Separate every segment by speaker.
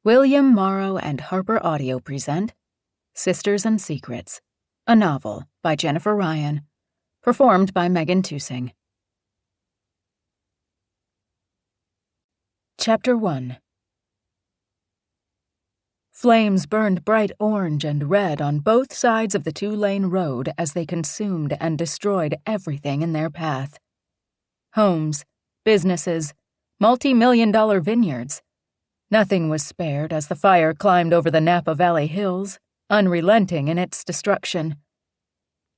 Speaker 1: William Morrow and Harper Audio present Sisters and Secrets, a novel by Jennifer Ryan, performed by Megan Tusing. Chapter 1. Flames burned bright orange and red on both sides of the two-lane road as they consumed and destroyed everything in their path. Homes, businesses, multi-million-dollar vineyards. Nothing was spared as the fire climbed over the Napa Valley hills, unrelenting in its destruction.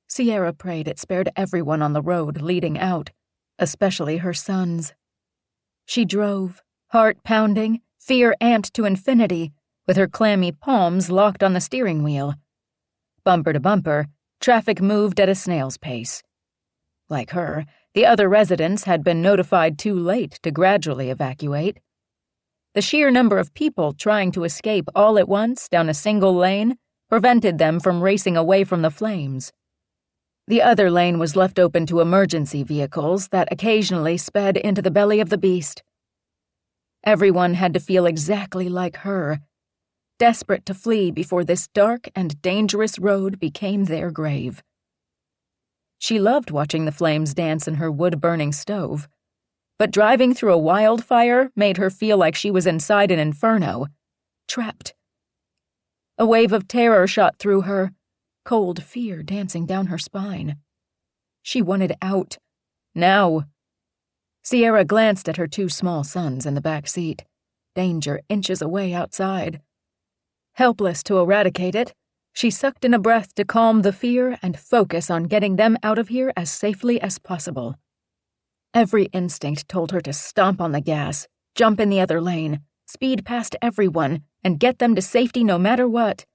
Speaker 1: Sierra prayed it spared everyone on the road leading out, especially her sons. She drove, heart pounding, fear amped to infinity, with her clammy palms locked on the steering wheel. Bumper to bumper, traffic moved at a snail's pace. Like her, the other residents had been notified too late to gradually evacuate. The sheer number of people trying to escape all at once down a single lane prevented them from racing away from the flames. The other lane was left open to emergency vehicles that occasionally sped into the belly of the beast. Everyone had to feel exactly like her, desperate to flee before this dark and dangerous road became their grave. She loved watching the flames dance in her wood-burning stove, but driving through a wildfire made her feel like she was inside an inferno, trapped. A wave of terror shot through her, cold fear dancing down her spine. She wanted out, now. Sierra glanced at her two small sons in the back seat, danger inches away outside. Helpless to eradicate it, she sucked in a breath to calm the fear and focus on getting them out of here as safely as possible. Every instinct told her to stomp on the gas, jump in the other lane, speed past everyone, and get them to safety no matter what.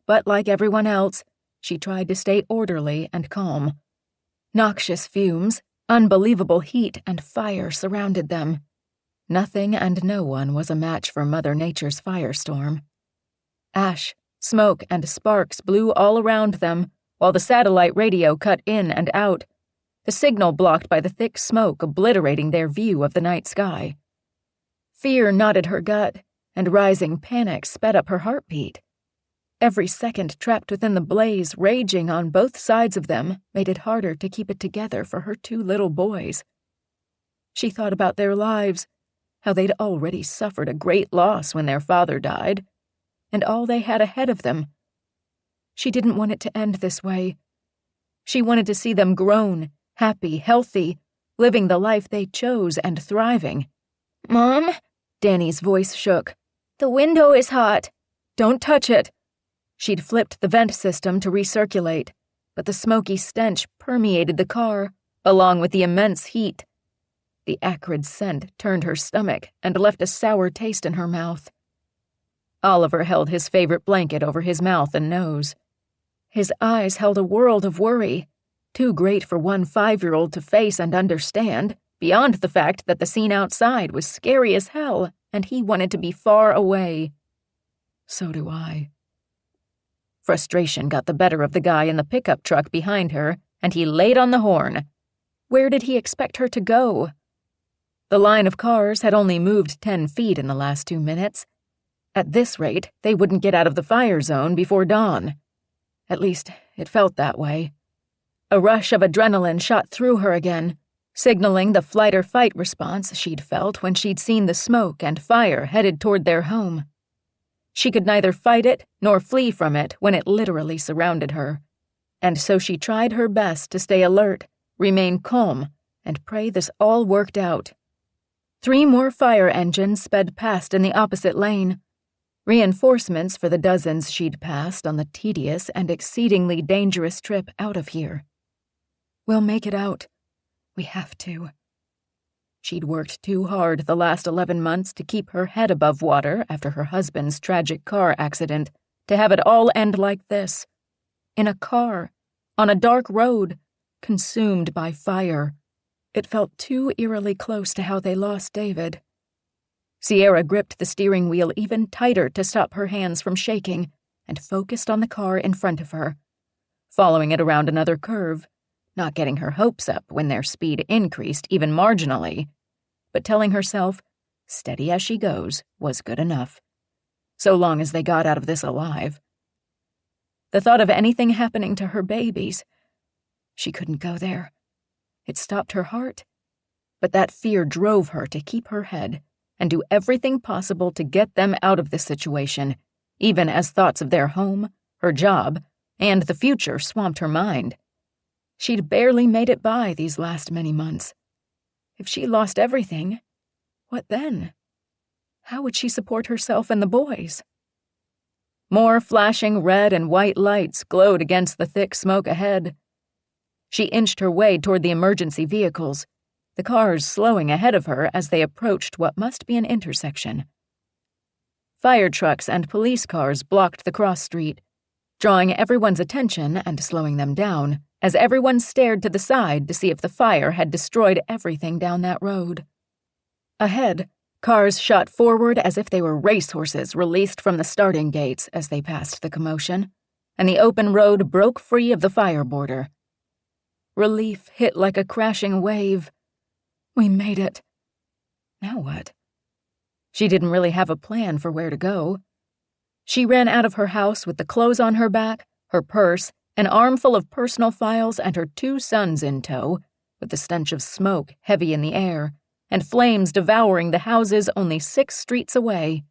Speaker 1: But like everyone else, she tried to stay orderly and calm. Noxious fumes, unbelievable heat, and fire surrounded them. Nothing and no one was a match for Mother Nature's firestorm. Ash, smoke, and sparks blew all around them, while the satellite radio cut in and out, the signal blocked by the thick smoke obliterating their view of the night sky. Fear knotted her gut, and rising panic sped up her heartbeat. Every second trapped within the blaze raging on both sides of them made it harder to keep it together for her two little boys. She thought about their lives, how they'd already suffered a great loss when their father died, and all they had ahead of them. She didn't want it to end this way. She wanted to see them grown, happy, healthy, living the life they chose and thriving.
Speaker 2: "Mom?"
Speaker 1: Danny's voice shook.
Speaker 2: "The window is hot."
Speaker 1: "Don't touch it." She'd flipped the vent system to recirculate, but the smoky stench permeated the car, along with the immense heat. The acrid scent turned her stomach and left a sour taste in her mouth. Oliver held his favorite blanket over his mouth and nose. His eyes held a world of worry, too great for one 5-year-old to face and understand, beyond the fact that the scene outside was scary as hell and he wanted to be far away. So do I. Frustration got the better of the guy in the pickup truck behind her, and he laid on the horn. Where did he expect her to go? The line of cars had only moved 10 feet in the last 2 minutes. At this rate, they wouldn't get out of the fire zone before dawn. At least, it felt that way. A rush of adrenaline shot through her again, signaling the flight-or-fight response she'd felt when she'd seen the smoke and fire headed toward their home. She could neither fight it nor flee from it when it literally surrounded her, and so she tried her best to stay alert, remain calm, and pray this all worked out. 3 more fire engines sped past in the opposite lane, reinforcements for the dozens she'd passed on the tedious and exceedingly dangerous trip out of here. We'll make it out. We have to. She'd worked too hard the last 11 months to keep her head above water after her husband's tragic car accident, to have it all end like this. In a car, on a dark road, consumed by fire. It felt too eerily close to how they lost David. Sierra gripped the steering wheel even tighter to stop her hands from shaking and focused on the car in front of her, following it around another curve, not getting her hopes up when their speed increased even marginally, but telling herself, steady as she goes, was good enough. so long as they got out of this alive. The thought of anything happening to her babies, she couldn't go there. It stopped her heart, but that fear drove her to keep her head and do everything possible to get them out of this situation, even as thoughts of their home, her job, and the future swamped her mind. She'd barely made it by these last many months. If she lost everything, what then? How would she support herself and the boys? More flashing red and white lights glowed against the thick smoke ahead. She inched her way toward the emergency vehicles, the cars slowing ahead of her as they approached what must be an intersection. Fire trucks and police cars blocked the cross street, drawing everyone's attention and slowing them down as everyone stared to the side to see if the fire had destroyed everything down that road. Ahead, cars shot forward as if they were racehorses released from the starting gates as they passed the commotion, and the open road broke free of the fire border. Relief hit like a crashing wave. We made it. Now what? She didn't really have a plan for where to go. She ran out of her house with the clothes on her back, her purse, an armful of personal files, and her 2 sons in tow, with the stench of smoke heavy in the air, and flames devouring the houses only 6 streets away.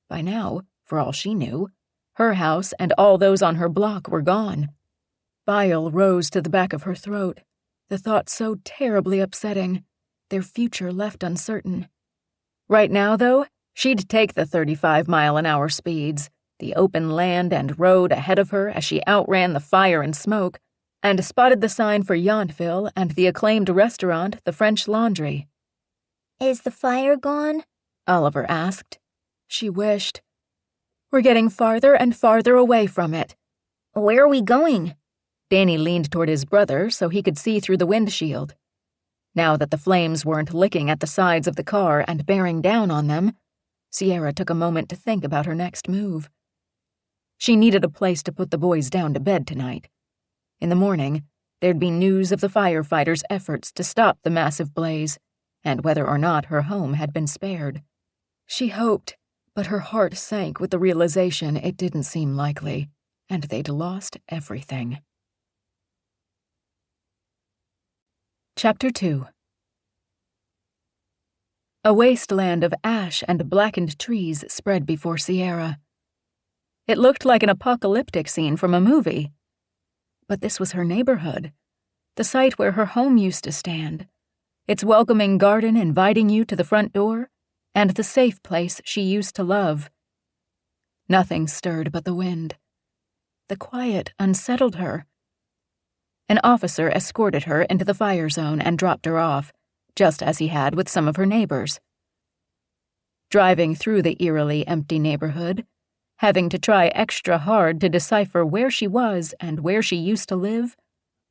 Speaker 1: By now, for all she knew, her house and all those on her block were gone. Bile rose to the back of her throat, the thought so terribly upsetting, their future left uncertain. Right now, though, she'd take the 35-mile-an-hour speeds, the open land and road ahead of her as she outran the fire and smoke, and spotted the sign for Yountville and the acclaimed restaurant, the French Laundry.
Speaker 2: Is the fire gone?
Speaker 1: Oliver asked. She wished. We're getting farther and farther away from it.
Speaker 2: Where are we going?
Speaker 1: Danny leaned toward his brother so he could see through the windshield. Now that the flames weren't licking at the sides of the car and bearing down on them, Sierra took a moment to think about her next move. She needed a place to put the boys down to bed tonight. In the morning, there'd be news of the firefighters' efforts to stop the massive blaze, and whether or not her home had been spared. She hoped, but her heart sank with the realization it didn't seem likely, and they'd lost everything. Chapter 2. A wasteland of ash and blackened trees spread before Sierra. It looked like an apocalyptic scene from a movie. But this was her neighborhood, the site where her home used to stand, its welcoming garden inviting you to the front door, and the safe place she used to love. Nothing stirred but the wind. The quiet unsettled her. An officer escorted her into the fire zone and dropped her off, just as he had with some of her neighbors. Driving through the eerily empty neighborhood, having to try extra hard to decipher where she was and where she used to live,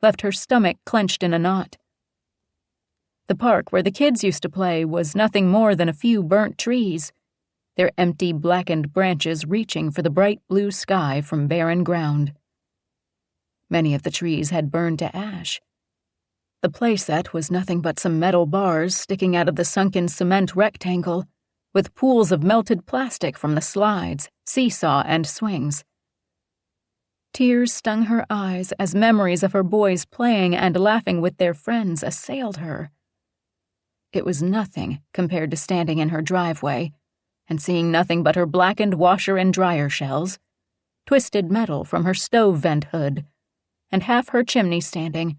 Speaker 1: left her stomach clenched in a knot. The park where the kids used to play was nothing more than a few burnt trees, their empty, blackened branches reaching for the bright blue sky from barren ground. Many of the trees had burned to ash. The playset was nothing but some metal bars sticking out of the sunken cement rectangle, with pools of melted plastic from the slides, seesaw, and swings. Tears stung her eyes as memories of her boys playing and laughing with their friends assailed her. It was nothing compared to standing in her driveway and seeing nothing but her blackened washer and dryer shells, twisted metal from her stove vent hood, and half her chimney standing,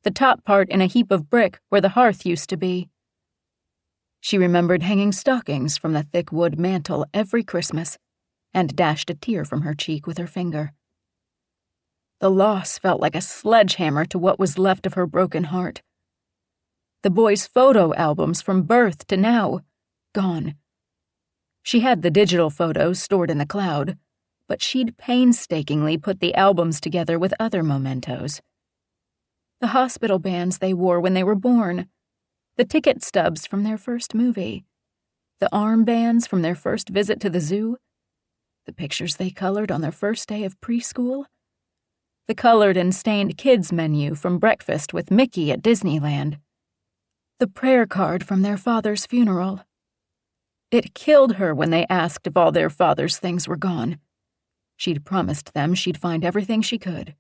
Speaker 1: the top part in a heap of brick where the hearth used to be. She remembered hanging stockings from the thick wood mantel every Christmas and dashed a tear from her cheek with her finger. The loss felt like a sledgehammer to what was left of her broken heart. The boys' photo albums from birth to now, gone. She had the digital photos stored in the cloud, but she'd painstakingly put the albums together with other mementos. The hospital bands they wore when they were born, the ticket stubs from their first movie, the armbands from their first visit to the zoo, the pictures they colored on their first day of preschool, the colored and stained kids menu from breakfast with Mickey at Disneyland, the prayer card from their father's funeral. It killed her when they asked if all their father's things were gone. She'd promised them she'd find everything she could.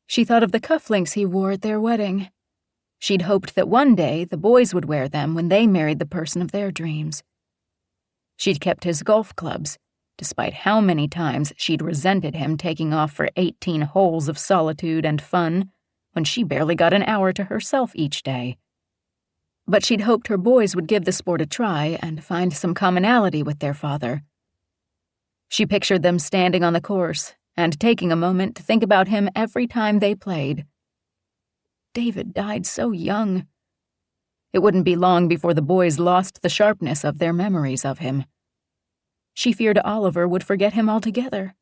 Speaker 1: She thought of the cufflinks he wore at their wedding. She'd hoped that one day the boys would wear them when they married the person of their dreams. She'd kept his golf clubs, despite how many times she'd resented him taking off for 18 holes of solitude and fun when she barely got an hour to herself each day. But she'd hoped her boys would give the sport a try and find some commonality with their father. She pictured them standing on the course and taking a moment to think about him every time they played. David died so young. It wouldn't be long before the boys lost the sharpness of their memories of him. She feared Oliver would forget him altogether.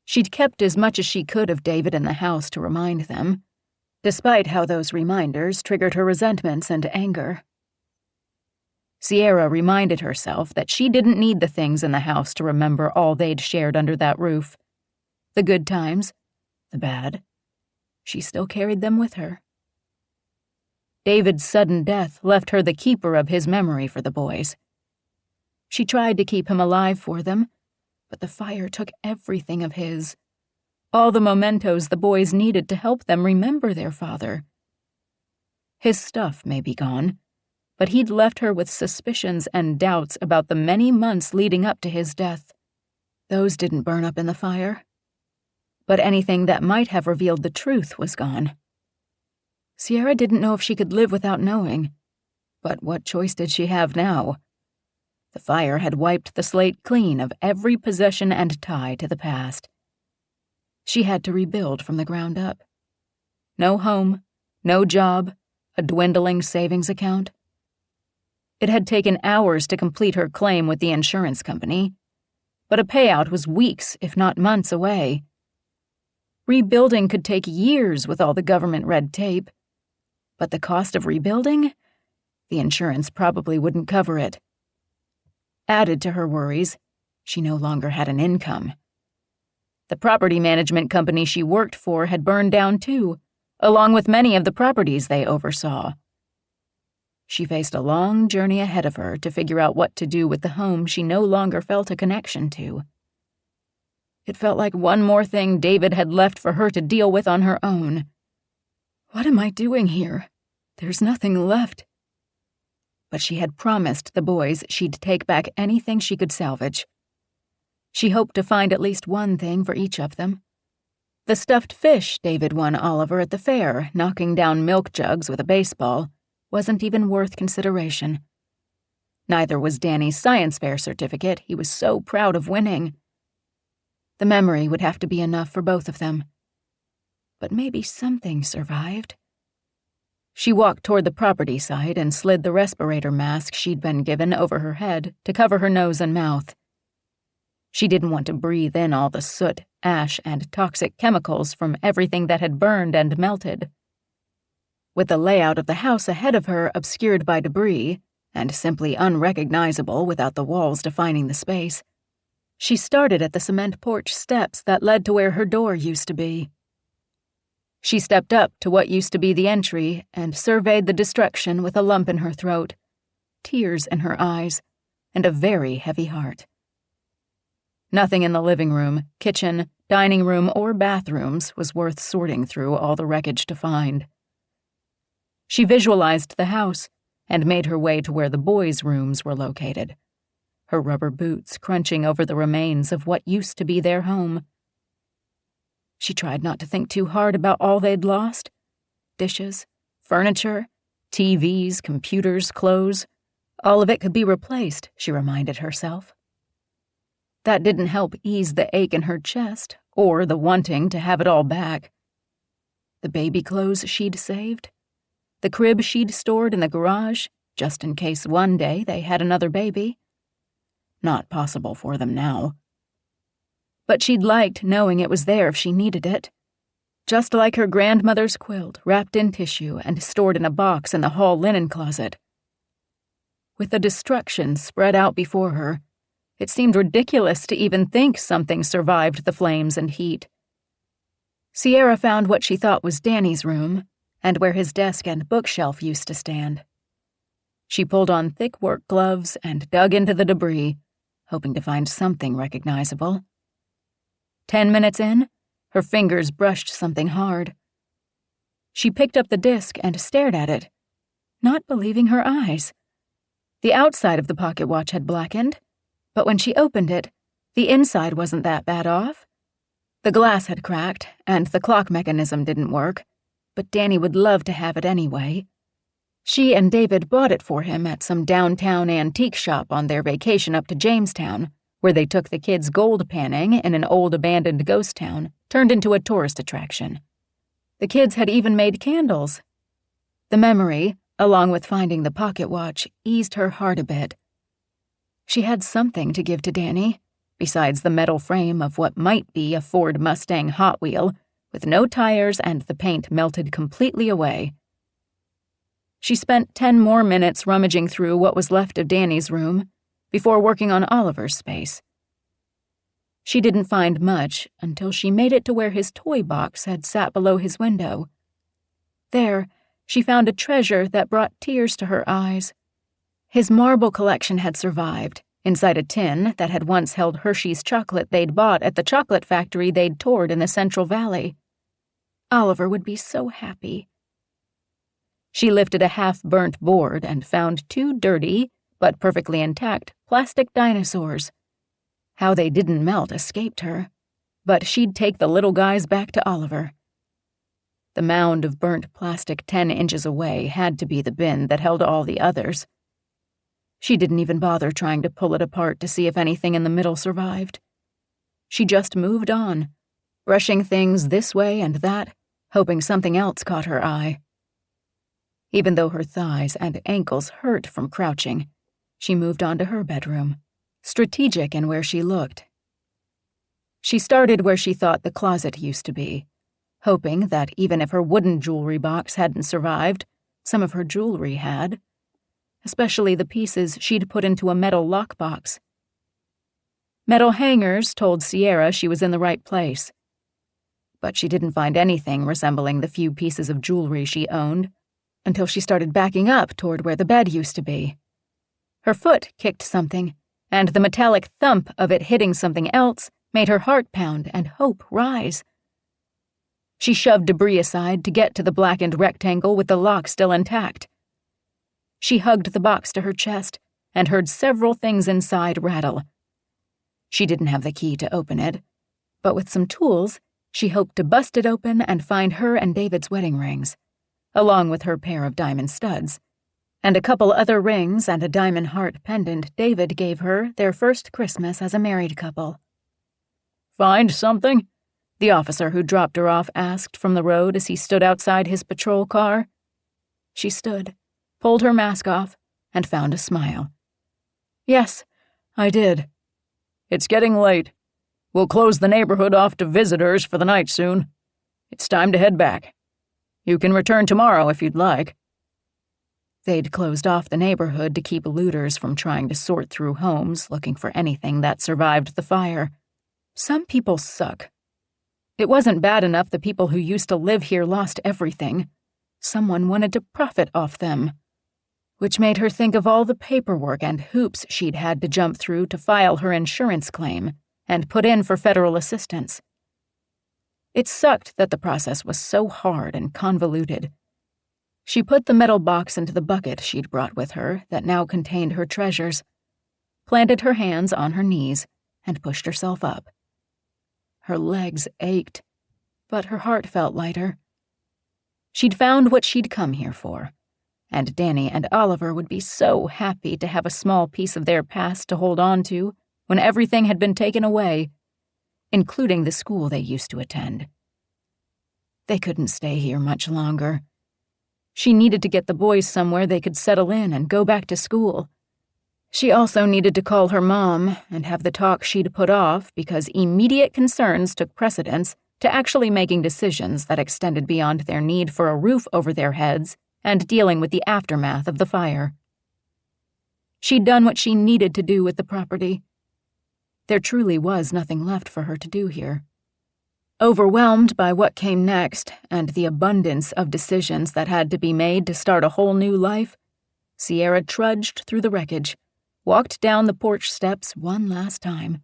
Speaker 1: She'd kept as much as she could of David in the house to remind them, despite how those reminders triggered her resentments and anger. Sierra reminded herself that she didn't need the things in the house to remember all they'd shared under that roof. The good times, the bad. She still carried them with her. David's sudden death left her the keeper of his memory for the boys. She tried to keep him alive for them, but the fire took everything of his. All the mementos the boys needed to help them remember their father. His stuff may be gone, but he'd left her with suspicions and doubts about the many months leading up to his death. Those didn't burn up in the fire. But anything that might have revealed the truth was gone. Sierra didn't know if she could live without knowing, but what choice did she have now? The fire had wiped the slate clean of every possession and tie to the past. She had to rebuild from the ground up. No home, no job, a dwindling savings account. It had taken hours to complete her claim with the insurance company, but a payout was weeks, if not months, away. Rebuilding could take years with all the government red tape, but the cost of rebuilding? The insurance probably wouldn't cover it. Added to her worries, she no longer had an income. The property management company she worked for had burned down too, along with many of the properties they oversaw. She faced a long journey ahead of her to figure out what to do with the home she no longer felt a connection to. It felt like one more thing David had left for her to deal with on her own. What am I doing here? There's nothing left. But she had promised the boys she'd take back anything she could salvage. She hoped to find at least one thing for each of them. The stuffed fish David won Oliver at the fair, knocking down milk jugs with a baseball, wasn't even worth consideration. Neither was Danny's science fair certificate he was so proud of winning. The memory would have to be enough for both of them. But maybe something survived. She walked toward the property site and slid the respirator mask she'd been given over her head to cover her nose and mouth. She didn't want to breathe in all the soot, ash, and toxic chemicals from everything that had burned and melted. With the layout of the house ahead of her obscured by debris, and simply unrecognizable without the walls defining the space, she started at the cement porch steps that led to where her door used to be. She stepped up to what used to be the entry and surveyed the destruction with a lump in her throat, tears in her eyes, and a very heavy heart. Nothing in the living room, kitchen, dining room, or bathrooms was worth sorting through all the wreckage to find. She visualized the house and made her way to where the boys' rooms were located, her rubber boots crunching over the remains of what used to be their home. She tried not to think too hard about all they'd lost. Dishes, furniture, TVs, computers, clothes. All of it could be replaced, she reminded herself. That didn't help ease the ache in her chest or the wanting to have it all back. The baby clothes she'd saved, the crib she'd stored in the garage, just in case one day they had another baby. Not possible for them now. But she'd liked knowing it was there if she needed it. Just like her grandmother's quilt, wrapped in tissue and stored in a box in the hall linen closet. With the destruction spread out before her, it seemed ridiculous to even think something survived the flames and heat. Sierra found what she thought was Danny's room, and where his desk and bookshelf used to stand. She pulled on thick work gloves and dug into the debris, hoping to find something recognizable. 10 minutes in, her fingers brushed something hard. She picked up the disc and stared at it, not believing her eyes. The outside of the pocket watch had blackened, but when she opened it, the inside wasn't that bad off. The glass had cracked, and the clock mechanism didn't work, but Danny would love to have it anyway. She and David bought it for him at some downtown antique shop on their vacation up to Jamestown, where they took the kids gold panning in an old abandoned ghost town turned into a tourist attraction. The kids had even made candles. The memory, along with finding the pocket watch, eased her heart a bit. She had something to give to Danny, besides the metal frame of what might be a Ford Mustang Hot Wheel, with no tires and the paint melted completely away. She spent 10 more minutes rummaging through what was left of Danny's room before working on Oliver's space. She didn't find much until she made it to where his toy box had sat below his window. There, she found a treasure that brought tears to her eyes. His marble collection had survived, inside a tin that had once held Hershey's chocolate they'd bought at the chocolate factory they'd toured in the Central Valley. Oliver would be so happy. She lifted a half-burnt board and found 2 dirty, but perfectly intact, plastic dinosaurs. How they didn't melt escaped her, but she'd take the little guys back to Oliver. The mound of burnt plastic 10 inches away had to be the bin that held all the others. She didn't even bother trying to pull it apart to see if anything in the middle survived. She just moved on, brushing things this way and that, hoping something else caught her eye. Even though her thighs and ankles hurt from crouching, she moved on to her bedroom, strategic in where she looked. She started where she thought the closet used to be, hoping that even if her wooden jewelry box hadn't survived, some of her jewelry had, especially the pieces she'd put into a metal lockbox. Metal hangers told Sierra she was in the right place, but she didn't find anything resembling the few pieces of jewelry she owned until she started backing up toward where the bed used to be. Her foot kicked something, and the metallic thump of it hitting something else made her heart pound and hope rise. She shoved debris aside to get to the blackened rectangle with the lock still intact. She hugged the box to her chest and heard several things inside rattle. She didn't have the key to open it, but with some tools, she hoped to bust it open and find her and David's wedding rings, along with her pair of diamond studs, and a couple other rings and a diamond heart pendant David gave her their first Christmas as a married couple. "Find something?" the officer who dropped her off asked from the road as he stood outside his patrol car. She stood, pulled her mask off, and found a smile. "Yes, I did." "It's getting late. We'll close the neighborhood off to visitors for the night soon. It's time to head back. You can return tomorrow if you'd like." They'd closed off the neighborhood to keep looters from trying to sort through homes looking for anything that survived the fire. Some people suck. It wasn't bad enough the people who used to live here lost everything. Someone wanted to profit off them, which made her think of all the paperwork and hoops she'd had to jump through to file her insurance claim and put in for federal assistance. It sucked that the process was so hard and convoluted. She put the metal box into the bucket she'd brought with her that now contained her treasures, planted her hands on her knees, and pushed herself up. Her legs ached, but her heart felt lighter. She'd found what she'd come here for, and Danny and Oliver would be so happy to have a small piece of their past to hold on to when everything had been taken away, including the school they used to attend. They couldn't stay here much longer. She needed to get the boys somewhere they could settle in and go back to school. She also needed to call her mom and have the talk she'd put off because immediate concerns took precedence to actually making decisions that extended beyond their need for a roof over their heads and dealing with the aftermath of the fire. She'd done what she needed to do with the property. There truly was nothing left for her to do here. Overwhelmed by what came next and the abundance of decisions that had to be made to start a whole new life, Sierra trudged through the wreckage, walked down the porch steps one last time,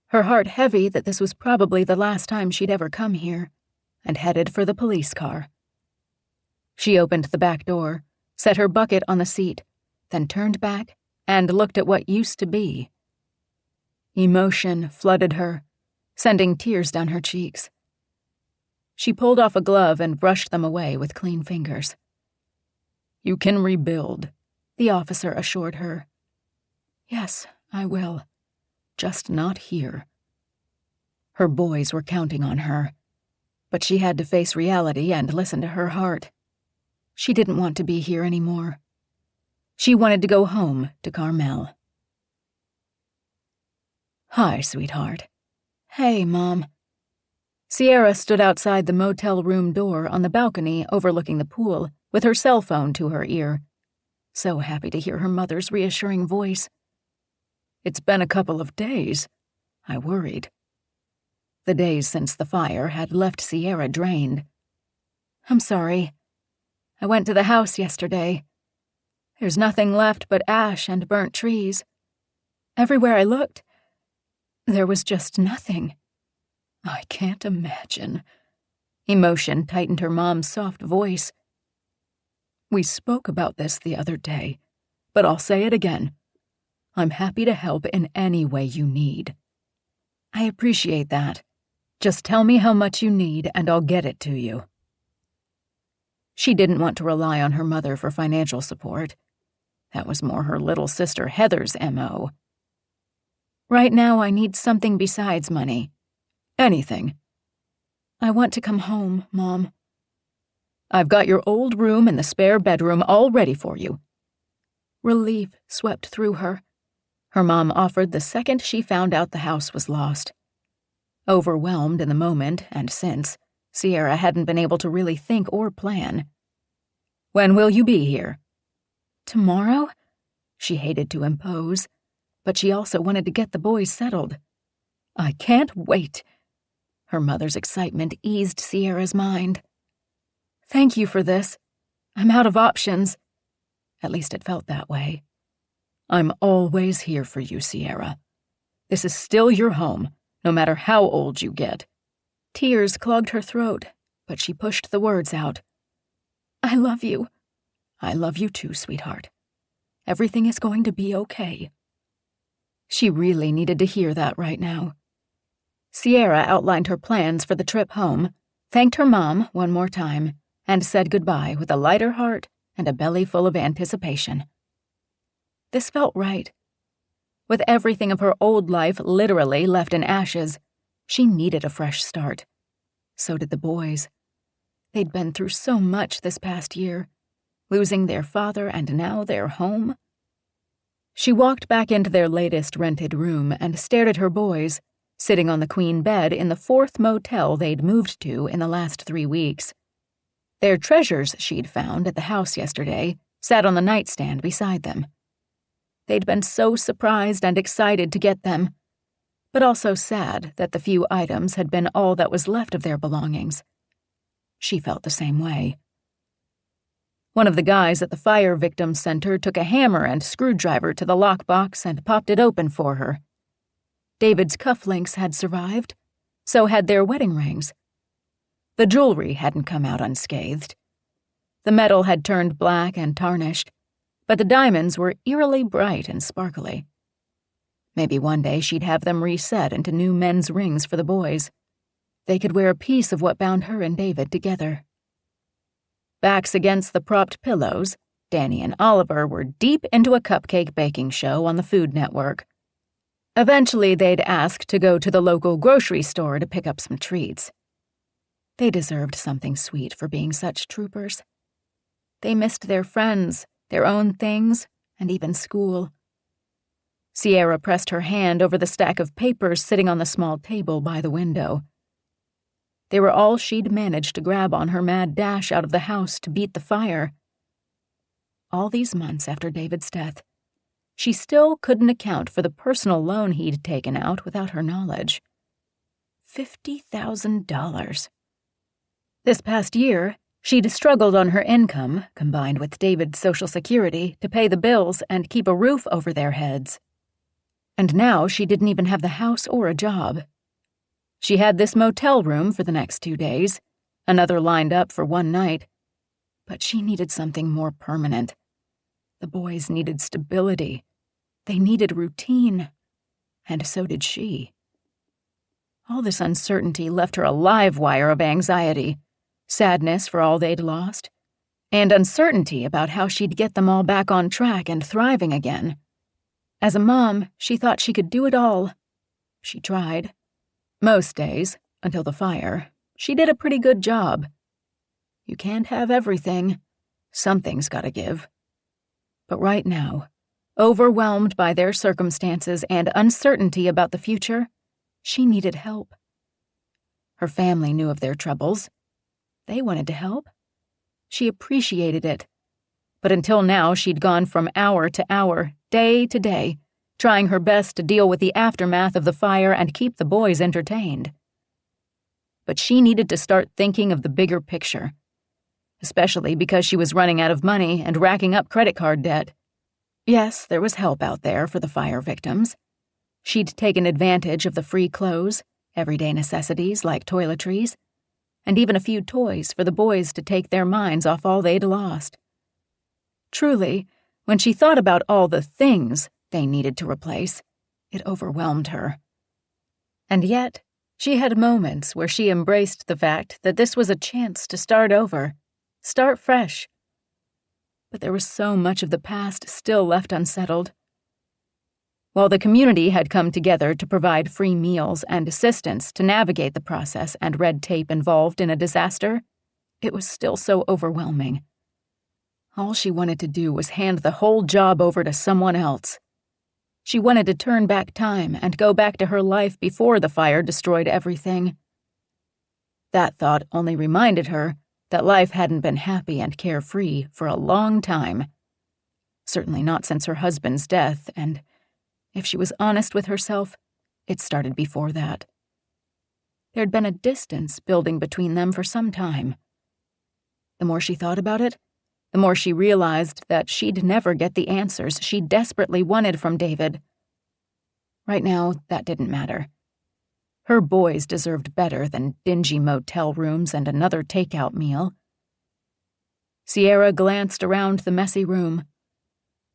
Speaker 1: her heart heavy that this was probably the last time she'd ever come here, and headed for the police car. She opened the back door, set her bucket on the seat, then turned back and looked at what used to be. Emotion flooded her, sending tears down her cheeks. She pulled off a glove and brushed them away with clean fingers. "You can rebuild," the officer assured her. "Yes, I will. Just not here." Her boys were counting on her, but she had to face reality and listen to her heart. She didn't want to be here anymore. She wanted to go home to Carmel. "Hi, sweetheart." "Hey, Mom." Sierra stood outside the motel room door on the balcony overlooking the pool with her cell phone to her ear, so happy to hear her mother's reassuring voice. "It's been a couple of days. I worried." The days since the fire had left Sierra drained. "I'm sorry. I went to the house yesterday. There's nothing left but ash and burnt trees. Everywhere I looked, there was just nothing." "I can't imagine." Emotion tightened her mom's soft voice. "We spoke about this the other day, but I'll say it again. I'm happy to help in any way you need." "I appreciate that. Just tell me how much you need and I'll get it to you." She didn't want to rely on her mother for financial support. That was more her little sister Heather's MO. "Right now I need something besides money. Anything." "I want to come home, Mom." "I've got your old room and the spare bedroom all ready for you." Relief swept through her. Her mom offered the second she found out the house was lost. Overwhelmed in the moment and since, Sierra hadn't been able to really think or plan. "When will you be here?" "Tomorrow?" She hated to impose, but she also wanted to get the boys settled. "I can't wait." Her mother's excitement eased Sierra's mind. "Thank you for this. I'm out of options." At least it felt that way. "I'm always here for you, Sierra. This is still your home, no matter how old you get." Tears clogged her throat, but she pushed the words out. "I love you." "I love you too, sweetheart. Everything is going to be okay." She really needed to hear that right now. Sierra outlined her plans for the trip home, thanked her mom one more time, and said goodbye with a lighter heart and a belly full of anticipation. This felt right. With everything of her old life literally left in ashes, she needed a fresh start. So did the boys. They'd been through so much this past year, losing their father and now their home. She walked back into their latest rented room and stared at her boys, sitting on the queen bed in the 4th motel they'd moved to in the last 3 weeks. Their treasures she'd found at the house yesterday sat on the nightstand beside them. They'd been so surprised and excited to get them, but also sad that the few items had been all that was left of their belongings. She felt the same way. One of the guys at the fire victim center took a hammer and screwdriver to the lockbox and popped it open for her. David's cufflinks had survived, so had their wedding rings. The jewelry hadn't come out unscathed. The metal had turned black and tarnished, but the diamonds were eerily bright and sparkly. Maybe one day she'd have them reset into new men's rings for the boys. They could wear a piece of what bound her and David together. Backs against the propped pillows, Danny and Oliver were deep into a cupcake baking show on the Food Network. Eventually, they'd ask to go to the local grocery store to pick up some treats. They deserved something sweet for being such troopers. They missed their friends, their own things, and even school. Sierra pressed her hand over the stack of papers sitting on the small table by the window. They were all she'd managed to grab on her mad dash out of the house to beat the fire. All these months after David's death, she still couldn't account for the personal loan he'd taken out without her knowledge. $50,000. This past year, She'd struggled on her income, combined with David's Social Security, to pay the bills and keep a roof over their heads. And now she didn't even have the house or a job. She had this motel room for the next 2 days, another lined up for one night, but she needed something more permanent. The boys needed stability. They needed routine. And so did she. All this uncertainty left her a live wire of anxiety, sadness for all they'd lost, and uncertainty about how she'd get them all back on track and thriving again. As a mom, she thought she could do it all. She tried. Most days, until the fire, she did a pretty good job. You can't have everything. Something's gotta give. But right now, overwhelmed by their circumstances and uncertainty about the future, she needed help. Her family knew of their troubles. They wanted to help. She appreciated it. But until now, she'd gone from hour to hour, day to day, trying her best to deal with the aftermath of the fire and keep the boys entertained. But she needed to start thinking of the bigger picture, especially because she was running out of money and racking up credit card debt. Yes, there was help out there for the fire victims. She'd taken advantage of the free clothes, everyday necessities like toiletries, and even a few toys for the boys to take their minds off all they'd lost. Truly, when she thought about all the things they needed to replace, it overwhelmed her. And yet, she had moments where she embraced the fact that this was a chance to start over, start fresh. But there was so much of the past still left unsettled. While the community had come together to provide free meals and assistance to navigate the process and red tape involved in a disaster, it was still so overwhelming. All she wanted to do was hand the whole job over to someone else. She wanted to turn back time and go back to her life before the fire destroyed everything. That thought only reminded her that life hadn't been happy and carefree for a long time. Certainly not since her husband's death, and if she was honest with herself, it started before that. There'd been a distance building between them for some time. The more she thought about it, the more she realized that she'd never get the answers she desperately wanted from David. Right now, that didn't matter. Her boys deserved better than dingy motel rooms and another takeout meal. Sierra glanced around the messy room.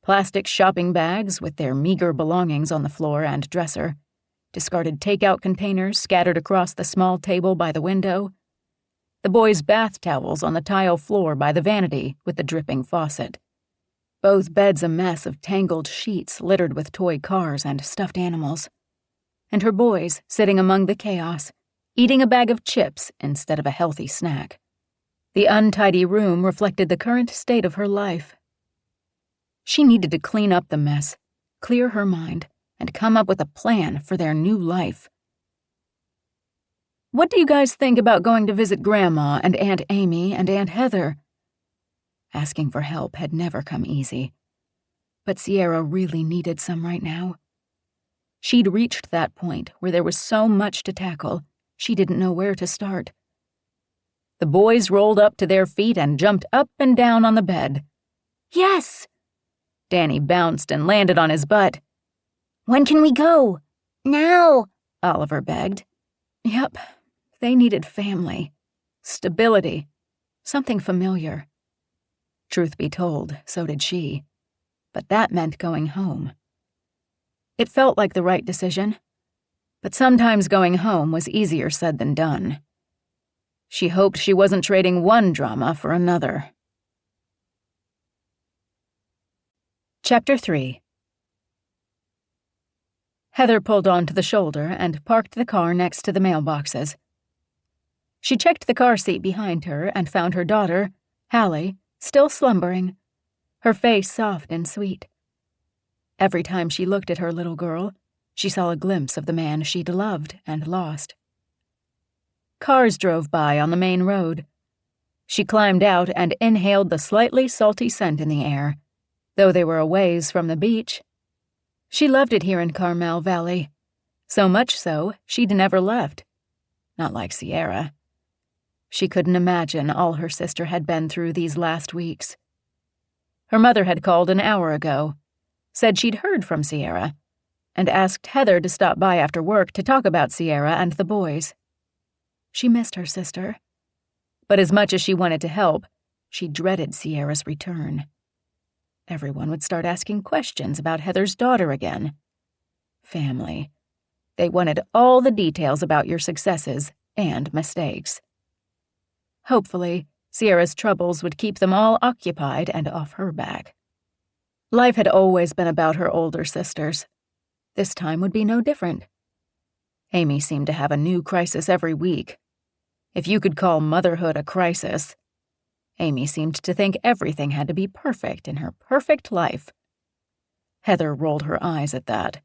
Speaker 1: Plastic shopping bags with their meager belongings on the floor and dresser, discarded takeout containers scattered across the small table by the window, the boys' bath towels on the tile floor by the vanity with the dripping faucet, both beds a mess of tangled sheets littered with toy cars and stuffed animals, and her boys sitting among the chaos, eating a bag of chips instead of a healthy snack. The untidy room reflected the current state of her life. She needed to clean up the mess, clear her mind, and come up with a plan for their new life. "What do you guys think about going to visit Grandma and Aunt Amy and Aunt Heather?" Asking for help had never come easy. But Sierra really needed some right now. She'd reached that point where there was so much to tackle, she didn't know where to start. The boys rolled up to their feet and jumped up and down on the bed.
Speaker 2: Yes!
Speaker 1: Danny bounced and landed on his butt.
Speaker 2: When can we go? Now!
Speaker 1: Oliver begged. Yep, they needed family, stability, something familiar. Truth be told, so did she. But that meant going home. It felt like the right decision, but sometimes going home was easier said than done. She hoped she wasn't trading one drama for another. Chapter 3. Heather pulled onto the shoulder and parked the car next to the mailboxes. She checked the car seat behind her and found her daughter, Hallie, still slumbering, her face soft and sweet. Every time she looked at her little girl, she saw a glimpse of the man she'd loved and lost. Cars drove by on the main road. She climbed out and inhaled the slightly salty scent in the air. Though they were a ways from the beach, she loved it here in Carmel Valley. So much so, she'd never left. Not like Sierra. She couldn't imagine all her sister had been through these last weeks. Her mother had called an hour ago, said she'd heard from Sierra, and asked Heather to stop by after work to talk about Sierra and the boys. She missed her sister, but as much as she wanted to help, she dreaded Sierra's return. Everyone would start asking questions about Heather's daughter again. Family. They wanted all the details about your successes and mistakes. Hopefully, Sierra's troubles would keep them all occupied and off her back. Life had always been about her older sisters. This time would be no different. Amy seemed to have a new crisis every week. If you could call motherhood a crisis, Amy seemed to think everything had to be perfect in her perfect life. Heather rolled her eyes at that.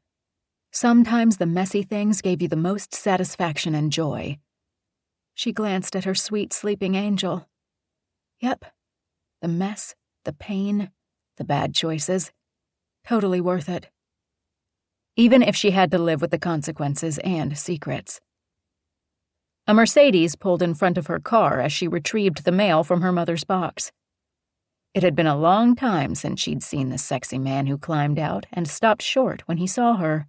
Speaker 1: Sometimes the messy things gave you the most satisfaction and joy. She glanced at her sweet sleeping angel. Yep, the mess, the pain, the bad choices, totally worth it. Even if she had to live with the consequences and secrets. A Mercedes pulled in front of her car as she retrieved the mail from her mother's box. It had been a long time since she'd seen the sexy man who climbed out and stopped short when he saw her.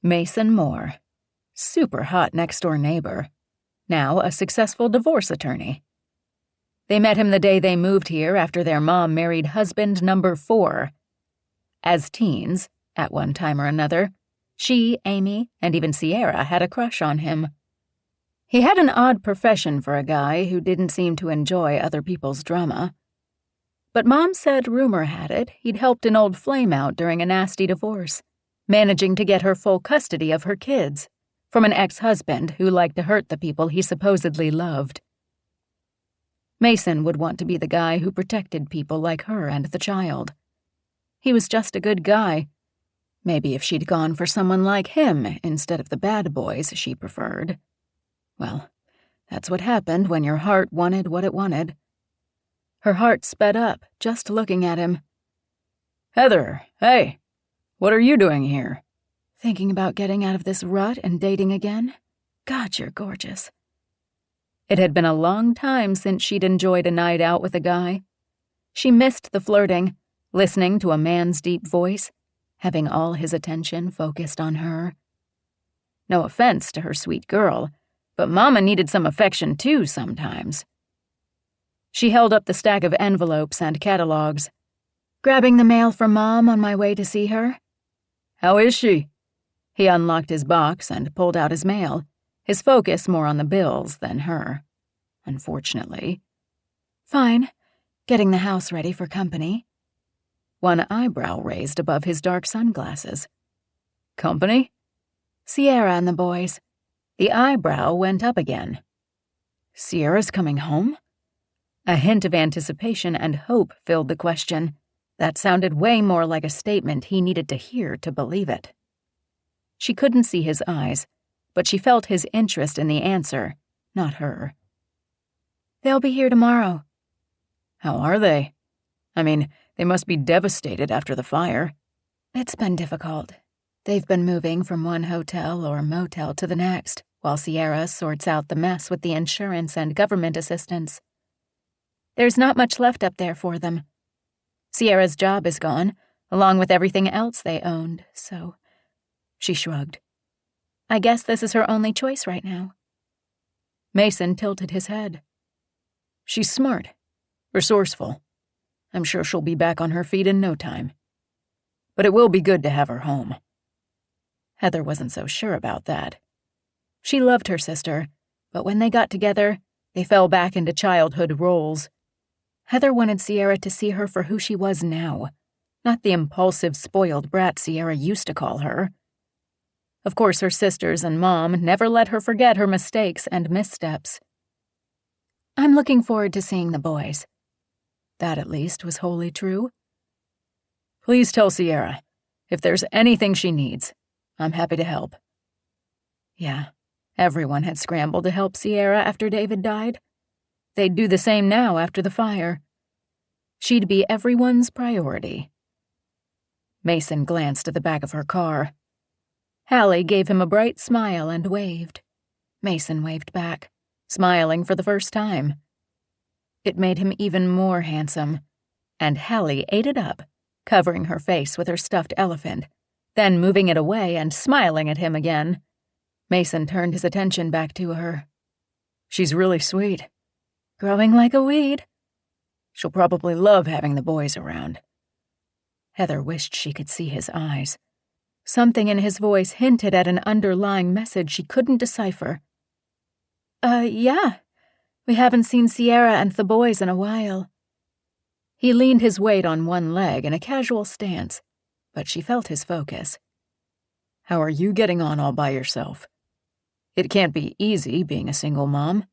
Speaker 1: Mason Moore, super hot next-door neighbor, now a successful divorce attorney. They met him the day they moved here after their mom married husband number 4. As teens, at one time or another, she, Amy, and even Sierra had a crush on him. He had an odd profession for a guy who didn't seem to enjoy other people's drama. But Mom said rumor had it he'd helped an old flame out during a nasty divorce, managing to get her full custody of her kids from an ex-husband who liked to hurt the people he supposedly loved. Mason would want to be the guy who protected people like her and the child. He was just a good guy. Maybe if she'd gone for someone like him instead of the bad boys she preferred. Well, that's what happened when your heart wanted what it wanted. Her heart sped up just looking at him. "Heather, hey, what are you doing here?" "Thinking about getting out of this rut and dating again? God, you're gorgeous." It had been a long time since she'd enjoyed a night out with a guy. She missed the flirting, listening to a man's deep voice, having all his attention focused on her. No offense to her sweet girl, but Mama needed some affection too sometimes. She held up the stack of envelopes and catalogs. "Grabbing the mail from Mom on my way to see her." "How is she?" He unlocked his box and pulled out his mail, his focus more on the bills than her. Unfortunately. "Fine. Getting the house ready for company." One eyebrow raised above his dark sunglasses. "Company?" "Sierra and the boys." The eyebrow went up again. "Sierra's coming home?" A hint of anticipation and hope filled the question. That sounded way more like a statement he needed to hear to believe it. She couldn't see his eyes, but she felt his interest in the answer, not her. "They'll be here tomorrow." "How are they? I mean, they must be devastated after the fire." "It's been difficult. They've been moving from one hotel or motel to the next, while Sierra sorts out the mess with the insurance and government assistance. There's not much left up there for them. Sierra's job is gone, along with everything else they owned, so..." She shrugged. "I guess this is her only choice right now." Mason tilted his head. "She's smart, resourceful. I'm sure she'll be back on her feet in no time. But it will be good to have her home." Heather wasn't so sure about that. She loved her sister, but when they got together, they fell back into childhood roles. Heather wanted Sierra to see her for who she was now, not the impulsive, spoiled brat Sierra used to call her. Of course, her sisters and Mom never let her forget her mistakes and missteps. "I'm looking forward to seeing the boys." That, at least, was wholly true. "Please tell Sierra, if there's anything she needs, I'm happy to help." Yeah, everyone had scrambled to help Sierra after David died. They'd do the same now after the fire. She'd be everyone's priority. Mason glanced at the back of her car. Hallie gave him a bright smile and waved. Mason waved back, smiling for the first time. It made him even more handsome, and Hallie ate it up, covering her face with her stuffed elephant, then moving it away and smiling at him again. Mason turned his attention back to her. She's really sweet. Growing like a weed. She'll probably love having the boys around. Heather wished she could see his eyes. Something in his voice hinted at an underlying message she couldn't decipher. Yeah. We haven't seen Sierra and the boys in a while. He leaned his weight on one leg in a casual stance, but she felt his focus. How are you getting on all by yourself? It can't be easy being a single mom.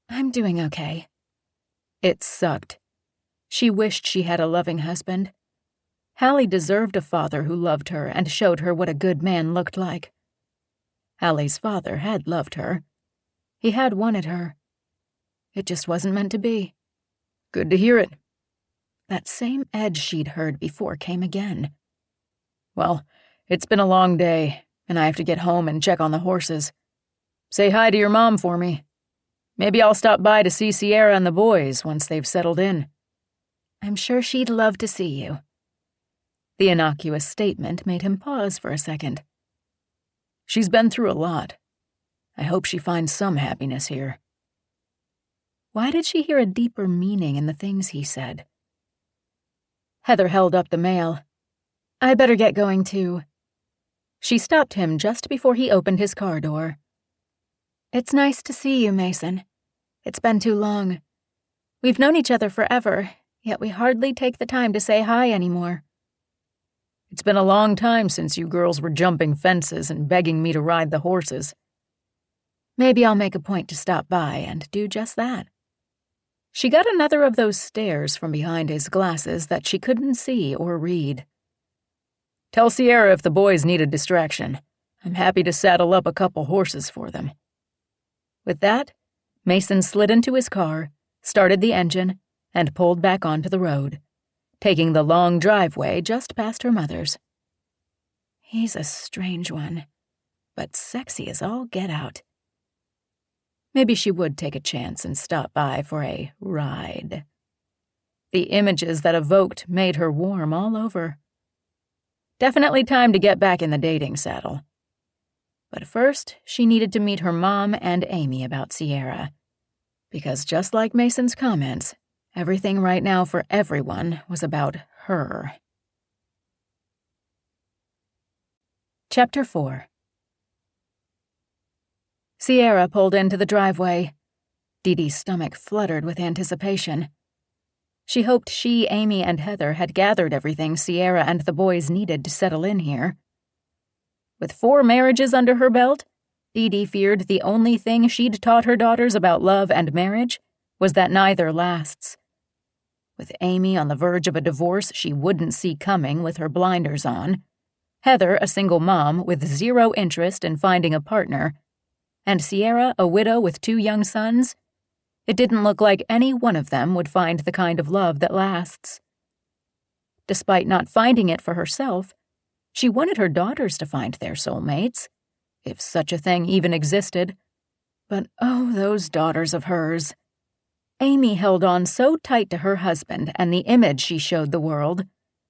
Speaker 1: I'm doing okay. It sucked. She wished she had a loving husband. Hallie deserved a father who loved her and showed her what a good man looked like. Hallie's father had loved her. He had wanted her. It just wasn't meant to be. Good to hear it. That same edge she'd heard before came again. Well, it's been a long day, and I have to get home and check on the horses. Say hi to your mom for me. Maybe I'll stop by to see Sierra and the boys once they've settled in. I'm sure she'd love to see you. The innocuous statement made him pause for a second. She's been through a lot. I hope she finds some happiness here. Why did she hear a deeper meaning in the things he said? Heather held up the mail. I better get going too. She stopped him just before he opened his car door. It's nice to see you, Mason. It's been too long. We've known each other forever, yet we hardly take the time to say hi anymore. It's been a long time since you girls were jumping fences and begging me to ride the horses. Maybe I'll make a point to stop by and do just that. She got another of those stares from behind his glasses that she couldn't see or read. Tell Sierra if the boys need a distraction. I'm happy to saddle up a couple horses for them. With that, Mason slid into his car, started the engine, and pulled back onto the road, taking the long driveway just past her mother's. He's a strange one, but sexy as all get out. Maybe she would take a chance and stop by for a ride. The images that evoked made her warm all over. Definitely time to get back in the dating saddle. But first, she needed to meet her mom and Amy about Sierra. Because just like Mason's comments, everything right now for everyone was about her. Chapter 4. Sierra pulled into the driveway. Dee Dee's stomach fluttered with anticipation. She hoped she, Amy, and Heather had gathered everything Sierra and the boys needed to settle in here. With 4 marriages under her belt, Dee Dee feared the only thing she'd taught her daughters about love and marriage was that neither lasts. With Amy on the verge of a divorce she wouldn't see coming with her blinders on, Heather a single mom with 0 interest in finding a partner, and Sierra a widow with 2 young sons, it didn't look like any one of them would find the kind of love that lasts. Despite not finding it for herself, she wanted her daughters to find their soulmates, if such a thing even existed. But oh, those daughters of hers. Amy held on so tight to her husband and the image she showed the world,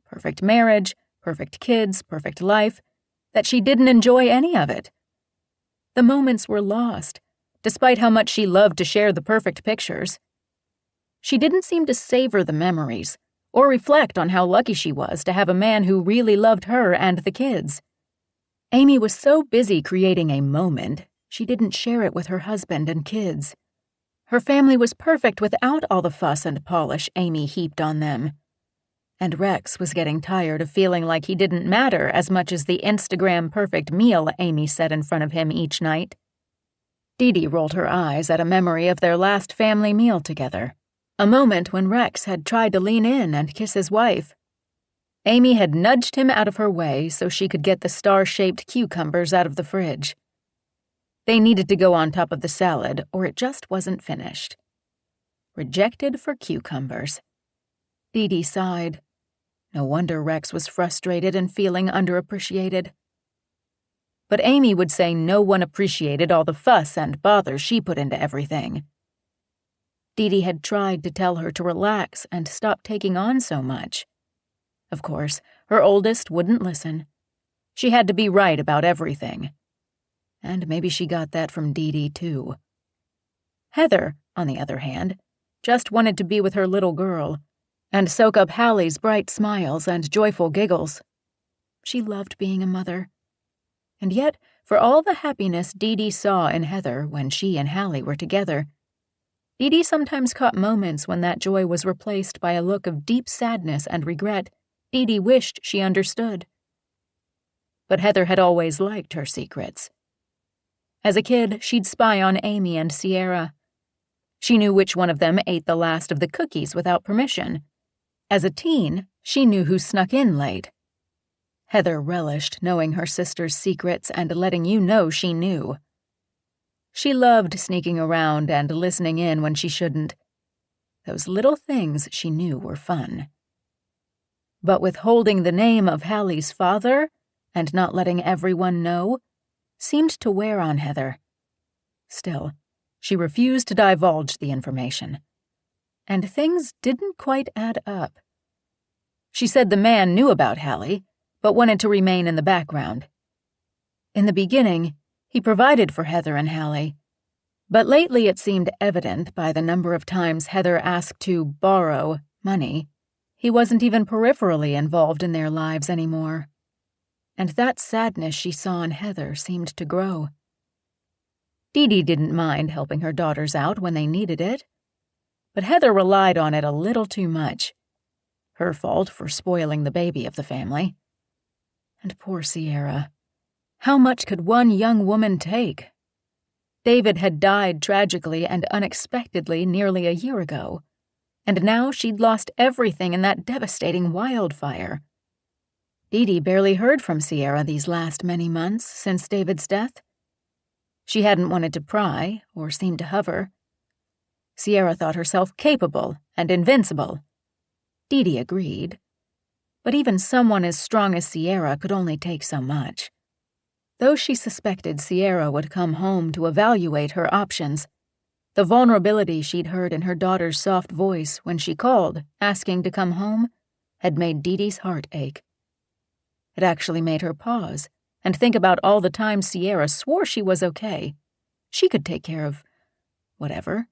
Speaker 1: perfect marriage, perfect kids, perfect life, that she didn't enjoy any of it. The moments were lost, despite how much she loved to share the perfect pictures. She didn't seem to savor the memories, or reflect on how lucky she was to have a man who really loved her and the kids. Amy was so busy creating a moment, she didn't share it with her husband and kids. Her family was perfect without all the fuss and polish Amy heaped on them. And Rex was getting tired of feeling like he didn't matter as much as the Instagram-perfect meal Amy set in front of him each night. Dee Dee rolled her eyes at a memory of their last family meal together, a moment when Rex had tried to lean in and kiss his wife. Amy had nudged him out of her way so she could get the star-shaped cucumbers out of the fridge. They needed to go on top of the salad, or it just wasn't finished. Rejected for cucumbers. Dee Dee sighed. No wonder Rex was frustrated and feeling underappreciated. but Amy would say no one appreciated all the fuss and bother she put into everything. Dee Dee had tried to tell her to relax and stop taking on so much. Of course, her oldest wouldn't listen. She had to be right about everything. And maybe she got that from Dee Dee, too. Heather, on the other hand, just wanted to be with her little girl and soak up Hallie's bright smiles and joyful giggles. She loved being a mother. And yet, for all the happiness Dee Dee saw in Heather when she and Hallie were together, Dee Dee sometimes caught moments when that joy was replaced by a look of deep sadness and regret Dee Dee wished she understood. But Heather had always liked her secrets. As a kid, she'd spy on Amy and Sierra. She knew which one of them ate the last of the cookies without permission. As a teen, she knew who snuck in late. Heather relished knowing her sister's secrets and letting you know she knew. She loved sneaking around and listening in when she shouldn't. Those little things she knew were fun. But withholding the name of Hallie's father and not letting everyone know seemed to wear on Heather. Still, she refused to divulge the information. And things didn't quite add up. She said the man knew about Hallie, but wanted to remain in the background. In the beginning, he provided for Heather and Hallie, but lately it seemed evident by the number of times Heather asked to borrow money, he wasn't even peripherally involved in their lives anymore. And that sadness she saw in Heather seemed to grow. Dee Dee didn't mind helping her daughters out when they needed it, but Heather relied on it a little too much. Her fault for spoiling the baby of the family. And poor Sierra. How much could one young woman take? David had died tragically and unexpectedly nearly a year ago, and now she'd lost everything in that devastating wildfire. Dee Dee barely heard from Sierra these last many months since David's death. She hadn't wanted to pry or seem to hover. Sierra thought herself capable and invincible. Dee Dee agreed. But even someone as strong as Sierra could only take so much. Though she suspected Sierra would come home to evaluate her options, the vulnerability she'd heard in her daughter's soft voice when she called, asking to come home, had made Dee Dee's heart ache. It actually made her pause and think about all the times Sierra swore she was okay. She could take care of whatever.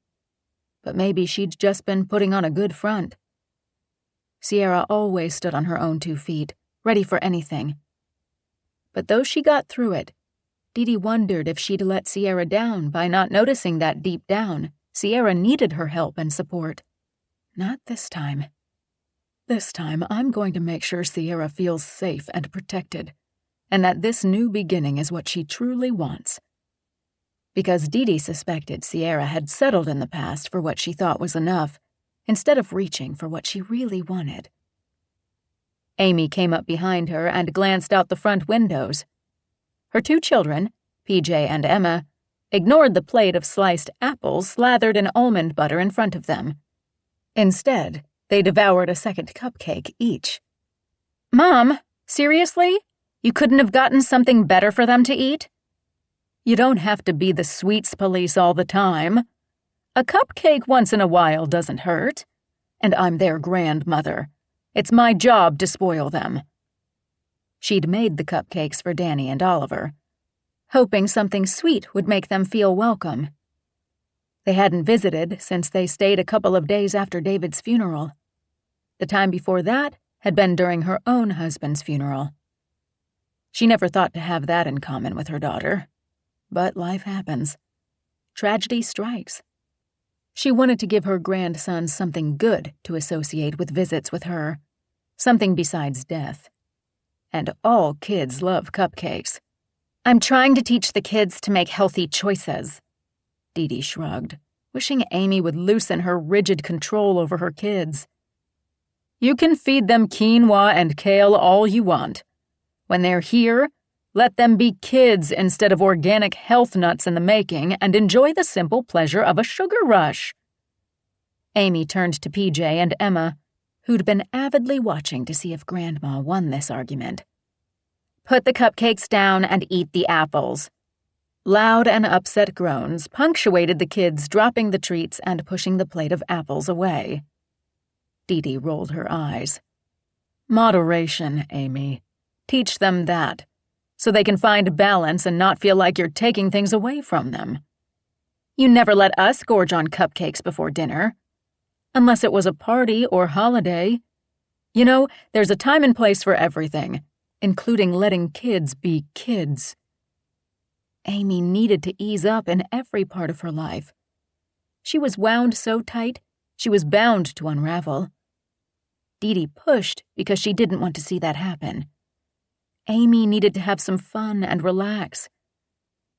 Speaker 1: But maybe she'd just been putting on a good front. Sierra always stood on her own 2 feet, ready for anything. But though she got through it, Dee Dee wondered if she'd let Sierra down by not noticing that deep down, Sierra needed her help and support. Not this time. This time, I'm going to make sure Sierra feels safe and protected, and that this new beginning is what she truly wants. Because Dee Dee suspected Sierra had settled in the past for what she thought was enough, instead of reaching for what she really wanted. Amy came up behind her and glanced out the front windows. Her 2 children, PJ and Emma, ignored the plate of sliced apples slathered in almond butter in front of them. Instead, they devoured a second cupcake each. "Mom, seriously? You couldn't have gotten something better for them to eat?" "You don't have to be the sweets police all the time. A cupcake once in a while doesn't hurt. And I'm their grandmother. It's my job to spoil them." She'd made the cupcakes for Danny and Oliver, hoping something sweet would make them feel welcome. They hadn't visited since they stayed a couple of days after David's funeral. The time before that had been during her own husband's funeral. She never thought to have that in common with her daughter. But life happens. Tragedy strikes. She wanted to give her grandsons something good to associate with visits with her, something besides death. And all kids love cupcakes. "I'm trying to teach the kids to make healthy choices." Dee Dee shrugged, wishing Amy would loosen her rigid control over her kids. "You can feed them quinoa and kale all you want. When they're here, let them be kids instead of organic health nuts in the making and enjoy the simple pleasure of a sugar rush." Amy turned to PJ and Emma, who'd been avidly watching to see if Grandma won this argument. Put the cupcakes down and eat the apples." Loud and upset groans punctuated the kids dropping the treats and pushing the plate of apples away. Dee Dee rolled her eyes. "Moderation, Amy. Teach them that, so they can find balance and not feel like you're taking things away from them. You never let us gorge on cupcakes before dinner. Unless it was a party or holiday. You know, there's a time and place for everything, including letting kids be kids." Amy needed to ease up in every part of her life. She was wound so tight, she was bound to unravel. Dee Dee pushed because she didn't want to see that happen. Amy needed to have some fun and relax.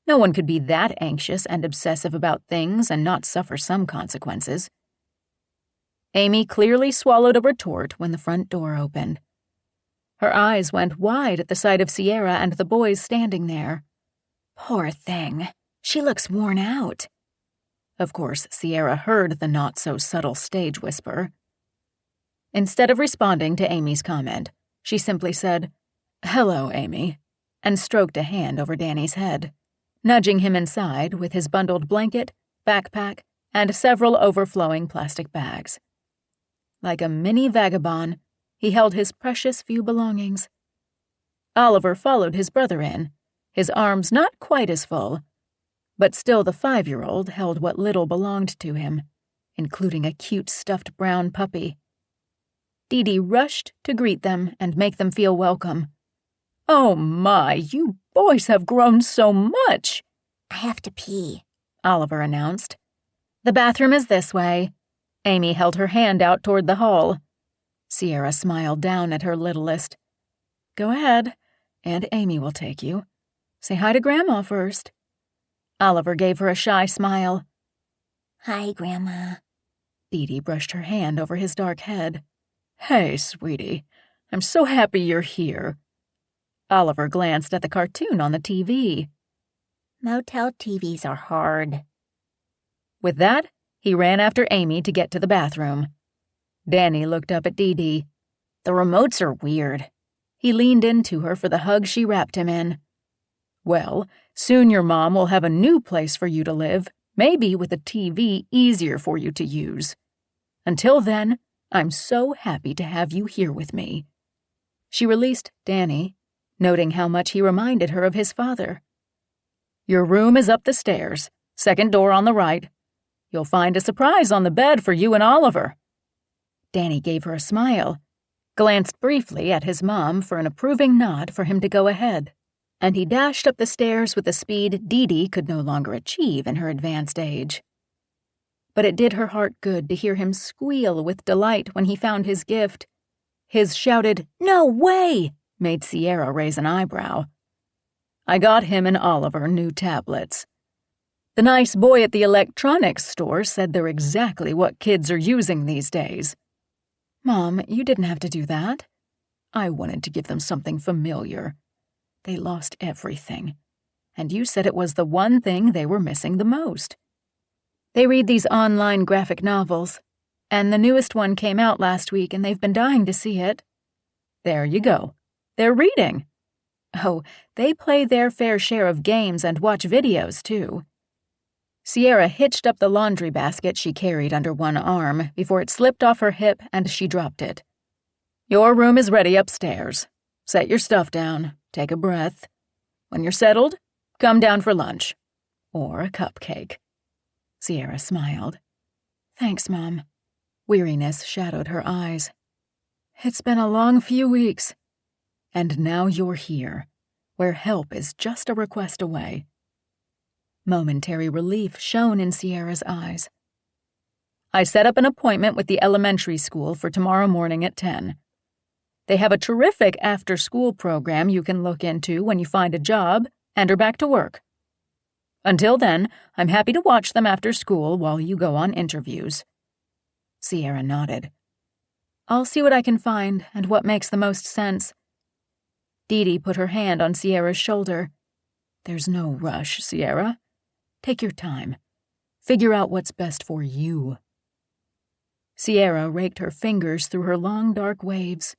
Speaker 1: No one could be that anxious and obsessive about things and not suffer some consequences. Amy clearly swallowed a retort when the front door opened. Her eyes went wide at the sight of Sierra and the boys standing there. "Poor thing. She looks worn out." Of course, Sierra heard the not-so-subtle stage whisper. Instead of responding to Amy's comment, she simply said, "Hello, Amy," and stroked a hand over Danny's head, nudging him inside with his bundled blanket, backpack, and several overflowing plastic bags. Like a mini vagabond, he held his precious few belongings. Oliver followed his brother in, his arms not quite as full, but still the 5-year-old held what little belonged to him, including a cute stuffed brown puppy. Dee Dee rushed to greet them and make them feel welcome. "Oh my, you boys have grown so much!"
Speaker 2: "I have to pee,"
Speaker 1: Oliver announced. "The bathroom is this way." Amy held her hand out toward the hall. Sierra smiled down at her littlest. "Go ahead. Aunt Amy will take you. Say hi to Grandma first." Oliver gave her a shy smile.
Speaker 2: "Hi, Grandma."
Speaker 1: Dee Dee brushed her hand over his dark head. "Hey, sweetie. I'm so happy you're here." Oliver glanced at the cartoon on the TV.
Speaker 2: "Motel TVs are hard."
Speaker 1: With that, he ran after Amy to get to the bathroom. Danny looked up at Dee Dee. "The remotes are weird." He leaned into her for the hug she wrapped him in. "Well, soon your mom will have a new place for you to live, maybe with a TV easier for you to use. Until then, I'm so happy to have you here with me." She released Danny, noting how much he reminded her of his father. "Your room is up the stairs, second door on the right. You'll find a surprise on the bed for you and Oliver." Danny gave her a smile, glanced briefly at his mom for an approving nod for him to go ahead, and he dashed up the stairs with a speed Dee Dee could no longer achieve in her advanced age. But it did her heart good to hear him squeal with delight when he found his gift. His shouted, "No way!" made Sierra raise an eyebrow. "I got him and Oliver new tablets. The nice boy at the electronics store said they're exactly what kids are using these days." "Mom, you didn't have to do that." "I wanted to give them something familiar. They lost everything, and you said it was the one thing they were missing the most." "They read these online graphic novels, and the newest one came out last week and they've been dying to see it." "There you go. They're reading." "Oh, they play their fair share of games and watch videos, too." Sierra hitched up the laundry basket she carried under one arm before it slipped off her hip and she dropped it. "Your room is ready upstairs. Set your stuff down, take a breath. When you're settled, come down for lunch. Or a cupcake." Sierra smiled. "Thanks, Mom." Weariness shadowed her eyes. "It's been a long few weeks. And now you're here, where help is just a request away." Momentary relief shone in Sierra's eyes. "I set up an appointment with the elementary school for tomorrow morning at 10. They have a terrific after-school program you can look into when you find a job and are back to work. Until then, I'm happy to watch them after school while you go on interviews." Sierra nodded. "I'll see what I can find and what makes the most sense." Dee Dee put her hand on Sierra's shoulder. "There's no rush, Sierra. Take your time. Figure out what's best for you." Sierra raked her fingers through her long dark waves.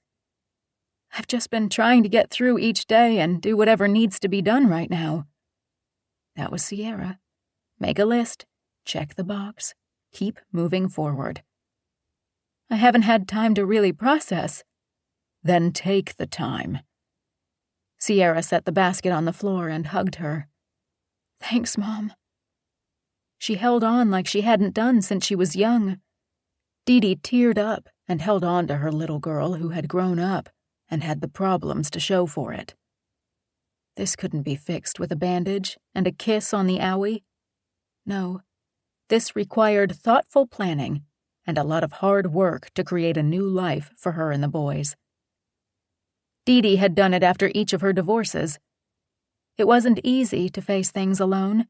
Speaker 1: I've just been trying to get through each day and do whatever needs to be done right now. That was Sierra. Make a list, check the box, keep moving forward. I haven't had time to really process. Then take the time. Sierra set the basket on the floor and hugged her. Thanks, Mom. She held on like she hadn't done since she was young. Dee Dee teared up and held on to her little girl who had grown up and had the problems to show for it. This couldn't be fixed with a bandage and a kiss on the owie. No, this required thoughtful planning and a lot of hard work to create a new life for her and the boys. Dee Dee had done it after each of her divorces. It wasn't easy to face things alone,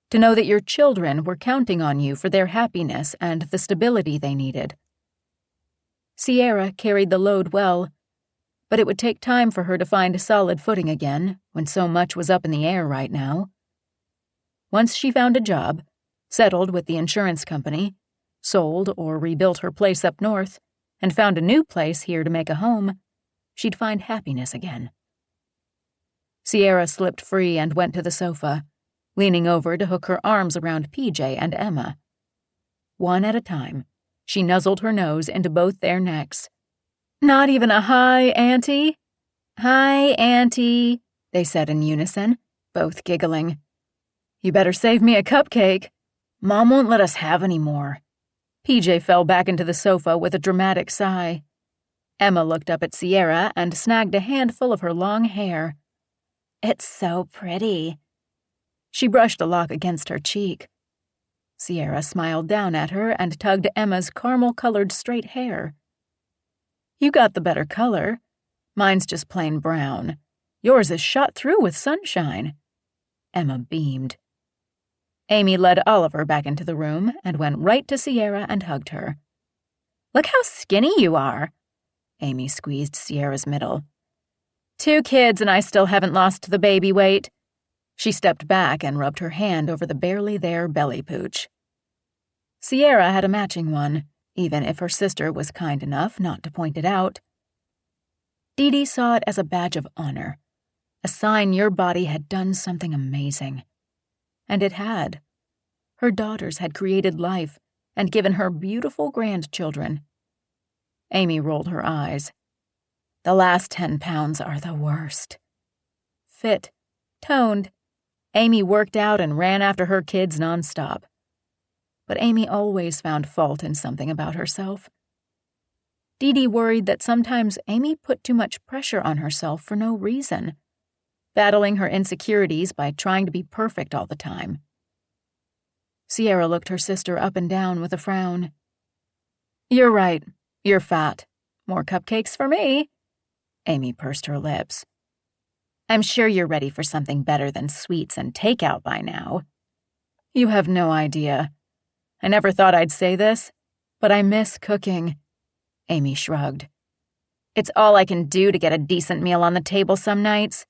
Speaker 1: to know that your children were counting on you for their happiness and the stability they needed. Sierra carried the load well, but it would take time for her to find solid footing again when so much was up in the air right now. Once she found a job, settled with the insurance company, sold or rebuilt her place up north, and found a new place here to make a home, she'd find happiness again. Sierra slipped free and went to the sofa, leaning over to hook her arms around PJ and Emma. One at a time, she nuzzled her nose into both their necks. Not even a hi, Auntie? Hi, Auntie, they said in unison, both giggling. You better save me a cupcake. Mom won't let us have any more. PJ fell back into the sofa with a dramatic sigh. Emma looked up at Sierra and snagged a handful of her long hair. It's so pretty. She brushed a lock against her cheek. Sierra smiled down at her and tugged Emma's caramel-colored straight hair. You got the better color. Mine's just plain brown. Yours is shot through with sunshine. Emma beamed. Amy led Oliver back into the room and went right to Sierra and hugged her. Look how skinny you are. Amy squeezed Sierra's middle. 2 kids and I still haven't lost the baby weight. She stepped back and rubbed her hand over the barely there belly pooch. Sierra had a matching one, even if her sister was kind enough not to point it out. Dee Dee saw it as a badge of honor, a sign your body had done something amazing. And it had. Her daughters had created life and given her beautiful grandchildren. Amy rolled her eyes. The last 10 pounds are the worst. Fit, toned, Amy worked out and ran after her kids nonstop. But Amy always found fault in something about herself. Dee Dee worried that sometimes Amy put too much pressure on herself for no reason, battling her insecurities by trying to be perfect all the time. Sierra looked her sister up and down with a frown. You're right. You're fat. More cupcakes for me. Amy pursed her lips. I'm sure you're ready for something better than sweets and takeout by now. You have no idea. I never thought I'd say this, but I miss cooking. Amy shrugged. It's all I can do to get a decent meal on the table some nights.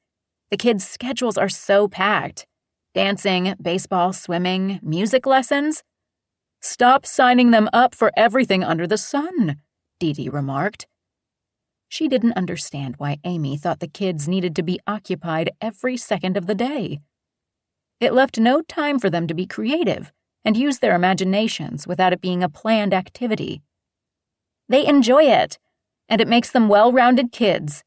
Speaker 1: The kids' schedules are so packed. Dancing, baseball, swimming, music lessons. Stop signing them up for everything under the sun, Dee Dee remarked. She didn't understand why Amy thought the kids needed to be occupied every second of the day. It left no time for them to be creative and use their imaginations without it being a planned activity. They enjoy it, and it makes them well-rounded kids.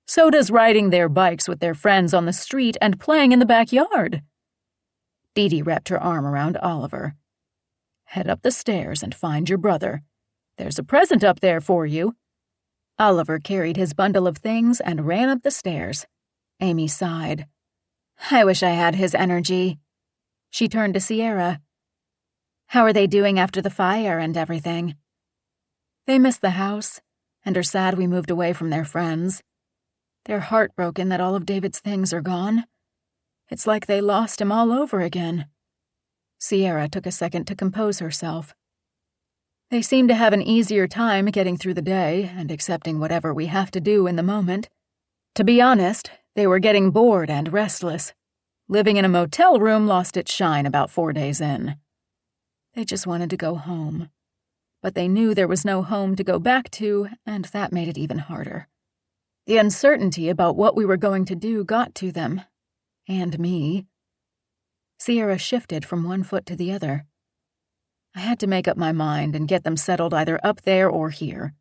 Speaker 1: So does riding their bikes with their friends on the street and playing in the backyard. Dee Dee wrapped her arm around Oliver. Head up the stairs and find your brother. There's a present up there for you. Oliver carried his bundle of things and ran up the stairs. Amy sighed. I wish I had his energy. She turned to Sierra. How are they doing after the fire and everything? They miss the house and are sad we moved away from their friends. They're heartbroken that all of David's things are gone. It's like they lost him all over again. Sierra took a second to compose herself. They seem to have an easier time getting through the day and accepting whatever we have to do in the moment. To be honest, they were getting bored and restless. Living in a motel room lost its shine about 4 days in. They just wanted to go home. But they knew there was no home to go back to, and that made it even harder. The uncertainty about what we were going to do got to them. And me. Sierra shifted from one foot to the other. I had to make up my mind and get them settled either up there or here.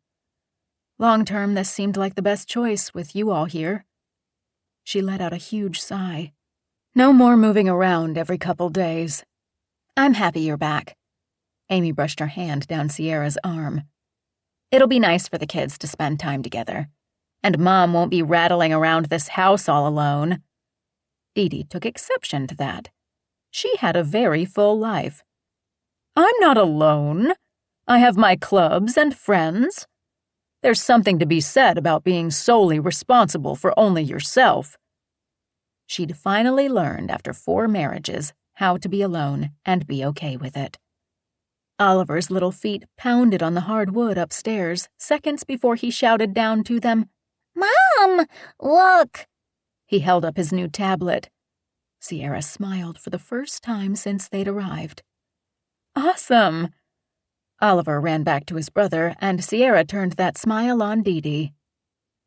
Speaker 1: Long term, this seemed like the best choice with you all here. She let out a huge sigh. No more moving around every couple days. I'm happy you're back. Amy brushed her hand down Sierra's arm. It'll be nice for the kids to spend time together. And Mom won't be rattling around this house all alone. Dee Dee took exception to that. She had a very full life. I'm not alone. I have my clubs and friends. There's something to be said about being solely responsible for only yourself. She'd finally learned after 4 marriages how to be alone and be okay with it. Oliver's little feet pounded on the hard wood upstairs seconds before he shouted down to them,
Speaker 2: Mom, look!
Speaker 1: He held up his new tablet. Sierra smiled for the first time since they'd arrived. Awesome! Oliver ran back to his brother, and Sierra turned that smile on Dee Dee.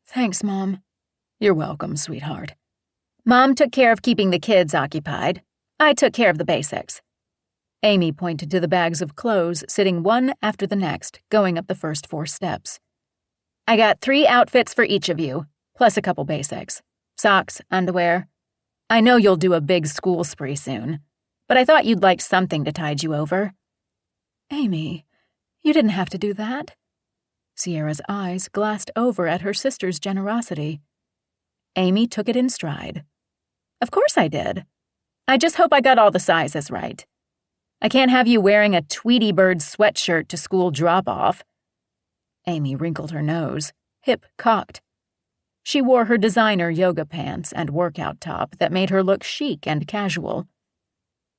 Speaker 1: Thanks, Mom. You're welcome, sweetheart. Mom took care of keeping the kids occupied. I took care of the basics. Amy pointed to the bags of clothes sitting one after the next, going up the first 4 steps. I got 3 outfits for each of you, plus a couple basics. Socks, underwear. I know you'll do a big school spree soon, but I thought you'd like something to tide you over. Amy, you didn't have to do that. Sierra's eyes glassed over at her sister's generosity. Amy took it in stride. Of course I did. I just hope I got all the sizes right. I can't have you wearing a Tweety Bird sweatshirt to school drop-off. Amy wrinkled her nose, hip cocked. She wore her designer yoga pants and workout top that made her look chic and casual.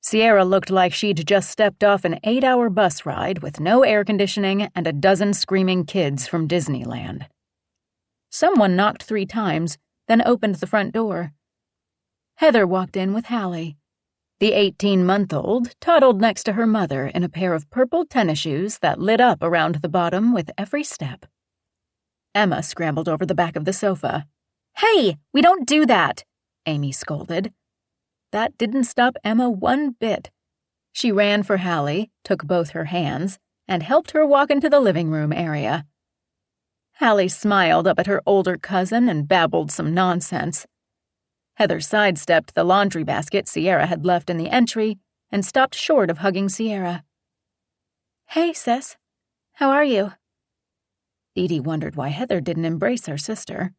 Speaker 1: Sierra looked like she'd just stepped off an 8-hour bus ride with no air conditioning and a dozen screaming kids from Disneyland. Someone knocked 3 times, then opened the front door. Heather walked in with Hallie. The 18-month-old toddled next to her mother in a pair of purple tennis shoes that lit up around the bottom with every step. Emma scrambled over the back of the sofa. Hey, we don't do that, Amy scolded. That didn't stop Emma one bit. She ran for Hallie, took both her hands, and helped her walk into the living room area. Hallie smiled up at her older cousin and babbled some nonsense. Heather sidestepped the laundry basket Sierra had left in the entry and stopped short of hugging Sierra. Hey, sis. How are you? Dee Dee wondered why Heather didn't embrace her sister,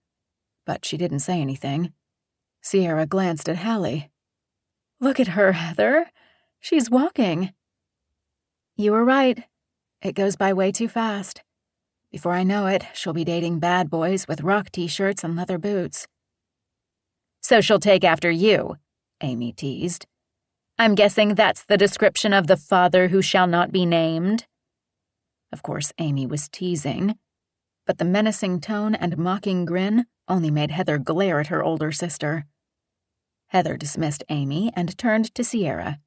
Speaker 1: but she didn't say anything. Sierra glanced at Hallie. Look at her, Heather. She's walking. You were right. It goes by way too fast. Before I know it, she'll be dating bad boys with rock t-shirts and leather boots. So she'll take after you, Amy teased. I'm guessing that's the description of the father who shall not be named. Of course, Amy was teasing, but the menacing tone and mocking grin only made Heather glare at her older sister. Heather dismissed Amy and turned to Sierra.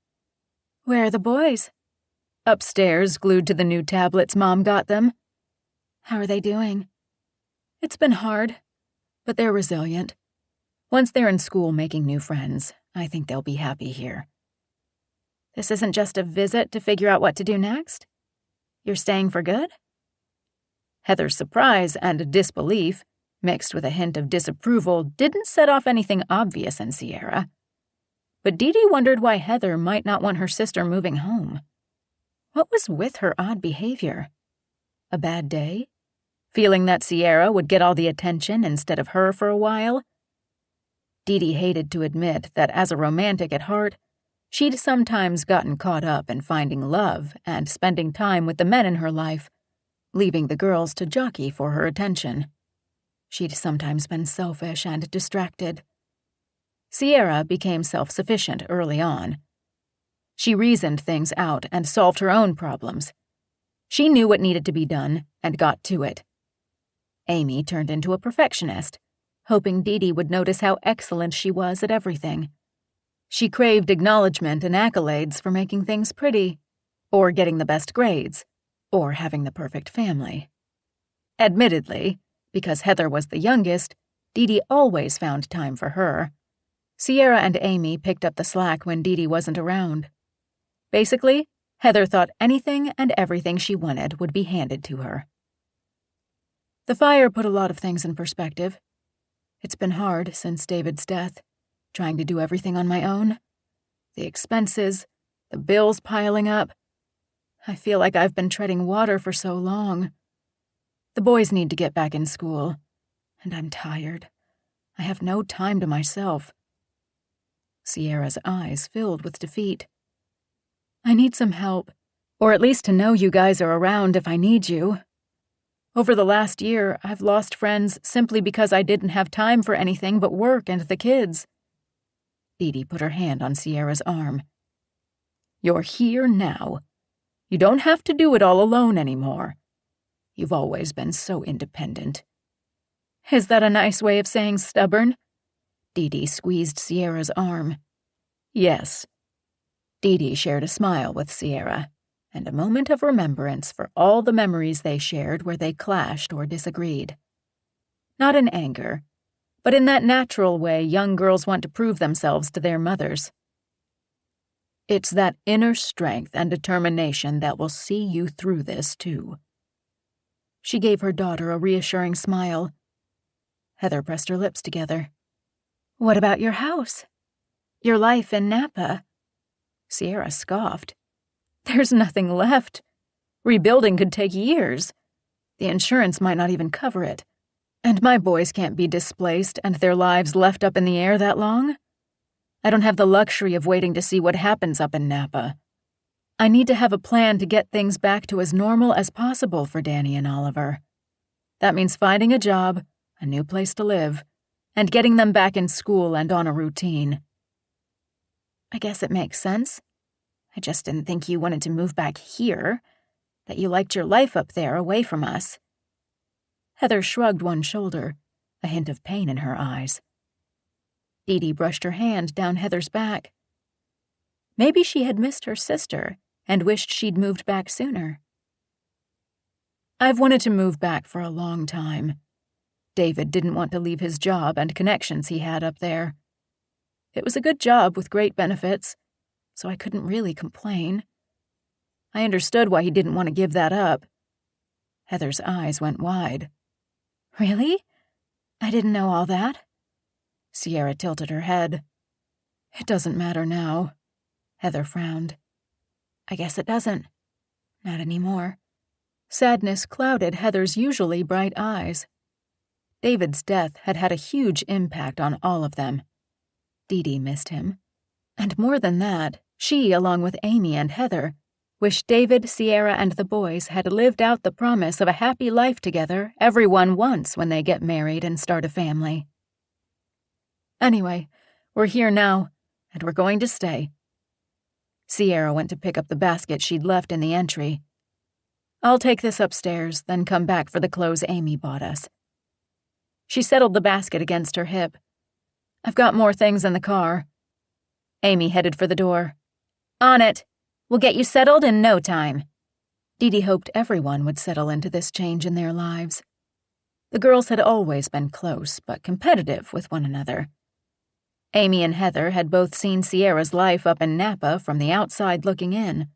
Speaker 1: Where are the boys? Upstairs, glued to the new tablets Mom got them. How are they doing? It's been hard, but they're resilient. Once they're in school making new friends, I think they'll be happy here. This isn't just a visit to figure out what to do next? You're staying for good? Heather's surprise and disbelief, mixed with a hint of disapproval, didn't set off anything obvious in Sierra. But Dee Dee wondered why Heather might not want her sister moving home. What was with her odd behavior? A bad day? Feeling that Sierra would get all the attention instead of her for a while? Dee Dee hated to admit that as a romantic at heart, she'd sometimes gotten caught up in finding love and spending time with the men in her life, leaving the girls to jockey for her attention. She'd sometimes been selfish and distracted. Sierra became self-sufficient early on. She reasoned things out and solved her own problems. She knew what needed to be done and got to it. Amy turned into a perfectionist, hoping Dee Dee would notice how excellent she was at everything. She craved acknowledgement and accolades for making things pretty, or getting the best grades, or having the perfect family. Admittedly, because Heather was the youngest, Dee Dee always found time for her. Sierra and Amy picked up the slack when Dee Dee wasn't around. Basically, Heather thought anything and everything she wanted would be handed to her. The fire put a lot of things in perspective. It's been hard since David's death, trying to do everything on my own. The expenses, the bills piling up. I feel like I've been treading water for so long. The boys need to get back in school, and I'm tired. I have no time to myself. Sierra's eyes filled with defeat. I need some help, or at least to know you guys are around if I need you. Over the last year, I've lost friends simply because I didn't have time for anything but work and the kids. Dee Dee put her hand on Sierra's arm. You're here now. You don't have to do it all alone anymore. You've always been so independent. Is that a nice way of saying stubborn? Dee Dee squeezed Sierra's arm. Yes. Dee Dee shared a smile with Sierra, and a moment of remembrance for all the memories they shared where they clashed or disagreed. Not in anger, but in that natural way young girls want to prove themselves to their mothers. It's that inner strength and determination that will see you through this, too. She gave her daughter a reassuring smile. Heather pressed her lips together. What about your house? Your life in Napa? Sierra scoffed. There's nothing left. Rebuilding could take years. The insurance might not even cover it. And my boys can't be displaced and their lives left up in the air that long. I don't have the luxury of waiting to see what happens up in Napa. I need to have a plan to get things back to as normal as possible for Danny and Oliver. That means finding a job, a new place to live, and getting them back in school and on a routine. I guess it makes sense. I just didn't think you wanted to move back here, that you liked your life up there away from us. Heather shrugged one shoulder, a hint of pain in her eyes. Dee Dee brushed her hand down Heather's back. Maybe she had missed her sister and wished she'd moved back sooner. I've wanted to move back for a long time. David didn't want to leave his job and connections he had up there. It was a good job with great benefits, so I couldn't really complain. I understood why he didn't want to give that up. Heather's eyes went wide. Really? I didn't know all that. Sierra tilted her head. It doesn't matter now. Heather frowned. I guess it doesn't. Not anymore. Sadness clouded Heather's usually bright eyes. David's death had had a huge impact on all of them. Dee Dee missed him. And more than that, she, along with Amy and Heather, wished David, Sierra, and the boys had lived out the promise of a happy life together everyone wants when they get married and start a family. Anyway, we're here now, and we're going to stay. Sierra went to pick up the basket she'd left in the entry. I'll take this upstairs, then come back for the clothes Amy bought us. She settled the basket against her hip. I've got more things in the car. Amy headed for the door. On it. We'll get you settled in no time. Dee Dee hoped everyone would settle into this change in their lives. The girls had always been close, but competitive with one another. Amy and Heather had both seen Sierra's life up in Napa from the outside looking in,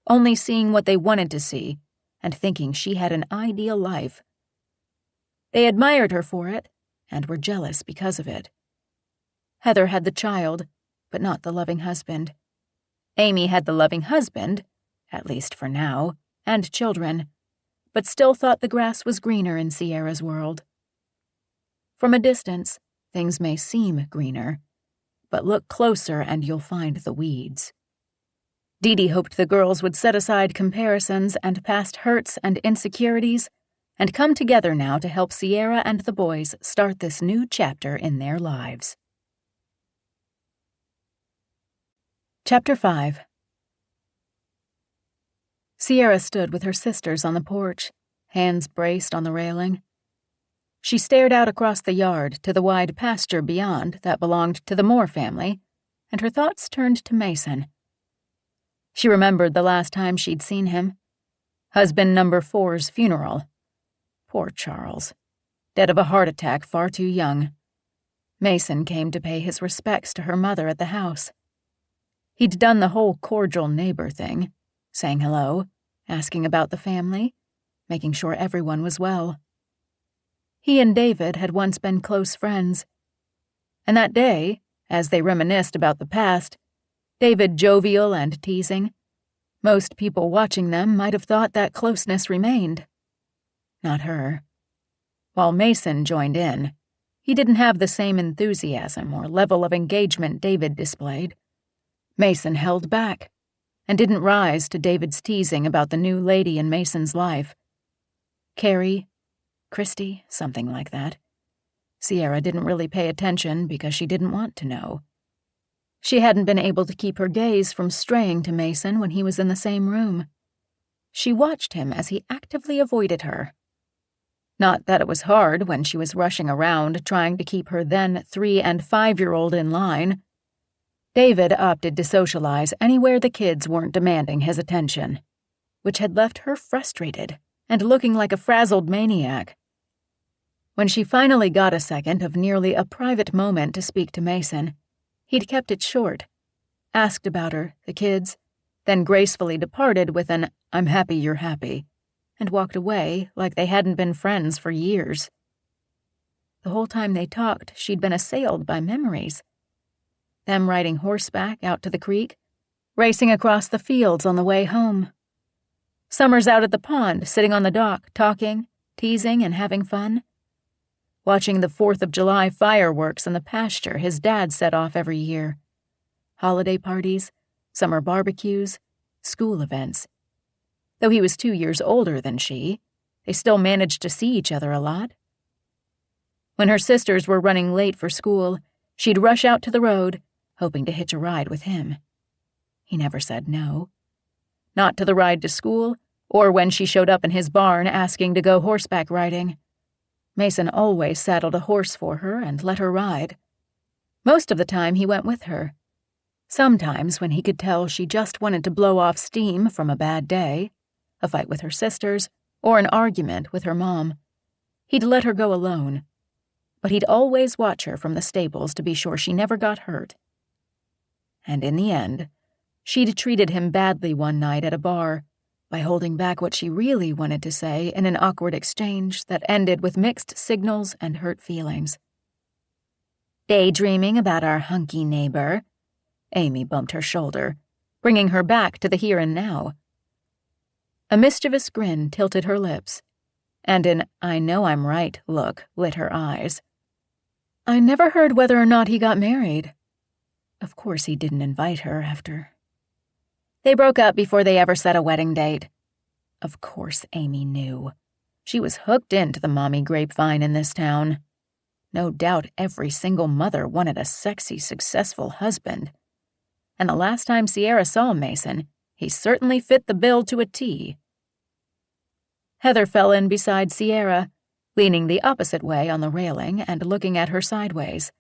Speaker 1: only seeing what they wanted to see and thinking she had an ideal life. They admired her for it and were jealous because of it. Heather had the child, but not the loving husband. Amy had the loving husband, at least for now, and children, but still thought the grass was greener in Sierra's world. From a distance, things may seem greener, but look closer and you'll find the weeds. Dee Dee hoped the girls would set aside comparisons and past hurts and insecurities and come together now to help Sierra and the boys start this new chapter in their lives. Chapter 5. Sierra stood with her sisters on the porch, hands braced on the railing. She stared out across the yard to the wide pasture beyond that belonged to the Moore family, and her thoughts turned to Mason. She remembered the last time she'd seen him. Husband number 4's funeral. Poor Charles. dead of a heart attack far too young. Mason came to pay his respects to her mother at the house. He'd done the whole cordial neighbor thing, saying hello, asking about the family, making sure everyone was well. He and David had once been close friends. And that day, as they reminisced about the past, David jovial and teasing, most people watching them might have thought that closeness remained. Not her. While Mason joined in, he didn't have the same enthusiasm or level of engagement David displayed. Mason held back and didn't rise to David's teasing about the new lady in Mason's life. Carrie, Christy, something like that. Sierra didn't really pay attention because she didn't want to know. She hadn't been able to keep her gaze from straying to Mason when he was in the same room. She watched him as he actively avoided her. Not that it was hard when she was rushing around trying to keep her then 3- and 5-year-old in line. David opted to socialize anywhere the kids weren't demanding his attention, which had left her frustrated and looking like a frazzled maniac. When she finally got a second of nearly a private moment to speak to Mason, he'd kept it short, asked about her, the kids, then gracefully departed with an "I'm happy you're happy," and walked away like they hadn't been friends for years. The whole time they talked, she'd been assailed by memories. Them riding horseback out to the creek, racing across the fields on the way home. Summers out at the pond, sitting on the dock, talking, teasing, and having fun. Watching the 4th of July fireworks in the pasture his dad set off every year. Holiday parties, summer barbecues, school events. Though he was 2 years older than she, they still managed to see each other a lot. When her sisters were running late for school, she'd rush out to the road, hoping to hitch a ride with him. He never said no. Not to the ride to school, or when she showed up in his barn asking to go horseback riding. Mason always saddled a horse for her and let her ride. Most of the time he went with her. Sometimes when he could tell she just wanted to blow off steam from a bad day, a fight with her sisters, or an argument with her mom, he'd let her go alone. But he'd always watch her from the stables to be sure she never got hurt. And in the end, she'd treated him badly one night at a bar by holding back what she really wanted to say in an awkward exchange that ended with mixed signals and hurt feelings. "Daydreaming about our hunky neighbor?" Amy bumped her shoulder, bringing her back to the here and now. A mischievous grin tilted her lips, and an "I know I'm right" look lit her eyes. "I never heard whether or not he got married." Of course he didn't invite her after. They broke up before they ever set a wedding date. Of course Amy knew. She was hooked into the mommy grapevine in this town. No doubt every single mother wanted a sexy, successful husband. And the last time Sierra saw Mason, he certainly fit the bill to a T. Heather fell in beside Sierra, leaning the opposite way on the railing and looking at her sideways.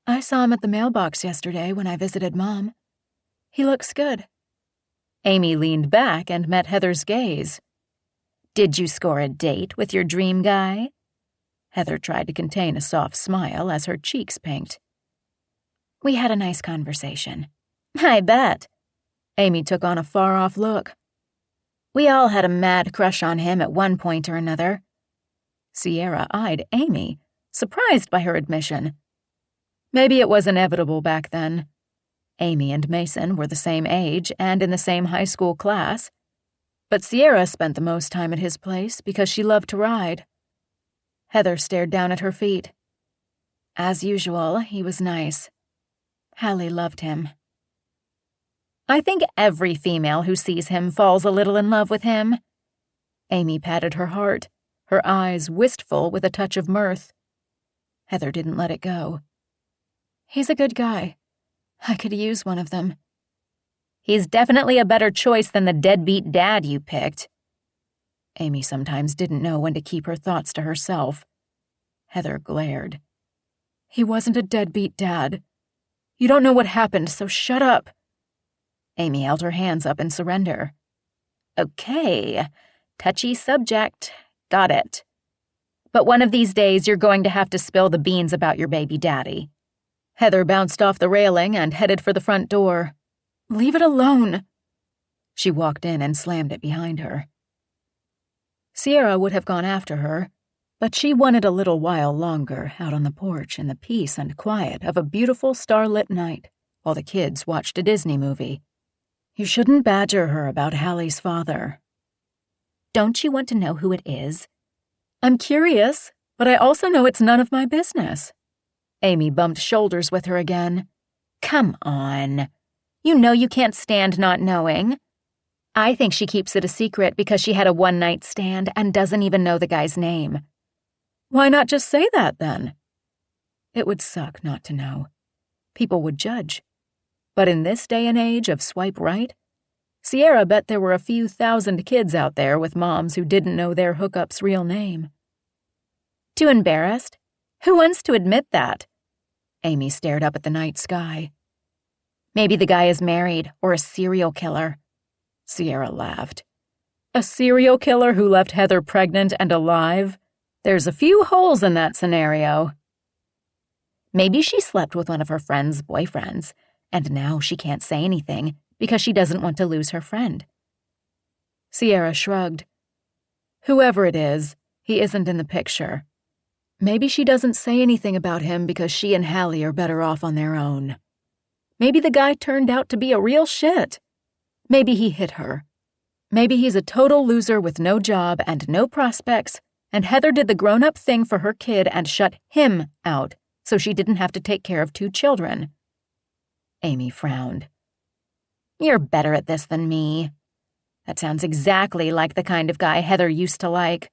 Speaker 1: "I saw him at the mailbox yesterday when I visited Mom. He looks good." Amy leaned back and met Heather's gaze. "Did you score a date with your dream guy?" Heather tried to contain a soft smile as her cheeks pinked. "We had a nice conversation." "I bet." Amy took on a far-off look. "We all had a mad crush on him at one point or another." Sierra eyed Amy, surprised by her admission. Maybe it was inevitable back then. Amy and Mason were the same age and in the same high school class, but Sierra spent the most time at his place because she loved to ride. Heather stared down at her feet. As usual, he was nice. Hallie loved him. "I think every female who sees him falls a little in love with him." Amy patted her heart, her eyes wistful with a touch of mirth. Heather didn't let it go. "He's a good guy. I could use one of them." "He's definitely a better choice than the deadbeat dad you picked." Amy sometimes didn't know when to keep her thoughts to herself. Heather glared. "He wasn't a deadbeat dad. You don't know what happened, so shut up." Amy held her hands up in surrender. "Okay, touchy subject. Got it. but one of these days you're going to have to spill the beans about your baby daddy." Heather bounced off the railing and headed for the front door. "Leave it alone." She walked in and slammed it behind her. Sierra would have gone after her, but she wanted a little while longer out on the porch in the peace and quiet of a beautiful starlit night while the kids watched a Disney movie. "You shouldn't badger her about Hallie's father." "Don't you want to know who it is?" "I'm curious, but I also know it's none of my business." Amy bumped shoulders with her again. "Come on. You know you can't stand not knowing." "I think she keeps it a secret because she had a one-night stand and doesn't even know the guy's name." "Why not just say that, then?" It would suck not to know. People would judge. But in this day and age of swipe right, Sierra bet there were a few thousand kids out there with moms who didn't know their hookup's real name. "Too embarrassed? Who wants to admit that?" Amy stared up at the night sky. "Maybe the guy is married or a serial killer." Sierra laughed. "A serial killer who left Heather pregnant and alive? There's a few holes in that scenario." "Maybe she slept with one of her friend's boyfriends, and now she can't say anything because she doesn't want to lose her friend." Sierra shrugged. "Whoever it is, he isn't in the picture. Maybe she doesn't say anything about him because she and Hallie are better off on their own. Maybe the guy turned out to be a real shit. Maybe he hit her. Maybe he's a total loser with no job and no prospects, and Heather did the grown-up thing for her kid and shut him out so she didn't have to take care of 2 children." Amy frowned. "You're better at this than me. That sounds exactly like the kind of guy Heather used to like.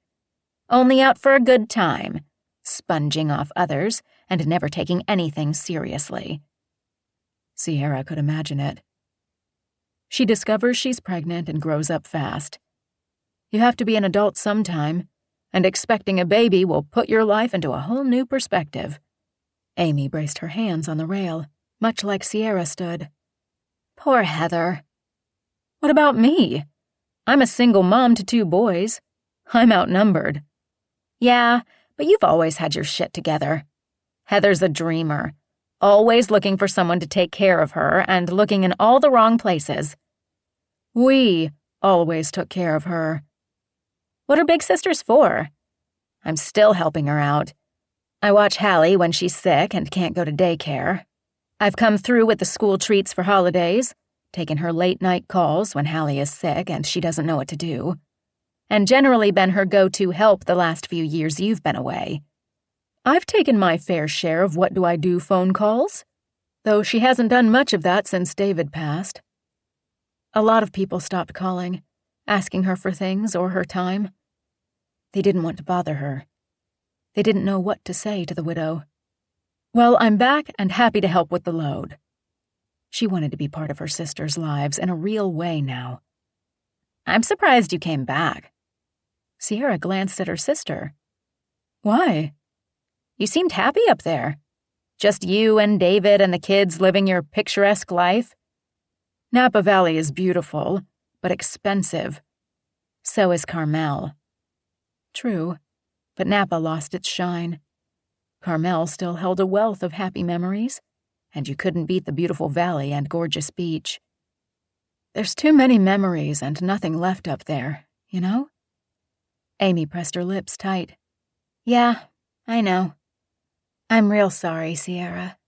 Speaker 1: Only out for a good time, sponging off others and never taking anything seriously." Sierra could imagine it. She discovers she's pregnant and grows up fast. You have to be an adult sometime, and expecting a baby will put your life into a whole new perspective. Amy braced her hands on the rail, much like Sierra stood. "Poor Heather." "What about me? I'm a single mom to 2 boys. I'm outnumbered." "Yeah, but you've always had your shit together. Heather's a dreamer, always looking for someone to take care of her and looking in all the wrong places." "We always took care of her." "What are big sisters for?" "I'm still helping her out. I watch Hallie when she's sick and can't go to daycare. I've come through with the school treats for holidays, taken her late-night calls when Hallie is sick and she doesn't know what to do, and generally been her go-to help the last few years you've been away. I've taken my fair share of what-do-I-do phone calls, though she hasn't done much of that since David passed. A lot of people stopped calling, asking her for things or her time. They didn't want to bother her. They didn't know what to say to the widow. Well, I'm back and happy to help with the load." She wanted to be part of her sisters' lives in a real way now. "I'm surprised you came back." Sierra glanced at her sister. "Why?" "You seemed happy up there. Just you and David and the kids living your picturesque life." "Napa Valley is beautiful, but expensive. So is Carmel." "True, but Napa lost its shine. Carmel still held a wealth of happy memories, and you couldn't beat the beautiful valley and gorgeous beach. There's too many memories and nothing left up there, you know?" Amy pressed her lips tight. "Yeah, I know. I'm real sorry, Sierra.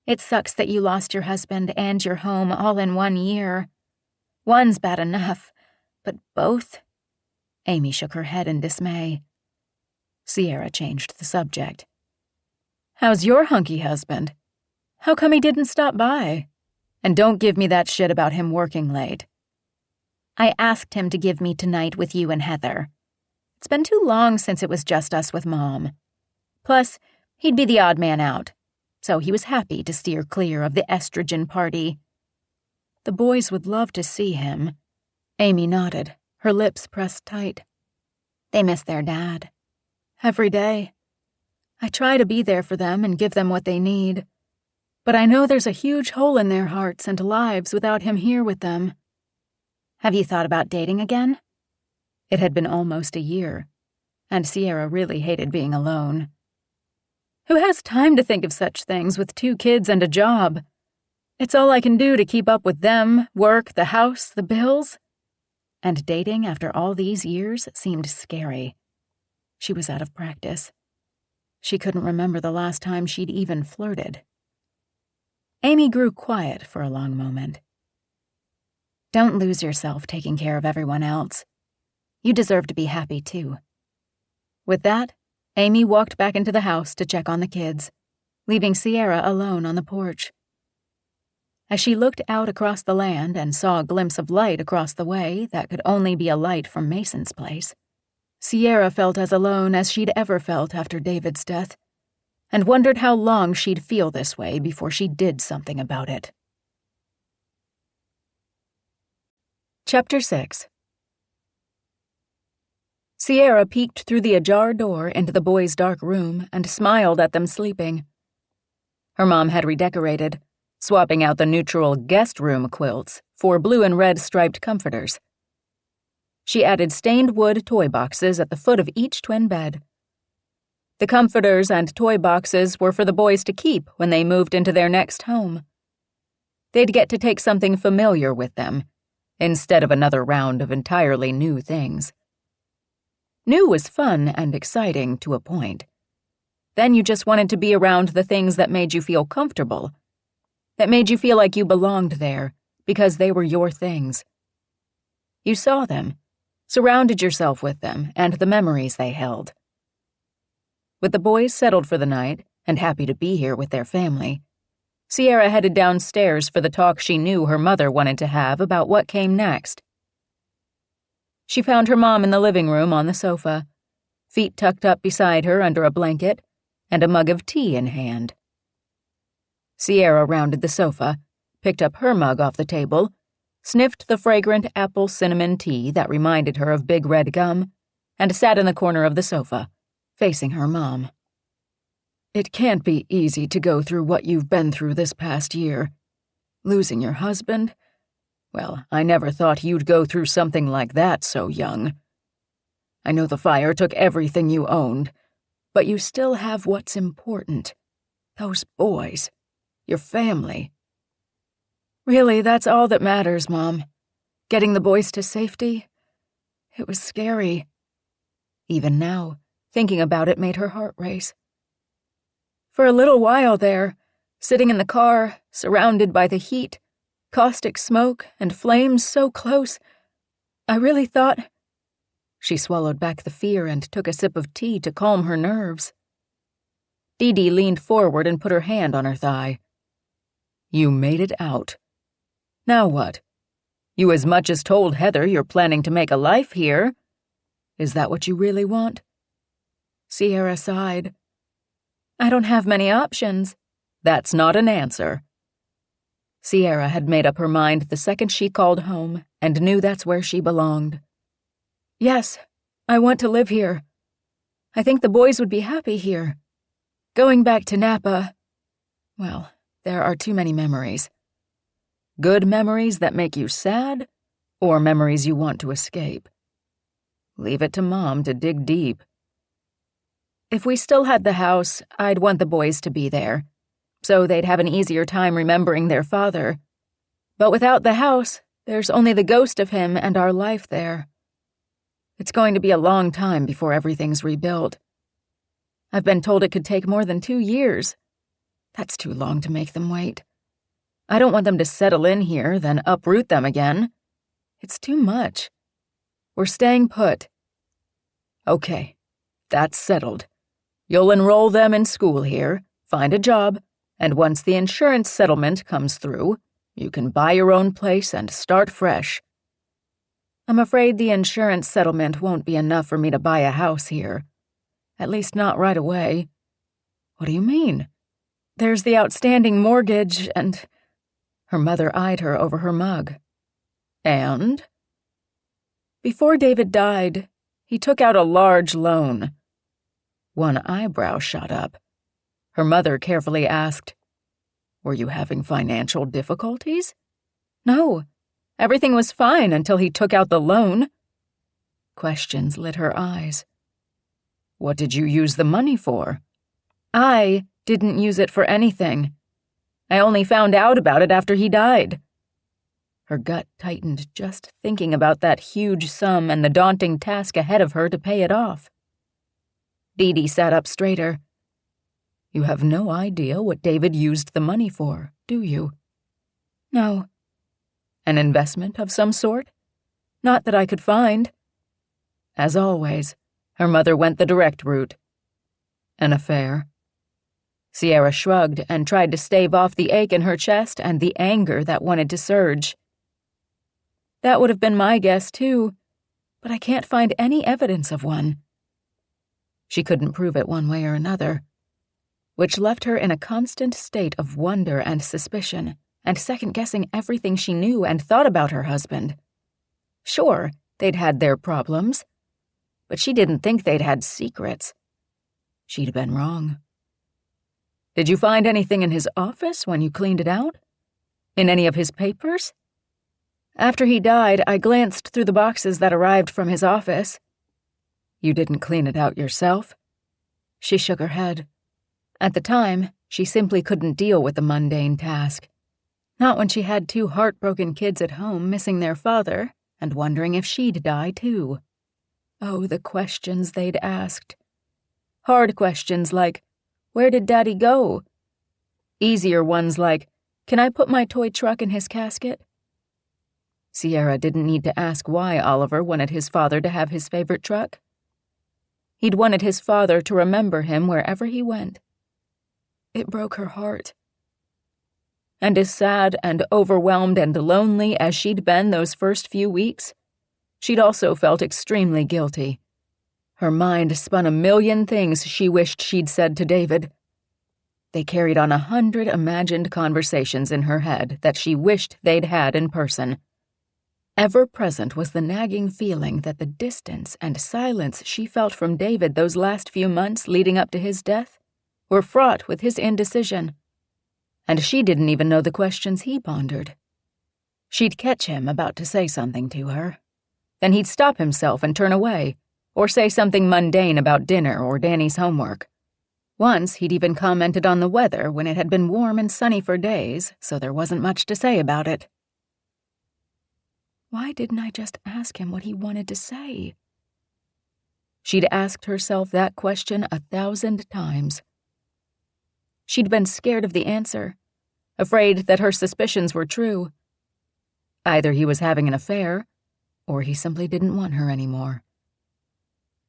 Speaker 1: It sucks that you lost your husband and your home all in 1 year. One's bad enough, but both?" Amy shook her head in dismay. Sierra changed the subject. "How's your hunky husband? How come he didn't stop by? And don't give me that shit about him working late." "I asked him to give me tonight with you and Heather. It's been too long since it was just us with Mom. Plus, he'd be the odd man out, so he was happy to steer clear of the estrogen party." "The boys would love to see him." Amy nodded, her lips pressed tight. "They miss their dad." "Every day. I try to be there for them and give them what they need. But I know there's a huge hole in their hearts and lives without him here with them." "Have you thought about dating again?" It had been almost a year. and Sierra really hated being alone. Who has time to think of such things with 2 kids and a job? It's all I can do to keep up with them, work, the house, the bills. And dating after all these years seemed scary. She was out of practice. She couldn't remember the last time she'd even flirted. Amy grew quiet for a long moment. Don't lose yourself taking care of everyone else. You deserve to be happy, too. With that, Amy walked back into the house to check on the kids, leaving Sierra alone on the porch. As she looked out across the land and saw a glimpse of light across the way that could only be a light from Mason's place, Sierra felt as alone as she'd ever felt after David's death, and wondered how long she'd feel this way before she did something about it. Chapter 6. Sierra peeked through the ajar door into the boys' dark room and smiled at them sleeping. Her mom had redecorated, swapping out the neutral guest room quilts for blue and red striped comforters. She added stained wood toy boxes at the foot of each twin bed. The comforters and toy boxes were for the boys to keep when they moved into their next home. They'd get to take something familiar with them, instead of another round of entirely new things. New was fun and exciting to a point. Then you just wanted to be around the things that made you feel comfortable, that made you feel like you belonged there because they were your things. You saw them, surrounded yourself with them and the memories they held. With the boys settled for the night and happy to be here with their family, Sierra headed downstairs for the talk she knew her mother wanted to have about what came next. She found her mom in the living room on the sofa, feet tucked up beside her under a blanket, and a mug of tea in hand. Sierra rounded the sofa, picked up her mug off the table, sniffed the fragrant apple cinnamon tea that reminded her of Big Red Gum, and sat in the corner of the sofa, facing her mom. It can't be easy to go through what you've been through this past year. Losing your husband? Well, I never thought you'd go through something like that so young. I know the fire took everything you owned, but you still have what's important. Those boys. Your family. Really, that's all that matters, Mom. Getting the boys to safety? It was scary. Even now, thinking about it made her heart race. For a little while there, sitting in the car, surrounded by the heat, caustic smoke, and flames so close, I really thought... She swallowed back the fear and took a sip of tea to calm her nerves. Dee Dee leaned forward and put her hand on her thigh. You made it out. Now what? You as much as told Heather you're planning to make a life here. Is that what you really want? Sierra sighed. I don't have many options. That's not an answer. Sierra had made up her mind the second she called home and knew that's where she belonged. Yes, I want to live here. I think the boys would be happy here. Going back to Napa, well, there are too many memories. Good memories that make you sad, or memories you want to escape? Leave it to Mom to dig deep. If we still had the house, I'd want the boys to be there, so they'd have an easier time remembering their father. But without the house, there's only the ghost of him and our life there. It's going to be a long time before everything's rebuilt. I've been told it could take more than 2 years. That's too long to make them wait. I don't want them to settle in here, then uproot them again. It's too much. We're staying put. Okay, that's settled. You'll enroll them in school here, find a job, and once the insurance settlement comes through, you can buy your own place and start fresh. I'm afraid the insurance settlement won't be enough for me to buy a house here. At least not right away. What do you mean? There's the outstanding mortgage and... Her mother eyed her over her mug. And? Before David died, he took out a large loan. One eyebrow shot up. Her mother carefully asked, Were you having financial difficulties? No. Everything was fine until he took out the loan. Questions lit her eyes. What did you use the money for? I didn't use it for anything. I only found out about it after he died. Her gut tightened just thinking about that huge sum and the daunting task ahead of her to pay it off. Dee Dee sat up straighter. You have no idea what David used the money for, do you? No. An investment of some sort? Not that I could find. As always, her mother went the direct route. An affair. Sierra shrugged and tried to stave off the ache in her chest and the anger that wanted to surge. That would have been my guess, too, but I can't find any evidence of one. She couldn't prove it one way or another, which left her in a constant state of wonder and suspicion, and second-guessing everything she knew and thought about her husband. Sure, they'd had their problems, but she didn't think they'd had secrets. She'd been wrong. Did you find anything in his office when you cleaned it out? In any of his papers? After he died, I glanced through the boxes that arrived from his office. You didn't clean it out yourself? She shook her head. At the time, she simply couldn't deal with the mundane task. Not when she had 2 heartbroken kids at home missing their father and wondering if she'd die too. Oh, the questions they'd asked. Hard questions like, where did Daddy go? Easier ones like, can I put my toy truck in his casket? Sierra didn't need to ask why Oliver wanted his father to have his favorite truck. He'd wanted his father to remember him wherever he went. It broke her heart. And as sad and overwhelmed and lonely as she'd been those first few weeks, she'd also felt extremely guilty. Her mind spun a million things she wished she'd said to David. They carried on 100 imagined conversations in her head that she wished they'd had in person. Ever present was the nagging feeling that the distance and silence she felt from David those last few months leading up to his death were fraught with his indecision. And she didn't even know the questions he pondered. She'd catch him about to say something to her. Then he'd stop himself and turn away, or say something mundane about dinner or Danny's homework. Once he'd even commented on the weather when it had been warm and sunny for days, so there wasn't much to say about it. Why didn't I just ask him what he wanted to say? She'd asked herself that question 1,000 times. She'd been scared of the answer, afraid that her suspicions were true. Either he was having an affair, or he simply didn't want her anymore.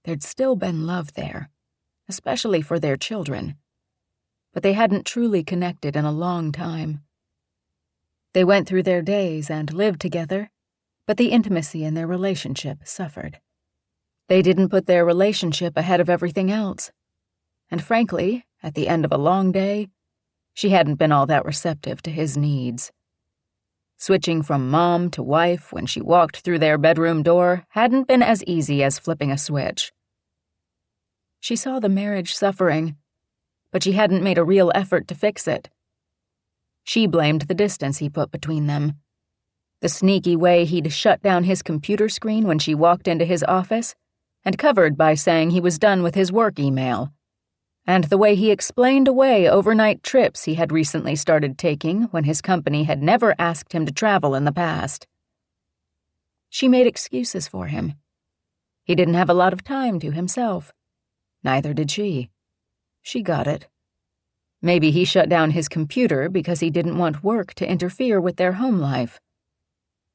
Speaker 1: There'd still been love there, especially for their children, but they hadn't truly connected in a long time. They went through their days and lived together, but the intimacy in their relationship suffered. They didn't put their relationship ahead of everything else, and frankly, at the end of a long day, she hadn't been all that receptive to his needs. Switching from mom to wife when she walked through their bedroom door hadn't been as easy as flipping a switch. She saw the marriage suffering, but she hadn't made a real effort to fix it. She blamed the distance he put between them. The sneaky way he'd shut down his computer screen when she walked into his office, and covered by saying he was done with his work email. And the way he explained away overnight trips he had recently started taking when his company had never asked him to travel in the past. She made excuses for him. He didn't have a lot of time to himself. Neither did she. She got it. Maybe he shut down his computer because he didn't want work to interfere with their home life.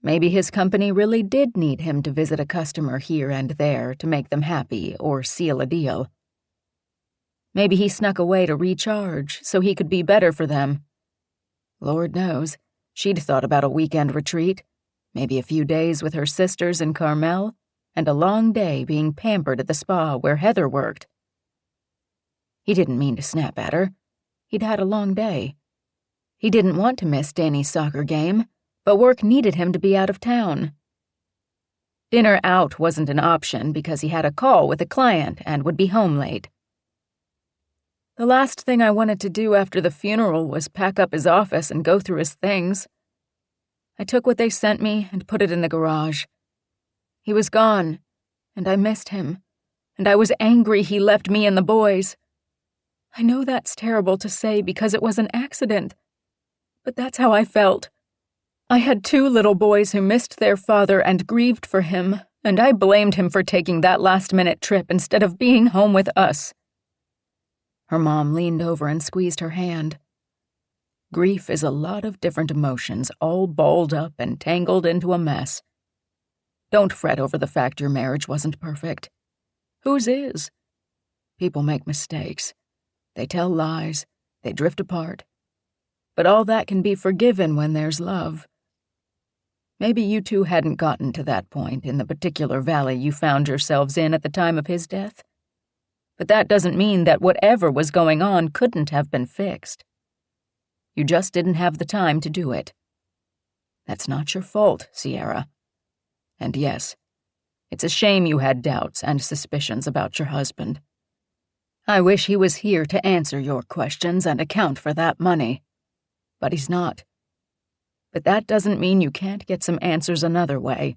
Speaker 1: Maybe his company really did need him to visit a customer here and there to make them happy or seal a deal. Maybe he snuck away to recharge so he could be better for them. Lord knows, she'd thought about a weekend retreat, maybe a few days with her sisters in Carmel, and a long day being pampered at the spa where Heather worked. He didn't mean to snap at her. He'd had a long day. He didn't want to miss Danny's soccer game, but work needed him to be out of town. Dinner out wasn't an option because he had a call with a client and would be home late. The last thing I wanted to do after the funeral was pack up his office and go through his things. I took what they sent me and put it in the garage. He was gone, and I missed him. and I was angry he left me and the boys. I know that's terrible to say because it was an accident, but that's how I felt. I had 2 little boys who missed their father and grieved for him, and I blamed him for taking that last-minute trip instead of being home with us." Her mom leaned over and squeezed her hand. Grief is a lot of different emotions all balled up and tangled into a mess. Don't fret over the fact your marriage wasn't perfect. Whose is? People make mistakes. They tell lies. They drift apart. But all that can be forgiven when there's love. Maybe you two hadn't gotten to that point in the particular valley you found yourselves in at the time of his death. But that doesn't mean that whatever was going on couldn't have been fixed. You just didn't have the time to do it. That's not your fault, Sierra. And yes, it's a shame you had doubts and suspicions about your husband. I wish he was here to answer your questions and account for that money. But he's not. But that doesn't mean you can't get some answers another way.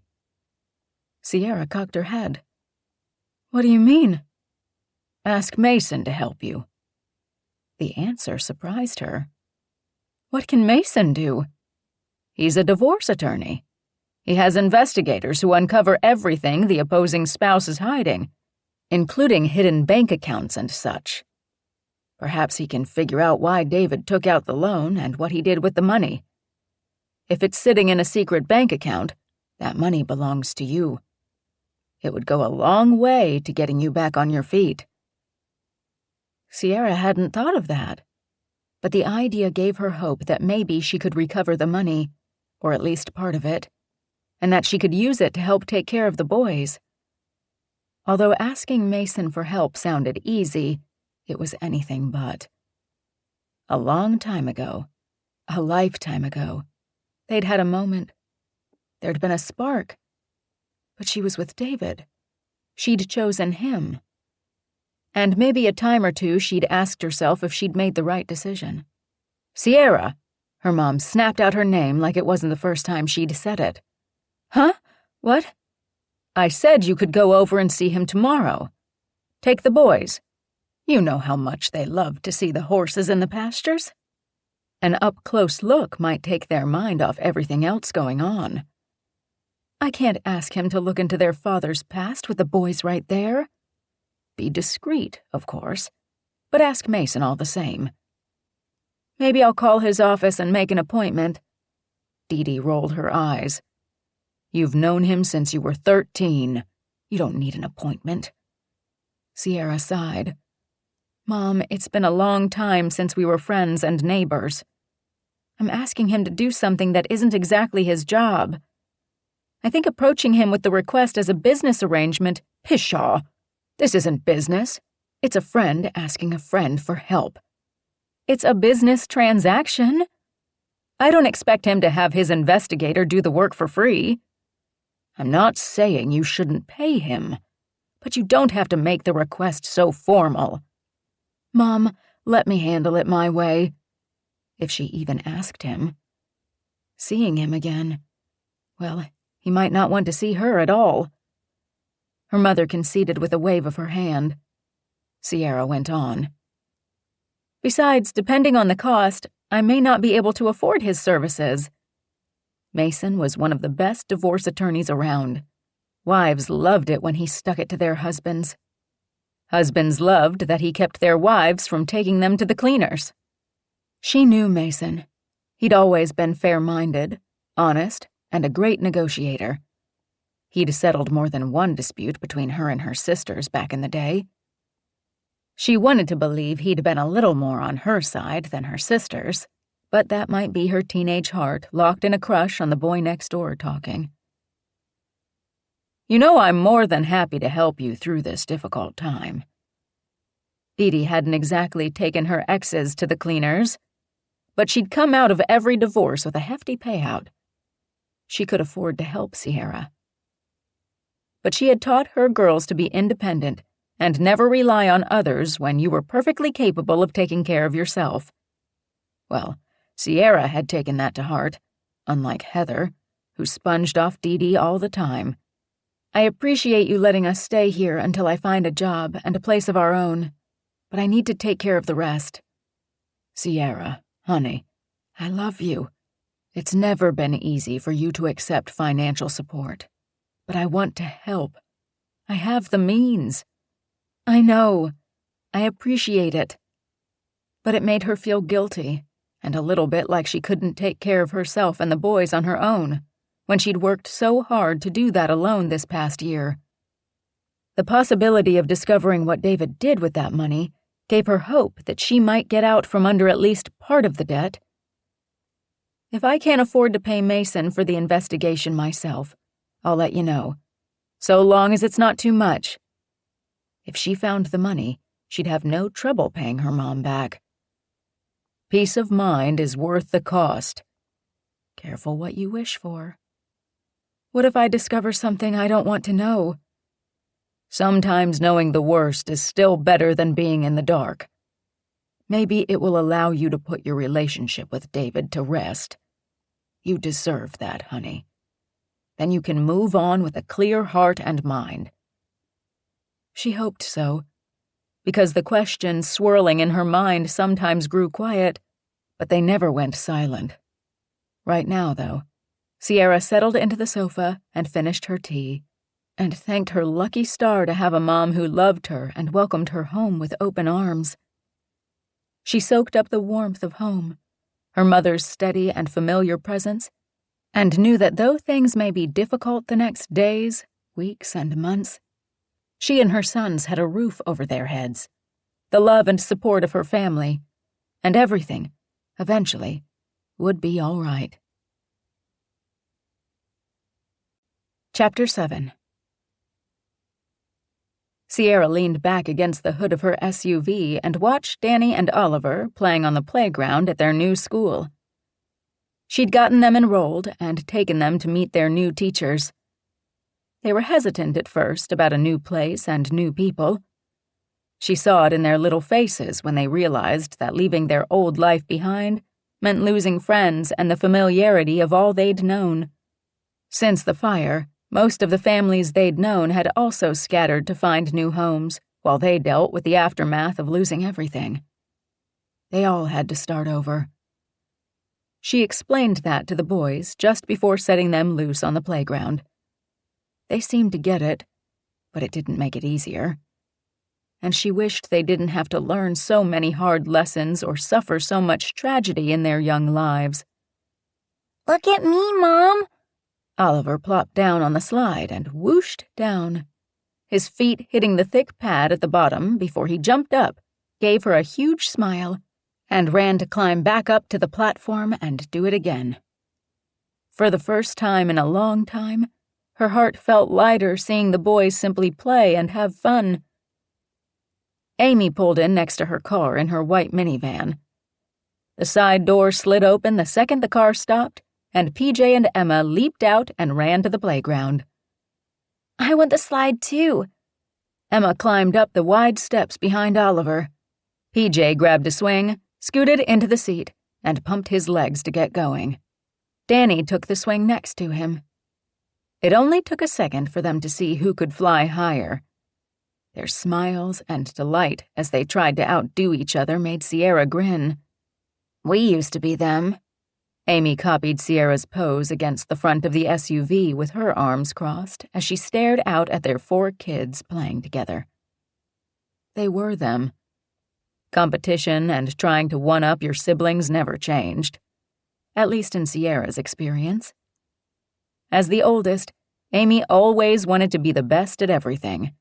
Speaker 1: Sierra cocked her head. What do you mean? Ask Mason to help you. The answer surprised her. What can Mason do? He's a divorce attorney. He has investigators who uncover everything the opposing spouse is hiding, including hidden bank accounts and such. Perhaps he can figure out why David took out the loan and what he did with the money. If it's sitting in a secret bank account, that money belongs to you. It would go a long way to getting you back on your feet. Sierra hadn't thought of that, but the idea gave her hope that maybe she could recover the money, or at least part of it, and that she could use it to help take care of the boys. Although asking Mason for help sounded easy, it was anything but. A long time ago, a lifetime ago, they'd had a moment. There'd been a spark. But she was with David. She'd chosen him. And maybe a time or two she'd asked herself if she'd made the right decision. Sierra! Her mom snapped out her name like it wasn't the first time she'd said it. Huh? What? I said you could go over and see him tomorrow. Take the boys. You know how much they love to see the horses in the pastures. An up-close look might take their mind off everything else going on. I can't ask him to look into their father's past with the boys right there. Be discreet, of course, but ask Mason all the same. Maybe I'll call his office and make an appointment. Dee Dee rolled her eyes. You've known him since you were 13. You don't need an appointment. Sierra sighed. Mom, it's been a long time since we were friends and neighbors. I'm asking him to do something that isn't exactly his job. I think approaching him with the request as a business arrangement, pshaw. This isn't business. It's a friend asking a friend for help. It's a business transaction. I don't expect him to have his investigator do the work for free. I'm not saying you shouldn't pay him, but you don't have to make the request so formal. Mom, let me handle it my way. If she even asked him. Seeing him again, well, he might not want to see her at all. Her mother conceded with a wave of her hand. Sierra went on. Besides, depending on the cost, I may not be able to afford his services. Mason was one of the best divorce attorneys around. Wives loved it when he stuck it to their husbands. Husbands loved that he kept their wives from taking them to the cleaners. She knew Mason. He'd always been fair-minded, honest, and a great negotiator. He'd settled more than one dispute between her and her sisters back in the day. She wanted to believe he'd been a little more on her side than her sisters, but that might be her teenage heart locked in a crush on the boy next door talking. You know I'm more than happy to help you through this difficult time. Dee Dee hadn't exactly taken her exes to the cleaners, but she'd come out of every divorce with a hefty payout. She could afford to help Sierra. But she had taught her girls to be independent and never rely on others when you were perfectly capable of taking care of yourself. Well, Sierra had taken that to heart, unlike Heather, who sponged off Dee Dee all the time. I appreciate you letting us stay here until I find a job and a place of our own, but I need to take care of the rest. Sierra, honey, I love you. It's never been easy for you to accept financial support, but I want to help. I have the means. I know. I appreciate it. But it made her feel guilty, and a little bit like she couldn't take care of herself and the boys on her own, when she'd worked so hard to do that alone this past year. The possibility of discovering what David did with that money gave her hope that she might get out from under at least part of the debt. If I can't afford to pay Mason for the investigation myself, I'll let you know, so long as it's not too much. If she found the money, she'd have no trouble paying her mom back. Peace of mind is worth the cost. Careful what you wish for. What if I discover something I don't want to know? Sometimes knowing the worst is still better than being in the dark. Maybe it will allow you to put your relationship with David to rest. You deserve that, honey. Then you can move on with a clear heart and mind. She hoped so, because the questions swirling in her mind sometimes grew quiet, but they never went silent. Right now, though, Sierra settled into the sofa and finished her tea, and thanked her lucky star to have a mom who loved her and welcomed her home with open arms. She soaked up the warmth of home, her mother's steady and familiar presence, and knew that though things may be difficult the next days, weeks, and months, she and her sons had a roof over their heads, the love and support of her family, and everything, eventually, would be all right. Chapter 7. Sierra leaned back against the hood of her SUV and watched Danny and Oliver playing on the playground at their new school. She'd gotten them enrolled and taken them to meet their new teachers. They were hesitant at first about a new place and new people. She saw it in their little faces when they realized that leaving their old life behind meant losing friends and the familiarity of all they'd known. Since the fire, most of the families they'd known had also scattered to find new homes, while they dealt with the aftermath of losing everything. They all had to start over. She explained that to the boys just before setting them loose on the playground. They seemed to get it, but it didn't make it easier. And she wished they didn't have to learn so many hard lessons or suffer so much tragedy in their young lives.
Speaker 2: Look at me, Mom.
Speaker 1: Oliver plopped down on the slide and whooshed down, his feet hitting the thick pad at the bottom before he jumped up, gave her a huge smile, and ran to climb back up to the platform and do it again. For the first time in a long time, her heart felt lighter seeing the boys simply play and have fun. Amy pulled in next to her car in her white minivan. The side door slid open the second the car stopped, and PJ and Emma leaped out and ran to the playground.
Speaker 2: I want the slide too.
Speaker 1: Emma climbed up the wide steps behind Oliver. PJ grabbed a swing, scooted into the seat, and pumped his legs to get going. Danny took the swing next to him. It only took a second for them to see who could fly higher. Their smiles and delight as they tried to outdo each other made Sierra grin. We used to be them. Amy copied Sierra's pose against the front of the SUV with her arms crossed as she stared out at their 4 kids playing together. They were them. Competition and trying to one-up your siblings never changed, at least in Sierra's experience. As the oldest, Amy always wanted to be the best at everything.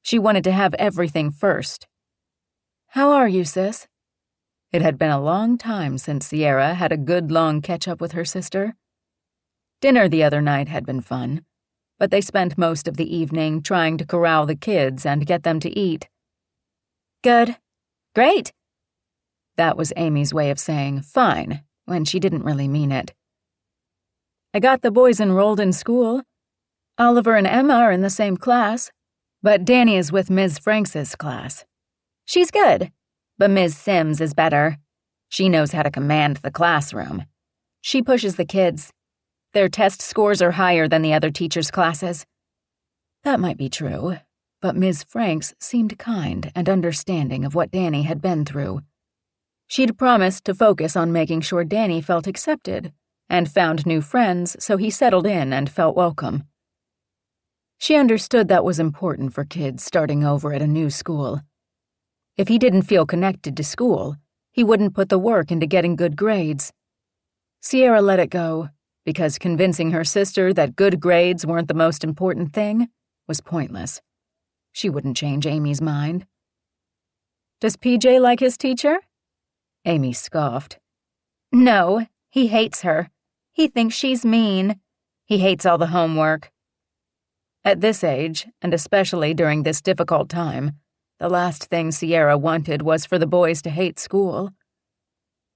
Speaker 1: She wanted to have everything first. How are you, sis? It had been a long time since Sierra had a good long catch-up with her sister. Dinner the other night had been fun, but they spent most of the evening trying to corral the kids and get them to eat.
Speaker 2: Good. Great.
Speaker 1: That was Amy's way of saying fine when she didn't really mean it. I got the boys enrolled in school. Oliver and Emma are in the same class, but Danny is with Ms. Franks's class.
Speaker 2: She's good, but Ms. Sims is better. She knows how to command the classroom. She pushes the kids. Their test scores are higher than the other teachers' classes.
Speaker 1: That might be true, but Ms. Franks seemed kind and understanding of what Danny had been through. She'd promised to focus on making sure Danny felt accepted and found new friends so he settled in and felt welcome. She understood that was important for kids starting over at a new school. If he didn't feel connected to school, he wouldn't put the work into getting good grades. Sierra let it go, because convincing her sister that good grades weren't the most important thing was pointless. She wouldn't change Amy's mind. "Does PJ like his teacher?" Amy scoffed.
Speaker 2: "No, he hates her. He thinks she's mean. He hates all the homework."
Speaker 1: At this age, and especially during this difficult time, the last thing Sierra wanted was for the boys to hate school.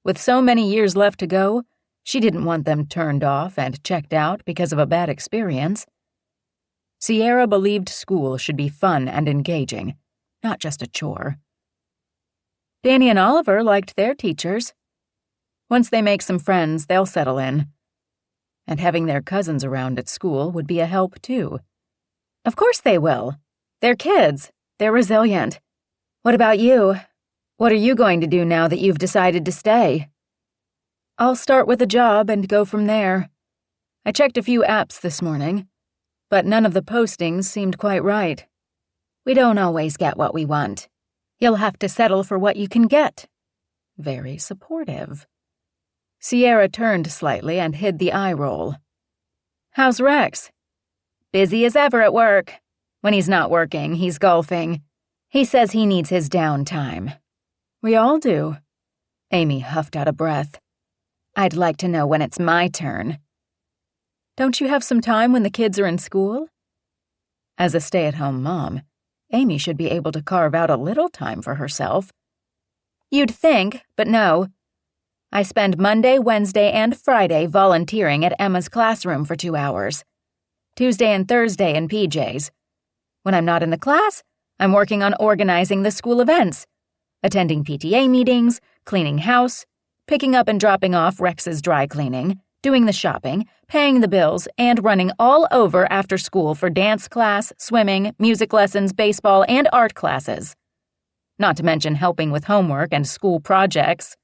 Speaker 1: With so many years left to go, she didn't want them turned off and checked out because of a bad experience. Sierra believed school should be fun and engaging, not just a chore. Danny and Oliver liked their teachers. Once they make some friends, they'll settle in. And having their cousins around at school would be a help, too.
Speaker 2: Of course they will. They're kids. They're resilient. What about you? What are you going to do now that you've decided to stay?
Speaker 1: I'll start with a job and go from there. I checked a few apps this morning, but none of the postings seemed quite right.
Speaker 2: We don't always get what we want. You'll have to settle for what you can get.
Speaker 1: Very supportive. Sierra turned slightly and hid the eye roll. How's Rex?
Speaker 2: Busy as ever at work. When he's not working, he's golfing. He says he needs his downtime.
Speaker 1: We all do. Amy huffed out a breath.
Speaker 2: I'd like to know when it's my turn.
Speaker 1: Don't you have some time when the kids are in school? As a stay-at-home mom, Amy should be able to carve out a little time for herself.
Speaker 2: You'd think, but no. I spend Monday, Wednesday, and Friday volunteering at Emma's classroom for 2 hours. Tuesday and Thursday in PJs. When I'm not in the class, I'm working on organizing the school events, attending PTA meetings, cleaning house, picking up and dropping off Rex's dry cleaning, doing the shopping, paying the bills, and running all over after school for dance class, swimming, music lessons, baseball, and art classes. Not to mention helping with homework and school projects.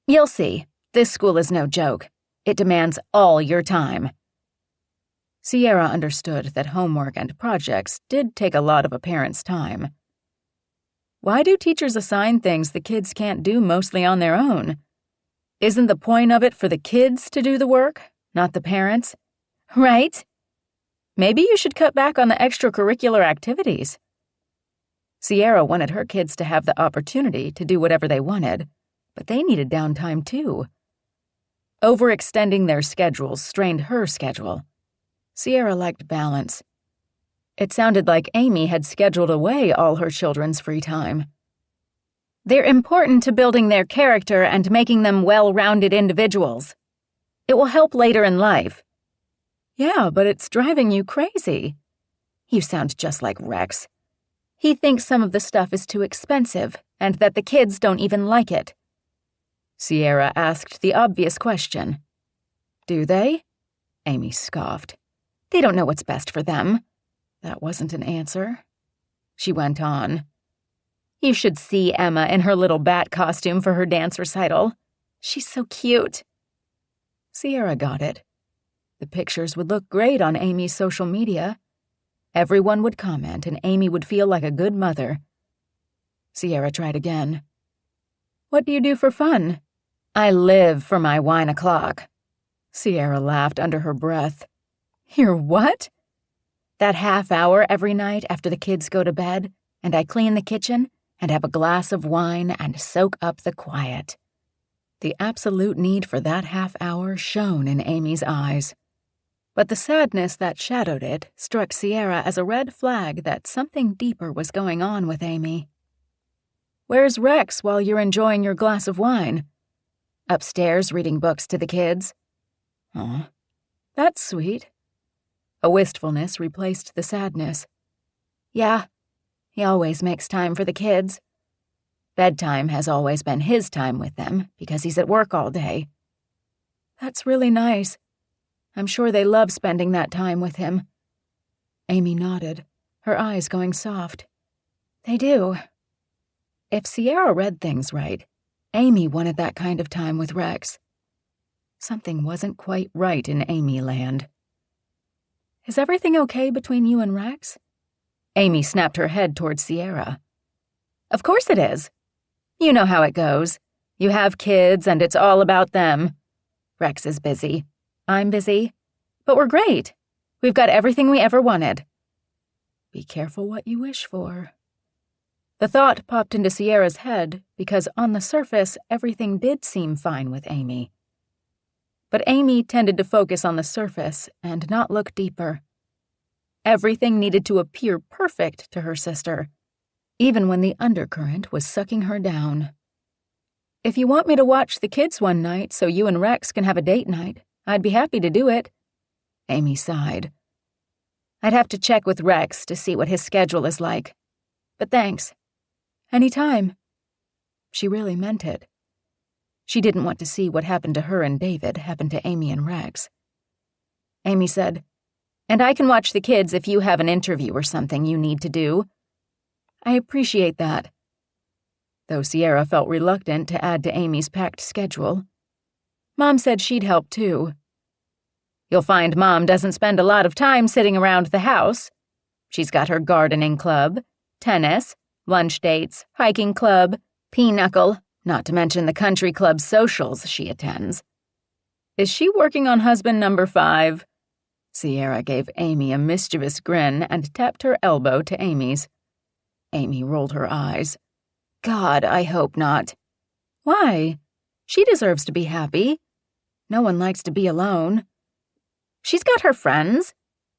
Speaker 2: You'll see, this school is no joke. It demands all your time.
Speaker 1: Sierra understood that homework and projects did take a lot of a parent's time. Why do teachers assign things the kids can't do mostly on their own? Isn't the point of it for the kids to do the work, not the parents?
Speaker 2: Right?
Speaker 1: Maybe you should cut back on the extracurricular activities. Sierra wanted her kids to have the opportunity to do whatever they wanted, but they needed downtime too. Overextending their schedules strained her schedule. Sierra liked balance. It sounded like Amy had scheduled away all her children's free time.
Speaker 2: They're important to building their character and making them well-rounded individuals. It will help later in life.
Speaker 1: Yeah, but it's driving you crazy.
Speaker 2: You sound just like Rex. He thinks some of the stuff is too expensive and that the kids don't even like it.
Speaker 1: Sierra asked the obvious question. Do they? Amy scoffed.
Speaker 2: They don't know what's best for them.
Speaker 1: That wasn't an answer. She went on.
Speaker 2: You should see Emma in her little bat costume for her dance recital. She's so cute.
Speaker 1: Sierra got it. The pictures would look great on Amy's social media. Everyone would comment and Amy would feel like a good mother. Sierra tried again. What do you do for fun?
Speaker 2: I live for my wine o'clock.
Speaker 1: Sierra laughed under her breath. Your what?
Speaker 2: That half hour every night after the kids go to bed, and I clean the kitchen and have a glass of wine and soak up the quiet.
Speaker 1: The absolute need for that half hour shone in Amy's eyes. But the sadness that shadowed it struck Sierra as a red flag that something deeper was going on with Amy. Where's Rex while you're enjoying your glass of wine?
Speaker 2: Upstairs reading books to the kids.
Speaker 1: Aw, that's sweet. A wistfulness replaced the sadness.
Speaker 2: Yeah, he always makes time for the kids. Bedtime has always been his time with them because he's at work all day.
Speaker 1: That's really nice. I'm sure they love spending that time with him. Amy nodded, her eyes going soft. They do. If Sierra read things right, Amy wanted that kind of time with Rex. Something wasn't quite right in Amy land. Is everything okay between you and Rex? Amy snapped her head toward Sierra. Of course it is. You know how it goes. You have kids and it's all about them. Rex is busy. I'm busy. But we're great. We've got everything we ever wanted. Be careful what you wish for. The thought popped into Sierra's head because on the surface, everything did seem fine with Amy. But Amy tended to focus on the surface and not look deeper. Everything needed to appear perfect to her sister, even when the undercurrent was sucking her down. If you want me to watch the kids one night so you and Rex can have a date night, I'd be happy to do it. Amy sighed. I'd have to check with Rex to see what his schedule is like. But thanks. Anytime. She really meant it. She didn't want to see what happened to her and David happen to Amy and Rex. Amy said, And I can watch the kids if you have an interview or something you need to do. I appreciate that. Though Sierra felt reluctant to add to Amy's packed schedule. Mom said she'd help too. You'll find Mom doesn't spend a lot of time sitting around the house. She's got her gardening club, tennis, lunch dates, hiking club, pinochle, not to mention the country club socials she attends. Is she working on husband number 5? Sierra gave Amy a mischievous grin and tapped her elbow to Amy's. Amy rolled her eyes. God, I hope not. Why? She deserves to be happy. No one likes to be alone. She's got her friends,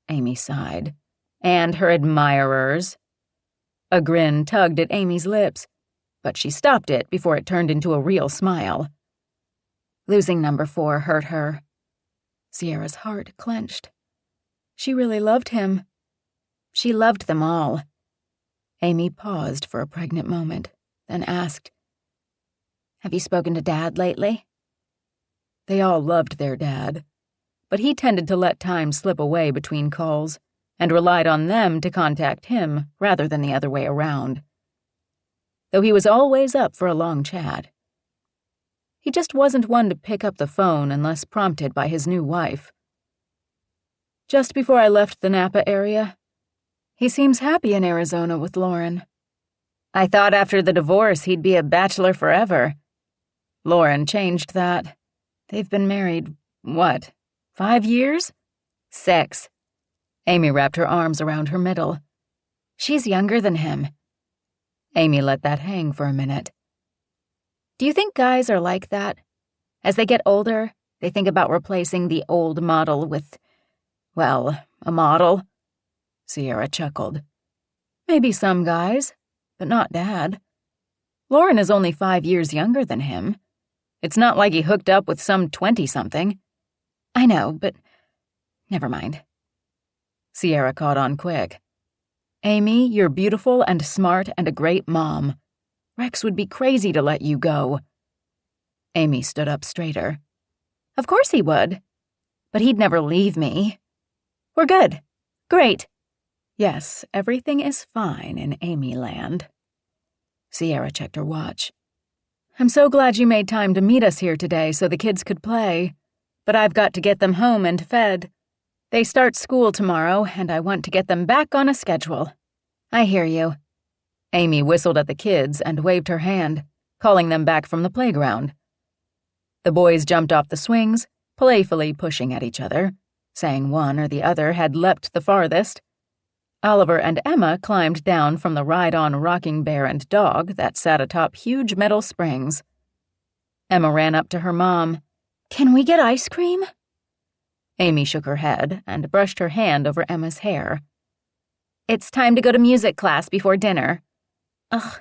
Speaker 1: Amy sighed, and her admirers. A grin tugged at Amy's lips, but she stopped it before it turned into a real smile. Losing number 4 hurt her. Sierra's heart clenched. She really loved him. She loved them all. Amy paused for a pregnant moment, then asked, Have you spoken to Dad lately? They all loved their dad, but he tended to let time slip away between calls and relied on them to contact him rather than the other way around. Though he was always up for a long chat. He just wasn't one to pick up the phone unless prompted by his new wife. Just before I left the Napa area, he seems happy in Arizona with Lauren. I thought after the divorce he'd be a bachelor forever. Lauren changed that. They've been married, 5 years? 6. Amy wrapped her arms around her middle. She's younger than him. Amy let that hang for a minute. Do you think guys are like that? As they get older, they think about replacing the old model with, a model? Sierra chuckled. Maybe some guys, but not Dad. Lauren is only 5 years younger than him. It's not like he hooked up with some 20-something. I know, but never mind. Sierra caught on quick. Amy, you're beautiful and smart and a great mom. Rex would be crazy to let you go. Amy stood up straighter. Of course he would. But he'd never leave me. We're good. Great. Yes, everything is fine in Amy land. Sierra checked her watch. I'm so glad you made time to meet us here today so the kids could play. But I've got to get them home and fed. They start school tomorrow, and I want to get them back on a schedule. I hear you. Amy whistled at the kids and waved her hand, calling them back from the playground. The boys jumped off the swings, playfully pushing at each other, saying one or the other had leapt the farthest. Oliver and Emma climbed down from the ride-on rocking bear and dog that sat atop huge metal springs. Emma ran up to her mom. Can we get ice cream? Amy shook her head and brushed her hand over Emma's hair. It's time to go to music class before dinner. Ugh,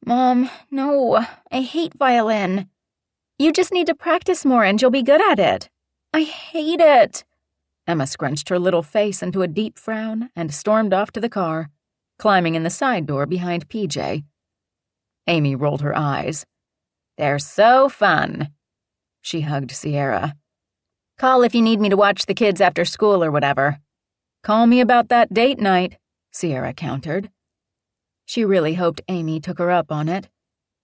Speaker 1: Mom, no, I hate violin. You just need to practice more and you'll be good at it. I hate it. Emma scrunched her little face into a deep frown and stormed off to the car, climbing in the side door behind PJ. Amy rolled her eyes. They're so fun. She hugged Sierra. Call if you need me to watch the kids after school or whatever. Call me about that date night, Sierra countered. She really hoped Amy took her up on it.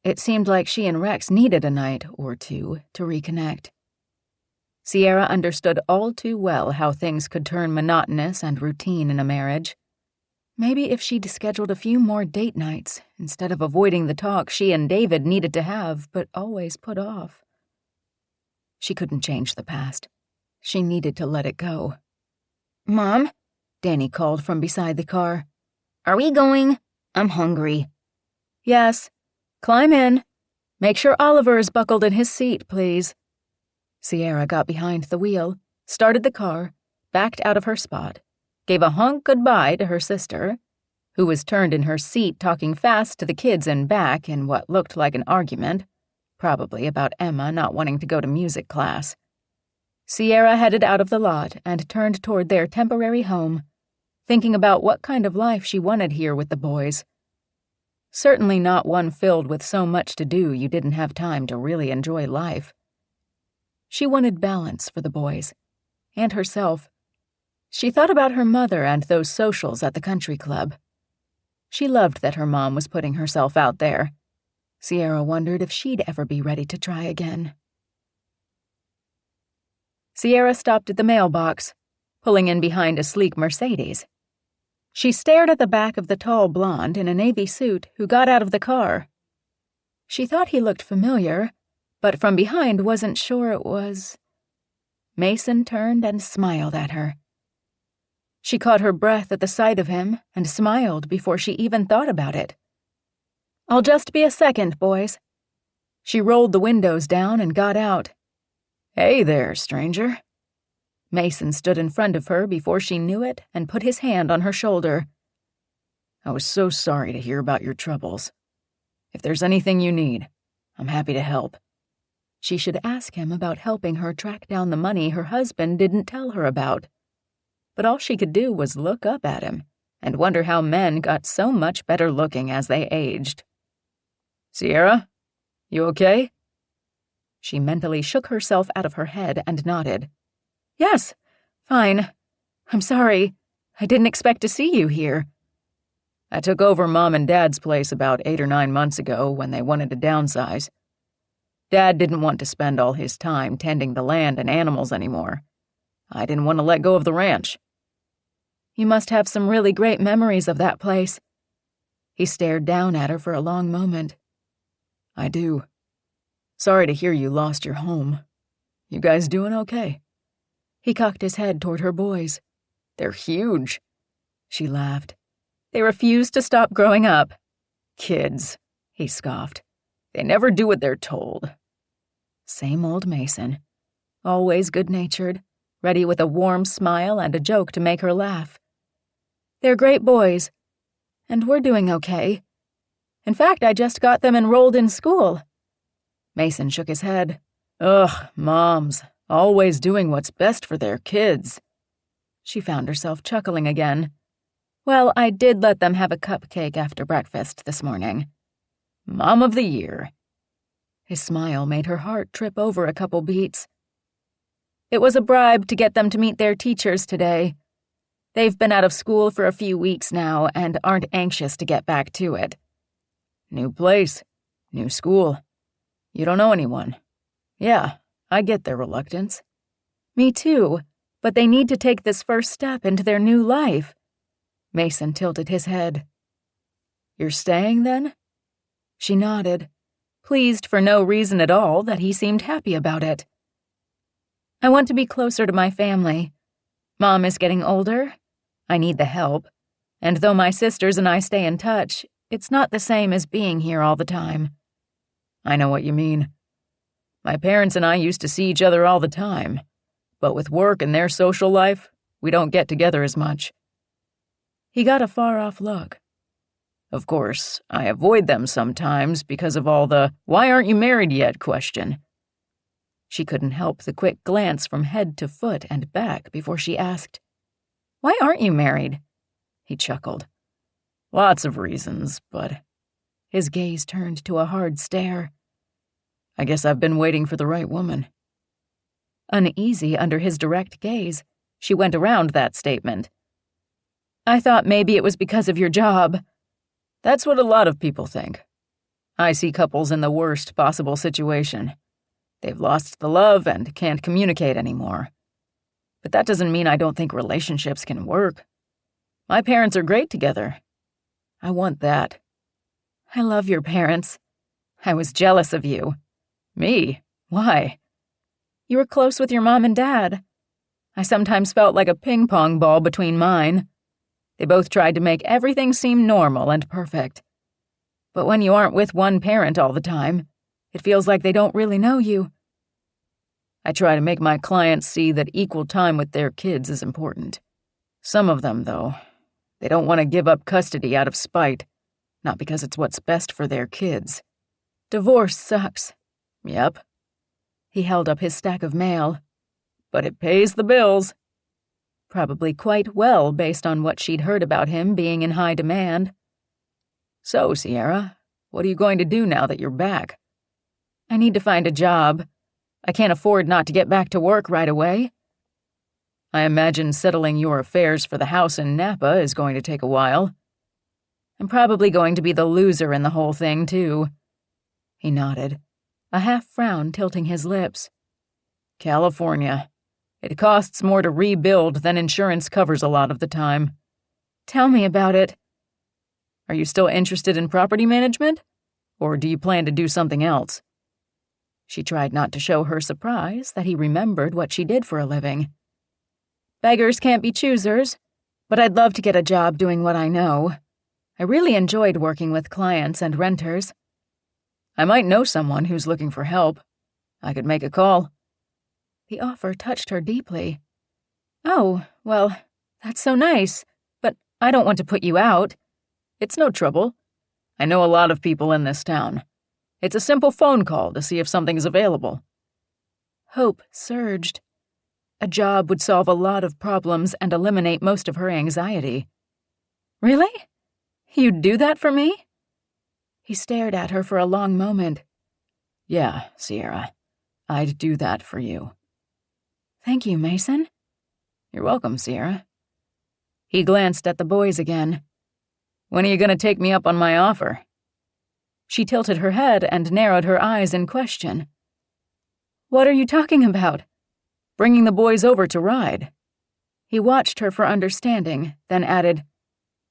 Speaker 1: It seemed like she and Rex needed a night or two to reconnect. Sierra understood all too well how things could turn monotonous and routine in a marriage. Maybe if she'd scheduled a few more date nights instead of avoiding the talk she and David needed to have but always put off. She couldn't change the past. She needed to let it go.
Speaker 2: "Mom?"
Speaker 1: Danny called from beside the car.
Speaker 2: "Are we going? I'm hungry."
Speaker 1: "Yes. Climb in. Make sure Oliver is buckled in his seat, please." Sierra got behind the wheel, started the car, backed out of her spot, gave a honk goodbye to her sister, who was turned in her seat talking fast to the kids in back in what looked like an argument, probably about Emma not wanting to go to music class. Sierra headed out of the lot and turned toward their temporary home, thinking about what kind of life she wanted here with the boys. Certainly not one filled with so much to do you didn't have time to really enjoy life. She wanted balance for the boys, and herself. She thought about her mother and those socials at the country club. She loved that her mom was putting herself out there. Sierra wondered if she'd ever be ready to try again. Sierra stopped at the mailbox, pulling in behind a sleek Mercedes. She stared at the back of the tall blonde in a navy suit who got out of the car. She thought he looked familiar, but from behind wasn't sure it was. Mason turned and smiled at her. She caught her breath at the sight of him and smiled before she even thought about it. "I'll just be a second, boys." She rolled the windows down and got out. "Hey there, stranger." Mason stood in front of her before she knew it and put his hand on her shoulder. "I was so sorry to hear about your troubles. If there's anything you need, I'm happy to help." She should ask him about helping her track down the money her husband didn't tell her about. But all she could do was look up at him and wonder how men got so much better looking as they aged. "Sierra, you okay?" She mentally shook herself out of her head and nodded. "Yes, fine. I'm sorry. I didn't expect to see you here." "I took over Mom and Dad's place about 8 or 9 months ago when they wanted to downsize. Dad didn't want to spend all his time tending the land and animals anymore. I didn't want to let go of the ranch." "You must have some really great memories of that place." He stared down at her for a long moment. "I do. Sorry to hear you lost your home. You guys doing okay?" He cocked his head toward her boys. "They're huge." She laughed. "They refuse to stop growing up." "Kids," he scoffed. "They never do what they're told." Same old Mason. Always good-natured, ready with a warm smile and a joke to make her laugh. "They're great boys. And we're doing okay. In fact, I just got them enrolled in school." Mason shook his head. "Ugh, moms, always doing what's best for their kids." She found herself chuckling again. "Well, I did let them have a cupcake after breakfast this morning." "Mom of the year." His smile made her heart trip over a couple beats. "It was a bribe to get them to meet their teachers today. They've been out of school for a few weeks now and aren't anxious to get back to it." "New place, new school. You don't know anyone. Yeah, I get their reluctance." "Me too, but they need to take this first step into their new life." Mason tilted his head. "You're staying, then?" She nodded, pleased for no reason at all that he seemed happy about it. "I want to be closer to my family. Mom is getting older. I need the help. And though my sisters and I stay in touch, it's not the same as being here all the time." "I know what you mean. My parents and I used to see each other all the time, but with work and their social life, we don't get together as much." He got a far-off look. "Of course, I avoid them sometimes because of all the 'why aren't you married yet?' question." She couldn't help the quick glance from head to foot and back before she asked, "Why aren't you married?" He chuckled. "Lots of reasons, but—" His gaze turned to a hard stare. "I guess I've been waiting for the right woman." Uneasy under his direct gaze, she went around that statement. I thought maybe it was because of your job.
Speaker 3: That's what a lot of people think. I see couples in the worst possible situation. They've lost the love and can't communicate anymore. But that doesn't mean I don't think relationships can work. My parents are great together. I want that.
Speaker 1: I love your parents. I was jealous of you.
Speaker 3: Me? Why?
Speaker 1: You were close with your mom and dad. I sometimes felt like a ping-pong ball between mine. They both tried to make everything seem normal and perfect. But when you aren't with one parent all the time, it feels like they don't really know you.
Speaker 3: I try to make my clients see that equal time with their kids is important. Some of them, though, they don't want to give up custody out of spite, not because it's what's best for their kids.
Speaker 1: Divorce sucks.
Speaker 3: Yep.
Speaker 1: He held up his stack of mail.
Speaker 3: But it pays the bills.
Speaker 1: Probably quite well based on what she'd heard about him being in high demand.
Speaker 3: So, Sierra, what are you going to do now that you're back?
Speaker 1: I need to find a job. I can't afford not to get back to work right away.
Speaker 3: I imagine settling your affairs for the house in Napa is going to take a while.
Speaker 1: I'm probably going to be the loser in the whole thing, too. He nodded, a half-frown tilting his lips.
Speaker 3: California. It costs more to rebuild than insurance covers a lot of the time.
Speaker 1: Tell me about it.
Speaker 3: Are you still interested in property management? Or do you plan to do something else?
Speaker 1: She tried not to show her surprise that he remembered what she did for a living. Beggars can't be choosers, but I'd love to get a job doing what I know. I really enjoyed working with clients and renters.
Speaker 3: I might know someone who's looking for help. I could make a call.
Speaker 1: The offer touched her deeply. Oh, well, that's so nice, but I don't want to put you out.
Speaker 3: It's no trouble. I know a lot of people in this town. It's a simple phone call to see if something is available.
Speaker 1: Hope surged. A job would solve a lot of problems and eliminate most of her anxiety. Really? You'd do that for me? He stared at her for a long moment.
Speaker 3: Yeah, Sierra. I'd do that for you.
Speaker 1: Thank you, Mason.
Speaker 3: You're welcome, Sierra.
Speaker 1: He glanced at the boys again.
Speaker 3: When are you going to take me up on my offer?
Speaker 1: She tilted her head and narrowed her eyes in question. What are you talking about?
Speaker 3: Bringing the boys over to ride.
Speaker 1: He watched her for understanding, then added,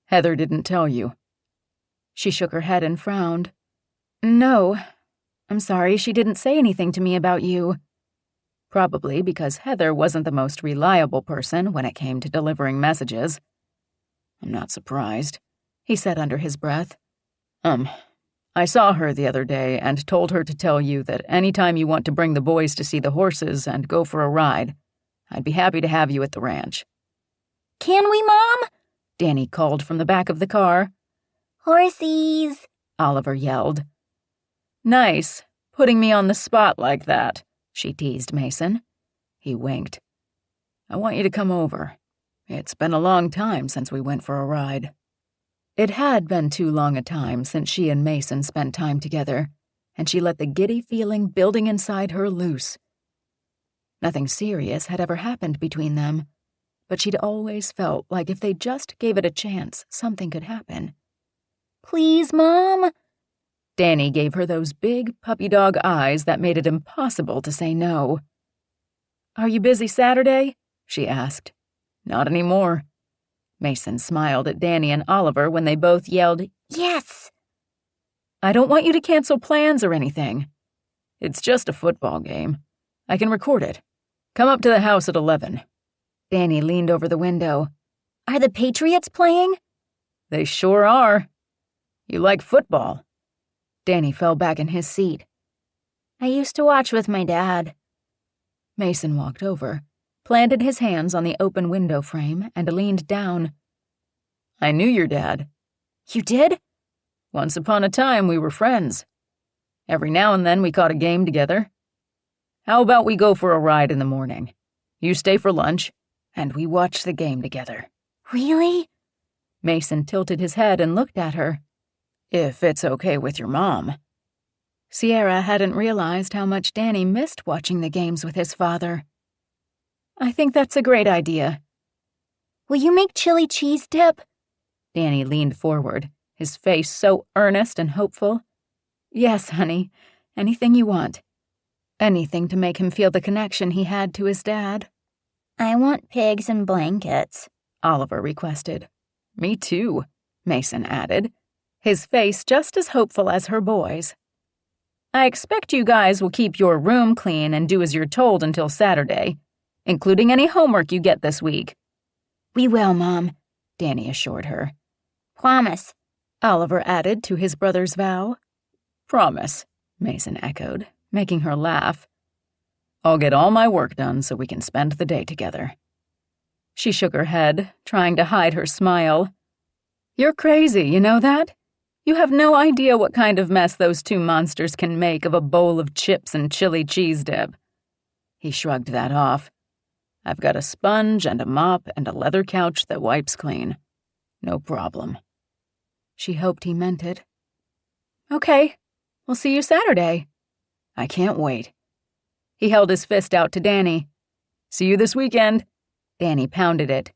Speaker 3: Heather didn't tell you.
Speaker 1: She shook her head and frowned. No, I'm sorry, she didn't say anything to me about you. Probably because Heather wasn't the most reliable person when it came to delivering messages.
Speaker 3: I'm not surprised,
Speaker 1: he said under his breath.
Speaker 3: I saw her the other day and told her to tell you that any time you want to bring the boys to see the horses and go for a ride, I'd be happy to have you at the ranch.
Speaker 2: Can we, Mom?
Speaker 1: Danny called from the back of the car.
Speaker 2: Horsies,
Speaker 1: Oliver yelled.
Speaker 3: Nice, putting me on the spot like that,
Speaker 1: she teased Mason.
Speaker 3: He winked. I want you to come over. It's been a long time since we went for a ride.
Speaker 1: It had been too long a time since she and Mason spent time together, and she let the giddy feeling building inside her loose. Nothing serious had ever happened between them, but she'd always felt like if they just gave it a chance, something could happen.
Speaker 2: Please, Mom?
Speaker 1: Danny gave her those big puppy dog eyes that made it impossible to say no. Are you busy Saturday? She asked.
Speaker 3: Not anymore.
Speaker 1: Mason smiled at Danny and Oliver when they both yelled,
Speaker 2: Yes!
Speaker 1: I don't want you to cancel plans or anything.
Speaker 3: It's just a football game. I can record it. Come up to the house at 11.
Speaker 1: Danny leaned over the window.
Speaker 2: Are the Patriots playing?
Speaker 3: They sure are. You like football?
Speaker 1: Danny fell back in his seat.
Speaker 2: I used to watch with my dad.
Speaker 1: Mason walked over, planted his hands on the open window frame, and leaned down.
Speaker 3: I knew your dad.
Speaker 2: You did?
Speaker 3: Once upon a time, we were friends. Every now and then, we caught a game together. How about we go for a ride in the morning? You stay for lunch, and we watch the game together.
Speaker 2: Really?
Speaker 1: Mason tilted his head and looked at her.
Speaker 3: If it's okay with your mom.
Speaker 1: Sierra hadn't realized how much Danny missed watching the games with his father. I think that's a great idea.
Speaker 2: Will you make chili cheese dip?
Speaker 1: Danny leaned forward, his face so earnest and hopeful. Yes, honey. Anything you want. Anything to make him feel the connection he had to his dad.
Speaker 2: I want pigs and blankets,
Speaker 1: Oliver requested. Me too, Mason added, his face just as hopeful as her boy's. I expect you guys will keep your room clean and do as you're told until Saturday, including any homework you get this week.
Speaker 2: We will, Mom,
Speaker 1: Danny assured her.
Speaker 2: Promise,
Speaker 1: Oliver added to his brother's vow. Promise, Mason echoed, making her laugh. I'll get all my work done so we can spend the day together. She shook her head, trying to hide her smile. You're crazy, you know that? You have no idea what kind of mess those two monsters can make of a bowl of chips and chili cheese dip. He shrugged that off. I've got a sponge and a mop and a leather couch that wipes clean. No problem. She hoped he meant it. Okay, we'll see you Saturday. I can't wait. He held his fist out to Danny. See you this weekend. Danny pounded it.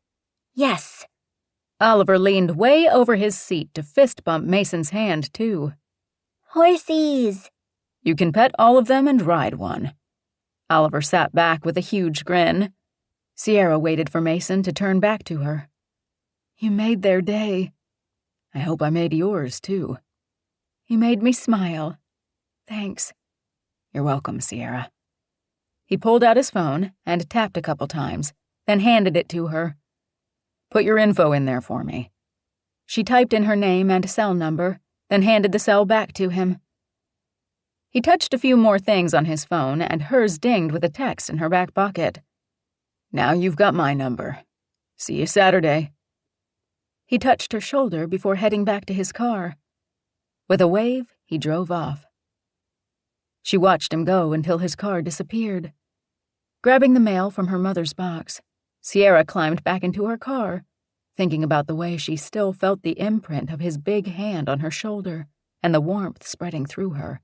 Speaker 2: Yes.
Speaker 1: Oliver leaned way over his seat to fist bump Mason's hand, too.
Speaker 2: Horsies.
Speaker 1: You can pet all of them and ride one. Oliver sat back with a huge grin. Sierra waited for Mason to turn back to her. You made their day. I hope I made yours, too. You made me smile. Thanks. You're welcome, Sierra. He pulled out his phone and tapped a couple times, then handed it to her. Put your info in there for me. She typed in her name and cell number, then handed the cell back to him. He touched a few more things on his phone, and hers dinged with a text in her back pocket. Now you've got my number. See you Saturday. He touched her shoulder before heading back to his car. With a wave, he drove off. She watched him go until his car disappeared. Grabbing the mail from her mother's box, Sierra climbed back into her car, thinking about the way she still felt the imprint of his big hand on her shoulder and the warmth spreading through her.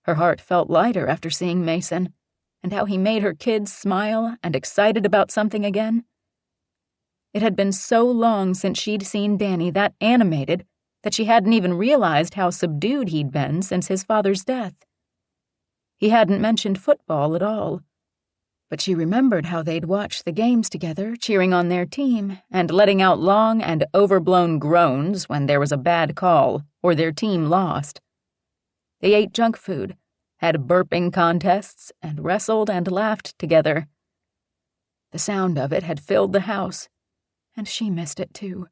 Speaker 1: Her heart felt lighter after seeing Mason, and how he made her kids smile and excited about something again. It had been so long since she'd seen Danny that animated that she hadn't even realized how subdued he'd been since his father's death. He hadn't mentioned football at all, but she remembered how they'd watch the games together, cheering on their team and letting out long and overblown groans when there was a bad call or their team lost. They ate junk food, had burping contests, and wrestled and laughed together. The sound of it had filled the house, and she missed it too.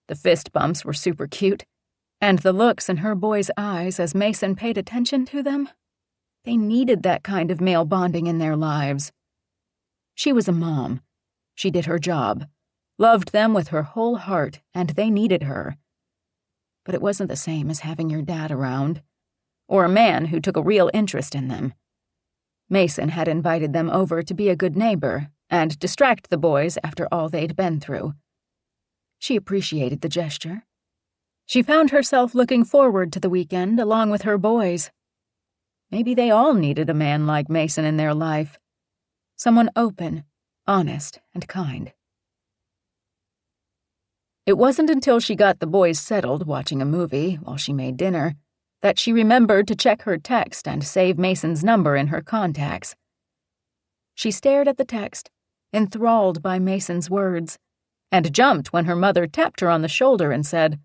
Speaker 1: The fist bumps were super cute, and the looks in her boy's eyes as Mason paid attention to them. They needed that kind of male bonding in their lives. She was a mom. She did her job, loved them with her whole heart, and they needed her. But it wasn't the same as having your dad around, or a man who took a real interest in them. Mason had invited them over to be a good neighbor and distract the boys after all they'd been through. She appreciated the gesture. She found herself looking forward to the weekend along with her boys. Maybe they all needed a man like Mason in their life. Someone open, honest, and kind. It wasn't until she got the boys settled watching a movie while she made dinner that she remembered to check her text and save Mason's number in her contacts. She stared at the text, enthralled by Mason's words, and jumped when her mother tapped her on the shoulder and said,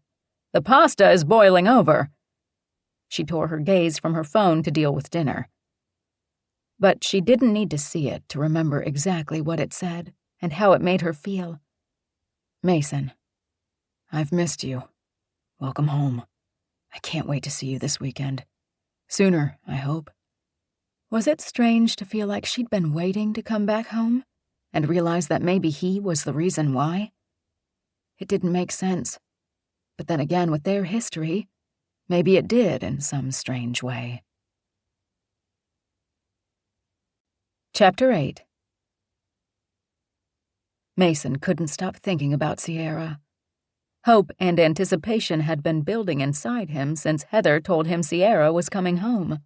Speaker 1: "The pasta is boiling over." She tore her gaze from her phone to deal with dinner. But she didn't need to see it to remember exactly what it said and how it made her feel. Mason, I've missed you. Welcome home. I can't wait to see you this weekend. Sooner, I hope. Was it strange to feel like she'd been waiting to come back home and realize that maybe he was the reason why? It didn't make sense. But then again, with their history, maybe it did in some strange way. Chapter 8. Mason couldn't stop thinking about Sierra. Hope and anticipation had been building inside him since Heather told him Sierra was coming home.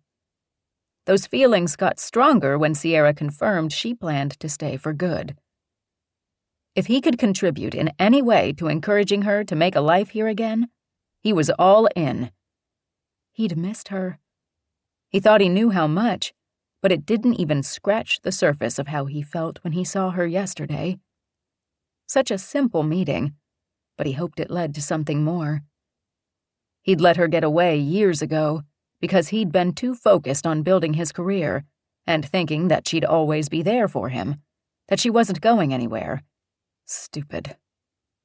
Speaker 1: Those feelings got stronger when Sierra confirmed she planned to stay for good. If he could contribute in any way to encouraging her to make a life here again, he was all in. He'd missed her. He thought he knew how much, but it didn't even scratch the surface of how he felt when he saw her yesterday. Such a simple meeting, but he hoped it led to something more. He'd let her get away years ago because he'd been too focused on building his career and thinking that she'd always be there for him, that she wasn't going anywhere. Stupid.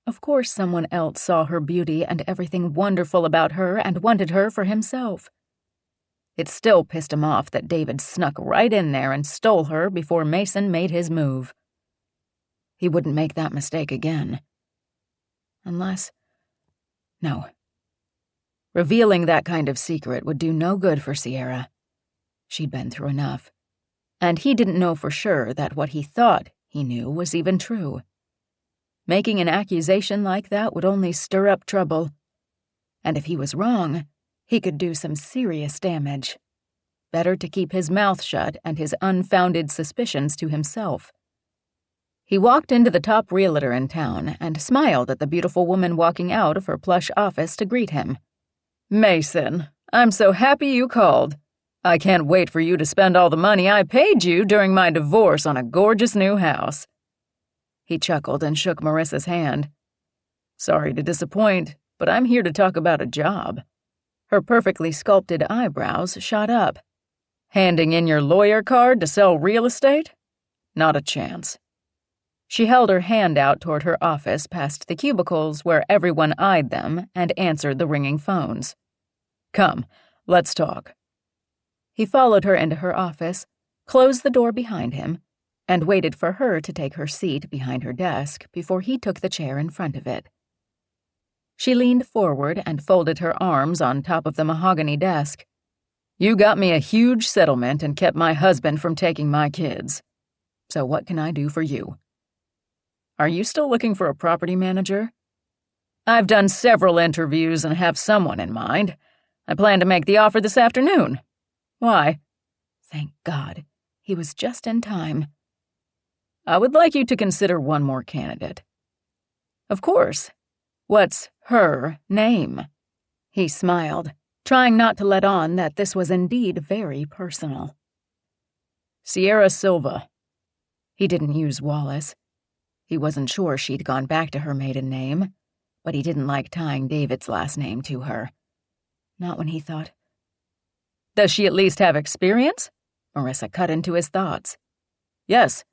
Speaker 1: Of course someone else saw her beauty and everything wonderful about her and wanted her for himself. It still pissed him off that David snuck right in there and stole her before Mason made his move. He wouldn't make that mistake again. Unless... No. Revealing that kind of secret would do no good for Sierra. She'd been through enough. And he didn't know for sure that what he thought he knew was even true. Making an accusation like that would only stir up trouble. And if he was wrong, he could do some serious damage. Better to keep his mouth shut and his unfounded suspicions to himself. He walked into the top realtor in town and smiled at the beautiful woman walking out of her plush office to greet him.
Speaker 3: Mason, I'm so happy you called. I can't wait for you to spend all the money I paid you during my divorce on a gorgeous new house. He chuckled and shook Marissa's hand. Sorry to disappoint, but I'm here to talk about a job. Her perfectly sculpted eyebrows shot up. Handing in your lawyer card to sell real estate? Not a chance. She held her hand out toward her office past the cubicles where everyone eyed them and answered the ringing phones. Come, let's talk. He followed her into her office, closed the door behind him, and waited for her to take her seat behind her desk before he took the chair in front of it. She leaned forward and folded her arms on top of the mahogany desk. You got me a huge settlement and kept my husband from taking my kids. So what can I do for you? Are you still looking for a property manager? I've done several interviews and have someone in mind. I plan to make the offer this afternoon. Why?
Speaker 1: Thank God. He was just in time.
Speaker 3: I would like you to consider one more candidate. Of course. What's her name?
Speaker 1: He smiled, trying not to let on that this was indeed very personal.
Speaker 3: Sierra Silva.
Speaker 1: He didn't use Wallace. He wasn't sure she'd gone back to her maiden name, but he didn't like tying David's last name to her. Not when he thought...
Speaker 3: Does she at least have experience?
Speaker 1: Marissa cut into his thoughts.
Speaker 3: Yes.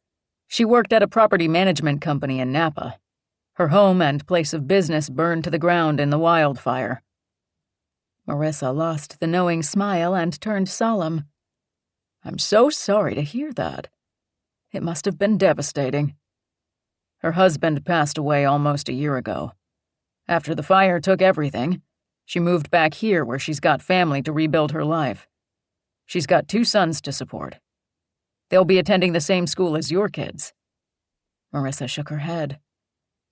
Speaker 3: She worked at a property management company in Napa. Her home and place of business burned to the ground in the wildfire.
Speaker 1: Marissa lost the knowing smile and turned solemn.
Speaker 3: I'm so sorry to hear that. It must have been devastating. Her husband passed away almost a year ago. After the fire took everything, she moved back here where she's got family to rebuild her life. She's got 2 sons to support. They'll be attending the same school as your kids.
Speaker 1: Marissa shook her head.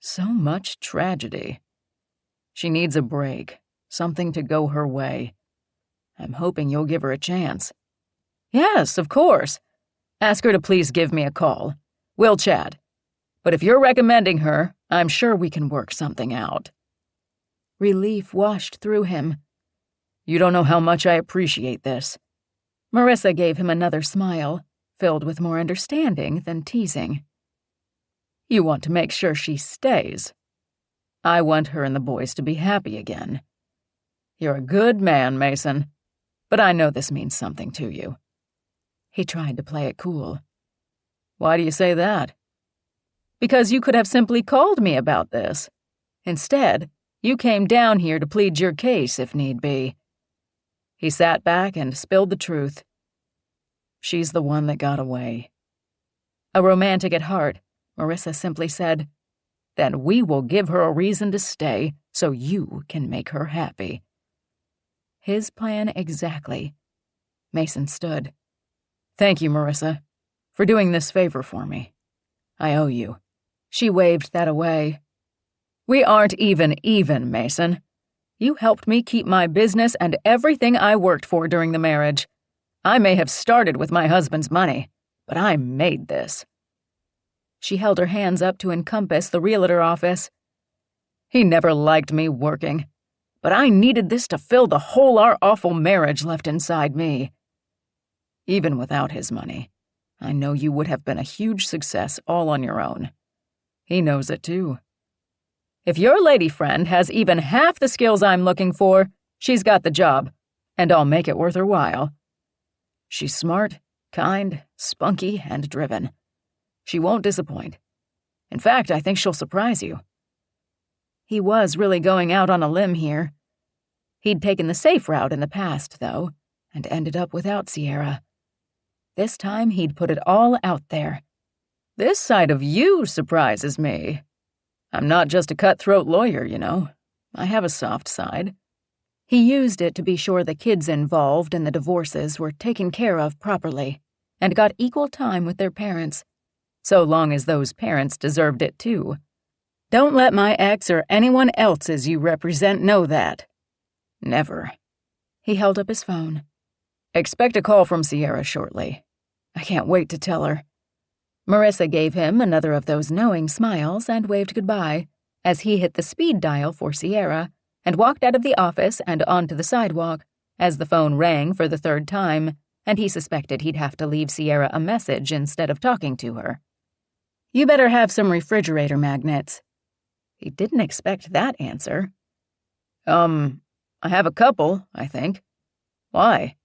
Speaker 3: So much tragedy. She needs a break, something to go her way. I'm hoping you'll give her a chance. Yes, of course. Ask her to please give me a call. We'll chat. But if you're recommending her, I'm sure we can work something out.
Speaker 1: Relief washed through him.
Speaker 3: You don't know how much I appreciate this.
Speaker 1: Marissa gave him another smile, filled with more understanding than teasing.
Speaker 3: You want to make sure she stays. I want her and the boys to be happy again. You're a good man, Mason, but I know this means something to you.
Speaker 1: He tried to play it cool.
Speaker 3: Why do you say that? Because you could have simply called me about this. Instead, you came down here to plead your case if need be. He sat back and spilled the truth. She's the one that got away.
Speaker 1: A romantic at heart, Marissa simply said,
Speaker 3: Then we will give her a reason to stay so you can make her happy.
Speaker 1: His plan exactly. Mason stood.
Speaker 3: Thank you, Marissa, for doing this favor for me. I owe you.
Speaker 1: She waved that away.
Speaker 3: We aren't even, Mason. You helped me keep my business and everything I worked for during the marriage. I may have started with my husband's money, but I made this.
Speaker 1: She held her hands up to encompass the realtor office.
Speaker 3: He never liked me working, but I needed this to fill the hole our awful marriage left inside me. Even without his money, I know you would have been a huge success all on your own. He knows it too. If your lady friend has even half the skills I'm looking for, she's got the job, and I'll make it worth her while. She's smart, kind, spunky, and driven. She won't disappoint. In fact, I think she'll surprise you.
Speaker 1: He was really going out on a limb here. He'd taken the safe route in the past, though, and ended up without Sierra. This time he'd put it all out there.
Speaker 3: This side of you surprises me. I'm not just a cutthroat lawyer, you know. I have a soft side.
Speaker 1: He used it to be sure the kids involved in the divorces were taken care of properly and got equal time with their parents, so long as those parents deserved it too.
Speaker 3: Don't let my ex or anyone else's you represent know that. Never.
Speaker 1: He held up his phone.
Speaker 3: Expect a call from Sierra shortly. I can't wait to tell her.
Speaker 1: Marissa gave him another of those knowing smiles and waved goodbye as he hit the speed dial for Sierra and walked out of the office and onto the sidewalk as the phone rang for the third time, and he suspected he'd have to leave Sierra a message instead of talking to her.
Speaker 3: You better have some refrigerator magnets.
Speaker 1: He didn't expect that answer.
Speaker 3: I have a couple, I think. Why?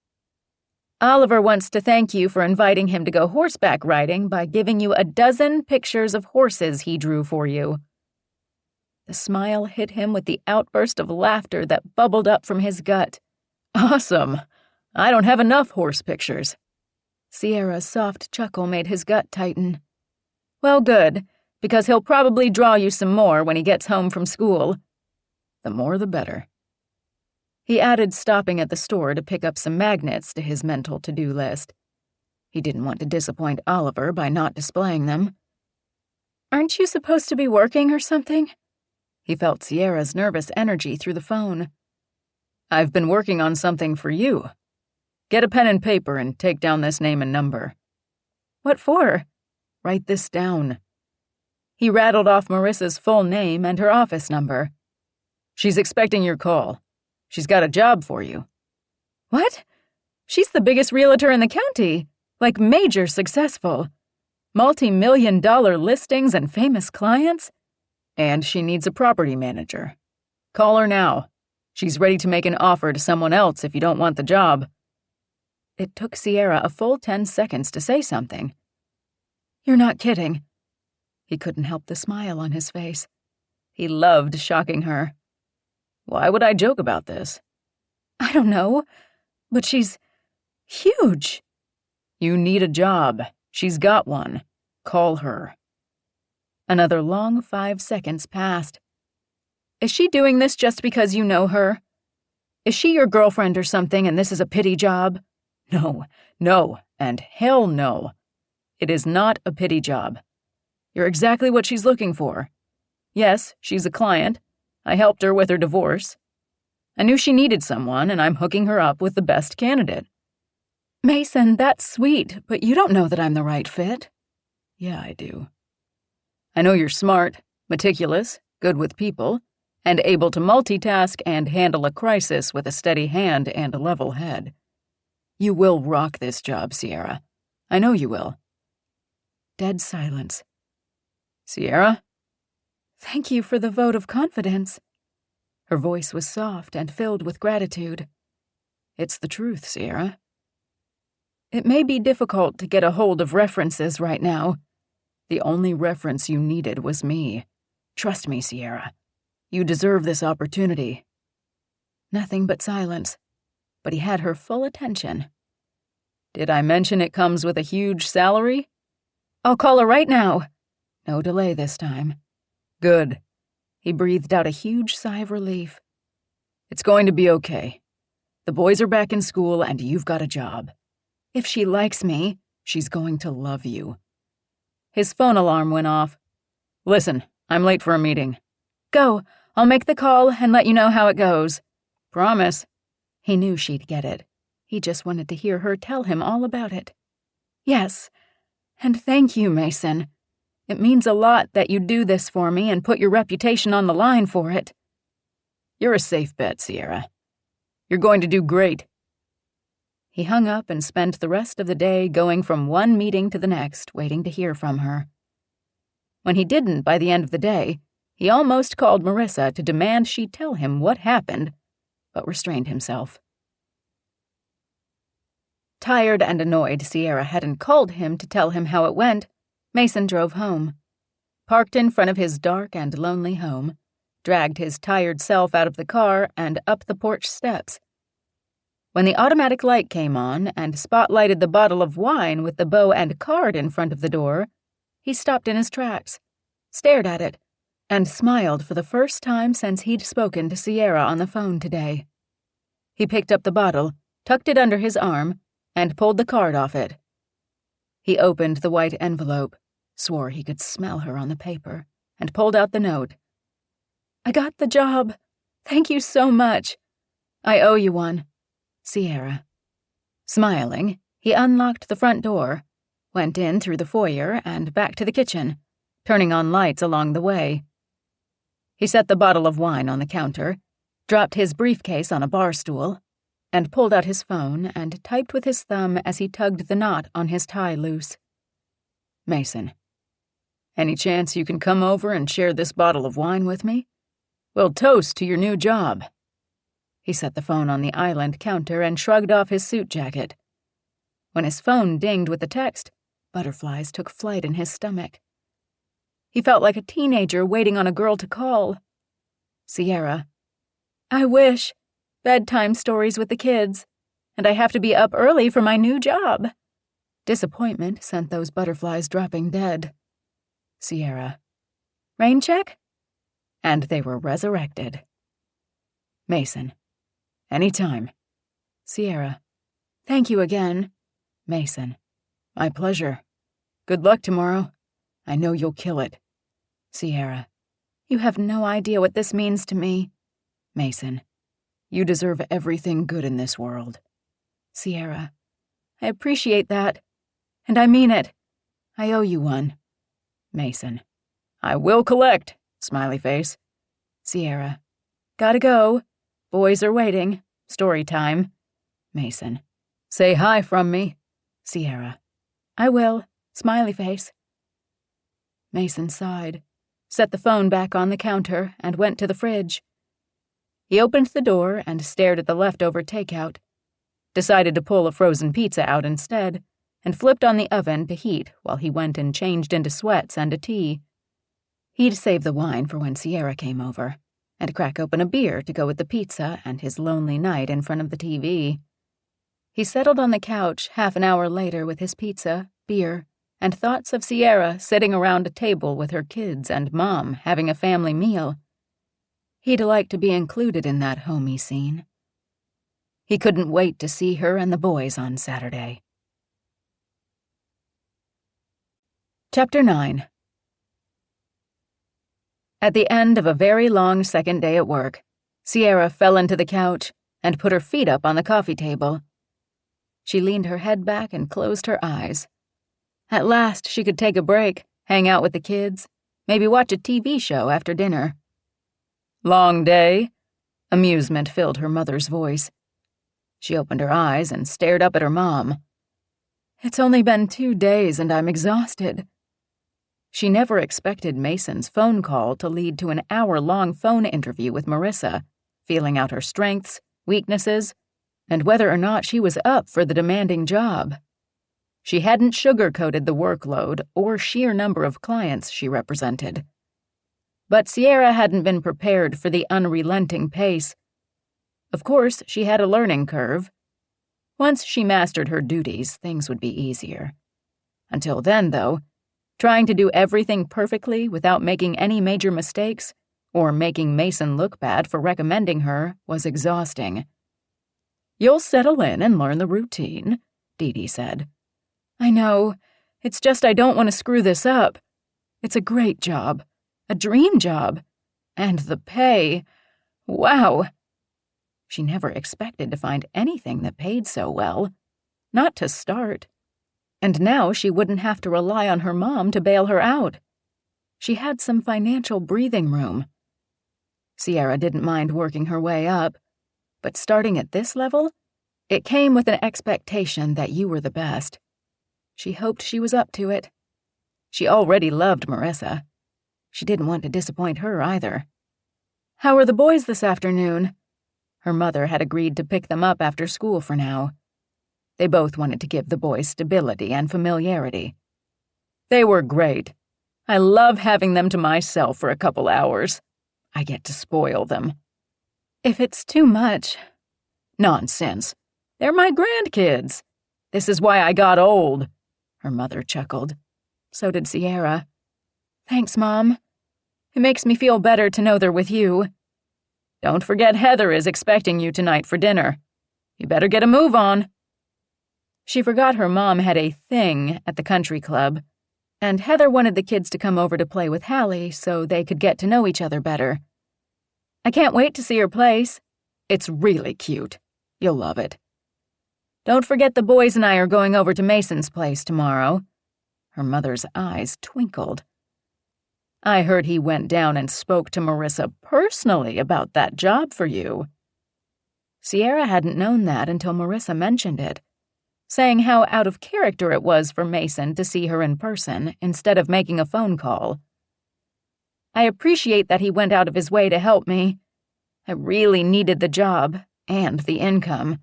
Speaker 1: Oliver wants to thank you for inviting him to go horseback riding by giving you 12 pictures of horses he drew for you. The smile hit him with the outburst of laughter that bubbled up from his gut.
Speaker 3: Awesome! I don't have enough horse pictures.
Speaker 1: Sierra's soft chuckle made his gut tighten. Well, good, because he'll probably draw you some more when he gets home from school.
Speaker 3: The more the better.
Speaker 1: He added stopping at the store to pick up some magnets to his mental to-do list. He didn't want to disappoint Oliver by not displaying them. Aren't you supposed to be working or something? He felt Sierra's nervous energy through the phone.
Speaker 3: I've been working on something for you. Get a pen and paper and take down this name and number.
Speaker 1: What for?
Speaker 3: Write this down.
Speaker 1: He rattled off Marissa's full name and her office number.
Speaker 3: She's expecting your call. She's got a job for you.
Speaker 1: What? She's the biggest realtor in the county. Like major successful. Multi-million-dollar listings and famous clients.
Speaker 3: And she needs a property manager. Call her now. She's ready to make an offer to someone else if you don't want the job.
Speaker 1: It took Sierra a full 10 seconds to say something. You're not kidding. He couldn't help the smile on his face. He loved shocking her.
Speaker 3: Why would I joke about this?
Speaker 1: I don't know, but she's huge.
Speaker 3: You need a job. She's got one. Call her.
Speaker 1: Another long 5 seconds passed. Is she doing this just because you know her? Is she your girlfriend or something and this is a pity job?
Speaker 3: No, and hell no. It is not a pity job. You're exactly what she's looking for. Yes, she's a client. I helped her with her divorce. I knew she needed someone, and I'm hooking her up with the best candidate.
Speaker 1: Mason, that's sweet, but you don't know that I'm the right fit.
Speaker 3: Yeah, I do. I know you're smart, meticulous, good with people, and able to multitask and handle a crisis with a steady hand and a level head. You will rock this job, Sierra. I know you will.
Speaker 1: Dead silence.
Speaker 3: Sierra?
Speaker 1: Thank you for the vote of confidence. Her voice was soft and filled with gratitude.
Speaker 3: It's the truth, Sierra.
Speaker 1: It may be difficult to get a hold of references right now.
Speaker 3: The only reference you needed was me. Trust me, Sierra. You deserve this opportunity.
Speaker 1: Nothing but silence, but he had her full attention.
Speaker 3: Did I mention it comes with a huge salary?
Speaker 1: I'll call her right now. No delay this time.
Speaker 3: Good.
Speaker 1: He breathed out a huge sigh of relief.
Speaker 3: It's going to be okay. The boys are back in school and you've got a job.
Speaker 1: If she likes me,
Speaker 3: she's going to love you.
Speaker 1: His phone alarm went off.
Speaker 3: Listen, I'm late for a meeting.
Speaker 1: Go. I'll make the call and let you know how it goes.
Speaker 3: Promise.
Speaker 1: He knew she'd get it. He just wanted to hear her tell him all about it. Yes. And thank you, Mason. It means a lot that you do this for me and put your reputation on the line for it."
Speaker 3: "You're a safe bet, Sierra. You're going to do great."
Speaker 1: He hung up and spent the rest of the day going from one meeting to the next, waiting to hear from her. When he didn't by the end of the day, he almost called Marissa to demand she tell him what happened, but restrained himself. Tired and annoyed Sierra hadn't called him to tell him how it went, Mason drove home, parked in front of his dark and lonely home, dragged his tired self out of the car and up the porch steps. When the automatic light came on and spotlighted the bottle of wine with the bow and card in front of the door, he stopped in his tracks, stared at it, and smiled for the first time since he'd spoken to Sierra on the phone today. He picked up the bottle, tucked it under his arm, and pulled the card off it. He opened the white envelope, swore he could smell her on the paper, and pulled out the note. "I got the job. Thank you so much. I owe you one. Sierra." Smiling, he unlocked the front door, went in through the foyer and back to the kitchen, turning on lights along the way. He set the bottle of wine on the counter, dropped his briefcase on a bar stool, and pulled out his phone and typed with his thumb as he tugged the knot on his tie loose. "Mason, any chance you can come over and share this bottle of wine with me? We'll toast to your new job." He set the phone on the island counter and shrugged off his suit jacket. When his phone dinged with the text, butterflies took flight in his stomach. He felt like a teenager waiting on a girl to call. "Sierra, I wish. Bedtime stories with the kids, and I have to be up early for my new job." Disappointment sent those butterflies dropping dead. "Sierra, rain check?" And they were resurrected. "Mason, anytime." "Sierra, thank you again." "Mason, my pleasure. Good luck tomorrow. I know you'll kill it." "Sierra, you have no idea what this means to me." "Mason, you deserve everything good in this world." "Sierra, I appreciate that, and I mean it. I owe you one." "Mason, I will collect, smiley face." "Sierra, gotta go. Boys are waiting. Story time." "Mason, say hi from me." "Sierra, I will. Smiley face." Mason sighed, set the phone back on the counter, and went to the fridge. He opened the door and stared at the leftover takeout, decided to pull a frozen pizza out instead, and flipped on the oven to heat while he went and changed into sweats and a tea. He'd save the wine for when Sierra came over, and crack open a beer to go with the pizza and his lonely night in front of the TV. He settled on the couch half an hour later with his pizza, beer, and thoughts of Sierra sitting around a table with her kids and Mom having a family meal. He'd like to be included in that homey scene. He couldn't wait to see her and the boys on Saturday. Chapter 9. At the end of a very long second day at work, Sierra fell into the couch and put her feet up on the coffee table. She leaned her head back and closed her eyes. At last she could take a break, hang out with the kids, maybe watch a TV show after dinner. "Long day?" Amusement filled her mother's voice. She opened her eyes and stared up at her mom. "It's only been 2 days and I'm exhausted." She never expected Mason's phone call to lead to an hour-long phone interview with Marissa, feeling out her strengths, weaknesses, and whether or not she was up for the demanding job. She hadn't sugar-coated the workload or sheer number of clients she represented. But Sierra hadn't been prepared for the unrelenting pace. Of course, she had a learning curve. Once she mastered her duties, things would be easier. Until then, though, trying to do everything perfectly without making any major mistakes or making Mason look bad for recommending her was exhausting. "You'll settle in and learn the routine," Dee Dee said. "I know. It's just I don't want to screw this up. It's a great job. A dream job. And the pay. Wow." She never expected to find anything that paid so well. Not to start. And now she wouldn't have to rely on her mom to bail her out. She had some financial breathing room. Sierra didn't mind working her way up, but starting at this level, it came with an expectation that you were the best. She hoped she was up to it. She already loved Marissa. She didn't want to disappoint her either. How are the boys this afternoon? Her mother had agreed to pick them up after school for now. They both wanted to give the boys stability and familiarity. They were great. I love having them to myself for a couple hours. I get to spoil them. If it's too much... Nonsense. They're my grandkids. This is why I got old. Her mother chuckled. So did Sierra. Thanks, Mom. It makes me feel better to know they're with you. Don't forget Heather is expecting you tonight for dinner. You better get a move on. She forgot her mom had a thing at the country club, and Heather wanted the kids to come over to play with Hallie so they could get to know each other better. I can't wait to see her place. It's really cute. You'll love it. Don't forget the boys and I are going over to Mason's place tomorrow. Her mother's eyes twinkled. I heard he went down and spoke to Marissa personally about that job for you. Sierra hadn't known that until Marissa mentioned it, saying how out of character it was for Mason to see her in person instead of making a phone call. I appreciate that he went out of his way to help me. I really needed the job and the income.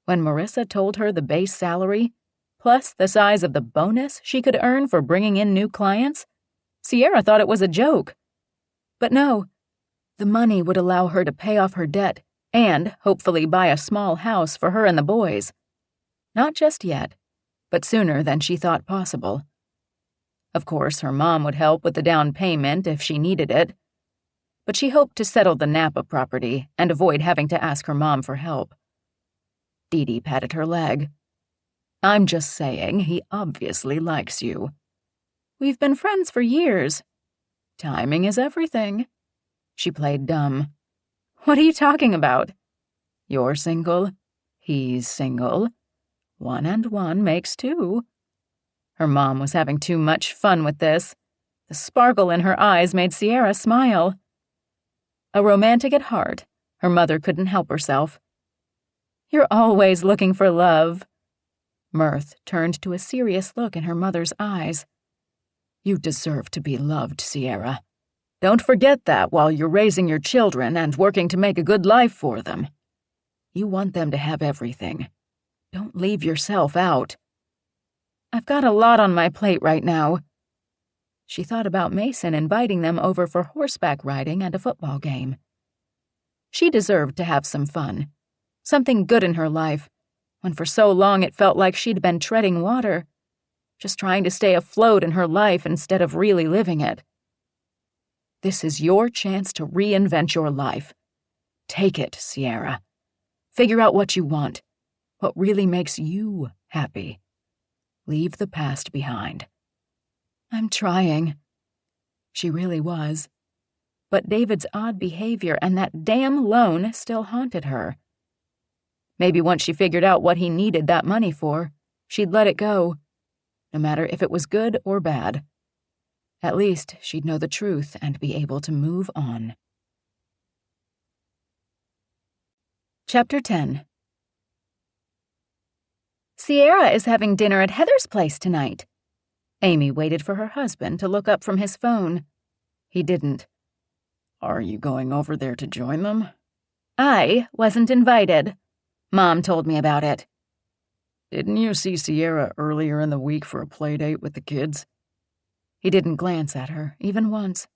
Speaker 1: When Marissa told her the base salary, plus the size of the bonus she could earn for bringing in new clients, Sierra thought it was a joke. But no, the money would allow her to pay off her debt and hopefully buy a small house for her and the boys. Not just yet, but sooner than she thought possible. Of course, her mom would help with the down payment if she needed it, but she hoped to settle the Napa property and avoid having to ask her mom for help. Dee Dee patted her leg. I'm just saying, he obviously likes you. We've been friends for years. Timing is everything. She played dumb. What are you talking about? You're single. He's single. 1 and 1 makes 2. Her mom was having too much fun with this. The sparkle in her eyes made Sierra smile. A romantic at heart, her mother couldn't help herself. You're always looking for love. Mirth turned to a serious look in her mother's eyes. You deserve to be loved, Sierra. Don't forget that while you're raising your children and working to make a good life for them. You want them to have everything. Don't leave yourself out. I've got a lot on my plate right now. She thought about Mason inviting them over for horseback riding and a football game. She deserved to have some fun, something good in her life, when for so long it felt like she'd been treading water, just trying to stay afloat in her life instead of really living it. This is your chance to reinvent your life. Take it, Sierra. Figure out what you want, what really makes you happy. Leave the past behind. I'm trying. She really was. But David's odd behavior and that damn loan still haunted her. Maybe once she figured out what he needed that money for, she'd let it go, no matter if it was good or bad. At least she'd know the truth and be able to move on. Chapter 10. Sierra is having dinner at Heather's place tonight. Amy waited for her husband to look up from his phone. He didn't. Are you going over there to join them? I wasn't invited. Mom told me about it. Didn't you see Sierra earlier in the week for a play date with the kids? He didn't glance at her, even once.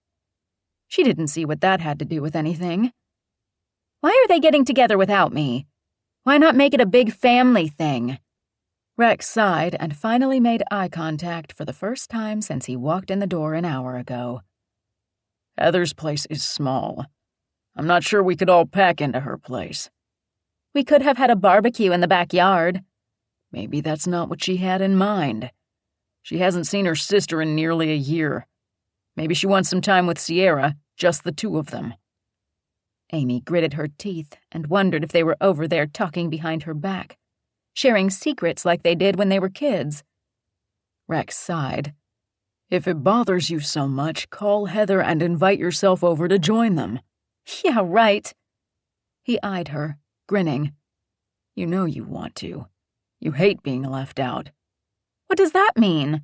Speaker 1: She didn't see what that had to do with anything. Why are they getting together without me? Why not make it a big family thing? Rex sighed and finally made eye contact for the first time since he walked in the door an hour ago. Heather's place is small. I'm not sure we could all pack into her place. We could have had a barbecue in the backyard. Maybe that's not what she had in mind. She hasn't seen her sister in nearly a year. Maybe she wants some time with Sierra, just the two of them. Amy gritted her teeth and wondered if they were over there talking behind her back, sharing secrets like they did when they were kids. Rex sighed.
Speaker 3: If it bothers you so much, call Heather and invite yourself over to join them.
Speaker 2: Yeah, right.
Speaker 1: He eyed her, grinning.
Speaker 3: You know you want to. You hate being left out.
Speaker 2: What does that mean?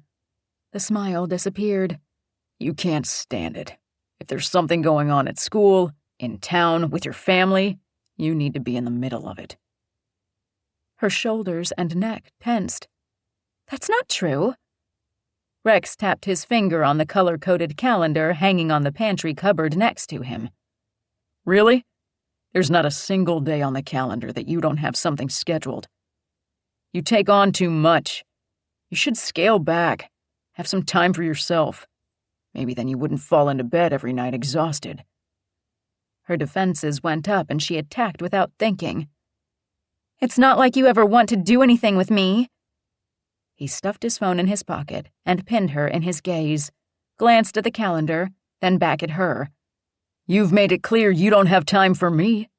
Speaker 1: The smile disappeared.
Speaker 3: You can't stand it. If there's something going on at school, in town, with your family, you need to be in the middle of it.
Speaker 1: Her shoulders and neck tensed.
Speaker 2: That's not true.
Speaker 1: Rex tapped his finger on the color-coded calendar hanging on the pantry cupboard next to him.
Speaker 3: Really? There's not a single day on the calendar that you don't have something scheduled. You take on too much. You should scale back. Have some time for yourself. Maybe then you wouldn't fall into bed every night exhausted.
Speaker 1: Her defenses went up and she attacked without thinking.
Speaker 2: It's not like you ever want to do anything with me.
Speaker 1: He stuffed his phone in his pocket and pinned her in his gaze, glanced at the calendar, then back at her.
Speaker 3: You've made it clear you don't have time for me.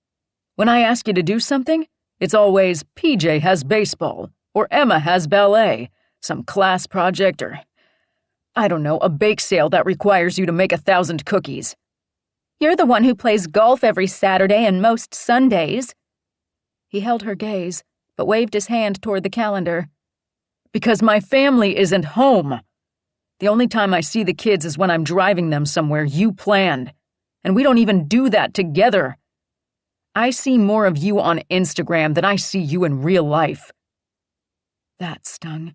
Speaker 3: When I ask you to do something, it's always PJ has baseball, or Emma has ballet, some class project, or, I don't know, a bake sale that requires you to make 1,000 cookies.
Speaker 2: You're the one who plays golf every Saturday and most Sundays.
Speaker 1: He held her gaze, but waved his hand toward the calendar.
Speaker 3: Because my family isn't home. The only time I see the kids is when I'm driving them somewhere you planned. And we don't even do that together. I see more of you on Instagram than I see you in real life.
Speaker 1: That stung.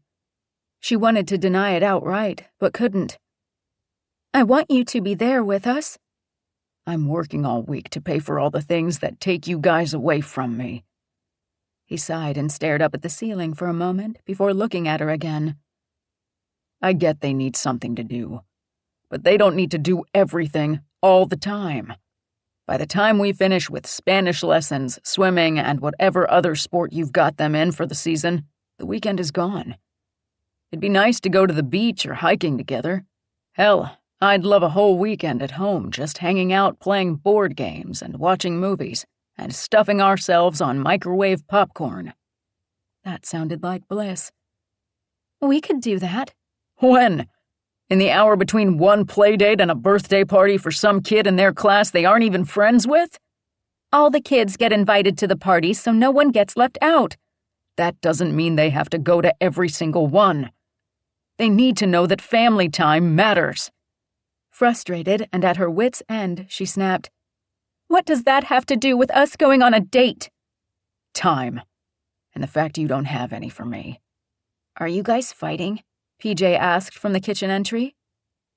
Speaker 1: She wanted to deny it outright, but couldn't.
Speaker 2: I want you to be there with us.
Speaker 3: I'm working all week to pay for all the things that take you guys away from me.
Speaker 1: He sighed and stared up at the ceiling for a moment before looking at her again.
Speaker 3: I get they need something to do, but they don't need to do everything all the time. By the time we finish with Spanish lessons, swimming, and whatever other sport you've got them in for the season, the weekend is gone. It'd be nice to go to the beach or hiking together. Hell, I'd love a whole weekend at home just hanging out playing board games and watching movies and stuffing ourselves on microwave popcorn.
Speaker 1: That sounded like bliss.
Speaker 2: We could do that.
Speaker 3: When? In the hour between one play date and a birthday party for some kid in their class they aren't even friends with?
Speaker 2: All the kids get invited to the party so no one gets left out.
Speaker 3: That doesn't mean they have to go to every single one. They need to know that family time matters.
Speaker 1: Frustrated and at her wit's end, she snapped,
Speaker 2: What does that have to do with us going on a date?
Speaker 3: Time. And the fact you don't have any for me.
Speaker 1: Are you guys fighting? PJ asked from the kitchen entry.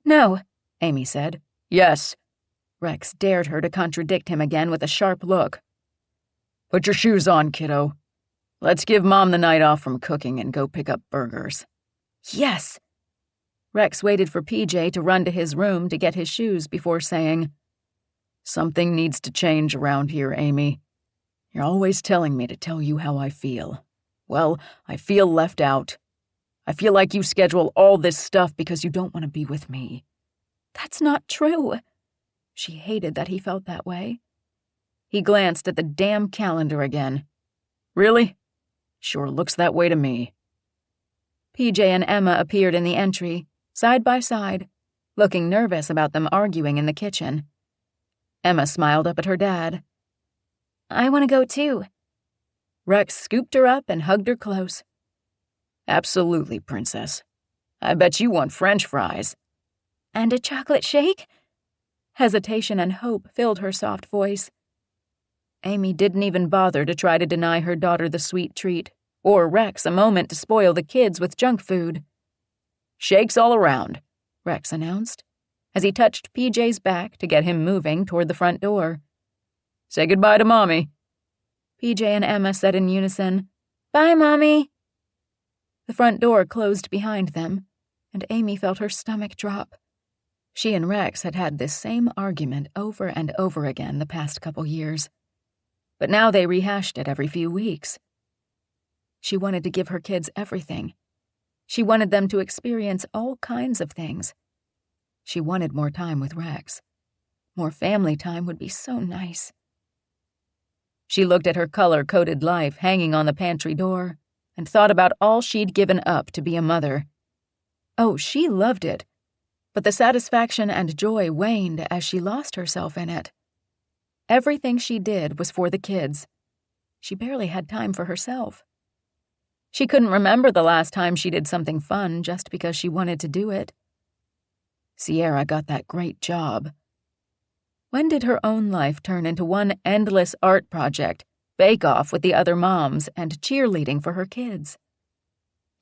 Speaker 2: No,
Speaker 1: Amy said.
Speaker 3: Yes.
Speaker 1: Rex dared her to contradict him again with a sharp look.
Speaker 3: Put your shoes on, kiddo. Let's give Mom the night off from cooking and go pick up burgers.
Speaker 1: Yes! Rex waited for PJ to run to his room to get his shoes before saying,
Speaker 3: Something needs to change around here, Amy. You're always telling me to tell you how I feel. Well, I feel left out. I feel like you schedule all this stuff because you don't want to be with me.
Speaker 2: That's not true.
Speaker 1: She hated that he felt that way. He glanced at the damn calendar again.
Speaker 3: Really? Sure looks that way to me.
Speaker 1: PJ and Emma appeared in the entry, side by side, looking nervous about them arguing in the kitchen. Emma smiled up at her dad.
Speaker 2: I want to go too.
Speaker 1: Rex scooped her up and hugged her close.
Speaker 3: Absolutely, Princess. I bet you want French fries.
Speaker 2: And a chocolate shake?
Speaker 1: Hesitation and hope filled her soft voice. Amy didn't even bother to try to deny her daughter the sweet treat, or Rex a moment to spoil the kids with junk food.
Speaker 3: Shakes all around,
Speaker 1: Rex announced, as he touched PJ's back to get him moving toward the front door.
Speaker 3: Say goodbye to Mommy.
Speaker 1: PJ and Emma said in unison,
Speaker 2: Bye, Mommy.
Speaker 1: The front door closed behind them, and Amy felt her stomach drop. She and Rex had had this same argument over and over again the past couple years, but now they rehashed it every few weeks. She wanted to give her kids everything. She wanted them to experience all kinds of things. She wanted more time with Rex. More family time would be so nice. She looked at her color-coded life hanging on the pantry door and thought about all she'd given up to be a mother. Oh, she loved it. but the satisfaction and joy waned as she lost herself in it. Everything she did was for the kids. She barely had time for herself. She couldn't remember the last time she did something fun just because she wanted to do it. Sierra got that great job. When did her own life turn into one endless art project, bake-off with the other moms, and cheerleading for her kids?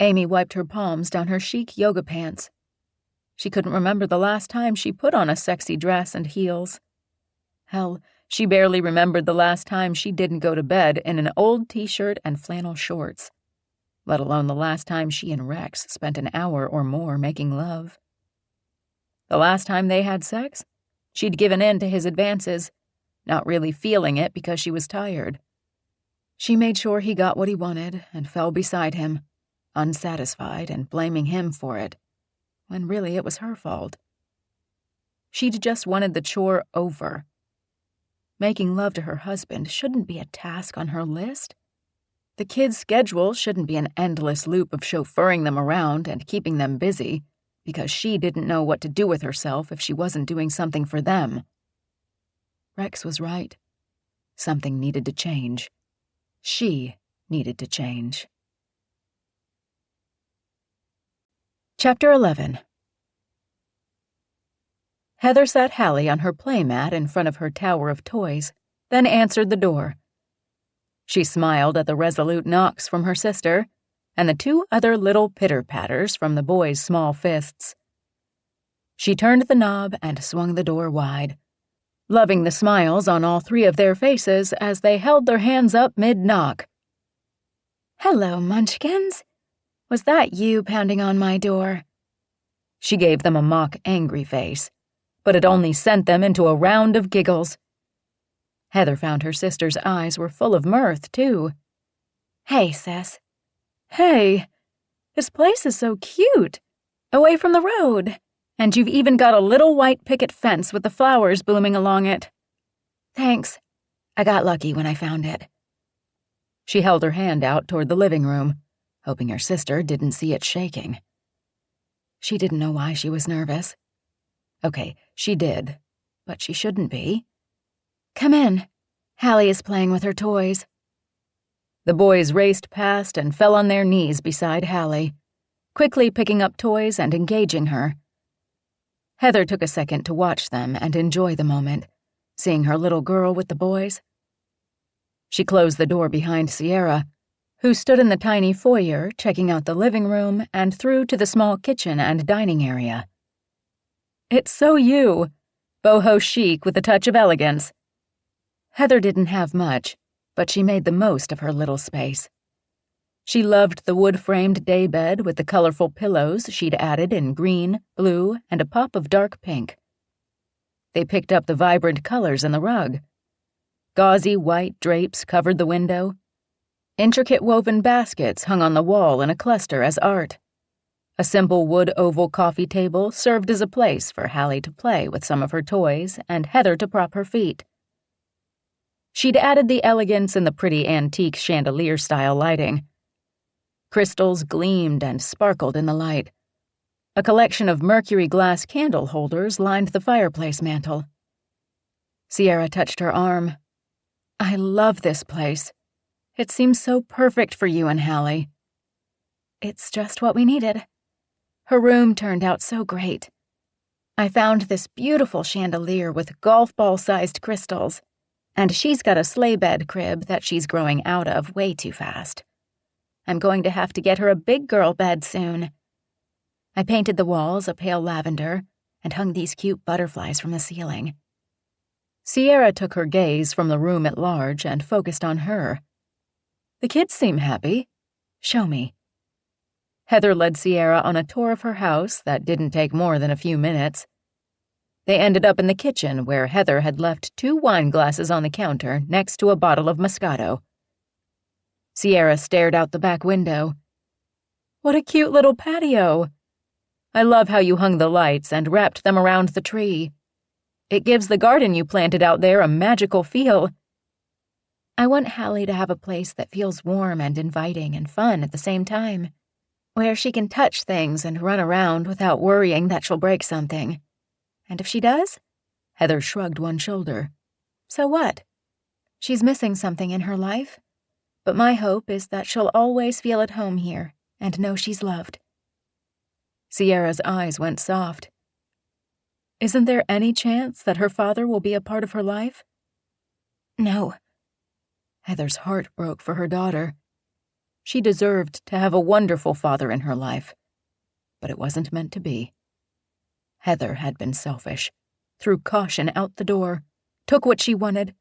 Speaker 1: Amy wiped her palms down her chic yoga pants. She couldn't remember the last time she put on a sexy dress and heels. Hell, she barely remembered the last time she didn't go to bed in an old t-shirt and flannel shorts, let alone the last time she and Rex spent an hour or more making love. The last time they had sex, she'd given in to his advances, not really feeling it because she was tired. She made sure he got what he wanted and fell beside him, unsatisfied and blaming him for it, when really it was her fault. She'd just wanted the chore over. Making love to her husband shouldn't be a task on her list. The kids' schedule shouldn't be an endless loop of chauffeuring them around and keeping them busy because she didn't know what to do with herself if she wasn't doing something for them. Rex was right. Something needed to change. She needed to change. Chapter 11. Heather sat Hallie on her playmat in front of her tower of toys, then answered the door. She smiled at the resolute knocks from her sister and the two other little pitter-patters from the boys' small fists. She turned the knob and swung the door wide, loving the smiles on all three of their faces as they held their hands up mid-knock. "Hello, Munchkins. Was that you pounding on my door?" She gave them a mock angry face, but it only sent them into a round of giggles. Heather found her sister's eyes were full of mirth, too. "Hey, sis." "Hey, this place is so cute. Away from the road. And you've even got a little white picket fence with the flowers blooming along it." "Thanks. I got lucky when I found it." She held her hand out toward the living room, hoping her sister didn't see it shaking. She didn't know why she was nervous. Okay, she did, but she shouldn't be. "Come in. Hallie is playing with her toys." The boys raced past and fell on their knees beside Hallie, quickly picking up toys and engaging her. Heather took a second to watch them and enjoy the moment, seeing her little girl with the boys. She closed the door behind Sierra, who stood in the tiny foyer checking out the living room and through to the small kitchen and dining area. "It's so you, boho chic with a touch of elegance." Heather didn't have much, but she made the most of her little space. She loved the wood-framed daybed with the colorful pillows she'd added in green, blue, and a pop of dark pink. They picked up the vibrant colors in the rug. Gauzy white drapes covered the window. Intricate woven baskets hung on the wall in a cluster as art. A simple wood oval coffee table served as a place for Hallie to play with some of her toys and Heather to prop her feet. She'd added the elegance in the pretty antique chandelier-style lighting. Crystals gleamed and sparkled in the light. A collection of mercury glass candle holders lined the fireplace mantel. Sierra touched her arm. "I love this place. It seems so perfect for you and Hallie." "It's just what we needed. Her room turned out so great. I found this beautiful chandelier with golf ball-sized crystals, and she's got a sleigh bed crib that she's growing out of way too fast. I'm going to have to get her a big girl bed soon. I painted the walls a pale lavender and hung these cute butterflies from the ceiling." Sierra took her gaze from the room at large and focused on her. "The kids seem happy. Show me." Heather led Sierra on a tour of her house that didn't take more than a few minutes. They ended up in the kitchen where Heather had left 2 wine glasses on the counter next to a bottle of Moscato. Sierra stared out the back window. "What a cute little patio. I love how you hung the lights and wrapped them around the tree. It gives the garden you planted out there a magical feel." "I want Hallie to have a place that feels warm and inviting and fun at the same time."
Speaker 2: where she can touch things and run around without worrying that she'll break something. And if she does?
Speaker 1: Heather shrugged one shoulder.
Speaker 2: So what? She's missing something in her life, but my hope is that she'll always feel at home here and know she's loved.
Speaker 1: Sierra's eyes went soft. Isn't there any chance that her father will be a part of her life?
Speaker 2: No.
Speaker 1: Heather's heart broke for her daughter. She deserved to have a wonderful father in her life, but it wasn't meant to be. Heather had been selfish, threw caution out the door, took what she wanted,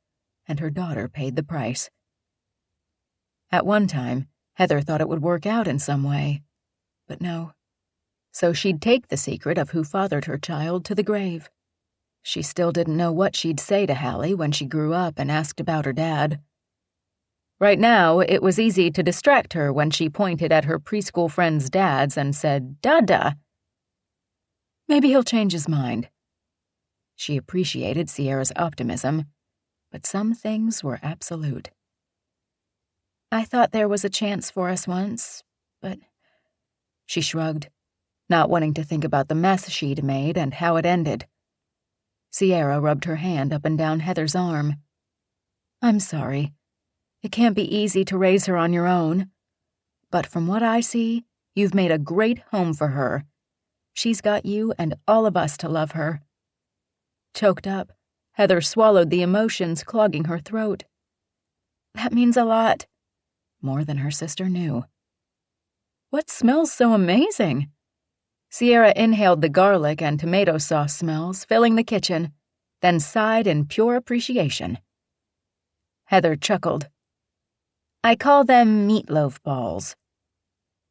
Speaker 1: and her daughter paid the price. At one time, Heather thought it would work out in some way, but no. So she'd take the secret of who fathered her child to the grave. She still didn't know what she'd say to Hallie when she grew up and asked about her dad. Right now, it was easy to distract her when she pointed at her preschool friends' dads and said, "Dada." Maybe he'll change his mind. She appreciated Sierra's optimism, but some things were absolute.
Speaker 2: I thought there was a chance for us once, but...
Speaker 1: She shrugged, not wanting to think about the mess she'd made and how it ended. Sierra rubbed her hand up and down Heather's arm. "I'm sorry. It can't be easy to raise her on your own. But from what I see, you've made a great home for her. She's got you and all of us to love her." Choked up, Heather swallowed the emotions clogging her throat.
Speaker 2: "That means a lot."
Speaker 1: More than her sister knew. "What smells so amazing?" Sierra inhaled the garlic and tomato sauce smells, filling the kitchen, then sighed in pure appreciation. Heather chuckled.
Speaker 2: "I call them meatloaf balls."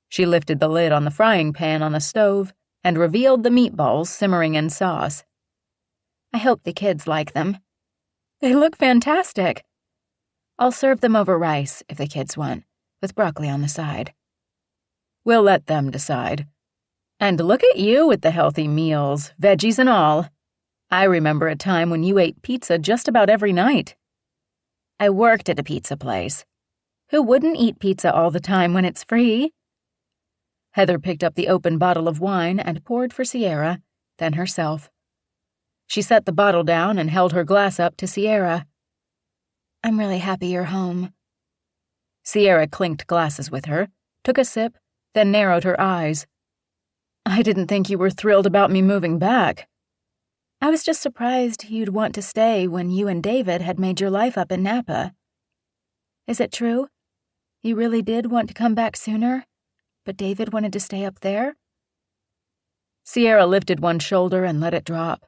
Speaker 1: She lifted the lid on the frying pan on the stove and revealed the meatballs simmering in sauce.
Speaker 2: "I hope the kids like them. They look fantastic. I'll serve them over rice, if the kids want, with broccoli on the side."
Speaker 1: "We'll let them decide. And look at you with the healthy meals, veggies and all. I remember a time when you ate pizza just about every night."
Speaker 2: "I worked at a pizza place. Who wouldn't eat pizza all the time when it's free?"
Speaker 1: Heather picked up the open bottle of wine and poured for Sierra, then herself. She set the bottle down and held her glass up to Sierra.
Speaker 2: "I'm really happy you're home."
Speaker 1: Sierra clinked glasses with her, took a sip, then narrowed her eyes. "I didn't think you were thrilled about me moving back."
Speaker 2: "I was just surprised you'd want to stay when you and David had made your life up in Napa. Is it true? You really did want to come back sooner, but David wanted to stay up there?"
Speaker 1: Sierra lifted one shoulder and let it drop.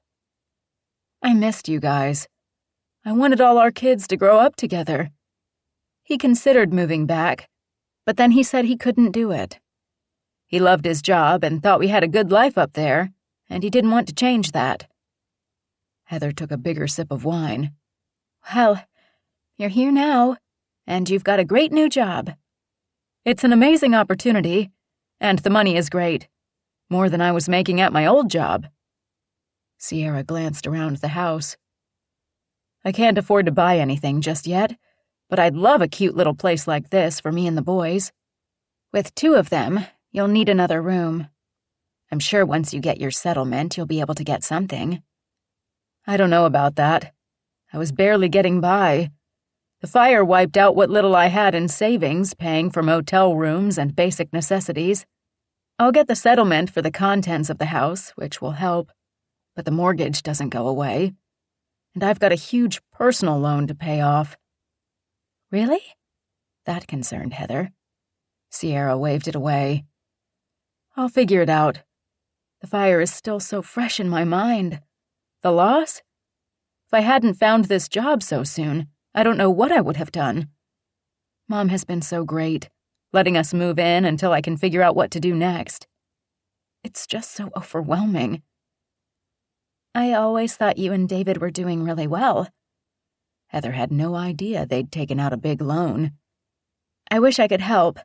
Speaker 1: "I missed you guys. I wanted all our kids to grow up together. He considered moving back, but then he said he couldn't do it. He loved his job and thought we had a good life up there, and he didn't want to change that." Heather took a bigger sip of wine.
Speaker 2: "Well, you're here now, and you've got a great new job."
Speaker 1: "It's an amazing opportunity, and the money is great. More than I was making at my old job." Sierra glanced around the house. "I can't afford to buy anything just yet, but I'd love a cute little place like this for me and the boys."
Speaker 2: "With 2 of them, you'll need another room. I'm sure once you get your settlement, you'll be able to get something."
Speaker 1: "I don't know about that. I was barely getting by. The fire wiped out what little I had in savings, paying for motel rooms and basic necessities. I'll get the settlement for the contents of the house, which will help, but the mortgage doesn't go away. And I've got a huge personal loan to pay off."
Speaker 2: "Really?"
Speaker 1: That concerned Heather. Sierra waved it away. "I'll figure it out. The fire is still so fresh in my mind. The loss? If I hadn't found this job so soon, I don't know what I would have done. Mom has been so great, letting us move in until I can figure out what to do next. It's just so overwhelming."
Speaker 2: "I always thought you and David were doing really well."
Speaker 1: Heather had no idea they'd taken out a big loan.
Speaker 2: "I wish I could help,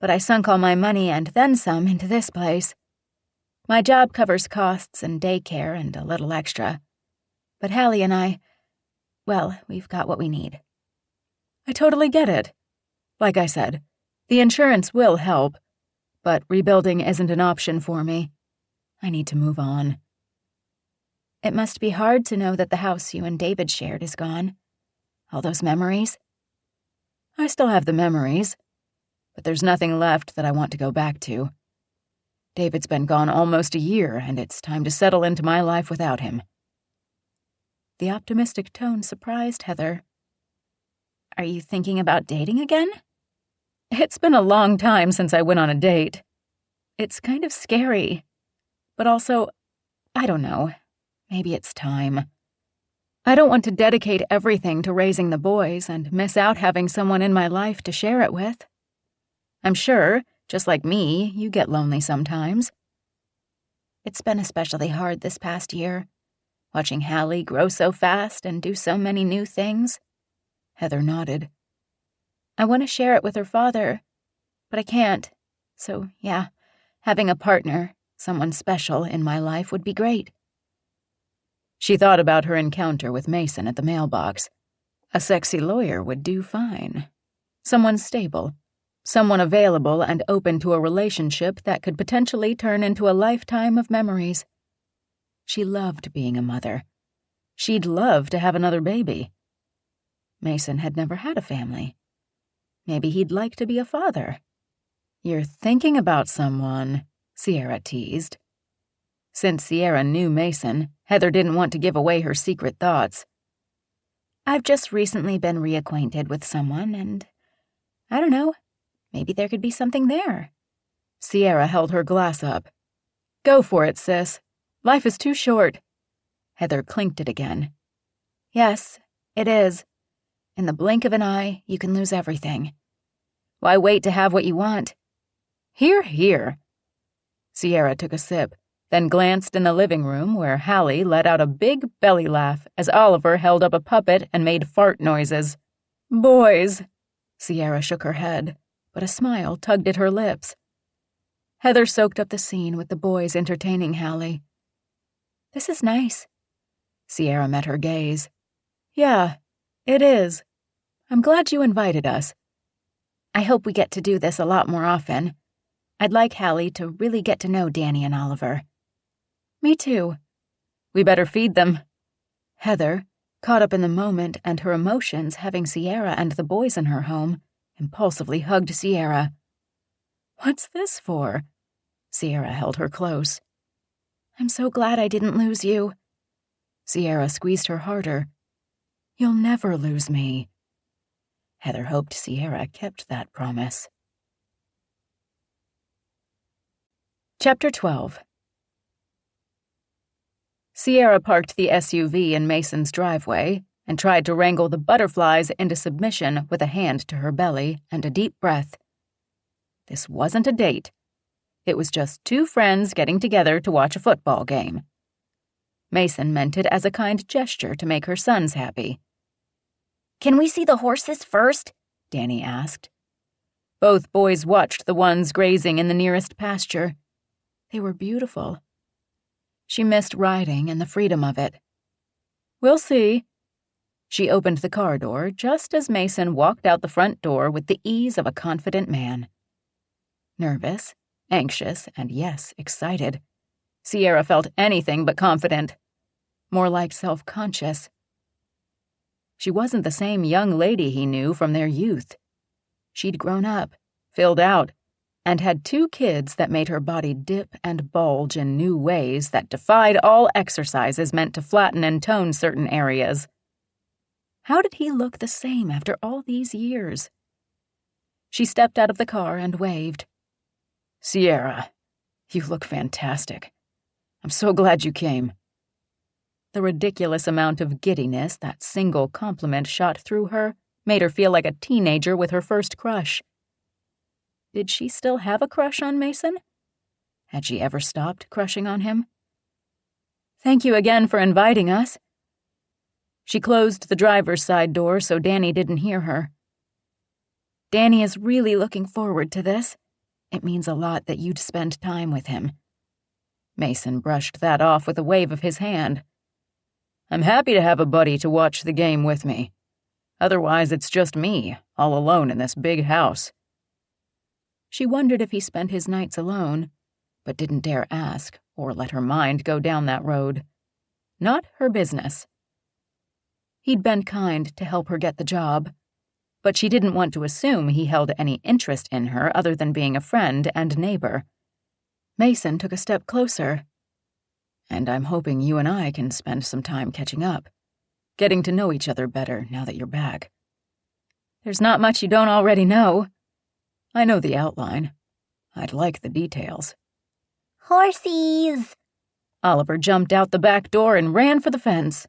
Speaker 2: but I sunk all my money and then some into this place. My job covers costs and daycare and a little extra. But Hallie and I, well, we've got what we need."
Speaker 1: "I totally get it. Like I said, the insurance will help, but rebuilding isn't an option for me. I need to move on.
Speaker 2: It must be hard to know that the house you and David shared is gone. All those memories.
Speaker 1: I still have the memories, but there's nothing left that I want to go back to. David's been gone almost a year, and it's time to settle into my life without him.
Speaker 2: The optimistic tone surprised Heather. Are you thinking about dating again?
Speaker 1: It's been a long time since I went on a date. It's kind of scary, but also, I don't know, maybe it's time. I don't want to dedicate everything to raising the boys and miss out having someone in my life to share it with. I'm sure, just like me, you get lonely sometimes.
Speaker 2: It's been especially hard this past year, watching Hallie grow so fast and do so many new things.
Speaker 1: Heather nodded.
Speaker 2: I want to share it with her father, but I can't. So, yeah, having a partner, someone special in my life would be great.
Speaker 1: She thought about her encounter with Mason at the mailbox. A sexy lawyer would do fine. Someone stable. Someone available and open to a relationship that could potentially turn into a lifetime of memories. She loved being a mother. She'd love to have another baby. Mason had never had a family. Maybe he'd like to be a father. You're thinking about someone, Sierra teased. Since Sierra knew Mason, Heather didn't want to give away her secret thoughts.
Speaker 2: I've just recently been reacquainted with someone, and I don't know, maybe there could be something there.
Speaker 1: Sierra held her glass up. Go for it, sis. Life is too short. Heather clinked it again.
Speaker 2: Yes, it is. In the blink of an eye, you can lose everything. Why wait to have what you want?
Speaker 1: Hear, hear. Sierra took a sip, then glanced in the living room where Hallie let out a big belly laugh as Oliver held up a puppet and made fart noises. Boys! Sierra shook her head, but a smile tugged at her lips. Heather soaked up the scene with the boys entertaining Hallie.
Speaker 2: This is nice.
Speaker 1: Sierra met her gaze. Yeah, it is. I'm glad you invited us.
Speaker 2: I hope we get to do this a lot more often. I'd like Hallie to really get to know Danny and Oliver.
Speaker 1: Me too. We better feed them. Heather, caught up in the moment and her emotions having Sierra and the boys in her home, impulsively hugged Sierra. What's this for? Sierra held her close.
Speaker 2: I'm so glad I didn't lose you.
Speaker 1: Sierra squeezed her harder. You'll never lose me. Heather hoped Sierra kept that promise. Chapter 12. Sierra parked the SUV in Mason's driveway and tried to wrangle the butterflies into submission with a hand to her belly and a deep breath. This wasn't a date. It was just two friends getting together to watch a football game. Mason meant it as a kind gesture to make her sons happy.
Speaker 2: Can we see the horses first?
Speaker 1: Danny asked. Both boys watched the ones grazing in the nearest pasture. They were beautiful. She missed riding and the freedom of it. We'll see. She opened the car door just as Mason walked out the front door with the ease of a confident man. Nervous, anxious, and yes, excited. Sierra felt anything but confident. More like self-conscious. She wasn't the same young lady he knew from their youth. She'd grown up, filled out, and had two kids that made her body dip and bulge in new ways that defied all exercises meant to flatten and tone certain areas. How did he look the same after all these years? She stepped out of the car and waved. Sierra, you look fantastic. I'm so glad you came. The ridiculous amount of giddiness that single compliment shot through her made her feel like a teenager with her first crush. Did she still have a crush on Mason? Had she ever stopped crushing on him? Thank you again for inviting us. She closed the driver's side door so Danny didn't hear her. Danny is really looking forward to this. It means a lot that you'd spend time with him. Mason brushed that off with a wave of his hand. I'm happy to have a buddy to watch the game with me. Otherwise, it's just me, all alone in this big house. She wondered if he spent his nights alone, but didn't dare ask or let her mind go down that road. Not her business. He'd been kind to help her get the job, but she didn't want to assume he held any interest in her other than being a friend and neighbor. Mason took a step closer. And I'm hoping you and I can spend some time catching up, getting to know each other better now that you're back.
Speaker 2: There's not much you don't already know.
Speaker 1: I know the outline. I'd like the details.
Speaker 4: Horsies!
Speaker 1: Oliver jumped out the back door and ran for the fence.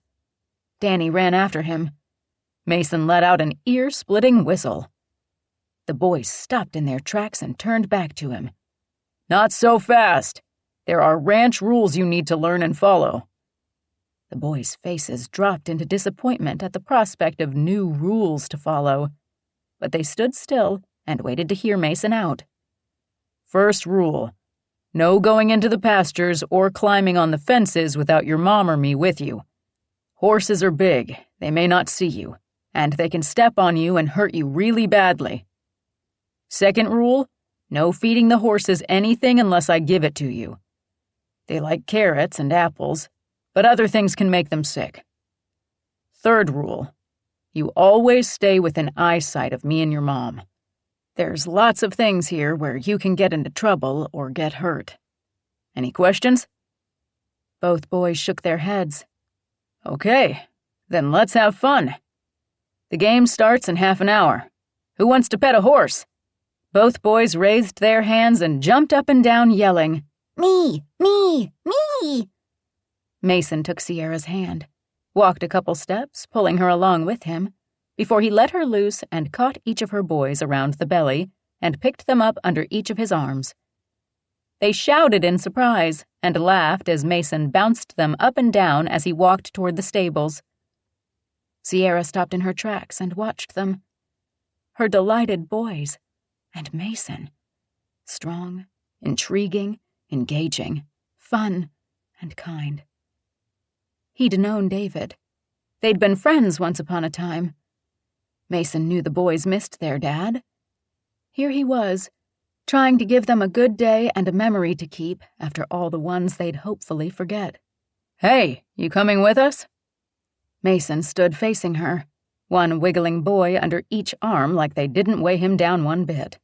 Speaker 1: Danny ran after him. Mason let out an ear-splitting whistle. The boys stopped in their tracks and turned back to him. Not so fast! There are ranch rules you need to learn and follow. The boys' faces dropped into disappointment at the prospect of new rules to follow, but they stood still and waited to hear Mason out. First rule: no going into the pastures or climbing on the fences without your mom or me with you. Horses are big, they may not see you, and they can step on you and hurt you really badly. Second rule: no feeding the horses anything unless I give it to you. They like carrots and apples, but other things can make them sick. Third rule: you always stay within eyesight of me and your mom. There's lots of things here where you can get into trouble or get hurt. Any questions? Both boys shook their heads. Okay, then let's have fun. The game starts in half an hour. Who wants to pet a horse? Both boys raised their hands and jumped up and down yelling,
Speaker 4: Me! Me! Me!
Speaker 1: Mason took Sierra's hand, walked a couple steps, pulling her along with him, before he let her loose and caught each of her boys around the belly and picked them up under each of his arms. They shouted in surprise and laughed as Mason bounced them up and down as he walked toward the stables. Sierra stopped in her tracks and watched them. Her delighted boys, and Mason. Strong, intriguing, engaging, fun, and kind. He'd known David. They'd been friends once upon a time. Mason knew the boys missed their dad. Here he was, trying to give them a good day and a memory to keep after all the ones they'd hopefully forget. Hey, you coming with us? Mason stood facing her, one wiggling boy under each arm like they didn't weigh him down one bit.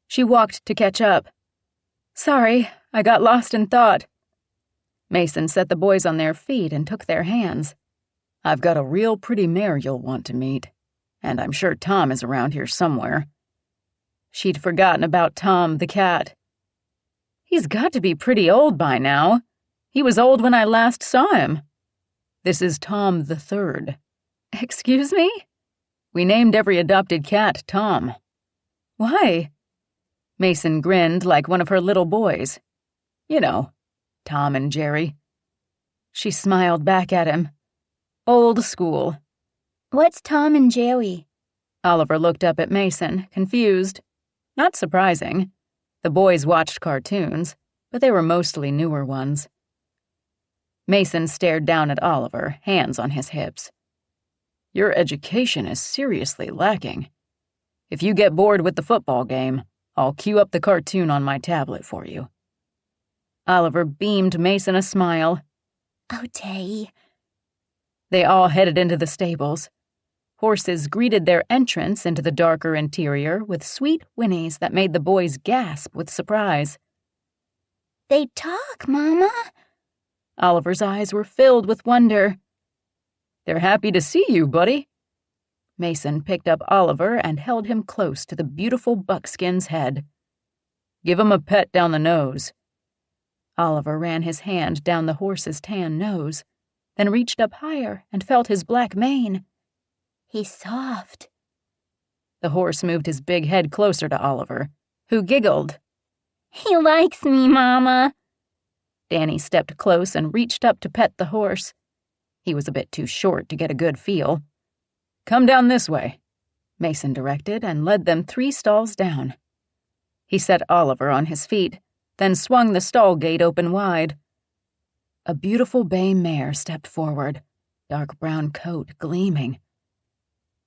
Speaker 1: She walked to catch up. Sorry, I got lost in thought. Mason set the boys on their feet and took their hands. I've got a real pretty mare you'll want to meet, and I'm sure Tom is around here somewhere. She'd forgotten about Tom the cat. He's got to be pretty old by now. He was old when I last saw him. This is Tom the Third. Excuse me? We named every adopted cat Tom. Why? Mason grinned like one of her little boys. You know, Tom and Jerry. She smiled back at him. Old school.
Speaker 4: What's Tom and Jerry?
Speaker 1: Oliver looked up at Mason, confused. Not surprising. The boys watched cartoons, but they were mostly newer ones. Mason stared down at Oliver, hands on his hips. Your education is seriously lacking. If you get bored with the football game, I'll cue up the cartoon on my tablet for you. Oliver beamed Mason a smile.
Speaker 4: Okay.
Speaker 1: They all headed into the stables. Horses greeted their entrance into the darker interior with sweet whinnies that made the boys gasp with surprise.
Speaker 4: They talk, Mama.
Speaker 1: Oliver's eyes were filled with wonder. They're happy to see you, buddy. Mason picked up Oliver and held him close to the beautiful buckskin's head. Give him a pet down the nose. Oliver ran his hand down the horse's tan nose, then reached up higher and felt his black mane.
Speaker 4: He's soft.
Speaker 1: The horse moved his big head closer to Oliver, who giggled.
Speaker 4: He likes me, Mama.
Speaker 1: Danny stepped close and reached up to pet the horse. He was a bit too short to get a good feel. Come down this way, Mason directed and led them 3 stalls down. He set Oliver on his feet, then swung the stall gate open wide. A beautiful bay mare stepped forward, dark brown coat gleaming.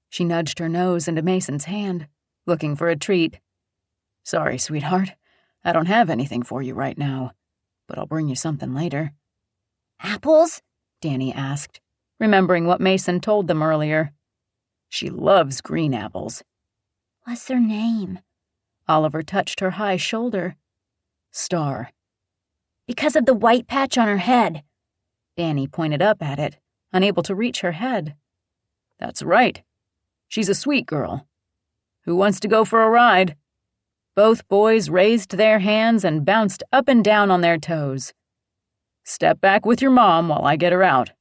Speaker 1: She nudged her nose into Mason's hand, looking for a treat.
Speaker 3: Sorry, sweetheart. I don't have anything for you right now, but I'll bring you something later.
Speaker 2: Apples?
Speaker 1: Danny asked, remembering what Mason told them earlier.
Speaker 3: She loves green apples.
Speaker 4: What's her name?
Speaker 1: Oliver touched her high shoulder. Star.
Speaker 2: Because of the white patch on her head.
Speaker 1: Danny pointed up at it, unable to reach her head.
Speaker 3: That's right. She's a sweet girl. Who wants to go for a ride?
Speaker 1: Both boys raised their hands and bounced up and down on their toes.
Speaker 3: Step back with your mom while I get her out.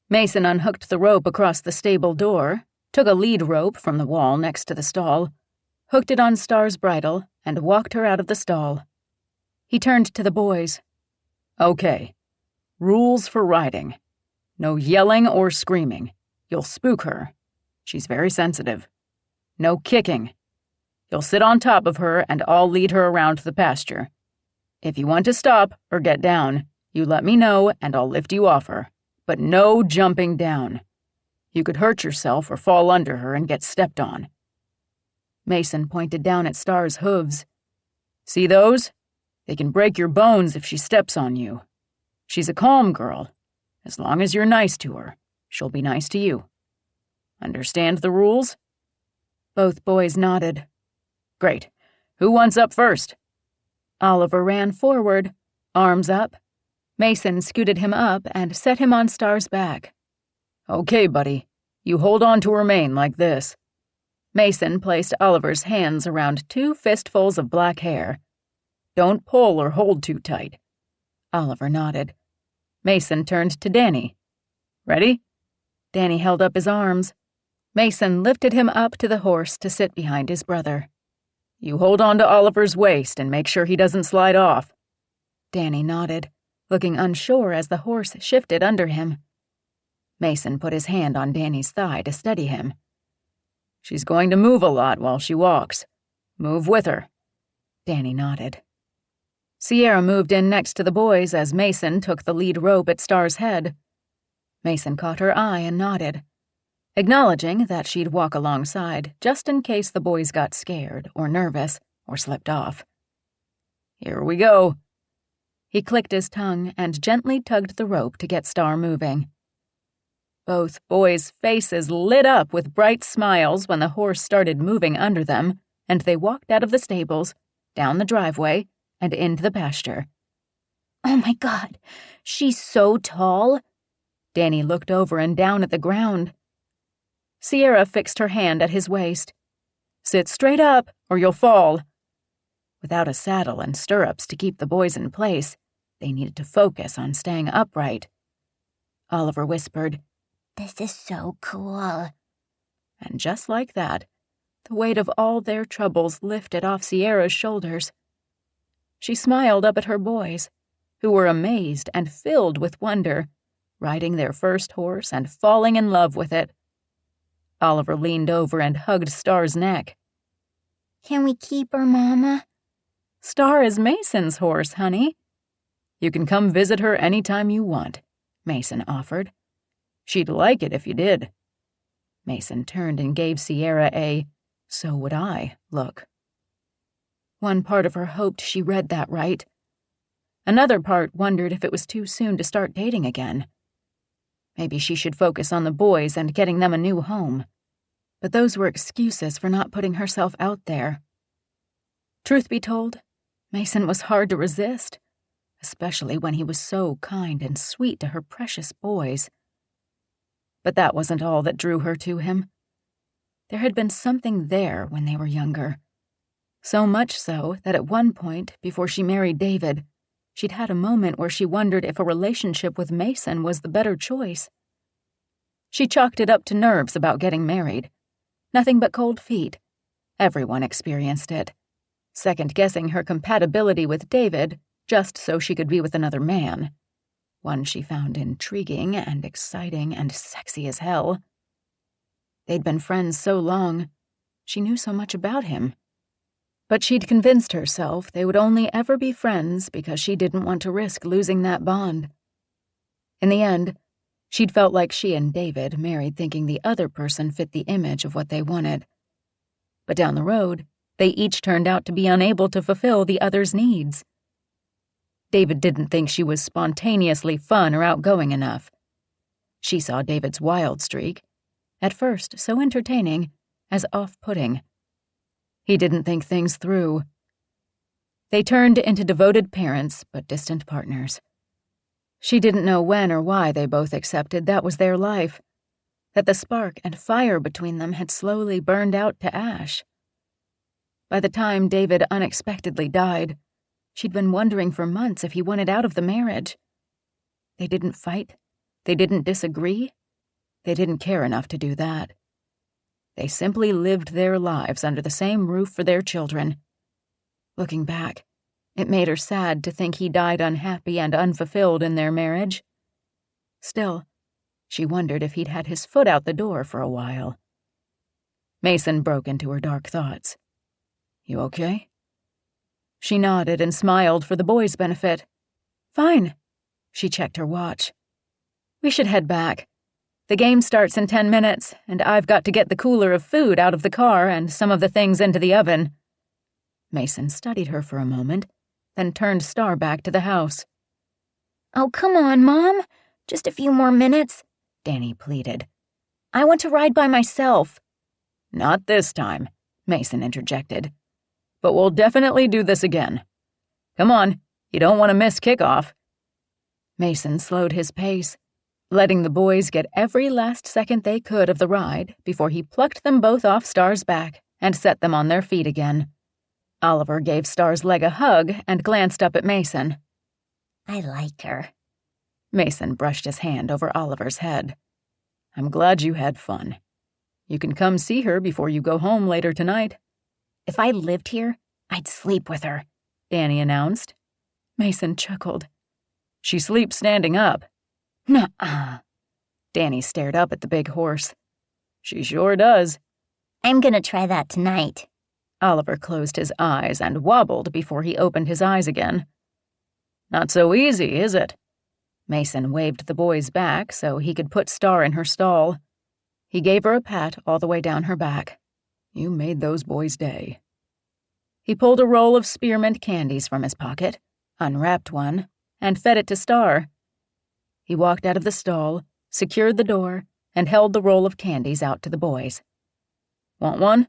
Speaker 1: Mason unhooked the rope across the stable door, took a lead rope from the wall next to the stall, hooked it on Star's bridle, and walked her out of the stall. He turned to the boys.
Speaker 3: Okay. Rules for riding. No yelling or screaming. You'll spook her. She's very sensitive. No kicking. You'll sit on top of her and I'll lead her around the pasture. If you want to stop or get down, you let me know and I'll lift you off her. But no jumping down. You could hurt yourself or fall under her and get stepped on.
Speaker 1: Mason pointed down at Star's hooves.
Speaker 3: See those? They can break your bones if she steps on you. She's a calm girl. As long as you're nice to her, she'll be nice to you. Understand the rules?
Speaker 1: Both boys nodded.
Speaker 3: Great. Who wants up first?
Speaker 1: Oliver ran forward, arms up. Mason scooted him up and set him on Star's back.
Speaker 3: Okay, buddy. You hold on to her mane like this.
Speaker 1: Mason placed Oliver's hands around 2 fistfuls of black hair.
Speaker 3: Don't pull or hold too tight.
Speaker 1: Oliver nodded. Mason turned to Danny.
Speaker 3: Ready?
Speaker 1: Danny held up his arms. Mason lifted him up to the horse to sit behind his brother.
Speaker 3: You hold on to Oliver's waist and make sure he doesn't slide off.
Speaker 1: Danny nodded, looking unsure as the horse shifted under him. Mason put his hand on Danny's thigh to steady him.
Speaker 3: She's going to move a lot while she walks. Move with her.
Speaker 1: Danny nodded. Sierra moved in next to the boys as Mason took the lead rope at Star's head. Mason caught her eye and nodded, acknowledging that she'd walk alongside just in case the boys got scared or nervous or slipped off.
Speaker 3: Here we go.
Speaker 1: He clicked his tongue and gently tugged the rope to get Star moving. Both boys' faces lit up with bright smiles when the horse started moving under them, and they walked out of the stables, down the driveway, and into the pasture.
Speaker 2: Oh my God, she's so tall.
Speaker 1: Danny looked over and down at the ground. Sierra fixed her hand at his waist.
Speaker 3: Sit straight up, or you'll fall.
Speaker 1: Without a saddle and stirrups to keep the boys in place, they needed to focus on staying upright. Oliver whispered,
Speaker 4: This is so cool.
Speaker 1: And just like that, the weight of all their troubles lifted off Sierra's shoulders. She smiled up at her boys, who were amazed and filled with wonder, riding their first horse and falling in love with it. Oliver leaned over and hugged Star's neck.
Speaker 4: Can we keep her, Mama?
Speaker 1: Star is Mason's horse, honey.
Speaker 3: You can come visit her any time you want, Mason offered. She'd like it if you did.
Speaker 1: Mason turned and gave Sierra a "so would I" look. One part of her hoped she read that right. Another part wondered if it was too soon to start dating again. Maybe she should focus on the boys and getting them a new home. But those were excuses for not putting herself out there. Truth be told, Mason was hard to resist, especially when he was so kind and sweet to her precious boys. But that wasn't all that drew her to him. There had been something there when they were younger. So much so that at one point, before she married David, she'd had a moment where she wondered if a relationship with Mason was the better choice. She chalked it up to nerves about getting married. Nothing but cold feet. Everyone experienced it. Second-guessing her compatibility with David just so she could be with another man. One she found intriguing and exciting and sexy as hell. They'd been friends so long. She knew so much about him. But she'd convinced herself they would only ever be friends because she didn't want to risk losing that bond. In the end, she'd felt like she and David married thinking the other person fit the image of what they wanted. But down the road, They each turned out to be unable to fulfill the other's needs. David didn't think she was spontaneously fun or outgoing enough. She saw David's wild streak, at first so entertaining, as off-putting. He didn't think things through. They turned into devoted parents, but distant partners. She didn't know when or why they both accepted that was their life, that the spark and fire between them had slowly burned out to ash. By the time David unexpectedly died, she'd been wondering for months if he wanted out of the marriage. They didn't fight. They didn't disagree. They didn't care enough to do that. They simply lived their lives under the same roof for their children. Looking back, it made her sad to think he died unhappy and unfulfilled in their marriage. Still, she wondered if he'd had his foot out the door for a while. Mason broke into her dark thoughts. "You okay?" She nodded and smiled for the boys' benefit. "Fine." She checked her watch. "We should head back. The game starts in 10 minutes, and I've got to get the cooler of food out of the car and some of the things into the oven." Mason studied her for a moment, then turned Star back to the house.
Speaker 4: Oh, come on, Mom. Just a few more minutes,
Speaker 1: Danny pleaded.
Speaker 4: I want to ride by myself.
Speaker 1: "Not this time," Mason interjected. "But we'll definitely do this again. Come on, you don't want to miss kickoff." Mason slowed his pace, letting the boys get every last second they could of the ride before he plucked them both off Star's back and set them on their feet again. Oliver gave Star's leg a hug and glanced up at Mason.
Speaker 4: I like her.
Speaker 1: Mason brushed his hand over Oliver's head. "I'm glad you had fun. You can come see her before you go home later tonight."
Speaker 4: If I lived here, I'd sleep with her,
Speaker 1: Danny announced. Mason chuckled. "She sleeps standing up."
Speaker 4: Nuh-uh.
Speaker 1: Danny stared up at the big horse. "She sure does."
Speaker 4: I'm gonna try that tonight.
Speaker 1: Oliver closed his eyes and wobbled before he opened his eyes again. "Not so easy, is it?" Mason waved the boys back so he could put Star in her stall. He gave her a pat all the way down her back. "You made those boys' day." He pulled a roll of spearmint candies from his pocket, unwrapped one, and fed it to Star. He walked out of the stall, secured the door, and held the roll of candies out to the boys. "Want one?"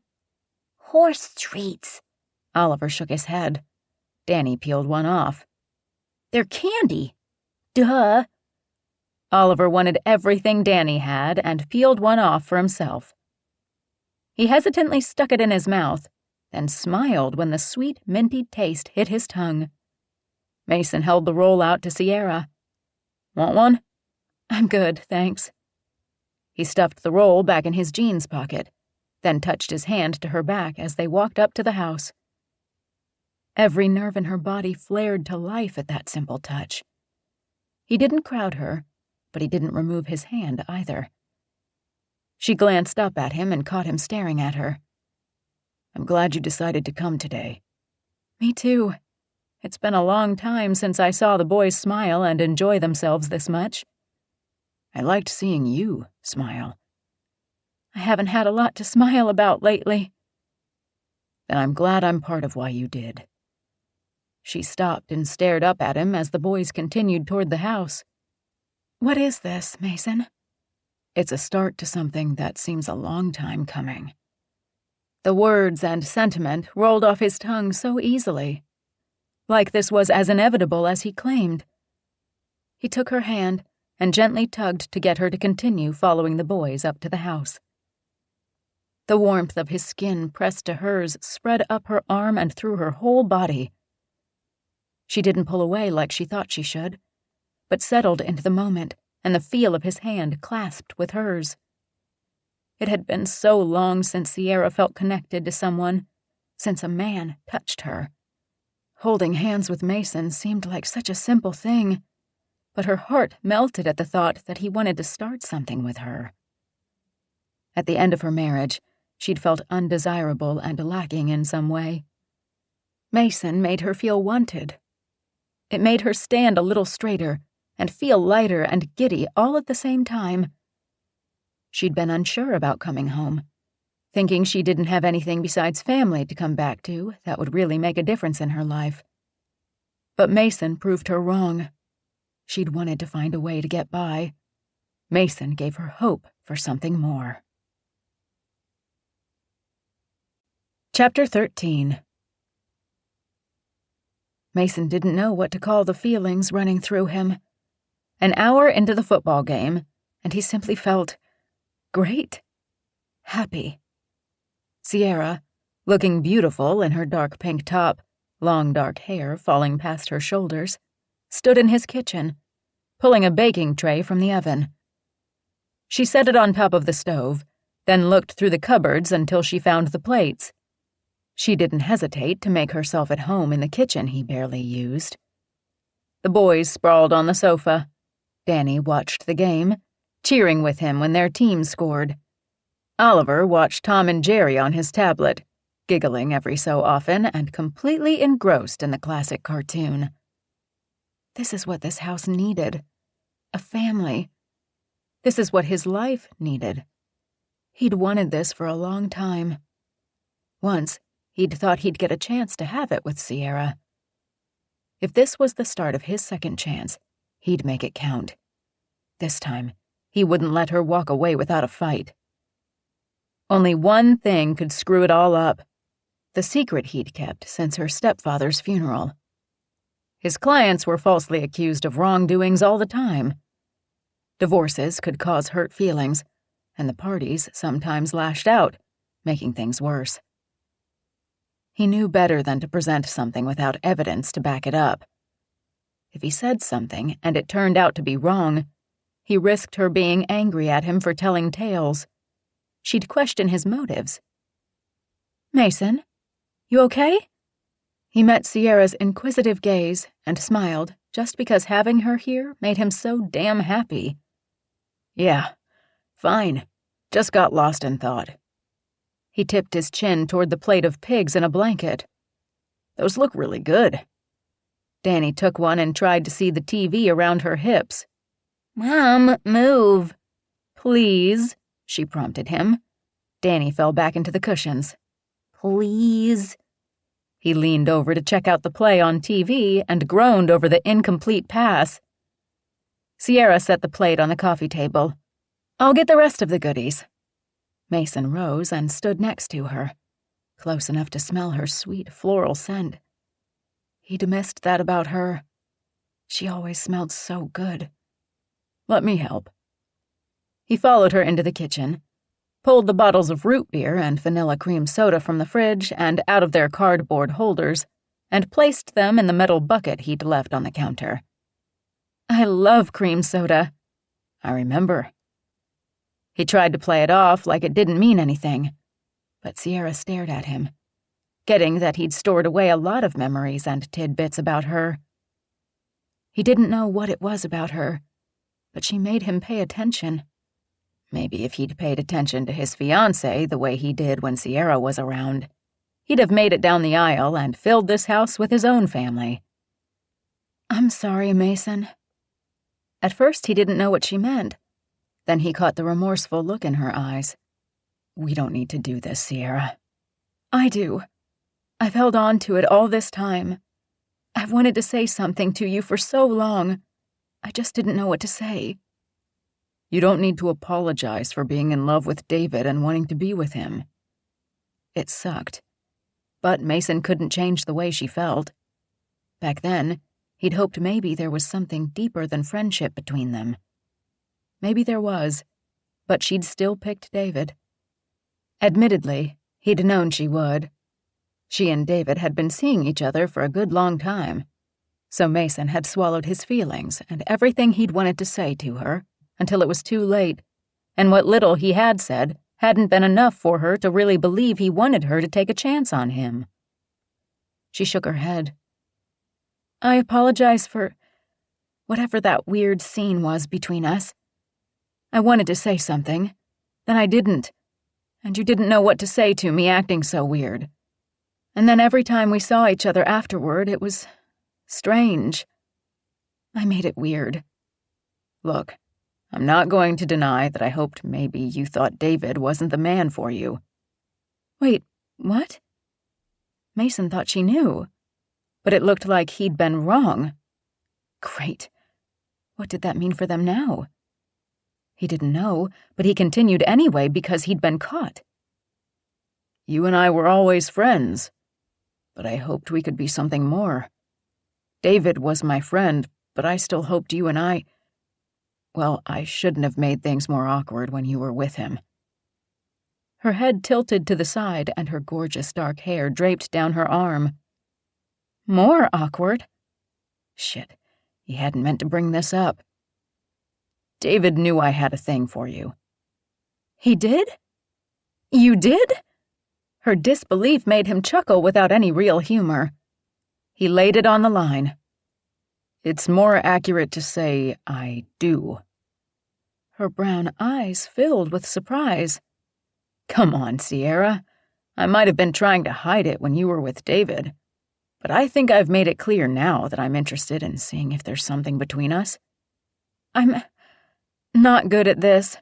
Speaker 4: Horse treats.
Speaker 1: Oliver shook his head. Danny peeled one off.
Speaker 4: They're candy. Duh.
Speaker 1: Oliver wanted everything Danny had and peeled one off for himself. He hesitantly stuck it in his mouth, then smiled when the sweet, minty taste hit his tongue. Mason held the roll out to Sierra. "Want one?"
Speaker 2: I'm good, thanks.
Speaker 1: He stuffed the roll back in his jeans pocket, then touched his hand to her back as they walked up to the house. Every nerve in her body flared to life at that simple touch. He didn't crowd her, but he didn't remove his hand either. She glanced up at him and caught him staring at her. "I'm glad you decided to come today."
Speaker 2: Me too. It's been a long time since I saw the boys smile and enjoy themselves this much.
Speaker 1: I liked seeing you smile.
Speaker 2: I haven't had a lot to smile about lately.
Speaker 1: Then I'm glad I'm part of why you did. She stopped and stared up at him as the boys continued toward the house.
Speaker 2: What is this, Mason?
Speaker 1: It's a start to something that seems a long time coming. The words and sentiment rolled off his tongue so easily, like this was as inevitable as he claimed. He took her hand and gently tugged to get her to continue following the boys up to the house. The warmth of his skin pressed to hers spread up her arm and through her whole body. She didn't pull away like she thought she should, but settled into the moment and the feel of his hand clasped with hers. It had been so long since Sierra felt connected to someone, since a man touched her. Holding hands with Mason seemed like such a simple thing, but her heart melted at the thought that he wanted to start something with her. At the end of her marriage, she'd felt undesirable and lacking in some way. Mason made her feel wanted. It made her stand a little straighter and feel lighter and giddy all at the same time. She'd been unsure about coming home, thinking she didn't have anything besides family to come back to that would really make a difference in her life. But Mason proved her wrong. She'd wanted to find a way to get by. Mason gave her hope for something more. Chapter 13. Mason didn't know what to call the feelings running through him. An hour into the football game, and he simply felt great. Happy. Sierra, looking beautiful in her dark pink top, long dark hair falling past her shoulders, stood in his kitchen, pulling a baking tray from the oven. She set it on top of the stove, then looked through the cupboards until she found the plates. She didn't hesitate to make herself at home in the kitchen he barely used. The boys sprawled on the sofa. Danny watched the game, cheering with him when their team scored. Oliver watched Tom and Jerry on his tablet, giggling every so often and completely engrossed in the classic cartoon. This is what this house needed. A family. This is what his life needed. He'd wanted this for a long time. Once, he'd thought he'd get a chance to have it with Sierra. If this was the start of his second chance, he'd make it count. This time, he wouldn't let her walk away without a fight. Only one thing could screw it all up: the secret he'd kept since her stepfather's funeral. His clients were falsely accused of wrongdoings all the time. Divorces could cause hurt feelings, and the parties sometimes lashed out, making things worse. He knew better than to present something without evidence to back it up. If he said something and it turned out to be wrong, he risked her being angry at him for telling tales. She'd question his motives. "Mason, you okay?" He met Sierra's inquisitive gaze and smiled just because having her here made him so damn happy. "Yeah, fine. Just got lost in thought." He tipped his chin toward the plate of pigs in a blanket. "Those look really good." Danny took one and tried to see the TV around her hips.
Speaker 4: Mom, move.
Speaker 1: "Please," she prompted him. Danny fell back into the cushions.
Speaker 4: Please.
Speaker 1: He leaned over to check out the play on TV and groaned over the incomplete pass. Sierra set the plate on the coffee table. "I'll get the rest of the goodies." Mason rose and stood next to her, close enough to smell her sweet floral scent. He'd missed that about her. She always smelled so good. "Let me help." He followed her into the kitchen, pulled the bottles of root beer and vanilla cream soda from the fridge and out of their cardboard holders, and placed them in the metal bucket he'd left on the counter. "I love cream soda." "I remember." He tried to play it off like it didn't mean anything, but Sierra stared at him, getting that he'd stored away a lot of memories and tidbits about her. He didn't know what it was about her, but she made him pay attention. Maybe if he'd paid attention to his fiancée the way he did when Sierra was around, he'd have made it down the aisle and filled this house with his own family. "I'm sorry, Mason." At first he didn't know what she meant. Then he caught the remorseful look in her eyes. "We don't need to do this, Sierra." "I do. I've held on to it all this time. I've wanted to say something to you for so long. I just didn't know what to say." "You don't need to apologize for being in love with David and wanting to be with him." It sucked, but Mason couldn't change the way she felt. Back then, he'd hoped maybe there was something deeper than friendship between them. Maybe there was, but she'd still picked David. Admittedly, he'd known she would. She and David had been seeing each other for a good long time, so Mason had swallowed his feelings and everything he'd wanted to say to her until it was too late, and what little he had said hadn't been enough for her to really believe he wanted her to take a chance on him. She shook her head. "I apologize for whatever that weird scene was between us. I wanted to say something, then I didn't, and you didn't know what to say to me acting so weird. And then every time we saw each other afterward, it was strange. I made it weird." "Look, I'm not going to deny that I hoped maybe you thought David wasn't the man for you. Wait, what? Mason thought she knew, but it looked like he'd been wrong. Great. What did that mean for them now? He didn't know, but he continued anyway because he'd been caught.
Speaker 3: You and I were always friends, but I hoped we could be something more. David was my friend, but I still hoped you and I... Well, I shouldn't have made things more awkward when you were with him.
Speaker 1: Her head tilted to the side and her gorgeous dark hair draped down her arm. More awkward?
Speaker 3: Shit, he hadn't meant to bring this up. David knew I had a thing for you.
Speaker 1: He did? You did? Her disbelief made him chuckle without any real humor. He laid it on the line.
Speaker 3: It's more accurate to say I do.
Speaker 1: Her brown eyes filled with surprise.
Speaker 3: Come on, Sierra. I might have been trying to hide it when you were with David, but I think I've made it clear now that I'm interested in seeing if there's something between us.
Speaker 1: I'm not good at this.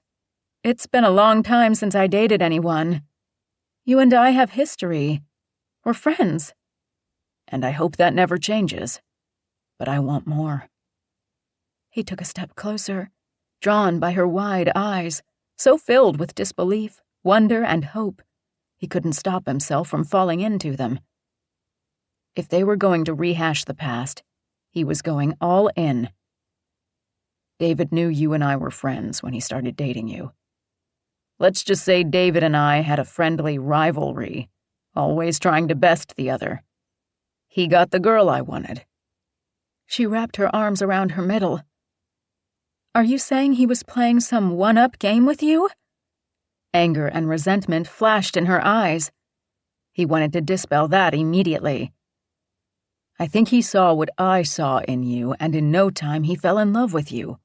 Speaker 1: It's been a long time since I dated anyone. You and I have history. We're friends.
Speaker 3: And I hope that never changes. But I want more.
Speaker 1: He took a step closer, drawn by her wide eyes, so filled with disbelief, wonder, and hope, he couldn't stop himself from falling into them. If they were going to rehash the past, he was going all in.
Speaker 3: David knew you and I were friends when he started dating you. Let's just say David and I had a friendly rivalry, always trying to best the other. He got the girl I wanted.
Speaker 1: She wrapped her arms around her middle. Are you saying he was playing some one-up game with you? Anger and resentment flashed in her eyes. He wanted to dispel that immediately.
Speaker 3: I think he saw what I saw in you, and in no time he fell in love with you.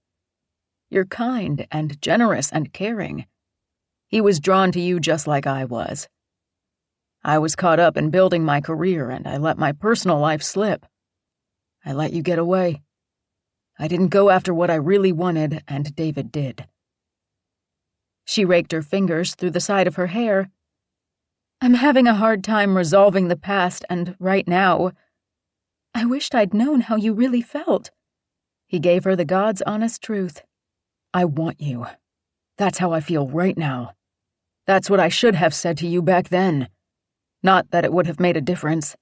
Speaker 3: You're kind and generous and caring. He was drawn to you just like I was. I was caught up in building my career, and I let my personal life slip. I let you get away. I didn't go after what I really wanted, and David did.
Speaker 1: She raked her fingers through the side of her hair. I'm having a hard time resolving the past, and right now, I wished I'd known how you really felt. He gave her the God's honest truth.
Speaker 3: I want you. That's how I feel right now. That's what I should have said to you back then. Not that it would have made a difference.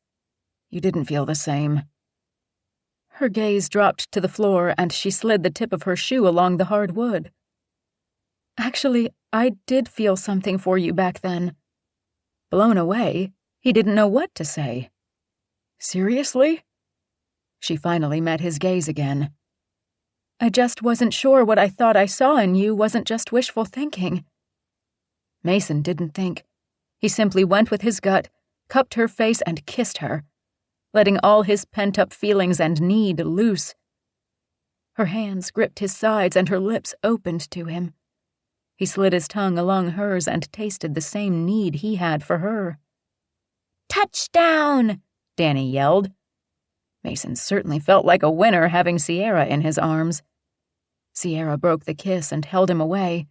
Speaker 3: You didn't feel the same.
Speaker 1: Her gaze dropped to the floor and she slid the tip of her shoe along the hard wood. Actually, I did feel something for you back then. Blown away, he didn't know what to say.
Speaker 3: Seriously?
Speaker 1: She finally met his gaze again. I just wasn't sure what I thought I saw in you wasn't just wishful thinking. Mason didn't think. He simply went with his gut, cupped her face and kissed her, letting all his pent-up feelings and need loose. Her hands gripped his sides and her lips opened to him. He slid his tongue along hers and tasted the same need he had for her.
Speaker 2: "Touchdown!"
Speaker 1: Danny yelled. Mason certainly felt like a winner having Sierra in his arms. Sierra broke the kiss and held him away.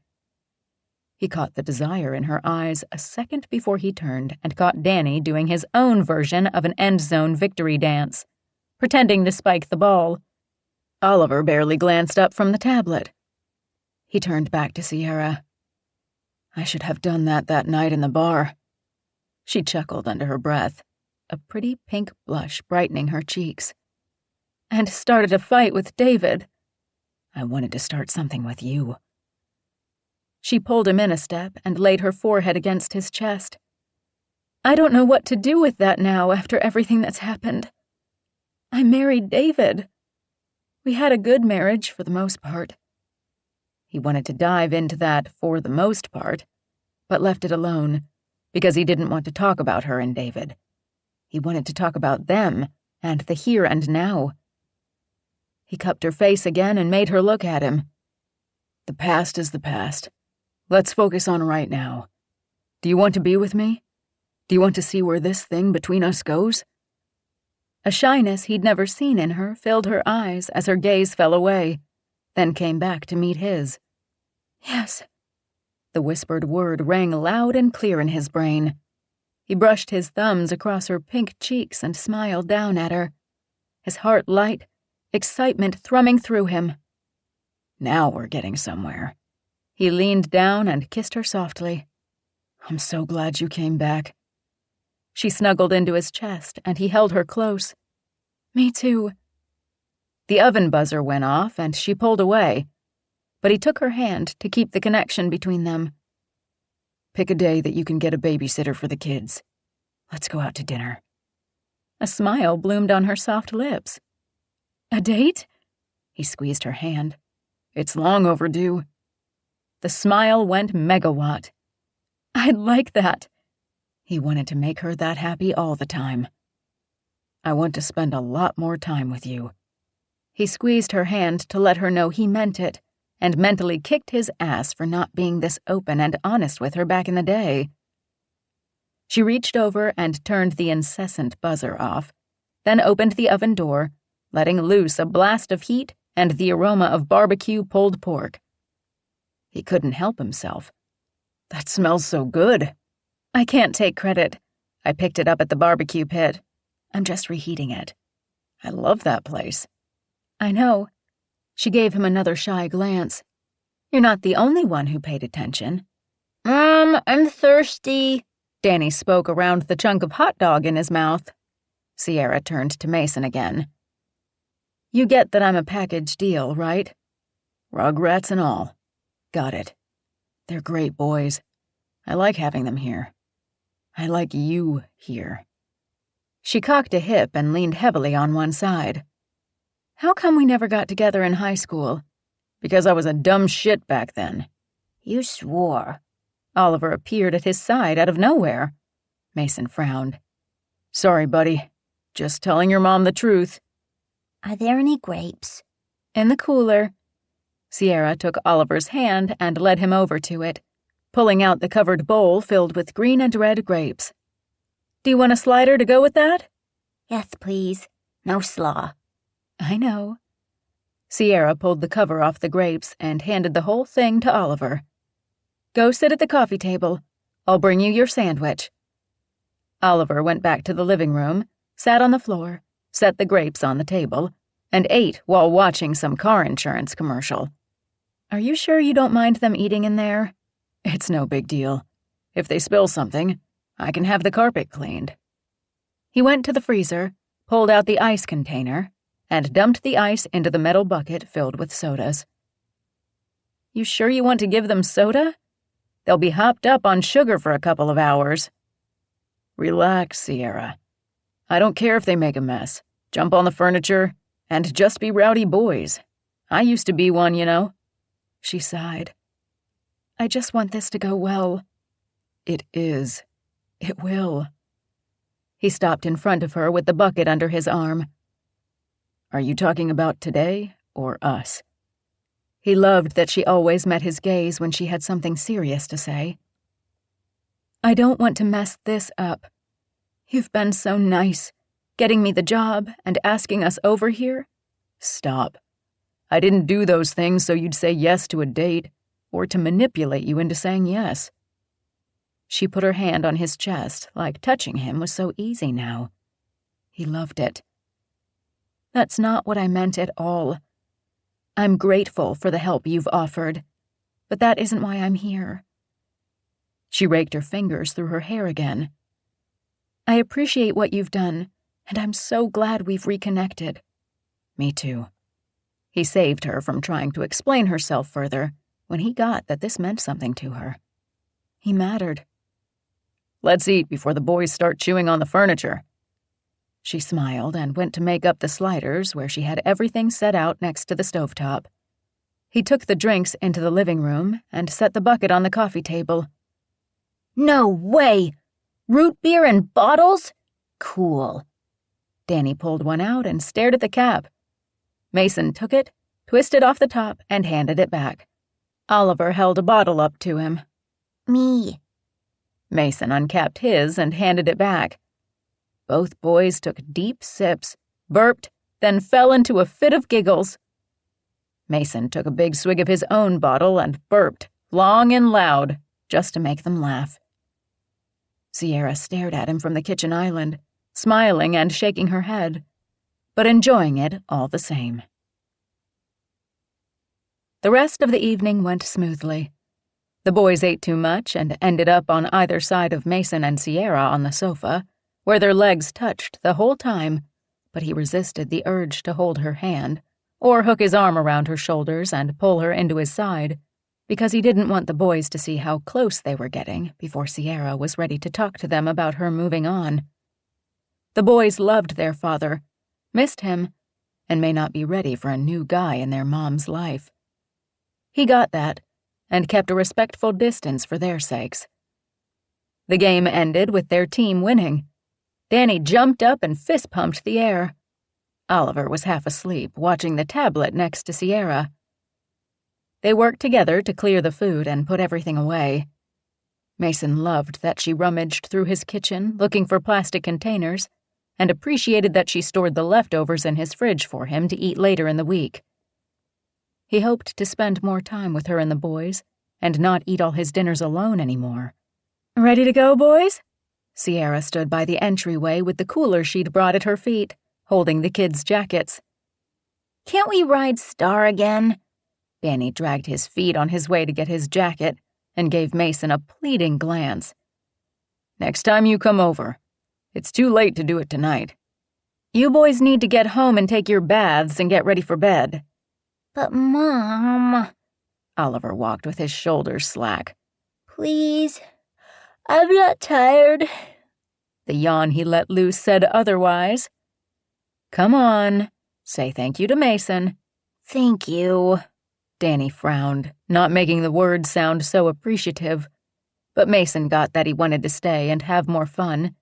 Speaker 1: He caught the desire in her eyes a second before he turned and caught Danny doing his own version of an end-zone victory dance, pretending to spike the ball. Oliver barely glanced up from the tablet. He turned back to Sierra.
Speaker 3: I should have done that night in the bar.
Speaker 1: She chuckled under her breath, a pretty pink blush brightening her cheeks. And started a fight with David.
Speaker 3: I wanted to start something with you.
Speaker 1: She pulled him in a step and laid her forehead against his chest. I don't know what to do with that now after everything that's happened. I married David. We had a good marriage for the most part. He wanted to dive into that for the most part, but left it alone because he didn't want to talk about her and David. He wanted to talk about them and the here and now. He cupped her face again and made her look at him.
Speaker 3: The past is the past. Let's focus on right now. Do you want to be with me? Do you want to see where this thing between us goes?
Speaker 1: A shyness he'd never seen in her filled her eyes as her gaze fell away, then came back to meet his. Yes. The whispered word rang loud and clear in his brain. He brushed his thumbs across her pink cheeks and smiled down at her, his heart light, excitement thrumming through him.
Speaker 3: Now we're getting somewhere.
Speaker 1: He leaned down and kissed her softly.
Speaker 3: I'm so glad you came back.
Speaker 1: She snuggled into his chest, and he held her close. Me too. The oven buzzer went off, and she pulled away, but he took her hand to keep the connection between them.
Speaker 3: Pick a day that you can get a babysitter for the kids. Let's go out to dinner.
Speaker 1: A smile bloomed on her soft lips. A date? He squeezed her hand.
Speaker 3: It's long overdue.
Speaker 1: The smile went megawatt. I'd like that.
Speaker 3: He wanted to make her that happy all the time. I want to spend a lot more time with you.
Speaker 1: He squeezed her hand to let her know he meant it, and mentally kicked his ass for not being this open and honest with her back in the day. She reached over and turned the incessant buzzer off, then opened the oven door, letting loose a blast of heat and the aroma of barbecue pulled pork. He couldn't help himself.
Speaker 3: That smells so good.
Speaker 1: I can't take credit. I picked it up at the barbecue pit. I'm just reheating it.
Speaker 3: I love that place.
Speaker 1: I know. She gave him another shy glance. You're not the only one who paid attention.
Speaker 4: I'm thirsty.
Speaker 1: Danny spoke around the chunk of hot dog in his mouth. Sierra turned to Mason again. You get that I'm a package deal, right?
Speaker 3: Rugrats and all.
Speaker 1: Got it.
Speaker 3: They're great boys. I like having them here. I like you here.
Speaker 1: She cocked a hip and leaned heavily on one side. How come we never got together in high school?
Speaker 3: Because I was a dumb shit back then.
Speaker 4: You swore.
Speaker 1: Oliver appeared at his side out of nowhere. Mason frowned.
Speaker 3: Sorry, buddy. Just telling your mom the truth.
Speaker 4: Are there any grapes?
Speaker 1: In the cooler. Sierra took Oliver's hand and led him over to it, pulling out the covered bowl filled with green and red grapes. Do you want a slider to go with that?
Speaker 4: Yes, please. No slaw.
Speaker 1: I know. Sierra pulled the cover off the grapes and handed the whole thing to Oliver. Go sit at the coffee table. I'll bring you your sandwich. Oliver went back to the living room, sat on the floor, set the grapes on the table, and ate while watching some car insurance commercial. Are you sure you don't mind them eating in there?
Speaker 3: It's no big deal. If they spill something, I can have the carpet cleaned.
Speaker 1: He went to the freezer, pulled out the ice container, and dumped the ice into the metal bucket filled with sodas. You sure you want to give them soda? They'll be hopped up on sugar for a couple of hours.
Speaker 3: Relax, Sierra. I don't care if they make a mess, jump on the furniture, and just be rowdy boys. I used to be one, you know.
Speaker 1: She sighed. I just want this to go well.
Speaker 3: It is. It will.
Speaker 1: He stopped in front of her with the bucket under his arm.
Speaker 3: Are you talking about today or us?
Speaker 1: He loved that she always met his gaze when she had something serious to say. I don't want to mess this up. You've been so nice, getting me the job and asking us over here.
Speaker 3: Stop. I didn't do those things so you'd say yes to a date, or to manipulate you into saying yes.
Speaker 1: She put her hand on his chest, like touching him was so easy now. He loved it. That's not what I meant at all. I'm grateful for the help you've offered, but that isn't why I'm here. She raked her fingers through her hair again. I appreciate what you've done, and I'm so glad we've reconnected.
Speaker 3: Me too.
Speaker 1: He saved her from trying to explain herself further when he got that this meant something to her. He mattered.
Speaker 3: Let's eat before the boys start chewing on the furniture.
Speaker 1: She smiled and went to make up the sliders where she had everything set out next to the stovetop. He took the drinks into the living room and set the bucket on the coffee table.
Speaker 4: No way! Root beer in bottles? Cool.
Speaker 1: Danny pulled one out and stared at the cap. Mason took it, twisted off the top, and handed it back. Oliver held a bottle up to him.
Speaker 4: Me.
Speaker 1: Mason uncapped his and handed it back. Both boys took deep sips, burped, then fell into a fit of giggles. Mason took a big swig of his own bottle and burped, long and loud, just to make them laugh. Sierra stared at him from the kitchen island, smiling and shaking her head, but enjoying it all the same. The rest of the evening went smoothly. The boys ate too much and ended up on either side of Mason and Sierra on the sofa, where their legs touched the whole time, but he resisted the urge to hold her hand or hook his arm around her shoulders and pull her into his side, because he didn't want the boys to see how close they were getting before Sierra was ready to talk to them about her moving on. The boys loved their father, missed him, and may not be ready for a new guy in their mom's life. He got that, and kept a respectful distance for their sakes. The game ended with their team winning. Danny jumped up and fist-pumped the air. Oliver was half asleep, watching the tablet next to Sierra. They worked together to clear the food and put everything away. Mason loved that she rummaged through his kitchen looking for plastic containers, and appreciated that she stored the leftovers in his fridge for him to eat later in the week. He hoped to spend more time with her and the boys, and not eat all his dinners alone anymore. "Ready to go, boys?" Sierra stood by the entryway with the cooler she'd brought at her feet, holding the kids' jackets.
Speaker 4: "Can't we ride Star again?"
Speaker 1: Danny dragged his feet on his way to get his jacket and gave Mason a pleading glance.
Speaker 3: "Next time you come over. It's too late to do it tonight."
Speaker 1: "You boys need to get home and take your baths and get ready for bed."
Speaker 4: "But, Mom..."
Speaker 1: Oliver walked with his shoulders slack.
Speaker 4: "Please, I'm not tired."
Speaker 1: The yawn he let loose said otherwise. "Come on, say thank you to Mason."
Speaker 4: "Thank you."
Speaker 1: Danny frowned, not making the words sound so appreciative, but Mason got that he wanted to stay and have more fun.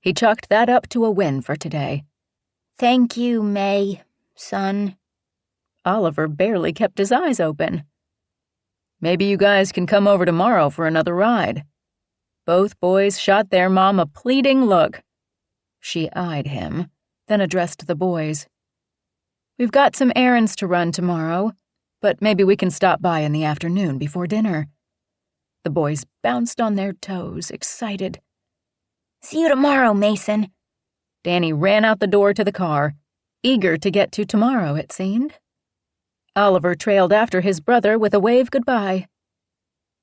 Speaker 1: He chalked that up to a win for today.
Speaker 4: "Thank you, May, son."
Speaker 1: Oliver barely kept his eyes open.
Speaker 3: "Maybe you guys can come over tomorrow for another ride."
Speaker 1: Both boys shot their mom a pleading look. She eyed him, then addressed the boys. "We've got some errands to run tomorrow, but maybe we can stop by in the afternoon before dinner." The boys bounced on their toes, excited.
Speaker 4: "See you tomorrow, Mason."
Speaker 1: Danny ran out the door to the car, eager to get to tomorrow, it seemed. Oliver trailed after his brother with a wave goodbye.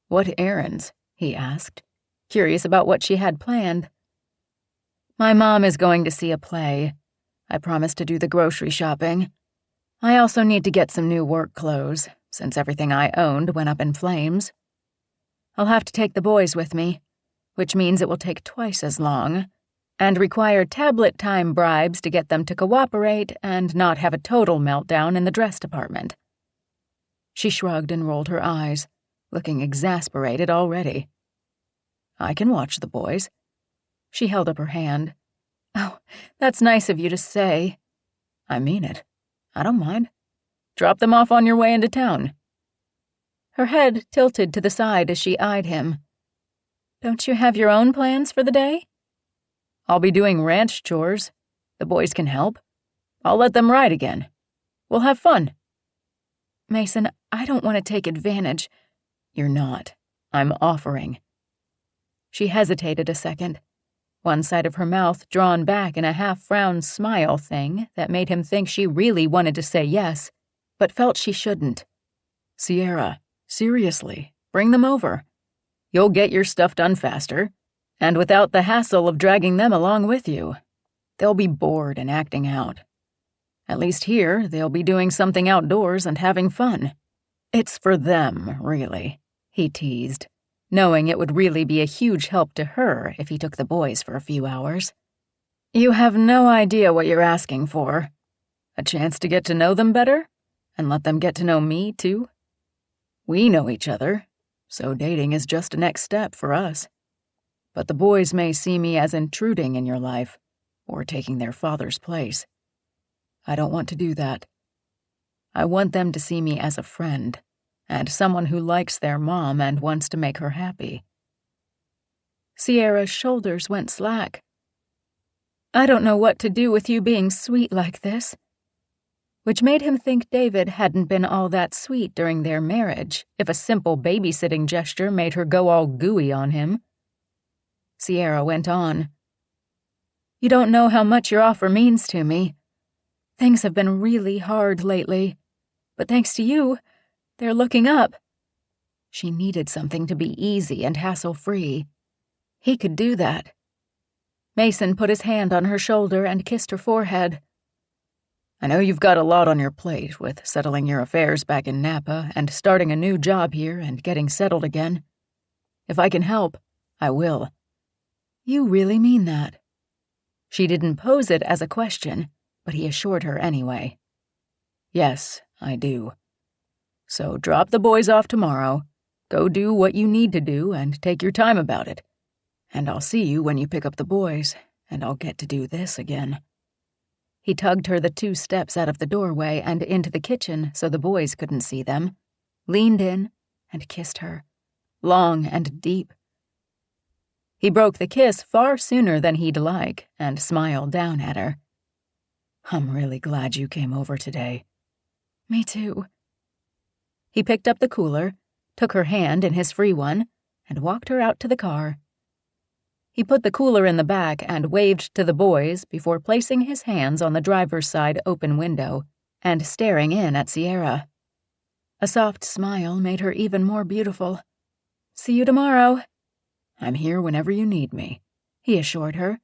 Speaker 3: "What errands?"
Speaker 1: he asked, curious about what she had planned. "My mom is going to see a play. I promised to do the grocery shopping. I also need to get some new work clothes, since everything I owned went up in flames. I'll have to take the boys with me, which means it will take twice as long, and require tablet time bribes to get them to cooperate and not have a total meltdown in the dress department." She shrugged and rolled her eyes, looking exasperated already. "I can watch the boys." She held up her hand. "Oh, that's nice of you to say."
Speaker 3: "I mean it. I don't mind. Drop them off on your way into town."
Speaker 1: Her head tilted to the side as she eyed him. "Don't you have your own plans for the day?"
Speaker 3: "I'll be doing ranch chores. The boys can help. I'll let them ride again. We'll have fun."
Speaker 1: "Mason, I don't want to take advantage."
Speaker 3: "You're not. I'm offering."
Speaker 1: She hesitated a second, one side of her mouth drawn back in a half-frown smile thing that made him think she really wanted to say yes, but felt she shouldn't.
Speaker 3: "Sierra, seriously, bring them over. You'll get your stuff done faster, and without the hassle of dragging them along with you. They'll be bored and acting out. At least here, they'll be doing something outdoors and having fun. It's for them, really," he teased, knowing it would really be a huge help to her if he took the boys for a few hours.
Speaker 1: "You have no idea what you're asking for."
Speaker 3: A chance to get to know them better, and let them get to know me, too? We know each other, so dating is just a next step for us. But the boys may see me as intruding in your life, or taking their father's place. I don't want to do that. I want them to see me as a friend, and someone who likes their mom and wants to make her happy."
Speaker 1: Sierra's shoulders went slack. "I don't know what to do with you being sweet like this," which made him think David hadn't been all that sweet during their marriage if a simple babysitting gesture made her go all gooey on him. Sierra went on. You don't know how much your offer means to me. Things have been really hard lately, but thanks to you, they're looking up. She needed something to be easy and hassle-free. He could do that. Mason put his hand on her shoulder and kissed her forehead. I know you've got a lot on your plate with settling your affairs back in Napa and starting a new job here and getting settled again. If I can help, I will. You really mean that? She didn't pose it as a question, but he assured her anyway. Yes, I do. So drop the boys off tomorrow, go do what you need to do and take your time about it. And I'll see you when you pick up the boys, and I'll get to do this again. He tugged her the 2 steps out of the doorway and into the kitchen so the boys couldn't see them, leaned in, and kissed her, long and deep. He broke the kiss far sooner than he'd like and smiled down at her. I'm really glad you came over today. Me too. He picked up the cooler, took her hand in his free one, and walked her out to the car. He put the cooler in the back and waved to the boys before placing his hands on the driver's side open window and staring in at Sierra. A soft smile made her even more beautiful. See you tomorrow. I'm here whenever you need me, he assured her,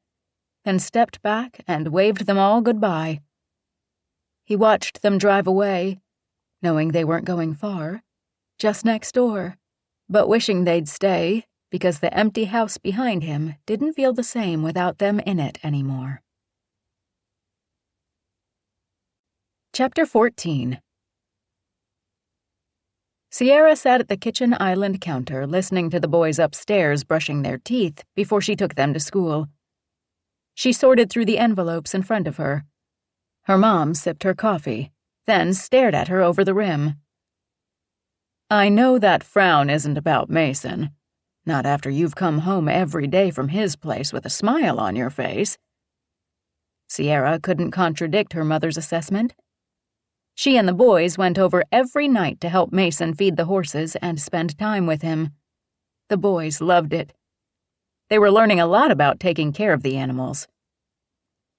Speaker 1: then stepped back and waved them all goodbye. He watched them drive away, knowing they weren't going far, just next door, but wishing they'd stay because the empty house behind him didn't feel the same without them in it anymore. Chapter 14. Sierra sat at the kitchen island counter listening to the boys upstairs brushing their teeth before she took them to school. She sorted through the envelopes in front of her. Her mom sipped her coffee, then stared at her over the rim. I know that frown isn't about Mason. Not after you've come home every day from his place with a smile on your face. Sierra couldn't contradict her mother's assessment. She and the boys went over every night to help Mason feed the horses and spend time with him. The boys loved it. They were learning a lot about taking care of the animals.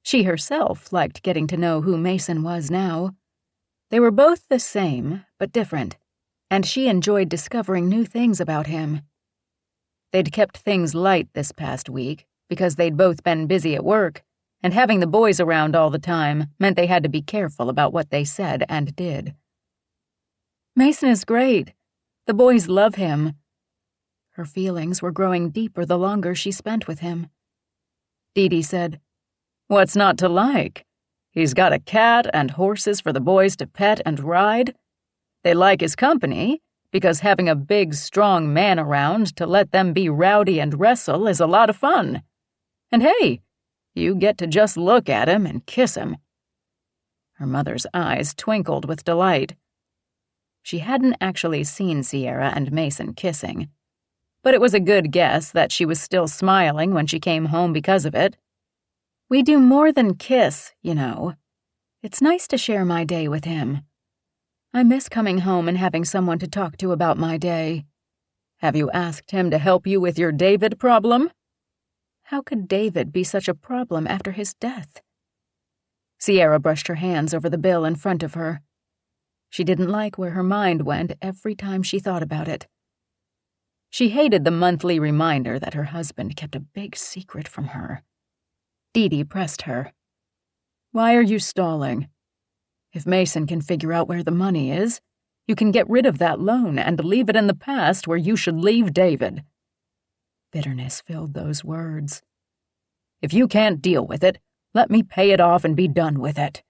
Speaker 1: She herself liked getting to know who Mason was now. They were both the same, but different, and she enjoyed discovering new things about him. They'd kept things light this past week because they'd both been busy at work, and having the boys around all the time meant they had to be careful about what they said and did. Mason is great. The boys love him. Her feelings were growing deeper the longer she spent with him. Dee Dee said, What's not to like? He's got a cat and horses for the boys to pet and ride. They like his company, because having a big, strong man around to let them be rowdy and wrestle is a lot of fun. And hey, you get to just look at him and kiss him. Her mother's eyes twinkled with delight. She hadn't actually seen Sierra and Mason kissing, but it was a good guess that she was still smiling when she came home because of it. We do more than kiss, you know. It's nice to share my day with him. I miss coming home and having someone to talk to about my day. Have you asked him to help you with your David problem? How could David be such a problem after his death? Sierra brushed her hands over the bill in front of her. She didn't like where her mind went every time she thought about it. She hated the monthly reminder that her husband kept a big secret from her. Dee Dee pressed her. Why are you stalling? If Mason can figure out where the money is, you can get rid of that loan and leave it in the past where you should leave David. Bitterness filled those words. If you can't deal with it, let me pay it off and be done with it.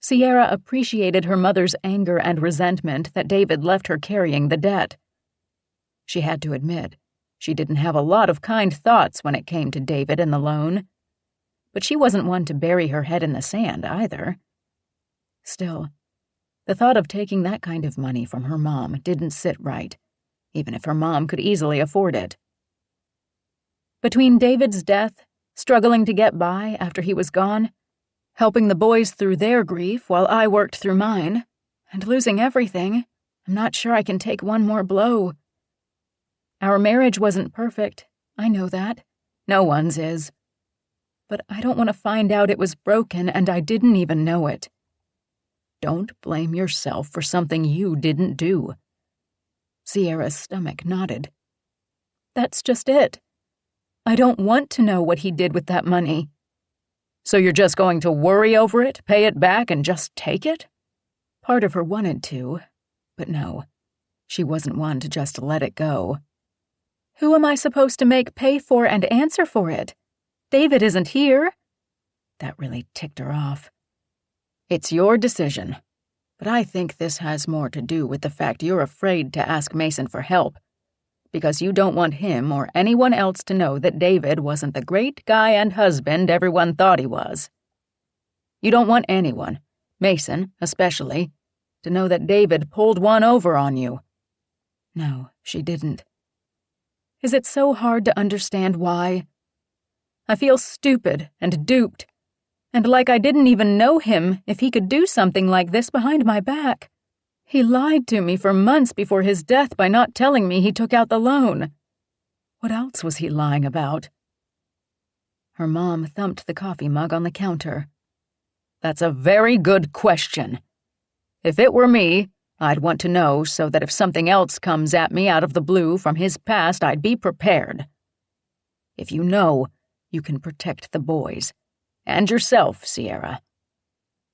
Speaker 1: Sierra appreciated her mother's anger and resentment that David left her carrying the debt. She had to admit, she didn't have a lot of kind thoughts when it came to David and the loan. But she wasn't one to bury her head in the sand either. Still, the thought of taking that kind of money from her mom didn't sit right, even if her mom could easily afford it. Between David's death, struggling to get by after he was gone, helping the boys through their grief while I worked through mine, and losing everything, I'm not sure I can take one more blow. Our marriage wasn't perfect, I know that. No one's is. But I don't want to find out it was broken and I didn't even know it.
Speaker 3: Don't blame yourself for something you didn't do.
Speaker 1: Sierra's stomach nodded. That's just it. I don't want to know what he did with that money.
Speaker 3: So you're just going to worry over it, pay it back, and just take it?
Speaker 1: Part of her wanted to, but no. She wasn't one to just let it go. Who am I supposed to make pay for and answer for it? David isn't here. That really ticked her off.
Speaker 3: It's your decision, but I think this has more to do with the fact you're afraid to ask Mason for help, because you don't want him or anyone else to know that David wasn't the great guy and husband everyone thought he was. You don't want anyone, Mason especially, to know that David pulled one over on you.
Speaker 1: No, she didn't. Is it so hard to understand why? I feel stupid and duped, and like I didn't even know him if he could do something like this behind my back. He lied to me for months before his death by not telling me he took out the loan. What else was he lying about? Her mom thumped the coffee mug on the counter.
Speaker 3: That's a very good question. If it were me, I'd want to know so that if something else comes at me out of the blue from his past, I'd be prepared. If you know, you can protect the boys. And yourself, Sierra.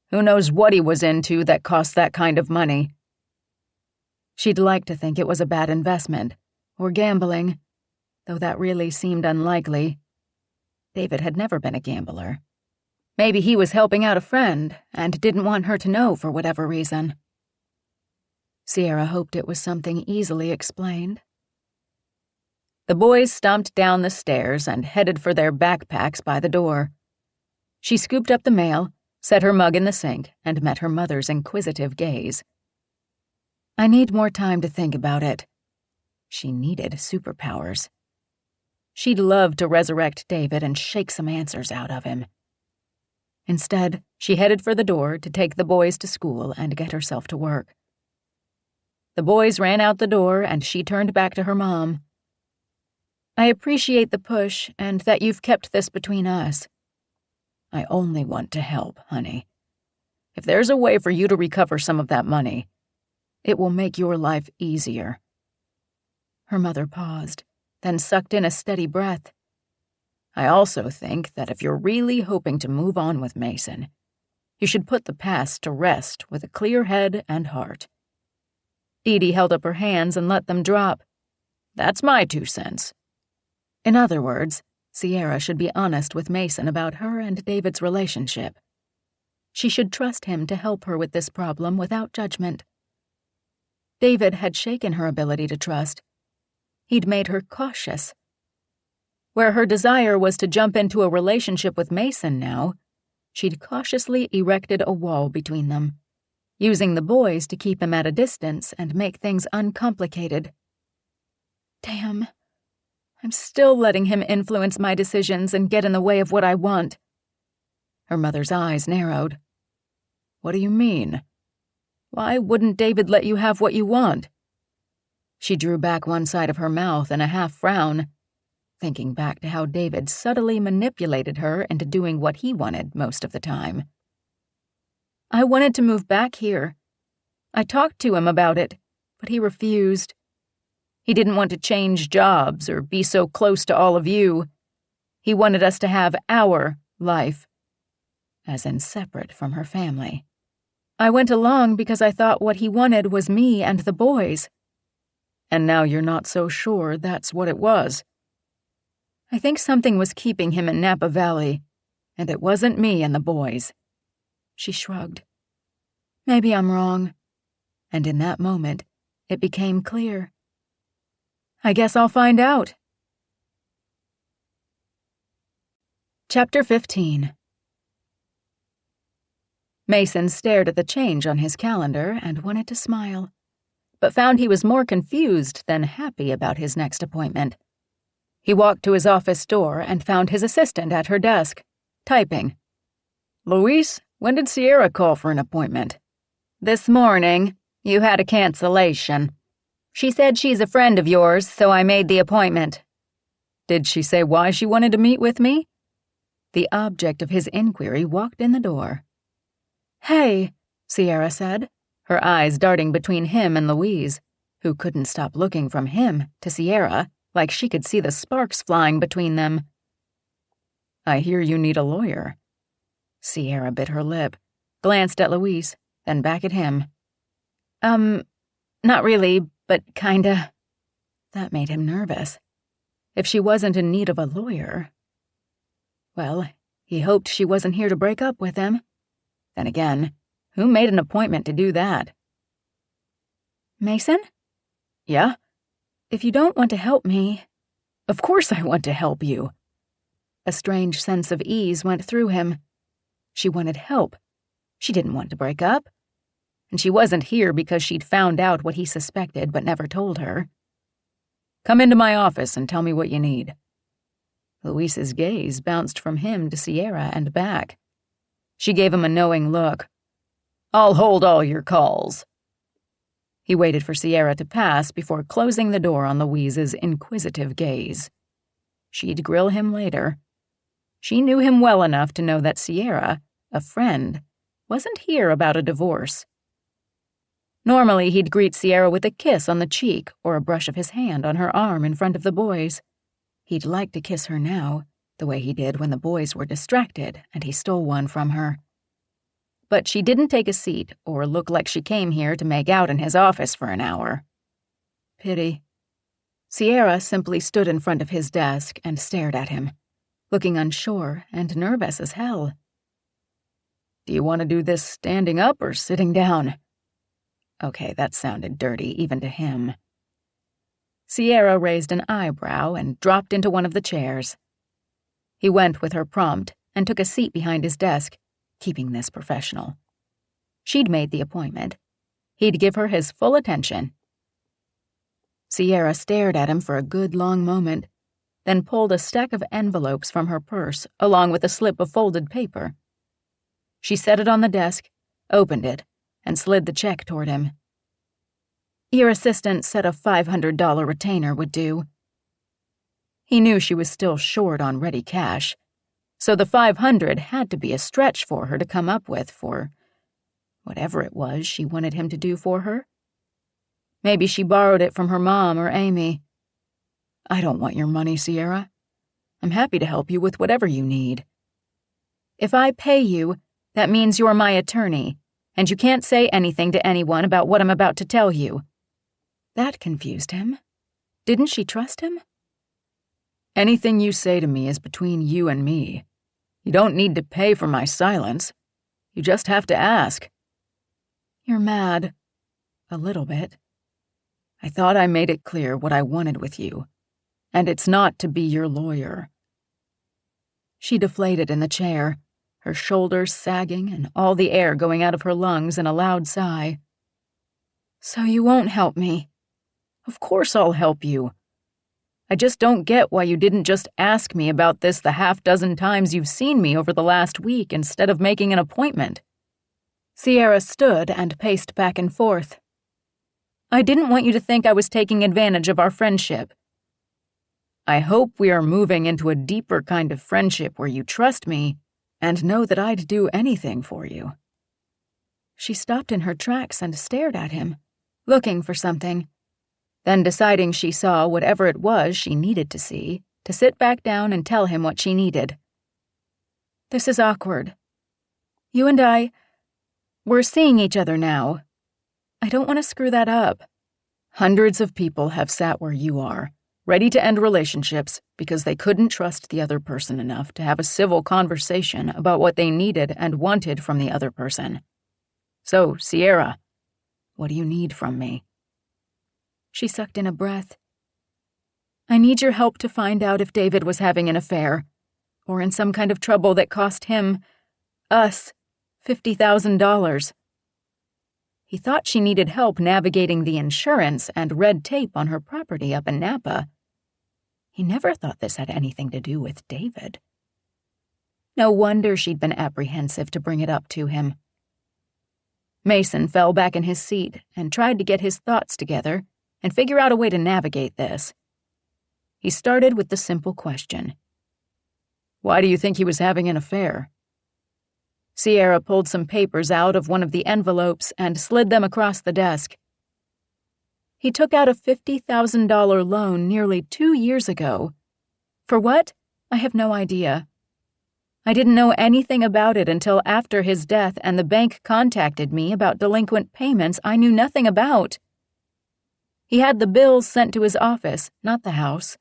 Speaker 3: Who knows what he was into that cost that kind of money?
Speaker 1: She'd like to think it was a bad investment, or gambling, though that really seemed unlikely. David had never been a gambler. Maybe he was helping out a friend and didn't want her to know for whatever reason. Sierra hoped it was something easily explained.
Speaker 3: The boys stomped down the stairs and headed for their backpacks by the door. She scooped up the mail, set her mug in the sink, and met her mother's inquisitive gaze.
Speaker 1: I need more time to think about it. She needed superpowers. She'd love to resurrect David and shake some answers out of him. Instead, she headed for the door to take the boys to school and get herself to work. The boys ran out the door and she turned back to her mom. I appreciate the push and that you've kept this between us.
Speaker 3: I only want to help, honey. If there's a way for you to recover some of that money, it will make your life easier.
Speaker 1: Her mother paused, then sucked in a steady breath.
Speaker 3: I also think that if you're really hoping to move on with Mason, you should put the past to rest with a clear head and heart.
Speaker 1: Dee Dee held up her hands and let them drop.
Speaker 3: That's my 2 cents.
Speaker 1: In other words, Sierra should be honest with Mason about her and David's relationship. She should trust him to help her with this problem without judgment. David had shaken her ability to trust. He'd made her cautious. Where her desire was to jump into a relationship with Mason now, she'd cautiously erected a wall between them, using the boys to keep him at a distance and make things uncomplicated. Damn. I'm still letting him influence my decisions and get in the way of what I want. Her mother's eyes narrowed.
Speaker 3: What do you mean?
Speaker 1: Why wouldn't David let you have what you want? She drew back one side of her mouth in a half-frown, thinking back to how David subtly manipulated her into doing what he wanted most of the time. I wanted to move back here. I talked to him about it, but he refused. He didn't want to change jobs or be so close to all of you. He wanted us to have our life, as in separate from her family. I went along because I thought what he wanted was me and the boys.
Speaker 3: And now you're not so sure that's what it was.
Speaker 1: I think something was keeping him in Napa Valley, and it wasn't me and the boys. She shrugged. Maybe I'm wrong. And in that moment, it became clear. I guess I'll find out. Chapter 15. Mason stared at the change on his calendar and wanted to smile, but found he was more confused than happy about his next appointment. He walked to his office door and found his assistant at her desk, typing.
Speaker 3: Luis, when did Sierra call for an appointment?
Speaker 2: This morning. You had a cancellation. She said she's a friend of yours, so I made the appointment.
Speaker 3: Did she say why she wanted to meet with me? The object of his inquiry walked in the door.
Speaker 1: Hey, Sierra said, her eyes darting between him and Louise, who couldn't stop looking from him to Sierra like she could see the sparks flying between them.
Speaker 3: I hear you need a lawyer.
Speaker 1: Sierra bit her lip, glanced at Louise, then back at him. Not really, but kinda. That made him nervous. If she wasn't in need of a lawyer... Well, he hoped she wasn't here to break up with him. Then again, who made an appointment to do that?
Speaker 2: Mason?
Speaker 1: Yeah?
Speaker 2: If you don't want to help me...
Speaker 1: Of course I want to help you. A strange sense of ease went through him. She wanted help. She didn't want to break up. And she wasn't here because she'd found out what he suspected but never told her.
Speaker 3: Come into my office and tell me what you need.
Speaker 1: Louise's gaze bounced from him to Sierra and back. She gave him a knowing look.
Speaker 3: I'll hold all your calls.
Speaker 1: He waited for Sierra to pass before closing the door on Louise's inquisitive gaze. She'd grill him later. She knew him well enough to know that Sierra, a friend, wasn't here about a divorce. Normally, he'd greet Sierra with a kiss on the cheek or a brush of his hand on her arm in front of the boys. He'd like to kiss her now, the way he did when the boys were distracted and he stole one from her. But she didn't take a seat or look like she came here to make out in his office for an hour. Pity. Sierra simply stood in front of his desk and stared at him, looking unsure and nervous as hell.
Speaker 3: Do you want to do this standing up or sitting down?
Speaker 1: Okay, that sounded dirty even to him. Sierra raised an eyebrow and dropped into one of the chairs. He went with her prompt and took a seat behind his desk, keeping this professional. She'd made the appointment. He'd give her his full attention. Sierra stared at him for a good long moment, then pulled a stack of envelopes from her purse along with a slip of folded paper. She set it on the desk, opened it, and slid the check toward him. Your assistant said a $500 retainer would do. He knew she was still short on ready cash, so the $500 had to be a stretch for her to come up with for whatever it was she wanted him to do for her. Maybe she borrowed it from her mom or Amy.
Speaker 3: I don't want your money, Sierra. I'm happy to help you with whatever you need.
Speaker 1: If I pay you, that means you're my attorney, and you can't say anything to anyone about what I'm about to tell you. That confused him. Didn't she trust him?
Speaker 3: Anything you say to me is between you and me. You don't need to pay for my silence. You just have to ask.
Speaker 1: You're mad. A little bit.
Speaker 3: I thought I made it clear what I wanted with you, and it's not to be your lawyer.
Speaker 1: She deflated in the chair, her shoulders sagging and all the air going out of her lungs in a loud sigh. So you won't help me?
Speaker 3: Of course I'll help you. I just don't get why you didn't just ask me about this the half-dozen times you've seen me over the last week instead of making an appointment.
Speaker 1: Sierra stood and paced back and forth. I didn't want you to think I was taking advantage of our friendship.
Speaker 3: I hope we are moving into a deeper kind of friendship where you trust me and know that I'd do anything for you.
Speaker 1: She stopped in her tracks and stared at him, looking for something, then deciding she saw whatever it was she needed to see, to sit back down and tell him what she needed. This is awkward. You and we're seeing each other now. I don't want to screw that up.
Speaker 3: Hundreds of people have sat where you are, ready to end relationships because they couldn't trust the other person enough to have a civil conversation about what they needed and wanted from the other person. So, Sierra, what do you need from me?
Speaker 1: She sucked in a breath. I need your help to find out if David was having an affair, or in some kind of trouble that cost us, $50,000. He thought she needed help navigating the insurance and red tape on her property up in Napa. He never thought this had anything to do with David. No wonder she'd been apprehensive to bring it up to him. Mason fell back in his seat and tried to get his thoughts together and figure out a way to navigate this. He started with the simple question.
Speaker 3: Why do you think he was having an affair?
Speaker 1: Sierra pulled some papers out of one of the envelopes and slid them across the desk. He took out a $50,000 loan nearly 2 years ago. For what? I have no idea. I didn't know anything about it until after his death, and the bank contacted me about delinquent payments I knew nothing about. He had the bills sent to his office, not the house.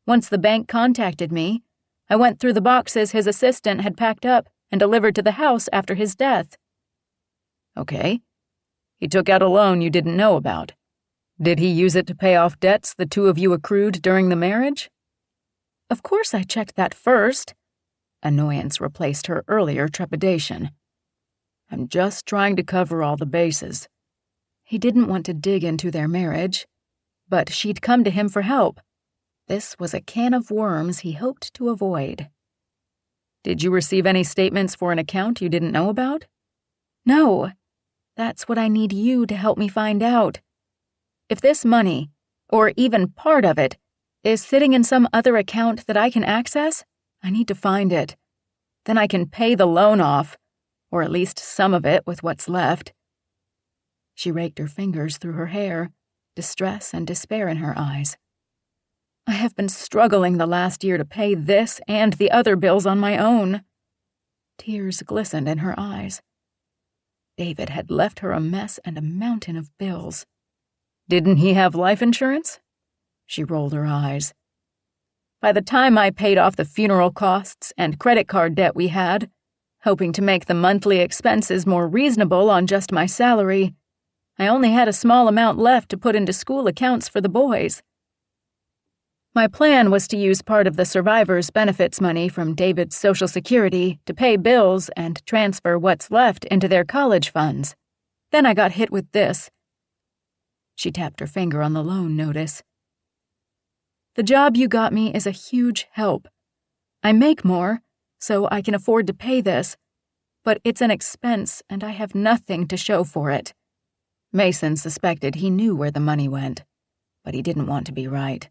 Speaker 1: Once the bank contacted me, I went through the boxes his assistant had packed up and delivered to the house after his death.
Speaker 3: Okay. He took out a loan you didn't know about. Did he use it to pay off debts the two of you accrued during the marriage?
Speaker 1: Of course I checked that first. Annoyance replaced her earlier trepidation.
Speaker 3: I'm just trying to cover all the bases.
Speaker 1: He didn't want to dig into their marriage, but she'd come to him for help. This was a can of worms he hoped to avoid.
Speaker 3: Did you receive any statements for an account you didn't know about?
Speaker 1: No. That's what I need you to help me find out. If this money, or even part of it, is sitting in some other account that I can access, I need to find it. Then I can pay the loan off, or at least some of it with what's left. She raked her fingers through her hair, distress and despair in her eyes. I have been struggling the last year to pay this and the other bills on my own. Tears glistened in her eyes. David had left her a mess and a mountain of bills.
Speaker 3: Didn't he have life insurance?
Speaker 1: She rolled her eyes. By the time I paid off the funeral costs and credit card debt we had, hoping to make the monthly expenses more reasonable on just my salary, I only had a small amount left to put into school accounts for the boys. My plan was to use part of the survivors' benefits money from David's Social Security to pay bills and transfer what's left into their college funds. Then I got hit with this. She tapped her finger on the loan notice. The job you got me is a huge help. I make more, so I can afford to pay this, but it's an expense and I have nothing to show for it. Mason suspected he knew where the money went, but he didn't want to be right.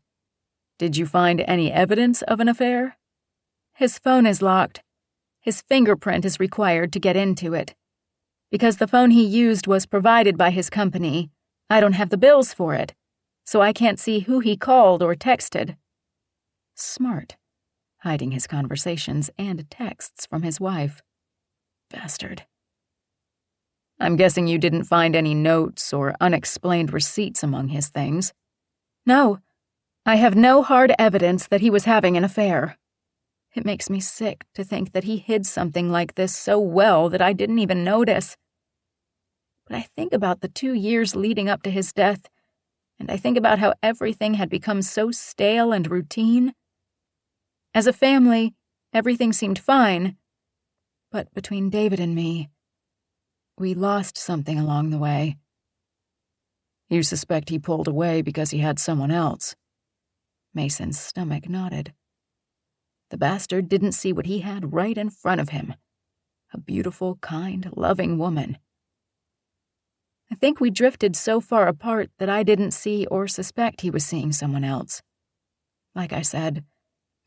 Speaker 3: Did you find any evidence of an affair?
Speaker 1: His phone is locked. His fingerprint is required to get into it. Because the phone he used was provided by his company, I don't have the bills for it, so I can't see who he called or texted. Smart, hiding his conversations and texts from his wife. Bastard.
Speaker 3: I'm guessing you didn't find any notes or unexplained receipts among his things.
Speaker 1: No, I have no hard evidence that he was having an affair. It makes me sick to think that he hid something like this so well that I didn't even notice. But I think about the 2 years leading up to his death, and I think about how everything had become so stale and routine. As a family, everything seemed fine, but between David and me, we lost something along the way.
Speaker 3: You suspect he pulled away because he had someone else?
Speaker 1: Mason's stomach nodded. The bastard didn't see what he had right in front of him. A beautiful, kind, loving woman. I think we drifted so far apart that I didn't see or suspect he was seeing someone else. Like I said,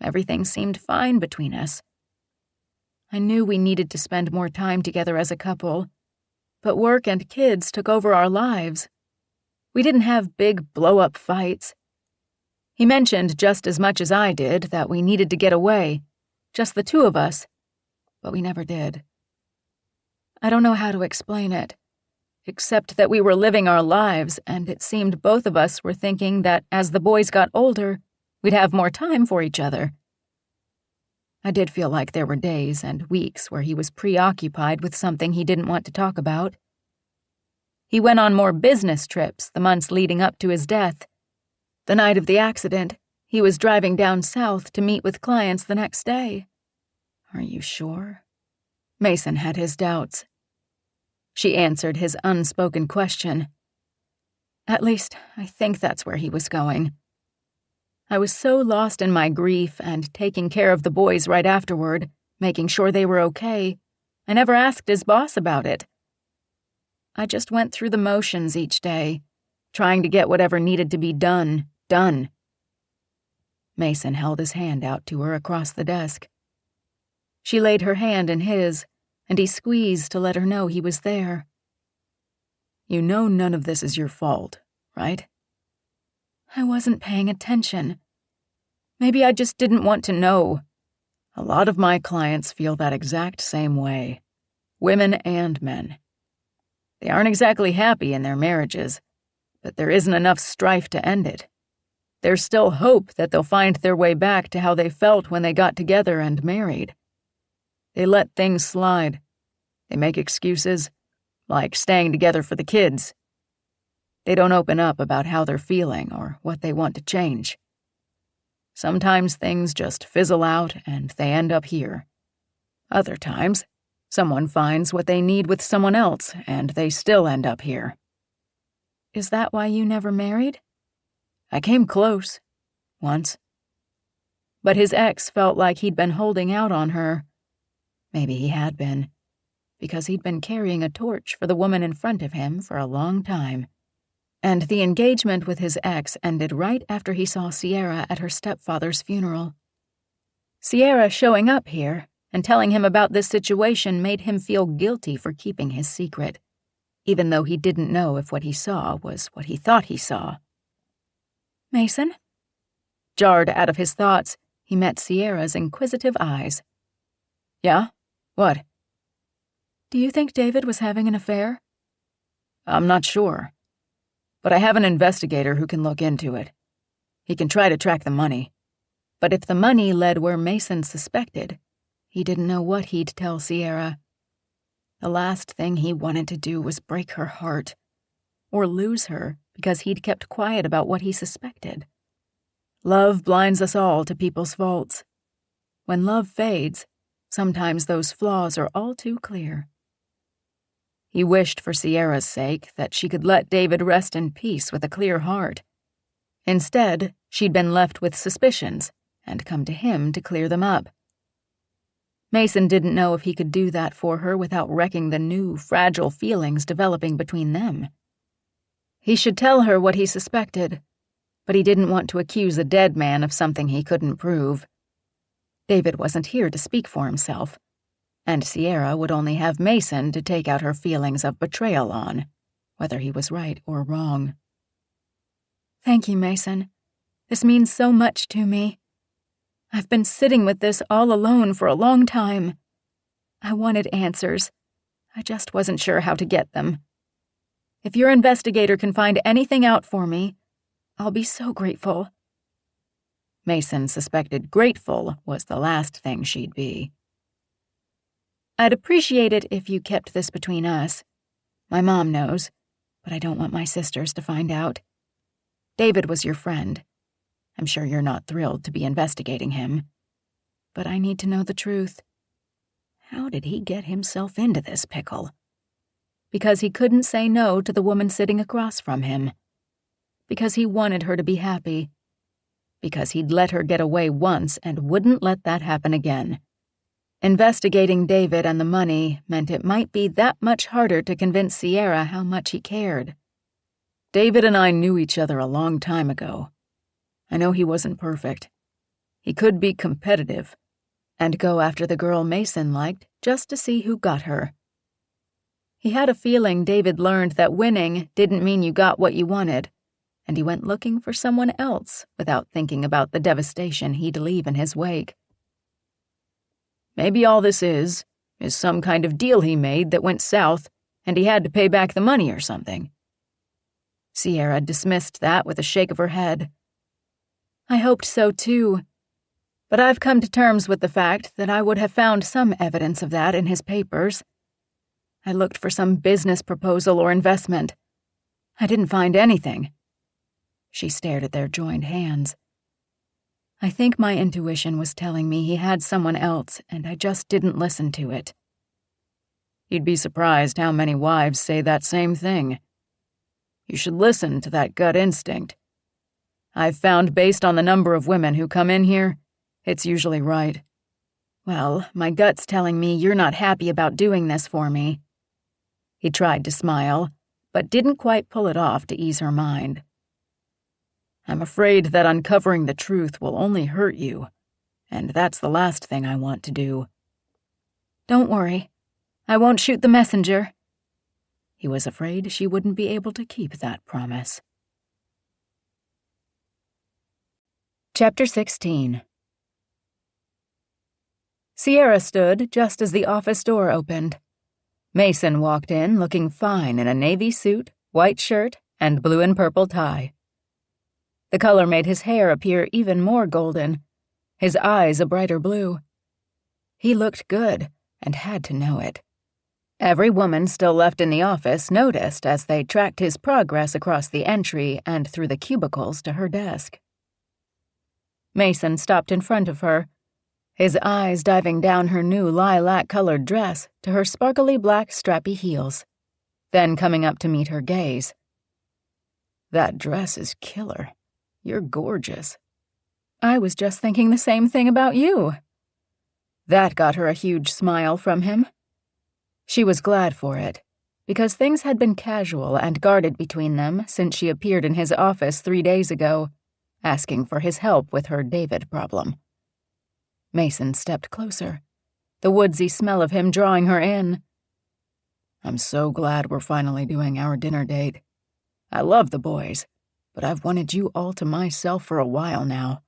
Speaker 1: everything seemed fine between us. I knew we needed to spend more time together as a couple, but work and kids took over our lives. We didn't have big blow-up fights. He mentioned just as much as I did that we needed to get away, just the two of us, but we never did. I don't know how to explain it, except that we were living our lives, and it seemed both of us were thinking that as the boys got older, we'd have more time for each other. I did feel like there were days and weeks where he was preoccupied with something he didn't want to talk about. He went on more business trips the months leading up to his death. The night of the accident, he was driving down south to meet with clients the next day. Are you sure? Mason had his doubts. She answered his unspoken question. At least, I think that's where he was going. I was so lost in my grief and taking care of the boys right afterward, making sure they were okay, I never asked his boss about it. I just went through the motions each day, trying to get whatever needed to be done, done. Mason held his hand out to her across the desk. She laid her hand in his, and he squeezed to let her know he was there.
Speaker 3: You know none of this is your fault, right?
Speaker 1: I wasn't paying attention. Maybe I just didn't want to know.
Speaker 3: A lot of my clients feel that exact same way. Women and men. They aren't exactly happy in their marriages, but there isn't enough strife to end it. There's still hope that they'll find their way back to how they felt when they got together and married. They let things slide. They make excuses, like staying together for the kids. They don't open up about how they're feeling or what they want to change. Sometimes things just fizzle out and they end up here. Other times, someone finds what they need with someone else and they still end up here.
Speaker 1: Is that why you never married?
Speaker 3: I came close. Once.
Speaker 1: But his ex felt like he'd been holding out on her. Maybe he had been, because he'd been carrying a torch for the woman in front of him for a long time. And the engagement with his ex ended right after he saw Sierra at her stepfather's funeral. Sierra showing up here and telling him about this situation made him feel guilty for keeping his secret, even though he didn't know if what he saw was what he thought he saw.
Speaker 2: Mason?
Speaker 1: Jarred out of his thoughts, he met Sierra's inquisitive eyes.
Speaker 3: Yeah? What?
Speaker 1: Do you think David was having an affair?
Speaker 3: I'm not sure. But I have an investigator who can look into it. He can try to track the money.
Speaker 1: But if the money led where Mason suspected, he didn't know what he'd tell Sierra. The last thing he wanted to do was break her heart, or lose her because he'd kept quiet about what he suspected. Love blinds us all to people's faults. When love fades, sometimes those flaws are all too clear. He wished for Sierra's sake that she could let David rest in peace with a clear heart. Instead, she'd been left with suspicions and come to him to clear them up. Mason didn't know if he could do that for her without wrecking the new, fragile feelings developing between them. He should tell her what he suspected, but he didn't want to accuse a dead man of something he couldn't prove. David wasn't here to speak for himself, and Sierra would only have Mason to take out her feelings of betrayal on, whether he was right or wrong. Thank you, Mason. This means so much to me. I've been sitting with this all alone for a long time. I wanted answers. I just wasn't sure how to get them. If your investigator can find anything out for me, I'll be so grateful. Mason suspected grateful was the last thing she'd be. I'd appreciate it if you kept this between us. My mom knows, but I don't want my sisters to find out. David was your friend. I'm sure you're not thrilled to be investigating him. But I need to know the truth. How did he get himself into this pickle? Because he couldn't say no to the woman sitting across from him. Because he wanted her to be happy. Because he'd let her get away once and wouldn't let that happen again. Investigating David and the money meant it might be that much harder to convince Sierra how much he cared.
Speaker 3: David and I knew each other a long time ago. I know he wasn't perfect. He could be competitive
Speaker 1: and go after the girl Mason liked just to see who got her. He had a feeling David learned that winning didn't mean you got what you wanted, and he went looking for someone else without thinking about the devastation he'd leave in his wake.
Speaker 3: Maybe all this is some kind of deal he made that went south and he had to pay back the money or something.
Speaker 1: Sierra dismissed that with a shake of her head. I hoped so too, but I've come to terms with the fact that I would have found some evidence of that in his papers. I looked for some business proposal or investment. I didn't find anything. She stared at their joined hands. I think my intuition was telling me he had someone else, and I just didn't listen to it.
Speaker 3: You'd be surprised how many wives say that same thing. You should listen to that gut instinct. I've found based on the number of women who come in here, it's usually right.
Speaker 1: Well, my gut's telling me you're not happy about doing this for me. He tried to smile, but didn't quite pull it off to ease her mind.
Speaker 3: I'm afraid that uncovering the truth will only hurt you, and that's the last thing I want to do."
Speaker 2: "Don't worry. I won't shoot the messenger."
Speaker 3: He was afraid she wouldn't be able to keep that promise.
Speaker 2: Chapter 16. Sierra stood just as the office door opened. Mason walked in looking fine in a navy suit, white shirt, and blue and purple tie. The color made his hair appear even more golden, his eyes a brighter blue. He looked good and had to know it. Every woman still left in the office noticed as they tracked his progress across the entry and through the cubicles to her desk. Mason stopped in front of her, his eyes diving down her new lilac-colored dress to her sparkly black strappy heels, then coming up to meet her gaze.
Speaker 3: "That dress is killer. You're gorgeous."
Speaker 2: "I was just thinking the same thing about you." That got her a huge smile from him. She was glad for it, because things had been casual and guarded between them since she appeared in his office 3 days ago, asking for his help with her David problem. Mason stepped closer, the woodsy smell of him drawing her in.
Speaker 3: "I'm so glad we're finally doing our dinner date. I love the boys, but I've wanted you all to myself for a while now."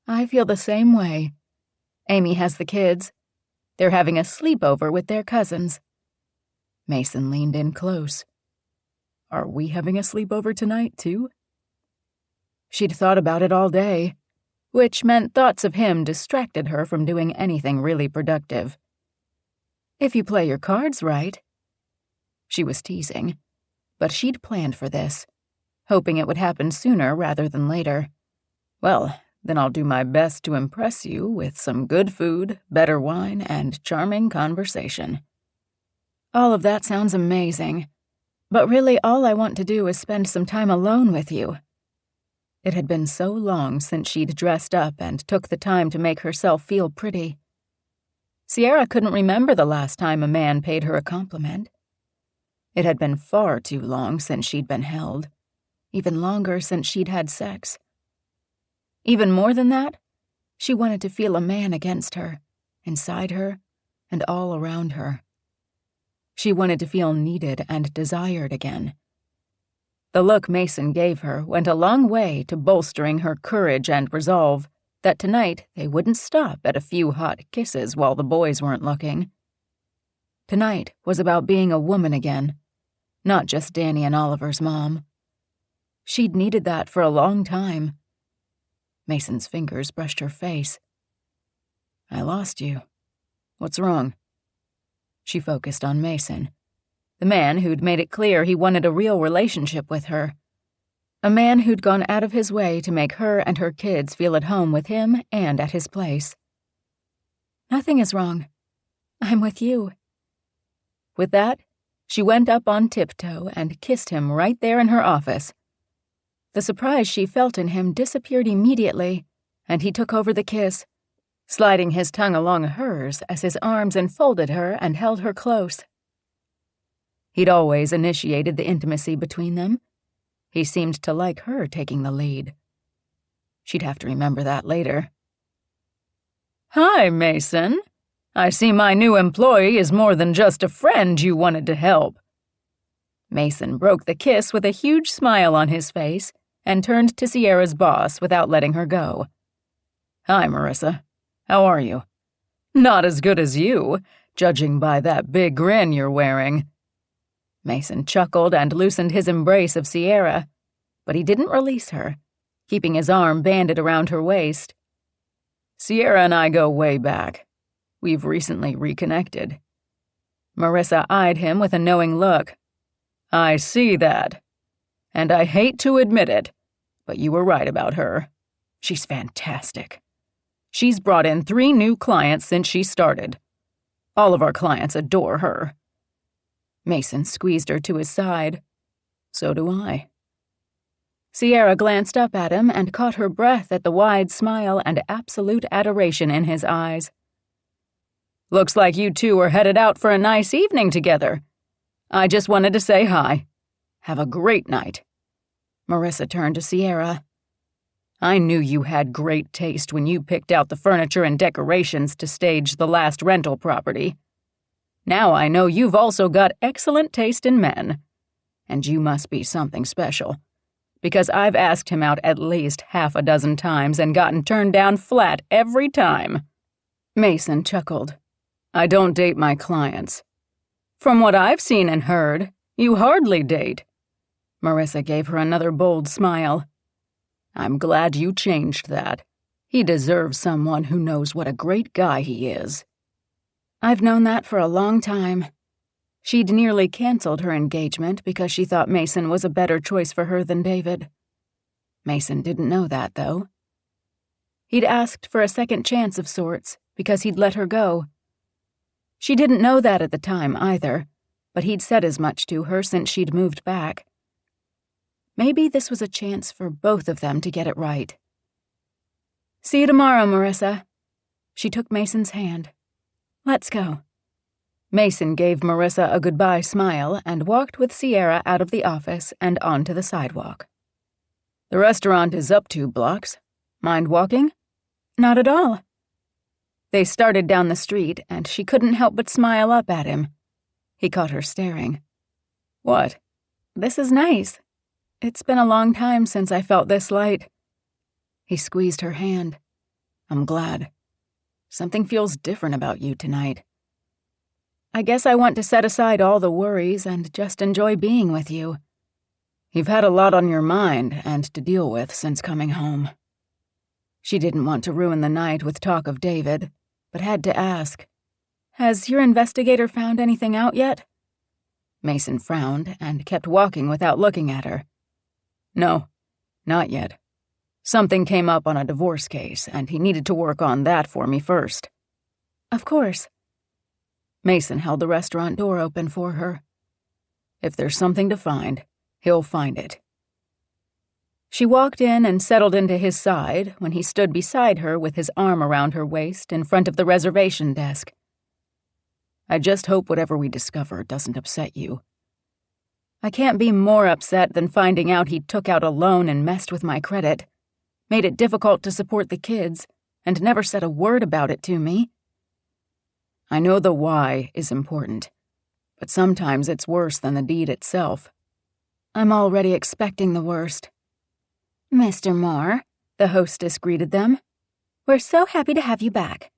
Speaker 2: "I feel the same way. Amy has the kids. They're having a sleepover with their cousins."
Speaker 3: Mason leaned in close. "Are we having a sleepover tonight, too?"
Speaker 2: She'd thought about it all day, which meant thoughts of him distracted her from doing anything really productive. "If you play your cards right." She was teasing, but she'd planned for this, hoping it would happen sooner rather than later.
Speaker 3: "Well, then I'll do my best to impress you with some good food, better wine, and charming conversation."
Speaker 2: "All of that sounds amazing, but really all I want to do is spend some time alone with you." It had been so long since she'd dressed up and took the time to make herself feel pretty. Sierra couldn't remember the last time a man paid her a compliment. It had been far too long since she'd been held, even longer since she'd had sex. Even more than that, she wanted to feel a man against her, inside her, and all around her. She wanted to feel needed and desired again. The look Mason gave her went a long way to bolstering her courage and resolve that tonight they wouldn't stop at a few hot kisses while the boys weren't looking. Tonight was about being a woman again, not just Danny and Oliver's mom. She'd needed that for a long time. Mason's fingers brushed her face.
Speaker 3: "I lost you. What's wrong?"
Speaker 2: She focused on Mason, the man who'd made it clear he wanted a real relationship with her. A man who'd gone out of his way to make her and her kids feel at home with him and at his place. "Nothing is wrong. I'm with you." With that, she went up on tiptoe and kissed him right there in her office. The surprise she felt in him disappeared immediately, and he took over the kiss, sliding his tongue along hers as his arms enfolded her and held her close. He'd always initiated the intimacy between them. He seemed to like her taking the lead. She'd have to remember that later.
Speaker 3: "Hi, Mason. I see my new employee is more than just a friend you wanted to help."
Speaker 2: Mason broke the kiss with a huge smile on his face and turned to Sierra's boss without letting her go.
Speaker 3: "Hi, Marissa. How are you?" "Not as good as you, judging by that big grin you're wearing."
Speaker 2: Mason chuckled and loosened his embrace of Sierra, but he didn't release her, keeping his arm banded around her waist.
Speaker 3: "Sierra and I go way back. We've recently reconnected."
Speaker 2: Marissa eyed him with a knowing look.
Speaker 3: "I see that. And I hate to admit it, but you were right about her. She's fantastic. She's brought in 3 new clients since she started. All of our clients adore her."
Speaker 2: Mason squeezed her to his side.
Speaker 3: "So do I."
Speaker 2: Sierra glanced up at him and caught her breath at the wide smile and absolute adoration in his eyes.
Speaker 3: "Looks like you two are headed out for a nice evening together. I just wanted to say hi. Have a great night."
Speaker 2: Marissa turned to Sierra.
Speaker 3: I knew you had great taste when you picked out the furniture and decorations to stage the last rental property. Now I know you've also got excellent taste in men. And you must be something special, because I've asked him out at least half a dozen times and gotten turned down flat every time." Mason chuckled. "I don't date my clients." "From what I've seen and heard, you hardly date." Marissa gave her another bold smile. "I'm glad you changed that. He deserves someone who knows what a great guy he is."
Speaker 1: "I've known that for a long time." She'd nearly canceled her engagement because she thought Mason was a better choice for her than David. Mason didn't know that, though. He'd asked for a second chance of sorts because he'd let her go. She didn't know that at the time either, but he'd said as much to her since she'd moved back. Maybe this was a chance for both of them to get it right. "See you tomorrow, Marissa." She took Mason's hand. "Let's go." Mason gave Marissa a goodbye smile and walked with Sierra out of the office and onto the sidewalk.
Speaker 3: "The restaurant is up 2 blocks. Mind walking?"
Speaker 1: "Not at all." They started down the street, and she couldn't help but smile up at him. He caught her staring.
Speaker 3: "What?"
Speaker 1: "This is nice. It's been a long time since I felt this light." He squeezed her hand. "I'm glad. Something feels different about you tonight. I guess I want to set aside all the worries and just enjoy being with you."
Speaker 3: "You've had a lot on your mind and to deal with since coming home."
Speaker 1: She didn't want to ruin the night with talk of David, but had to ask, "Has your investigator found anything out yet?" Mason frowned and kept walking without looking at her.
Speaker 3: "No, not yet. Something came up on a divorce case, and he needed to work on that for me first."
Speaker 1: "Of course." Mason held the restaurant door open for her.
Speaker 3: "If there's something to find, he'll find it."
Speaker 1: She walked in and settled into his side when he stood beside her with his arm around her waist in front of the reservation desk.
Speaker 3: "I just hope whatever we discover doesn't upset you."
Speaker 1: "I can't be more upset than finding out he took out a loan and messed with my credit, made it difficult to support the kids, and never said a word about it to me."
Speaker 3: "I know the why is important, but sometimes it's worse than the deed itself."
Speaker 1: "I'm already expecting the worst."
Speaker 2: "Mr. Moore," the hostess greeted them. "We're so happy to have you back.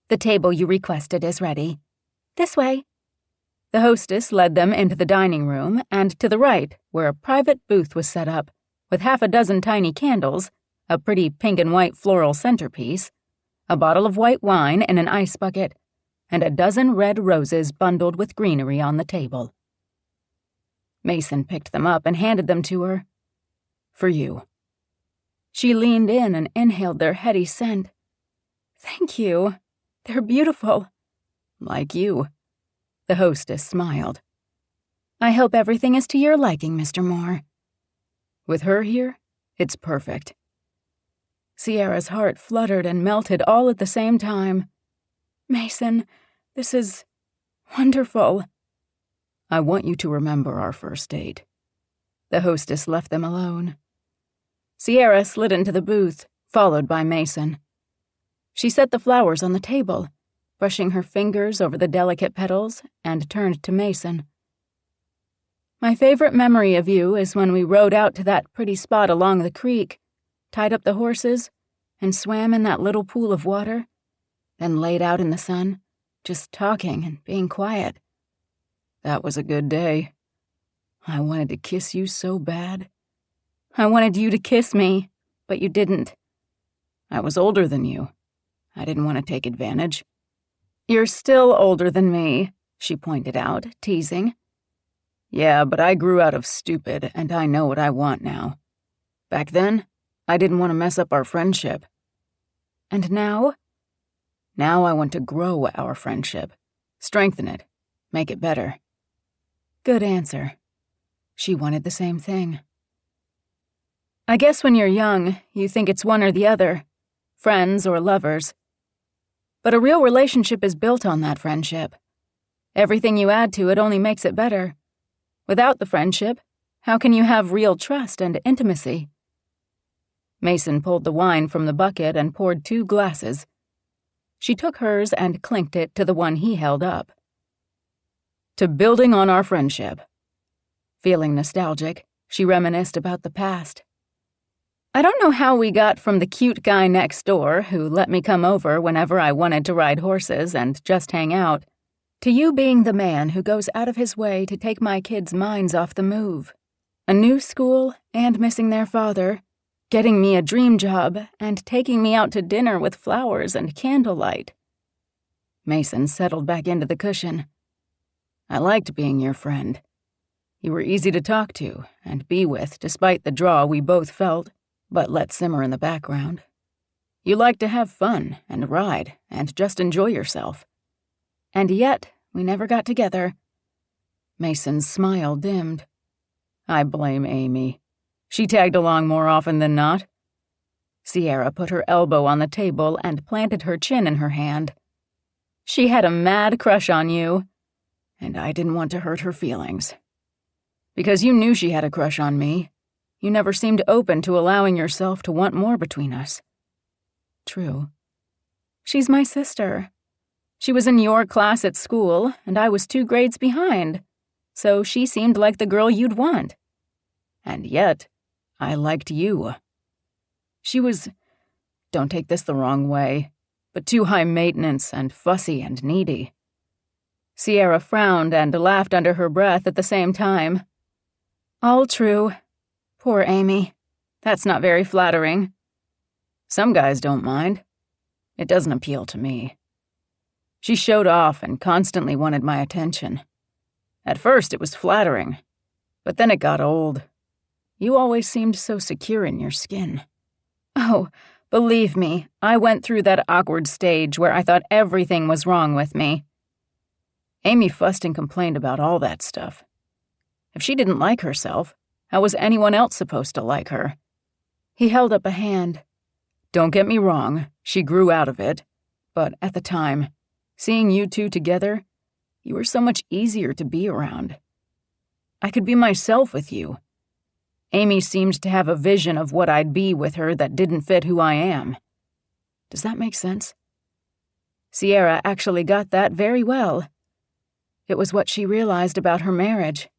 Speaker 2: The table you requested is ready. This way."
Speaker 1: The hostess led them into the dining room and to the right, where a private booth was set up, with half a dozen tiny candles, a pretty pink and white floral centerpiece, a bottle of white wine in an ice bucket, and a dozen red roses bundled with greenery on the table. Mason picked them up and handed them to her.
Speaker 3: "For you."
Speaker 1: She leaned in and inhaled their heady scent. "Thank you. They're beautiful."
Speaker 3: "Like you."
Speaker 1: The hostess smiled. "I hope everything is to your liking, Mr. Moore."
Speaker 3: "With her here, it's perfect."
Speaker 1: Sierra's heart fluttered and melted all at the same time. "Mason, this is wonderful."
Speaker 3: "I want you to remember our first date."
Speaker 1: The hostess left them alone. Sierra slid into the booth, followed by Mason. She set the flowers on the table, brushing her fingers over the delicate petals, and turned to Mason. "My favorite memory of you is when we rode out to that pretty spot along the creek, tied up the horses, and swam in that little pool of water, then laid out in the sun, just talking and being quiet."
Speaker 3: "That was a good day. I wanted to kiss you so bad."
Speaker 1: "I wanted you to kiss me, but you didn't."
Speaker 3: "I was older than you. I didn't want to take advantage."
Speaker 1: "You're still older than me," she pointed out, teasing.
Speaker 3: "Yeah, but I grew out of stupid, and I know what I want now. Back then, I didn't want to mess up our friendship."
Speaker 1: "And now?"
Speaker 3: "Now I want to grow our friendship, strengthen it, make it better."
Speaker 1: Good answer. She wanted the same thing. "I guess when you're young, you think it's one or the other, friends or lovers. But a real relationship is built on that friendship. Everything you add to it only makes it better. Without the friendship, how can you have real trust and intimacy?" Mason pulled the wine from the bucket and poured 2 glasses. She took hers and clinked it to the one he held up.
Speaker 3: To building on our friendship.
Speaker 1: Feeling nostalgic, she reminisced about the past. I don't know how we got from the cute guy next door who let me come over whenever I wanted to ride horses and just hang out, to you being the man who goes out of his way to take my kids' minds off the move. A new school and missing their father, getting me a dream job, and taking me out to dinner with flowers and candlelight. Mason settled back into the cushion.
Speaker 3: I liked being your friend. You were easy to talk to and be with despite the draw we both felt, but let simmer in the background. You liked to have fun and ride and just enjoy yourself.
Speaker 1: And yet, we never got together.
Speaker 3: Mason's smile dimmed. I blame Amy. She tagged along more often than not.
Speaker 1: Sierra put her elbow on the table and planted her chin in her hand. She had a mad crush on you.
Speaker 3: And I didn't want to hurt her feelings. Because you knew she had a crush on me. You never seemed open to allowing yourself to want more between us.
Speaker 1: True. She's my sister. She was in your class at school, and I was 2 grades behind, so she seemed like the girl you'd want.
Speaker 3: And yet, I liked you. She was, don't take this the wrong way, but too high maintenance and fussy and needy.
Speaker 1: Sierra frowned and laughed under her breath at the same time. All true. Poor Amy. That's not very flattering.
Speaker 3: Some guys don't mind. It doesn't appeal to me. She showed off and constantly wanted my attention. At first it was flattering, but then it got old. You always seemed so secure in your skin.
Speaker 1: Oh, believe me, I went through that awkward stage where I thought everything was wrong with me.
Speaker 3: Amy fussed and complained about all that stuff. If she didn't like herself, how was anyone else supposed to like her?
Speaker 1: He held up a hand.
Speaker 3: Don't get me wrong, she grew out of it, but at the time, seeing you 2 together, you were so much easier to be around. I could be myself with you. Amy seemed to have a vision of what I'd be with her that didn't fit who I am. Does that make sense?
Speaker 1: Sierra actually got that very well. It was what she realized about her marriage.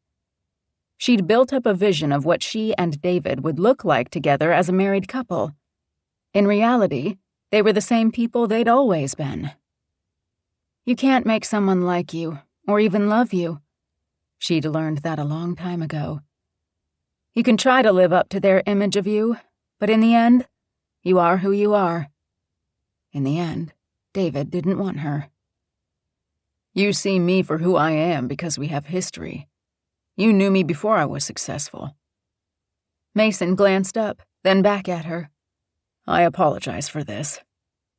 Speaker 1: She'd built up a vision of what she and David would look like together as a married couple. In reality, they were the same people they'd always been. You can't make someone like you, or even love you. She'd learned that a long time ago. You can try to live up to their image of you, but in the end, you are who you are. In the end, David didn't want her.
Speaker 3: You see me for who I am because we have history. You knew me before I was successful.
Speaker 1: Mason glanced up, then back at her.
Speaker 3: I apologize for this.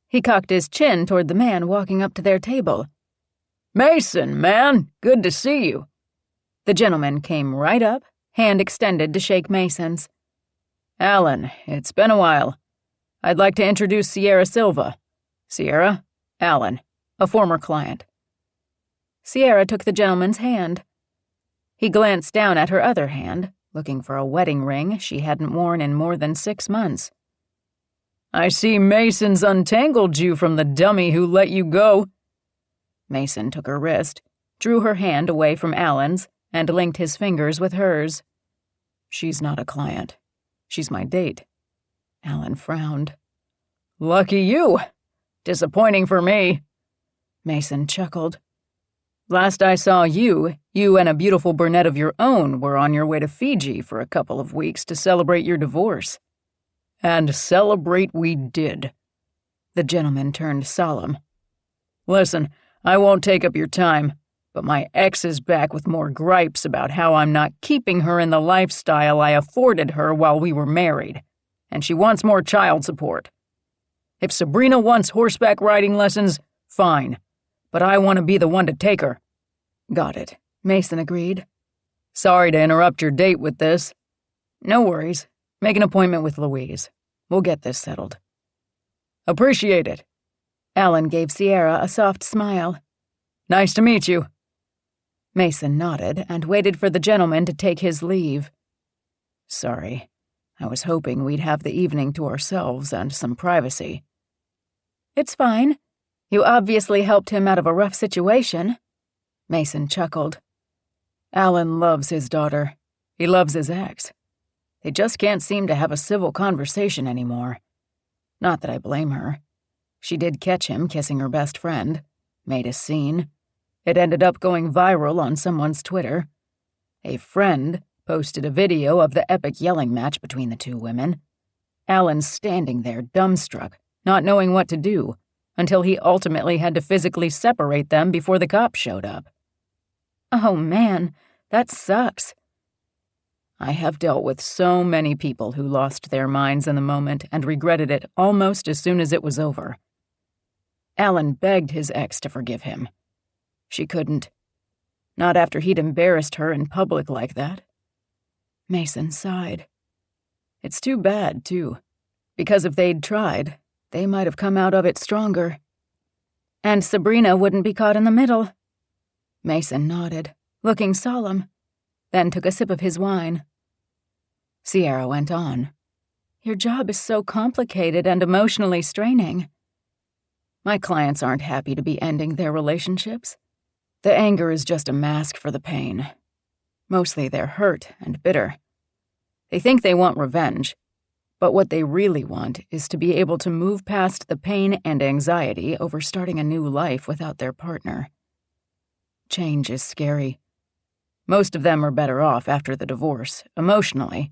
Speaker 1: He cocked his chin toward the man walking up to their table.
Speaker 5: Mason, man, good to see you.
Speaker 1: The gentleman came right up, hand extended to shake Mason's.
Speaker 3: Alan, it's been a while. I'd like to introduce Sierra Silva. Sierra, Alan, a former client.
Speaker 1: Sierra took the gentleman's hand. He glanced down at her other hand, looking for a wedding ring she hadn't worn in more than 6 months.
Speaker 5: I see Mason's untangled you from the dummy who let you go.
Speaker 1: Mason took her wrist, drew her hand away from Alan's, and linked his fingers with hers.
Speaker 3: She's not a client. She's my date. Alan frowned.
Speaker 5: Lucky you. Disappointing for me.
Speaker 3: Mason chuckled. Last I saw you and a beautiful brunette of your own were on your way to Fiji for a couple of weeks to celebrate your divorce.
Speaker 5: And celebrate we did.
Speaker 3: The gentleman turned solemn.
Speaker 5: Listen, I won't take up your time, but my ex is back with more gripes about how I'm not keeping her in the lifestyle I afforded her while we were married, and she wants more child support. If Sabrina wants horseback riding lessons, fine, but I want to be the one to take her.
Speaker 3: Got it, Mason agreed.
Speaker 5: Sorry to interrupt your date with this.
Speaker 3: No worries. Make an appointment with Louise. We'll get this settled.
Speaker 5: Appreciate it.
Speaker 1: Alan gave Sierra a soft smile.
Speaker 5: Nice to meet you.
Speaker 1: Mason nodded and waited for the gentleman to take his leave.
Speaker 3: Sorry,
Speaker 5: I was hoping we'd have the evening to ourselves and some privacy.
Speaker 2: It's fine. You obviously helped him out of a rough situation. Mason chuckled.
Speaker 5: Alan loves his daughter. He loves his ex. They just can't seem to have a civil conversation anymore. Not that I blame her. She did catch him kissing her best friend, made a scene. It ended up going viral on someone's Twitter. A friend posted a video of the epic yelling match between the two women. Alan standing there dumbstruck, not knowing what to do, until he ultimately had to physically separate them before the cops showed up.
Speaker 2: Oh man, that sucks.
Speaker 5: I have dealt with so many people who lost their minds in the moment and regretted it almost as soon as it was over. Alan begged his ex to forgive him. She couldn't. Not after he'd embarrassed her in public like that. Mason sighed. It's too bad, too, because if they'd tried, they might have come out of it stronger.
Speaker 2: And Sabrina wouldn't be caught in the middle.
Speaker 5: Mason nodded,
Speaker 2: looking solemn, then took a sip of his wine.
Speaker 5: Sierra went on.
Speaker 2: Your job is so complicated and emotionally straining.
Speaker 5: My clients aren't happy to be ending their relationships. The anger is just a mask for the pain. Mostly they're hurt and bitter. They think they want revenge, but what they really want is to be able to move past the pain and anxiety over starting a new life without their partner. Change is scary. Most of them are better off after the divorce, emotionally,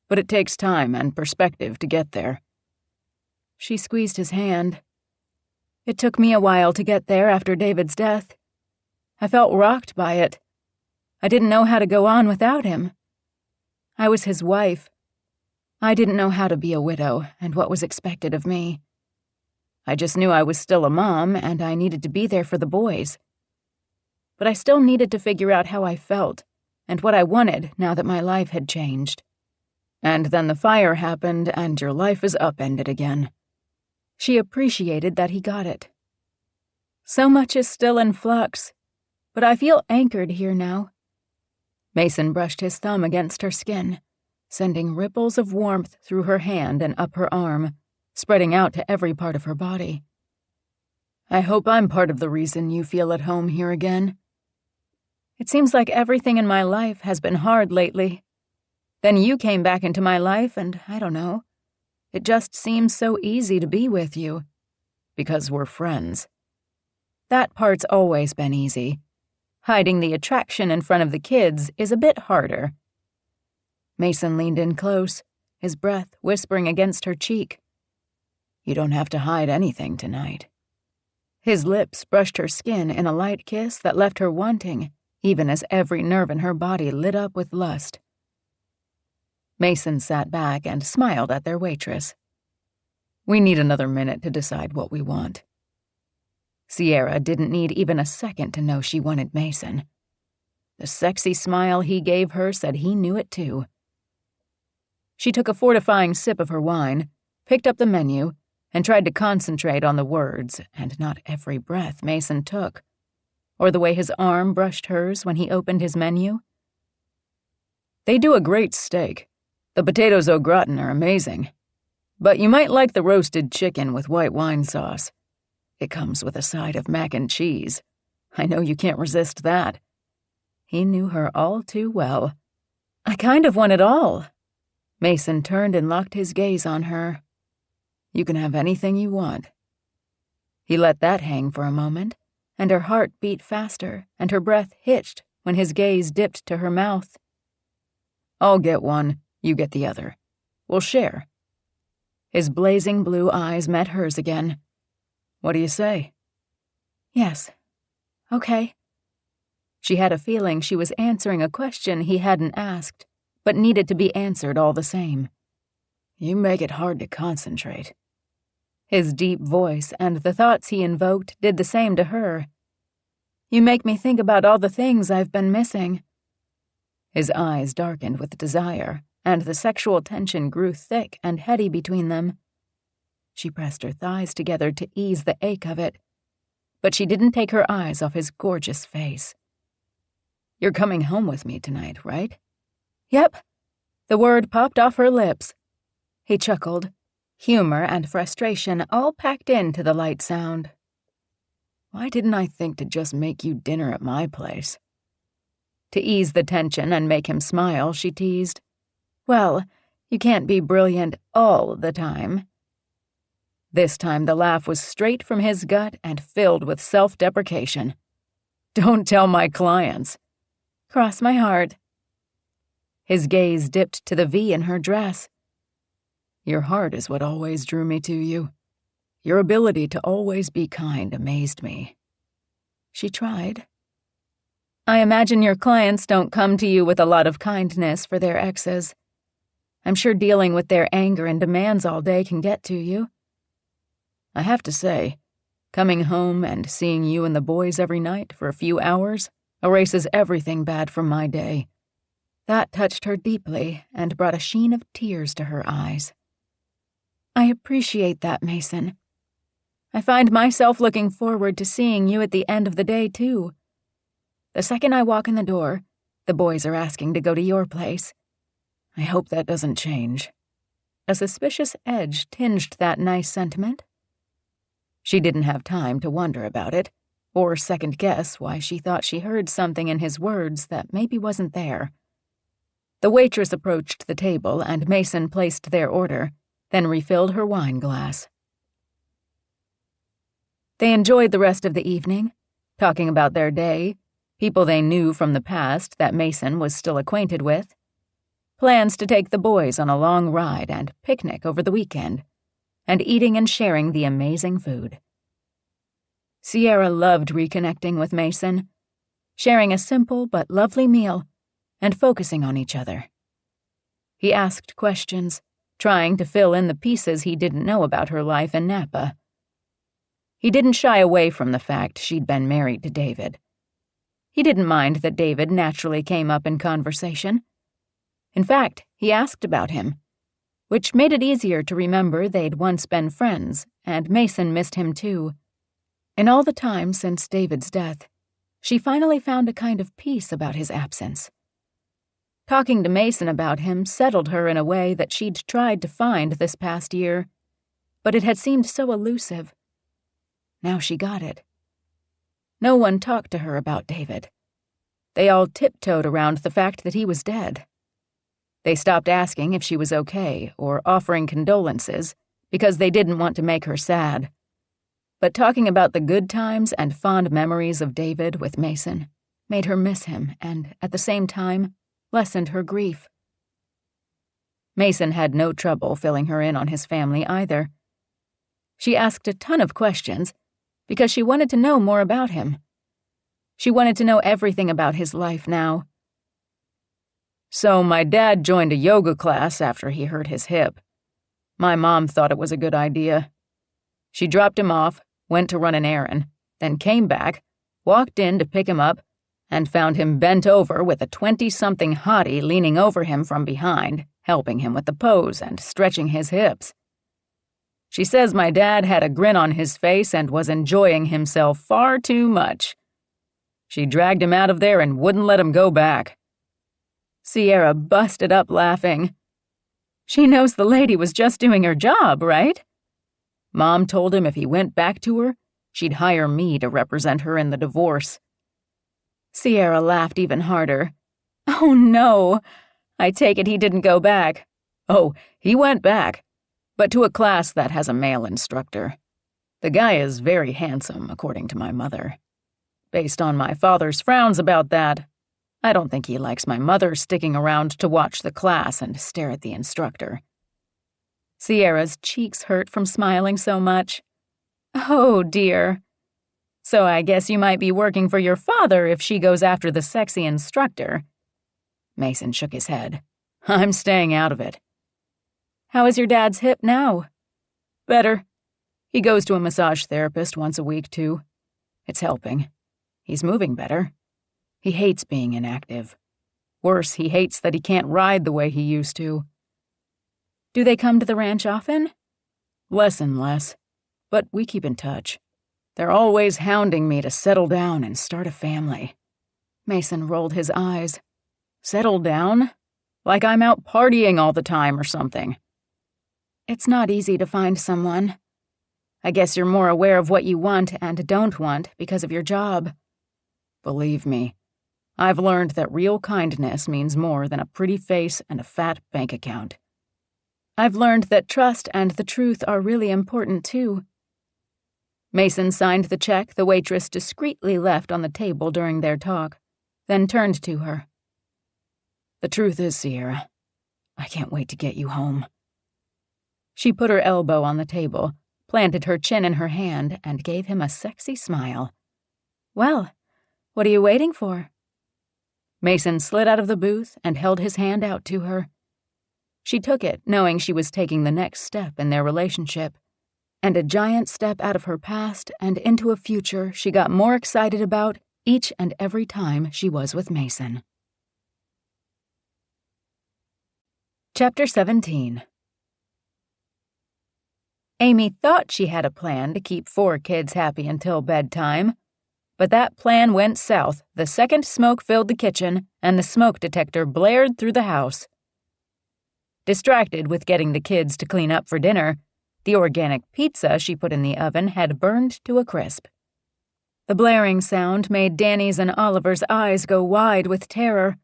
Speaker 5: but it takes time and perspective to get there.
Speaker 2: She squeezed his hand. It took me a while to get there after David's death. I felt rocked by it. I didn't know how to go on without him. I was his wife. I didn't know how to be a widow and what was expected of me. I just knew I was still a mom and I needed to be there for the boys. But I still needed to figure out how I felt and what I wanted now that my life had changed.
Speaker 5: And then the fire happened and your life is upended again.
Speaker 2: She appreciated that he got it. So much is still in flux, but I feel anchored here now.
Speaker 5: Mason brushed his thumb against her skin, sending ripples of warmth through her hand and up her arm, spreading out to every part of her body. I hope I'm part of the reason you feel at home here again.
Speaker 2: It seems like everything in my life has been hard lately. Then you came back into my life and, I don't know, it just seems so easy to be with you.
Speaker 5: Because we're friends.
Speaker 2: That part's always been easy. Hiding the attraction in front of the kids is a bit harder.
Speaker 5: Mason leaned in close, his breath whispering against her cheek. You don't have to hide anything tonight. His lips brushed her skin in a light kiss that left her wanting, even as every nerve in her body lit up with lust. Mason sat back and smiled at their waitress. We need another minute to decide what we want. Sierra didn't need even a second to know she wanted Mason. The sexy smile he gave her said he knew it too. She took a fortifying sip of her wine, picked up the menu, and tried to concentrate on the words and not every breath Mason took, or the way his arm brushed hers when he opened his menu. They do a great steak. The potatoes au gratin are amazing. But you might like the roasted chicken with white wine sauce. It comes with a side of mac and cheese. I know you can't resist that. He knew her all too well.
Speaker 2: I kind of want it all.
Speaker 5: Mason turned and locked his gaze on her. You can have anything you want. He let that hang for a moment, and her heart beat faster and her breath hitched when his gaze dipped to her mouth. I'll get one, you get the other. We'll share. His blazing blue eyes met hers again. What do you say?
Speaker 2: Yes. Okay.
Speaker 5: She had a feeling she was answering a question he hadn't asked, but needed to be answered all the same. You make it hard to concentrate. His deep voice and the thoughts he invoked did the same to her.
Speaker 2: You make me think about all the things I've been missing.
Speaker 5: His eyes darkened with desire, and the sexual tension grew thick and heady between them. She pressed her thighs together to ease the ache of it, but she didn't take her eyes off his gorgeous face. You're coming home with me tonight, right?
Speaker 2: Yep.
Speaker 1: The word popped off her lips. He chuckled, humor and frustration all packed into the light sound.
Speaker 3: Why didn't I think to just make you dinner at my place?
Speaker 1: To ease the tension and make him smile, she teased. Well, you can't be brilliant all the time. This time the laugh was straight from his gut and filled with self-deprecation.
Speaker 3: Don't tell my clients.
Speaker 1: Cross my heart. His gaze dipped to the V in her dress.
Speaker 3: Your heart is what always drew me to you. Your ability to always be kind amazed me.
Speaker 1: She tried. I imagine your clients don't come to you with a lot of kindness for their exes. I'm sure dealing with their anger and demands all day can get to you.
Speaker 3: I have to say, coming home and seeing you and the boys every night for a few hours erases everything bad from my day.
Speaker 1: That touched her deeply and brought a sheen of tears to her eyes. I appreciate that, Mason. I find myself looking forward to seeing you at the end of the day, too. The second I walk in the door, the boys are asking to go to your place.
Speaker 3: I hope that doesn't change.
Speaker 1: A suspicious edge tinged that nice sentiment. She didn't have time to wonder about it, or second-guess why she thought she heard something in his words that maybe wasn't there. The waitress approached the table and Mason placed their order, then refilled her wine glass. They enjoyed the rest of the evening, talking about their day, people they knew from the past that Mason was still acquainted with, plans to take the boys on a long ride and picnic over the weekend, and eating and sharing the amazing food. Sierra loved reconnecting with Mason, sharing a simple but lovely meal, and focusing on each other. He asked questions, trying to fill in the pieces he didn't know about her life in Napa. He didn't shy away from the fact she'd been married to David. He didn't mind that David naturally came up in conversation. In fact, he asked about him, which made it easier to remember they'd once been friends, and Mason missed him too. In all the time since David's death, she finally found a kind of peace about his absence. Talking to Mason about him settled her in a way that she'd tried to find this past year, but it had seemed so elusive. Now she got it. No one talked to her about David. They all tiptoed around the fact that he was dead. They stopped asking if she was okay or offering condolences because they didn't want to make her sad. But talking about the good times and fond memories of David with Mason made her miss him and, at the same time, lessened her grief. Mason had no trouble filling her in on his family either. She asked a ton of questions because she wanted to know more about him. She wanted to know everything about his life now.
Speaker 3: So my dad joined a yoga class after he hurt his hip. My mom thought it was a good idea. She dropped him off, went to run an errand, then came back, walked in to pick him up, and found him bent over with a 20-something hottie leaning over him from behind, helping him with the pose and stretching his hips. She says my dad had a grin on his face and was enjoying himself far too much. She dragged him out of there and wouldn't let him go back.
Speaker 1: Sierra busted up laughing. She knows the lady was just doing her job, right?
Speaker 3: Mom told him if he went back to her, she'd hire me to represent her in the divorce.
Speaker 1: Sierra laughed even harder. Oh, no. I take it he didn't go back.
Speaker 3: Oh, he went back, but to a class that has a male instructor. The guy is very handsome, according to my mother. Based on my father's frowns about that, I don't think he likes my mother sticking around to watch the class and stare at the instructor.
Speaker 1: Sierra's cheeks hurt from smiling so much. Oh, dear. So I guess you might be working for your father if she goes after the sexy instructor.
Speaker 3: Mason shook his head. I'm staying out of it.
Speaker 1: How is your dad's hip now?
Speaker 3: Better. He goes to a massage therapist once a week, too. It's helping. He's moving better. He hates being inactive. Worse, he hates that he can't ride the way he used to.
Speaker 1: Do they come to the ranch often?
Speaker 3: Less and less, but we keep in touch. They're always hounding me to settle down and start a family.
Speaker 1: Mason rolled his eyes.
Speaker 3: Settle down?
Speaker 5: Like I'm out partying all the time or something.
Speaker 1: It's not easy to find someone. I guess you're more aware of what you want and don't want because of your job.
Speaker 5: Believe me, I've learned that real kindness means more than a pretty face and a fat bank account.
Speaker 1: I've learned that trust and the truth are really important, too. Mason signed the check the waitress discreetly left on the table during their talk, then turned to her.
Speaker 5: The truth is, Sierra, I can't wait to get you home.
Speaker 1: She put her elbow on the table, planted her chin in her hand, and gave him a sexy smile. Well, what are you waiting for? Mason slid out of the booth and held his hand out to her. She took it, knowing she was taking the next step in their relationship, and a giant step out of her past and into a future she got more excited about each and every time she was with Mason. Chapter 17. Amy thought she had a plan to keep 4 kids happy until bedtime, but that plan went south the second smoke filled the kitchen and the smoke detector blared through the house. Distracted with getting the kids to clean up for dinner, the organic pizza she put in the oven had burned to a crisp. The blaring sound made Danny's and Oliver's eyes go wide with terror.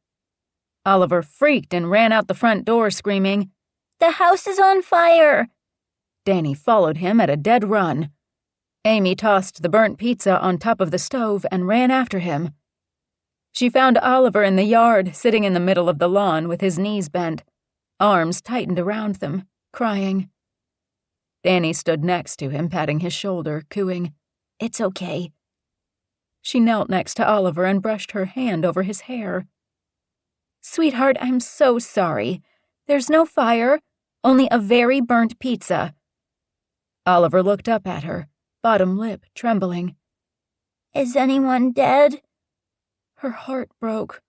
Speaker 1: Oliver freaked and ran out the front door screaming,
Speaker 4: "The house is on fire!"
Speaker 1: Danny followed him at a dead run. Amy tossed the burnt pizza on top of the stove and ran after him. She found Oliver in the yard, sitting in the middle of the lawn with his knees bent, arms tightened around them, crying. Danny stood next to him, patting his shoulder, cooing, "It's okay." She knelt next to Oliver and brushed her hand over his hair. "Sweetheart, I'm so sorry. There's no fire, only a very burnt pizza." Oliver looked up at her, bottom lip trembling.
Speaker 4: "Is anyone dead?"
Speaker 1: Her heart broke.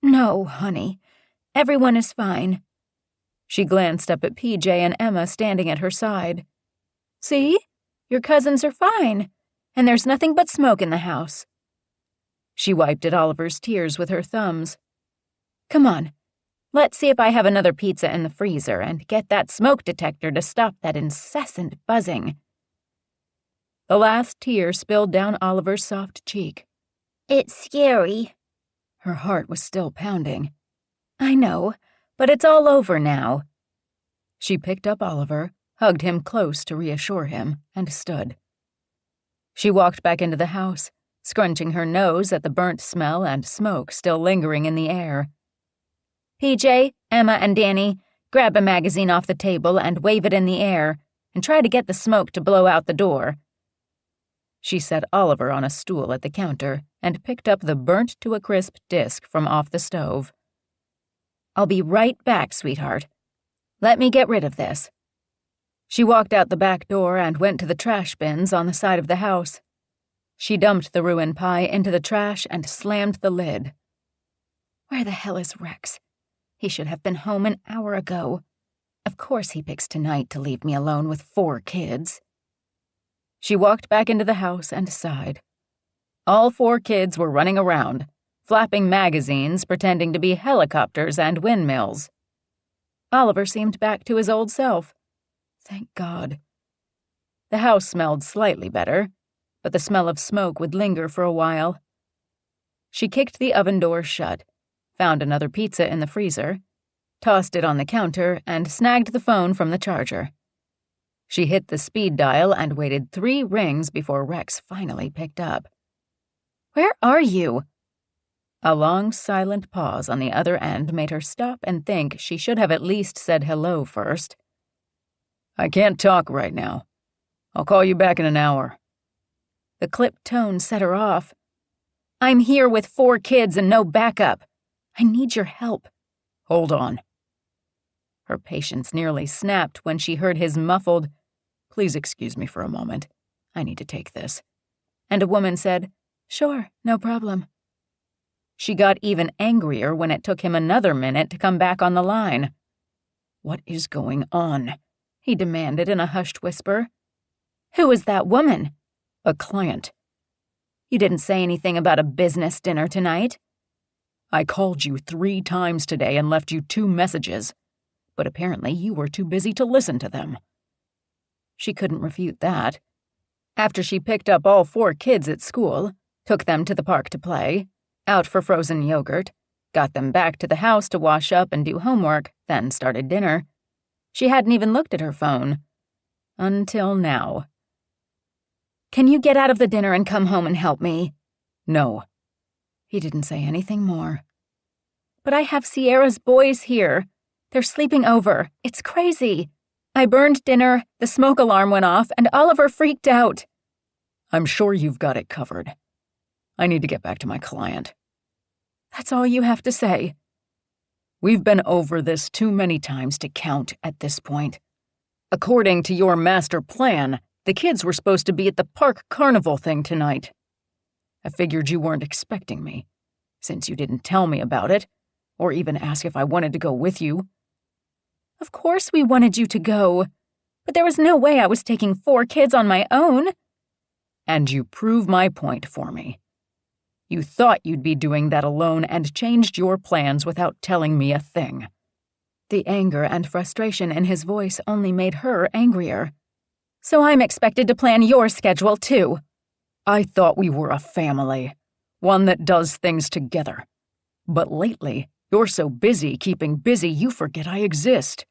Speaker 1: "No, honey. Everyone is fine." She glanced up at PJ and Emma standing at her side. "See? Your cousins are fine, and there's nothing but smoke in the house." She wiped at Oliver's tears with her thumbs. "Come on. Let's see if I have another pizza in the freezer and get that smoke detector to stop that incessant buzzing." The last tear spilled down Oliver's soft cheek.
Speaker 4: "It's scary."
Speaker 1: Her heart was still pounding. "I know, but it's all over now." She picked up Oliver, hugged him close to reassure him, and stood. She walked back into the house, scrunching her nose at the burnt smell and smoke still lingering in the air. "PJ, Emma, and Danny, grab a magazine off the table and wave it in the air, and try to get the smoke to blow out the door." She set Oliver on a stool at the counter and picked up the burnt-to-a-crisp disc from off the stove. "I'll be right back, sweetheart. Let me get rid of this." She walked out the back door and went to the trash bins on the side of the house. She dumped the ruined pie into the trash and slammed the lid. Where the hell is Rex? He should have been home an hour ago. Of course he picks tonight to leave me alone with 4 kids. She walked back into the house and sighed. All 4 kids were running around, flapping magazines, pretending to be helicopters and windmills. Oliver seemed back to his old self. Thank God. The house smelled slightly better, but the smell of smoke would linger for a while. She kicked the oven door shut, found another pizza in the freezer, tossed it on the counter, and snagged the phone from the charger. She hit the speed dial and waited 3 rings before Rex finally picked up. "Where are you?" A long, silent pause on the other end made her stop and think she should have at least said hello first.
Speaker 5: "I can't talk right now. I'll call you back in an hour."
Speaker 1: The clipped tone set her off. "I'm here with 4 kids and no backup. I need your help."
Speaker 5: "Hold on."
Speaker 1: Her patience nearly snapped when she heard his muffled,
Speaker 5: "Please excuse me for a moment. I need to take this."
Speaker 1: And a woman said, "Sure, no problem." She got even angrier when it took him another minute to come back on the line.
Speaker 5: "What is going on?"
Speaker 1: he demanded in a hushed whisper. "Who is that woman?"
Speaker 5: "A client."
Speaker 1: "You didn't say anything about a business dinner tonight."
Speaker 5: I called you 3 times today and left you 2 messages, but apparently you were too busy to listen to them.
Speaker 1: She couldn't refute that. After she picked up all 4 kids at school, took them to the park to play, out for frozen yogurt, got them back to the house to wash up and do homework, then started dinner, she hadn't even looked at her phone. Until now. "Can you get out of the dinner and come home and help me?"
Speaker 5: No.
Speaker 1: He didn't say anything more. "But I have Sierra's boys here. They're sleeping over. It's crazy. I burned dinner, the smoke alarm went off, and Oliver freaked out."
Speaker 5: I'm sure you've got it covered. I need to get back to my client.
Speaker 1: "That's all you have to say?"
Speaker 5: We've been over this too many times to count at this point. According to your master plan, the kids were supposed to be at the park carnival thing tonight. I figured you weren't expecting me, since you didn't tell me about it, or even ask if I wanted to go with you.
Speaker 1: "Of course we wanted you to go, but there was no way I was taking 4 kids on my own."
Speaker 5: And you prove my point for me. You thought you'd be doing that alone and changed your plans without telling me a thing.
Speaker 1: The anger and frustration in his voice only made her angrier. "So I'm expected to plan your schedule, too."
Speaker 5: I thought we were a family, one that does things together. But lately, you're so busy keeping busy you forget I exist.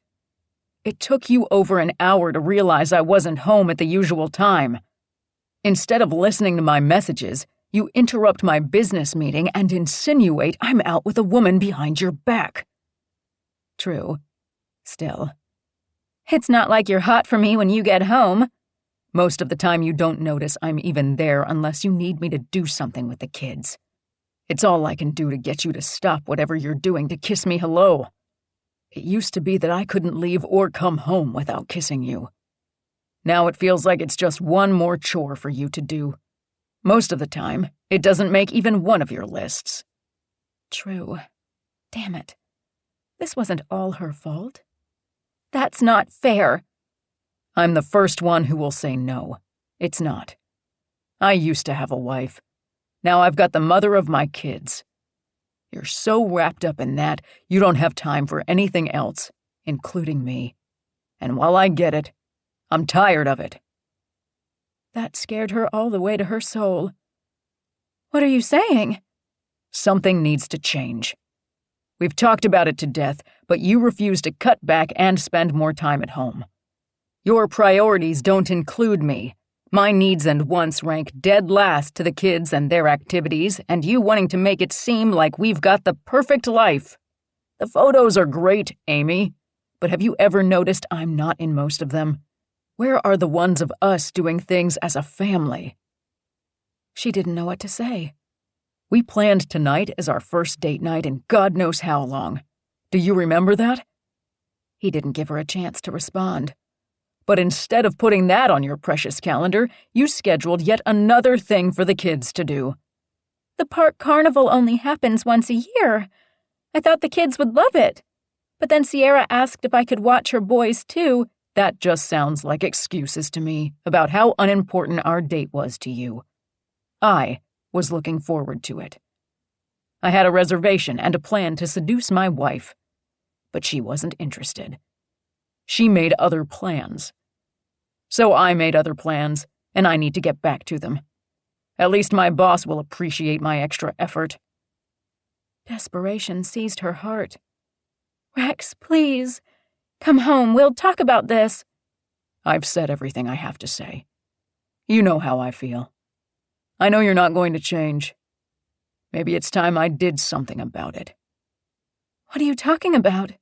Speaker 5: It took you over an hour to realize I wasn't home at the usual time. Instead of listening to my messages, you interrupt my business meeting and insinuate I'm out with a woman behind your back.
Speaker 1: True. Still. "It's not like you're hot for me when you get home."
Speaker 5: Most of the time you don't notice I'm even there unless you need me to do something with the kids. It's all I can do to get you to stop whatever you're doing to kiss me hello. It used to be that I couldn't leave or come home without kissing you. Now it feels like it's just one more chore for you to do. Most of the time, it doesn't make even one of your lists."
Speaker 1: True. Damn it. This wasn't all her fault. "That's not fair."
Speaker 5: I'm the first one who will say no. It's not. I used to have a wife. Now I've got the mother of my kids. You're so wrapped up in that, you don't have time for anything else, including me. And while I get it, I'm tired of it."
Speaker 1: That scared her all the way to her soul. "What are you saying?"
Speaker 5: Something needs to change. We've talked about it to death, but you refuse to cut back and spend more time at home. Your priorities don't include me. My needs and wants rank dead last to the kids and their activities, and you wanting to make it seem like we've got the perfect life. The photos are great, Amy, but have you ever noticed I'm not in most of them? Where are the ones of us doing things as a family?
Speaker 1: She didn't know what to say.
Speaker 5: We planned tonight as our first date night in God knows how long. Do you remember that?
Speaker 1: He didn't give her a chance to respond.
Speaker 5: But instead of putting that on your precious calendar, you scheduled yet another thing for the kids to do.
Speaker 1: "The park carnival only happens once a year. I thought the kids would love it. But then Sierra asked if I could watch her boys too."
Speaker 5: That just sounds like excuses to me about how unimportant our date was to you. I was looking forward to it. I had a reservation and a plan to seduce my wife, but she wasn't interested. She made other plans. So I made other plans, and I need to get back to them. At least my boss will appreciate my extra effort.
Speaker 1: Desperation seized her heart. "Rex, please. Come home, we'll talk about this."
Speaker 5: I've said everything I have to say. You know how I feel. I know you're not going to change. Maybe it's time I did something about it.
Speaker 1: "What are you talking about?"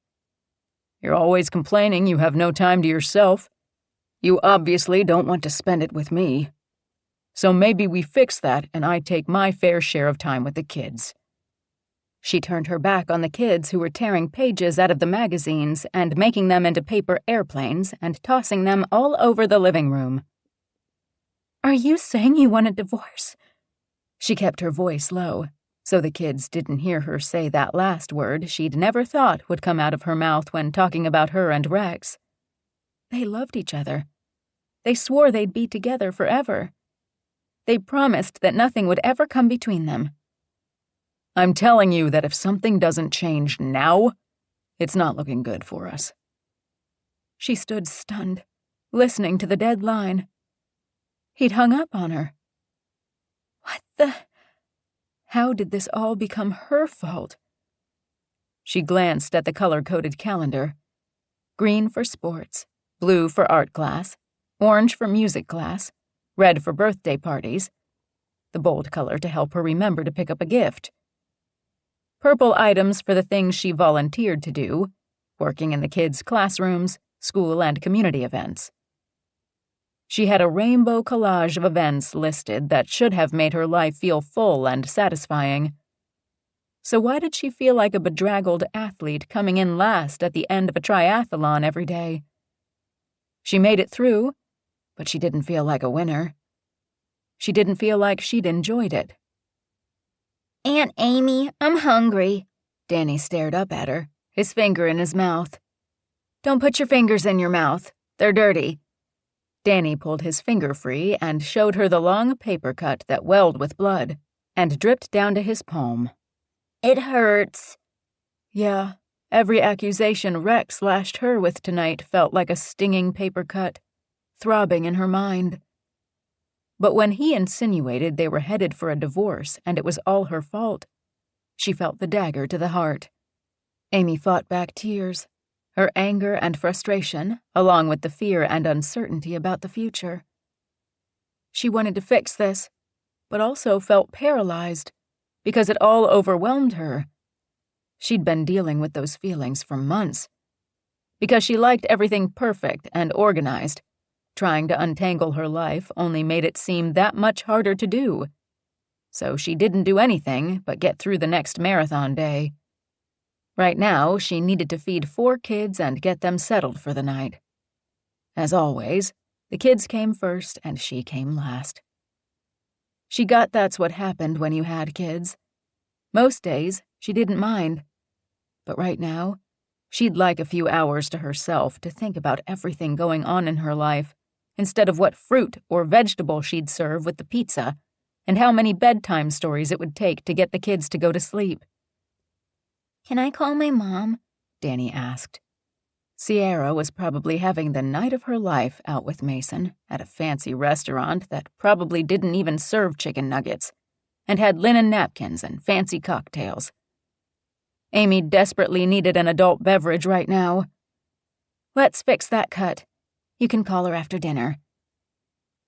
Speaker 5: You're always complaining you have no time to yourself. You obviously don't want to spend it with me. So maybe we fix that and I take my fair share of time with the kids.
Speaker 1: She turned her back on the kids who were tearing pages out of the magazines and making them into paper airplanes and tossing them all over the living room. "Are you saying you want a divorce?" She kept her voice low, so the kids didn't hear her say that last word she'd never thought would come out of her mouth when talking about her and Rex. They loved each other. They swore they'd be together forever. They promised that nothing would ever come between them.
Speaker 5: I'm telling you that if something doesn't change now, it's not looking good for us."
Speaker 1: She stood stunned, listening to the dead line. He'd hung up on her. What the? How did this all become her fault? She glanced at the color-coded calendar. Green for sports, blue for art class, orange for music class, red for birthday parties, the bold color to help her remember to pick up a gift. Purple items for the things she volunteered to do, working in the kids' classrooms, school and community events. She had a rainbow collage of events listed that should have made her life feel full and satisfying. So why did she feel like a bedraggled athlete coming in last at the end of a triathlon every day? She made it through, but she didn't feel like a winner. She didn't feel like she'd enjoyed it.
Speaker 4: Aunt Amy, I'm hungry.
Speaker 1: Danny stared up at her, his finger in his mouth. Don't put your fingers in your mouth. They're dirty. Danny pulled his finger free and showed her the long paper cut that welled with blood and dripped down to his palm.
Speaker 4: It hurts.
Speaker 1: Yeah, every accusation Rex lashed her with tonight felt like a stinging paper cut, throbbing in her mind. But when he insinuated they were headed for a divorce and it was all her fault, she felt the dagger to the heart. Amy fought back tears, her anger and frustration, along with the fear and uncertainty about the future. She wanted to fix this, but also felt paralyzed, because it all overwhelmed her. She'd been dealing with those feelings for months. Because she liked everything perfect and organized, trying to untangle her life only made it seem that much harder to do. So she didn't do anything but get through the next marathon day. Right now, she needed to feed 4 kids and get them settled for the night. As always, the kids came first and she came last. She got that's what happened when you had kids. Most days, she didn't mind. But right now, she'd like a few hours to herself to think about everything going on in her life, instead of what fruit or vegetable she'd serve with the pizza, and how many bedtime stories it would take to get the kids to go to sleep.
Speaker 4: Can I call my mom?
Speaker 1: Danny asked. Sierra was probably having the night of her life out with Mason at a fancy restaurant that probably didn't even serve chicken nuggets and had linen napkins and fancy cocktails. Amy desperately needed an adult beverage right now. Let's fix that cut. You can call her after dinner.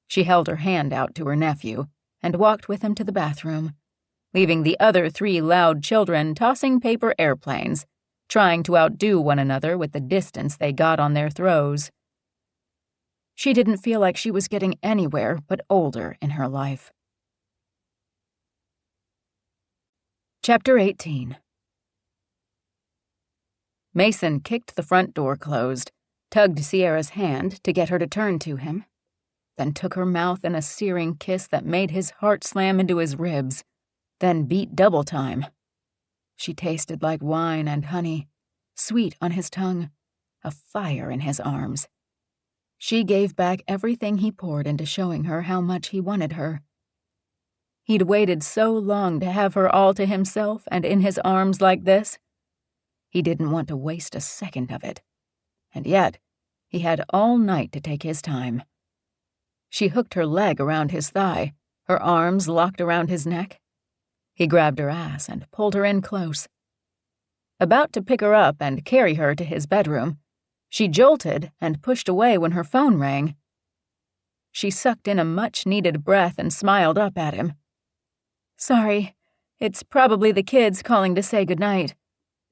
Speaker 1: She held her hand out to her nephew and walked with him to the bathroom, leaving the other 3 loud children tossing paper airplanes, trying to outdo one another with the distance they got on their throws. She didn't feel like she was getting anywhere but older in her life. Chapter 18. Mason kicked the front door closed, tugged Sierra's hand to get her to turn to him, then took her mouth in a searing kiss that made his heart slam into his ribs, then beat double time. She tasted like wine and honey, sweet on his tongue, a fire in his arms. She gave back everything he poured into showing her how much he wanted her. He'd waited so long to have her all to himself and in his arms like this. He didn't want to waste a second of it. And yet, he had all night to take his time. She hooked her leg around his thigh, her arms locked around his neck. He grabbed her ass and pulled her in close. About to pick her up and carry her to his bedroom, she jolted and pushed away when her phone rang. She sucked in a much-needed breath and smiled up at him. Sorry, it's probably the kids calling to say goodnight.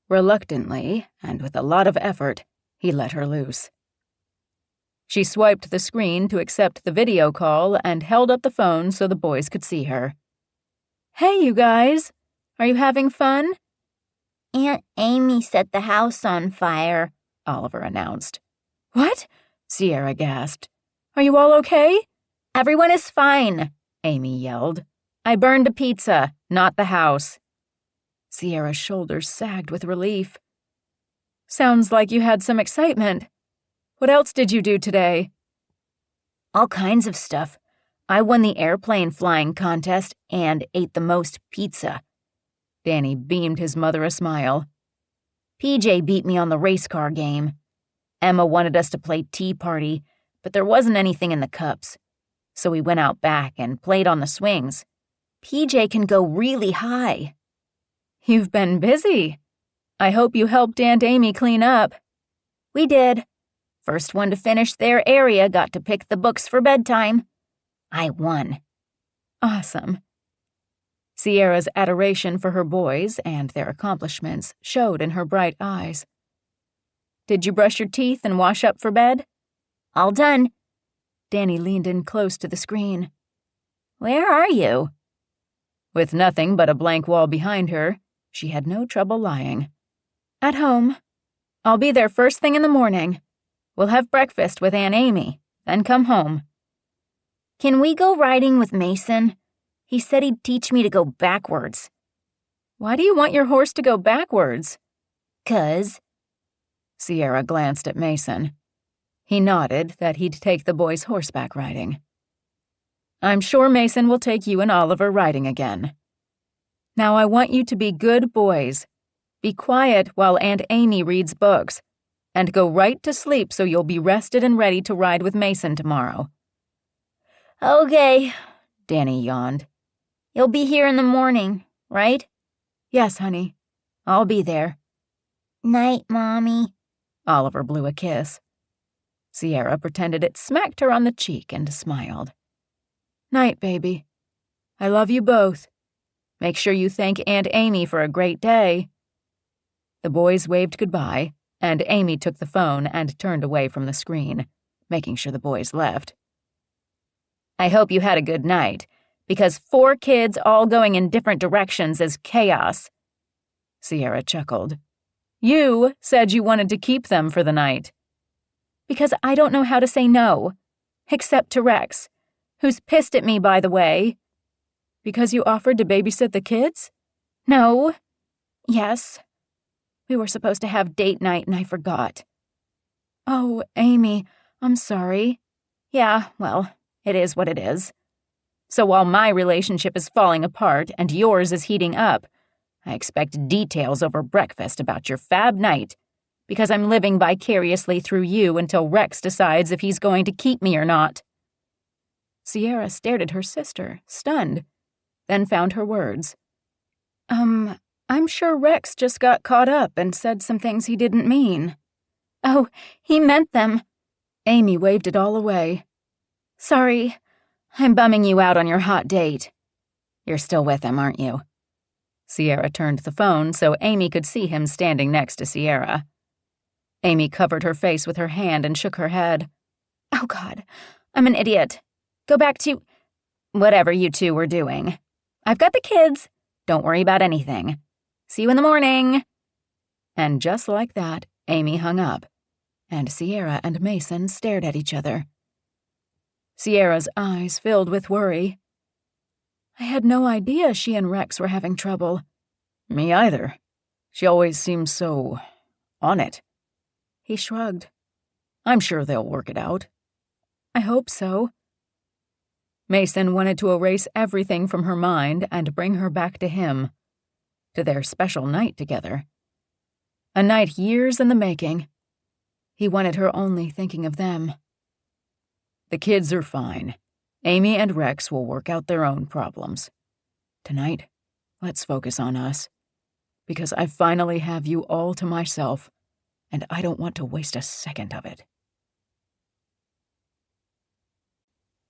Speaker 1: Reluctantly, and with a lot of effort, he let her loose. She swiped the screen to accept the video call and held up the phone so the boys could see her. Hey, you guys! Are you having fun?
Speaker 4: Aunt Amy set the house on fire,
Speaker 1: Oliver announced. What? Sierra gasped. Are you all okay?
Speaker 4: Everyone is fine,
Speaker 1: Amy yelled. I burned a pizza, not the house. Sierra's shoulders sagged with relief. Sounds like you had some excitement. What else did you do today?
Speaker 4: All kinds of stuff. I won the airplane flying contest and ate the most pizza.
Speaker 2: Danny beamed his mother a smile. PJ beat me on the race car game. Emma wanted us to play Tea Party, but there wasn't anything in the cups. So we went out back and played on the swings. PJ can go really high.
Speaker 1: You've been busy. I hope you helped Aunt Amy clean up.
Speaker 2: We did. First one to finish their area got to pick the books for bedtime. I won.
Speaker 1: Awesome. Sierra's adoration for her boys and their accomplishments showed in her bright eyes. Did you brush your teeth and wash up for bed?
Speaker 2: All done.
Speaker 1: Danny leaned in close to the screen.
Speaker 2: Where are you?
Speaker 1: With nothing but a blank wall behind her, she had no trouble lying. At home. I'll be there first thing in the morning. We'll have breakfast with Aunt Amy, then come home.
Speaker 2: Can we go riding with Mason? He said he'd teach me to go backwards.
Speaker 1: Why do you want your horse to go backwards?
Speaker 2: 'Cause.
Speaker 1: Sierra glanced at Mason. He nodded that he'd take the boys horseback riding. I'm sure Mason will take you and Oliver riding again. Now I want you to be good boys. Be quiet while Aunt Amy reads books, and go right to sleep so you'll be rested and ready to ride with Mason tomorrow.
Speaker 2: Okay,
Speaker 1: Danny yawned.
Speaker 2: You'll be here in the morning, right?
Speaker 1: Yes, honey. I'll be there.
Speaker 4: Night, Mommy.
Speaker 1: Oliver blew a kiss. Sierra pretended it smacked her on the cheek and smiled. Night, baby. I love you both. Make sure you thank Aunt Amy for a great day. The boys waved goodbye, and Amy took the phone and turned away from the screen, making sure the boys left.
Speaker 2: I hope you had a good night, because 4 kids all going in different directions is chaos.
Speaker 1: Sierra chuckled. You said you wanted to keep them for the night.
Speaker 2: Because I don't know how to say no, except to Rex, who's pissed at me, by the way.
Speaker 1: Because you offered to babysit the kids?
Speaker 2: No. Yes. We were supposed to have date night and I forgot.
Speaker 1: Oh, Amy, I'm sorry.
Speaker 2: Yeah, well, it is what it is. So while my relationship is falling apart and yours is heating up, I expect details over breakfast about your fab night, because I'm living vicariously through you until Rex decides if he's going to keep me or not.
Speaker 1: Sierra stared at her sister, stunned, then found her words. I'm sure Rex just got caught up and said some things he didn't mean.
Speaker 2: Oh, he meant them.
Speaker 1: Amy waved it all away.
Speaker 2: Sorry, I'm bumming you out on your hot date. You're still with him, aren't you?
Speaker 1: Sierra turned the phone so Amy could see him standing next to Sierra. Amy covered her face with her hand and shook her head.
Speaker 2: Oh, God, I'm an idiot. Go back to whatever you two were doing. I've got the kids. Don't worry about anything. See you in the morning.
Speaker 1: And just like that, Amy hung up, and Sierra and Mason stared at each other. Sierra's eyes filled with worry. I had no idea she and Rex were having trouble. Me either. She always seems so on it. He shrugged. I'm sure they'll work it out. I hope so. Mason wanted to erase everything from her mind and bring her back to him, to their special night together. A night years in the making. He wanted her only thinking of them. The kids are fine. Amy and Rex will work out their own problems. Tonight, let's focus on us. Because I finally have you all to myself, and I don't want to waste a second of it.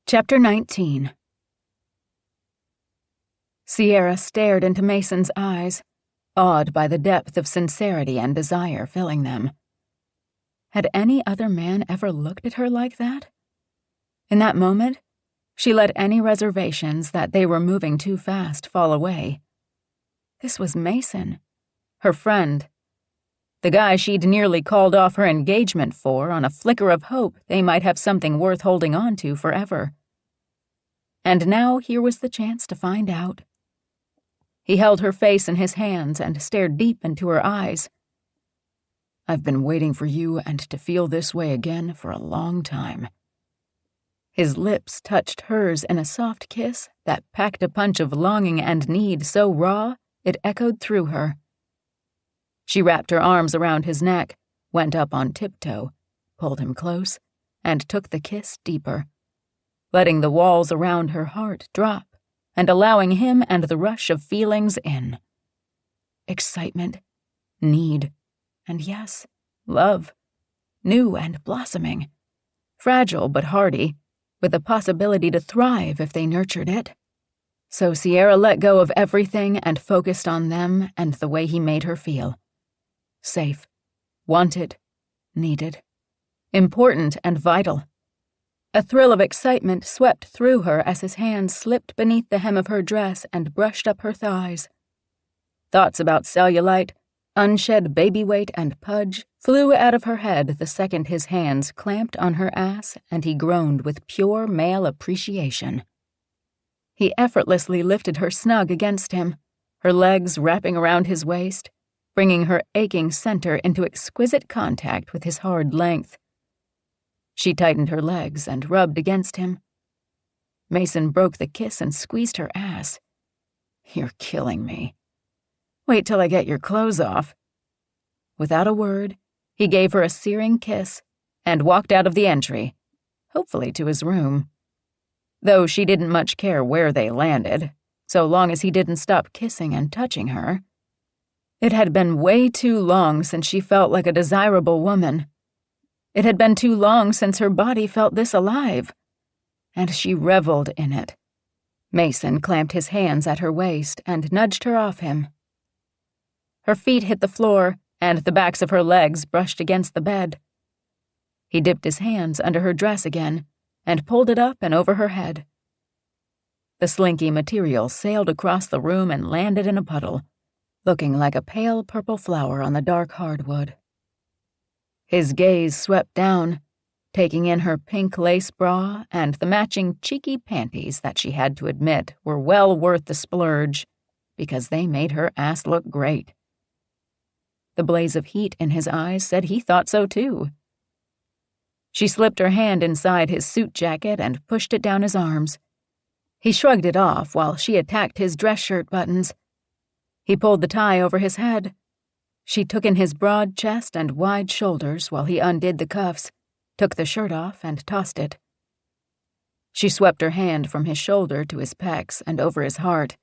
Speaker 1: Chapter 19. Sierra stared into Mason's eyes, awed by the depth of sincerity and desire filling them. Had any other man ever looked at her like that? In that moment, she let any reservations that they were moving too fast fall away. This was Mason, her friend, the guy she'd nearly called off her engagement for on a flicker of hope they might have something worth holding on to forever. And now here was the chance to find out. He held her face in his hands and stared deep into her eyes. I've been waiting for you and to feel this way again for a long time. His lips touched hers in a soft kiss that packed a punch of longing and need so raw It echoed through her. She wrapped her arms around his neck, went up on tiptoe, pulled him close, and took the kiss deeper, letting the walls around her heart drop and allowing him and the rush of feelings in. Excitement, need, and yes, love, new and blossoming, fragile but hardy, with the possibility to thrive if they nurtured it. So Sierra let go of everything and focused on them and the way he made her feel. Safe, wanted, needed, important and vital. A thrill of excitement swept through her as his hands slipped beneath the hem of her dress and brushed up her thighs. Thoughts about cellulite, unshed baby weight, and pudge flew out of her head the second his hands clamped on her ass and he groaned with pure male appreciation. He effortlessly lifted her snug against him, her legs wrapping around his waist, bringing her aching center into exquisite contact with his hard length. She tightened her legs and rubbed against him. Mason broke the kiss and squeezed her ass. "You're killing me. Wait till I get your clothes off." Without a word, he gave her a searing kiss and walked out of the entry, hopefully to his room. Though she didn't much care where they landed, so long as he didn't stop kissing and touching her. It had been way too long since she felt like a desirable woman. It had been too long since her body felt this alive, and she reveled in it. Mason clamped his hands at her waist and nudged her off him. Her feet hit the floor, and the backs of her legs brushed against the bed. He dipped his hands under her dress again and pulled it up and over her head. The slinky material sailed across the room and landed in a puddle, looking like a pale purple flower on the dark hardwood. His gaze swept down, taking in her pink lace bra and the matching cheeky panties that she had to admit were well worth the splurge because they made her ass look great. The blaze of heat in his eyes said he thought so too. She slipped her hand inside his suit jacket and pushed it down his arms. He shrugged it off while she attacked his dress shirt buttons. He pulled the tie over his head. She took in his broad chest and wide shoulders while he undid the cuffs, took the shirt off, and tossed it. She swept her hand from his shoulder to his pecs and over his heart.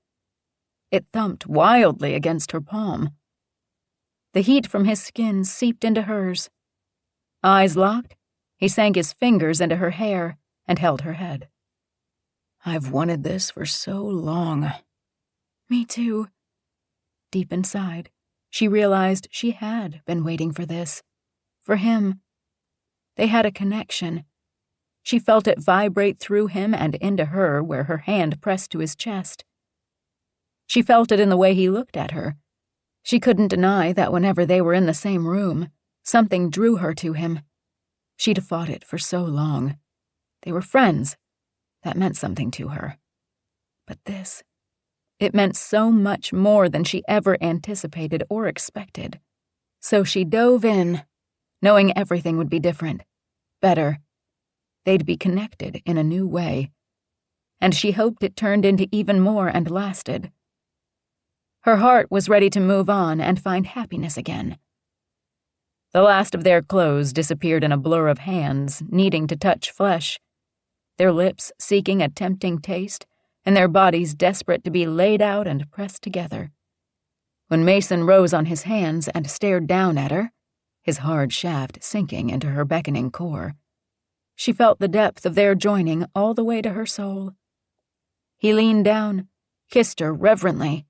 Speaker 1: It thumped wildly against her palm. The heat from his skin seeped into hers. Eyes locked, he sank his fingers into her hair and held her head. "I've wanted this for so long." "Me too." Deep inside, she realized she had been waiting for this. For him. They had a connection. She felt it vibrate through him and into her where her hand pressed to his chest. She felt it in the way he looked at her. She couldn't deny that whenever they were in the same room, something drew her to him. She'd fought it for so long. They were friends. That meant something to her. But this, it meant so much more than she ever anticipated or expected. So she dove in, knowing everything would be different, better. They'd be connected in a new way. And she hoped it turned into even more and lasted. Her heart was ready to move on and find happiness again. The last of their clothes disappeared in a blur of hands, needing to touch flesh, their lips seeking a tempting taste, and their bodies desperate to be laid out and pressed together. When Mason rose on his hands and stared down at her, his hard shaft sinking into her beckoning core, she felt the depth of their joining all the way to her soul. He leaned down, kissed her reverently.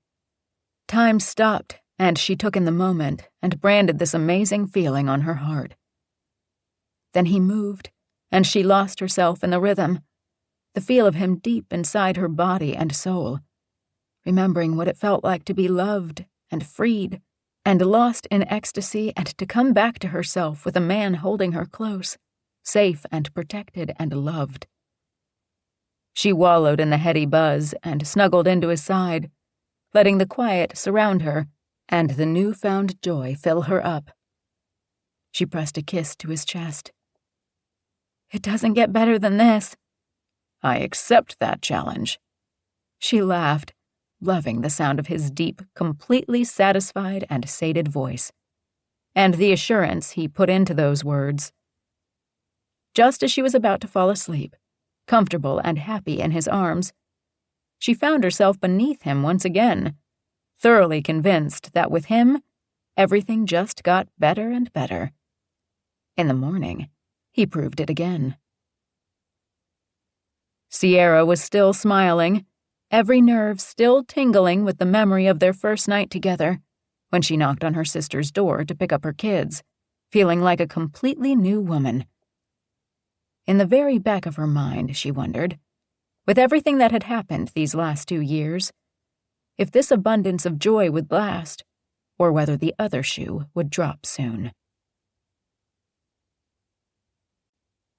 Speaker 1: Time stopped, and she took in the moment and branded this amazing feeling on her heart. Then he moved, and she lost herself in the rhythm, the feel of him deep inside her body and soul, remembering what it felt like to be loved and freed and lost in ecstasy and to come back to herself with a man holding her close, safe and protected and loved. She wallowed in the heady buzz and snuggled into his side, letting the quiet surround her and the newfound joy fill her up. She pressed a kiss to his chest. "It doesn't get better than this." "I accept that challenge." She laughed, loving the sound of his deep, completely satisfied and sated voice, and the assurance he put into those words. Just as she was about to fall asleep, comfortable and happy in his arms, she found herself beneath him once again, thoroughly convinced that with him, everything just got better and better. In the morning, he proved it again. Sierra was still smiling, every nerve still tingling with the memory of their first night together, when she knocked on her sister's door to pick up her kids, feeling like a completely new woman. In the very back of her mind, she wondered, with everything that had happened these last 2 years, if this abundance of joy would last, or whether the other shoe would drop soon.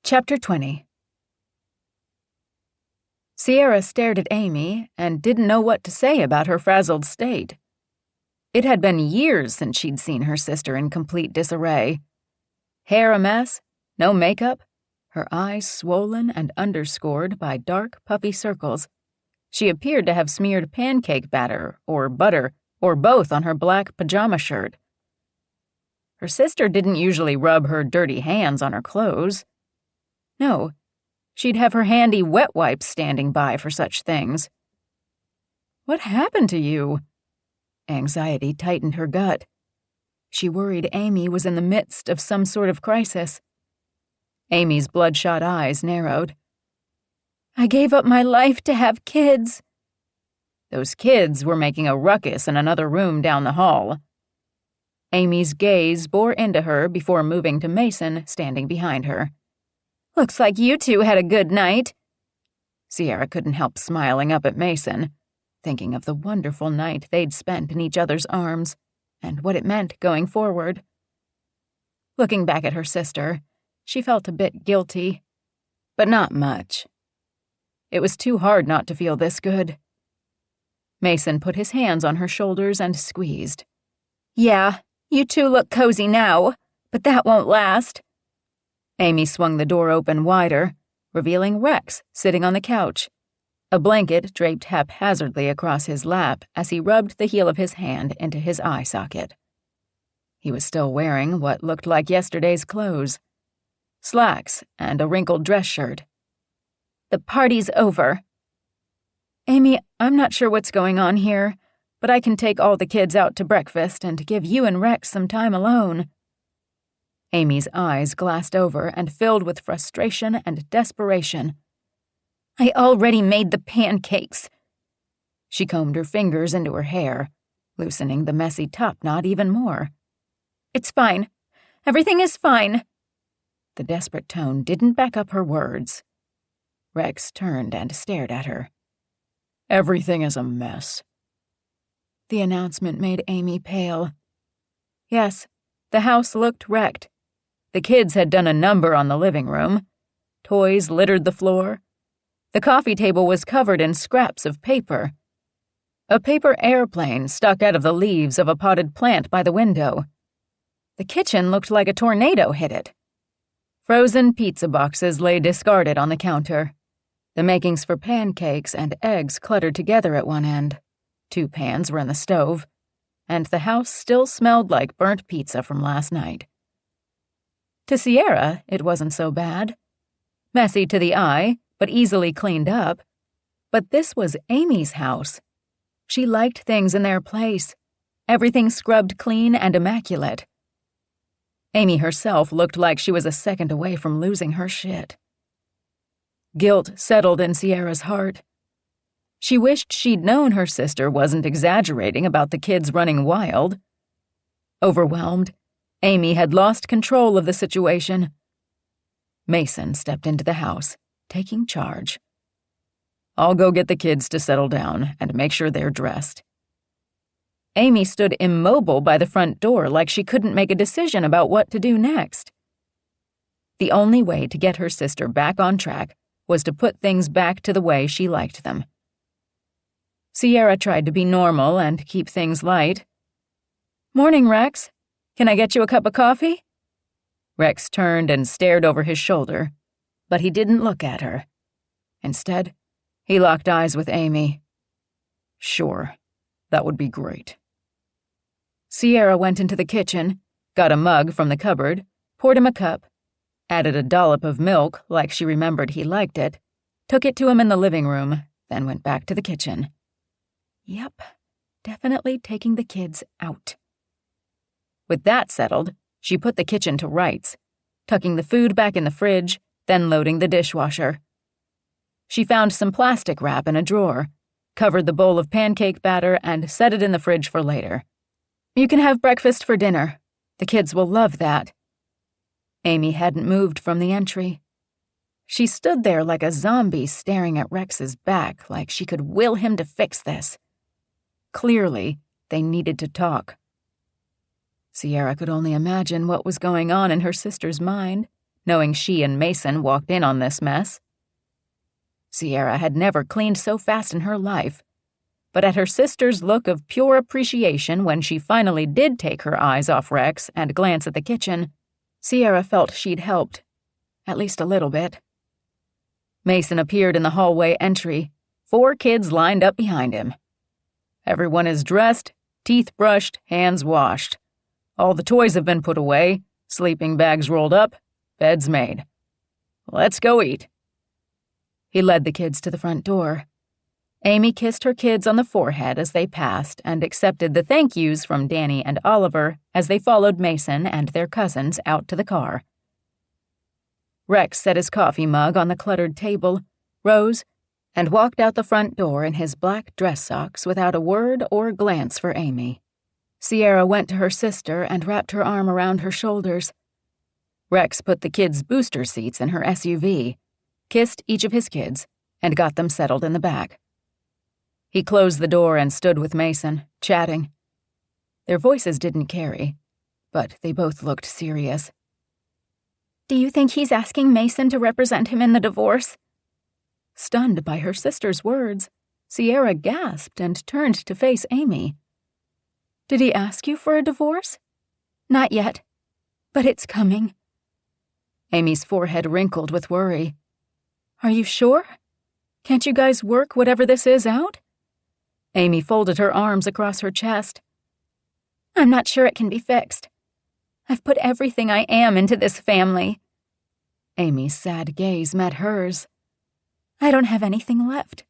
Speaker 1: Chapter 20. Sierra stared at Amy and didn't know what to say about her frazzled state. It had been years since she'd seen her sister in complete disarray. Hair a mess, no makeup, her eyes swollen and underscored by dark, puffy circles. She appeared to have smeared pancake batter or butter or both on her black pajama shirt. Her sister didn't usually rub her dirty hands on her clothes. No, she'd have her handy wet wipes standing by for such things. What happened to you? Anxiety tightened her gut. She worried Amy was in the midst of some sort of crisis. Amy's bloodshot eyes narrowed. I gave up my life to have kids. Those kids were making a ruckus in another room down the hall. Amy's gaze bore into her before moving to Mason standing behind her. Looks like you two had a good night. Sierra couldn't help smiling up at Mason, thinking of the wonderful night they'd spent in each other's arms and what it meant going forward. Looking back at her sister, she felt a bit guilty, but not much. It was too hard not to feel this good. Mason put his hands on her shoulders and squeezed. Yeah, you two look cozy now, but that won't last. Amy swung the door open wider, revealing Rex sitting on the couch, a blanket draped haphazardly across his lap as he rubbed the heel of his hand into his eye socket. He was still wearing what looked like yesterday's clothes, slacks and a wrinkled dress shirt. The party's over. Amy, I'm not sure what's going on here, but I can take all the kids out to breakfast and give you and Rex some time alone. Amy's eyes glassed over and filled with frustration and desperation. I already made the pancakes. She combed her fingers into her hair, loosening the messy top knot even more. It's fine. Everything is fine. The desperate tone didn't back up her words. Rex turned and stared at her. Everything is a mess. The announcement made Amy pale. Yes, the house looked wrecked. The kids had done a number on the living room. Toys littered the floor. The coffee table was covered in scraps of paper. A paper airplane stuck out of the leaves of a potted plant by the window. The kitchen looked like a tornado hit it. Frozen pizza boxes lay discarded on the counter. The makings for pancakes and eggs cluttered together at one end. 2 pans were in the stove, and the house still smelled like burnt pizza from last night. To Sierra, it wasn't so bad. Messy to the eye, but easily cleaned up. But this was Amy's house. She liked things in their place, everything scrubbed clean and immaculate. Amy herself looked like she was a second away from losing her shit. Guilt settled in Sierra's heart. She wished she'd known her sister wasn't exaggerating about the kids running wild. Overwhelmed, Amy had lost control of the situation. Mason stepped into the house, taking charge. I'll go get the kids to settle down and make sure they're dressed. Amy stood immobile by the front door like she couldn't make a decision about what to do next. The only way to get her sister back on track was to put things back to the way she liked them. Sierra tried to be normal and keep things light. Morning, Rex. Can I get you a cup of coffee? Rex turned and stared over his shoulder, but he didn't look at her. Instead, he locked eyes with Amy.
Speaker 5: Sure, that would be great.
Speaker 1: Sierra went into the kitchen, got a mug from the cupboard, poured him a cup, added a dollop of milk like she remembered he liked it, took it to him in the living room, then went back to the kitchen. Yep, definitely taking the kids out. With that settled, she put the kitchen to rights, tucking the food back in the fridge, then loading the dishwasher. She found some plastic wrap in a drawer, covered the bowl of pancake batter, and set it in the fridge for later. You can have breakfast for dinner. The kids will love that. Amy hadn't moved from the entry. She stood there like a zombie staring at Rex's back like she could will him to fix this. Clearly, they needed to talk. Sierra could only imagine what was going on in her sister's mind, knowing she and Mason walked in on this mess. Sierra had never cleaned so fast in her life, but at her sister's look of pure appreciation when she finally did take her eyes off Rex and glance at the kitchen, Sierra felt she'd helped, at least a little bit. Mason appeared in the hallway entry, 4 kids lined up behind him. Everyone is dressed, teeth brushed, hands washed. All the toys have been put away, sleeping bags rolled up, beds made. Let's go eat. He led the kids to the front door. Amy kissed her kids on the forehead as they passed and accepted the thank yous from Danny and Oliver as they followed Mason and their cousins out to the car. Rex set his coffee mug on the cluttered table, rose, and walked out the front door in his black dress socks without a word or glance for Amy. Sierra went to her sister and wrapped her arm around her shoulders. Rex put the kids' booster seats in her SUV, kissed each of his kids, and got them settled in the back. He closed the door and stood with Mason, chatting. Their voices didn't carry, but they both looked serious.
Speaker 4: Do you think he's asking Mason to represent him in the divorce?
Speaker 1: Stunned by her sister's words, Sierra gasped and turned to face Amy. Did he ask you for a divorce?
Speaker 4: Not yet, but it's coming.
Speaker 1: Amy's forehead wrinkled with worry. Are you sure? Can't you guys work whatever this is out? Amy folded her arms across her chest.
Speaker 4: I'm not sure it can be fixed. I've put everything I am into this family.
Speaker 1: Amy's sad gaze met hers.
Speaker 4: I don't have anything left.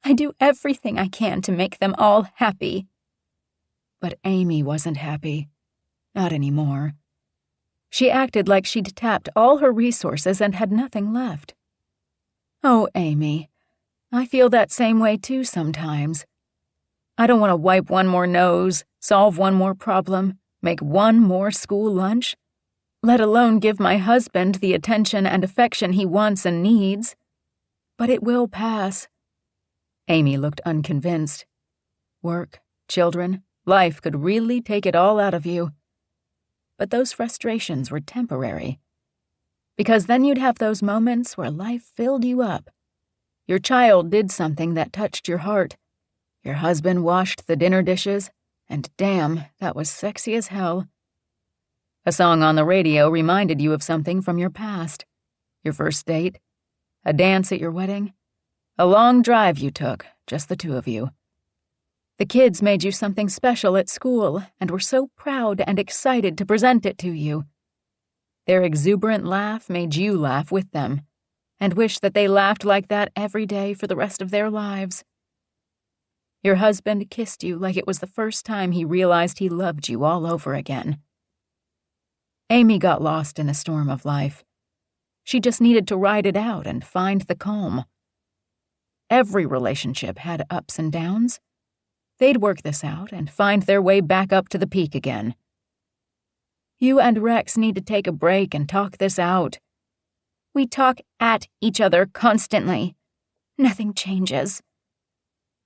Speaker 4: I do everything I can to make them all happy.
Speaker 1: But Amy wasn't happy. Not anymore. She acted like she'd tapped all her resources and had nothing left. Oh, Amy, I feel that same way too sometimes. I don't want to wipe one more nose, solve one more problem, make one more school lunch, let alone give my husband the attention and affection he wants and needs. But it will pass. Amy looked unconvinced. Work, children, life could really take it all out of you. But those frustrations were temporary. Because then you'd have those moments where life filled you up. Your child did something that touched your heart. Your husband washed the dinner dishes, and damn, that was sexy as hell. A song on the radio reminded you of something from your past. Your first date, a dance at your wedding, a long drive you took, just the two of you. The kids made you something special at school and were so proud and excited to present it to you. Their exuberant laugh made you laugh with them, and wish that they laughed like that every day for the rest of their lives. Your husband kissed you like it was the first time he realized he loved you all over again. Amy got lost in the storm of life. She just needed to ride it out and find the calm. Every relationship had ups and downs. They'd work this out and find their way back up to the peak again. You and Rex need to take a break and talk this out.
Speaker 4: We talk at each other constantly. Nothing changes.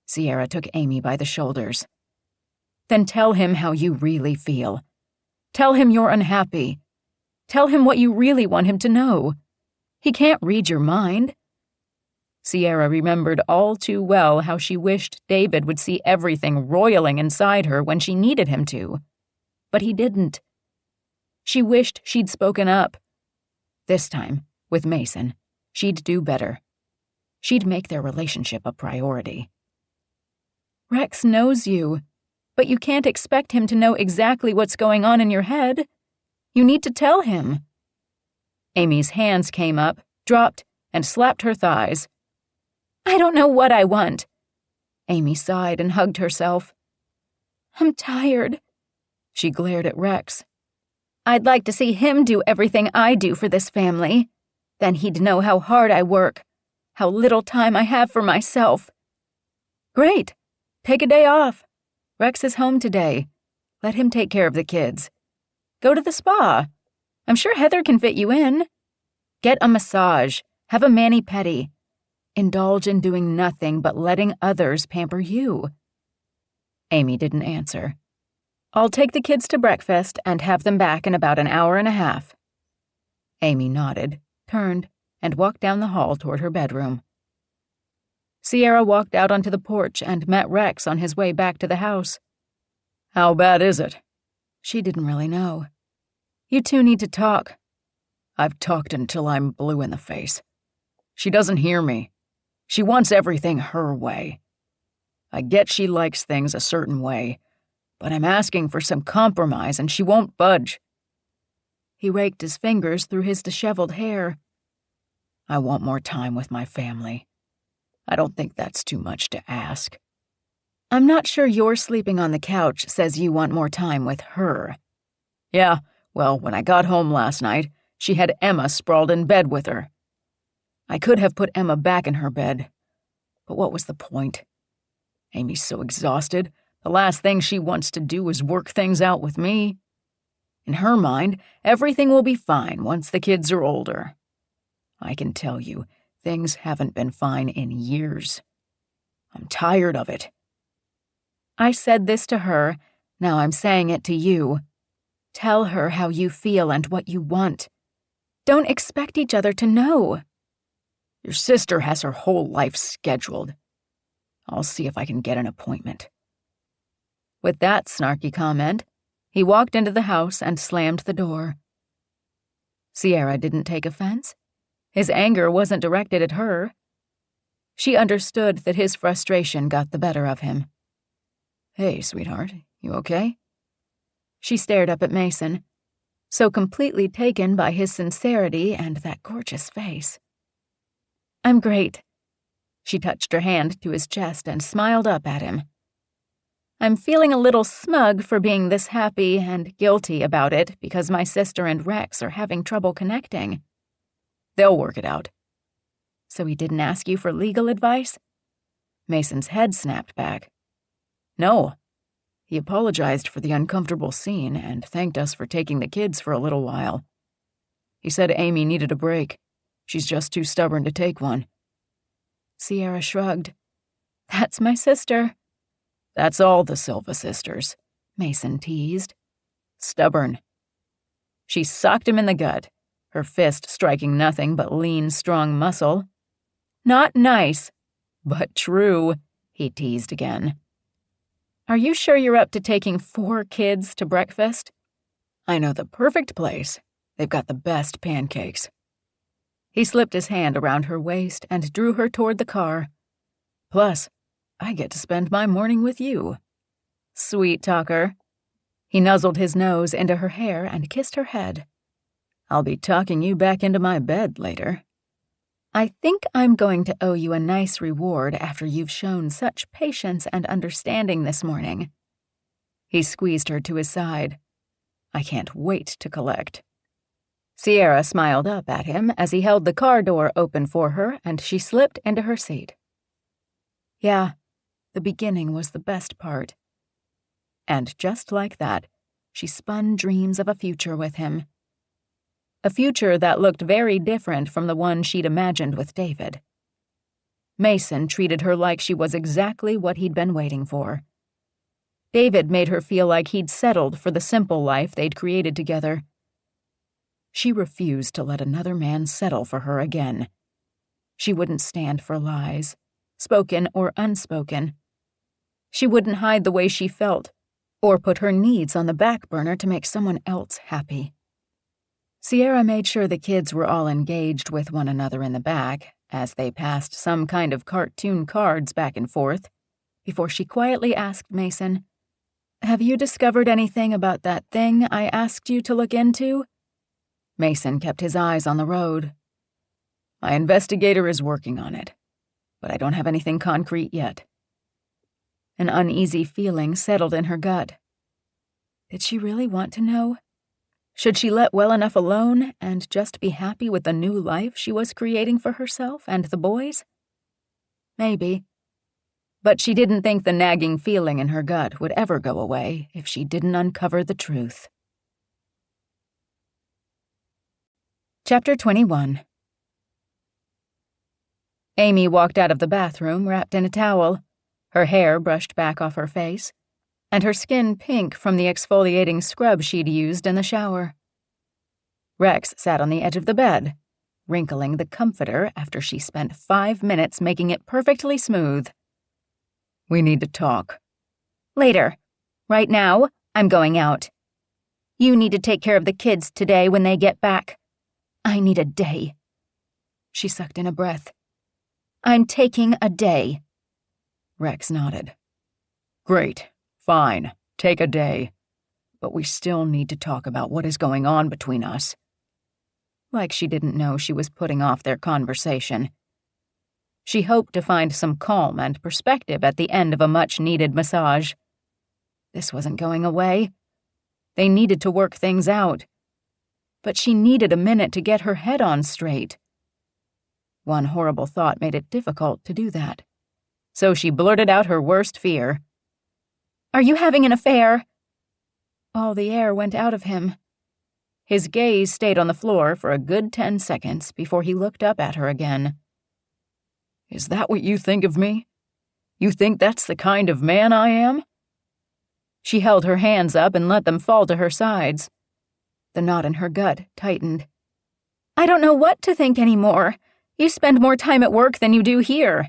Speaker 1: Sierra took Amy by the shoulders. Then tell him how you really feel. Tell him you're unhappy. Tell him what you really want him to know. He can't read your mind. Sierra remembered all too well how she wished David would see everything roiling inside her when she needed him to. But he didn't. She wished she'd spoken up. This time, with Mason, she'd do better. She'd make their relationship a priority. Rex knows you, but you can't expect him to know exactly what's going on in your head. You need to tell him.
Speaker 3: Amy's hands came up, dropped, and slapped her thighs.
Speaker 1: I don't know what I want. Amy sighed and hugged herself. I'm tired. She glared at Rex. I'd like to see him do everything I do for this family. Then he'd know how hard I work, how little time I have for myself. Great. Take a day off. Rex is home today. Let him take care of the kids. Go to the spa. I'm sure Heather can fit you in. Get a massage. Have a mani-pedi. Indulge in doing nothing but letting others pamper you. Amy didn't answer. I'll take the kids to breakfast and have them back in about an hour and a half. Amy nodded, turned, and walked down the hall toward her bedroom. Sierra walked out onto the porch and met Rex on his way back to the house.
Speaker 5: How bad is it?
Speaker 1: She didn't really know. You two need to talk.
Speaker 5: I've talked until I'm blue in the face. She doesn't hear me. She wants everything her way. I get she likes things a certain way, but I'm asking for some compromise and she won't budge.
Speaker 1: He raked his fingers through his disheveled hair.
Speaker 5: I want more time with my family. I don't think that's too much to ask.
Speaker 1: I'm not sure your sleeping on the couch says you want more time with her.
Speaker 5: Yeah, well, when I got home last night, she had Emma sprawled in bed with her. I could have put Emma back in her bed, but what was the point? Amy's so exhausted, the last thing she wants to do is work things out with me. In her mind, everything will be fine once the kids are older. I can tell you, things haven't been fine in years. I'm tired of it.
Speaker 1: I said this to her, now I'm saying it to you. Tell her how you feel and what you want. Don't expect each other to know.
Speaker 5: Your sister has her whole life scheduled. I'll see if I can get an appointment.
Speaker 1: With that snarky comment, he walked into the house and slammed the door. Sierra didn't take offense. His anger wasn't directed at her. She understood that his frustration got the better of him.
Speaker 5: Hey, sweetheart, you okay?
Speaker 1: She stared up at Mason, so completely taken by his sincerity and that gorgeous face. I'm great. She touched her hand to his chest and smiled up at him. I'm feeling a little smug for being this happy and guilty about it because my sister and Rex are having trouble connecting.
Speaker 5: They'll work it out.
Speaker 1: So he didn't ask you for legal advice?
Speaker 5: Mason's head snapped back. No. He apologized for the uncomfortable scene and thanked us for taking the kids for a little while. He said Amy needed a break. She's just too stubborn to take one.
Speaker 1: Sierra shrugged. That's my sister.
Speaker 5: That's all the Silva sisters,
Speaker 1: Mason teased.
Speaker 5: Stubborn. She socked him in the gut, her fist striking nothing but lean, strong muscle.
Speaker 1: Not nice.
Speaker 5: But true, he teased again.
Speaker 1: Are you sure you're up to taking 4 kids to breakfast?
Speaker 5: I know the perfect place. They've got the best pancakes.
Speaker 1: He slipped his hand around her waist and drew her toward the car.
Speaker 5: Plus, I get to spend my morning with you.
Speaker 1: Sweet talker. He nuzzled his nose into her hair and kissed her head.
Speaker 5: I'll be talking you back into my bed later.
Speaker 1: I think I'm going to owe you a nice reward after you've shown such patience and understanding this morning. He squeezed her to his side.
Speaker 5: I can't wait to collect.
Speaker 1: Sierra smiled up at him as he held the car door open for her and she slipped into her seat. Yeah, the beginning was the best part. And just like that, she spun dreams of a future with him. A future that looked very different from the one she'd imagined with David. Mason treated her like she was exactly what he'd been waiting for. David made her feel like he'd settled for the simple life they'd created together. She refused to let another man settle for her again. She wouldn't stand for lies, spoken or unspoken. She wouldn't hide the way she felt, or put her needs on the back burner to make someone else happy. Sierra made sure the kids were all engaged with one another in the back, as they passed some kind of cartoon cards back and forth. before she quietly asked Mason, "Have you discovered anything about that thing I asked you to look into?" Mason kept his eyes on the road.
Speaker 5: "My investigator is working on it, but I don't have anything concrete yet."
Speaker 1: An uneasy feeling settled in her gut. Did she really want to know? Should she let well enough alone and just be happy with the new life she was creating for herself and the boys? Maybe. But she didn't think the nagging feeling in her gut would ever go away if she didn't uncover the truth. Chapter 21. Amy walked out of the bathroom wrapped in a towel, her hair brushed back off her face, and her skin pink from the exfoliating scrub she'd used in the shower. Rex sat on the edge of the bed, wrinkling the comforter after she spent 5 minutes making it perfectly smooth.
Speaker 5: "We need to talk."
Speaker 2: Later. Right now, I'm going out. You need to take care of the kids today when they get back. I need a day."
Speaker 1: She sucked in a breath.
Speaker 2: "I'm taking a day."
Speaker 1: Rex nodded.
Speaker 5: "Great. Fine. Take a day. But we still need to talk about what is going on between us."
Speaker 1: Like she didn't know she was putting off their conversation. She hoped to find some calm and perspective at the end of a much-needed massage. This wasn't going away. They needed to work things out. But she needed a minute to get her head on straight. One horrible thought made it difficult to do that. So she blurted out her worst fear.
Speaker 2: "Are you having an affair?"
Speaker 1: All the air went out of him. His gaze stayed on the floor for a good 10 seconds before he looked up at her again.
Speaker 5: "Is that what you think of me? You think that's the kind of man I am?"
Speaker 1: She held her hands up and let them fall to her sides. The knot in her gut tightened.
Speaker 2: "I don't know what to think anymore. You spend more time at work than you do here."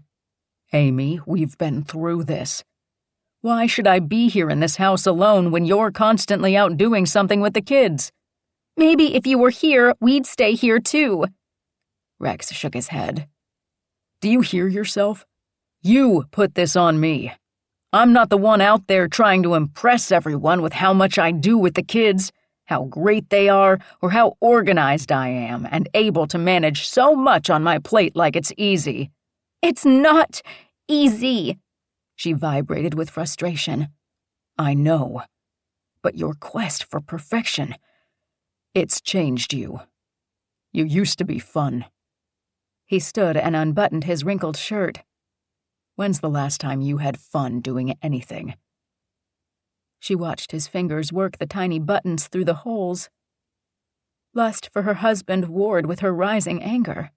Speaker 5: "Amy, we've been through this. Why should I be here in this house alone when you're constantly out doing something with the kids?"
Speaker 2: "Maybe if you were here, we'd stay here too."
Speaker 1: Rex shook his head.
Speaker 5: "Do you hear yourself? You put this on me. I'm not the one out there trying to impress everyone with how much I do with the kids, how great they are, or how organized I am and able to manage so much on my plate like it's easy."
Speaker 2: "It's not easy."
Speaker 1: She vibrated with frustration.
Speaker 5: "I know. But your quest for perfection, it's changed you. You used to be fun."
Speaker 1: He stood and unbuttoned his wrinkled shirt. "When's the last time you had fun doing anything?" She watched his fingers work the tiny buttons through the holes. Lust for her husband warred with her rising anger.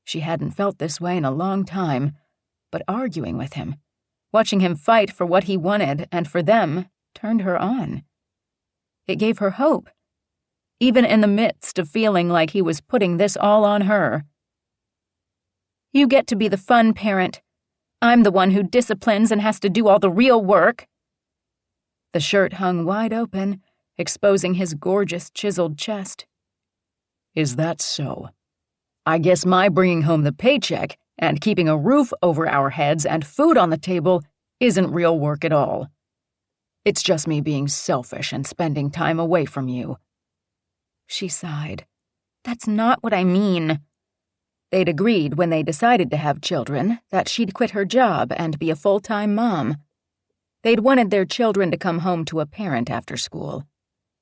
Speaker 1: She hadn't felt this way in a long time, but arguing with him, watching him fight for what he wanted and for them, turned her on. It gave her hope, even in the midst of feeling like he was putting this all on her.
Speaker 2: "You get to be the fun parent. I'm the one who disciplines and has to do all the real work."
Speaker 1: The shirt hung wide open, exposing his gorgeous chiseled chest.
Speaker 5: "Is that so? I guess my bringing home the paycheck and keeping a roof over our heads and food on the table isn't real work at all. It's just me being selfish and spending time away from you."
Speaker 1: She sighed.
Speaker 2: "That's not what I mean."
Speaker 1: They'd agreed when they decided to have children that she'd quit her job and be a full-time mom. They'd wanted their children to come home to a parent after school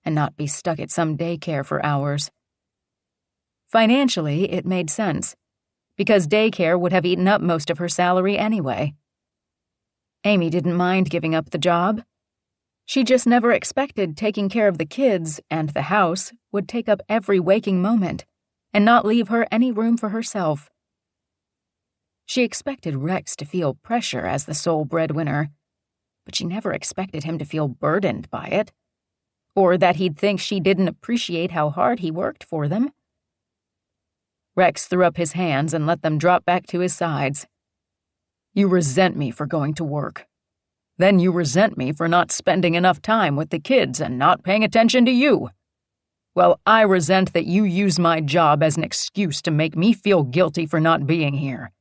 Speaker 1: and not be stuck at some daycare for hours. Financially, it made sense, because daycare would have eaten up most of her salary anyway. Amy didn't mind giving up the job. She just never expected taking care of the kids and the house would take up every waking moment and not leave her any room for herself. She expected Rex to feel pressure as the sole breadwinner, but she never expected him to feel burdened by it, or that he'd think she didn't appreciate how hard he worked for them. Rex threw up his hands and let them drop back to his sides.
Speaker 5: "You resent me for going to work. Then you resent me for not spending enough time with the kids and not paying attention to you. Well, I resent that you use my job as an excuse to make me feel guilty for not being here.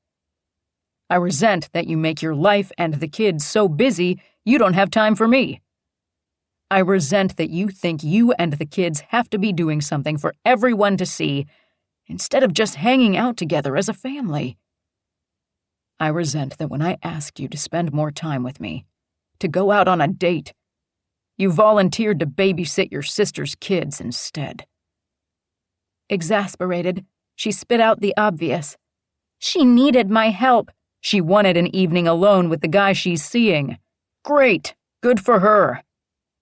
Speaker 5: I resent that you make your life and the kids so busy you don't have time for me. I resent that you think you and the kids have to be doing something for everyone to see instead of just hanging out together as a family. I resent that when I asked you to spend more time with me, to go out on a date, you volunteered to babysit your sister's kids instead.
Speaker 2: Exasperated, she spit out the obvious.
Speaker 4: She needed my help.
Speaker 5: She wanted an evening alone with the guy she's seeing. Great, good for her.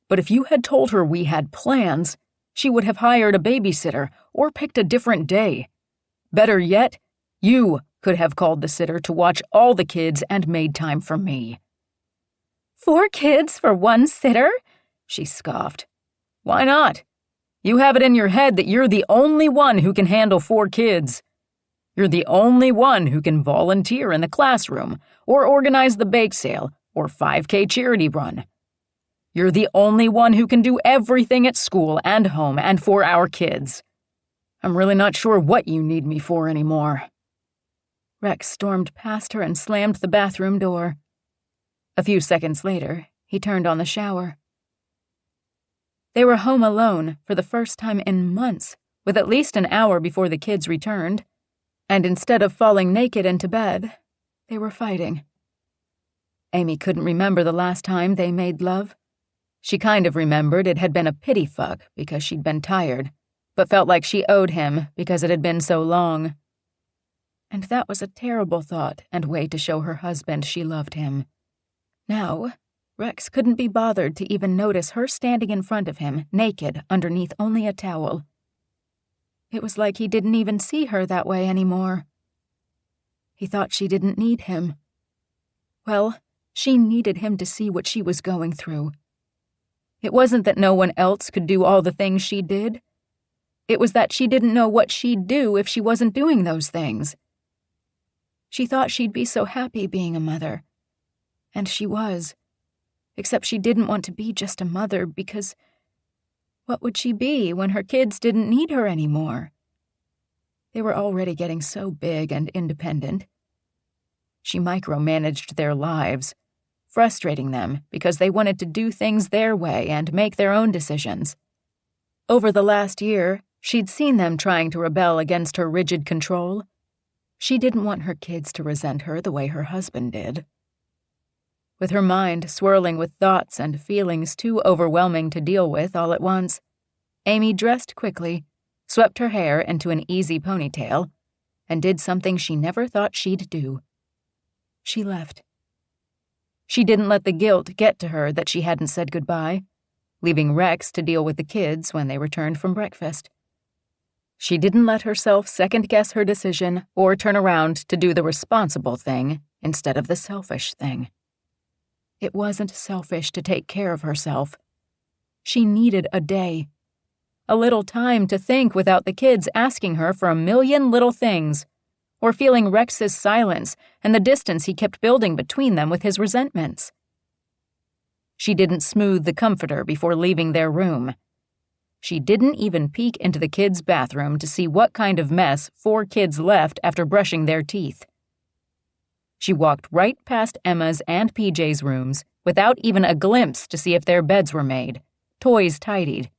Speaker 5: But if you had told her we had plans, she would have hired a babysitter or picked a different day. Better yet, you could have called the sitter to watch all the kids and made time for me.
Speaker 4: 4 kids for 1 sitter?
Speaker 5: She scoffed. Why not? You have it in your head that you're the only one who can handle 4 kids. You're the only one who can volunteer in the classroom or organize the bake sale or 5K charity run. You're the only one who can do everything at school and home and for our kids. I'm really not sure what you need me for anymore.
Speaker 2: Rex stormed past her and slammed the bathroom door. A few seconds later, he turned on the shower. They were home alone for the first time in months, with at least an hour before the kids returned, and instead of falling naked into bed, they were fighting. Amy couldn't remember the last time they made love. She kind of remembered it had been a pity fuck because she'd been tired, but felt like she owed him because it had been so long. And that was a terrible thought and way to show her husband she loved him. Now, Rex couldn't be bothered to even notice her standing in front of him, naked underneath only a towel. It was like he didn't even see her that way anymore. He thought she didn't need him. Well, she needed him to see what she was going through. It wasn't that no one else could do all the things she did. It was that she didn't know what she'd do if she wasn't doing those things. She thought she'd be so happy being a mother. And she was. Except she didn't want to be just a mother because what would she be when her kids didn't need her anymore? They were already getting so big and independent. She micromanaged their lives, frustrating them because they wanted to do things their way and make their own decisions. Over the last year, she'd seen them trying to rebel against her rigid control. She didn't want her kids to resent her the way her husband did. With her mind swirling with thoughts and feelings too overwhelming to deal with all at once, Amy dressed quickly, swept her hair into an easy ponytail, and did something she never thought she'd do. She left. She didn't let the guilt get to her that she hadn't said goodbye, leaving Rex to deal with the kids when they returned from breakfast. She didn't let herself second-guess her decision or turn around to do the responsible thing instead of the selfish thing. It wasn't selfish to take care of herself. She needed a day. A little time to think without the kids asking her for a million little things, or feeling Rex's silence and the distance he kept building between them with his resentments. She didn't smooth the comforter before leaving their room. She didn't even peek into the kids' bathroom to see what kind of mess 4 kids left after brushing their teeth. She walked right past Emma's and PJ's rooms without even a glimpse to see if their beds were made, toys tidied.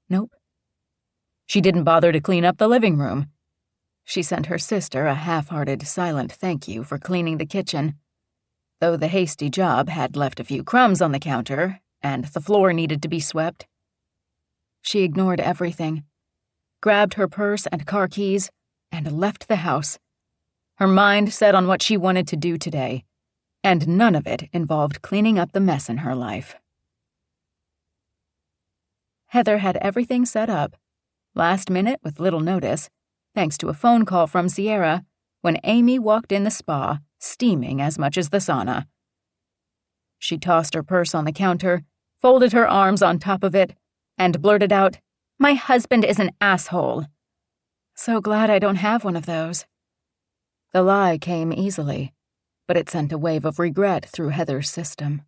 Speaker 2: Nope. She didn't bother to clean up the living room. She sent her sister a half-hearted, silent thank you for cleaning the kitchen, though the hasty job had left a few crumbs on the counter and the floor needed to be swept. She ignored everything, grabbed her purse and car keys, and left the house. Her mind set on what she wanted to do today, and none of it involved cleaning up the mess in her life. Heather had everything set up, last minute with little notice, thanks to a phone call from Sierra, when Amy walked in the spa, steaming as much as the sauna. She tossed her purse on the counter, folded her arms on top of it, and blurted out, "My husband is an asshole." So glad I don't have one of those. The lie came easily, but it sent a wave of regret through Heather's system.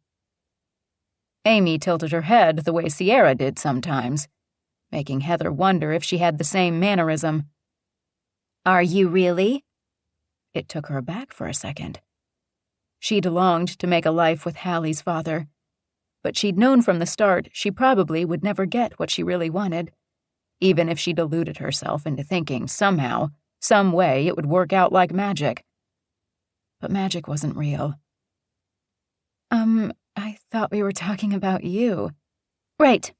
Speaker 2: Amy tilted her head the way Sierra did sometimes, making Heather wonder if she had the same mannerism. "Are you really?" It took her aback for a second.
Speaker 1: She'd longed to make a life with Hallie's father, but she'd known from the start she probably would never get what she really wanted, even if she deluded herself into thinking somehow, some way it would work out like magic. But magic wasn't real. I thought we were talking about you.
Speaker 2: Right.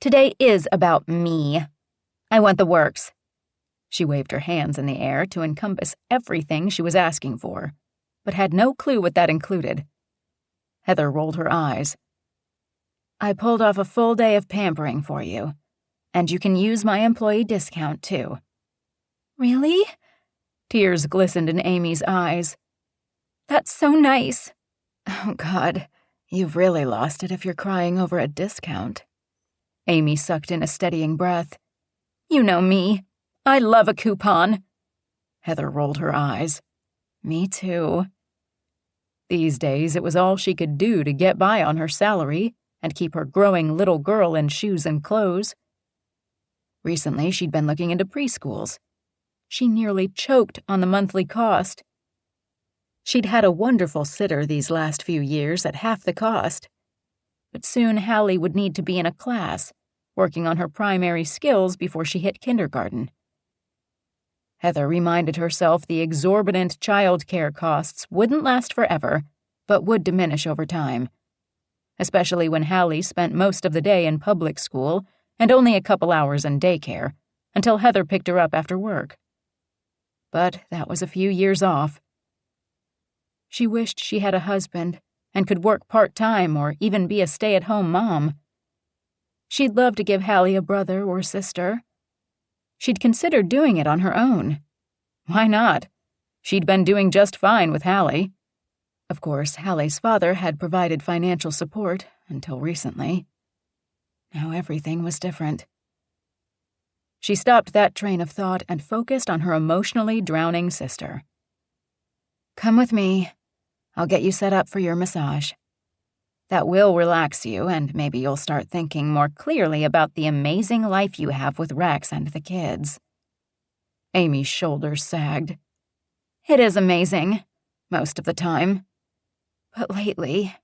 Speaker 2: Today is about me. I want the works.
Speaker 1: She waved her hands in the air to encompass everything she was asking for, but had no clue what that included. Heather rolled her eyes. I pulled off a full day of pampering for you, and you can use my employee discount, too.
Speaker 4: Really?
Speaker 1: Tears glistened in Amy's eyes.
Speaker 4: That's so nice.
Speaker 1: Oh, God, you've really lost it if you're crying over a discount. Amy sucked in a steadying breath.
Speaker 4: You know me. I love a coupon.
Speaker 1: Heather rolled her eyes. Me too. These days, it was all she could do to get by on her salary and keep her growing little girl in shoes and clothes. Recently, she'd been looking into preschools. She nearly choked on the monthly cost. She'd had a wonderful sitter these last few years at half the cost. But soon Hallie would need to be in a class, working on her primary skills before she hit kindergarten. Heather reminded herself the exorbitant child care costs wouldn't last forever, but would diminish over time, especially when Hallie spent most of the day in public school and only a couple hours in daycare, until Heather picked her up after work. But that was a few years off. She wished she had a husband and could work part-time or even be a stay-at-home mom. She'd love to give Hallie a brother or sister. She'd considered doing it on her own. Why not? She'd been doing just fine with Hallie. Of course, Hallie's father had provided financial support until recently. Now everything was different. She stopped that train of thought and focused on her emotionally drowning sister. Come with me. I'll get you set up for your massage. That will relax you, and maybe you'll start thinking more clearly about the amazing life you have with Rex and the kids. Amy's shoulders sagged. It is amazing, most of the time. But lately...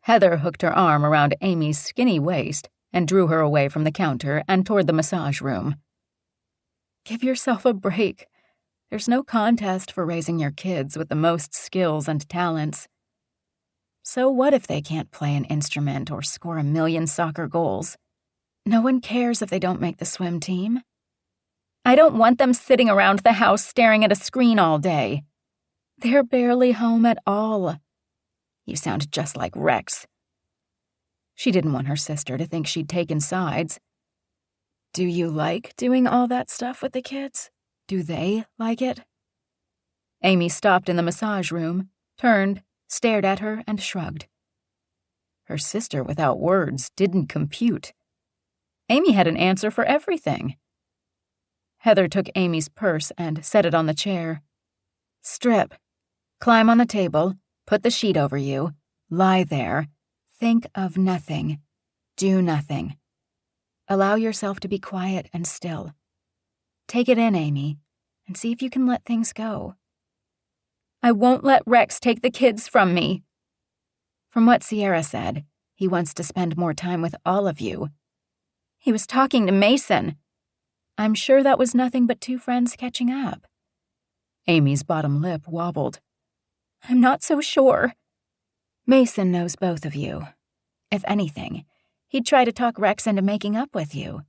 Speaker 1: Heather hooked her arm around Amy's skinny waist and drew her away from the counter and toward the massage room. Give yourself a break. There's no contest for raising your kids with the most skills and talents. So what if they can't play an instrument or score 1,000,000 soccer goals? No one cares if they don't make the swim team.
Speaker 4: I don't want them sitting around the house staring at a screen all day.
Speaker 1: They're barely home at all. You sound just like Rex. She didn't want her sister to think she'd taken sides. Do you like doing all that stuff with the kids? Do they like it? Amy stopped in the massage room, turned, stared at her, and shrugged. Her sister, without words, didn't compute. Amy had an answer for everything. Heather took Amy's purse and set it on the chair. Strip. Climb on the table, put the sheet over you, lie there, think of nothing, do nothing. Allow yourself to be quiet and still. Take it in, Amy, and see if you can let things go.
Speaker 4: I won't let Rex take the kids from me.
Speaker 1: From what Sierra said, he wants to spend more time with all of you.
Speaker 4: He was talking to Mason.
Speaker 1: I'm sure that was nothing but two friends catching up. Amy's bottom lip wobbled.
Speaker 4: I'm not so sure.
Speaker 1: Mason knows both of you. If anything, he'd try to talk Rex into making up with you.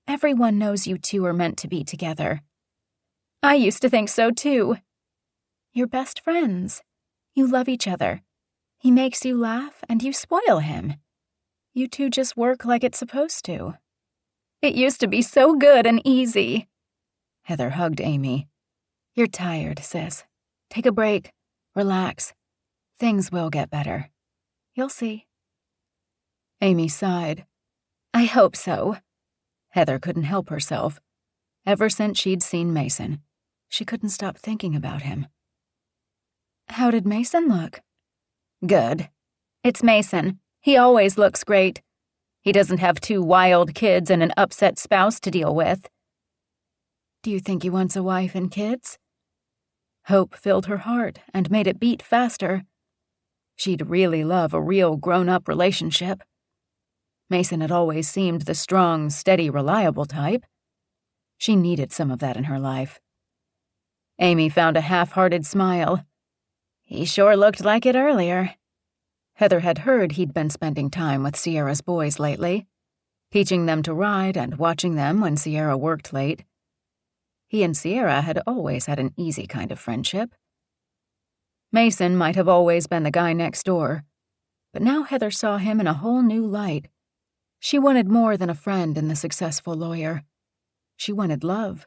Speaker 1: Everyone knows you two are meant to be together.
Speaker 4: I used to think so, too.
Speaker 1: You're best friends. You love each other. He makes you laugh, and you spoil him. You two just work like it's supposed to.
Speaker 4: It used to be so good and easy.
Speaker 1: Heather hugged Amy. You're tired, sis. Take a break. Relax. Things will get better. You'll see. Amy sighed.
Speaker 4: I hope so.
Speaker 1: Heather couldn't help herself. Ever since she'd seen Mason, she couldn't stop thinking about him. How did Mason look?
Speaker 4: Good. It's Mason. He always looks great. He doesn't have 2 wild kids and an upset spouse to deal with.
Speaker 1: Do you think he wants a wife and kids? Hope filled her heart and made it beat faster. She'd really love a real grown-up relationship. Mason had always seemed the strong, steady, reliable type. She needed some of that in her life. Amy found a half-hearted smile. He sure looked like it earlier. Heather had heard he'd been spending time with Sierra's boys lately, teaching them to ride and watching them when Sierra worked late. He and Sierra had always had an easy kind of friendship. Mason might have always been the guy next door, but now Heather saw him in a whole new light. She wanted more than a friend in the successful lawyer. She wanted love.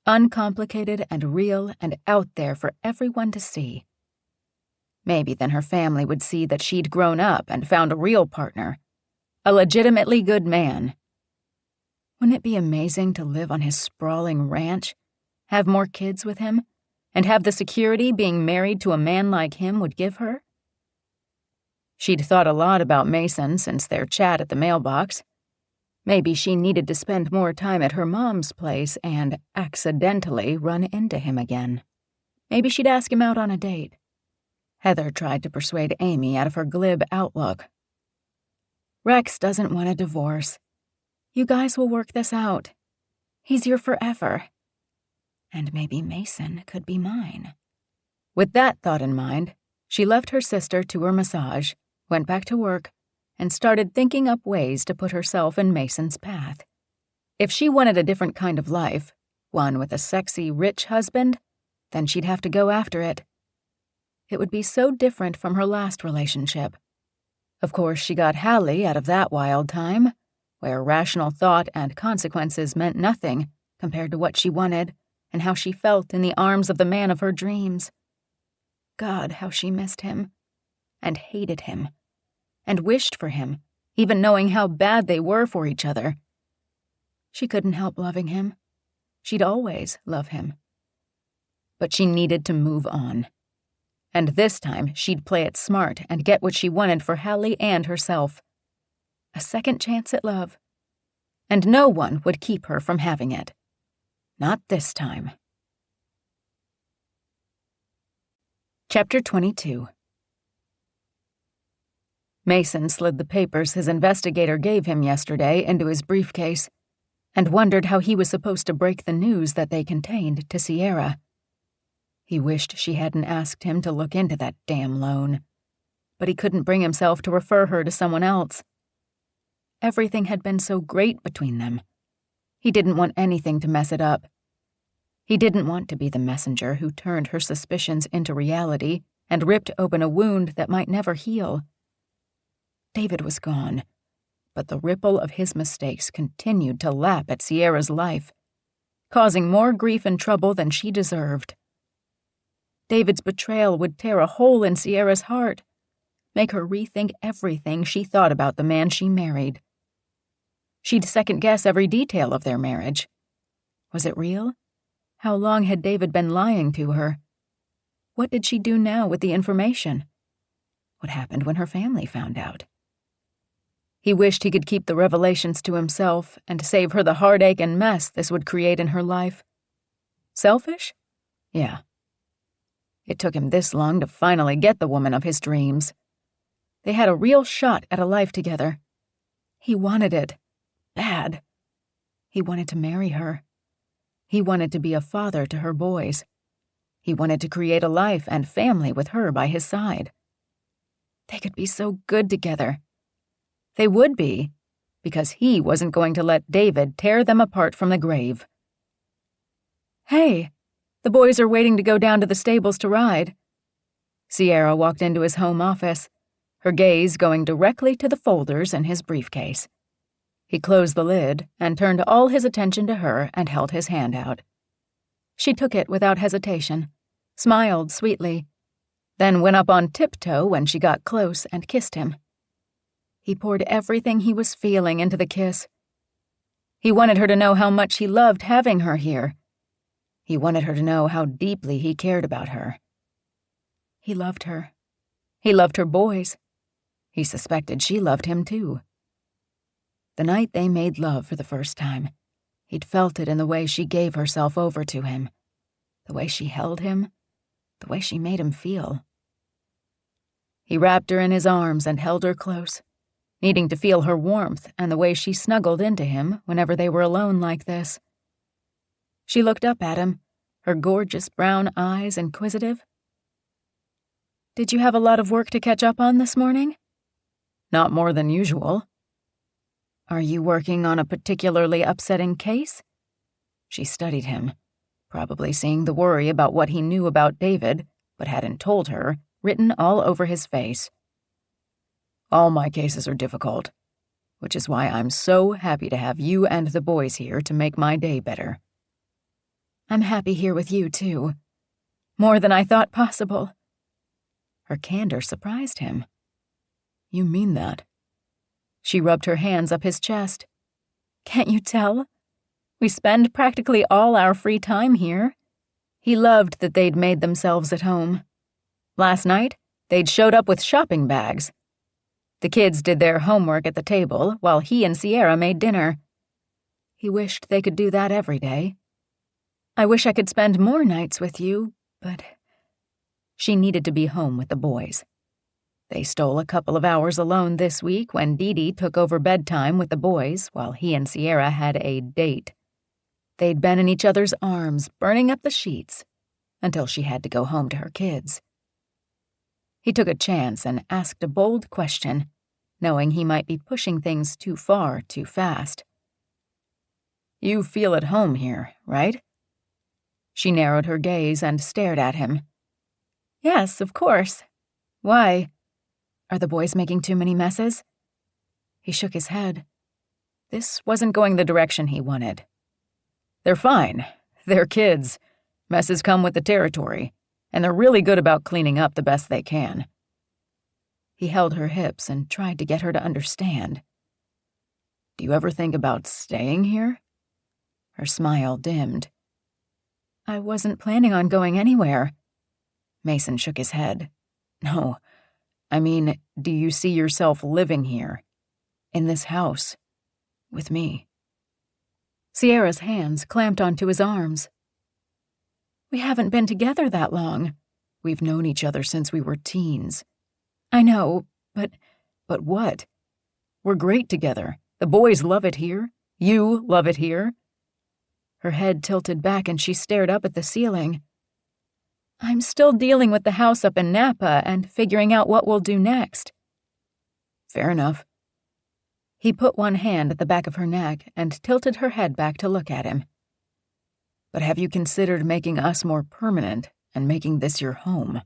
Speaker 1: Uncomplicated and real and out there for everyone to see. Maybe then her family would see that she'd grown up and found a real partner, a legitimately good man. Wouldn't it be amazing to live on his sprawling ranch, have more kids with him, and have the security being married to a man like him would give her? She'd thought a lot about Mason since their chat at the mailbox. Maybe she needed to spend more time at her mom's place and accidentally run into him again. Maybe she'd ask him out on a date. Heather tried to persuade Amy out of her glib outlook. Rex doesn't want a divorce. You guys will work this out. He's your forever. And maybe Mason could be mine. With that thought in mind, she left her sister to her massage, went back to work, and started thinking up ways to put herself in Mason's path. If she wanted a different kind of life, one with a sexy, rich husband, then she'd have to go after it. It would be so different from her last relationship. Of course, she got Hallie out of that wild time, where rational thought and consequences meant nothing compared to what she wanted and how she felt in the arms of the man of her dreams. God, how she missed him, and hated him, and wished for him, even knowing how bad they were for each other. She couldn't help loving him. She'd always love him. But she needed to move on. And this time, she'd play it smart and get what she wanted for Hallie and herself. A second chance at love. And no one would keep her from having it. Not this time. Chapter 22. Mason slid the papers his investigator gave him yesterday into his briefcase and wondered how he was supposed to break the news that they contained to Sierra. He wished she hadn't asked him to look into that damn loan, but he couldn't bring himself to refer her to someone else. Everything had been so great between them. He didn't want anything to mess it up. He didn't want to be the messenger who turned her suspicions into reality and ripped open a wound that might never heal. David was gone, but the ripple of his mistakes continued to lap at Sierra's life, causing more grief and trouble than she deserved. David's betrayal would tear a hole in Sierra's heart, make her rethink everything she thought about the man she married. She'd second-guess every detail of their marriage. Was it real? How long had David been lying to her? What did she do now with the information? What happened when her family found out? He wished he could keep the revelations to himself and save her the heartache and mess this would create in her life. Selfish? Yeah. It took him this long to finally get the woman of his dreams. They had a real shot at a life together. He wanted it. Bad. He wanted to marry her. He wanted to be a father to her boys. He wanted to create a life and family with her by his side. They could be so good together. They would be, because he wasn't going to let David tear them apart from the grave. Hey, the boys are waiting to go down to the stables to ride. Sierra walked into his home office, her gaze going directly to the folders in his briefcase. He closed the lid and turned all his attention to her and held his hand out. She took it without hesitation, smiled sweetly, then went up on tiptoe when she got close and kissed him. He poured everything he was feeling into the kiss. He wanted her to know how much he loved having her here. He wanted her to know how deeply he cared about her. He loved her. He loved her boys. He suspected she loved him too. The night they made love for the first time, he'd felt it in the way she gave herself over to him, the way she held him, the way she made him feel. He wrapped her in his arms and held her close, needing to feel her warmth and the way she snuggled into him whenever they were alone like this. She looked up at him, her gorgeous brown eyes inquisitive. "Did you have a lot of work to catch up on this morning?"
Speaker 5: Not more than usual.
Speaker 1: "Are you working on a particularly upsetting case?" She studied him, probably seeing the worry about what he knew about David, but hadn't told her, written all over his face.
Speaker 5: All my cases are difficult, which is why I'm so happy to have you and the boys here to make my day better.
Speaker 1: "I'm happy here with you, too. More than I thought possible." Her candor surprised him.
Speaker 5: "You mean that?"
Speaker 1: She rubbed her hands up his chest. "Can't you tell? We spend practically all our free time here." He loved that they'd made themselves at home. Last night, they'd showed up with shopping bags. The kids did their homework at the table while he and Sierra made dinner. He wished they could do that every day. "I wish I could spend more nights with you, but..." She needed to be home with the boys. They stole a couple of hours alone this week when Dee Dee took over bedtime with the boys while he and Sierra had a date. They'd been in each other's arms, burning up the sheets, until she had to go home to her kids. He took a chance and asked a bold question, knowing he might be pushing things too far too fast.
Speaker 5: "You feel at home here, right?"
Speaker 1: She narrowed her gaze and stared at him. "Yes, of course. Why? Are the boys making too many messes?" He shook his head. This wasn't going the direction he wanted.
Speaker 5: "They're fine. They're kids. Messes come with the territory, and they're really good about cleaning up the best they can."
Speaker 1: He held her hips and tried to get her to understand.
Speaker 5: "Do you ever think about staying here?"
Speaker 1: Her smile dimmed. "I wasn't planning on going anywhere." Mason shook his head.
Speaker 5: "No. I mean, do you see yourself living here? In this house? With me?"
Speaker 1: Sierra's hands clamped onto his arms. "We haven't been together that long."
Speaker 5: "We've known each other since we were teens."
Speaker 1: "I know, but..."
Speaker 5: "But what? We're great together. The boys love it here. You love it here."
Speaker 1: Her head tilted back and she stared up at the ceiling. "I'm still dealing with the house up in Napa and figuring out what we'll do next."
Speaker 5: "Fair enough."
Speaker 1: He put one hand at the back of her neck and tilted her head back to look at him.
Speaker 5: "But have you considered making us more permanent and making this your home?"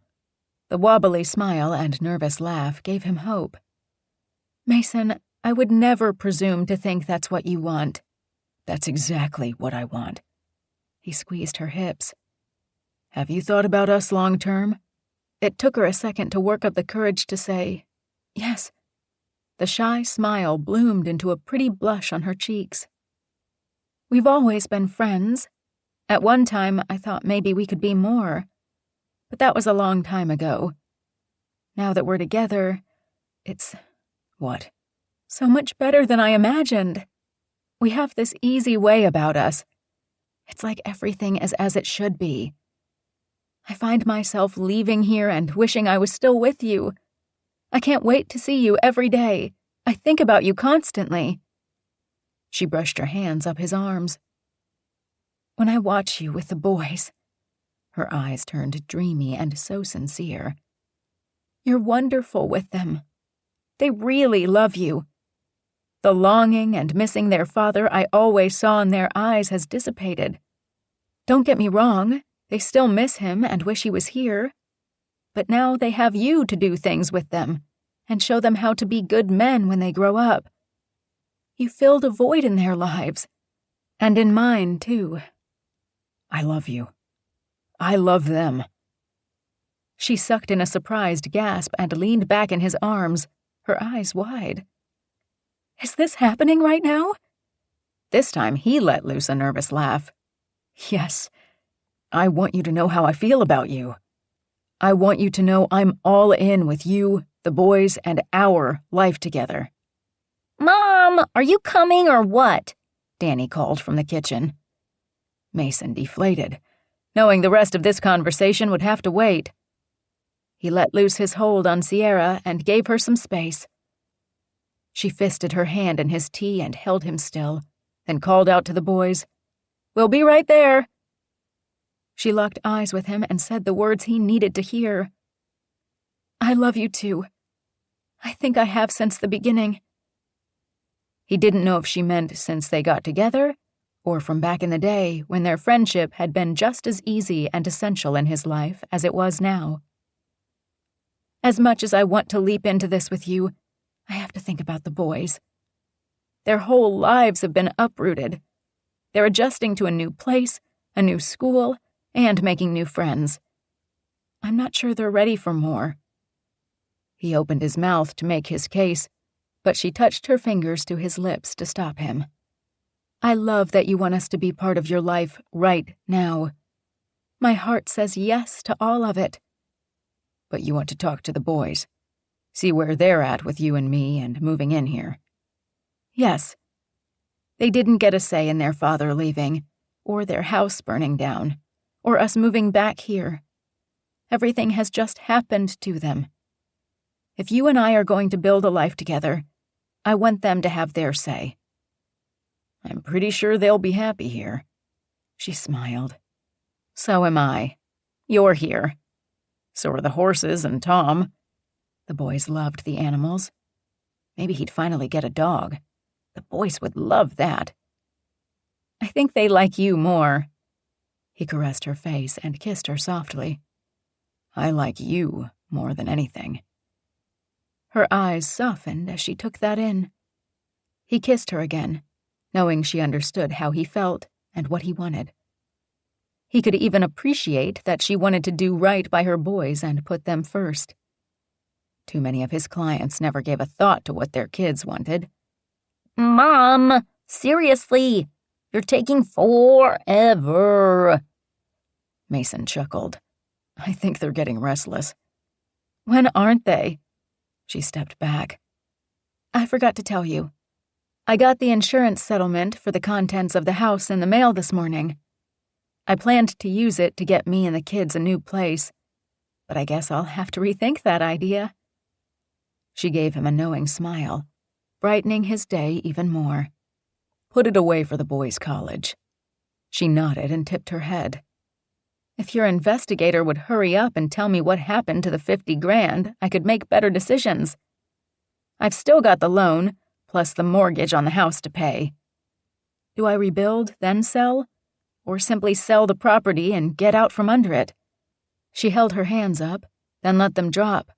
Speaker 1: The wobbly smile and nervous laugh gave him hope. "Mason, I would never presume to think that's what you want."
Speaker 5: "That's exactly what I want."
Speaker 1: He squeezed her hips.
Speaker 5: "Have you thought about us long term?"
Speaker 1: It took her a second to work up the courage to say, "Yes." The shy smile bloomed into a pretty blush on her cheeks. "We've always been friends. At one time, I thought maybe we could be more. But that was a long time ago. Now that we're together, it's..."
Speaker 5: "What?"
Speaker 1: "So much better than I imagined. We have this easy way about us. It's like everything is as it should be. I find myself leaving here and wishing I was still with you. I can't wait to see you every day. I think about you constantly." She brushed her hands up his arms. "When I watch you with the boys," her eyes turned dreamy and so sincere, "you're wonderful with them. They really love you. The longing and missing their father I always saw in their eyes has dissipated. Don't get me wrong, they still miss him and wish he was here. But now they have you to do things with them and show them how to be good men when they grow up. You filled a void in their lives, and in mine, too."
Speaker 5: "I love you. I love them."
Speaker 1: She sucked in a surprised gasp and leaned back in his arms, her eyes wide. "Is this happening right now?"
Speaker 5: This time he let loose a nervous laugh. "Yes. I want you to know how I feel about you. I want you to know I'm all in with you, the boys, and our life together."
Speaker 2: "Mom, are you coming or what?"
Speaker 1: Danny called from the kitchen. Mason deflated, knowing the rest of this conversation would have to wait. He let loose his hold on Sierra and gave her some space. She fisted her hand in his tea and held him still, then called out to the boys, "We'll be right there." She locked eyes with him and said the words he needed to hear. "I love you too. I think I have since the beginning." He didn't know if she meant since they got together, or from back in the day when their friendship had been just as easy and essential in his life as it was now. "As much as I want to leap into this with you, I have to think about the boys. Their whole lives have been uprooted. They're adjusting to a new place, a new school, and making new friends. I'm not sure they're ready for more." He opened his mouth to make his case, but she touched her fingers to his lips to stop him. "I love that you want us to be part of your life right now. My heart says yes to all of it." "But you want to talk to the boys, see where they're at with you and me and moving in here." "Yes. They didn't get a say in their father leaving, or their house burning down, or us moving back here. Everything has just happened to them. If you and I are going to build a life together, I want them to have their say."
Speaker 5: "I'm pretty sure they'll be happy here."
Speaker 1: She smiled.
Speaker 5: "So am I. You're here. So are the horses and Tom."
Speaker 1: The boys loved the animals. Maybe he'd finally get a dog. The boys would love that. "I think they like you more." He caressed her face and kissed her softly.
Speaker 5: "I like you more than anything."
Speaker 1: Her eyes softened as she took that in. He kissed her again, knowing she understood how he felt and what he wanted. He could even appreciate that she wanted to do right by her boys and put them first. Too many of his clients never gave a thought to what their kids wanted.
Speaker 2: "Mom, seriously, you're taking forever."
Speaker 5: Mason chuckled. "I think they're getting restless."
Speaker 1: "When aren't they?" She stepped back. "I forgot to tell you. I got the insurance settlement for the contents of the house in the mail this morning. I planned to use it to get me and the kids a new place, but I guess I'll have to rethink that idea." She gave him a knowing smile, brightening his day even more.
Speaker 5: "Put it away for the boys' college."
Speaker 1: She nodded and tipped her head. "If your investigator would hurry up and tell me what happened to the $50,000, I could make better decisions. I've still got the loan, plus the mortgage on the house to pay. Do I rebuild, then sell? Or simply sell the property and get out from under it?" She held her hands up, then let them drop,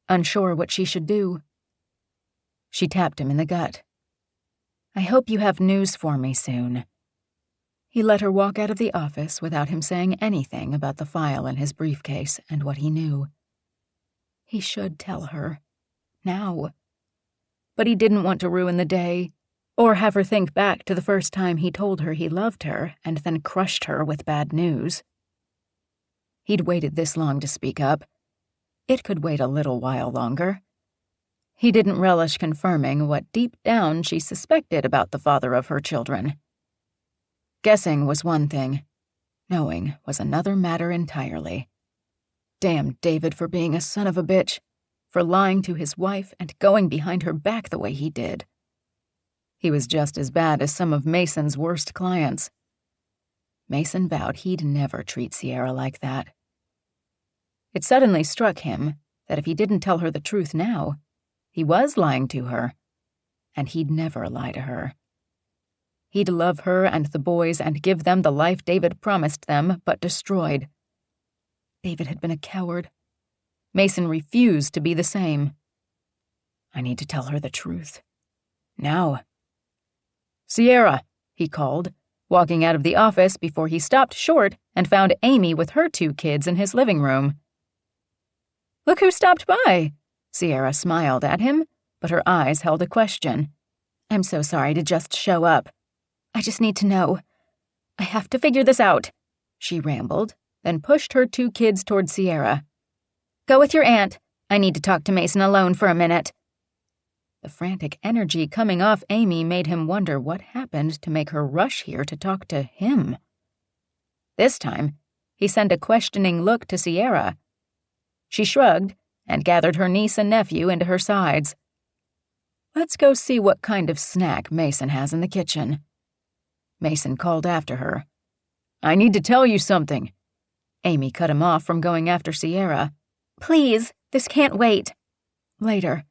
Speaker 1: unsure what she should do. She tapped him in the gut. "I hope you have news for me soon." He let her walk out of the office without him saying anything about the file in his briefcase and what he knew. He should tell her. Now. But he didn't want to ruin the day, or have her think back to the first time he told her he loved her and then crushed her with bad news. He'd waited this long to speak up. It could wait a little while longer. He didn't relish confirming what deep down she suspected about the father of her children. Guessing was one thing. Knowing was another matter entirely. Damn David for being a son of a bitch, for lying to his wife and going behind her back the way he did. He was just as bad as some of Mason's worst clients. Mason vowed he'd never treat Sierra like that. It suddenly struck him that if he didn't tell her the truth now, he was lying to her, and he'd never lie to her. He'd love her and the boys and give them the life David promised them but destroyed. David had been a coward. Mason refused to be the same. I need to tell her the truth. Now. "Sierra," he called, walking out of the office before he stopped short and found Amy with her 2 kids in his living room. "Look who stopped by." Sierra smiled at him, but her eyes held a question. "I'm so sorry to just show up. I just need to know. I have to figure this out," she rambled, then pushed her 2 kids toward Sierra. "Go with your aunt. I need to talk to Mason alone for a minute." The frantic energy coming off Amy made him wonder what happened to make her rush here to talk to him. This time, he sent a questioning look to Sierra. She shrugged and gathered her niece and nephew into her sides. "Let's go see what kind of snack Mason has in the kitchen." Mason called after her. "I need to tell you something." Amy cut him off from going after Sierra.
Speaker 2: "Please, this can't wait."
Speaker 1: "Later."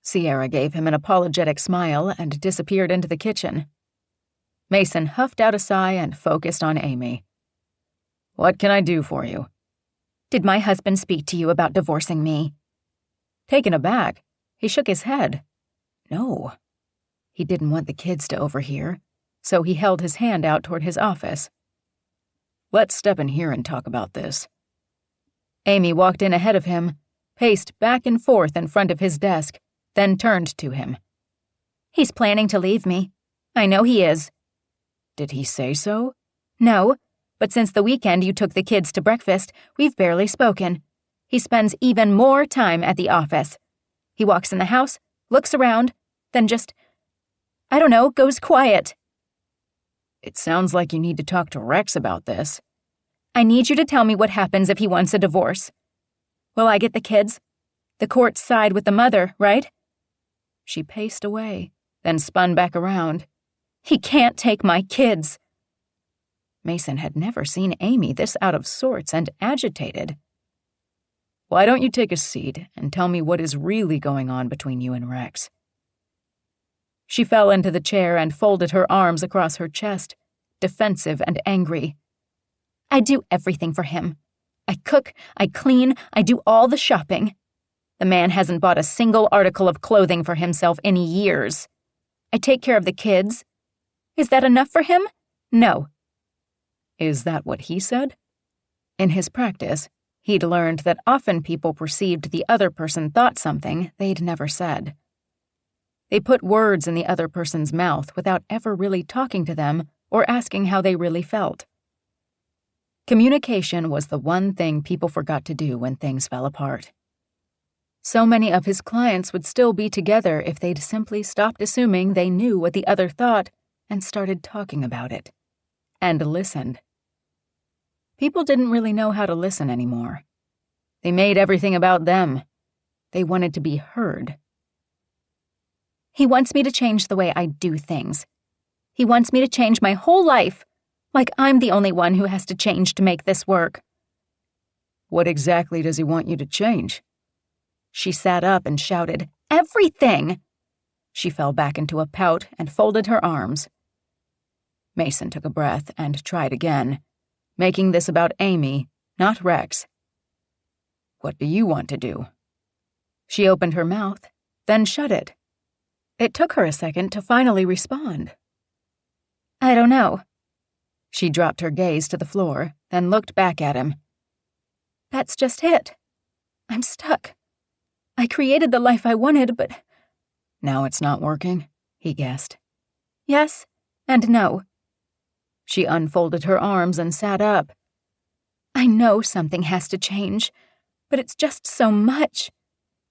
Speaker 1: Sierra gave him an apologetic smile and disappeared into the kitchen. Mason huffed out a sigh and focused on Amy. "What can I do for you?"
Speaker 2: "Did my husband speak to you about divorcing me?"
Speaker 1: Taken aback, he shook his head. No. He didn't want the kids to overhear, so he held his hand out toward his office. "Let's step in here and talk about this." Amy walked in ahead of him, paced back and forth in front of his desk, then turned to him.
Speaker 2: "He's planning to leave me. I know he is."
Speaker 1: "Did he say so?"
Speaker 2: "No, but since the weekend you took the kids to breakfast, we've barely spoken. He spends even more time at the office. He walks in the house, looks around, then just, I don't know, goes quiet."
Speaker 1: "It sounds like you need to talk to Rex about this."
Speaker 2: "I need you to tell me what happens if he wants a divorce. Will I get the kids? The courts side with the mother, right?"
Speaker 1: She paced away, then spun back around.
Speaker 2: "He can't take my kids."
Speaker 1: Mason had never seen Amy this out of sorts and agitated. "Why don't you take a seat and tell me what is really going on between you and Rex?" She fell into the chair and folded her arms across her chest, defensive and angry.
Speaker 2: "I do everything for him. I cook, I clean, I do all the shopping. The man hasn't bought a single article of clothing for himself in years. I take care of the kids. Is that enough for him? No."
Speaker 1: Is that what he said? In his practice, he'd learned that often people perceived the other person thought something they'd never said. They put words in the other person's mouth without ever really talking to them or asking how they really felt. Communication was the one thing people forgot to do when things fell apart. So many of his clients would still be together if they'd simply stopped assuming they knew what the other thought and started talking about it. And listened. People didn't really know how to listen anymore. They made everything about them. They wanted to be heard.
Speaker 2: "He wants me to change the way I do things. He wants me to change my whole life, like I'm the only one who has to change to make this work."
Speaker 1: "What exactly does he want you to change?"
Speaker 2: She sat up and shouted, "Everything!"
Speaker 1: She fell back into a pout and folded her arms. Mason took a breath and tried again, making this about Amy, not Rex. "What do you want to do?" She opened her mouth, then shut it. It took her a second to finally respond.
Speaker 2: "I don't know."
Speaker 1: She dropped her gaze to the floor, then looked back at him.
Speaker 2: "That's just it. I'm stuck. I created the life I wanted, but—"
Speaker 1: "Now it's not working?" he guessed.
Speaker 2: "Yes and no."
Speaker 1: She unfolded her arms and sat up.
Speaker 2: "I know something has to change, but it's just so much.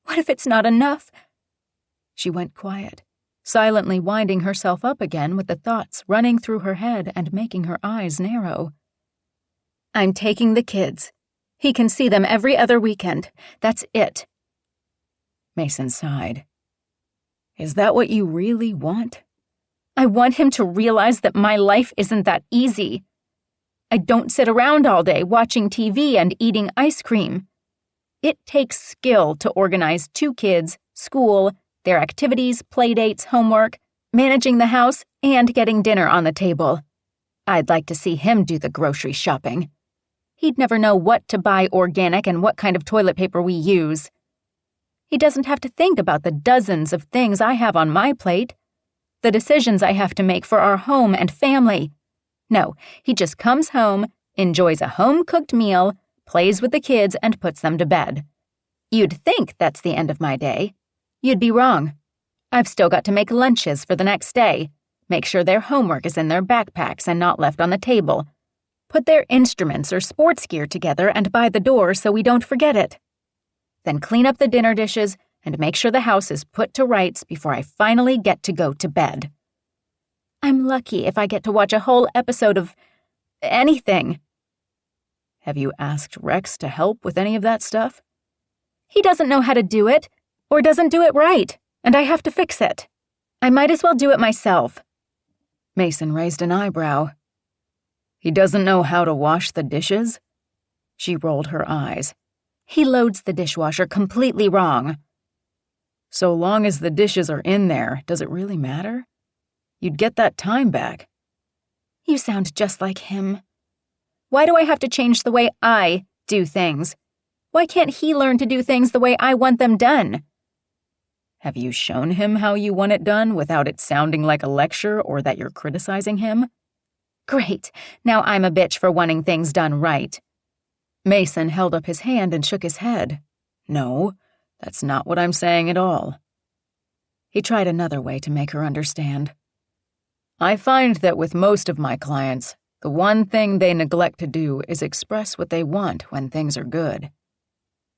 Speaker 2: What if it's not enough?"
Speaker 1: She went quiet, silently winding herself up again with the thoughts running through her head and making her eyes narrow.
Speaker 2: "I'm taking the kids. He can see them every other weekend. That's it."
Speaker 1: Mason sighed. "Is that what you really want?"
Speaker 2: "I want him to realize that my life isn't that easy. I don't sit around all day watching TV and eating ice cream. It takes skill to organize 2 kids, school, their activities, playdates, homework, managing the house, and getting dinner on the table. I'd like to see him do the grocery shopping. He'd never know what to buy organic and what kind of toilet paper we use. He doesn't have to think about the dozens of things I have on my plate, the decisions I have to make for our home and family. No, he just comes home, enjoys a home-cooked meal, plays with the kids, and puts them to bed. You'd think that's the end of my day. You'd be wrong. I've still got to make lunches for the next day, make sure their homework is in their backpacks and not left on the table, put their instruments or sports gear together and by the door so we don't forget it. Then clean up the dinner dishes and make sure the house is put to rights before I finally get to go to bed. I'm lucky if I get to watch a whole episode of anything."
Speaker 1: "Have you asked Rex to help with any of that stuff?"
Speaker 2: He doesn't know how to do it, or doesn't do it right, and I have to fix it. I might as well do it myself.
Speaker 3: Mason raised an eyebrow. He doesn't know how to wash the dishes? She rolled her eyes.
Speaker 2: He loads the dishwasher completely wrong.
Speaker 3: So long as the dishes are in there, does it really matter? You'd get that time back.
Speaker 2: You sound just like him. Why do I have to change the way I do things? Why can't he learn to do things the way I want them done?
Speaker 3: Have you shown him how you want it done without it sounding like a lecture or that you're criticizing him?
Speaker 2: Great. Now I'm a bitch for wanting things done right.
Speaker 3: Mason held up his hand and shook his head. No, that's not what I'm saying at all. He tried another way to make her understand. I find that with most of my clients, the one thing they neglect to do is express what they want when things are good.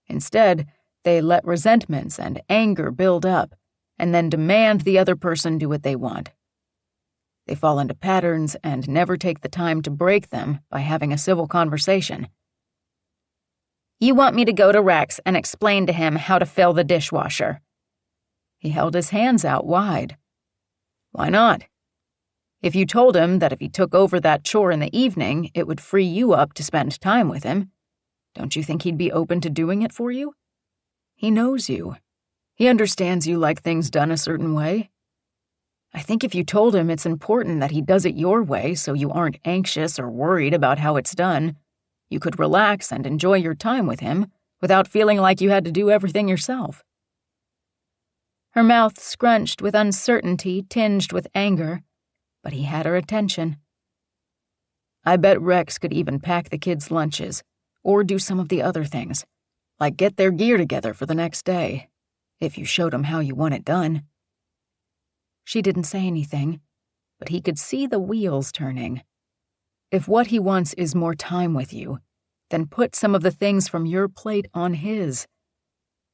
Speaker 3: Instead, they let resentments and anger build up and then demand the other person do what they want. They fall into patterns and never take the time to break them by having a civil conversation.
Speaker 2: You want me to go to Rex and explain to him how to fill the dishwasher?
Speaker 3: He held his hands out wide. Why not? If you told him that if he took over that chore in the evening, it would free you up to spend time with him, don't you think he'd be open to doing it for you? He knows you. He understands you like things done a certain way. I think if you told him it's important that he does it your way so you aren't anxious or worried about how it's done, you could relax and enjoy your time with him without feeling like you had to do everything yourself.
Speaker 2: Her mouth scrunched with uncertainty tinged with anger, but he had her attention.
Speaker 3: I bet Rex could even pack the kids' lunches, or do some of the other things, like get their gear together for the next day, if you showed him how you want it done. She didn't say anything, but he could see the wheels turning. If what he wants is more time with you, then put some of the things from your plate on his.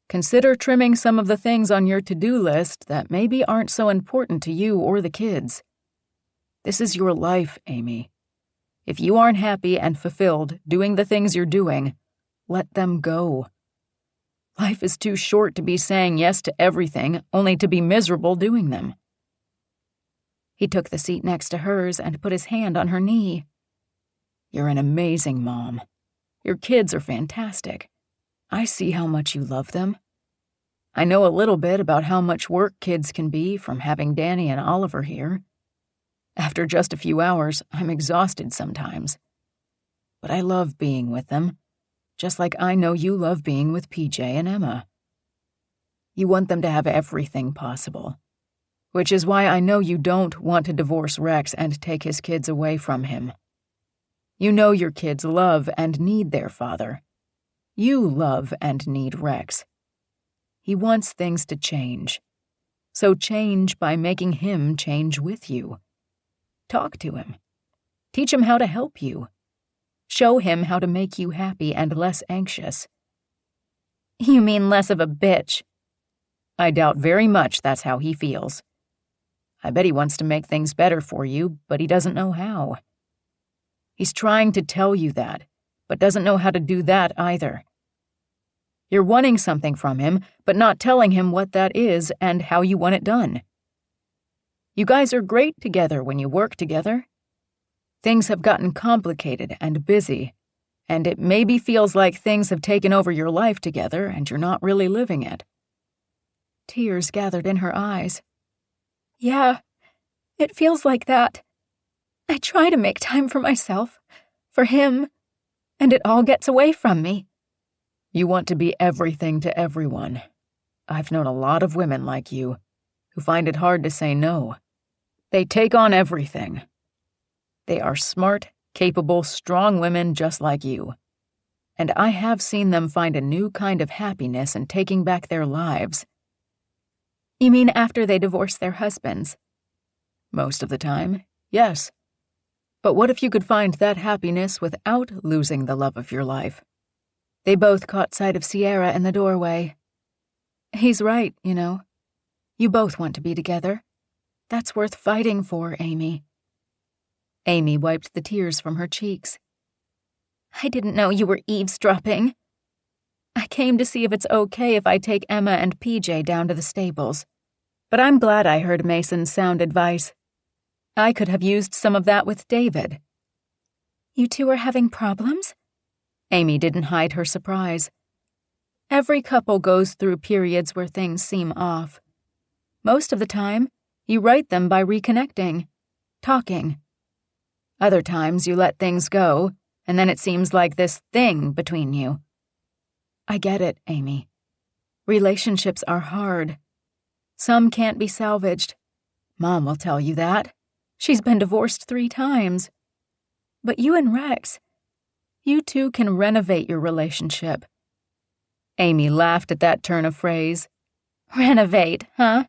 Speaker 3: Consider trimming some of the things on your to-do list that maybe aren't so important to you or the kids. This is your life, Amy. If you aren't happy and fulfilled doing the things you're doing, let them go. Life is too short to be saying yes to everything only to be miserable doing them.
Speaker 2: He took the seat next to hers and put his hand on her knee.
Speaker 3: You're an amazing mom. Your kids are fantastic. I see how much you love them. I know a little bit about how much work kids can be from having Danny and Oliver here. After just a few hours, I'm exhausted sometimes. But I love being with them, just like I know you love being with PJ and Emma. You want them to have everything possible, which is why I know you don't want to divorce Rex and take his kids away from him. You know your kids love and need their father. You love and need Rex. He wants things to change. So change by making him change with you. Talk to him. Teach him how to help you. Show him how to make you happy and less anxious.
Speaker 2: You mean less of a bitch?
Speaker 3: I doubt very much that's how he feels. I bet he wants to make things better for you, but he doesn't know how. He's trying to tell you that, but doesn't know how to do that either. You're wanting something from him, but not telling him what that is and how you want it done. You guys are great together when you work together. Things have gotten complicated and busy, and it maybe feels like things have taken over your life together and you're not really living it.
Speaker 2: Tears gathered in her eyes. Yeah, it feels like that. I try to make time for myself, for him, and it all gets away from me.
Speaker 3: You want to be everything to everyone. I've known a lot of women like you who find it hard to say no. They take on everything. They are smart, capable, strong women just like you. And I have seen them find a new kind of happiness in taking back their lives.
Speaker 2: You mean after they divorce their husbands?
Speaker 3: Most of the time, yes. But what if you could find that happiness without losing the love of your life? They both caught sight of Sierra in the doorway. He's right, you know. You both want to be together. That's worth fighting for, Amy. Amy wiped the tears from her cheeks.
Speaker 2: I didn't know you were eavesdropping.
Speaker 1: I came to see if it's okay if I take Emma and PJ down to the stables. But I'm glad I heard Mason's sound advice. I could have used some of that with David. You two are having problems? Amy didn't hide her surprise. Every couple goes through periods where things seem off. Most of the time, you right them by reconnecting, talking. Other times you let things go, and then it seems like this thing between you. I get it, Amy. Relationships are hard. Some can't be salvaged. Mom will tell you that. She's been divorced 3 times. But you and Rex, you two can renovate your relationship. Amy laughed at that turn of phrase. Renovate, huh?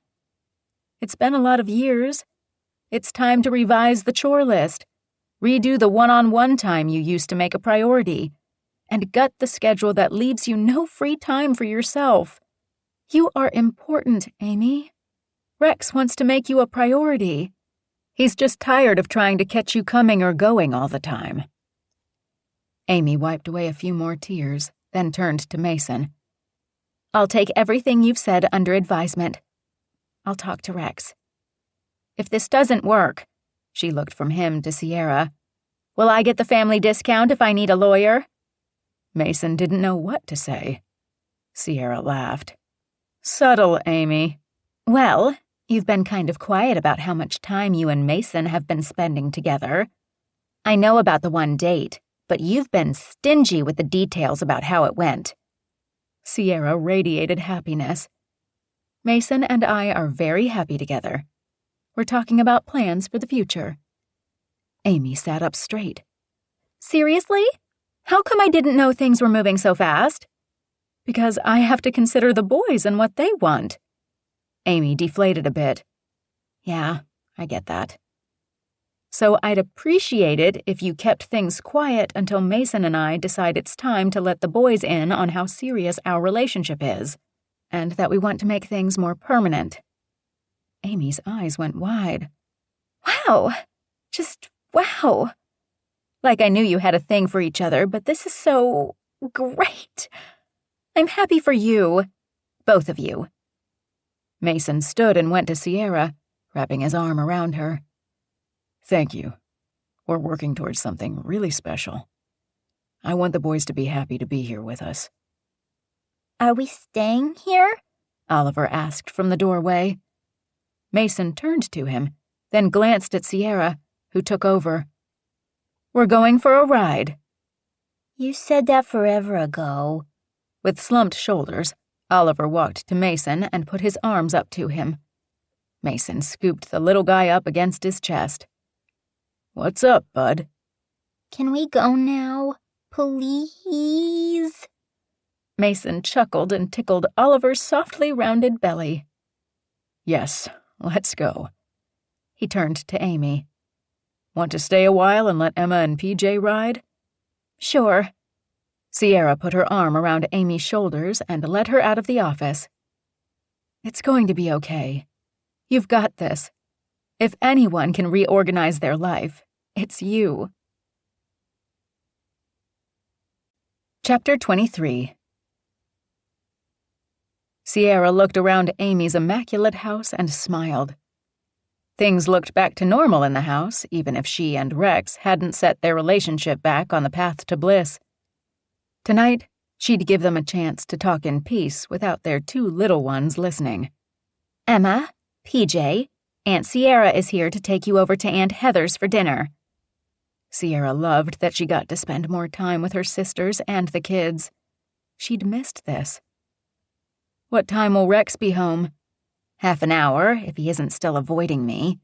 Speaker 1: It's been a lot of years. It's time to revise the chore list, redo the one-on-one time you used to make a priority, and gut the schedule that leaves you no free time for yourself. You are important, Amy. Rex wants to make you a priority. He's just tired of trying to catch you coming or going all the time. Amy wiped away a few more tears, then turned to Mason. I'll take everything you've said under advisement. I'll talk to Rex. If this doesn't work, she looked from him to Sierra, will I get the family discount if I need a lawyer? Mason didn't know what to say. Sierra laughed. Subtle, Amy. Well, you've been kind of quiet about how much time you and Mason have been spending together. I know about the one date, but you've been stingy with the details about how it went. Sierra radiated happiness. Mason and I are very happy together. We're talking about plans for the future. Amy sat up straight. Seriously? How come I didn't know things were moving so fast? Because I have to consider the boys and what they want. Amy deflated a bit. Yeah, I get that. So I'd appreciate it if you kept things quiet until Mason and I decide it's time to let the boys in on how serious our relationship is, and that we want to make things more permanent. Amy's eyes went wide. Wow! Just wow! Like I knew you had a thing for each other, but this is so great. I'm happy for you. Both of you. Mason stood and went to Sierra, wrapping his arm around her. Thank you. We're working towards something really special. I want the boys to be happy to be here with us.
Speaker 2: Are we staying here?
Speaker 1: Oliver asked from the doorway. Mason turned to him, then glanced at Sierra, who took over. We're going for a ride.
Speaker 2: You said that forever ago.
Speaker 1: With slumped shoulders, Oliver walked to Mason and put his arms up to him. Mason scooped the little guy up against his chest. What's up, bud?
Speaker 2: Can we go now, please?
Speaker 1: Mason chuckled and tickled Oliver's softly rounded belly. Yes, let's go. He turned to Amy. Want to stay a while and let Emma and PJ ride? Sure. Sierra put her arm around Amy's shoulders and led her out of the office. It's going to be okay. You've got this. If anyone can reorganize their life, it's you. Chapter 23. Sierra looked around Amy's immaculate house and smiled. Things looked back to normal in the house, even if she and Rex hadn't set their relationship back on the path to bliss. Tonight, she'd give them a chance to talk in peace without their 2 little ones listening. Emma, PJ, Aunt Sierra is here to take you over to Aunt Heather's for dinner. Sierra loved that she got to spend more time with her sisters and the kids. She'd missed this. What time will Rex be home? Half an hour, if he isn't still avoiding me.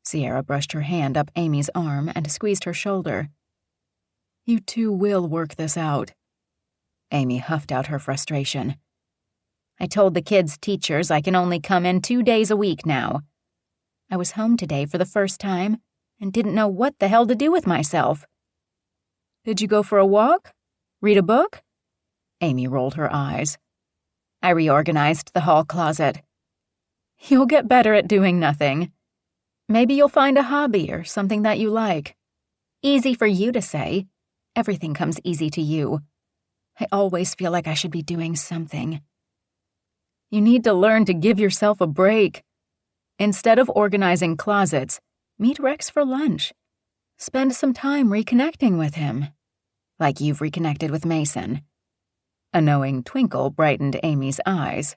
Speaker 1: Sierra brushed her hand up Amy's arm and squeezed her shoulder. You two will work this out. Amy huffed out her frustration. I told the kids' teachers I can only come in 2 days a week now. I was home today for the first time and didn't know what the hell to do with myself. Did you go for a walk? Read a book? Amy rolled her eyes. I reorganized the hall closet. You'll get better at doing nothing. Maybe you'll find a hobby or something that you like. Easy for you to say. Everything comes easy to you. I always feel like I should be doing something.
Speaker 3: You need to learn to give yourself a break. Instead of organizing closets, meet Rex for lunch. Spend some time reconnecting with him.
Speaker 1: Like you've reconnected with Mason.
Speaker 3: A knowing twinkle brightened Amy's eyes.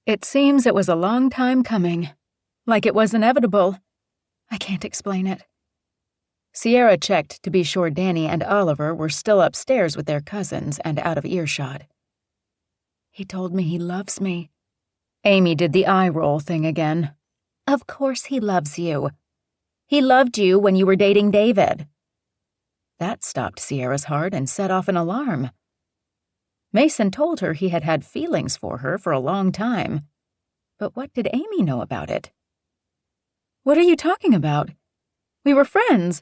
Speaker 3: It seems it was a long time coming. Like it was inevitable.
Speaker 1: I can't explain it.
Speaker 3: Sierra checked to be sure Danny and Oliver were still upstairs with their cousins and out of earshot.
Speaker 1: He told me he loves me.
Speaker 3: Amy did the eye roll thing again.
Speaker 2: Of course he loves you. He loved you when you were dating David.
Speaker 3: That stopped Sierra's heart and set off an alarm. Mason told her he had had feelings for her for a long time. But what did Amy know about it?
Speaker 1: What are you talking about? We were friends,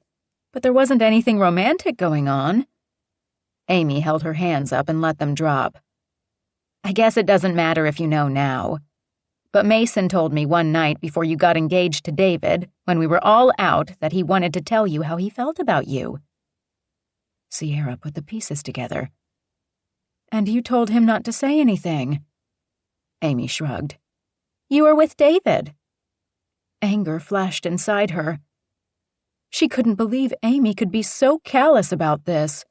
Speaker 1: but there wasn't anything romantic going on.
Speaker 3: Amy held her hands up and let them drop.
Speaker 2: I guess it doesn't matter if you know now. But Mason told me one night before you got engaged to David, when we were all out, that he wanted to tell you how he felt about you.
Speaker 3: Sierra put the pieces together.
Speaker 1: And you told him not to say anything.
Speaker 3: Amy shrugged.
Speaker 2: You were with David.
Speaker 1: Anger flashed inside her. She couldn't believe Amy could be so callous about this.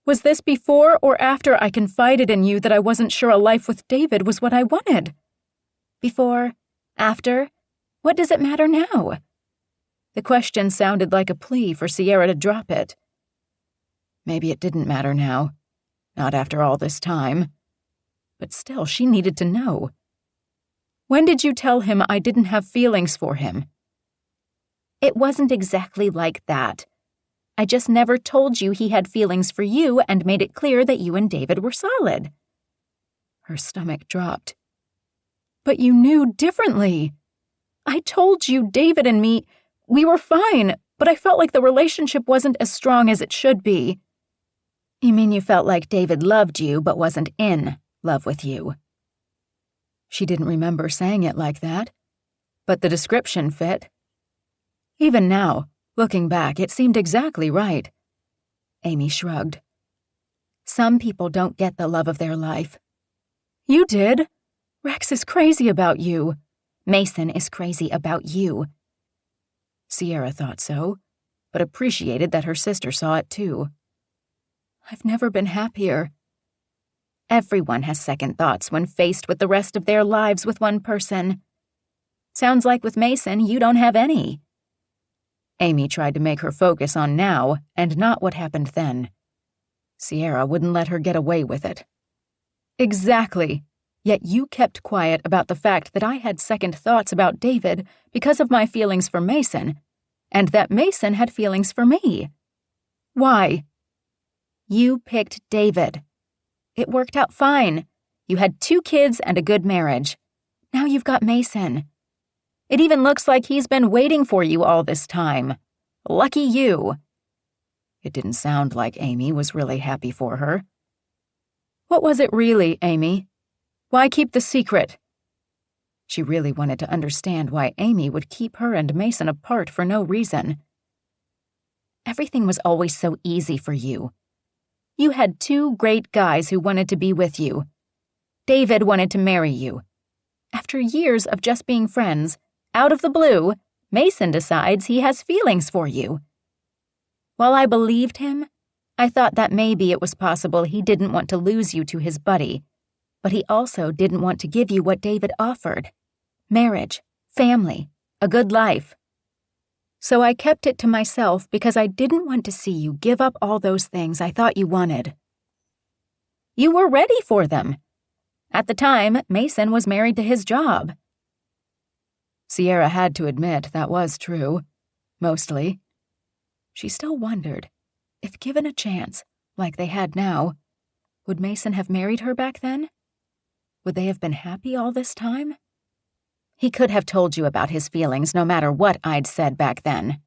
Speaker 1: Was this before or after I confided in you that I wasn't sure a life with David was what I wanted?
Speaker 2: Before? After? What does it matter now?
Speaker 1: The question sounded like a plea for Sierra to drop it.
Speaker 3: Maybe it didn't matter now. Not after all this time.
Speaker 1: But still, she needed to know. When did you tell him I didn't have feelings for him?
Speaker 2: It wasn't exactly like that. I just never told you he had feelings for you and made it clear that you and David were solid.
Speaker 1: Her stomach dropped. But you knew differently. I told you David and me, we were fine, but I felt like the relationship wasn't as strong as it should be.
Speaker 2: You mean you felt like David loved you but wasn't in love with you?
Speaker 3: She didn't remember saying it like that, but the description fit.
Speaker 1: Even now, looking back, it seemed exactly right.
Speaker 3: Amy shrugged.
Speaker 2: Some people don't get the love of their life.
Speaker 1: You did. Rex is crazy about you.
Speaker 2: Mason is crazy about you.
Speaker 3: Sierra thought so, but appreciated that her sister saw it too.
Speaker 1: I've never been happier.
Speaker 2: Everyone has second thoughts when faced with the rest of their lives with one person. Sounds like with Mason, you don't have any.
Speaker 3: Amy tried to make her focus on now and not what happened then. Sierra wouldn't let her get away with it.
Speaker 1: Exactly. Yet you kept quiet about the fact that I had second thoughts about David because of my feelings for Mason, and that Mason had feelings for me. Why?
Speaker 2: You picked David. It worked out fine. You had 2 kids and a good marriage. Now you've got Mason. It even looks like he's been waiting for you all this time. Lucky you.
Speaker 3: It didn't sound like Amy was really happy for her.
Speaker 1: What was it really, Amy? Why keep the secret?
Speaker 3: She really wanted to understand why Amy would keep her and Mason apart for no reason.
Speaker 2: Everything was always so easy for you. You had 2 great guys who wanted to be with you. David wanted to marry you. After years of just being friends, out of the blue, Mason decides he has feelings for you. While I believed him, I thought that maybe it was possible he didn't want to lose you to his buddy, but he also didn't want to give you what David offered: marriage, family, a good life. So I kept it to myself because I didn't want to see you give up all those things I thought you wanted. You were ready for them. At the time, Mason was married to his job.
Speaker 3: Sierra had to admit that was true. Mostly. She still wondered, if given a chance, like they had now, would Mason have married her back then? Would they have been happy all this time?
Speaker 2: He could have told you about his feelings no matter what I'd said back then.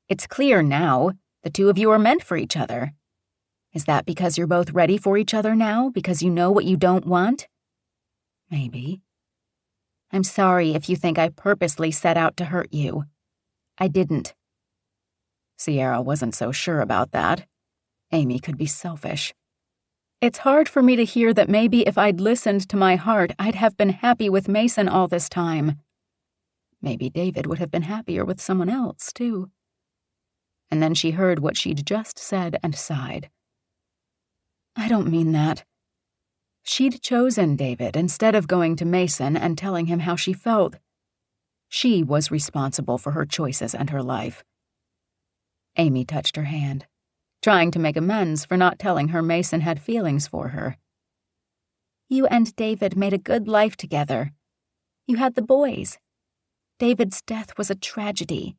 Speaker 2: It's clear now, the 2 of you are meant for each other. Is that because you're both ready for each other now, because you know what you don't want?
Speaker 3: Maybe.
Speaker 2: I'm sorry if you think I purposely set out to hurt you. I didn't.
Speaker 3: Sierra wasn't so sure about that. Amy could be selfish.
Speaker 1: It's hard for me to hear that maybe if I'd listened to my heart, I'd have been happy with Mason all this time. Maybe David would have been happier with someone else, too. And then she heard what she'd just said and sighed. I don't mean that. She'd chosen David instead of going to Mason and telling him how she felt. She was responsible for her choices and her life. Amy touched her hand, trying to make amends for not telling her Mason had feelings for her. You and David made a good life together. You had the boys. David's death was a tragedy.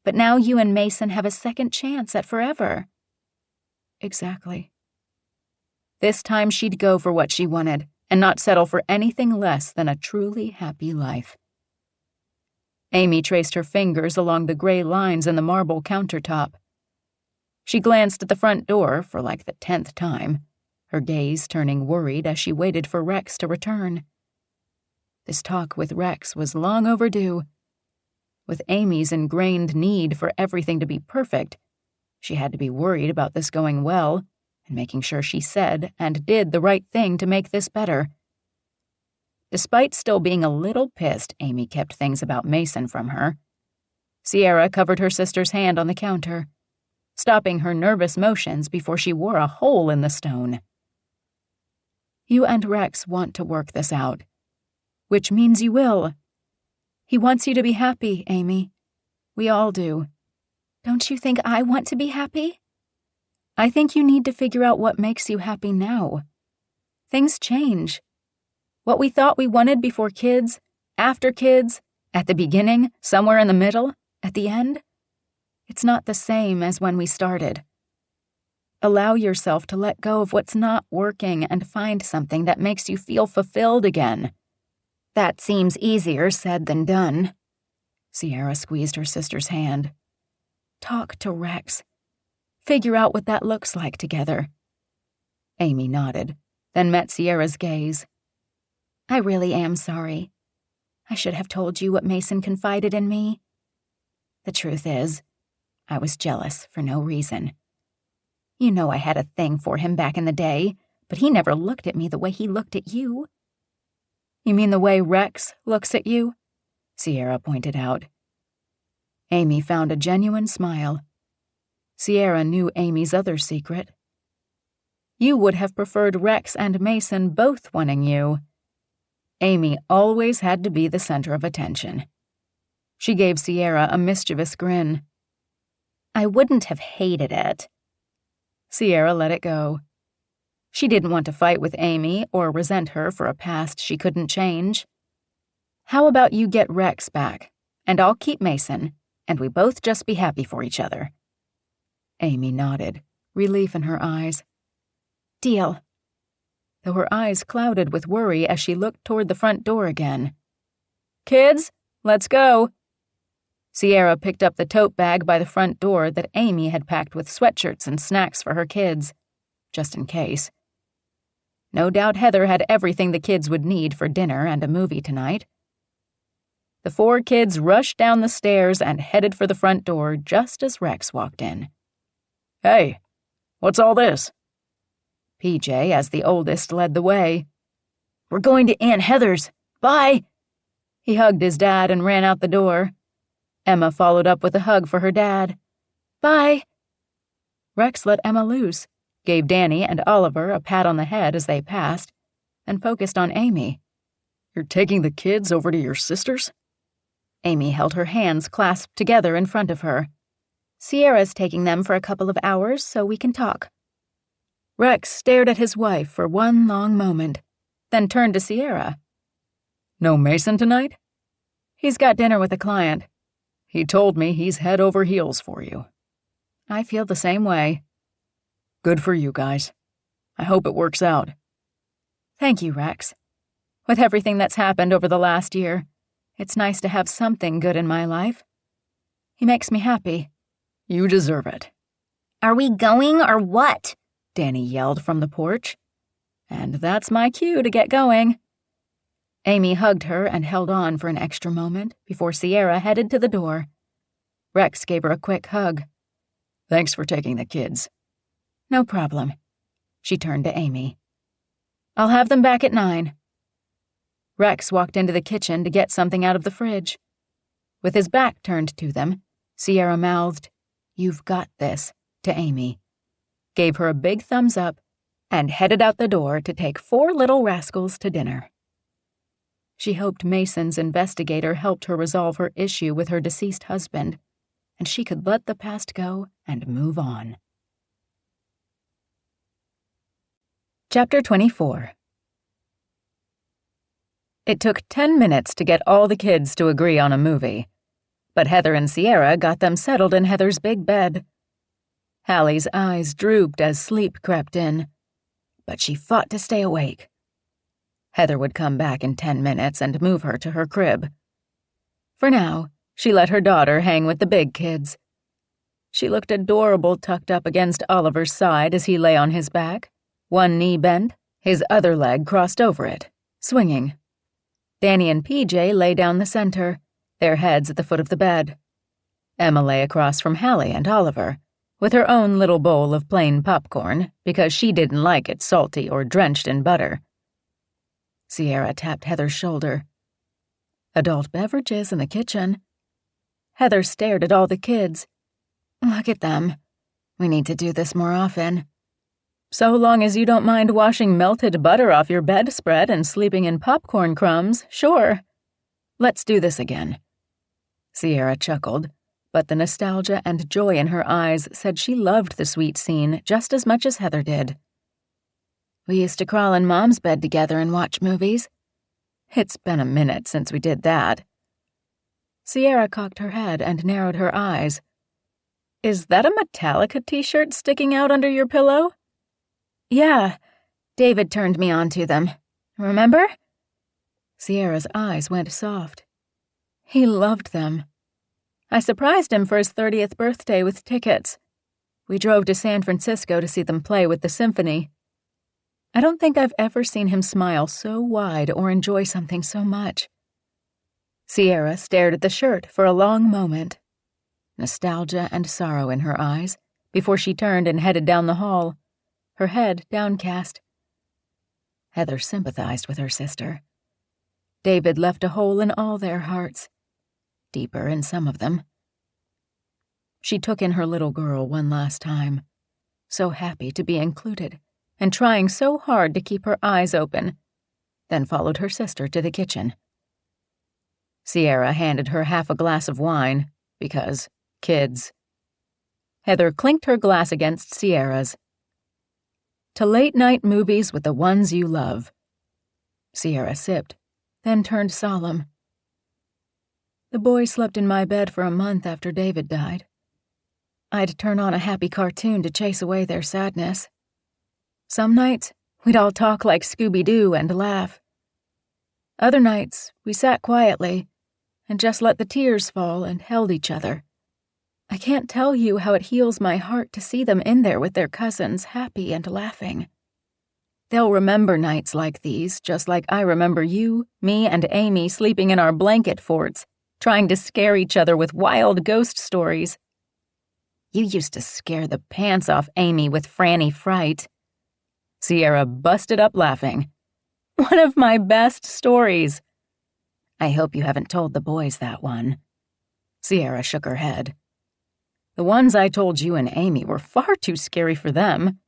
Speaker 1: But now you and Mason have a second chance at forever. Exactly. This time she'd go for what she wanted and not settle for anything less than a truly happy life. Amy traced her fingers along the gray lines in the marble countertop. She glanced at the front door for like the 10th time, her gaze turning worried as she waited for Rex to return. This talk with Rex was long overdue. With Amy's ingrained need for everything to be perfect, she had to be worried about this going well and making sure she said and did the right thing to make this better. Despite still being a little pissed Amy kept things about Mason from her, Sierra covered her sister's hand on the counter, stopping her nervous motions before she wore a hole in the stone. You and Rex want to work this out, which means you will. He wants you to be happy, Amy. We all do. Don't you think I want to be happy? I think you need to figure out what makes you happy now. Things change. What we thought we wanted before kids, after kids, at the beginning, somewhere in the middle, at the end, it's not the same as when we started. Allow yourself to let go of what's not working and find something that makes you feel fulfilled again. That seems easier said than done. Sierra squeezed her sister's hand. Talk to Rex. Figure out what that looks like together. Amy nodded, then met Sierra's gaze. I really am sorry. I should have told you what Mason confided in me. The truth is, I was jealous for no reason. You know I had a thing for him back in the day, but he never looked at me the way he looked at you. You mean the way Rex looks at you? Sierra pointed out. Amy found a genuine smile. Sierra knew Amy's other secret. You would have preferred Rex and Mason both wanting you. Amy always had to be the center of attention. She gave Sierra a mischievous grin. I wouldn't have hated it. Sierra let it go. She didn't want to fight with Amy or resent her for a past she couldn't change. How about you get Rex back, and I'll keep Mason, and we both just be happy for each other? Amy nodded, relief in her eyes. Deal. Though her eyes clouded with worry as she looked toward the front door again. Kids, let's go. Sierra picked up the tote bag by the front door that Amy had packed with sweatshirts and snacks for her kids, just in case. No doubt Heather had everything the kids would need for dinner and a movie tonight. The 4 kids rushed down the stairs and headed for the front door just as Rex walked in.
Speaker 5: Hey, what's all this?
Speaker 1: PJ, as the oldest, led the way.
Speaker 3: We're going to Aunt Heather's. Bye!
Speaker 1: He hugged his dad and ran out the door. Emma followed up with a hug for her dad. Bye! Rex let Emma loose, gave Danny and Oliver a pat on the head as they passed, and focused on Amy.
Speaker 5: You're taking the kids over to your sister's?
Speaker 1: Amy held her hands clasped together in front of her. Sierra's taking them for a couple of hours so we can talk. Rex stared at his wife for one long moment, then turned to Sierra.
Speaker 5: No Mason tonight?
Speaker 1: He's got dinner with a client.
Speaker 5: He told me he's head over heels for you.
Speaker 1: I feel the same way.
Speaker 5: Good for you guys. I hope it works out.
Speaker 1: Thank you, Rex. With everything that's happened over the last year, it's nice to have something good in my life. He makes me happy.
Speaker 5: You deserve it.
Speaker 2: Are we going or what?
Speaker 1: Danny yelled from the porch. And that's my cue to get going. Amy hugged her and held on for an extra moment before Sierra headed to the door. Rex gave her a quick hug.
Speaker 5: Thanks for taking the kids.
Speaker 1: No problem. She turned to Amy. "I'll have them back at 9. Rex walked into the kitchen to get something out of the fridge. With his back turned to them, Sierra mouthed, "You've got this," to Amy, gave her a big thumbs up, and headed out the door to take 4 little rascals to dinner. She hoped Mason's investigator helped her resolve her issue with her deceased husband, and she could let the past go and move on. Chapter 24. It took 10 minutes to get all the kids to agree on a movie, but Heather and Sierra got them settled in Heather's big bed. Hallie's eyes drooped as sleep crept in, but she fought to stay awake. Heather would come back in 10 minutes and move her to her crib. For now, she let her daughter hang with the big kids. She looked adorable tucked up against Oliver's side as he lay on his back, one knee bent, his other leg crossed over it, swinging. Danny and PJ lay down the center, their heads at the foot of the bed. Emma lay across from Hallie and Oliver, with her own little bowl of plain popcorn because she didn't like it salty or drenched in butter. Sierra tapped Heather's shoulder. Adult beverages in the kitchen. Heather stared at all the kids. Look at them. We need to do this more often. So long as you don't mind washing melted butter off your bedspread and sleeping in popcorn crumbs, sure. Let's do this again. Sierra chuckled, but the nostalgia and joy in her eyes said she loved the sweet scene just as much as Heather did. We used to crawl in Mom's bed together and watch movies. It's been a minute since we did that. Sierra cocked her head and narrowed her eyes. Is that a Metallica t-shirt sticking out under your pillow? Yeah, David turned me on to them. Remember? Sierra's eyes went soft. He loved them. I surprised him for his 30th birthday with tickets. We drove to San Francisco to see them play with the symphony. I don't think I've ever seen him smile so wide or enjoy something so much. Sierra stared at the shirt for a long moment, nostalgia and sorrow in her eyes, before she turned and headed down the hall, her head downcast. Heather sympathized with her sister. David left a hole in all their hearts, deeper in some of them. She took in her little girl one last time, so happy to be included, and trying so hard to keep her eyes open, then followed her sister to the kitchen. Sierra handed her half a glass of wine, because kids. Heather clinked her glass against Sierra's. To late-night movies with the ones you love. Sierra sipped, then turned solemn. The boy slept in my bed for a month after David died. I'd turn on a happy cartoon to chase away their sadness. Some nights, we'd all talk like Scooby-Doo and laugh. Other nights, we sat quietly and just let the tears fall and held each other. I can't tell you how it heals my heart to see them in there with their cousins, happy and laughing. They'll remember nights like these, just like I remember you, me, and Amy sleeping in our blanket forts, trying to scare each other with wild ghost stories. You used to scare the pants off Amy with Franny Fright. Sierra busted up laughing. One of my best stories. I hope you haven't told the boys that one. Sierra shook her head. The ones I told you and Amy were far too scary for them.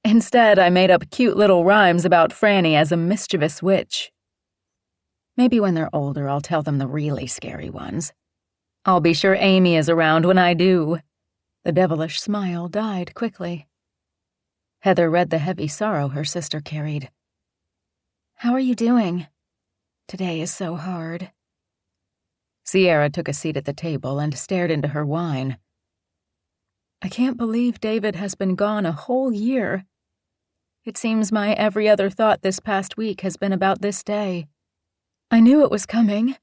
Speaker 1: Instead, I made up cute little rhymes about Franny as a mischievous witch. Maybe when they're older, I'll tell them the really scary ones. I'll be sure Amy is around when I do. The devilish smile died quickly. Heather read the heavy sorrow her sister carried. How are you doing? Today is so hard. Sierra took a seat at the table and stared into her wine. I can't believe David has been gone a whole year. It seems my every other thought this past week has been about this day. I knew it was coming,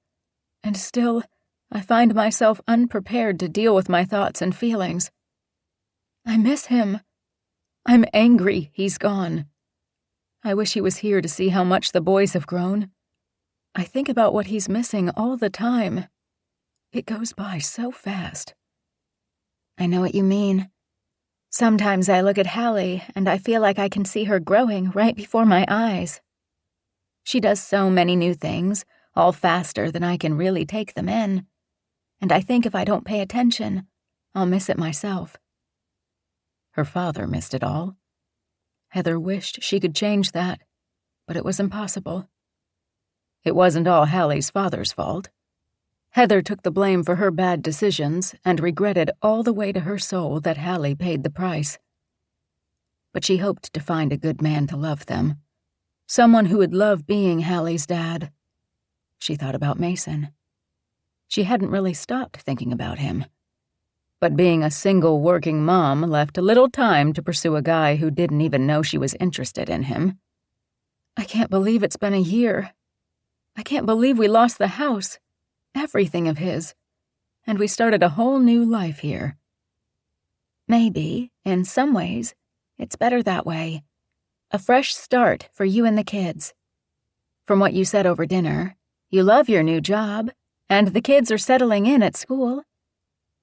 Speaker 1: and still, I find myself unprepared to deal with my thoughts and feelings. I miss him. I'm angry he's gone. I wish he was here to see how much the boys have grown. I think about what he's missing all the time. It goes by so fast. I know what you mean.
Speaker 2: Sometimes I look at Hallie and I feel like I can see her growing right before my eyes. She does so many new things, all faster than I can really take them in. And I think if I don't pay attention, I'll miss it myself.
Speaker 3: Her father missed it all. Heather wished she could change that, but it was impossible. It wasn't all Hallie's father's fault. Heather took the blame for her bad decisions and regretted all the way to her soul that Hallie paid the price. But she hoped to find a good man to love them, someone who would love being Hallie's dad. She thought about Mason. She hadn't really stopped thinking about him. But being a single working mom left little time to pursue a guy who didn't even know she was interested in him. I can't believe it's been a year. I can't believe we lost the house, everything of his, and we started a whole new life here.
Speaker 2: Maybe, in some ways, it's better that way. A fresh start for you and the kids. From what you said over dinner, you love your new job, and the kids are settling in at school.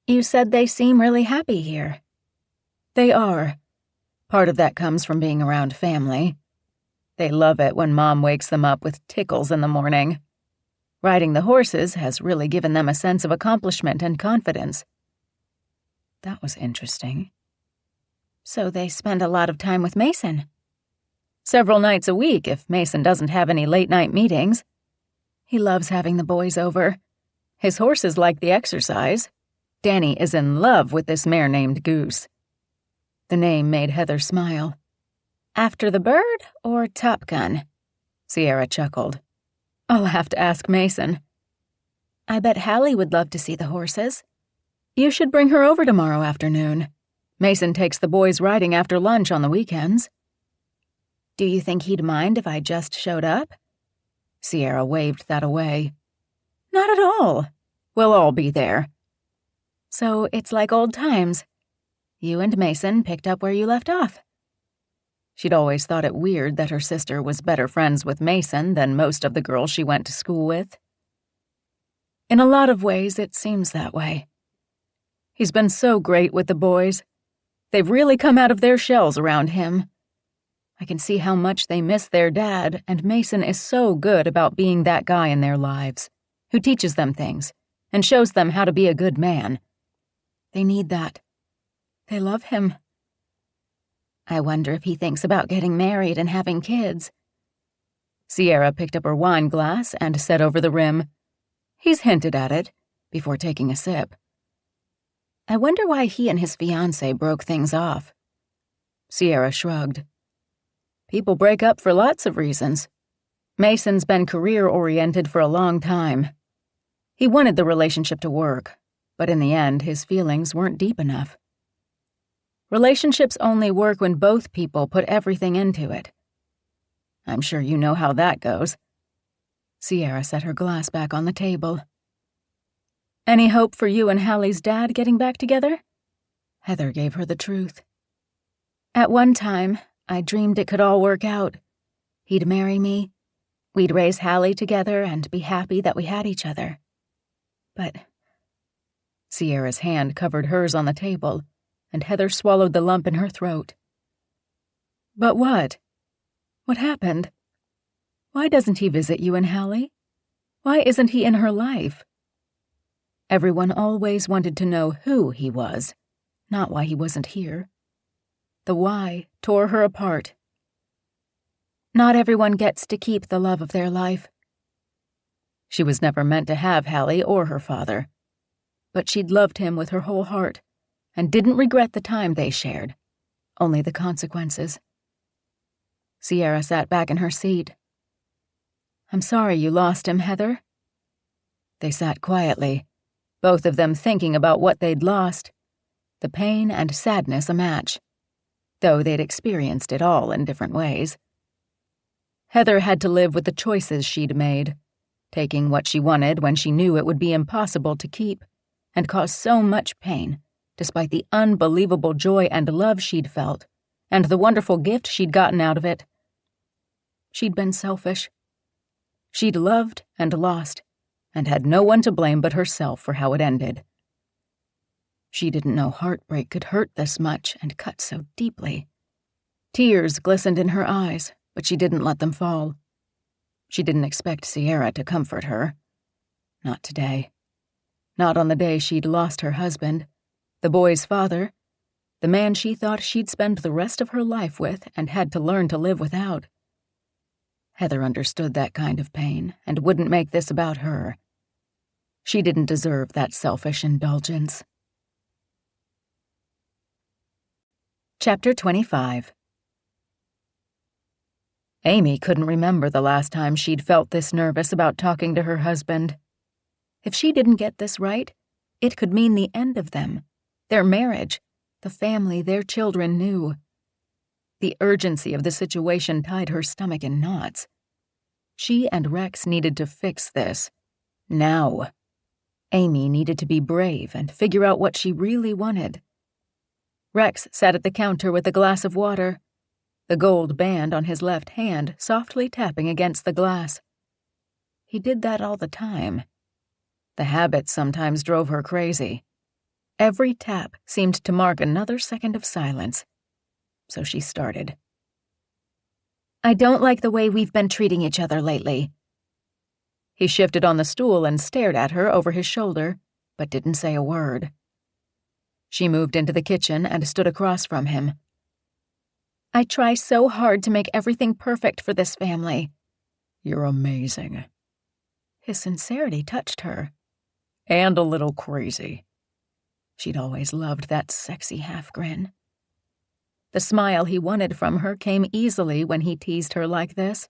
Speaker 2: You said they seem really happy here.
Speaker 3: They are. Part of that comes from being around family. They love it when Mom wakes them up with tickles in the morning. Riding the horses has really given them a sense of accomplishment and confidence. That was interesting.
Speaker 2: So they spend a lot of time with Mason.
Speaker 3: Several nights a week if Mason doesn't have any late-night meetings. He loves having the boys over. His horses like the exercise. Danny is in love with this mare named Goose. The name made Heather smile.
Speaker 2: After the bird or Top Gun?
Speaker 3: Sierra chuckled. I'll have to ask Mason.
Speaker 2: I bet Hallie would love to see the horses.
Speaker 3: You should bring her over tomorrow afternoon. Mason takes the boys riding after lunch on the weekends.
Speaker 2: Do you think he'd mind if I just showed up?
Speaker 3: Sierra waved that away. Not at all. We'll all be there.
Speaker 2: So it's like old times. You and Mason picked up where you left off.
Speaker 3: She'd always thought it weird that her sister was better friends with Mason than most of the girls she went to school with. In a lot of ways, it seems that way. He's been so great with the boys. They've really come out of their shells around him. I can see how much they miss their dad, and Mason is so good about being that guy in their lives, who teaches them things and shows them how to be a good man. They need that. They love him.
Speaker 2: I wonder if he thinks about getting married and having kids.
Speaker 3: Sierra picked up her wine glass and said over the rim, He's hinted at it, before taking a sip.
Speaker 2: I wonder why he and his fiancée broke things off.
Speaker 3: Sierra shrugged. People break up for lots of reasons. Mason's been career-oriented for a long time. He wanted the relationship to work, but in the end, his feelings weren't deep enough. Relationships only work when both people put everything into it. I'm sure you know how that goes. Sierra set her glass back on the table. Any hope for you and Hallie's dad getting back together? Heather gave her the truth.
Speaker 2: At one time, I dreamed it could all work out. He'd marry me. We'd raise Hallie together and be happy that we had each other. But
Speaker 3: Sierra's hand covered hers on the table, and Heather swallowed the lump in her throat. But what? What happened? Why doesn't he visit you and Hallie? Why isn't he in her life? Everyone always wanted to know who he was, not why he wasn't here. The why tore her apart.
Speaker 2: Not everyone gets to keep the love of their life.
Speaker 3: She was never meant to have Hallie or her father, but she'd loved him with her whole heart and didn't regret the time they shared, only the consequences. Sierra sat back in her seat. I'm sorry you lost him, Heather. They sat quietly, both of them thinking about what they'd lost, the pain and sadness a match, though they'd experienced it all in different ways. Heather had to live with the choices she'd made, taking what she wanted when she knew it would be impossible to keep, and cause so much pain, despite the unbelievable joy and love she'd felt, and the wonderful gift she'd gotten out of it. She'd been selfish. She'd loved and lost, and had no one to blame but herself for how it ended.
Speaker 1: She didn't know heartbreak could hurt this much and cut so deeply. Tears glistened in her eyes, but she didn't let them fall. She didn't expect Sierra to comfort her. Not today. Not on the day she'd lost her husband, the boy's father, the man she thought she'd spend the rest of her life with and had to learn to live without. Heather understood that kind of pain and wouldn't make this about her. She didn't deserve that selfish indulgence. Chapter 25. Amy couldn't remember the last time she'd felt this nervous about talking to her husband. If she didn't get this right, it could mean the end of them, their marriage, the family their children knew. The urgency of the situation tied her stomach in knots. She and Rex needed to fix this. Now. Amy needed to be brave and figure out what she really wanted. Rex sat at the counter with a glass of water, the gold band on his left hand softly tapping against the glass. He did that all the time. The habit sometimes drove her crazy. Every tap seemed to mark another second of silence. So she started.
Speaker 2: I don't like the way we've been treating each other lately.
Speaker 1: He shifted on the stool and stared at her over his shoulder, but didn't say a word. She moved into the kitchen and stood across from him.
Speaker 2: I try so hard to make everything perfect for this family.
Speaker 5: You're amazing.
Speaker 1: His sincerity touched her.
Speaker 5: And a little crazy.
Speaker 1: She'd always loved that sexy half-grin. The smile he wanted from her came easily when he teased her like this.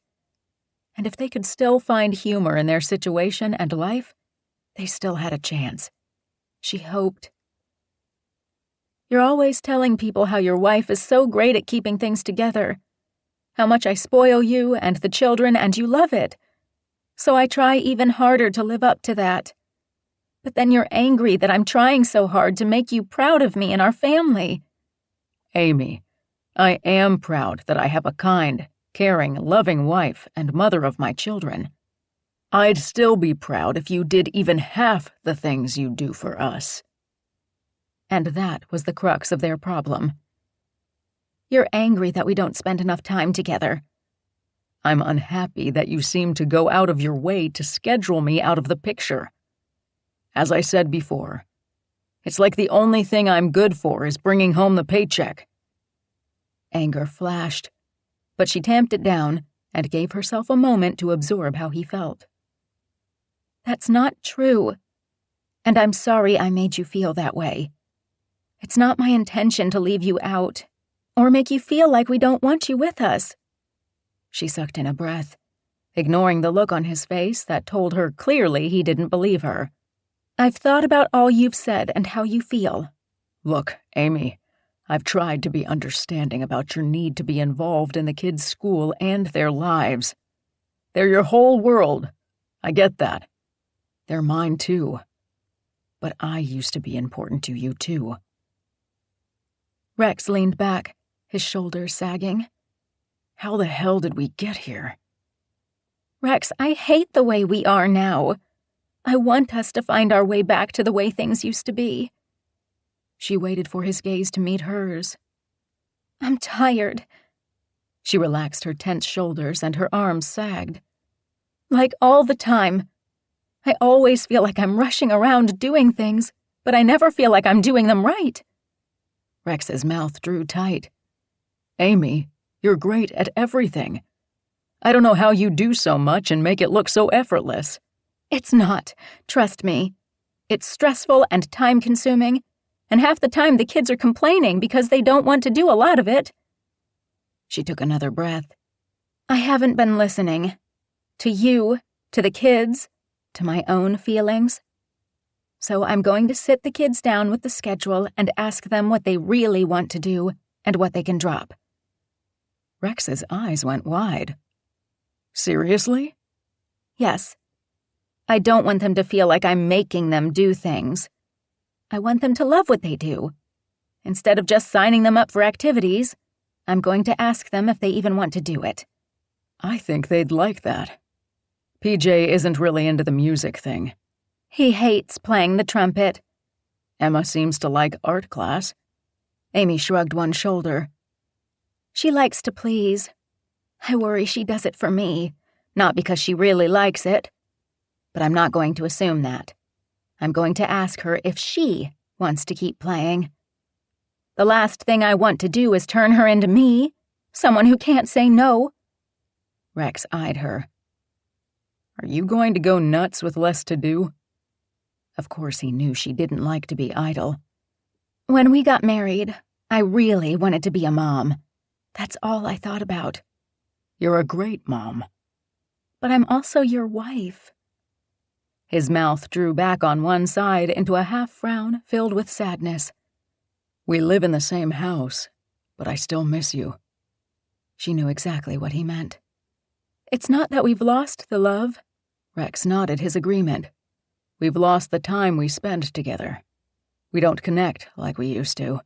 Speaker 1: And if they could still find humor in their situation and life, they still had a chance. She hoped.
Speaker 2: You're always telling people how your wife is so great at keeping things together, how much I spoil you and the children and you love it. So I try even harder to live up to that. But then you're angry that I'm trying so hard to make you proud of me and our family.
Speaker 5: Amy, I am proud that I have a kind, caring, loving wife and mother of my children. I'd still be proud if you did even half the things you do for us.
Speaker 1: And that was the crux of their problem.
Speaker 2: You're angry that we don't spend enough time together.
Speaker 5: I'm unhappy that you seem to go out of your way to schedule me out of the picture. As I said before, it's like the only thing I'm good for is bringing home the paycheck.
Speaker 1: Anger flashed, but she tamped it down and gave herself a moment to absorb how he felt.
Speaker 2: That's not true. And I'm sorry I made you feel that way. It's not my intention to leave you out, or make you feel like we don't want you with us.
Speaker 1: She sucked in a breath, ignoring the look on his face that told her clearly he didn't believe her.
Speaker 2: I've thought about all you've said and how you feel.
Speaker 5: Look, Amy, I've tried to be understanding about your need to be involved in the kids' school and their lives. They're your whole world. I get that. They're mine too. But I used to be important to you too.
Speaker 1: Rex leaned back, his shoulders sagging.
Speaker 5: How the hell did we get here?
Speaker 2: Rex, I hate the way we are now. I want us to find our way back to the way things used to be.
Speaker 1: She waited for his gaze to meet hers.
Speaker 2: I'm tired.
Speaker 1: She relaxed her tense shoulders and her arms sagged.
Speaker 2: Like all the time. I always feel like I'm rushing around doing things, but I never feel like I'm doing them right.
Speaker 1: Rex's mouth drew tight.
Speaker 5: Amy, you're great at everything. I don't know how you do so much and make it look so effortless.
Speaker 2: It's not, trust me. It's stressful and time-consuming, and half the time the kids are complaining because they don't want to do a lot of it.
Speaker 1: She took another breath.
Speaker 2: I haven't been listening. To you, to the kids, to my own feelings. So I'm going to sit the kids down with the schedule and ask them what they really want to do and what they can drop.
Speaker 1: Rex's eyes went wide.
Speaker 5: Seriously?
Speaker 2: Yes. I don't want them to feel like I'm making them do things. I want them to love what they do. Instead of just signing them up for activities, I'm going to ask them if they even want to do it.
Speaker 5: I think they'd like that. PJ isn't really into the music thing.
Speaker 2: He hates playing the trumpet.
Speaker 5: Emma seems to like art class.
Speaker 1: Amy shrugged one shoulder.
Speaker 2: She likes to please. I worry she does it for me, not because she really likes it. But I'm not going to assume that. I'm going to ask her if she wants to keep playing. The last thing I want to do is turn her into me, someone who can't say no.
Speaker 1: Rex eyed her.
Speaker 5: Are you going to go nuts with less to do?
Speaker 1: Of course he knew she didn't like to be idle.
Speaker 2: When we got married, I really wanted to be a mom. That's all I thought about.
Speaker 5: You're a great mom.
Speaker 2: But I'm also your wife.
Speaker 1: His mouth drew back on one side into a half-frown filled with sadness.
Speaker 5: We live in the same house, but I still miss you.
Speaker 1: She knew exactly what he meant.
Speaker 2: It's not that we've lost the love.
Speaker 1: Rex nodded his agreement.
Speaker 5: We've lost the time we spend together. We don't connect like we used to.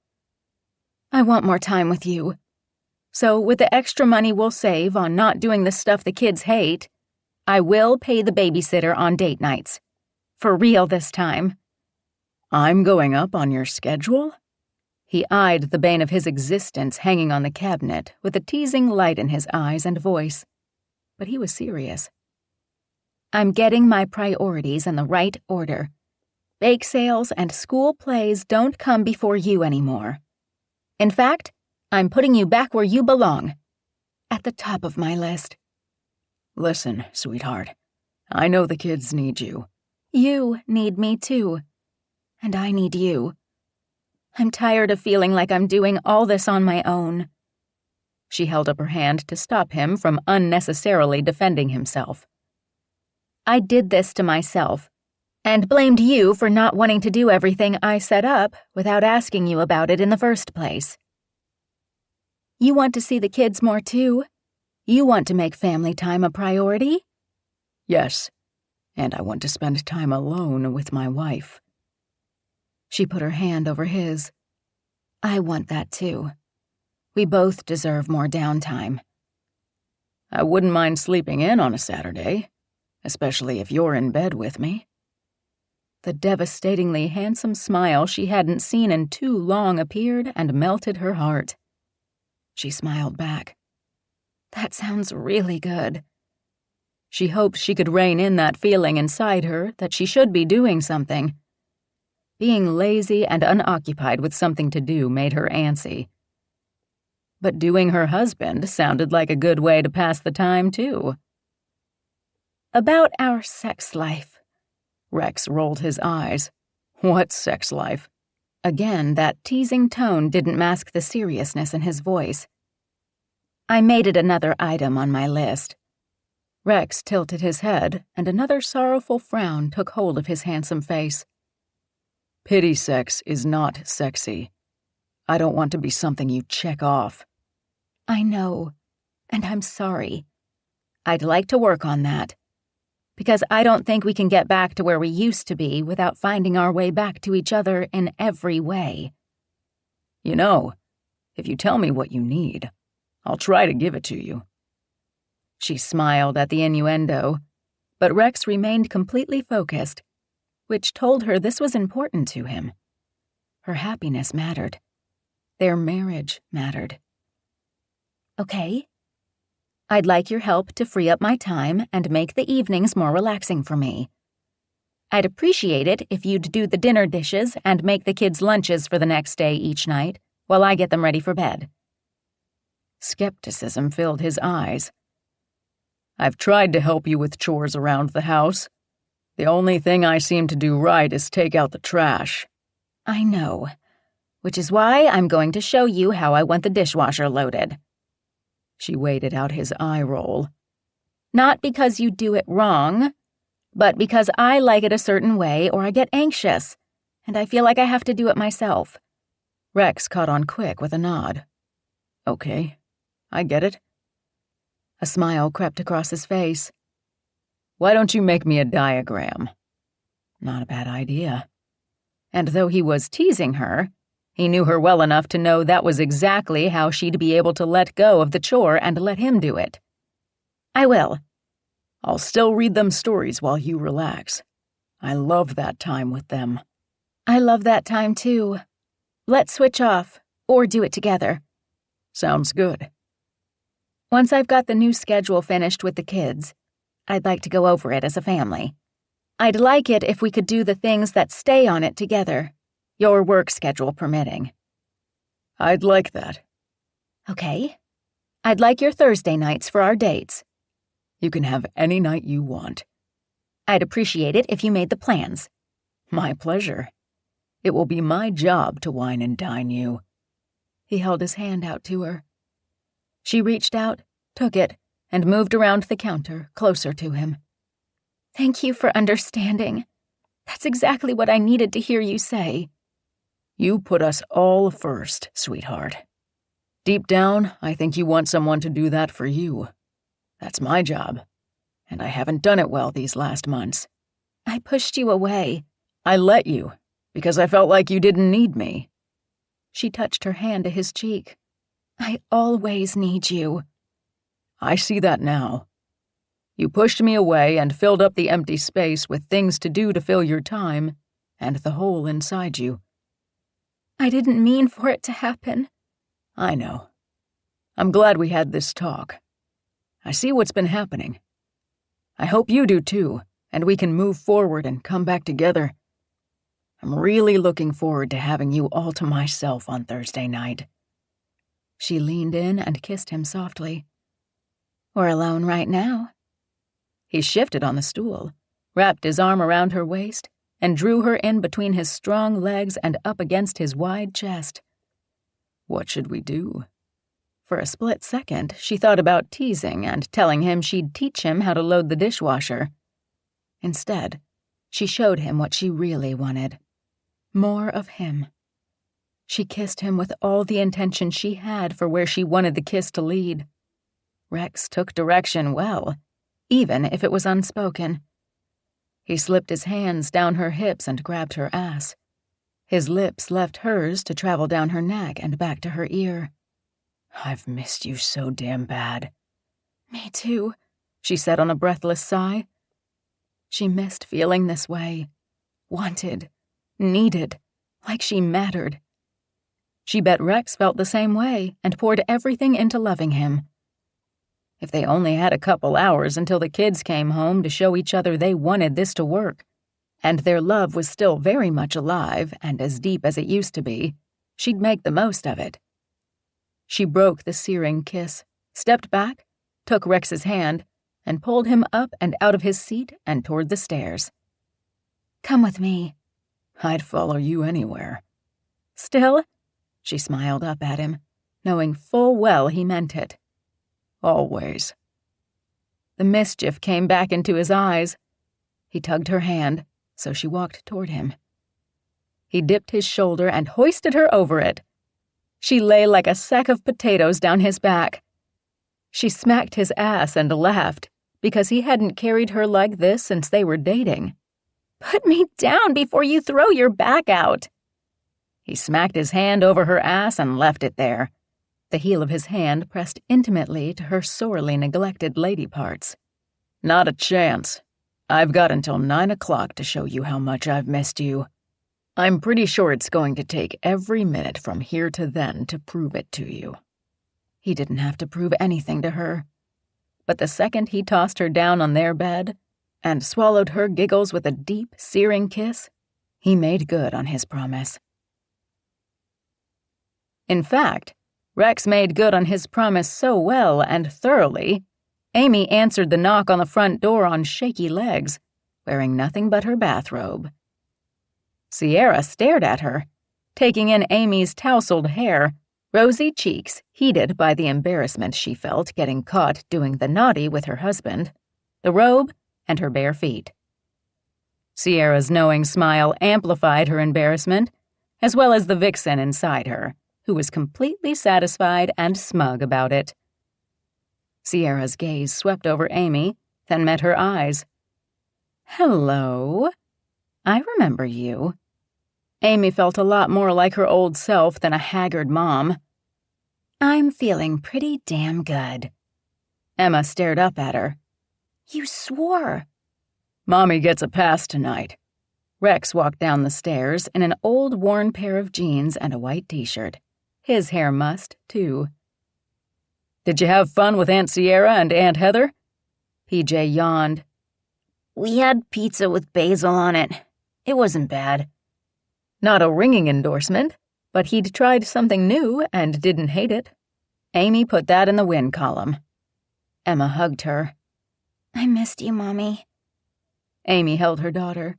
Speaker 2: I want more time with you. So with the extra money we'll save on not doing the stuff the kids hate, I will pay the babysitter on date nights. For real this time.
Speaker 5: I'm going up on your schedule?
Speaker 1: He eyed the bane of his existence hanging on the cabinet with a teasing light in his eyes and voice. But he was serious.
Speaker 2: I'm getting my priorities in the right order. Bake sales and school plays don't come before you anymore. In fact, I'm putting you back where you belong. At the top of my list.
Speaker 5: Listen, sweetheart. I know the kids need you.
Speaker 2: You need me too. And I need you. I'm tired of feeling like I'm doing all this on my own.
Speaker 1: She held up her hand to stop him from unnecessarily defending himself.
Speaker 2: I did this to myself, and blamed you for not wanting to do everything I set up without asking you about it in the first place. You want to see the kids more too? You want to make family time a priority?
Speaker 5: Yes, and I want to spend time alone with my wife.
Speaker 1: She put her hand over his. I want that too. We both deserve more downtime.
Speaker 5: I wouldn't mind sleeping in on a Saturday, especially if you're in bed with me.
Speaker 1: The devastatingly handsome smile she hadn't seen in too long appeared and melted her heart. She smiled back.
Speaker 2: That sounds really good.
Speaker 1: She hoped she could rein in that feeling inside her that she should be doing something. Being lazy and unoccupied with something to do made her antsy. But doing her husband sounded like a good way to pass the time, too.
Speaker 2: About our sex life.
Speaker 1: Rex rolled his eyes.
Speaker 5: What sex life?
Speaker 1: Again, that teasing tone didn't mask the seriousness in his voice.
Speaker 2: I made it another item on my list.
Speaker 1: Rex tilted his head, and another sorrowful frown took hold of his handsome face.
Speaker 5: Pity sex is not sexy. I don't want to be something you check off.
Speaker 2: I know, and I'm sorry. I'd like to work on that. Because I don't think we can get back to where we used to be without finding our way back to each other in every way.
Speaker 5: You know, if you tell me what you need, I'll try to give it to you.
Speaker 1: She smiled at the innuendo, but Rex remained completely focused, which told her this was important to him. Her happiness mattered. Their marriage mattered.
Speaker 2: Okay. I'd like your help to free up my time and make the evenings more relaxing for me. I'd appreciate it if you'd do the dinner dishes and make the kids' lunches for the next day each night while I get them ready for bed.
Speaker 1: Skepticism filled his eyes.
Speaker 5: I've tried to help you with chores around the house. The only thing I seem to do right is take out the trash.
Speaker 2: I know, which is why I'm going to show you how I want the dishwasher loaded.
Speaker 1: She waited out his eye roll.
Speaker 2: Not because you do it wrong, but because I like it a certain way or I get anxious, and I feel like I have to do it myself.
Speaker 1: Rex caught on quick with a nod.
Speaker 5: Okay, I get it.
Speaker 1: A smile crept across his face.
Speaker 5: Why don't you make me a diagram?
Speaker 1: Not a bad idea. And though he was teasing her, he knew her well enough to know that was exactly how she'd be able to let go of the chore and let him do it.
Speaker 2: I will.
Speaker 5: I'll still read them stories while you relax. I love that time with them.
Speaker 2: I love that time too. Let's switch off, or do it together.
Speaker 5: Sounds good.
Speaker 2: Once I've got the new schedule finished with the kids, I'd like to go over it as a family. I'd like it if we could do the things that stay on it together, your work schedule permitting.
Speaker 5: I'd like that.
Speaker 2: Okay. I'd like your Thursday nights for our dates.
Speaker 5: You can have any night you want.
Speaker 2: I'd appreciate it if you made the plans.
Speaker 5: My pleasure. It will be my job to wine and dine you.
Speaker 2: He held his hand out to her. She reached out, took it, and moved around the counter, closer to him. Thank you for understanding. That's exactly what I needed to hear you say.
Speaker 5: You put us all first, sweetheart. Deep down, I think you want someone to do that for you. That's my job, and I haven't done it well these last months.
Speaker 2: I pushed you away.
Speaker 5: I let you, because I felt like you didn't need me.
Speaker 2: She touched her hand to his cheek. I always need you.
Speaker 5: I see that now. You pushed me away and filled up the empty space with things to do to fill your time and the hole inside you.
Speaker 2: I didn't mean for it to happen.
Speaker 5: I know. I'm glad we had this talk. I see what's been happening. I hope you do too, and we can move forward and come back together. I'm really looking forward to having you all to myself on Thursday night.
Speaker 2: She leaned in and kissed him softly. We're alone right now.
Speaker 5: He shifted on the stool, wrapped his arm around her waist, and drew her in between his strong legs and up against his wide chest. What should we do? For a split second, she thought about teasing and telling him she'd teach him how to load the dishwasher. Instead, she showed him what she really wanted. More of him. She kissed him with all the intention she had for where she wanted the kiss to lead. Rex took direction well, even if it was unspoken. He slipped his hands down her hips and grabbed her ass. His lips left hers to travel down her neck and back to her ear. I've missed you so damn bad.
Speaker 2: Me too,
Speaker 5: she said on a breathless sigh. She missed feeling this way. Wanted. Needed. Like she mattered. She bet Rex felt the same way and poured everything into loving him. If they only had a couple hours until the kids came home to show each other they wanted this to work, and their love was still very much alive and as deep as it used to be, she'd make the most of it. She broke the searing kiss, stepped back, took Rex's hand, and pulled him up and out of his seat and toward the stairs.
Speaker 2: Come with me.
Speaker 5: I'd follow you anywhere.
Speaker 2: Still?
Speaker 5: She smiled up at him, knowing full well he meant it. Always. The mischief came back into his eyes. He tugged her hand, so she walked toward him. He dipped his shoulder and hoisted her over it. She lay like a sack of potatoes down his back. She smacked his ass and laughed, because he hadn't carried her like this since they were dating.
Speaker 2: Put me down before you throw your back out.
Speaker 5: He smacked his hand over her ass and left it there. The heel of his hand pressed intimately to her sorely neglected lady parts. Not a chance. I've got until 9 o'clock to show you how much I've missed you. I'm pretty sure it's going to take every minute from here to then to prove it to you. He didn't have to prove anything to her. But the second he tossed her down on their bed and swallowed her giggles with a deep, searing kiss, he made good on his promise. In fact, Rex made good on his promise so well and thoroughly, Amy answered the knock on the front door on shaky legs, wearing nothing but her bathrobe. Sierra stared at her, taking in Amy's tousled hair, rosy cheeks heated by the embarrassment she felt getting caught doing the naughty with her husband, the robe, and her bare feet. Sierra's knowing smile amplified her embarrassment, as well as the vixen inside her, who was completely satisfied and smug about it. Sierra's gaze swept over Amy, then met her eyes. Hello. I remember you. Amy felt a lot more like her old self than a haggard mom. I'm feeling pretty damn good. Emma stared up at her. You swore. Mommy gets a pass tonight.
Speaker 1: Rex walked down the stairs in an old worn pair of jeans and a white t-shirt. His hair mussed, too.
Speaker 5: Did you have fun with Aunt Sierra and Aunt Heather?
Speaker 1: PJ yawned.
Speaker 2: We had pizza with basil on it. It wasn't bad.
Speaker 1: Not a ringing endorsement, but he'd tried something new and didn't hate it. Amy put that in the win column. Emma hugged her.
Speaker 4: I missed you, Mommy.
Speaker 1: Amy held her daughter,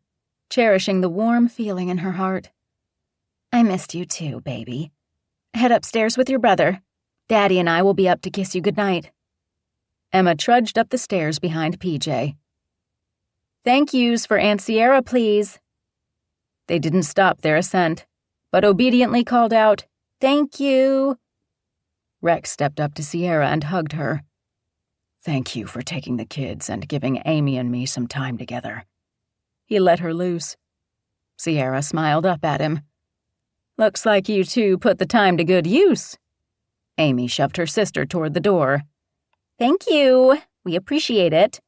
Speaker 1: cherishing the warm feeling in her heart.
Speaker 4: I missed you too, baby. Head upstairs with your brother. Daddy and I will be up to kiss you goodnight.
Speaker 1: Emma trudged up the stairs behind PJ.
Speaker 4: Thank yous for Aunt Sierra, please.
Speaker 1: They didn't stop their ascent, but obediently called out, Thank you. Rex stepped up to Sierra and hugged her.
Speaker 5: Thank you for taking the kids and giving Amy and me some time together.
Speaker 1: He let her loose. Sierra smiled up at him. Looks like you two put the time to good use. Amy shoved her sister toward the door.
Speaker 4: Thank you. We appreciate it.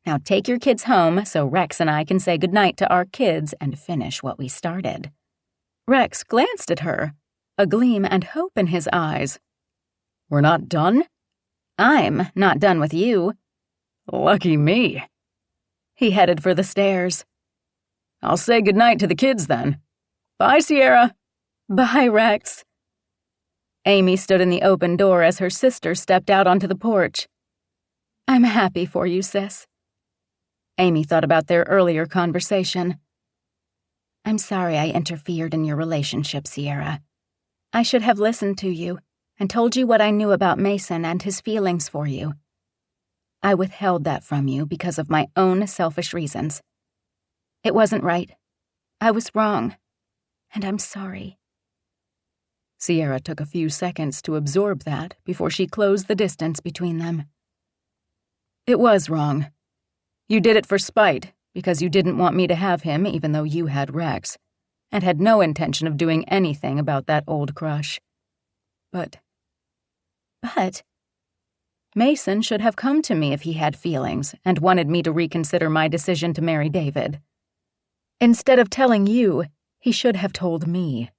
Speaker 4: Now take your kids home so Rex and I can say goodnight to our kids and finish what we started.
Speaker 1: Rex glanced at her, a gleam and hope in his eyes.
Speaker 5: We're not done?
Speaker 4: I'm not done with you.
Speaker 5: Lucky me.
Speaker 1: He headed for the stairs.
Speaker 5: I'll say goodnight to the kids then. Bye, Sierra.
Speaker 1: Bye, Rex. Amy stood in the open door as her sister stepped out onto the porch. I'm happy for you, sis. Amy thought about their earlier conversation.
Speaker 4: I'm sorry I interfered in your relationship, Sierra. I should have listened to you and told you what I knew about Mason and his feelings for you. I withheld that from you because of my own selfish reasons. It wasn't right. I was wrong. And I'm sorry.
Speaker 1: Sierra took a few seconds to absorb that before she closed the distance between them. It was wrong. You did it for spite, because you didn't want me to have him even though you had Rex, and had no intention of doing anything about that old crush. But Mason should have come to me if he had feelings and wanted me to reconsider my decision to marry David. Instead of telling you, he should have told me.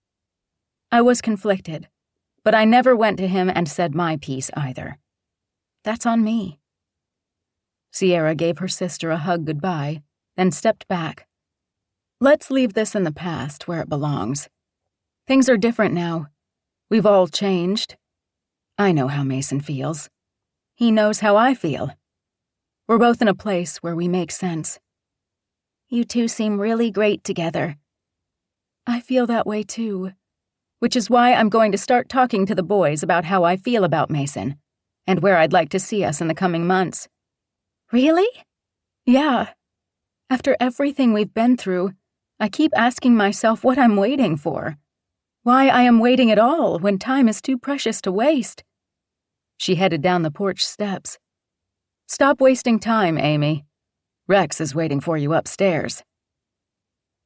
Speaker 1: I was conflicted, but I never went to him and said my piece either. That's on me. Sierra gave her sister a hug goodbye, then stepped back. Let's leave this in the past where it belongs. Things are different now. We've all changed. I know how Mason feels. He knows how I feel. We're both in a place where we make sense.
Speaker 4: You two seem really great together.
Speaker 1: I feel that way too, which is why I'm going to start talking to the boys about how I feel about Mason, and where I'd like to see us in the coming months.
Speaker 4: Really?
Speaker 1: Yeah. After everything we've been through, I keep asking myself what I'm waiting for. Why I am waiting at all when time is too precious to waste. She headed down the porch steps. Stop wasting time, Amy. Rex is waiting for you upstairs.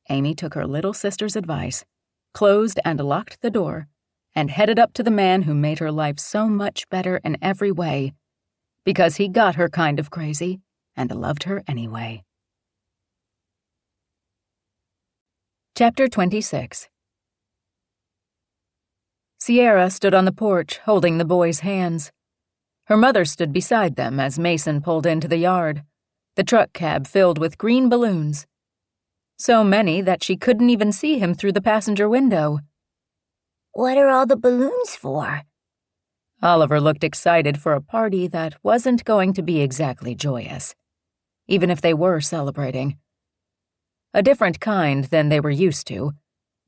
Speaker 1: Amy took her little sister's advice, closed and locked the door, and headed up to the man who made her life so much better in every way, because he got her kind of crazy and loved her anyway. Chapter 26. Sierra stood on the porch, holding the boys' hands. Her mother stood beside them as Mason pulled into the yard, the truck cab filled with green balloons. So many that she couldn't even see him through the passenger window.
Speaker 2: What are all the balloons for?
Speaker 1: Oliver looked excited for a party that wasn't going to be exactly joyous, even if they were celebrating. A different kind than they were used to,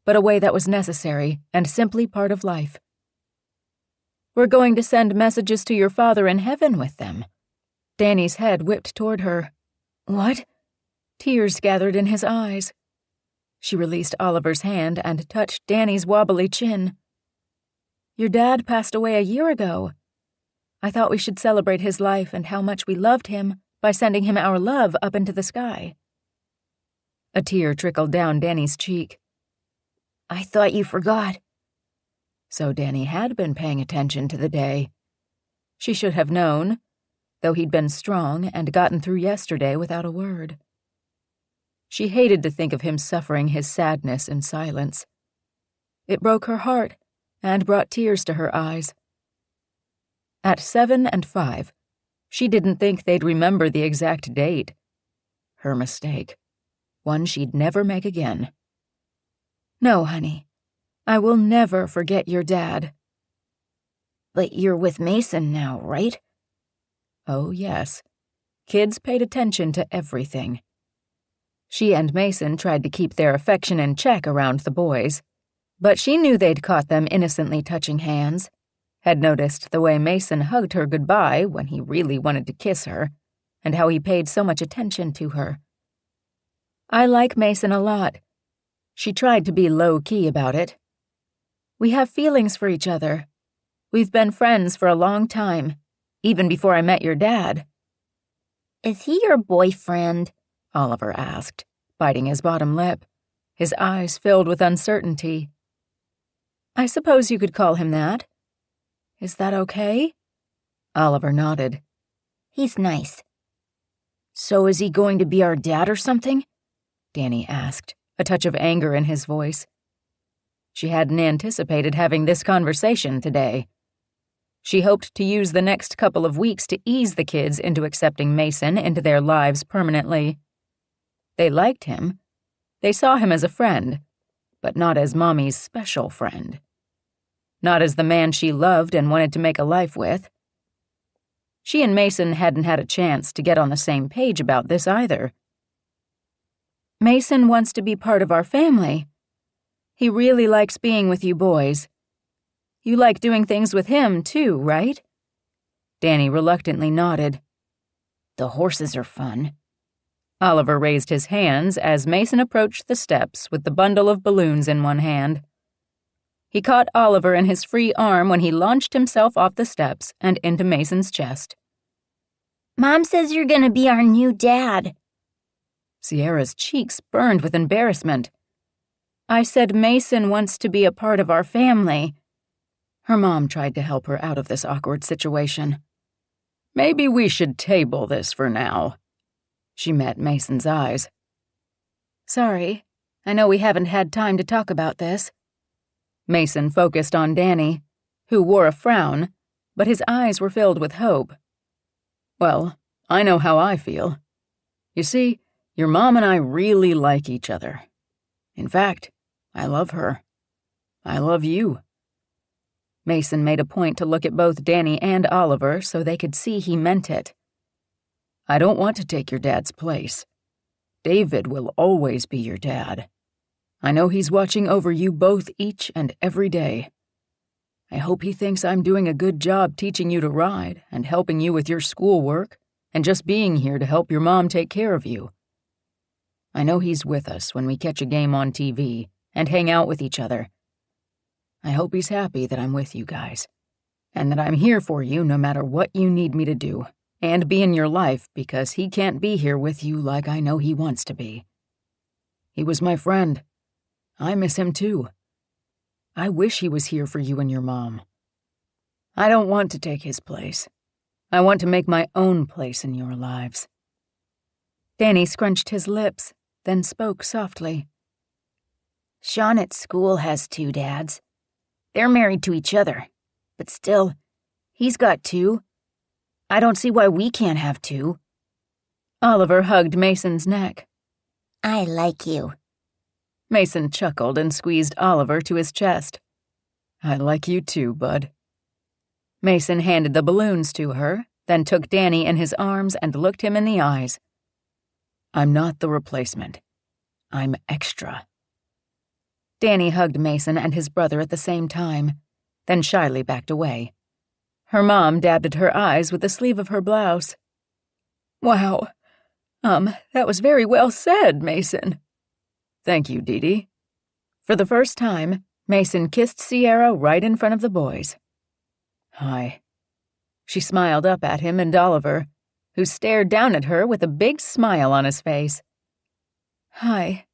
Speaker 1: but a way that was necessary and simply part of life. We're going to send messages to your father in heaven with them. Danny's head whipped toward her. What? Tears gathered in his eyes. She released Oliver's hand and touched Danny's wobbly chin. Your dad passed away a year ago. I thought we should celebrate his life and how much we loved him by sending him our love up into the sky. A tear trickled down Danny's cheek.
Speaker 2: I thought you forgot.
Speaker 1: So Danny had been paying attention to the day. She should have known, though he'd been strong and gotten through yesterday without a word. She hated to think of him suffering his sadness in silence. It broke her heart and brought tears to her eyes. At 7 and 5, she didn't think they'd remember the exact date. Her mistake. One she'd never make again. No, honey. I will never forget your dad.
Speaker 2: But you're with Mason now, right?
Speaker 1: Oh, yes. Kids paid attention to everything. She and Mason tried to keep their affection in check around the boys, but she knew they'd caught them innocently touching hands, had noticed the way Mason hugged her goodbye when he really wanted to kiss her, and how he paid so much attention to her. I like Mason a lot. She tried to be low-key about it. We have feelings for each other. We've been friends for a long time, even before I met your dad.
Speaker 2: Is he your boyfriend?
Speaker 1: Oliver asked, biting his bottom lip, his eyes filled with uncertainty. I suppose you could call him that. Is that okay? Oliver nodded.
Speaker 2: He's nice. So is he going to be our dad or something? Danny asked,
Speaker 1: a touch of anger in his voice. She hadn't anticipated having this conversation today. She hoped to use the next couple of weeks to ease the kids into accepting Mason into their lives permanently. They liked him. They saw him as a friend, but not as Mommy's special friend. Not as the man she loved and wanted to make a life with. She and Mason hadn't had a chance to get on the same page about this either. Mason wants to be part of our family. He really likes being with you boys. You like doing things with him, too, right? Danny reluctantly nodded.
Speaker 2: The horses are fun.
Speaker 1: Oliver raised his hands as Mason approached the steps with the bundle of balloons in one hand. He caught Oliver in his free arm when he launched himself off the steps and into Mason's chest.
Speaker 2: Mom says you're gonna be our new dad.
Speaker 1: Sierra's cheeks burned with embarrassment. I said Mason wants to be a part of our family. Her mom tried to help her out of this awkward situation. Maybe we should table this for now. She met Mason's eyes. Sorry, I know we haven't had time to talk about this. Mason focused on Danny, who wore a frown, but his eyes were filled with hope. Well, I know how I feel. You see, your mom and I really like each other. In fact, I love her. I love you. Mason made a point to look at both Danny and Oliver so they could see he meant it. I don't want to take your dad's place. David will always be your dad. I know he's watching over you both each and every day. I hope he thinks I'm doing a good job teaching you to ride and helping you with your schoolwork and just being here to help your mom take care of you. I know he's with us when we catch a game on TV and hang out with each other. I hope he's happy that I'm with you guys, and that I'm here for you no matter what you need me to do, and be in your life because he can't be here with you like I know he wants to be. He was my friend. I miss him too. I wish he was here for you and your mom. I don't want to take his place. I want to make my own place in your lives. Danny scrunched his lips, then spoke softly.
Speaker 2: Sean at school has 2 dads. They're married to each other, but still, he's got 2. I don't see why we can't have 2.
Speaker 1: Oliver hugged Mason's neck.
Speaker 2: I like you.
Speaker 1: Mason chuckled and squeezed Oliver to his chest. I like you too, bud. Mason handed the balloons to her, then took Danny in his arms and looked him in the eyes. I'm not the replacement. I'm extra. Danny hugged Mason and his brother at the same time, then shyly backed away. Her mom dabbed at her eyes with the sleeve of her blouse. Wow. That was very well said, Mason. Thank you, Dee Dee. For the first time, Mason kissed Sierra right in front of the boys. Hi. She smiled up at him and Oliver, who stared down at her with a big smile on his face. Hi.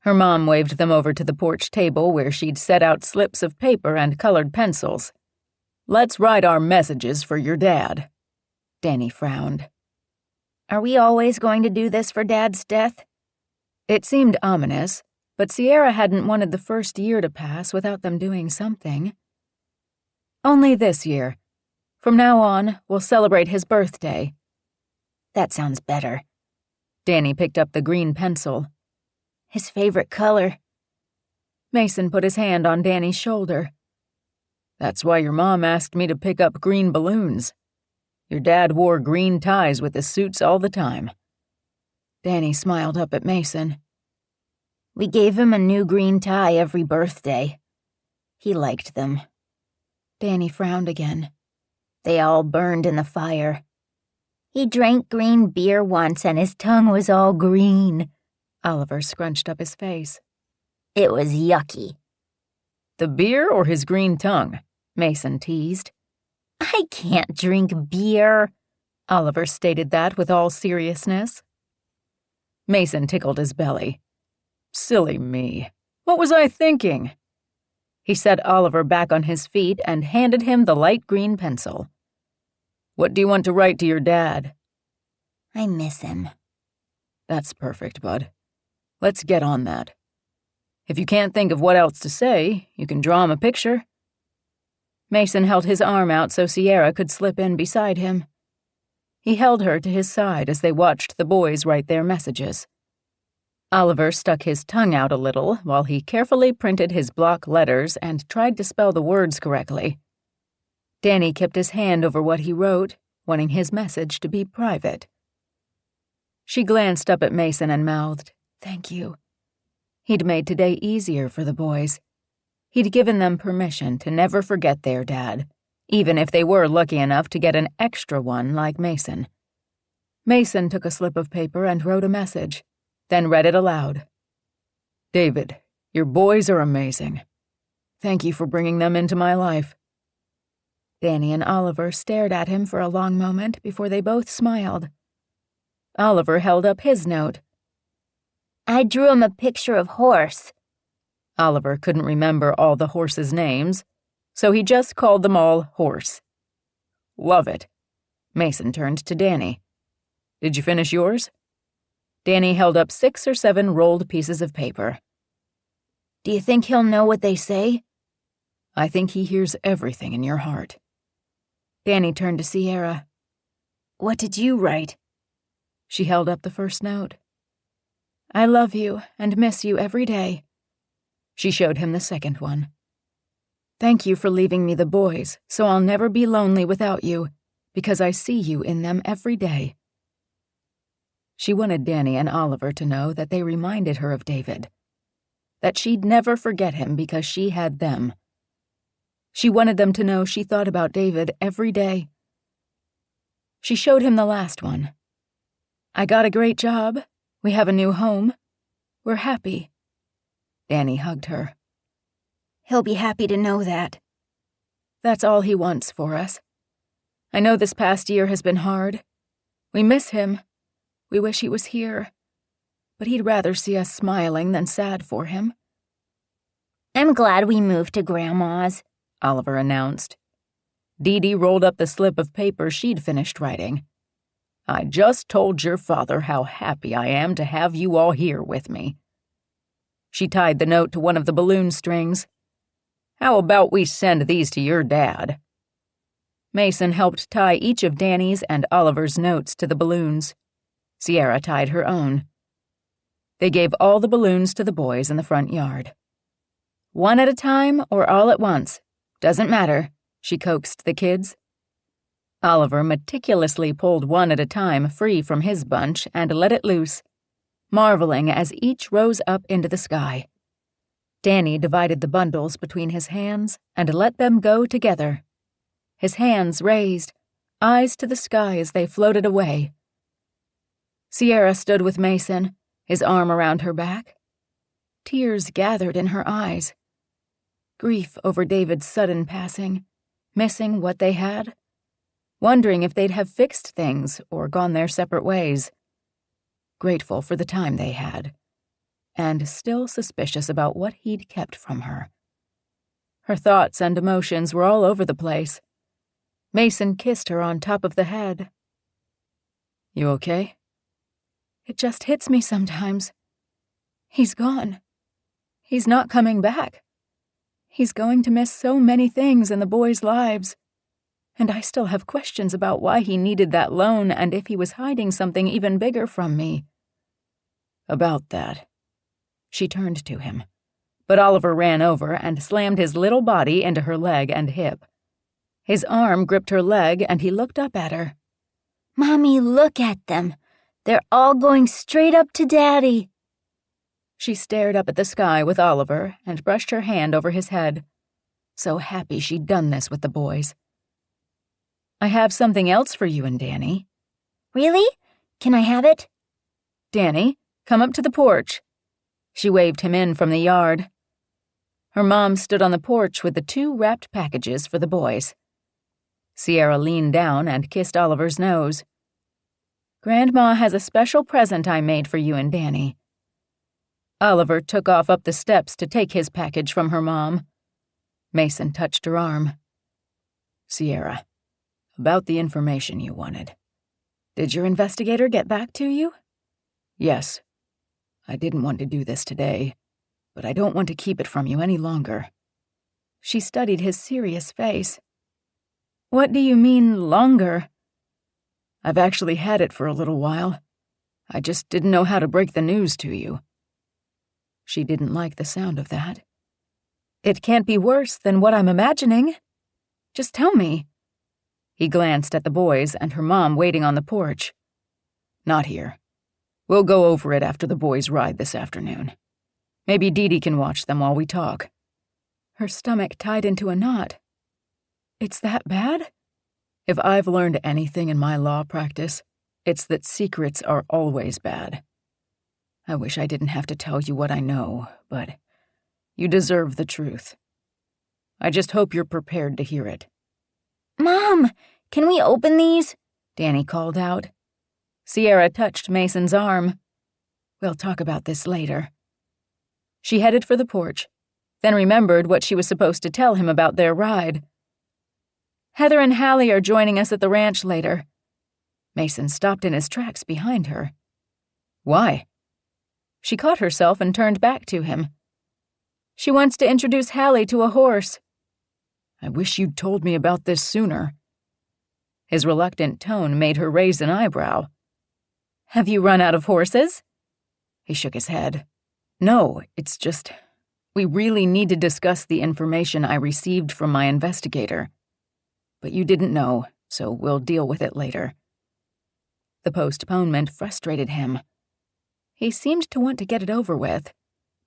Speaker 1: Her mom waved them over to the porch table where she'd set out slips of paper and colored pencils. Let's write our messages for your dad. Danny frowned.
Speaker 2: Are we always going to do this for Dad's death?
Speaker 1: It seemed ominous, but Sierra hadn't wanted the first year to pass without them doing something. Only this year. From now on, we'll celebrate his birthday.
Speaker 4: That sounds better.
Speaker 1: Danny picked up the green pencil.
Speaker 4: His favorite color.
Speaker 1: Mason put his hand on Danny's shoulder.
Speaker 5: That's why your mom asked me to pick up green balloons. Your dad wore green ties with his suits all the time.
Speaker 1: Danny smiled up at Mason.
Speaker 4: We gave him a new green tie every birthday. He liked them.
Speaker 1: Danny frowned again.
Speaker 4: They all burned in the fire. He drank green beer once and his tongue was all green.
Speaker 1: Oliver scrunched up his face.
Speaker 4: It was yucky.
Speaker 5: The beer or his green tongue?
Speaker 1: Mason teased.
Speaker 4: I can't drink beer.
Speaker 1: Oliver stated that with all seriousness.
Speaker 5: Mason tickled his belly. Silly me. What was I thinking?
Speaker 1: He set Oliver back on his feet and handed him the light green pencil.
Speaker 5: What do you want to write to your dad?
Speaker 4: I miss him.
Speaker 5: That's perfect, bud. Let's get on that. If you can't think of what else to say, you can draw him a picture.
Speaker 1: Mason held his arm out so Sierra could slip in beside him. He held her to his side as they watched the boys write their messages. Oliver stuck his tongue out a little while he carefully printed his block letters and tried to spell the words correctly. Danny kept his hand over what he wrote, wanting his message to be private. She glanced up at Mason and mouthed, "Thank you." He'd made today easier for the boys. He'd given them permission to never forget their dad, even if they were lucky enough to get an extra one like Mason. Mason took a slip of paper and wrote a message, then read it aloud.
Speaker 5: David, your boys are amazing. Thank you for bringing them into my life.
Speaker 1: Danny and Oliver stared at him for a long moment before they both smiled. Oliver held up his note.
Speaker 4: I drew him a picture of horse.
Speaker 1: Oliver couldn't remember all the horses' names, so he just called them all Horse.
Speaker 5: Love it.
Speaker 1: Mason turned to Danny.
Speaker 5: Did you finish yours?
Speaker 1: Danny held up 6 or 7 rolled pieces of paper.
Speaker 4: Do you think he'll know what they say?
Speaker 5: I think he hears everything in your heart.
Speaker 1: Danny turned to Sierra.
Speaker 4: What did you write?
Speaker 1: She held up the first note. I love you and miss you every day. She showed him the second one. Thank you for leaving me the boys, so I'll never be lonely without you, because I see you in them every day. She wanted Danny and Oliver to know that they reminded her of David, that she'd never forget him because she had them. She wanted them to know she thought about David every day. She showed him the last one. I got a great job. We have a new home. We're happy. Danny hugged her.
Speaker 4: He'll be happy to know that.
Speaker 1: That's all he wants for us. I know this past year has been hard. We miss him. We wish he was here. But he'd rather see us smiling than sad for him.
Speaker 4: I'm glad we moved to Grandma's,
Speaker 1: Oliver announced. Dee Dee rolled up the slip of paper she'd finished writing.
Speaker 5: I just told your father how happy I am to have you all here with me.
Speaker 1: She tied the note to one of the balloon strings.
Speaker 5: How about we send these to your dad?
Speaker 1: Mason helped tie each of Danny's and Oliver's notes to the balloons. Sierra tied her own. They gave all the balloons to the boys in the front yard. One at a time or all at once. Doesn't matter, she coaxed the kids. Oliver meticulously pulled one at a time free from his bunch and let it loose, marveling as each rose up into the sky. Danny divided the bundles between his hands and let them go together. His hands raised, eyes to the sky as they floated away. Sierra stood with Mason, his arm around her back. Tears gathered in her eyes. Grief over David's sudden passing, missing what they had, wondering if they'd have fixed things or gone their separate ways. Grateful for the time they had, and still suspicious about what he'd kept from her. Her thoughts and emotions were all over the place. Mason kissed her on top of the head.
Speaker 5: You okay?
Speaker 1: It just hits me sometimes. He's gone. He's not coming back. He's going to miss so many things in the boys' lives. And I still have questions about why he needed that loan and if he was hiding something even bigger from me.
Speaker 3: About that. She turned to him, but Oliver ran over and slammed his little body into her leg and hip. His arm gripped her leg and he looked up at her.
Speaker 2: Mommy, look at them. They're all going straight up to Daddy.
Speaker 3: She stared up at the sky with Oliver and brushed her hand over his head. So happy she'd done this with the boys. I have something else for you and Danny.
Speaker 2: Really? Can I have it?
Speaker 3: Danny, come up to the porch. She waved him in from the yard. Her mom stood on the porch with the 2 wrapped packages for the boys. Sierra leaned down and kissed Oliver's nose. Grandma has a special present I made for you and Danny. Oliver took off up the steps to take his package from her mom. Mason touched her arm. Sierra, about the information you wanted. Did your investigator get back to you? Yes. I didn't want to do this today, but I don't want to keep it from you any longer. She studied his serious face. What do you mean, longer? I've actually had it for a little while. I just didn't know how to break the news to you. She didn't like the sound of that. It can't be worse than what I'm imagining. Just tell me. He glanced at the boys and her mom waiting on the porch. Not here. We'll go over it after the boys ride this afternoon. Maybe Dee Dee can watch them while we talk. Her stomach tied into a knot. It's that bad? If I've learned anything in my law practice, it's that secrets are always bad. I wish I didn't have to tell you what I know, but you deserve the truth. I just hope you're prepared to hear it.
Speaker 2: Mom, can we open these?
Speaker 3: Danny called out. Sierra touched Mason's arm. We'll talk about this later. She headed for the porch, then remembered what she was supposed to tell him about their ride. Heather and Hallie are joining us at the ranch later. Mason stopped in his tracks behind her. Why? She caught herself and turned back to him. She wants to introduce Hallie to a horse. I wish you'd told me about this sooner. His reluctant tone made her raise an eyebrow. Have you run out of horses? He shook his head. No, it's just, we really need to discuss the information I received from my investigator. But you didn't know, so we'll deal with it later. The postponement frustrated him. He seemed to want to get it over with,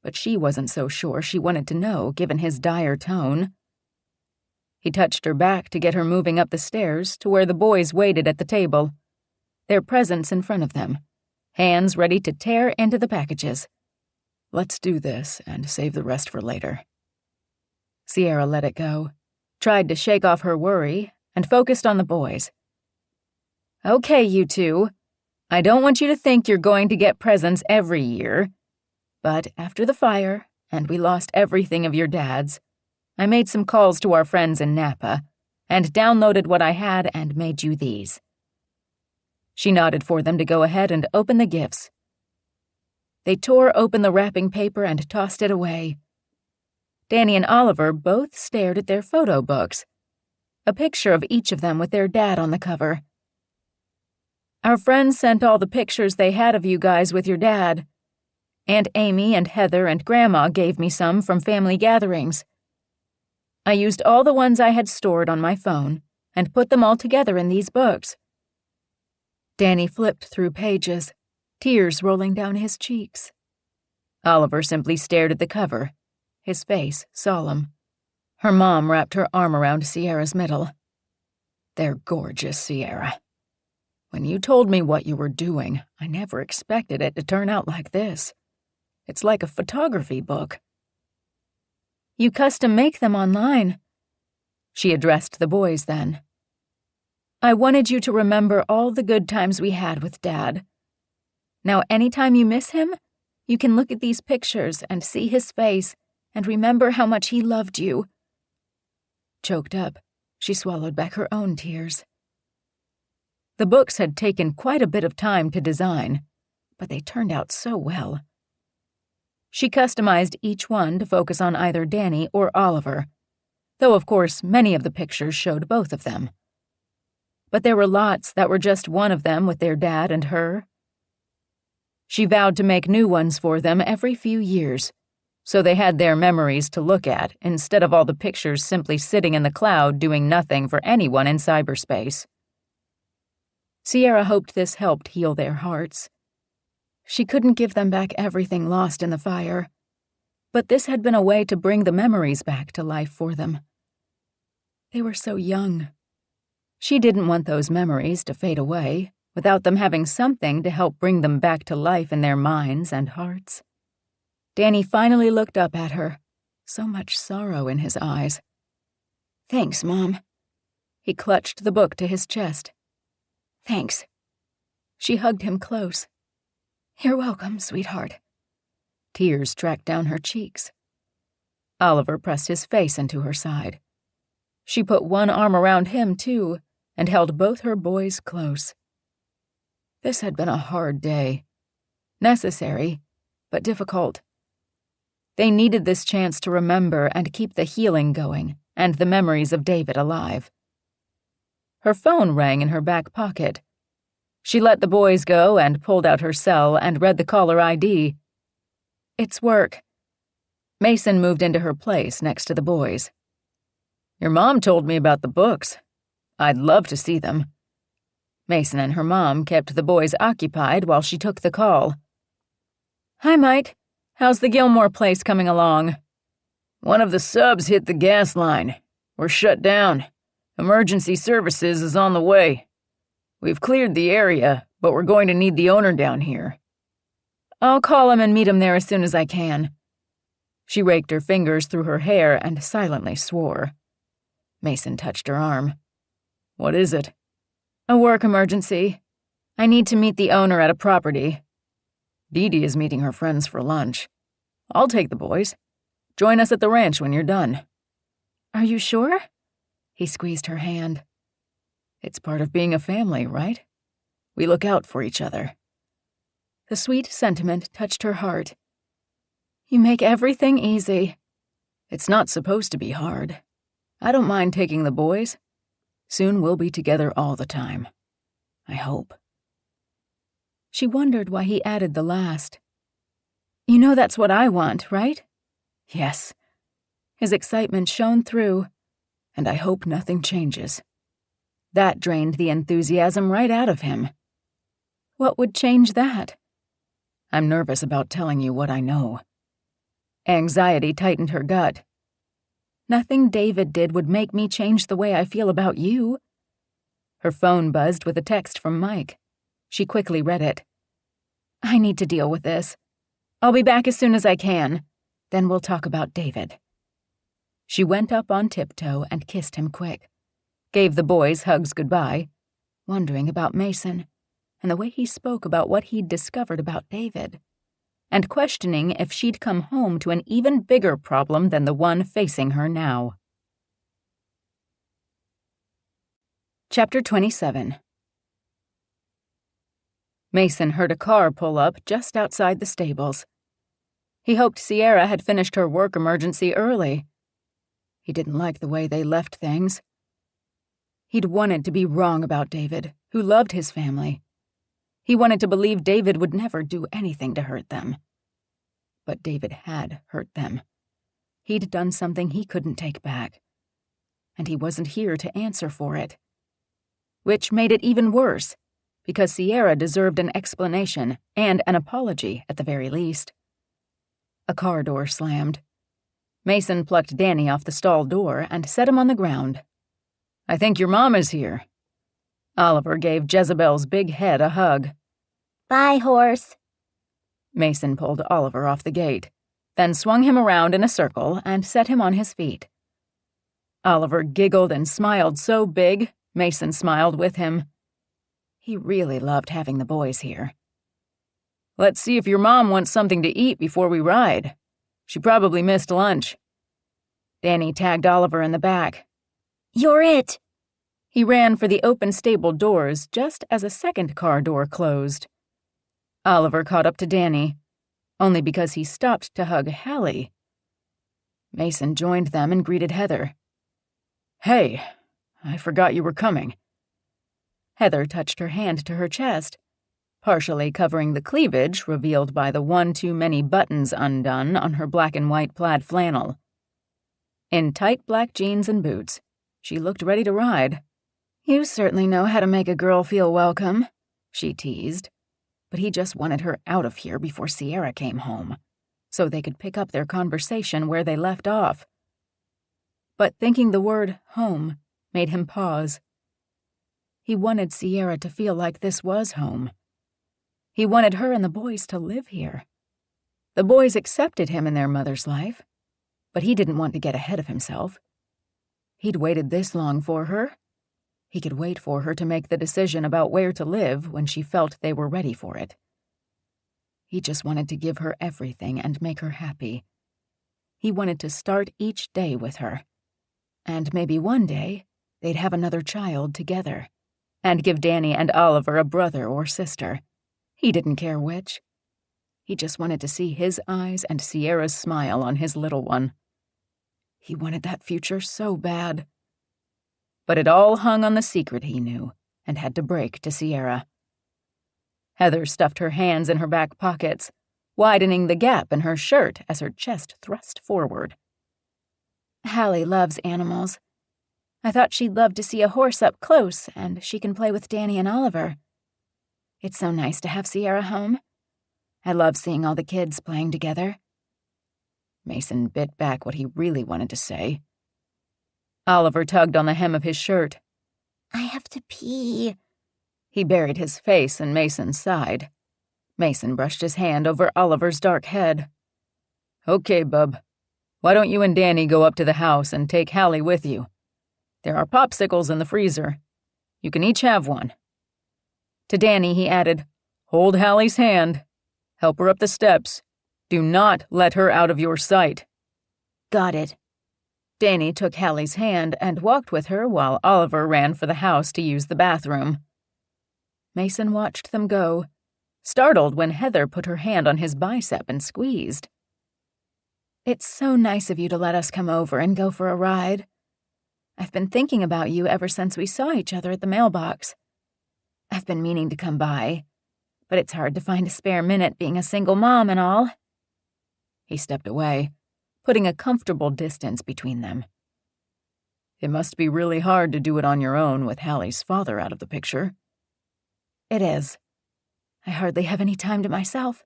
Speaker 3: but she wasn't so sure she wanted to know, given his dire tone. He touched her back to get her moving up the stairs to where the boys waited at the table, their presents in front of them, hands ready to tear into the packages. Let's do this and save the rest for later. Sierra let it go, tried to shake off her worry, and focused on the boys. Okay, you two. I don't want you to think you're going to get presents every year, but after the fire, and we lost everything of your dad's, I made some calls to our friends in Napa, and downloaded what I had and made you these. She nodded for them to go ahead and open the gifts. They tore open the wrapping paper and tossed it away. Danny and Oliver both stared at their photo books, a picture of each of them with their dad on the cover. Our friends sent all the pictures they had of you guys with your dad. Aunt Amy and Heather and Grandma gave me some from family gatherings. I used all the ones I had stored on my phone and put them all together in these books. Danny flipped through pages, tears rolling down his cheeks. Oliver simply stared at the cover, his face solemn. Her mom wrapped her arm around Sierra's middle. They're gorgeous, Sierra. When you told me what you were doing, I never expected it to turn out like this. It's like a photography book. You custom make them online. She addressed the boys then. I wanted you to remember all the good times we had with Dad. Now, anytime you miss him, you can look at these pictures and see his face and remember how much he loved you. Choked up, she swallowed back her own tears. The books had taken quite a bit of time to design, but they turned out so well.
Speaker 1: She customized each one to focus on either Danny or Oliver, though of course many of the pictures showed both of them. But there were lots that were just one of them with their dad and her. She vowed to make new ones for them every few years, so they had their memories to look at instead of all the pictures simply sitting in the cloud doing nothing for anyone in cyberspace. Sierra hoped this helped heal their hearts. She couldn't give them back everything lost in the fire, but this had been a way to bring the memories back to life for them. They were so young. She didn't want those memories to fade away without them having something to help bring them back to life in their minds and hearts. Danny finally looked up at her, so much sorrow in his eyes. "Thanks, Mom." He clutched the book to his chest. "Thanks." She hugged him close. "You're welcome, sweetheart." Tears tracked down her cheeks. Oliver pressed his face into her side. She put one arm around him, too, and held both her boys close. This had been a hard day. Necessary, but difficult. They needed this chance to remember and keep the healing going and the memories of David alive. Her phone rang in her back pocket. She let the boys go and pulled out her cell and read the caller ID. "It's work." Mason moved into her place next to the boys. "Your mom told me about the books. I'd love to see them." Mason and her mom kept the boys occupied while she took the call. "Hi, Mike. How's the Gilmore place coming along?" "One of the subs hit the gas line. We're shut down. Emergency services is on the way. We've cleared the area, but we're going to need the owner down here." "I'll call him and meet him there as soon as I can." She raked her fingers through her hair and silently swore. Mason touched her arm. "What is it?" "A work emergency. I need to meet the owner at a property. Dee Dee is meeting her friends for lunch. I'll take the boys. Join us at the ranch when you're done." "Are you sure?" He squeezed her hand. "It's part of being a family, right? We look out for each other." The sweet sentiment touched her heart. "You make everything easy." "It's not supposed to be hard. I don't mind taking the boys. Soon we'll be together all the time. I hope." She wondered why he added the last. "You know that's what I want, right?" "Yes." His excitement shone through, "and I hope nothing changes." That drained the enthusiasm right out of him. What would change that? "I'm nervous about telling you what I know." Anxiety tightened her gut. "Nothing David did would make me change the way I feel about you." Her phone buzzed with a text from Mike. She quickly read it. "I need to deal with this. I'll be back as soon as I can. Then we'll talk about David." She went up on tiptoe and kissed him quick, gave the boys hugs goodbye, wondering about Mason and the way he spoke about what he'd discovered about David, and questioning if she'd come home to an even bigger problem than the one facing her now. Chapter 27. Mason heard a car pull up just outside the stables. He hoped Sierra had finished her work emergency early. He didn't like the way they left things. He'd wanted to be wrong about David, who loved his family. He wanted to believe David would never do anything to hurt them. But David had hurt them. He'd done something he couldn't take back. And he wasn't here to answer for it. Which made it even worse, because Sierra deserved an explanation and an apology at the very least. A car door slammed. Mason plucked Danny off the stall door and set him on the ground. "I think your mom is here." Oliver gave Jezebel's big head a hug.
Speaker 2: "Bye, horse."
Speaker 1: Mason pulled Oliver off the gate, then swung him around in a circle and set him on his feet. Oliver giggled and smiled so big, Mason smiled with him. He really loved having the boys here. "Let's see if your mom wants something to eat before we ride. She probably missed lunch." Danny tagged Oliver in the back.
Speaker 2: "You're it."
Speaker 1: He ran for the open stable doors just as a second car door closed. Oliver caught up to Danny. only because he stopped to hug Hallie. Mason joined them and greeted Heather.
Speaker 5: Hey, I forgot you were coming.
Speaker 1: Heather touched her hand to her chest, partially covering the cleavage revealed by the one too many buttons undone on her black and white plaid flannel. In tight black jeans and boots, she looked ready to ride. "You certainly know how to make a girl feel welcome," she teased. But he just wanted her out of here before Sierra came home, so they could pick up their conversation where they left off. But thinking the word home made him pause. He wanted Sierra to feel like this was home. He wanted her and the boys to live here. The boys accepted him in their mother's life, but he didn't want to get ahead of himself. He'd waited this long for her. He could wait for her to make the decision about where to live when she felt they were ready for it. He just wanted to give her everything and make her happy. He wanted to start each day with her. And maybe one day, they'd have another child together, and give Danny and Oliver a brother or sister. He didn't care which. He just wanted to see his eyes and Sierra's smile on his little one. He wanted that future so bad. But it all hung on the secret he knew and had to break to Sierra. Heather stuffed her hands in her back pockets, widening the gap in her shirt as her chest thrust forward.
Speaker 4: "Hallie loves animals. I thought she'd love to see a horse up close, and she can play with Danny and Oliver. It's so nice to have Sierra home. I love seeing all the kids playing together."
Speaker 1: Mason bit back what he really wanted to say. Oliver tugged on the hem of his shirt.
Speaker 4: "I have to pee."
Speaker 1: He buried his face in Mason's side. Mason brushed his hand over Oliver's dark head. "Okay, bub. Why don't you and Danny go up to the house and take Hallie with you? There are popsicles in the freezer. You can each have one." To Danny he added, "Hold Hallie's hand. Help her up the steps. Do not let her out of your sight."
Speaker 4: "Got it."
Speaker 1: Danny took Hallie's hand and walked with her while Oliver ran for the house to use the bathroom. Mason watched them go, startled when Heather put her hand on his bicep and squeezed.
Speaker 4: "It's so nice of you to let us come over and go for a ride. I've been thinking about you ever since we saw each other at the mailbox. I've been meaning to come by, but it's hard to find a spare minute being a single mom and all."
Speaker 1: He stepped away, putting a comfortable distance between them. "It must be really hard to do it on your own with Hallie's father out of the picture."
Speaker 4: "It is. I hardly have any time to myself."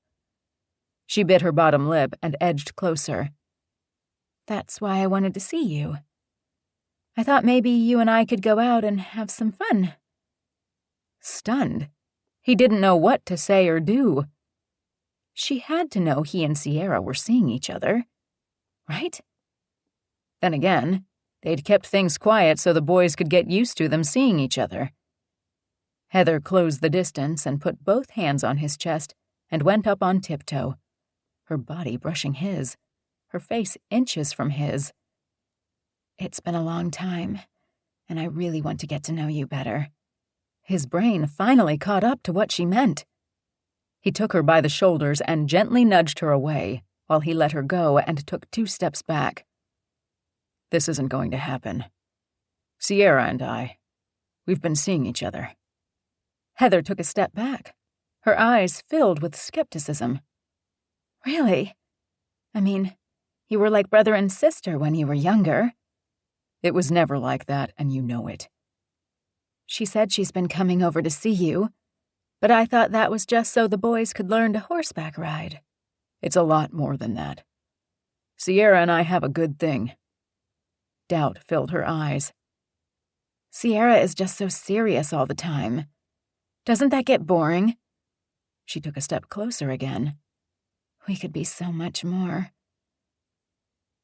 Speaker 1: She bit her bottom lip and edged closer.
Speaker 4: "That's why I wanted to see you. I thought maybe you and I could go out and have some fun."
Speaker 1: Stunned, he didn't know what to say or do. She had to know he and Sierra were seeing each other, right? Then again, they'd kept things quiet so the boys could get used to them seeing each other. Heather closed the distance and put both hands on his chest and went up on tiptoe, her body brushing his, her face inches from his.
Speaker 4: "It's been a long time, and I really want to get to know you better."
Speaker 1: His brain finally caught up to what she meant. He took her by the shoulders and gently nudged her away while he let her go and took 2 steps back. "This isn't going to happen. Sierra and I, we've been seeing each other." Heather took a step back, her eyes filled with skepticism.
Speaker 4: "Really? I mean, you were like brother and sister when you were younger."
Speaker 1: "It was never like that, and you know it."
Speaker 4: "She said she's been coming over to see you, but I thought that was just so the boys could learn to horseback ride."
Speaker 1: "It's a lot more than that. Sierra and I have a good thing." Doubt filled her eyes.
Speaker 4: "Sierra is just so serious all the time. Doesn't that get boring?"
Speaker 1: She took a step closer again.
Speaker 4: "We could be so much more."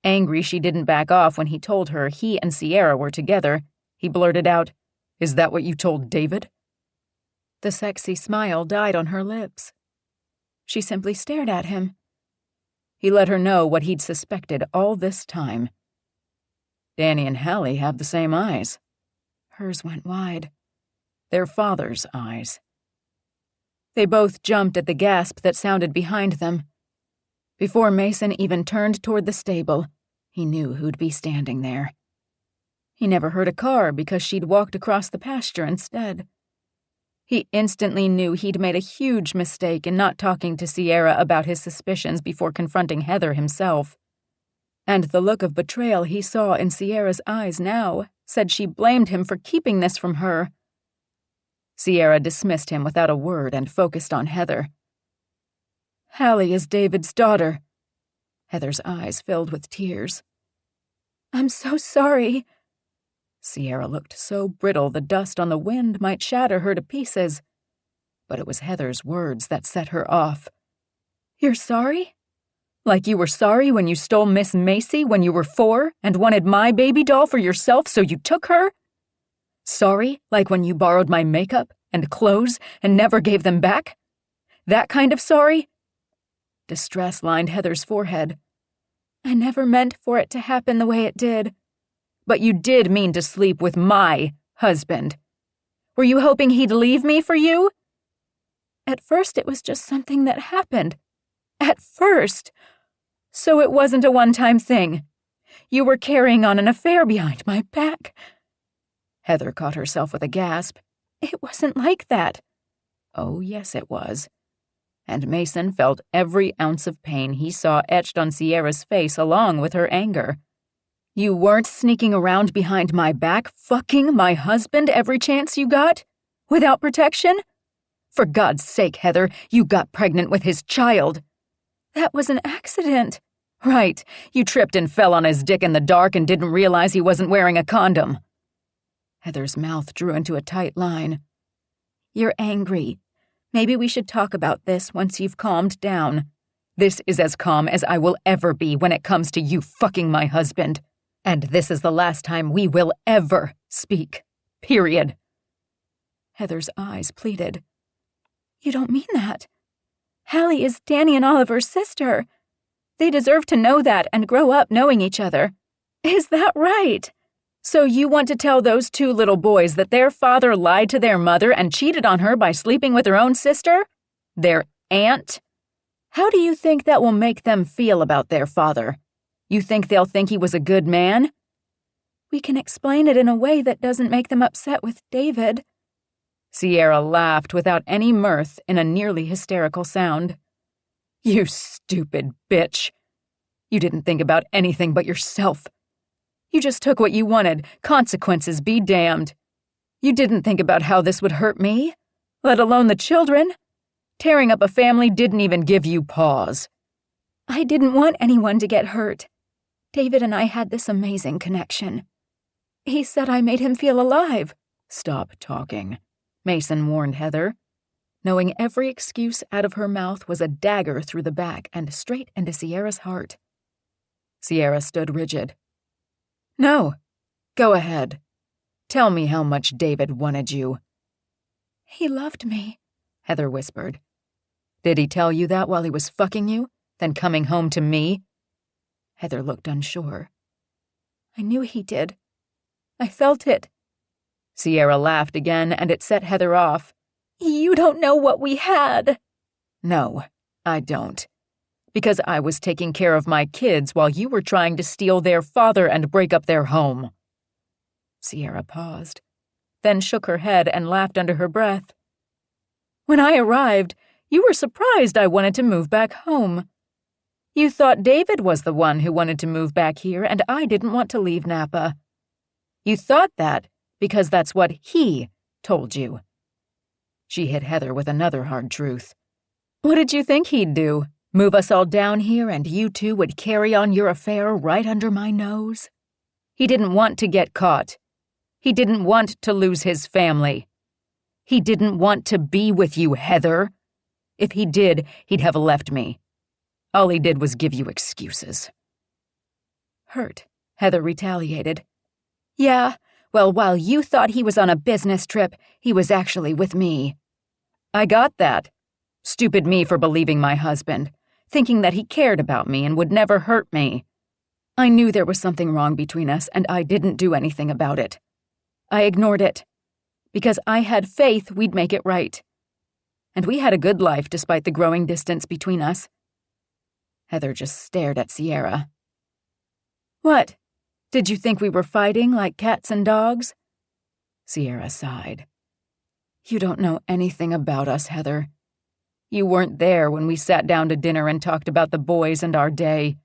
Speaker 1: Angry she didn't back off when he told her he and Sierra were together, he blurted out, "Is that what you told David?"
Speaker 4: The sexy smile died on her lips. She simply stared at him.
Speaker 1: He let her know what he'd suspected all this time. Danny and Hallie have the same eyes.
Speaker 4: Hers went wide.
Speaker 1: Their father's eyes. They both jumped at the gasp that sounded behind them. Before Mason even turned toward the stable, he knew who'd be standing there. He never heard a car because she'd walked across the pasture instead. He instantly knew he'd made a huge mistake in not talking to Sierra about his suspicions before confronting Heather himself. And the look of betrayal he saw in Sierra's eyes now said she blamed him for keeping this from her. Sierra dismissed him without a word and focused on Heather. "Hallie is David's daughter." Heather's eyes filled with tears. "I'm so sorry." Sierra looked so brittle the dust on the wind might shatter her to pieces. But it was Heather's words that set her off. "You're sorry? Like you were sorry when you stole Miss Macy when you were 4 and wanted my baby doll for yourself so you took her? Sorry like when you borrowed my makeup and clothes and never gave them back? That kind of sorry?" Distress lined Heather's forehead. "I never meant for it to happen the way it did." "But you did mean to sleep with my husband. Were you hoping he'd leave me for you?" "At first it was just something that happened. At first. So it wasn't a one-time thing. You were carrying on an affair behind my back." Heather caught herself with a gasp. "It wasn't like that." Oh, yes, it was. And Mason felt every ounce of pain he saw etched on Sierra's face along with her anger. "You weren't sneaking around behind my back, fucking my husband every chance you got? Without protection? For God's sake, Heather, you got pregnant with his child." "That was an accident." "Right, you tripped and fell on his dick in the dark and didn't realize he wasn't wearing a condom." Heather's mouth drew into a tight line. "You're angry. Maybe we should talk about this once you've calmed down." "This is as calm as I will ever be when it comes to you fucking my husband. And this is the last time we will ever speak. Period." Heather's eyes pleaded. "You don't mean that. Hallie is Danny and Oliver's sister. They deserve to know that and grow up knowing each other. Is that right? So you want to tell those 2 little boys that their father lied to their mother and cheated on her by sleeping with her own sister? Their aunt? How do you think that will make them feel about their father? You think they'll think he was a good man?" "We can explain it in a way that doesn't make them upset with David." Sierra laughed without any mirth in a nearly hysterical sound. "You stupid bitch. You didn't think about anything but yourself. You just took what you wanted, consequences be damned. You didn't think about how this would hurt me, let alone the children. Tearing up a family didn't even give you pause." "I didn't want anyone to get hurt. David and I had this amazing connection. He said I made him feel alive." "Stop talking," Mason warned Heather, knowing every excuse out of her mouth was a dagger through the back and straight into Sierra's heart. Sierra stood rigid. "No, go ahead. Tell me how much David wanted you." "He loved me," Heather whispered. "Did he tell you that while he was fucking you, then coming home to me?" Heather looked unsure. "I knew he did. I felt it." Sierra laughed again, and it set Heather off. "You don't know what we had." "No, I don't. Because I was taking care of my kids while you were trying to steal their father and break up their home." Sierra paused, then shook her head and laughed under her breath. "When I arrived, you were surprised I wanted to move back home. You thought David was the one who wanted to move back here and I didn't want to leave Napa. You thought that because that's what he told you." She hit Heather with another hard truth. "What did you think he'd do? Move us all down here and you 2 would carry on your affair right under my nose? He didn't want to get caught. He didn't want to lose his family. He didn't want to be with you, Heather. If he did, he'd have left me. All he did was give you excuses." Hurt, Heather retaliated. "Yeah, well, while you thought he was on a business trip, he was actually with me." "I got that. Stupid me for believing my husband, thinking that he cared about me and would never hurt me. I knew there was something wrong between us, and I didn't do anything about it. I ignored it, because I had faith we'd make it right. And we had a good life despite the growing distance between us." Heather just stared at Sierra. What? Did you think we were fighting like cats and dogs? Sierra sighed. You don't know anything about us, Heather. You weren't there when we sat down to dinner and talked about the boys and our day.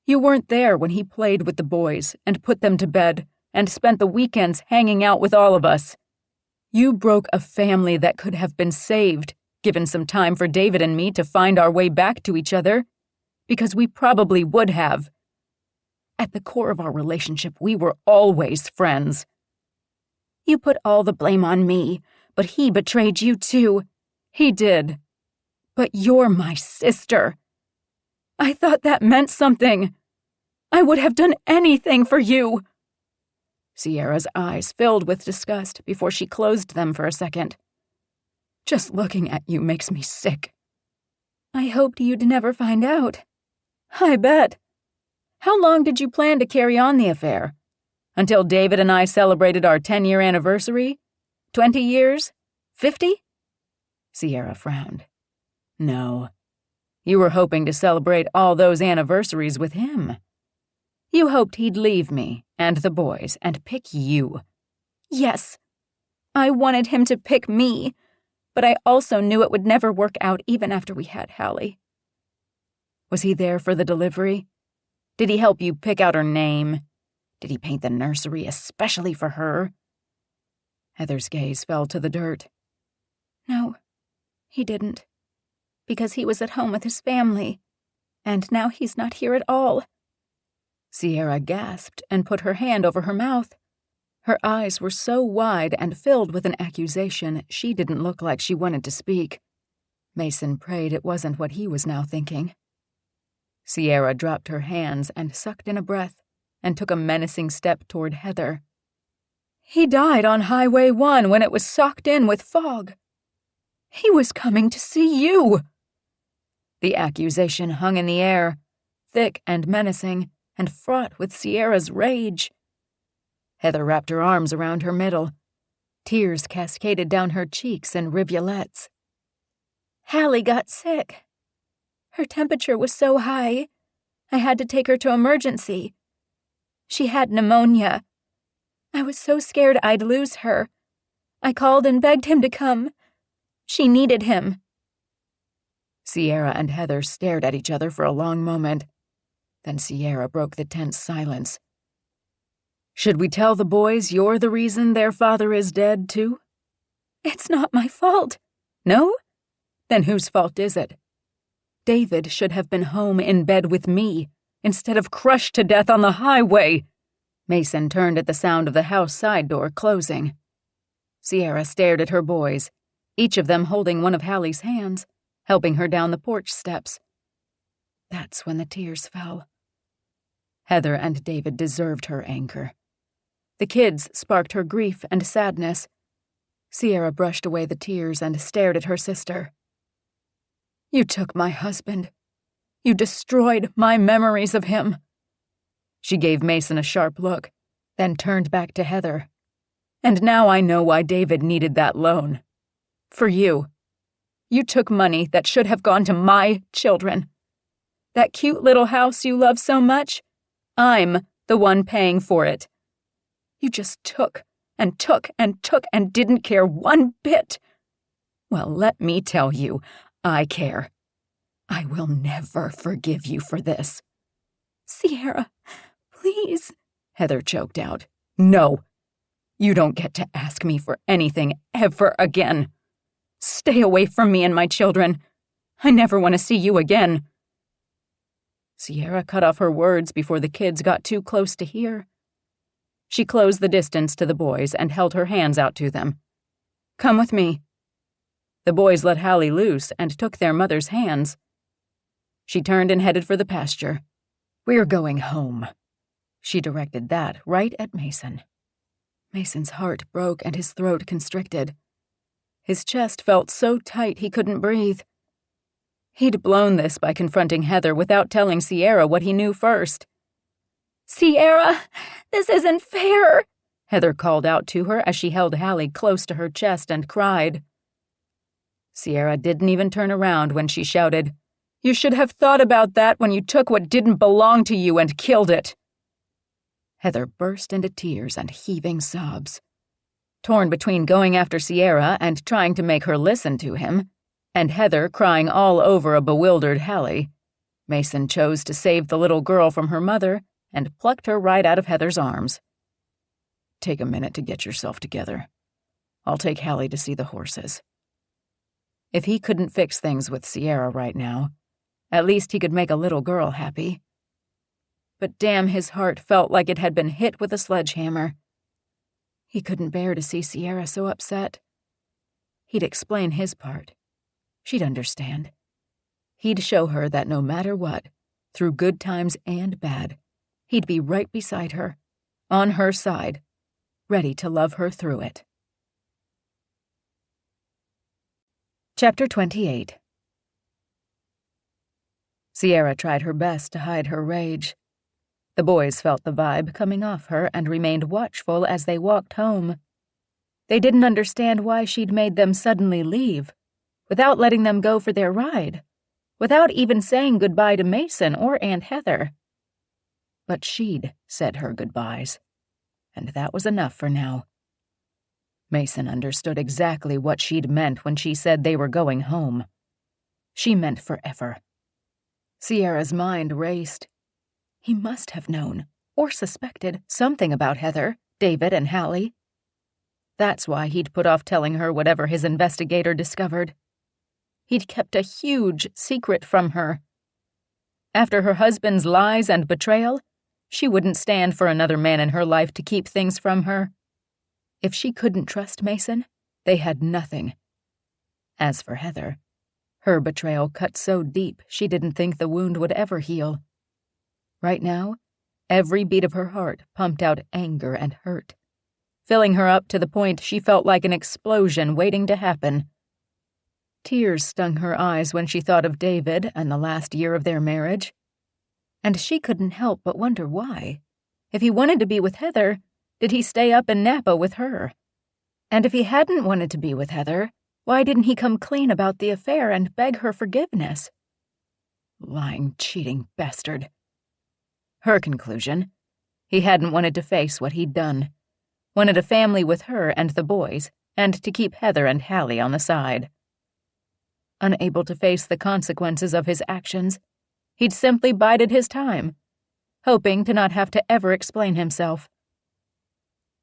Speaker 1: You weren't there when he played with the boys and put them to bed and spent the weekends hanging out with all of us. You broke a family that could have been saved, given some time for David and me to find our way back to each other, because we probably would have. At the core of our relationship, we were always friends. You put all the blame on me, but he betrayed you too. He did. But you're my sister. I thought that meant something. I would have done anything for you. Sierra's eyes filled with disgust before she closed them for a second. Just looking at you makes me sick. I hoped you'd never find out. I bet. How long did you plan to carry on the affair? Until David and I celebrated our 10-year anniversary? 20 years? 50? Sierra frowned. No. You were hoping to celebrate all those anniversaries with him. You hoped he'd leave me and the boys and pick you. Yes. I wanted him to pick me, but I also knew it would never work out even after we had Hallie. Was he there for the delivery? Did he help you pick out her name? Did he paint the nursery especially for her? Heather's gaze fell to the dirt. No, he didn't. Because he was at home with his family, and now he's not here at all. Sierra gasped and put her hand over her mouth. Her eyes were so wide and filled with an accusation she didn't look like she wanted to speak. Mason prayed it wasn't what he was now thinking. Sierra dropped her hands and sucked in a breath and took a menacing step toward Heather. He died on Highway 1 when it was socked in with fog. He was coming to see you. The accusation hung in the air, thick and menacing, and fraught with Sierra's rage. Heather wrapped her arms around her middle. Tears cascaded down her cheeks in rivulets. Hallie got sick. Her temperature was so high, I had to take her to emergency. She had pneumonia. I was so scared I'd lose her. I called and begged him to come. She needed him. Sierra and Heather stared at each other for a long moment. Then Sierra broke the tense silence. Should we tell the boys you're the reason their father is dead, too? It's not my fault. No? Then whose fault is it? David should have been home in bed with me, instead of crushed to death on the highway. Mason turned at the sound of the house side door closing. Sierra stared at her boys, each of them holding one of Hallie's hands, helping her down the porch steps. That's when the tears fell. Heather and David deserved her anger. The kids sparked her grief and sadness. Sierra brushed away the tears and stared at her sister. You took my husband. You destroyed my memories of him. She gave Mason a sharp look, then turned back to Heather. And now I know why David needed that loan. For you. You took money that should have gone to my children. That cute little house you love so much, I'm the one paying for it. You just took and took and took and didn't care one bit. Well, let me tell you, I care. I will never forgive you for this. Sierra, please, Heather choked out. No, you don't get to ask me for anything ever again. Stay away from me and my children. I never want to see you again. Sierra cut off her words before the kids got too close to hear. She closed the distance to the boys and held her hands out to them. Come with me. The boys let Hallie loose and took their mother's hands. She turned and headed for the pasture. We're going home. She directed that right at Mason. Mason's heart broke and his throat constricted. His chest felt so tight he couldn't breathe. He'd blown this by confronting Heather without telling Sierra what he knew first. Sierra, this isn't fair, Heather called out to her as she held Hallie close to her chest and cried. Sierra didn't even turn around when she shouted,
Speaker 3: You should have thought about that when you took what didn't belong to you and killed it."
Speaker 1: Heather burst into tears and heaving sobs.
Speaker 3: Torn between going after Sierra and trying to make her listen to him, and Heather crying all over a bewildered Hallie, Mason chose to save the little girl from her mother and plucked her right out of Heather's arms.
Speaker 5: "Take a minute to get yourself together. I'll take Hallie to see the horses." If he couldn't fix things with Sierra right now, at least he could make a little girl happy. But damn, his heart felt like it had been hit with a sledgehammer. He couldn't bear to see Sierra so upset. He'd explain his part. She'd understand. He'd show her that no matter what, through good times and bad, he'd be right beside her, on her side, ready to love her through it. Chapter 28. Sierra tried her best to hide her rage. The boys felt the vibe coming off her and remained watchful as they walked home. They didn't understand why she'd made them suddenly leave, without letting them go for their ride, without even saying goodbye to Mason or Aunt Heather. But she'd said her goodbyes, and that was enough for now. Mason understood exactly what she'd meant when she said they were going home. She meant forever. Sierra's mind raced. He must have known, or suspected, something about Heather, David, and Hallie. That's why he'd put off telling her whatever his investigator discovered. He'd kept a huge secret from her. After her husband's lies and betrayal, she wouldn't stand for another man in her life to keep things from her. If she couldn't trust Mason, they had nothing. As for Heather, her betrayal cut so deep she didn't think the wound would ever heal. Right now, every beat of her heart pumped out anger and hurt, filling her up to the point she felt like an explosion waiting to happen. Tears stung her eyes when she thought of David and the last year of their marriage. And she couldn't help but wonder why. If he wanted to be with Heather, did he stay up in Napa with her? And if he hadn't wanted to be with Heather, why didn't he come clean about the affair and beg her forgiveness? Lying, cheating bastard. Her conclusion: he hadn't wanted to face what he'd done. Wanted a family with her and the boys, and to keep Heather and Hallie on the side. Unable to face the consequences of his actions, he'd simply bided his time, hoping to not have to ever explain himself.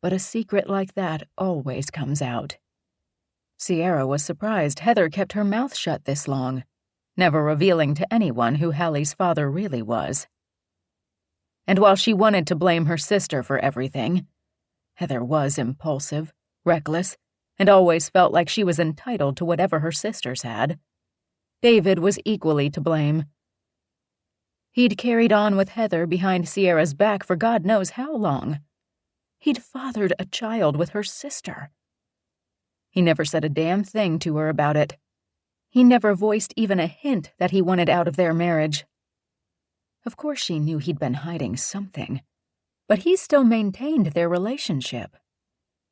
Speaker 5: But a secret like that always comes out. Sierra was surprised Heather kept her mouth shut this long, never revealing to anyone who Hallie's father really was. And while she wanted to blame her sister for everything, Heather was impulsive, reckless, and always felt like she was entitled to whatever her sisters had. David was equally to blame. He'd carried on with Heather behind Sierra's back for God knows how long. He'd fathered a child with her sister. He never said a damn thing to her about it. He never voiced even a hint that he wanted out of their marriage. Of course she knew he'd been hiding something, but he still maintained their relationship.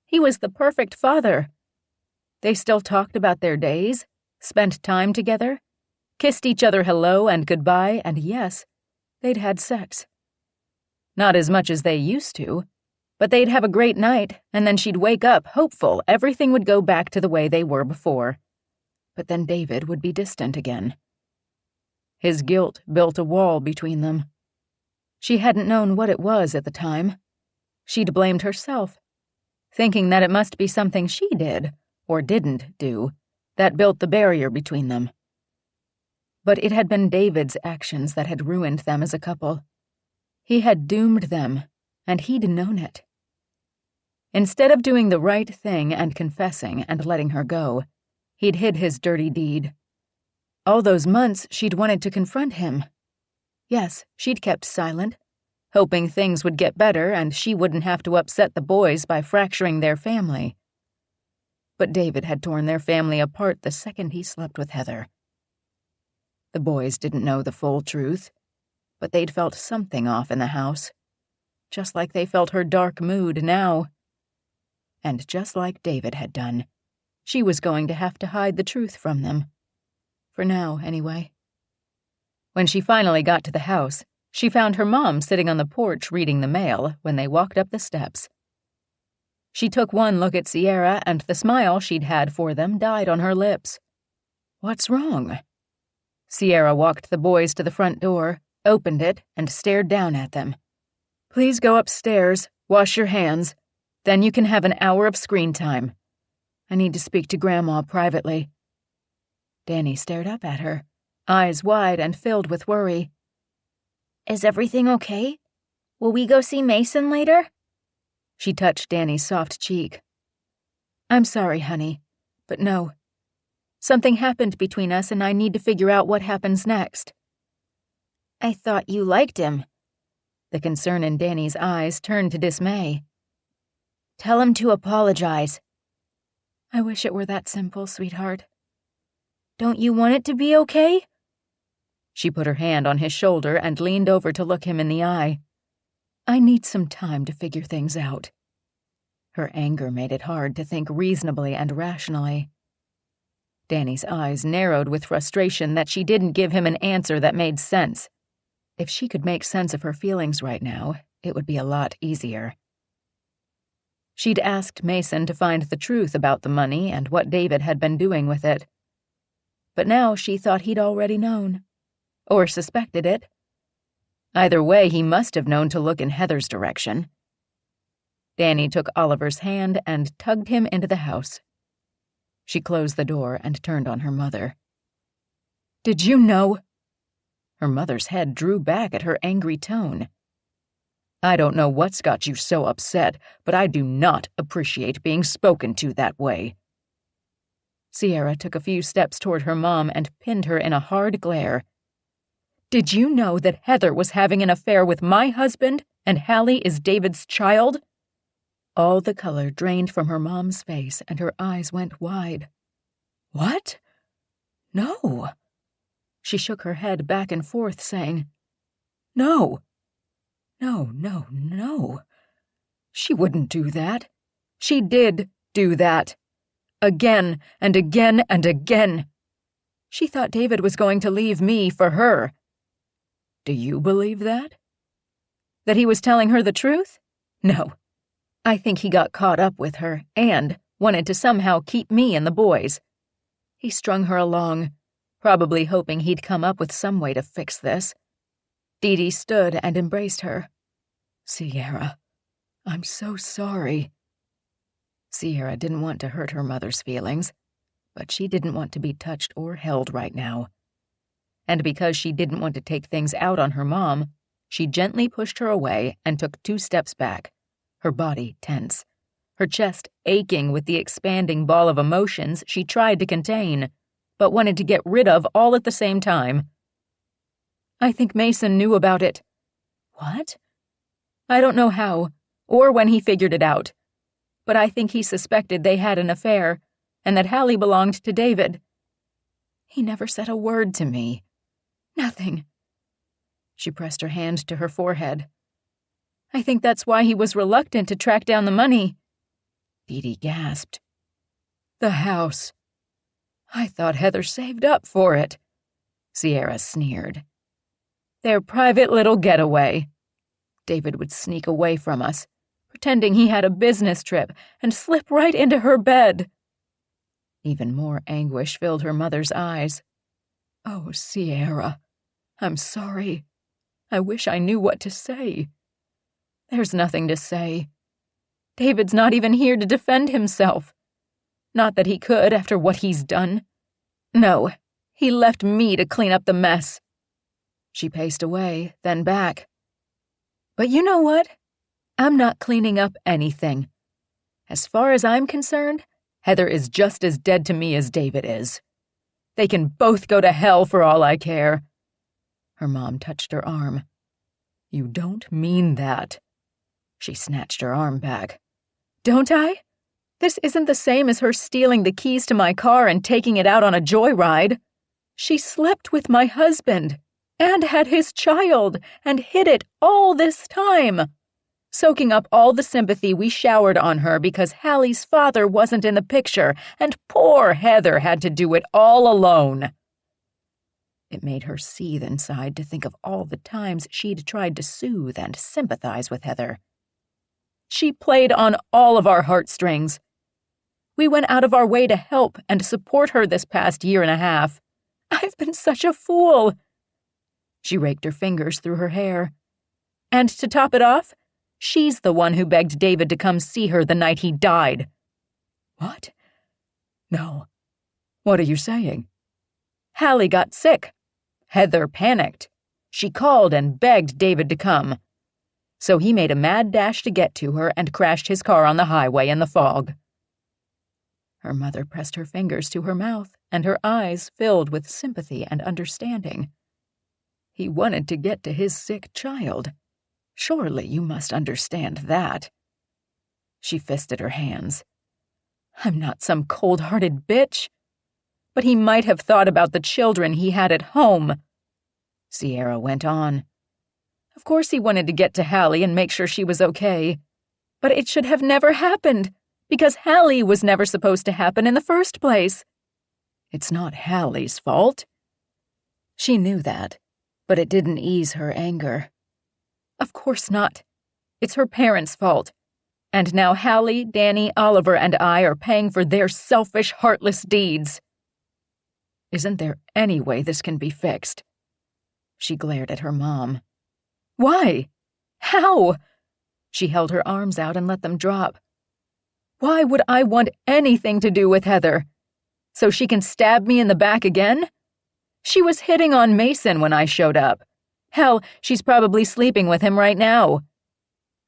Speaker 5: He was the perfect father. They still talked about their days, spent time together, kissed each other hello and goodbye, and yes, they'd had sex. Not as much as they used to, but they'd have a great night, and then she'd wake up hopeful everything would go back to the way they were before. But then David would be distant again. His guilt built a wall between them. She hadn't known what it was at the time. She'd blamed herself, thinking that it must be something she did, or didn't do, that built the barrier between them. But it had been David's actions that had ruined them as a couple. He had doomed them, and he'd known it. Instead of doing the right thing and confessing and letting her go, he'd hid his dirty deed. All those months she'd wanted to confront him. Yes, she'd kept silent, hoping things would get better and she wouldn't have to upset the boys by fracturing their family. But David had torn their family apart the second he slept with Heather. The boys didn't know the full truth, but they'd felt something off in the house, just like they felt her dark mood now. And just like David had done, she was going to have to hide the truth from them. For now, anyway.
Speaker 1: When she finally got to the house, she found her mom sitting on the porch reading the mail when they walked up the steps. She took one look at Sierra, and the smile she'd had for them died on her lips. "What's wrong?" Sierra walked the boys to the front door, opened it, and stared down at them. "Please go upstairs, wash your hands. Then you can have an hour of screen time. I need to speak to Grandma privately." Danny stared up at her, eyes wide and filled with worry.
Speaker 2: Is everything okay? Will we go see Mason later?
Speaker 1: She touched Danny's soft cheek. "I'm sorry, honey, but no. Something happened between us and I need to figure out what happens next."
Speaker 2: I thought you liked him.
Speaker 1: The concern in Danny's eyes turned to dismay.
Speaker 2: Tell him to apologize.
Speaker 1: "I wish it were that simple, sweetheart."
Speaker 2: Don't you want it to be okay?
Speaker 1: She put her hand on his shoulder and leaned over to look him in the eye. "I need some time to figure things out." Her anger made it hard to think reasonably and rationally. Danny's eyes narrowed with frustration that she didn't give him an answer that made sense. If she could make sense of her feelings right now, it would be a lot easier. She'd asked Mason to find the truth about the money and what David had been doing with it. But now she thought he'd already known. Or suspected it. Either way, he must have known to look in Heather's direction. Danny took Oliver's hand and tugged him into the house. She closed the door and turned on her mother. "Did you know?" Her mother's head drew back at her angry tone. "I don't know what's got you so upset, but I do not appreciate being spoken to that way." Sierra took a few steps toward her mom and pinned her in a hard glare. "Did you know that Heather was having an affair with my husband and Hallie is David's child?" All the color drained from her mom's face and her eyes went wide. "What? No." She shook her head back and forth, saying, "No. No. She wouldn't do that. She did do that. Again and again and again. She thought David was going to leave me for her. Do you believe that? That he was telling her the truth? No. I think he got caught up with her and wanted to somehow keep me and the boys. He strung her along, probably hoping he'd come up with some way to fix this." Dee Dee stood and embraced her. "Sierra, I'm so sorry." Sierra didn't want to hurt her mother's feelings, but she didn't want to be touched or held right now. And because she didn't want to take things out on her mom, she gently pushed her away and took 2 steps back, her body tense, her chest aching with the expanding ball of emotions she tried to contain, but wanted to get rid of all at the same time. "I think Mason knew about it." "What?" "I don't know how, or when he figured it out. But I think he suspected they had an affair, and that Hallie belonged to David. He never said a word to me. Nothing." She pressed her hand to her forehead. "I think that's why he was reluctant to track down the money." Dee Dee gasped. "The house. I thought Heather saved up for it." Sierra sneered. "Their private little getaway. David would sneak away from us, pretending he had a business trip, and slip right into her bed." Even more anguish filled her mother's eyes. "Oh, Sierra, I'm sorry. I wish I knew what to say." "There's nothing to say. David's not even here to defend himself. Not that he could after what he's done. No, he left me to clean up the mess." She paced away, then back. "But you know what? I'm not cleaning up anything. As far as I'm concerned, Heather is just as dead to me as David is. They can both go to hell for all I care." Her mom touched her arm. "You don't mean that." She snatched her arm back. "Don't I? This isn't the same as her stealing the keys to my car and taking it out on a joyride. She slept with my husband and had his child and hid it all this time, soaking up all the sympathy we showered on her because Hallie's father wasn't in the picture and poor Heather had to do it all alone." It made her seethe inside to think of all the times she'd tried to soothe and sympathize with Heather. She played on all of our heartstrings. We went out of our way to help and support her this past year and a half. I've been such a fool. She raked her fingers through her hair. And to top it off, she's the one who begged David to come see her the night he died.
Speaker 5: What? No. What are you saying?
Speaker 1: Hallie got sick. Heather panicked. She called and begged David to come. So he made a mad dash to get to her and crashed his car on the highway in the fog. Her mother pressed her fingers to her mouth, and her eyes filled with sympathy and understanding. He wanted to get to his sick child. Surely you must understand that. She fisted her hands. I'm not some cold-hearted bitch. But he might have thought about the children he had at home. Sierra went on. Of course he wanted to get to Hallie and make sure she was okay. But it should have never happened, because Hallie was never supposed to happen in the first place. It's not Hallie's fault. She knew that, but it didn't ease her anger. Of course not. It's her parents' fault. And now Hallie, Danny, Oliver, and I are paying for their selfish, heartless deeds. Isn't there any way this can be fixed? She glared at her mom. Why? How? She held her arms out and let them drop. Why would I want anything to do with Heather? So she can stab me in the back again? She was hitting on Mason when I showed up. Hell, she's probably sleeping with him right now.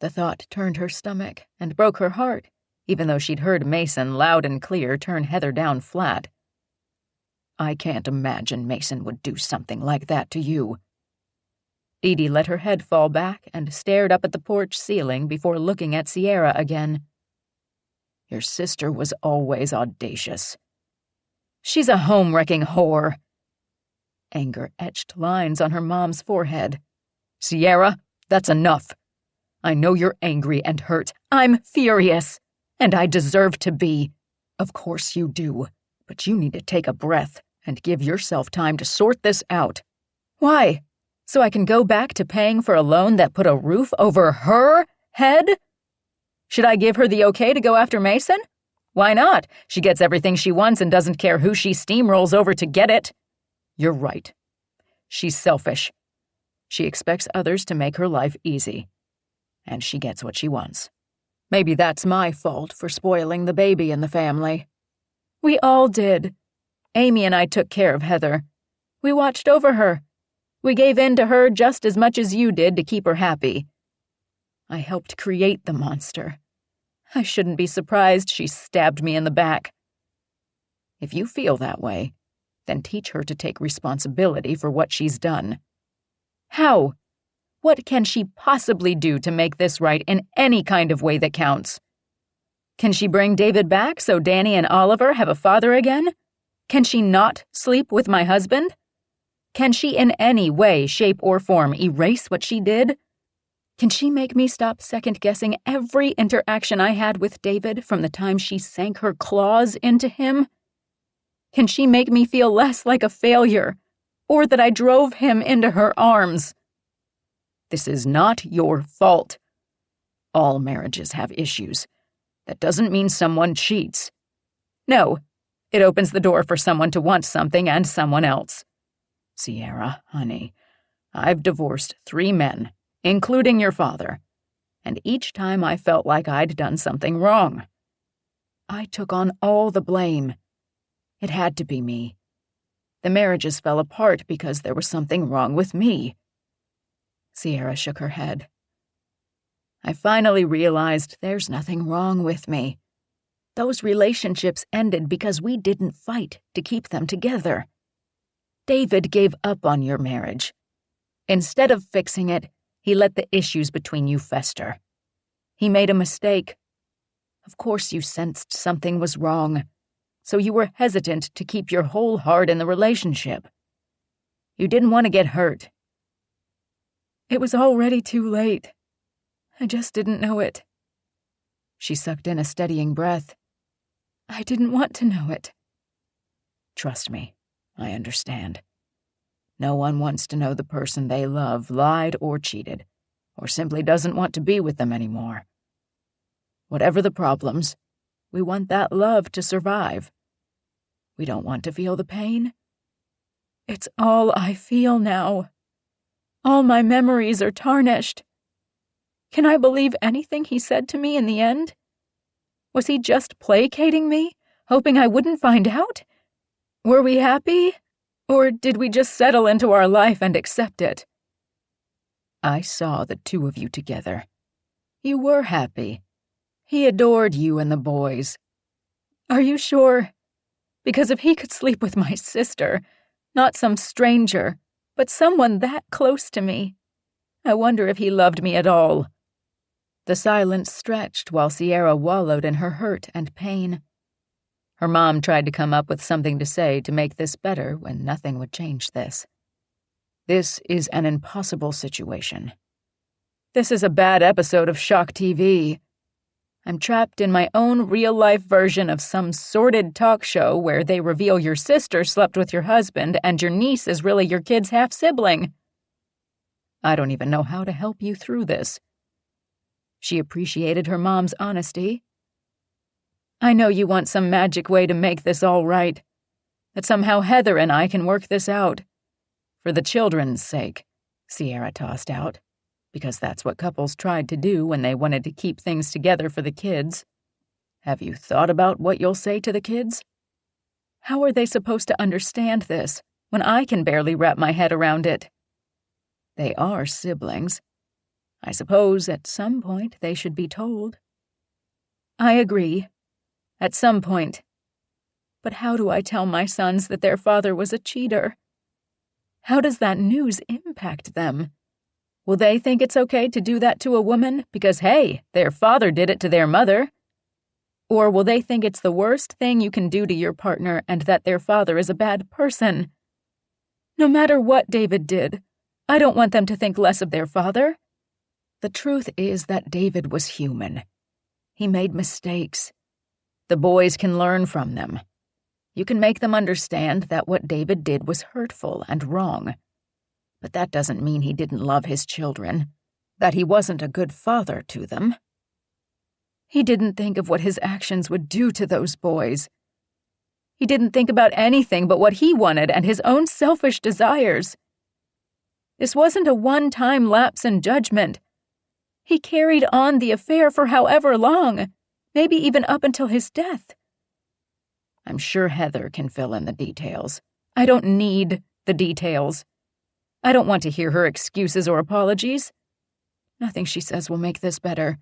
Speaker 1: The thought turned her stomach and broke her heart, even though she'd heard Mason loud and clear turn Heather down flat. I can't imagine Mason would do something like that to you. Dee Dee let her head fall back and stared up at the porch ceiling before looking at Sierra again. Your sister was always audacious. She's a home-wrecking whore. Anger etched lines on her mom's forehead. Sierra, that's enough. I know you're angry and hurt. I'm furious, and I deserve to be. Of course you do, but you need to take a breath and give yourself time to sort this out. Why? So I can go back to paying for a loan that put a roof over her head? Should I give her the okay to go after Mason? Why not? She gets everything she wants and doesn't care who she steamrolls over to get it. You're right. She's selfish. She expects others to make her life easy. And she gets what she wants. Maybe that's my fault for spoiling the baby in the family. We all did. Amy and I took care of Heather. We watched over her. We gave in to her just as much as you did to keep her happy. I helped create the monster. I shouldn't be surprised she stabbed me in the back. If you feel that way, then teach her to take responsibility for what she's done. How? What can she possibly do to make this right in any kind of way that counts? Can she bring David back so Danny and Oliver have a father again? Can she not sleep with my husband? Can she in any way, shape, or form erase what she did? Can she make me stop second-guessing every interaction I had with David from the time she sank her claws into him? Can she make me feel less like a failure, or that I drove him into her arms? This is not your fault. All marriages have issues. That doesn't mean someone cheats. No, it opens the door for someone to want something and someone else. Sierra, honey, I've divorced 3 men, including your father, and each time I felt like I'd done something wrong. I took on all the blame. It had to be me. The marriages fell apart because there was something wrong with me. Sierra shook her head. I finally realized there's nothing wrong with me. Those relationships ended because we didn't fight to keep them together. David gave up on your marriage. Instead of fixing it, he let the issues between you fester. He made a mistake. Of course you sensed something was wrong, so you were hesitant to keep your whole heart in the relationship. You didn't want to get hurt. It was already too late. I just didn't know it. She sucked in a steadying breath. I didn't want to know it. Trust me, I understand.
Speaker 3: No one wants to know the person they love lied or cheated, or simply doesn't want to be with them anymore. Whatever the problems, we want that love to survive. We don't want to feel the pain.
Speaker 1: It's all I feel now. All my memories are tarnished. Can I believe anything he said to me in the end? Was he just placating me, hoping I wouldn't find out? Were we happy? Or did we just settle into our life and accept it?
Speaker 3: I saw the two of you together. You were happy. He adored you and the boys.
Speaker 1: Are you sure? Because if he could sleep with my sister, not some stranger, but someone that close to me, I wonder if he loved me at all.
Speaker 3: The silence stretched while Sierra wallowed in her hurt and pain. Her mom tried to come up with something to say to make this better when nothing would change this. This is an impossible situation. This is a bad episode of shock TV. I'm trapped in my own real-life version of some sordid talk show where they reveal your sister slept with your husband and your niece is really your kid's half-sibling. I don't even know how to help you through this. She appreciated her mom's honesty. I know you want some magic way to make this all right, that somehow Heather and I can work this out. For the children's sake, Sierra tossed out, because that's what couples tried to do when they wanted to keep things together for the kids. Have you thought about what you'll say to the kids?
Speaker 1: How are they supposed to understand this when I can barely wrap my head around it?
Speaker 3: They are siblings. I suppose at some point they should be told.
Speaker 1: I agree. At some point. But how do I tell my sons that their father was a cheater? How does that news impact them? Will they think it's okay to do that to a woman because, hey, their father did it to their mother? Or will they think it's the worst thing you can do to your partner and that their father is a bad person? No matter what David did, I don't want them to think less of their father.
Speaker 3: The truth is that David was human. He made mistakes. The boys can learn from them. You can make them understand that what David did was hurtful and wrong. But that doesn't mean he didn't love his children, that he wasn't a good father to them.
Speaker 1: He didn't think of what his actions would do to those boys. He didn't think about anything but what he wanted and his own selfish desires. This wasn't a one-time lapse in judgment. He carried on the affair for however long, maybe even up until his death.
Speaker 3: I'm sure Heather can fill in the details.
Speaker 1: I don't need the details. I don't want to hear her excuses or apologies. Nothing she says will make this better.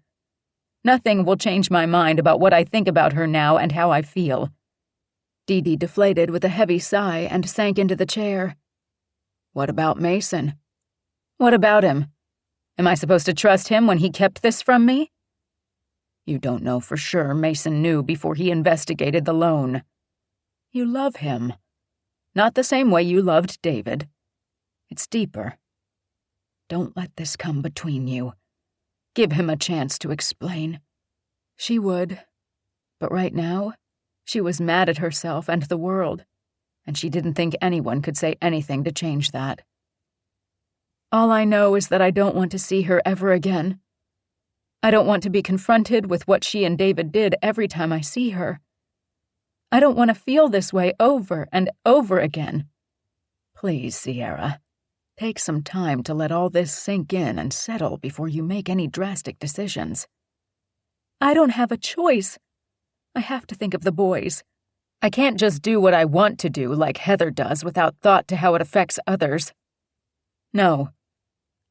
Speaker 1: Nothing will change my mind about what I think about her now and how I feel.
Speaker 3: Dee Dee deflated with a heavy sigh and sank into the chair. What about Mason?
Speaker 1: What about him? Am I supposed to trust him when he kept this from me?
Speaker 3: You don't know for sure Mason knew before he investigated the loan. You love him. Not the same way you loved David. It's deeper. Don't let this come between you. Give him a chance to explain.
Speaker 1: She would. But right now, she was mad at herself and the world,
Speaker 3: and she didn't think anyone could say anything to change that.
Speaker 1: All I know is that I don't want to see her ever again. I don't want to be confronted with what she and David did every time I see her. I don't want to feel this way over and over again.
Speaker 3: Please, Sierra, take some time to let all this sink in and settle before you make any drastic decisions.
Speaker 1: I don't have a choice. I have to think of the boys. I can't just do what I want to do like Heather does without thought to how it affects others. No.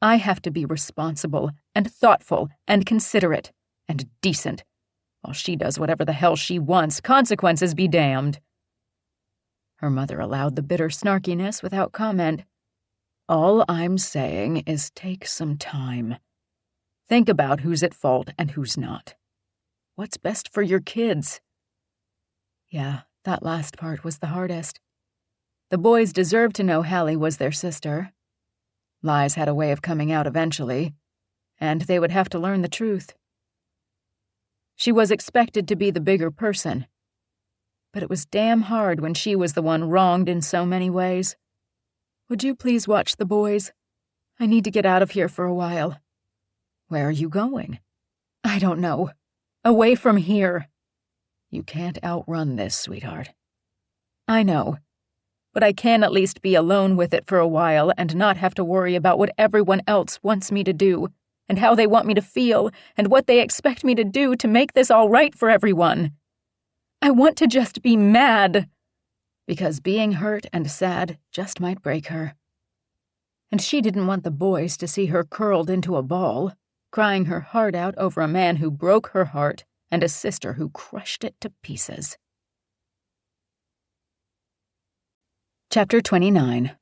Speaker 1: I have to be responsible and thoughtful and considerate and decent, while she does whatever the hell she wants, consequences be damned.
Speaker 3: Her mother allowed the bitter snarkiness without comment. All I'm saying is take some time. Think about who's at fault and who's not. What's best for your kids?
Speaker 1: Yeah, that last part was the hardest.
Speaker 3: The boys deserved to know Hallie was their sister. Lies had a way of coming out eventually, and they would have to learn the truth. She was expected to be the bigger person, but it was damn hard when she was the one wronged in so many ways.
Speaker 1: Would you please watch the boys? I need to get out of here for a while.
Speaker 3: Where are you going?
Speaker 1: I don't know. Away from here.
Speaker 3: You can't outrun this, sweetheart.
Speaker 1: I know. But I can at least be alone with it for a while and not have to worry about what everyone else wants me to do, and how they want me to feel, and what they expect me to do to make this all right for everyone. I want to just be mad.
Speaker 3: Because being hurt and sad just might break her.
Speaker 1: And she didn't want the boys to see her curled into a ball, crying her heart out over a man who broke her heart and a sister who crushed it to pieces.
Speaker 2: Chapter 29.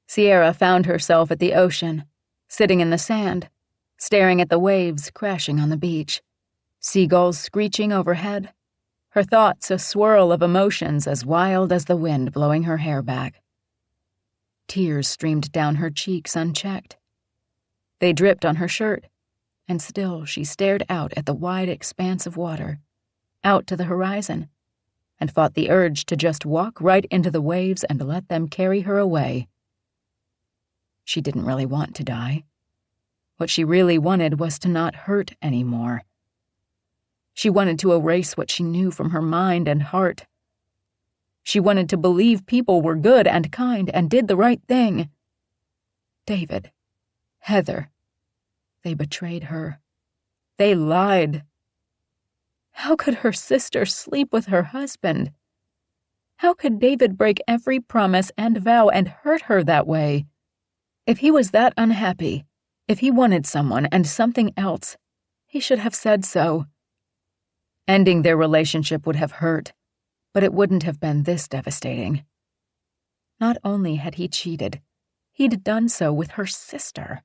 Speaker 1: Sierra found herself at the ocean, sitting in the sand, staring at the waves crashing on the beach, seagulls screeching overhead, her thoughts a swirl of emotions as wild as the wind blowing her hair back. Tears streamed down her cheeks unchecked. They dripped on her shirt, and still she stared out at the wide expanse of water, out to the horizon, and fought the urge to just walk right into the waves and let them carry her away. She didn't really want to die. What she really wanted was to not hurt anymore. She wanted to erase what she knew from her mind and heart. She wanted to believe people were good and kind and did the right thing. David, Heather, they betrayed her. They lied. How could her sister sleep with her husband? How could David break every promise and vow and hurt her that way? If he was that unhappy, if he wanted someone and something else, he should have said so. Ending their relationship would have hurt, but it wouldn't have been this devastating. Not only had he cheated, he'd done so with her sister.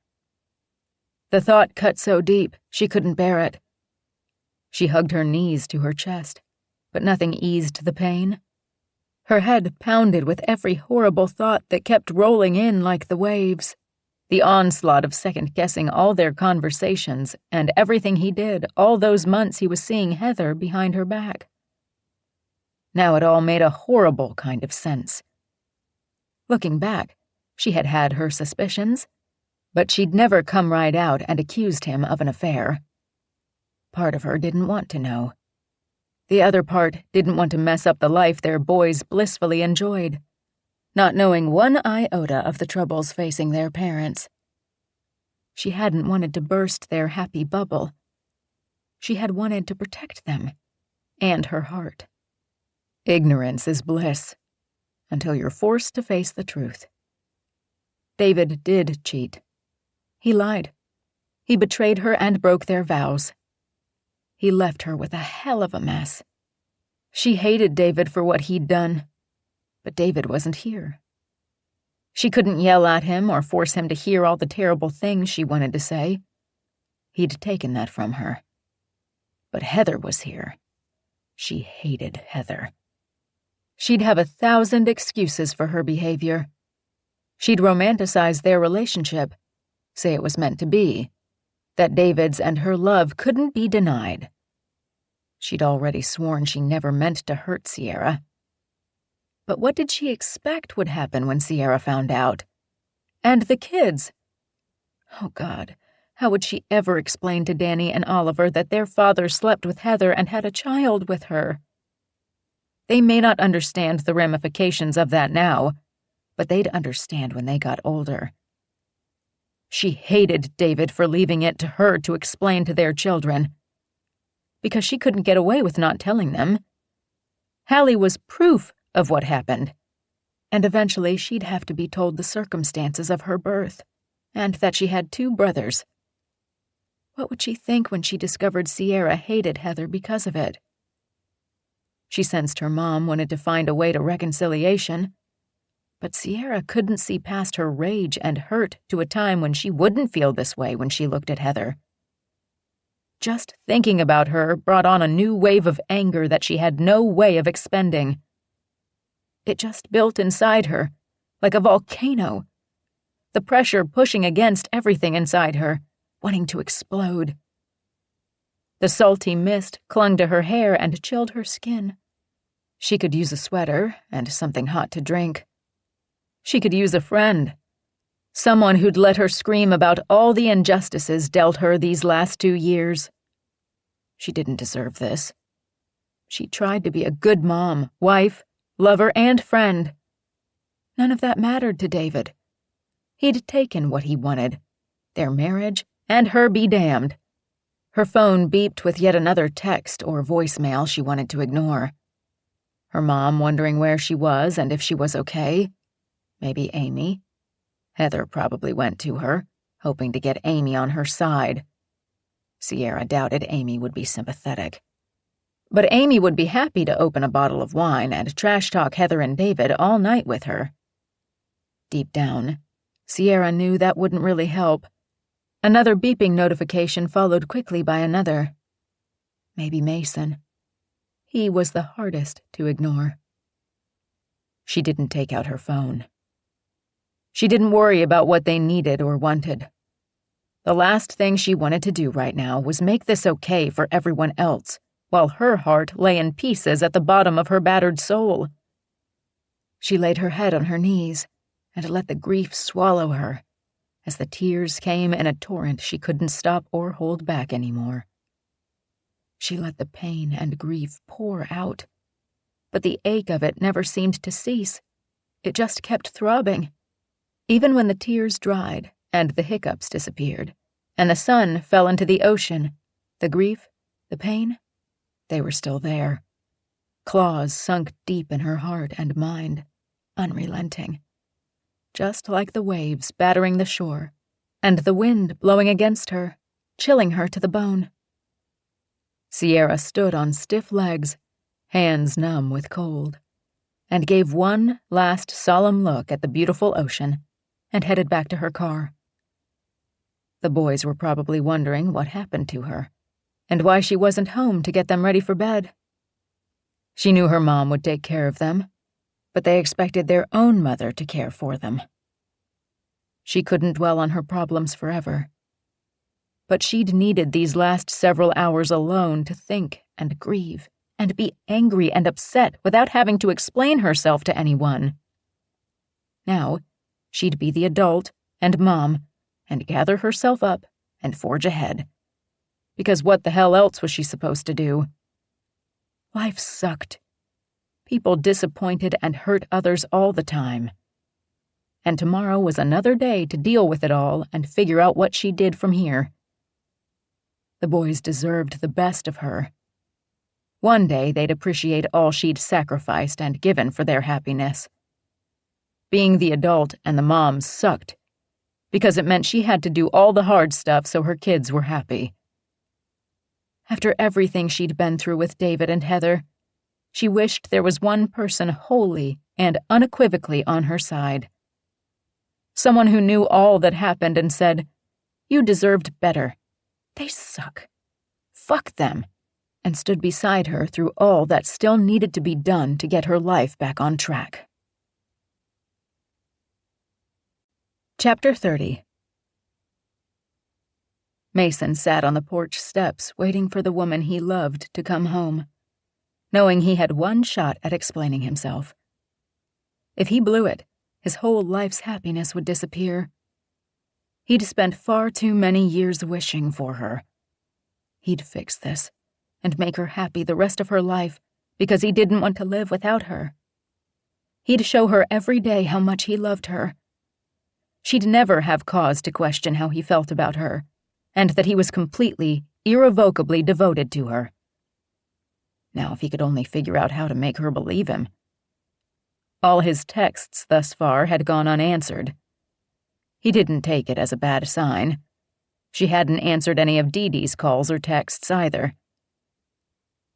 Speaker 1: The thought cut so deep, she couldn't bear it. She hugged her knees to her chest, but nothing eased the pain. Her head pounded with every horrible thought that kept rolling in like the waves. The onslaught of second-guessing all their conversations and everything he did all those months he was seeing Heather behind her back. Now it all made a horrible kind of sense. Looking back, she had had her suspicions, but she'd never come right out and accused him of an affair. Part of her didn't want to know. The other part didn't want to mess up the life their boys blissfully enjoyed, not knowing one iota of the troubles facing their parents. She hadn't wanted to burst their happy bubble. She had wanted to protect them, and her heart. Ignorance is bliss, until you're forced to face the truth. David did cheat. He lied. He betrayed her and broke their vows. He left her with a hell of a mess. She hated David for what he'd done, but David wasn't here. She couldn't yell at him or force him to hear all the terrible things she wanted to say. He'd taken that from her. But Heather was here. She hated Heather. She'd have 1,000 excuses for her behavior. She'd romanticize their relationship, say it was meant to be, that David's and her love couldn't be denied. She'd already sworn she never meant to hurt Sierra. But what did she expect would happen when Sierra found out? And the kids? Oh, God, how would she ever explain to Danny and Oliver that their father slept with Heather and had a child with her? They may not understand the ramifications of that now, but they'd understand when they got older. She hated David for leaving it to her to explain to their children, because she couldn't get away with not telling them. Hallie was proof of what happened, and eventually she'd have to be told the circumstances of her birth, and that she had 2 brothers. What would she think when she discovered Sierra hated Heather because of it? She sensed her mom wanted to find a way to reconciliation, but Sierra couldn't see past her rage and hurt to a time when she wouldn't feel this way when she looked at Heather. Just thinking about her brought on a new wave of anger that she had no way of expending. It just built inside her, like a volcano, the pressure pushing against everything inside her, wanting to explode. The salty mist clung to her hair and chilled her skin. She could use a sweater and something hot to drink,
Speaker 3: She could use a friend. Someone who'd let her scream about all the injustices dealt her these last 2 years. She didn't deserve this. She tried to be a good mom, wife, lover, and friend. None of that mattered to David. He'd taken what he wanted, their marriage, and her be damned. Her phone beeped with yet another text or voicemail she wanted to ignore. Her mom wondering where she was and if she was okay. Maybe Amy. Heather probably went to her, hoping to get Amy on her side. Sierra doubted Amy would be sympathetic. But Amy would be happy to open a bottle of wine and trash-talk Heather and David all night with her. Deep down, Sierra knew that wouldn't really help. Another beeping notification followed quickly by another. Maybe Mason. He was the hardest to ignore. She didn't take out her phone. She didn't worry about what they needed or wanted. The last thing she wanted to do right now was make this okay for everyone else, while her heart lay in pieces at the bottom of her battered soul. She laid her head on her knees and let the grief swallow her, as the tears came in a torrent she couldn't stop or hold back anymore. She let the pain and grief pour out, but the ache of it never seemed to cease. It just kept throbbing. Even when the tears dried and the hiccups disappeared, and the sun fell into the ocean, the grief, the pain, they were still there. Claws sunk deep in her heart and mind, unrelenting. Just like the waves battering the shore, and the wind blowing against her, chilling her to the bone. Sierra stood on stiff legs, hands numb with cold, and gave one last solemn look at the beautiful ocean and headed back to her car. The boys were probably wondering what happened to her, and why she wasn't home to get them ready for bed. She knew her mom would take care of them, but they expected their own mother to care for them. She couldn't dwell on her problems forever, but she'd needed these last several hours alone to think and grieve and be angry and upset without having to explain herself to anyone. Now, she'd be the adult and mom and gather herself up and forge ahead. Because what the hell else was she supposed to do? Life sucked. People disappointed and hurt others all the time. And tomorrow was another day to deal with it all and figure out what she did from here. The boys deserved the best of her. One day they'd appreciate all she'd sacrificed and given for their happiness. Being the adult and the mom sucked, because it meant she had to do all the hard stuff so her kids were happy. After everything she'd been through with David and Heather, she wished there was one person wholly and unequivocally on her side. Someone who knew all that happened and said, "You deserved better. They suck. Fuck them," and stood beside her through all that still needed to be done to get her life back on track. Chapter 30. Mason sat on the porch steps waiting for the woman he loved to come home, knowing he had one shot at explaining himself. If he blew it, his whole life's happiness would disappear. He'd spent far too many years wishing for her. He'd fix this and make her happy the rest of her life because he didn't want to live without her. He'd show her every day how much he loved her. She'd never have cause to question how he felt about her, and that he was completely, irrevocably devoted to her. Now if he could only figure out how to make her believe him. All his texts thus far had gone unanswered. He didn't take it as a bad sign. She hadn't answered any of Dee Dee's calls or texts either.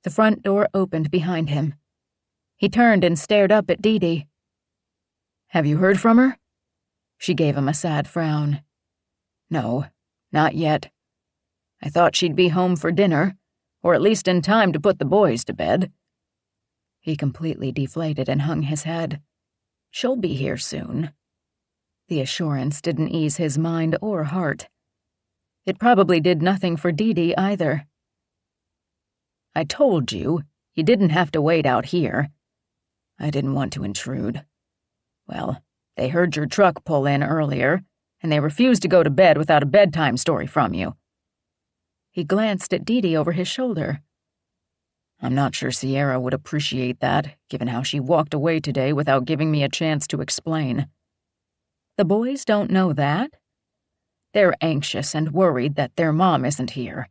Speaker 3: The front door opened behind him. He turned and stared up at Dee Dee. "Have you heard from her?" She gave him a sad frown. "No, not yet. I thought she'd be home for dinner, or at least in time to put the boys to bed." He completely deflated and hung his head. "She'll be here soon." The assurance didn't ease his mind or heart. It probably did nothing for Dee Dee either. "I told you, you didn't have to wait out here." "I didn't want to intrude." "Well, They heard your truck pull in earlier, and they refused to go to bed without a bedtime story from you."
Speaker 1: He glanced at Dee Dee over his shoulder.
Speaker 3: "I'm not sure Sierra would appreciate that, given how she walked away today without giving me a chance to explain."
Speaker 1: "The boys don't know that?"
Speaker 3: "They're anxious and worried that their mom isn't here.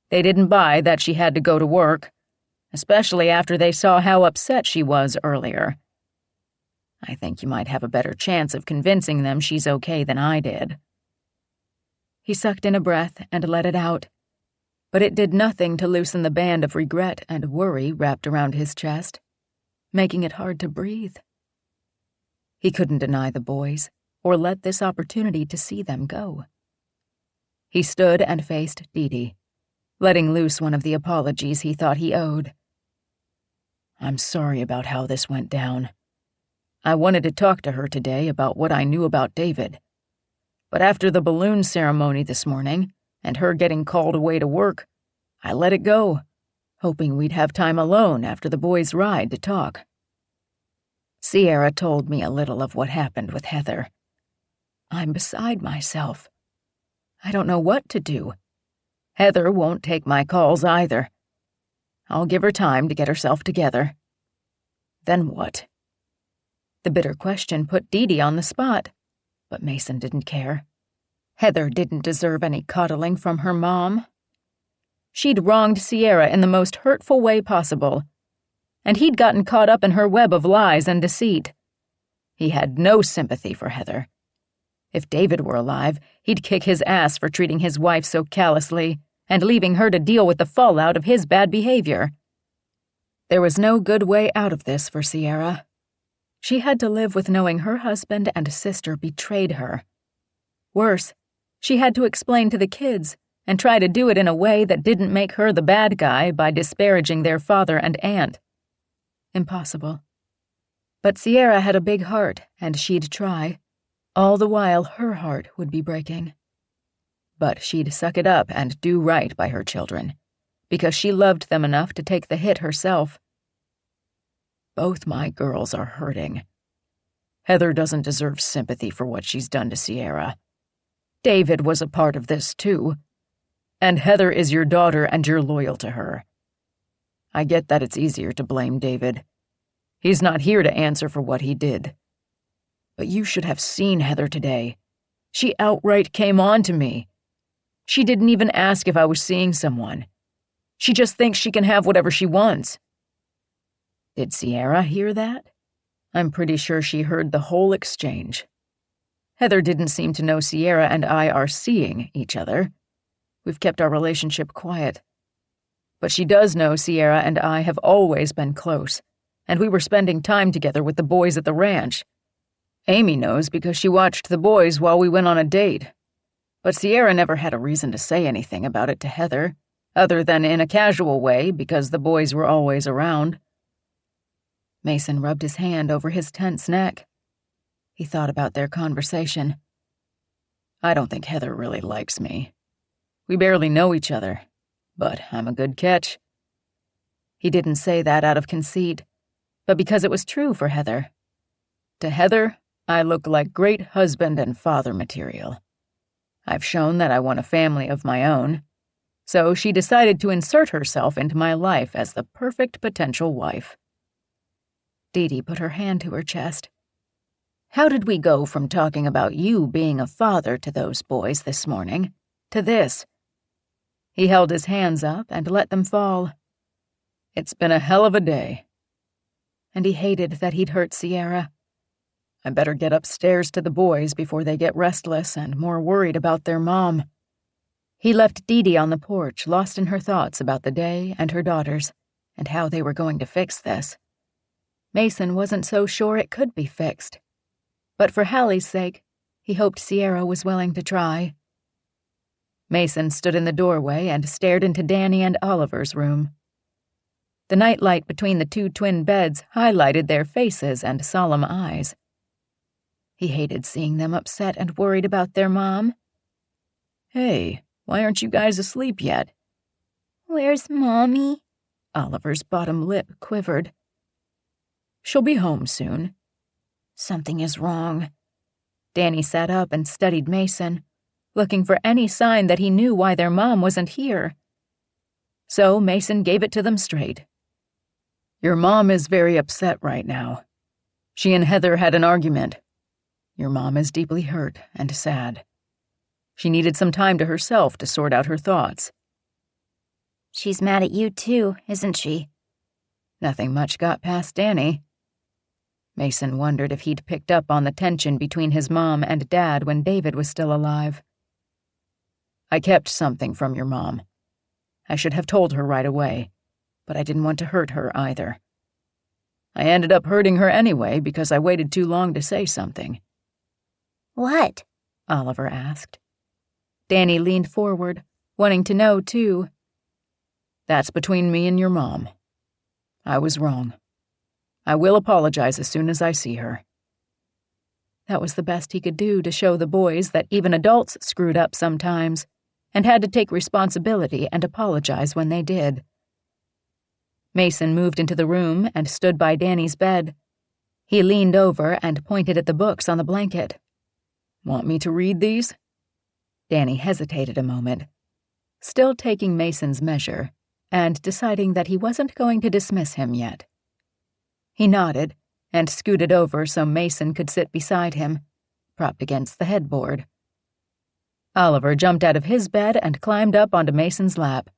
Speaker 3: They didn't buy that she had to go to work, especially after they saw how upset she was earlier. I think you might have a better chance of convincing them she's okay than I did."
Speaker 1: He sucked in a breath and let it out, but it did nothing to loosen the band of regret and worry wrapped around his chest, making it hard to breathe. He couldn't deny the boys or let this opportunity to see them go. He stood and faced Dee Dee, letting loose one of the apologies he thought he owed.
Speaker 3: "I'm sorry about how this went down. I wanted to talk to her today about what I knew about David. But after the balloon ceremony this morning, and her getting called away to work, I let it go, hoping we'd have time alone after the boys' ride to talk. Sierra told me a little of what happened with Heather. I'm beside myself. I don't know what to do. Heather won't take my calls either. I'll give her time to get herself together. Then what?" The bitter question put Dee Dee on the spot, but Mason didn't care. Heather didn't deserve any coddling from her mom. She'd wronged Sierra in the most hurtful way possible, and he'd gotten caught up in her web of lies and deceit. He had no sympathy for Heather. If David were alive, he'd kick his ass for treating his wife so callously and leaving her to deal with the fallout of his bad behavior. There was no good way out of this for Sierra. She had to live with knowing her husband and sister betrayed her. Worse, she had to explain to the kids and try to do it in a way that didn't make her the bad guy by disparaging their father and aunt. Impossible. But Sierra had a big heart, and she'd try. All the while her heart would be breaking. But she'd suck it up and do right by her children, because she loved them enough to take the hit herself. Both my girls are hurting. Heather doesn't deserve sympathy for what she's done to Sierra. David was a part of this too. And Heather is your daughter and you're loyal to her. I get that it's easier to blame David. He's not here to answer for what he did. But you should have seen Heather today. She outright came on to me. She didn't even ask if I was seeing someone. She just thinks she can have whatever she wants. Did Sierra hear that? I'm pretty sure she heard the whole exchange. Heather didn't seem to know Sierra and I are seeing each other. We've kept our relationship quiet. But she does know Sierra and I have always been close, and we were spending time together with the boys at the ranch. Amy knows because she watched the boys while we went on a date. But Sierra never had a reason to say anything about it to Heather, other than in a casual way because the boys were always around. Mason rubbed his hand over his tense neck. He thought about their conversation. I don't think Heather really likes me. We barely know each other, but I'm a good catch. He didn't say that out of conceit, but because it was true for Heather. To Heather, I look like great husband and father material. I've shown that I want a family of my own, so she decided to insert herself into my life as the perfect potential wife. Dee Dee put her hand to her chest. How did we go from talking about you being a father to those boys this morning to this? He held his hands up and let them fall. It's been a hell of a day. And he hated that he'd hurt Sierra. I better get upstairs to the boys before they get restless and more worried about their mom. He left Dee Dee on the porch, lost in her thoughts about the day and her daughters, and how they were going to fix this. Mason wasn't so sure it could be fixed. But for Hallie's sake, he hoped Sierra was willing to try. Mason stood in the doorway and stared into Danny and Oliver's room. The nightlight between the two twin beds highlighted their faces and solemn eyes. He hated seeing them upset and worried about their mom. Hey, why aren't you guys asleep yet?
Speaker 2: Where's Mommy?
Speaker 1: Oliver's bottom lip quivered. She'll be home soon.
Speaker 4: Something is wrong.
Speaker 2: Danny sat up and studied Mason, looking for any sign that he knew why their mom wasn't here. So Mason gave it to them straight.
Speaker 3: Your mom is very upset right now. She and Heather had an argument. Your mom is deeply hurt and sad. She needed some time to herself to sort out her thoughts.
Speaker 4: She's mad at you too, isn't she?
Speaker 3: Nothing much got past Danny. Mason wondered if he'd picked up on the tension between his mom and Dad when David was still alive. I kept something from your mom. I should have told her right away, but I didn't want to hurt her either. I ended up hurting her anyway because I waited too long to say something.
Speaker 4: What?
Speaker 2: Oliver asked. Danny leaned forward, wanting to know too.
Speaker 3: That's between me and your mom. I was wrong. I will apologize as soon as I see her.
Speaker 2: That was the best he could do to show the boys that even adults screwed up sometimes, and had to take responsibility and apologize when they did. Mason moved into the room and stood by Danny's bed. He leaned over and pointed at the books on the blanket.
Speaker 3: Want me to read these?
Speaker 2: Danny hesitated a moment, still taking Mason's measure, and deciding that he wasn't going to dismiss him yet. He nodded and scooted over so Mason could sit beside him, propped against the headboard. Oliver jumped out of his bed and climbed up onto Mason's lap,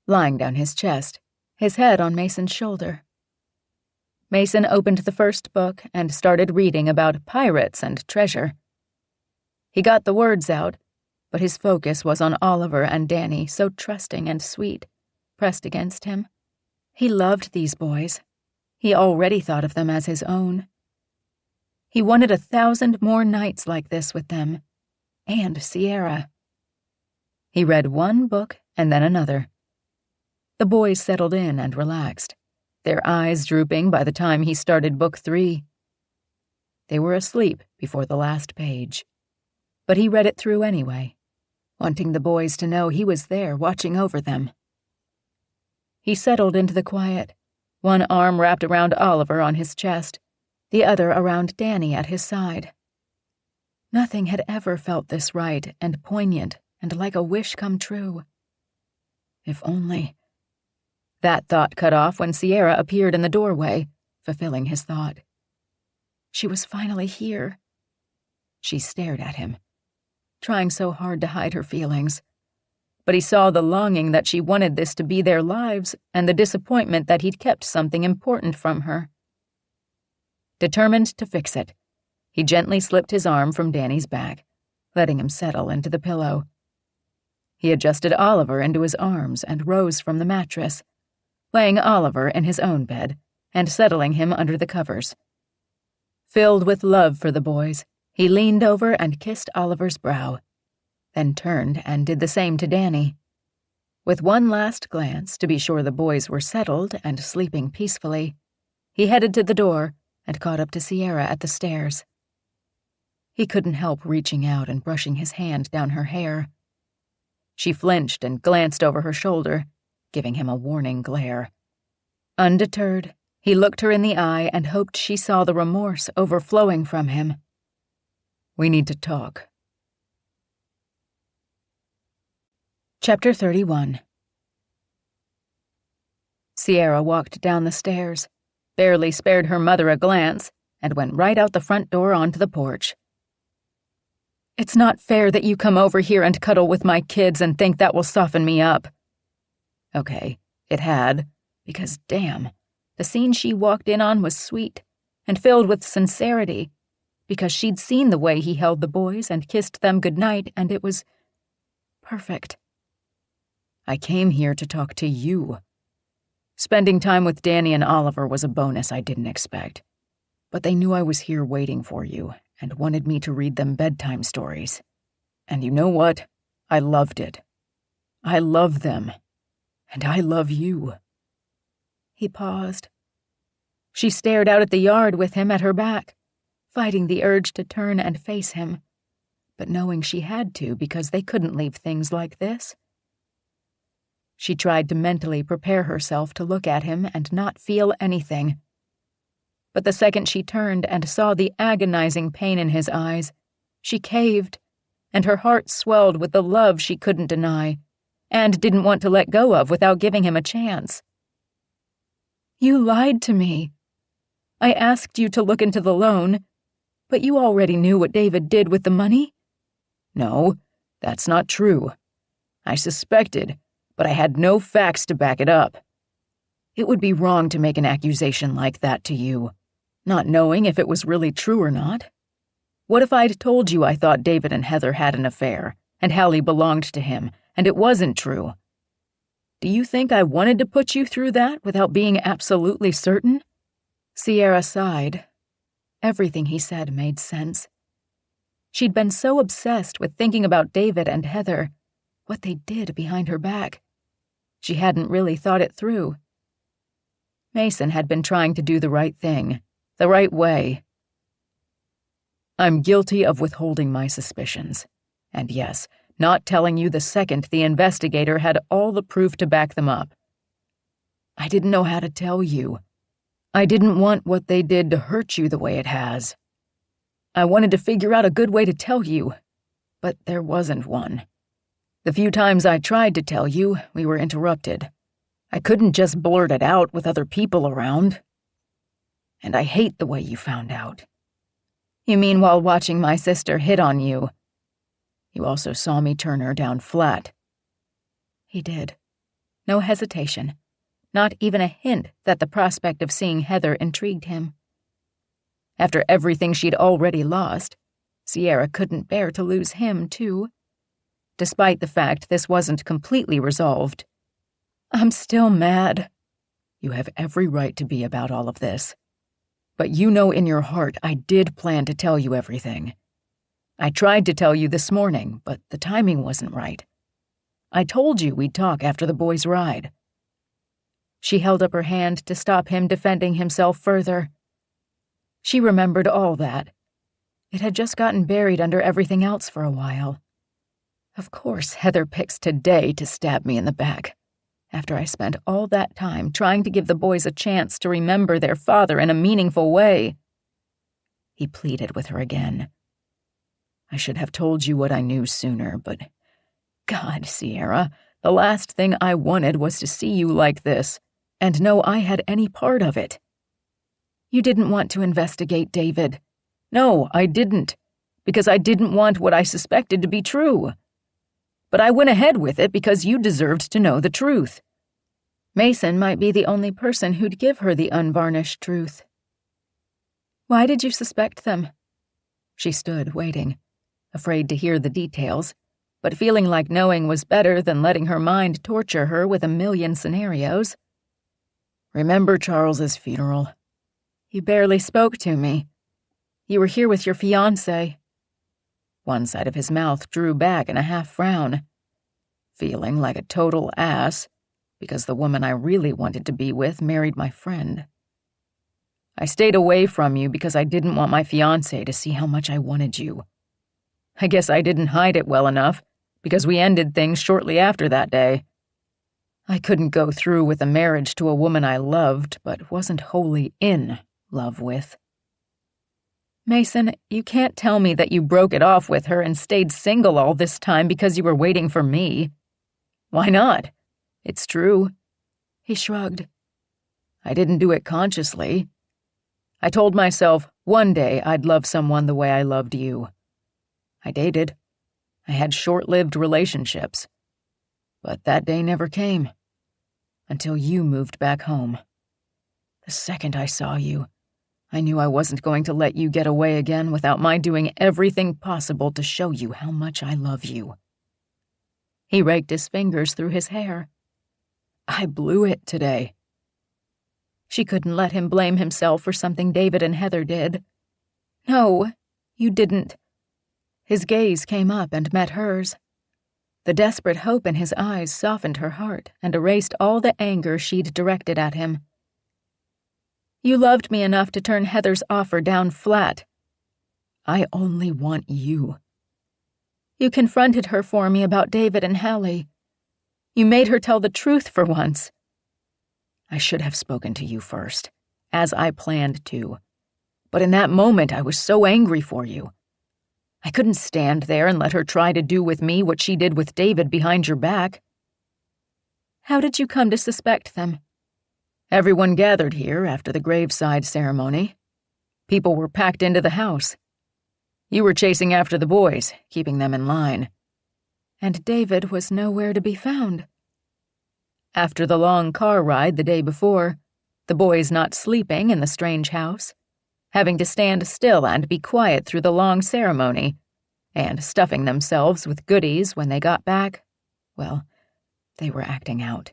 Speaker 2: lying down his chest, his head on Mason's shoulder. Mason opened the first book and started reading about pirates and treasure. He got the words out, but his focus was on Oliver and Danny, so trusting and sweet, pressed against him. He loved these boys. He already thought of them as his own. He wanted 1,000 more nights like this with them, and Sierra. He read one book and then another. The boys settled in and relaxed, their eyes drooping by the time he started book 3. They were asleep before the last page, but he read it through anyway, wanting the boys to know he was there watching over them. He settled into the quiet, one arm wrapped around Oliver on his chest, the other around Danny at his side. Nothing had ever felt this right and poignant and like a wish come true. If only... That thought cut off when Sierra appeared in the doorway, fulfilling his thought. She was finally here. She stared at him, trying so hard to hide her feelings. But he saw the longing that she wanted this to be their lives and the disappointment that he'd kept something important from her. Determined to fix it, he gently slipped his arm from Danny's back, letting him settle into the pillow. He adjusted Oliver into his arms and rose from the mattress, laying Oliver in his own bed and settling him under the covers. Filled with love for the boys, he leaned over and kissed Oliver's brow, then turned and did the same to Danny. With one last glance to be sure the boys were settled and sleeping peacefully, he headed to the door and caught up to Sierra at the stairs. He couldn't help reaching out and brushing his hand down her hair. She flinched and glanced over her shoulder, giving him a warning glare. Undeterred, he looked her in the eye and hoped she saw the remorse overflowing from him.
Speaker 3: We need to talk.
Speaker 2: Chapter 31. Sierra walked down the stairs, barely spared her mother a glance, and went right out the front door onto the porch. It's not fair that you come over here and cuddle with my kids and think that will soften me up. Okay, it had, because damn, the scene she walked in on was sweet and filled with sincerity, because she'd seen the way he held the boys and kissed them goodnight, and it was perfect.
Speaker 3: I came here to talk to you. Spending time with Danny and Oliver was a bonus I didn't expect, but they knew I was here waiting for you and wanted me to read them bedtime stories. And you know what? I loved it. I love them. And I love you.
Speaker 2: He paused. She stared out at the yard with him at her back, fighting the urge to turn and face him, but knowing she had to because they couldn't leave things like this. She tried to mentally prepare herself to look at him and not feel anything.
Speaker 1: But the second she turned and saw the agonizing pain in his eyes, she caved, and her heart swelled with the love she couldn't deny, and didn't want to let go of without giving him a chance. "You lied to me. I asked you to look into the loan, but you already knew what David did with the money."
Speaker 5: "No, that's not true. I suspected, but I had no facts to back it up. It would be wrong to make an accusation like that to you, not knowing if it was really true or not. What if I'd told you I thought David and Heather had an affair, and Hallie belonged to him, and it wasn't true? Do you think I wanted to put you through that without being absolutely certain?"
Speaker 1: Sierra sighed. Everything he said made sense. She'd been so obsessed with thinking about David and Heather, what they did behind her back. She hadn't really thought it through. Mason had been trying to do the right thing, the right way.
Speaker 5: "I'm guilty of withholding my suspicions. And yes, not telling you the second the investigator had all the proof to back them up. I didn't know how to tell you. I didn't want what they did to hurt you the way it has. I wanted to figure out a good way to tell you, but there wasn't one. The few times I tried to tell you, we were interrupted. I couldn't just blurt it out with other people around. And I hate the way you found out."
Speaker 1: "You mean while watching my sister hit on you?"
Speaker 5: "You also saw me turn her down flat."
Speaker 1: He did. No hesitation. Not even a hint that the prospect of seeing Heather intrigued him. After everything she'd already lost, Sierra couldn't bear to lose him, too. Despite the fact this wasn't completely resolved. "I'm still mad."
Speaker 5: "You have every right to be about all of this. But you know in your heart I did plan to tell you everything. I tried to tell you this morning, but the timing wasn't right. I told you we'd talk after the boys' ride."
Speaker 1: She held up her hand to stop him defending himself further. She remembered all that. It had just gotten buried under everything else for a while. Of course Heather picks today to stab me in the back, after I spent all that time trying to give the boys a chance to remember their father in a meaningful way.
Speaker 5: He pleaded with her again. "I should have told you what I knew sooner, but God, Sierra, the last thing I wanted was to see you like this, and know I had any part of it."
Speaker 1: "You didn't want to investigate David."
Speaker 5: "No, I didn't, because I didn't want what I suspected to be true. But I went ahead with it because you deserved to know the truth."
Speaker 1: Mason might be the only person who'd give her the unvarnished truth. "Why did you suspect them?"
Speaker 5: She stood, waiting, afraid to hear the details, but feeling like knowing was better than letting her mind torture her with a million scenarios. "Remember Charles's funeral?"
Speaker 1: "You barely spoke to me. You were here with your fiancé."
Speaker 5: One side of his mouth drew back in a half-frown. "Feeling like a total ass, because the woman I really wanted to be with married my friend. I stayed away from you because I didn't want my fiancé to see how much I wanted you. I guess I didn't hide it well enough, because we ended things shortly after that day. I couldn't go through with a marriage to a woman I loved, but wasn't wholly in love with."
Speaker 1: "Mason, you can't tell me that you broke it off with her and stayed single all this time because you were waiting for me."
Speaker 5: "Why not? It's true."
Speaker 1: He shrugged.
Speaker 5: "I didn't do it consciously. I told myself one day I'd love someone the way I loved you. I dated. I had short-lived relationships. But that day never came. Until you moved back home. The second I saw you, I knew I wasn't going to let you get away again without my doing everything possible to show you how much I love you."
Speaker 1: He raked his fingers through his hair.
Speaker 5: "I blew it today."
Speaker 1: She couldn't let him blame himself for something David and Heather did. "No, you didn't." His gaze came up and met hers. The desperate hope in his eyes softened her heart and erased all the anger she'd directed at him. "You loved me enough to turn Heather's offer down flat."
Speaker 5: "I only want you."
Speaker 1: "You confronted her for me about David and Hallie. You made her tell the truth for once."
Speaker 5: "I should have spoken to you first,
Speaker 3: as I planned to. But in that moment, I was so angry for you. I couldn't stand there and let her try to do with me what she did with David behind your back.
Speaker 1: How did you come to suspect them?
Speaker 3: Everyone gathered here after the graveside ceremony. People were packed into the house. You were chasing after the boys, keeping them in line.
Speaker 1: And David was nowhere to be found.
Speaker 3: After the long car ride the day before, the boys not sleeping in the strange house, having to stand still and be quiet through the long ceremony, and stuffing themselves with goodies when they got back, well, they were acting out.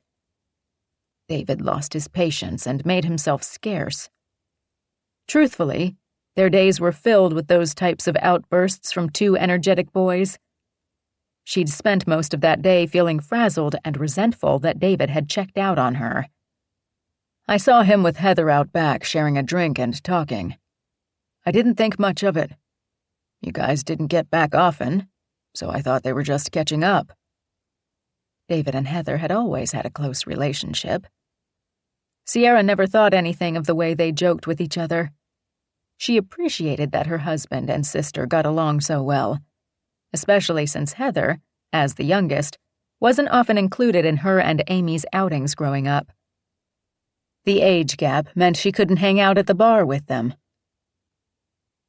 Speaker 3: David lost his patience and made himself scarce. Truthfully, their days were filled with those types of outbursts from two energetic boys. She'd spent most of that day feeling frazzled and resentful that David had checked out on her. I saw him with Heather out back sharing a drink and talking. I didn't think much of it. You guys didn't get back often, so I thought they were just catching up. David and Heather had always had a close relationship. Sierra never thought anything of the way they joked with each other. She appreciated that her husband and sister got along so well, especially since Heather, as the youngest, wasn't often included in her and Amy's outings growing up. The age gap meant she couldn't hang out at the bar with them.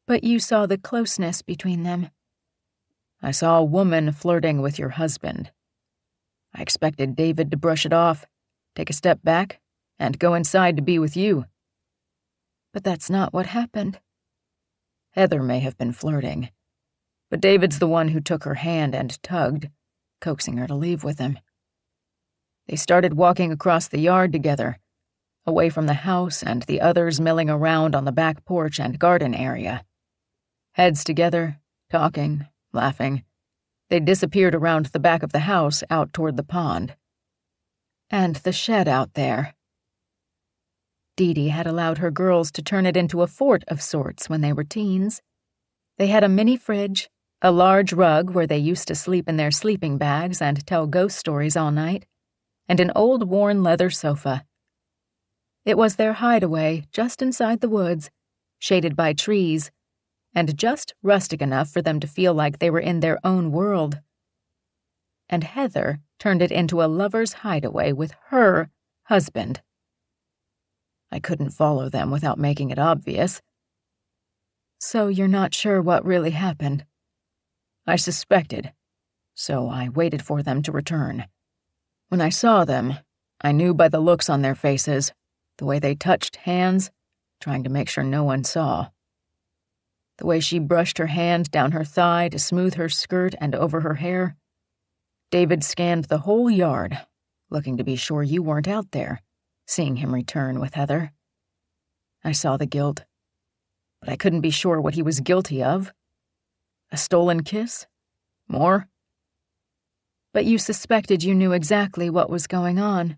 Speaker 1: But you saw the closeness between them.
Speaker 3: I saw a woman flirting with your husband. I expected David to brush it off, take a step back, and go inside to be with you.
Speaker 1: But that's not what happened.
Speaker 3: Heather may have been flirting, but David's the one who took her hand and tugged, coaxing her to leave with him. They started walking across the yard together, away from the house and the others milling around on the back porch and garden area. Heads together, talking, laughing. They disappeared around the back of the house out toward the pond.
Speaker 1: And the shed out there.
Speaker 2: Dee Dee had allowed her girls to turn it into a fort of sorts when they were teens. They had a mini fridge, a large rug where they used to sleep in their sleeping bags and tell ghost stories all night, and an old worn leather sofa. It was their hideaway just inside the woods, shaded by trees, and just rustic enough for them to feel like they were in their own world. And Heather turned it into a lover's hideaway with her husband. I couldn't follow them without making it obvious.
Speaker 1: So you're not sure what really happened?
Speaker 3: I suspected, so I waited for them to return. When I saw them, I knew by the looks on their faces, the way they touched hands, trying to make sure no one saw. The way she brushed her hand down her thigh to smooth her skirt and over her hair. David scanned the whole yard, looking to be sure you weren't out there, seeing him return with Heather. I saw the guilt, but I couldn't be sure what he was guilty of. A stolen kiss? More?
Speaker 1: But you suspected you knew exactly what was going on.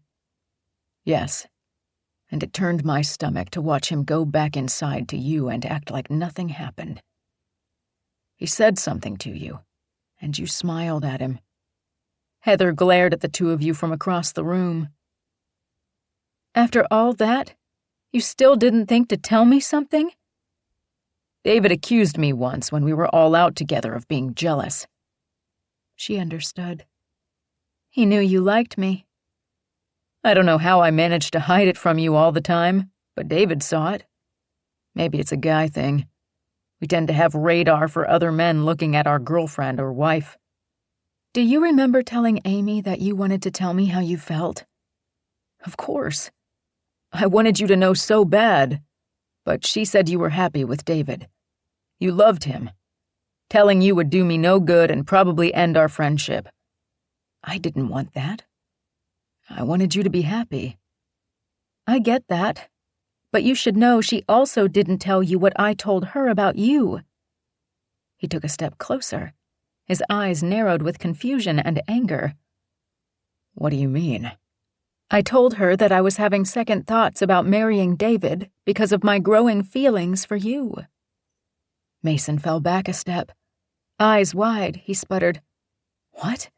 Speaker 3: Yes, and it turned my stomach to watch him go back inside to you and act like nothing happened. He said something to you, and you smiled at him. Heather glared at the two of you from across the room.
Speaker 1: After all that, you still didn't think to tell me something?
Speaker 3: David accused me once when we were all out together of being jealous.
Speaker 1: She understood. He knew you liked me.
Speaker 3: I don't know how I managed to hide it from you all the time, but David saw it. Maybe it's a guy thing. We tend to have radar for other men looking at our girlfriend or wife.
Speaker 1: Do you remember telling Amy that you wanted to tell me how you felt?
Speaker 3: Of course. I wanted you to know so bad, but she said you were happy with David. You loved him. Telling you would do me no good and probably end our friendship. I didn't want that. I wanted you to be happy.
Speaker 1: I get that, but you should know she also didn't tell you what I told her about you.
Speaker 2: He took a step closer. His eyes narrowed with confusion and anger.
Speaker 3: What do you mean?
Speaker 1: I told her that I was having second thoughts about marrying David because of my growing feelings for you.
Speaker 2: Mason fell back a step.
Speaker 1: Eyes wide, he sputtered.
Speaker 2: What?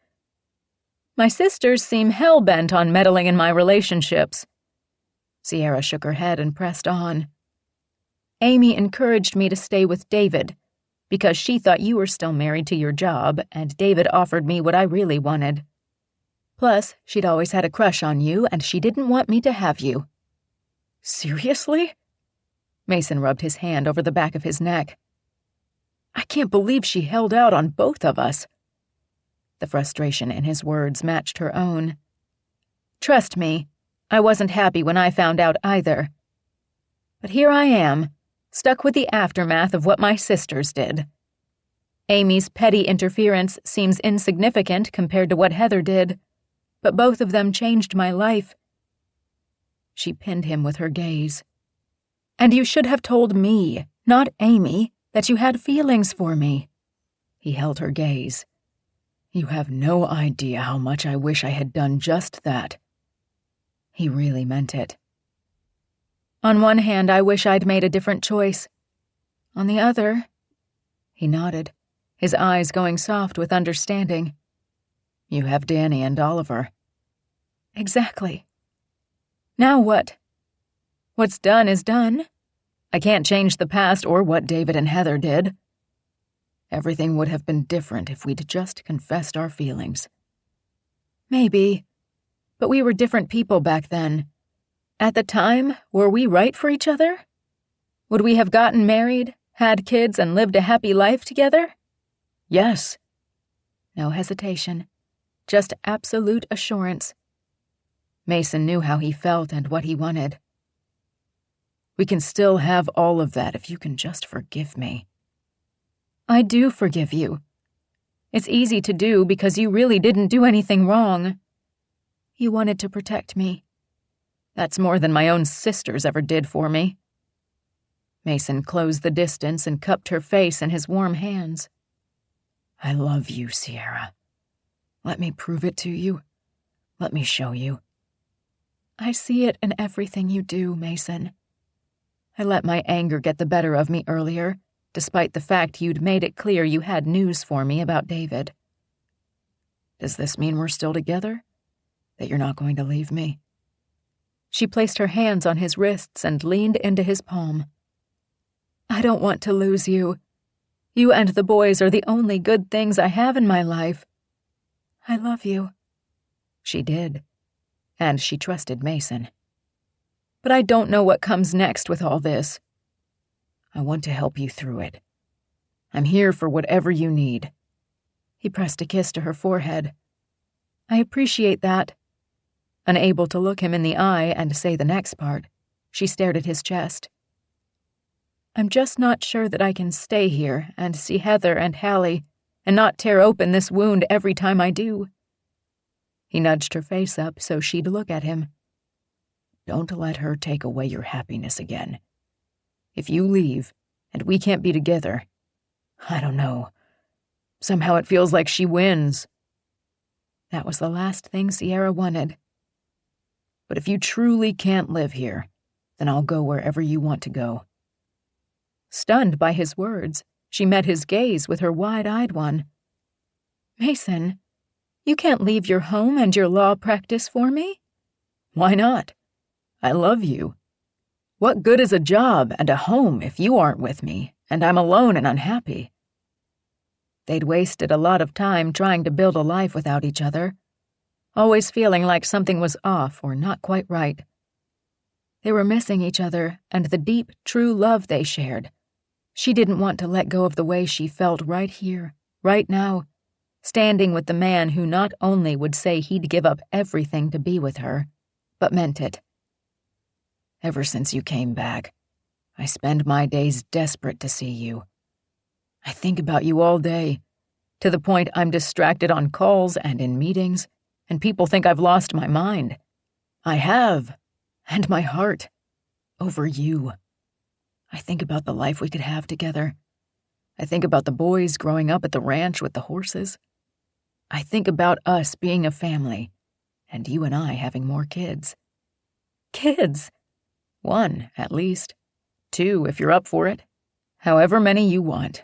Speaker 1: My sisters seem hell-bent on meddling in my relationships. Sierra shook her head and pressed on. Amy encouraged me to stay with David because she thought you were still married to your job and David offered me what I really wanted. Plus, she'd always had a crush on you and she didn't want me to have you.
Speaker 3: Seriously?
Speaker 1: Mason rubbed his hand over the back of his neck.
Speaker 3: I can't believe she held out on both of us.
Speaker 1: The frustration in his words matched her own. Trust me, I wasn't happy when I found out either. But here I am, stuck with the aftermath of what my sisters did. Amy's petty interference seems insignificant compared to what Heather did, but both of them changed my life. She pinned him with her gaze. And you should have told me, not Amy, that you had feelings for me. He held her gaze.
Speaker 3: You have no idea how much I wish I had done just that.
Speaker 1: He really meant it. On one hand, I wish I'd made a different choice. On the other, he nodded, his eyes going soft with understanding.
Speaker 3: You have Danny and Oliver.
Speaker 1: Exactly. Now what? What's done is done. I can't change the past or what David and Heather did.
Speaker 3: Everything would have been different if we'd just confessed our feelings.
Speaker 1: Maybe. But we were different people back then. At the time, were we right for each other? Would we have gotten married, had kids, and lived a happy life together?
Speaker 3: Yes.
Speaker 1: No hesitation. Just absolute assurance. Mason knew how he felt and what he wanted.
Speaker 3: We can still have all of that if you can just forgive me.
Speaker 1: I do forgive you. It's easy to do because you really didn't do anything wrong. You wanted to protect me. That's more than my own sisters ever did for me. Mason closed the distance and cupped her face in his warm hands.
Speaker 3: I love you, Sierra. Let me prove it to you. Let me show you.
Speaker 1: I see it in everything you do, Mason. I let my anger get the better of me earlier, despite the fact you'd made it clear you had news for me about David.
Speaker 3: Does this mean we're still together? That you're not going to leave me?
Speaker 1: She placed her hands on his wrists and leaned into his palm. I don't want to lose you. You and the boys are the only good things I have in my life. I love you. She did, and she trusted Mason. But I don't know what comes next with all this.
Speaker 3: I want to help you through it. I'm here for whatever you need.
Speaker 1: He pressed a kiss to her forehead. I appreciate that. Unable to look him in the eye and say the next part, she stared at his chest. I'm just not sure that I can stay here and see Heather and Hallie and not tear open this wound every time I do. He nudged her face up so she'd look at him.
Speaker 3: Don't let her take away your happiness again. If you leave, and we can't be together, I don't know. Somehow it feels like she wins.
Speaker 1: That was the last thing Sierra wanted.
Speaker 3: But if you truly can't live here, then I'll go wherever you want to go.
Speaker 1: Stunned by his words, she met his gaze with her wide-eyed one. Mason, you can't leave your home and your law practice for me?
Speaker 3: Why not? I love you. What good is a job and a home if you aren't with me, and I'm alone and unhappy?
Speaker 1: They'd wasted a lot of time trying to build a life without each other, always feeling like something was off or not quite right. They were missing each other and the deep, true love they shared. She didn't want to let go of the way she felt right here, right now, standing with the man who not only would say he'd give up everything to be with her, but meant it.
Speaker 3: Ever since you came back, I spend my days desperate to see you. I think about you all day, to the point I'm distracted on calls and in meetings, and people think I've lost my mind. I have, and my heart, over you. I think about the life we could have together. I think about the boys growing up at the ranch with the horses. I think about us being a family, and you and I having more kids.
Speaker 1: Kids?
Speaker 3: 1, at least. 2, if you're up for it. However many you want.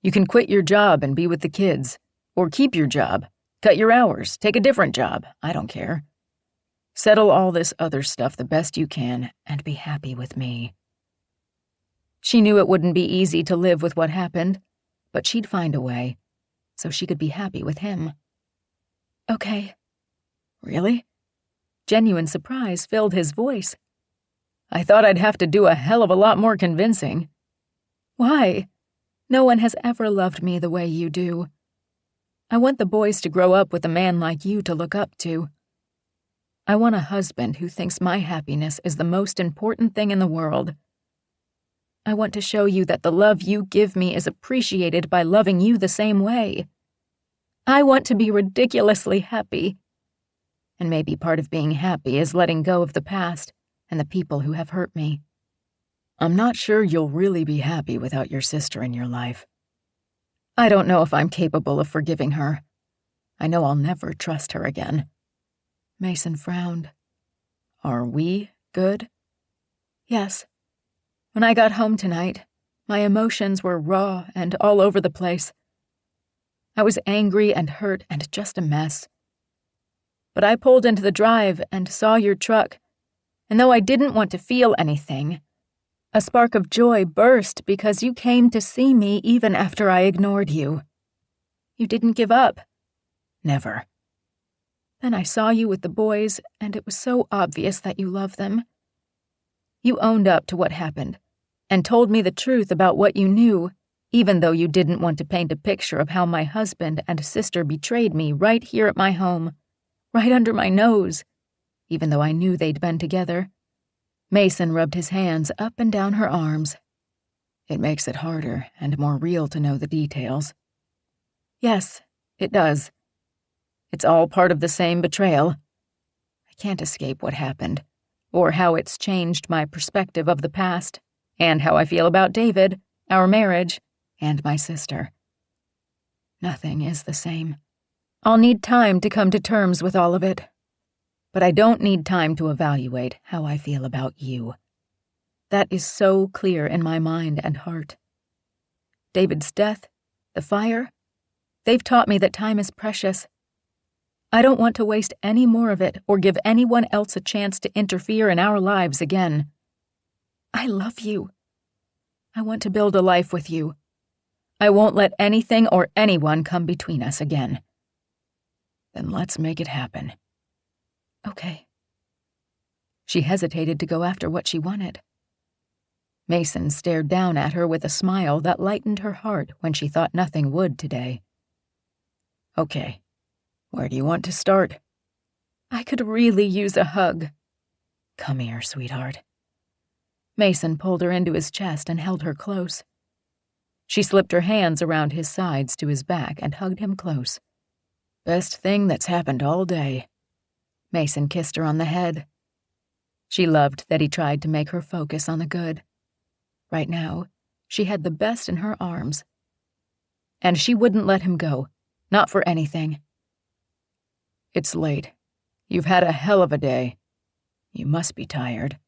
Speaker 3: You can quit your job and be with the kids, or keep your job, cut your hours, take a different job, I don't care. Settle all this other stuff the best you can and be happy with me.
Speaker 1: She knew it wouldn't be easy to live with what happened, but she'd find a way, so she could be happy with him. Okay.
Speaker 3: Really?
Speaker 1: Genuine surprise filled his voice.
Speaker 3: I thought I'd have to do a hell of a lot more convincing.
Speaker 1: Why? No one has ever loved me the way you do. I want the boys to grow up with a man like you to look up to. I want a husband who thinks my happiness is the most important thing in the world. I want to show you that the love you give me is appreciated by loving you the same way. I want to be ridiculously happy. And maybe part of being happy is letting go of the past and the people who have hurt me.
Speaker 3: I'm not sure you'll really be happy without your sister in your life.
Speaker 1: I don't know if I'm capable of forgiving her. I know I'll never trust her again. Mason frowned.
Speaker 3: Are we good?
Speaker 1: Yes. When I got home tonight, my emotions were raw and all over the place. I was angry and hurt and just a mess. But I pulled into the drive and saw your truck, and though I didn't want to feel anything, a spark of joy burst because you came to see me even after I ignored you. You didn't give up.
Speaker 3: Never.
Speaker 1: Then I saw you with the boys, and it was so obvious that you love them. You owned up to what happened, and told me the truth about what you knew, even though you didn't want to paint a picture of how my husband and sister betrayed me right here at my home, right under my nose, even though I knew they'd been together. Mason rubbed his hands up and down her arms.
Speaker 3: It makes it harder and more real to know the details.
Speaker 1: Yes, it does.
Speaker 3: It's all part of the same betrayal.
Speaker 1: I can't escape what happened, or how it's changed my perspective of the past, and how I feel about David, our marriage, and my sister. Nothing is the same. I'll need time to come to terms with all of it, but I don't need time to evaluate how I feel about you. That is so clear in my mind and heart. David's death, the fire, they've taught me that time is precious. I don't want to waste any more of it or give anyone else a chance to interfere in our lives again. I love you. I want to build a life with you. I won't let anything or anyone come between us again.
Speaker 3: Then let's make it happen.
Speaker 1: Okay. She hesitated to go after what she wanted. Mason stared down at her with a smile that lightened her heart when she thought nothing would today.
Speaker 3: Okay. Where do you want to start?
Speaker 1: I could really use a hug.
Speaker 3: Come here, sweetheart.
Speaker 1: Mason pulled her into his chest and held her close. She slipped her hands around his sides to his back and hugged him close.
Speaker 3: Best thing that's happened all day.
Speaker 1: Mason kissed her on the head. She loved that he tried to make her focus on the good. Right now, she had the best in her arms. And she wouldn't let him go, not for anything.
Speaker 3: It's late. You've had a hell of a day. You must be tired.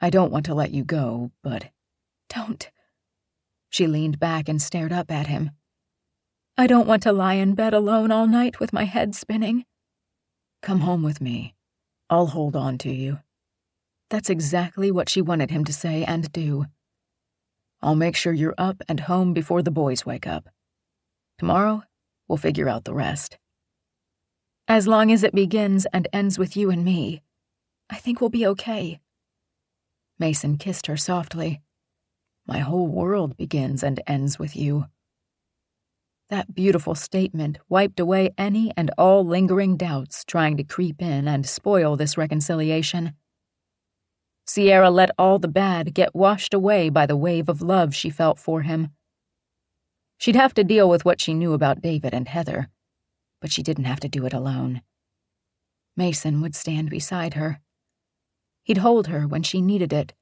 Speaker 3: I don't want to let you go, but...
Speaker 1: Don't. She leaned back and stared up at him. I don't want to lie in bed alone all night with my head spinning.
Speaker 3: Come home with me. I'll hold on to you.
Speaker 1: That's exactly what she wanted him to say and do.
Speaker 3: I'll make sure you're up and home before the boys wake up. Tomorrow, we'll figure out the rest.
Speaker 1: As long as it begins and ends with you and me, I think we'll be okay. Mason kissed her softly.
Speaker 3: My whole world begins and ends with you.
Speaker 1: That beautiful statement wiped away any and all lingering doubts trying to creep in and spoil this reconciliation. Sierra let all the bad get washed away by the wave of love she felt for him. She'd have to deal with what she knew about David and Heather, but she didn't have to do it alone. Mason would stand beside her. He'd hold her when she needed it.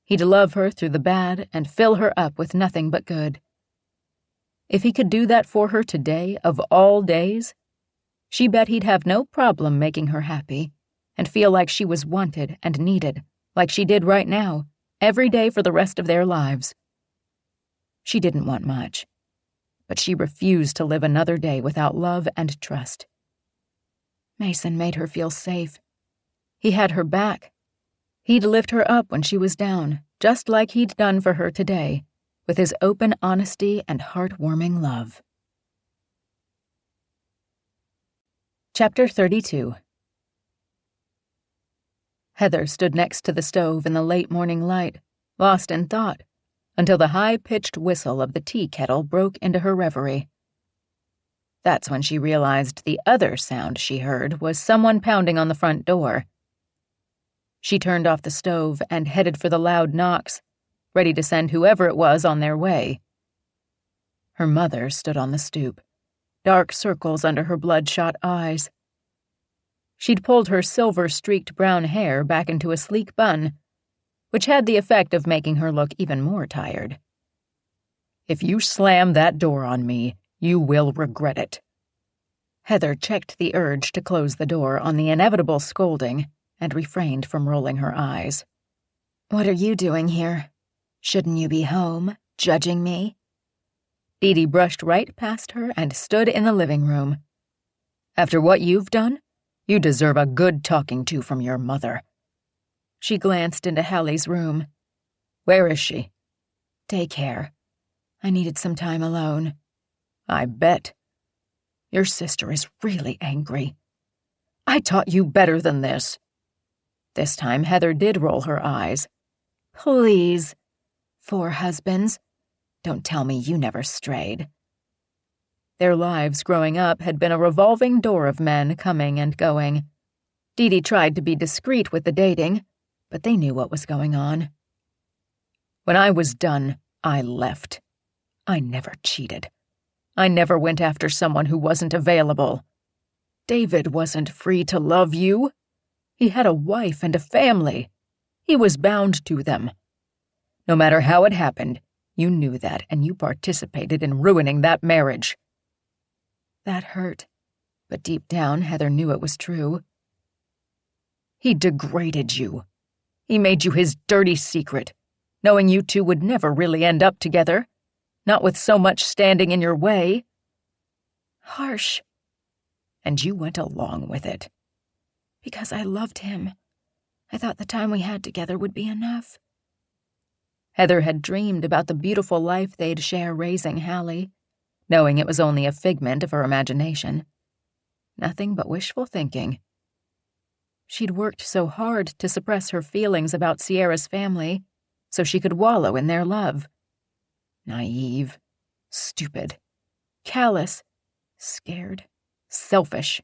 Speaker 1: He'd love her through the bad and fill her up with nothing but good. If he could do that for her today, of all days, she bet he'd have no problem making her happy and feel like she was wanted and needed, like she did right now, every day for the rest of their lives. She didn't want much, but she refused to live another day without love and trust. Mason made her feel safe, He had her back. He'd lift her up when she was down, just like he'd done for her today, with his open honesty and heartwarming love. Chapter 32. Heather stood next to the stove in the late morning light, lost in thought, until the high-pitched whistle of the tea kettle broke into her reverie. That's when she realized the other sound she heard was someone pounding on the front door. She turned off the stove and headed for the loud knocks, ready to send whoever it was on their way. Her mother stood on the stoop, dark circles under her bloodshot eyes. She'd pulled her silver-streaked brown hair back into a sleek bun, which had the effect of making her look even more tired.
Speaker 5: "If you slam that door on me, you will regret it."
Speaker 1: Heather checked the urge to close the door on the inevitable scolding and refrained from rolling her eyes.
Speaker 4: "What are you doing here? Shouldn't you be home, judging me?"
Speaker 1: Dee Dee brushed right past her and stood in the living room.
Speaker 5: "After what you've done, you deserve a good talking to from your mother."
Speaker 1: She glanced into Hallie's room.
Speaker 5: "Where is she?"
Speaker 4: "Daycare. I needed some time alone."
Speaker 5: "I bet. Your sister is really angry. I taught you better than this."
Speaker 1: This time Heather did roll her eyes.
Speaker 4: "Please. 4 husbands. Don't tell me you never strayed."
Speaker 1: Their lives growing up had been a revolving door of men coming and going. Dee Dee tried to be discreet with the dating, but they knew what was going on.
Speaker 5: "When I was done, I left. I never cheated. I never went after someone who wasn't available. David wasn't free to love you. He had a wife and a family. He was bound to them. No matter how it happened, you knew that, and you participated in ruining that marriage."
Speaker 1: That hurt, but deep down Heather knew it was true.
Speaker 5: "He degraded you. He made you his dirty secret, knowing you two would never really end up together, not with so much standing in your way."
Speaker 4: "Harsh."
Speaker 5: "And you went along with it."
Speaker 4: "Because I loved him. I thought the time we had together would be enough."
Speaker 1: Heather had dreamed about the beautiful life they'd share raising Hallie, knowing it was only a figment of her imagination. Nothing but wishful thinking. She'd worked so hard to suppress her feelings about Sierra's family so she could wallow in their love. Naive, stupid, callous, scared, selfish.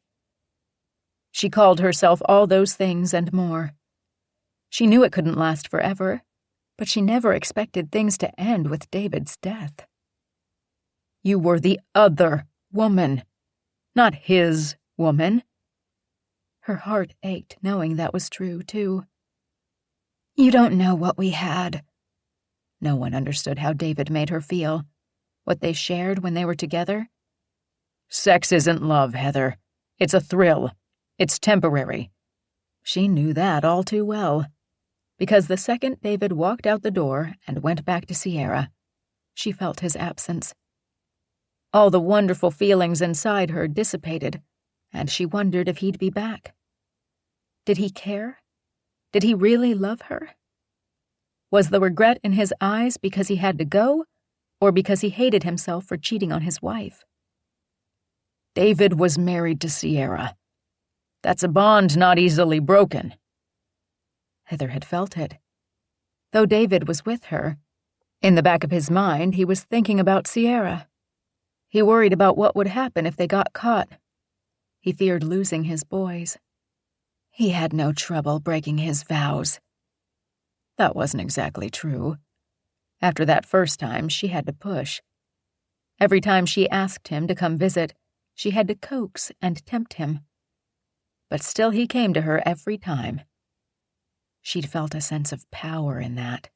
Speaker 1: She called herself all those things and more. She knew it couldn't last forever, but she never expected things to end with David's death.
Speaker 5: You were the other woman, not his woman.
Speaker 1: Her heart ached knowing that was true, too.
Speaker 4: "You don't know what we had."
Speaker 1: No one understood how David made her feel, what they shared when they were together.
Speaker 5: "Sex isn't love, Heather. It's a thrill. It's temporary."
Speaker 1: She knew that all too well, because the second David walked out the door and went back to Sierra, she felt his absence. All the wonderful feelings inside her dissipated, and she wondered if he'd be back. Did he care? Did he really love her? Was the regret in his eyes because he had to go, or because he hated himself for cheating on his wife?
Speaker 5: David was married to Sierra. That's a bond not easily broken.
Speaker 1: Heather had felt it. Though David was with her, in the back of his mind he was thinking about Sierra. He worried about what would happen if they got caught. He feared losing his boys.
Speaker 4: He had no trouble breaking his vows.
Speaker 1: That wasn't exactly true. After that first time, she had to push. Every time she asked him to come visit, she had to coax and tempt him. But still he came to her every time. She'd felt a sense of power in that.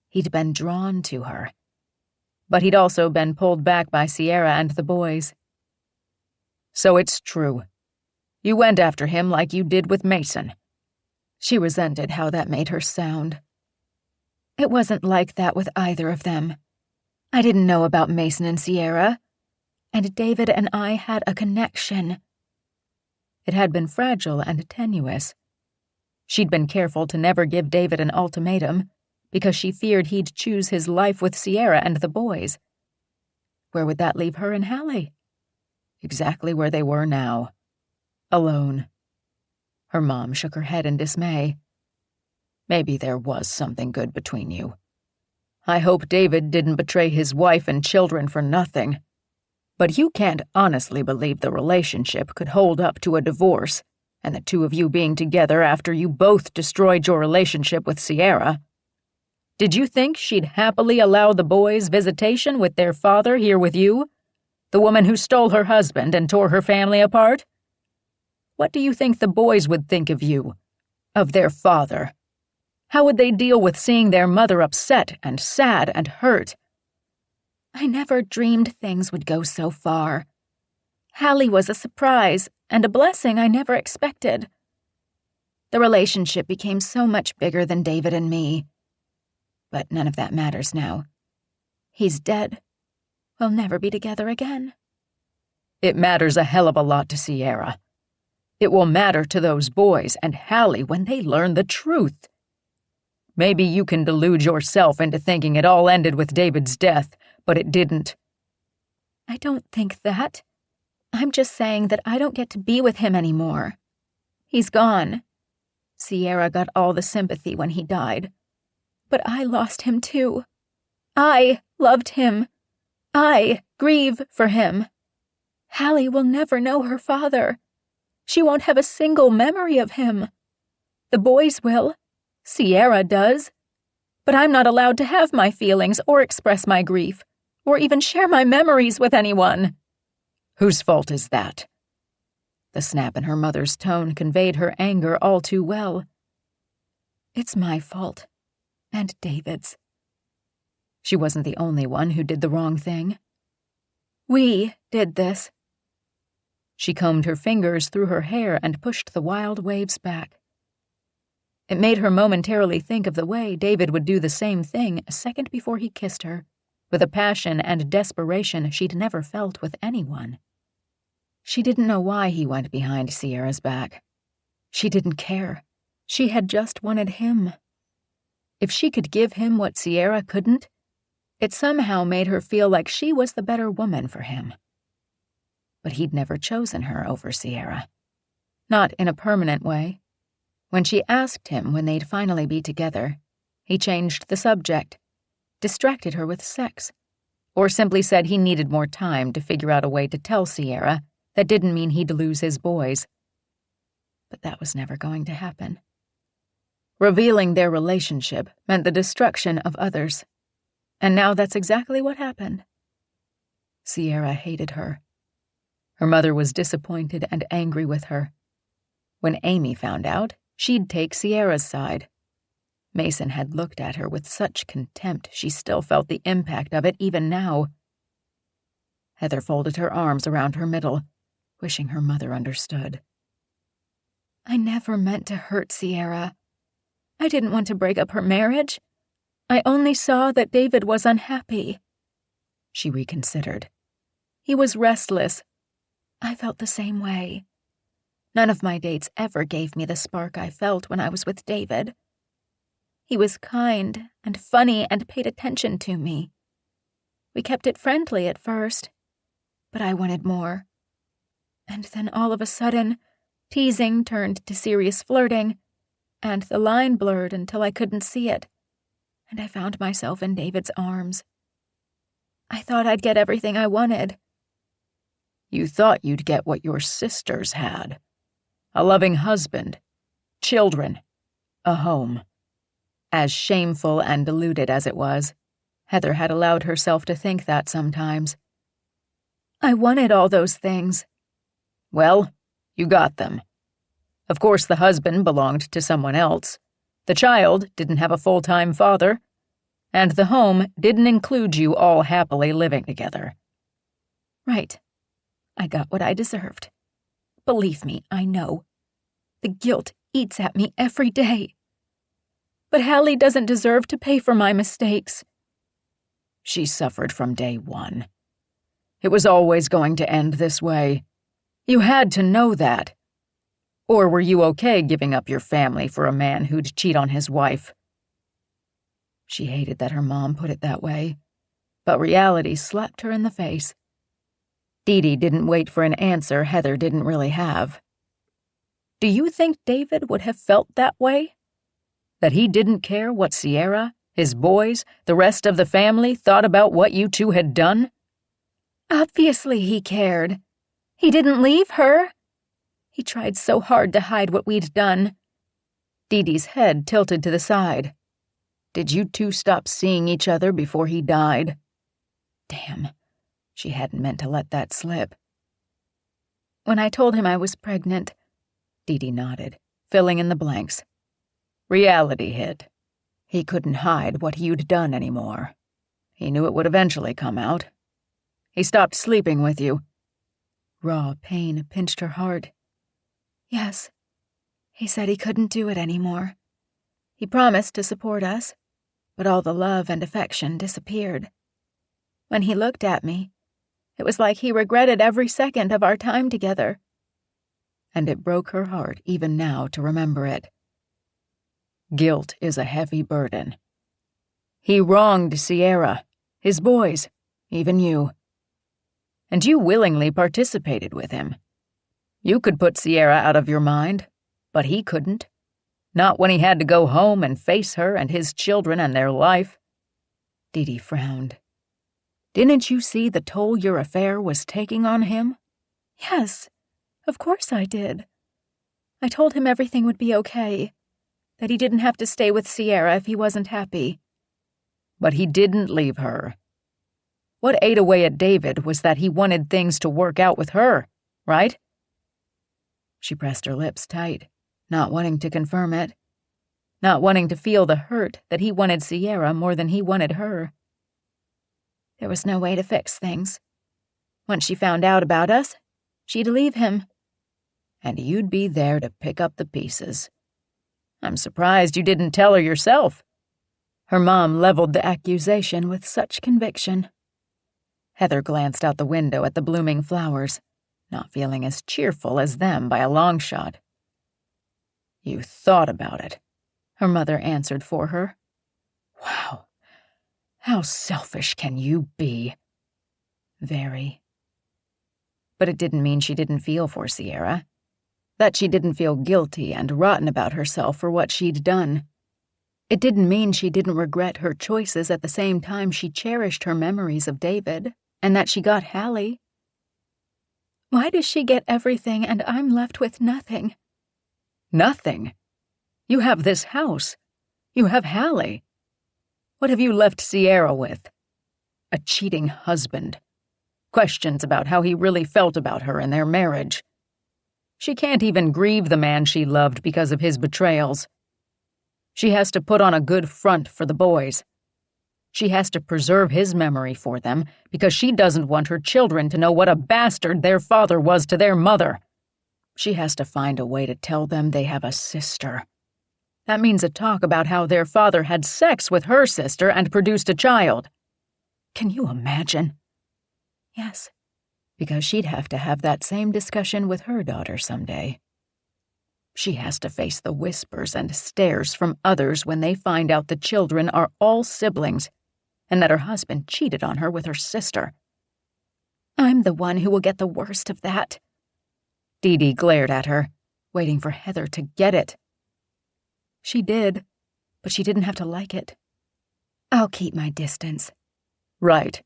Speaker 1: He'd been drawn to her. But he'd also been pulled back by Sierra and the boys.
Speaker 5: So it's true. You went after him like you did with Mason.
Speaker 1: She resented how that made her sound.
Speaker 4: It wasn't like that with either of them. I didn't know about Mason and Sierra. And David and I had a connection.
Speaker 1: It had been fragile and tenuous. She'd been careful to never give David an ultimatum, because she feared he'd choose his life with Sierra and the boys. Where would that leave her and Hallie? Exactly where they were now. Alone. Her mom shook her head in dismay. Maybe there was something good between you. I hope David didn't betray his wife and children for nothing. But you can't honestly believe the relationship could hold up to a divorce, and the two of you being together after you both destroyed your relationship with Sierra. Did you think she'd happily allow the boys' visitation with their father here with you? The woman who stole her husband and tore her family apart? What do you think the boys would think of you? Of their father? How would they deal with seeing their mother upset and sad and hurt?
Speaker 4: I never dreamed things would go so far. Hallie was a surprise and a blessing I never expected. The relationship became so much bigger than David and me. But none of that matters now. He's dead. We'll never be together again.
Speaker 1: It matters a hell of a lot to Sierra. It will matter to those boys and Hallie when they learn the truth. Maybe you can delude yourself into thinking it all ended with David's death, but it didn't.
Speaker 4: I don't think that. I'm just saying that I don't get to be with him anymore. He's gone. Sierra got all the sympathy when he died. But I lost him too. I loved him. I grieve for him. Hallie will never know her father. She won't have a single memory of him. The boys will. Sierra does. But I'm not allowed to have my feelings or express my grief, or even share my memories with anyone.
Speaker 1: Whose fault is that? The snap in her mother's tone conveyed her anger all too well.
Speaker 4: It's my fault. And David's.
Speaker 1: She wasn't the only one who did the wrong thing.
Speaker 4: We did this.
Speaker 1: She combed her fingers through her hair and pushed the wild waves back. It made her momentarily think of the way David would do the same thing a second before he kissed her, with a passion and desperation she'd never felt with anyone. She didn't know why he went behind Sierra's back. She didn't care. She had just wanted him. If she could give him what Sierra couldn't, it somehow made her feel like she was the better woman for him. But he'd never chosen her over Sierra. Not in a permanent way. When she asked him when they'd finally be together, he changed the subject, distracted her with sex, or simply said he needed more time to figure out a way to tell Sierra that didn't mean he'd lose his boys. But that was never going to happen. Revealing their relationship meant the destruction of others, and now that's exactly what happened. Sierra hated her. Her mother was disappointed and angry with her. When Amy found out, she'd take Sierra's side. Mason had looked at her with such contempt she still felt the impact of it even now. Heather folded her arms around her middle, wishing her mother understood.
Speaker 4: I never meant to hurt Sierra. I didn't want to break up her marriage. I only saw that David was unhappy.
Speaker 1: She reconsidered.
Speaker 4: He was restless. I felt the same way. None of my dates ever gave me the spark I felt when I was with David. He was kind and funny and paid attention to me. We kept it friendly at first, but I wanted more. And then all of a sudden, teasing turned to serious flirting, and the line blurred until I couldn't see it, and I found myself in David's arms. I thought I'd get everything I wanted.
Speaker 1: You thought you'd get what your sisters had. A loving husband, children, a home. As shameful and deluded as it was, Heather had allowed herself to think that sometimes.
Speaker 4: I wanted all those things.
Speaker 1: Well, you got them. Of course, the husband belonged to someone else. The child didn't have a full-time father. And the home didn't include you all happily living together.
Speaker 4: Right. I got what I deserved. Believe me, I know. The guilt eats at me every day. But Hallie doesn't deserve to pay for my mistakes.
Speaker 1: She suffered from day one. It was always going to end this way. You had to know that.
Speaker 3: Or were you okay giving up your family for a man who'd cheat on his wife?
Speaker 1: She hated that her mom put it that way, but reality slapped her in the face. Dee Dee didn't wait for an answer Heather didn't really have.
Speaker 3: Do you think David would have felt that way? That he didn't care what Sierra, his boys, the rest of the family thought about what you two had done?
Speaker 2: Obviously he cared. He didn't leave her. He tried so hard to hide what we'd done.
Speaker 1: Dee Dee's head tilted to the side. Did you two stop seeing each other before he died? Damn, she hadn't meant to let that slip.
Speaker 2: When I told him I was pregnant,
Speaker 1: Dee Dee nodded, filling in the blanks.
Speaker 3: Reality hit.
Speaker 1: He couldn't hide what you'd done anymore. He knew it would eventually come out. He stopped sleeping with you. Raw pain pinched her heart.
Speaker 2: Yes. He said he couldn't do it anymore. He promised to support us, but all the love and affection disappeared. When he looked at me, it was like he regretted every second of our time together.
Speaker 1: And it broke her heart even now to remember it. Guilt is a heavy burden. He wronged Sierra, his boys, even you. And you willingly participated with him. You could put Sierra out of your mind, but he couldn't. Not when he had to go home and face her and his children and their life.
Speaker 2: Dee Dee frowned.
Speaker 1: Didn't you see the toll your affair was taking on him?
Speaker 2: Yes, of course I did. I told him everything would be okay, that he didn't have to stay with Sierra if he wasn't happy.
Speaker 1: But he didn't leave her. What ate away at David was that he wanted things to work out with her, right? She pressed her lips tight, not wanting to confirm it, not wanting to feel the hurt that he wanted Sierra more than he wanted her.
Speaker 2: There was no way to fix things. Once she found out about us, she'd leave him.
Speaker 1: And you'd be there to pick up the pieces. I'm surprised you didn't tell her yourself. Her mom leveled the accusation with such conviction. Heather glanced out the window at the blooming flowers, not feeling as cheerful as them by a long shot. You thought about it, her mother answered for her. Wow, how selfish can you be? Very. But it didn't mean she didn't feel for Sierra. That she didn't feel guilty and rotten about herself for what she'd done. It didn't mean she didn't regret her choices at the same time she cherished her memories of David, and that she got Hallie.
Speaker 2: Why does she get everything and I'm left with nothing?
Speaker 1: Nothing? You have this house. You have Hallie. What have you left Sierra with? A cheating husband. Questions about how he really felt about her and their marriage. She can't even grieve the man she loved because of his betrayals. She has to put on a good front for the boys. She has to preserve his memory for them because she doesn't want her children to know what a bastard their father was to their mother. She has to find a way to tell them they have a sister. That means a talk about how their father had sex with her sister and produced a child. Can you imagine?
Speaker 2: Yes.
Speaker 1: Because she'd have to have that same discussion with her daughter someday. She has to face the whispers and stares from others when they find out the children are all siblings and that her husband cheated on her with her sister.
Speaker 2: I'm the one who will get the worst of that.
Speaker 1: Dee Dee glared at her, waiting for Heather to get it. She did, but she didn't have to like it.
Speaker 2: I'll keep my distance.
Speaker 1: Right,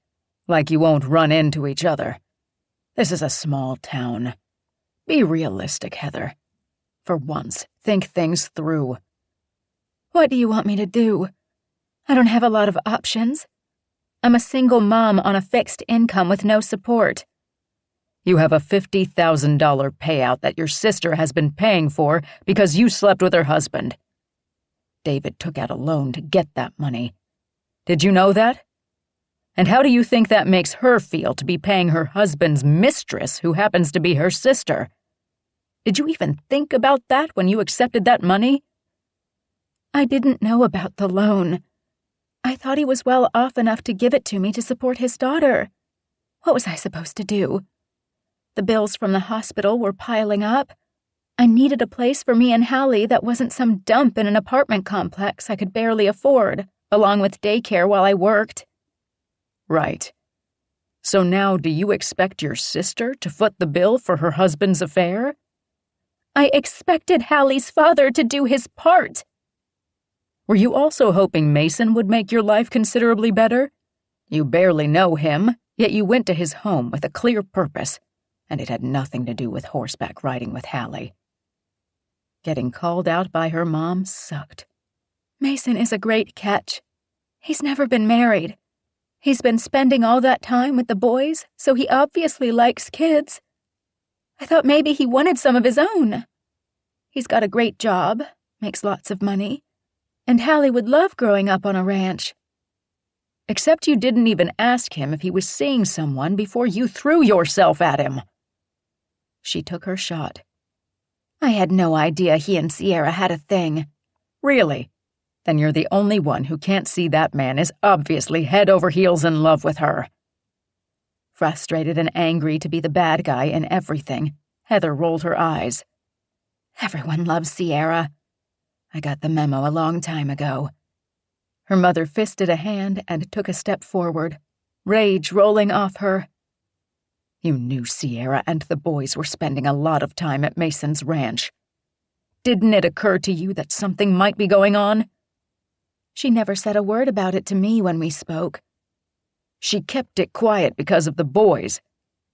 Speaker 1: like you won't run into each other. This is a small town. Be realistic, Heather. For once, think things through.
Speaker 2: What do you want me to do? I don't have a lot of options. I'm a single mom on a fixed income with no support.
Speaker 1: You have a $50,000 payout that your sister has been paying for because you slept with her husband. David took out a loan to get that money. Did you know that? And how do you think that makes her feel to be paying her husband's mistress, who happens to be her sister? Did you even think about that when you accepted that money?
Speaker 2: I didn't know about the loan. I thought he was well off enough to give it to me to support his daughter. What was I supposed to do? The bills from the hospital were piling up.
Speaker 4: I needed a place for me and Hallie that wasn't some dump in an apartment complex I could barely afford, along with daycare while I worked.
Speaker 5: Right. So now do you expect your sister to foot the bill for her husband's affair?
Speaker 4: I expected Hallie's father to do his part.
Speaker 5: Were you also hoping Mason would make your life considerably better? You barely know him, yet you went to his home with a clear purpose, and it had nothing to do with horseback riding with Hallie. Getting called out by her mom sucked.
Speaker 4: Mason is a great catch. He's never been married. He's been spending all that time with the boys, so he obviously likes kids. I thought maybe he wanted some of his own. He's got a great job, makes lots of money, and Hallie would love growing up on a ranch.
Speaker 5: Except you didn't even ask him if he was seeing someone before you threw yourself at him.
Speaker 4: She took her shot. I had no idea he and Sierra had a thing.
Speaker 5: Really? Then you're the only one who can't see that man is obviously head over heels in love with her.
Speaker 1: Frustrated and angry to be the bad guy in everything, Heather rolled her eyes.
Speaker 4: Everyone loves Sierra. I got the memo a long time ago.
Speaker 1: Her mother fisted a hand and took a step forward, rage rolling off her. You knew Sierra and the boys were spending a lot of time at Mason's ranch. Didn't it occur to you that something might be going on?
Speaker 4: She never said a word about it to me when we spoke.
Speaker 5: She kept it quiet because of the boys.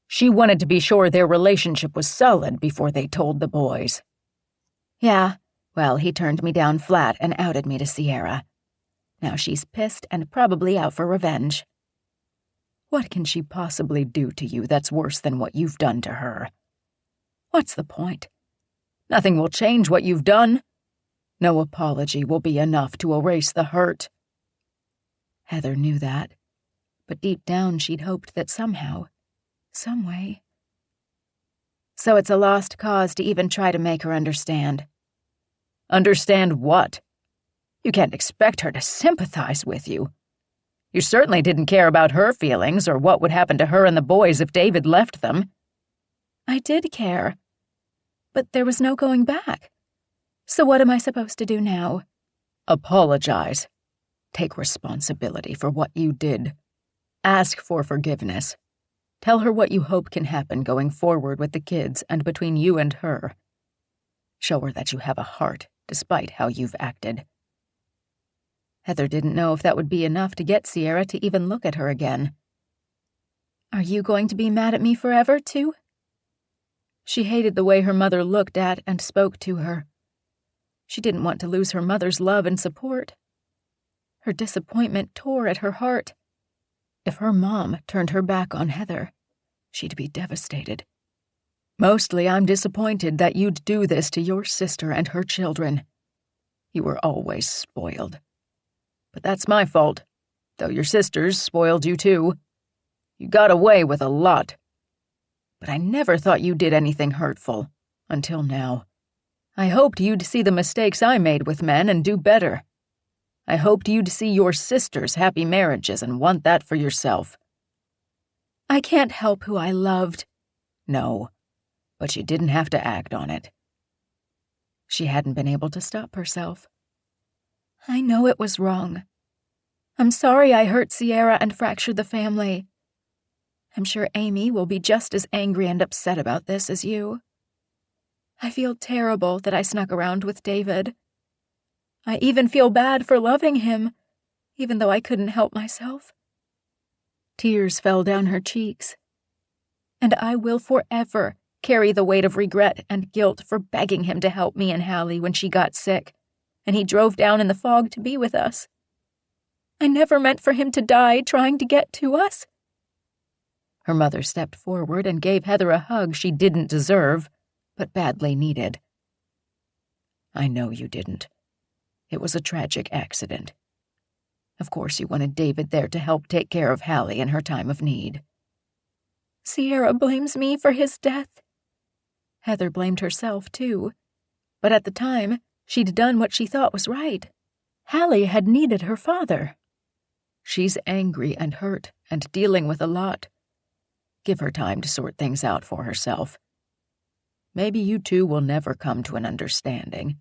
Speaker 5: She wanted to be sure their relationship was solid before they told the boys.
Speaker 4: Yeah, well, he turned me down flat and outed me to Sierra. Now she's pissed and probably out for revenge.
Speaker 1: What can she possibly do to you that's worse than what you've done to her? What's the point? Nothing will change what you've done. No apology will be enough to erase the hurt. Heather knew that, but deep down she'd hoped that somehow, some way.
Speaker 4: So it's a lost cause to even try to make her understand.
Speaker 5: Understand what? You can't expect her to sympathize with you. You certainly didn't care about her feelings or what would happen to her and the boys if David left them.
Speaker 4: I did care, but there was no going back. So what am I supposed to do now?
Speaker 1: Apologize. Take responsibility for what you did. Ask for forgiveness. Tell her what you hope can happen going forward with the kids and between you and her. Show her that you have a heart, despite how you've acted. Heather didn't know if that would be enough to get Sierra to even look at her again.
Speaker 4: Are you going to be mad at me forever, too?
Speaker 1: She hated the way her mother looked at and spoke to her. She didn't want to lose her mother's love and support. Her disappointment tore at her heart. If her mom turned her back on Heather, she'd be devastated. Mostly I'm disappointed that you'd do this to your sister and her children. You were always spoiled. But that's my fault, though your sisters spoiled you too. You got away with a lot. But I never thought you did anything hurtful, until now. I hoped you'd see the mistakes I made with men and do better. I hoped you'd see your sisters' happy marriages and want that for yourself.
Speaker 4: I can't help who I loved.
Speaker 1: No, but you didn't have to act on it. She hadn't been able to stop herself.
Speaker 4: I know it was wrong. I'm sorry I hurt Sierra and fractured the family. I'm sure Amy will be just as angry and upset about this as you. I feel terrible that I snuck around with David. I even feel bad for loving him, even though I couldn't help myself.
Speaker 1: Tears fell down her cheeks.
Speaker 4: And I will forever carry the weight of regret and guilt for begging him to help me and Hallie when she got sick, and he drove down in the fog to be with us. I never meant for him to die trying to get to us.
Speaker 1: Her mother stepped forward and gave Heather a hug she didn't deserve, but badly needed. I know you didn't. It was a tragic accident. Of course you wanted David there to help take care of Hallie in her time of need.
Speaker 4: Sierra blames me for his death.
Speaker 1: Heather blamed herself, too. But at the time, she'd done what she thought was right. Hallie had needed her father. She's angry and hurt and dealing with a lot. Give her time to sort things out for herself.
Speaker 3: maybe you two will never come to an understanding.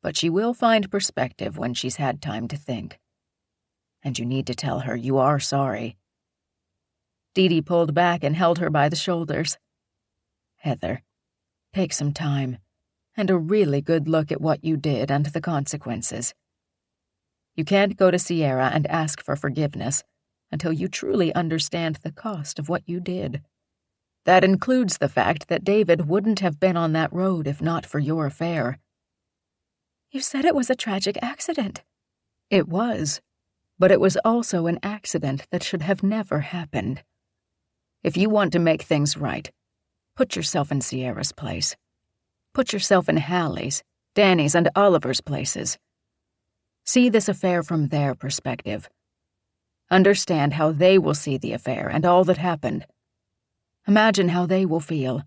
Speaker 3: But she will find perspective when she's had time to think. And you need to tell her you are sorry. Dee pulled back and held her by the shoulders. Heather, take some time, and a really good look at what you did and the consequences. You can't go to Sierra and ask for forgiveness until you truly understand the cost of what you did. That includes the fact that David wouldn't have been on that road if not for your affair.
Speaker 4: You said it was a tragic accident.
Speaker 3: It was, but it was also an accident that should have never happened. If you want to make things right, put yourself in Sierra's place. Put yourself in Hallie's, Danny's, and Oliver's places. See this affair from their perspective. Understand how they will see the affair and all that happened. Imagine how they will feel.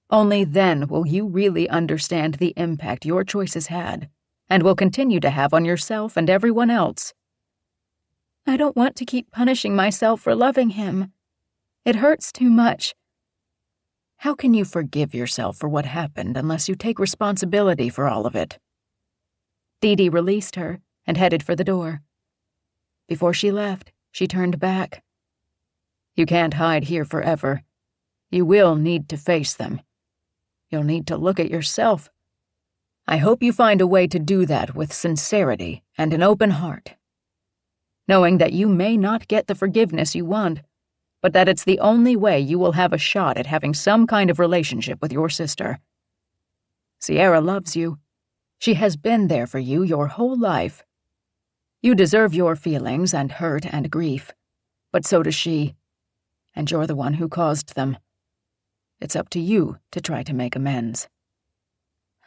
Speaker 3: Only then will you really understand the impact your choices had and will continue to have on yourself and everyone else.
Speaker 4: I don't want to keep punishing myself for loving him. It hurts too much.
Speaker 3: How can you forgive yourself for what happened unless you take responsibility for all of it?
Speaker 2: Dee released her and headed for the door.
Speaker 3: Before she left, she turned back. You can't hide here forever. You will need to face them. You'll need to look at yourself. I hope you find a way to do that with sincerity and an open heart, knowing that you may not get the forgiveness you want, but that it's the only way you will have a shot at having some kind of relationship with your sister. Sierra loves you. She has been there for you your whole life. You deserve your feelings and hurt and grief, but so does she, and you're the one who caused them. It's up to you to try to make amends.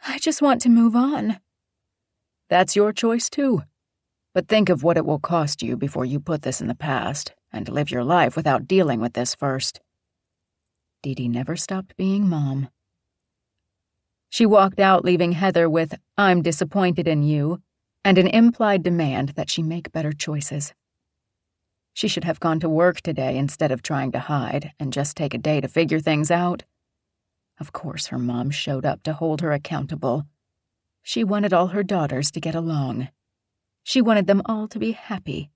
Speaker 4: I just want to move on.
Speaker 3: That's your choice too, but think of what it will cost you before you put this in the past and live your life without dealing with this first. Dee never stopped being Mom. She walked out, leaving Heather with, "I'm disappointed in you," and an implied demand that she make better choices. She should have gone to work today instead of trying to hide and just take a day to figure things out. Of course her mom showed up to hold her accountable. She wanted all her daughters to get along. She wanted them all to be happy.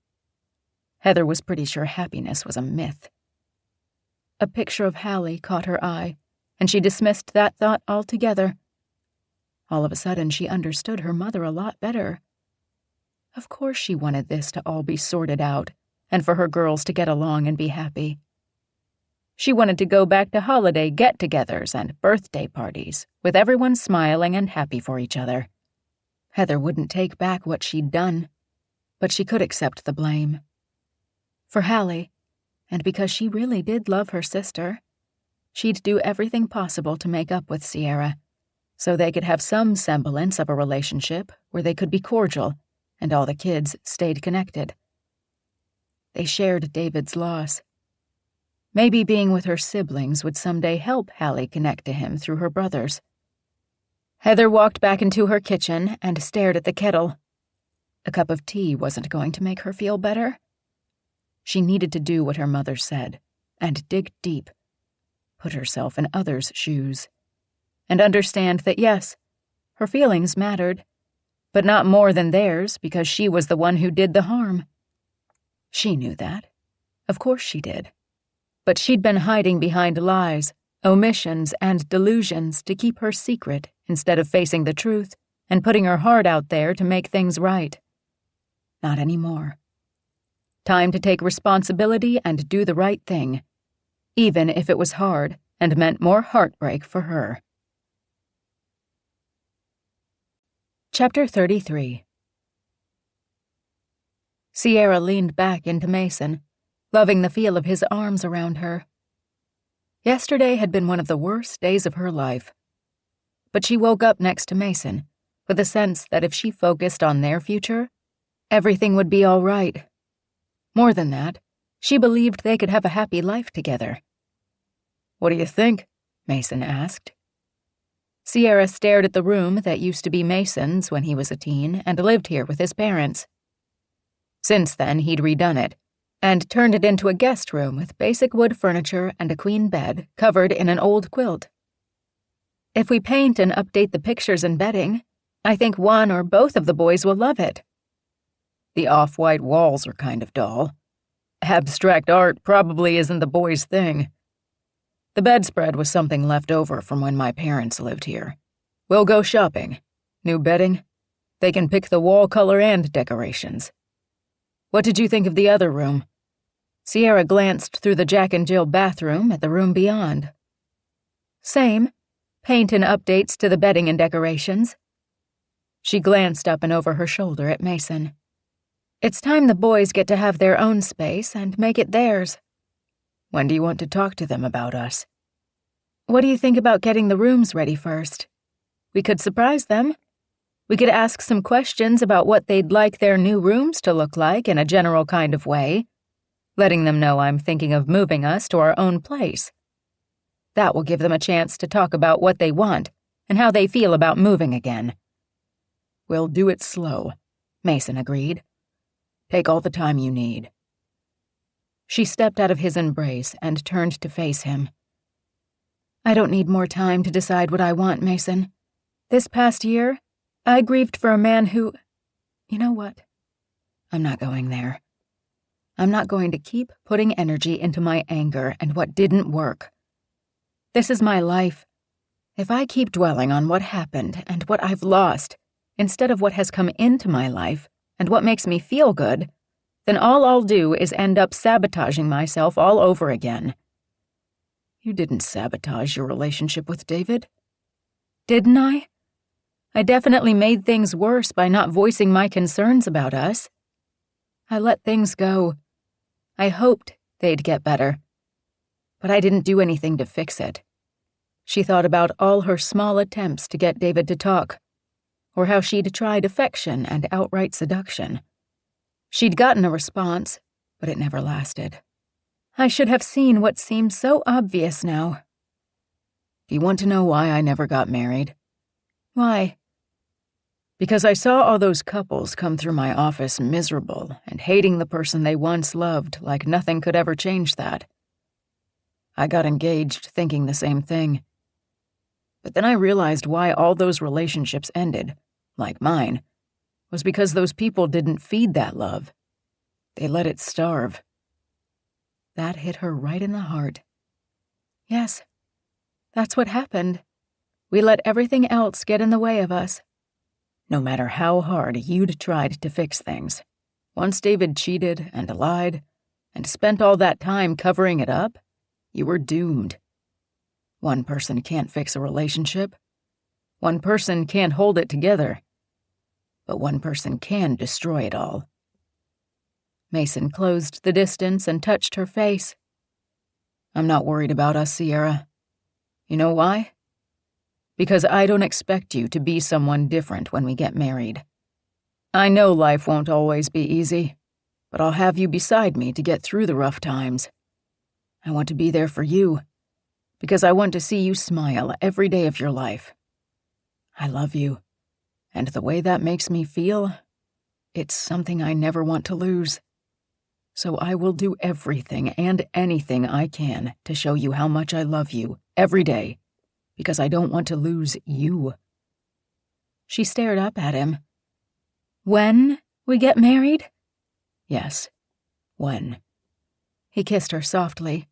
Speaker 3: Heather was pretty sure happiness was a myth. A picture of Hallie caught her eye, and she dismissed that thought altogether. All of a sudden, she understood her mother a lot better. Of course she wanted this to all be sorted out, and for her girls to get along and be happy. She wanted to go back to holiday get-togethers and birthday parties, with everyone smiling and happy for each other. Heather wouldn't take back what she'd done, but she could accept the blame. For Hallie, and because she really did love her sister, she'd do everything possible to make up with Sierra, so they could have some semblance of a relationship where they could be cordial and all the kids stayed connected. They shared David's loss. Maybe being with her siblings would someday help Hallie connect to him through her brothers. Heather walked back into her kitchen and stared at the kettle. A cup of tea wasn't going to make her feel better. She needed to do what her mother said and dig deep, put herself in others' shoes, and understand that yes, her feelings mattered, but not more than theirs because she was the one who did the harm. She knew that. Of course she did. But she'd been hiding behind lies, omissions, and delusions to keep her secret instead of facing the truth and putting her heart out there to make things right. Not anymore. Time to take responsibility and do the right thing, even if it was hard and meant more heartbreak for her. Chapter 33. Sierra leaned back into Mason, loving the feel of his arms around her. Yesterday had been one of the worst days of her life. But she woke up next to Mason, with a sense that if she focused on their future, everything would be all right. More than that, she believed they could have a happy life together. "What do you think?" Mason asked. Sierra stared at the room that used to be Mason's when he was a teen and lived here with his parents. Since then, he'd redone it, and turned it into a guest room with basic wood furniture and a queen bed covered in an old quilt.
Speaker 1: If we paint and update the pictures and bedding, I think one or both of the boys will love it.
Speaker 3: The off-white walls are kind of dull. Abstract art probably isn't the boys' thing. The bedspread was something left over from when my parents lived here. We'll go shopping. New bedding. They can pick the wall color and decorations. What did you think of the other room?
Speaker 1: Sierra glanced through the Jack and Jill bathroom at the room beyond. Same. Paint and updates to the bedding and decorations. She glanced up and over her shoulder at Mason. It's time the boys get to have their own space and make it theirs.
Speaker 3: When do you want to talk to them about us?
Speaker 1: What do you think about getting the rooms ready first? We could surprise them. We could ask some questions about what they'd like their new rooms to look like in a general kind of way, letting them know I'm thinking of moving us to our own place. That will give them a chance to talk about what they want and how they feel about moving again.
Speaker 3: We'll do it slow, Mason agreed. Take all the time you need.
Speaker 1: She stepped out of his embrace and turned to face him. I don't need more time to decide what I want, Mason. This past year, I grieved for a man who... You know what? I'm not going there. I'm not going to keep putting energy into my anger and what didn't work. This is my life. If I keep dwelling on what happened and what I've lost, instead of what has come into my life and what makes me feel good, then all I'll do is end up sabotaging myself all over again.
Speaker 3: You didn't sabotage your relationship with David.
Speaker 1: Didn't I? I definitely made things worse by not voicing my concerns about us. I let things go. I hoped they'd get better. But I didn't do anything to fix it. She thought about all her small attempts to get David to talk, or how she'd tried affection and outright seduction. She'd gotten a response, but it never lasted. I should have seen what seemed so obvious now.
Speaker 3: Do you want to know why I never got married?
Speaker 1: Why?
Speaker 3: Because I saw all those couples come through my office miserable and hating the person they once loved like nothing could ever change that. I got engaged thinking the same thing. But then I realized why all those relationships ended, like mine, was because those people didn't feed that love. They let it starve.
Speaker 1: That hit her right in the heart. Yes, that's what happened. We let everything else get in the way of us.
Speaker 3: No matter how hard you'd tried to fix things, once David cheated and lied and spent all that time covering it up, you were doomed. One person can't fix a relationship. One person can't hold it together. But one person can destroy it all.
Speaker 1: Mason closed the distance and touched her face.
Speaker 3: I'm not worried about us, Sierra. You know why? Because I don't expect you to be someone different when we get married. I know life won't always be easy, but I'll have you beside me to get through the rough times. I want to be there for you, because I want to see you smile every day of your life. I love you, and the way that makes me feel, it's something I never want to lose. So I will do everything and anything I can to show you how much I love you every day, because I don't want to lose you.
Speaker 1: She stared up at him. When we get married?
Speaker 3: Yes, when.
Speaker 1: He kissed her softly.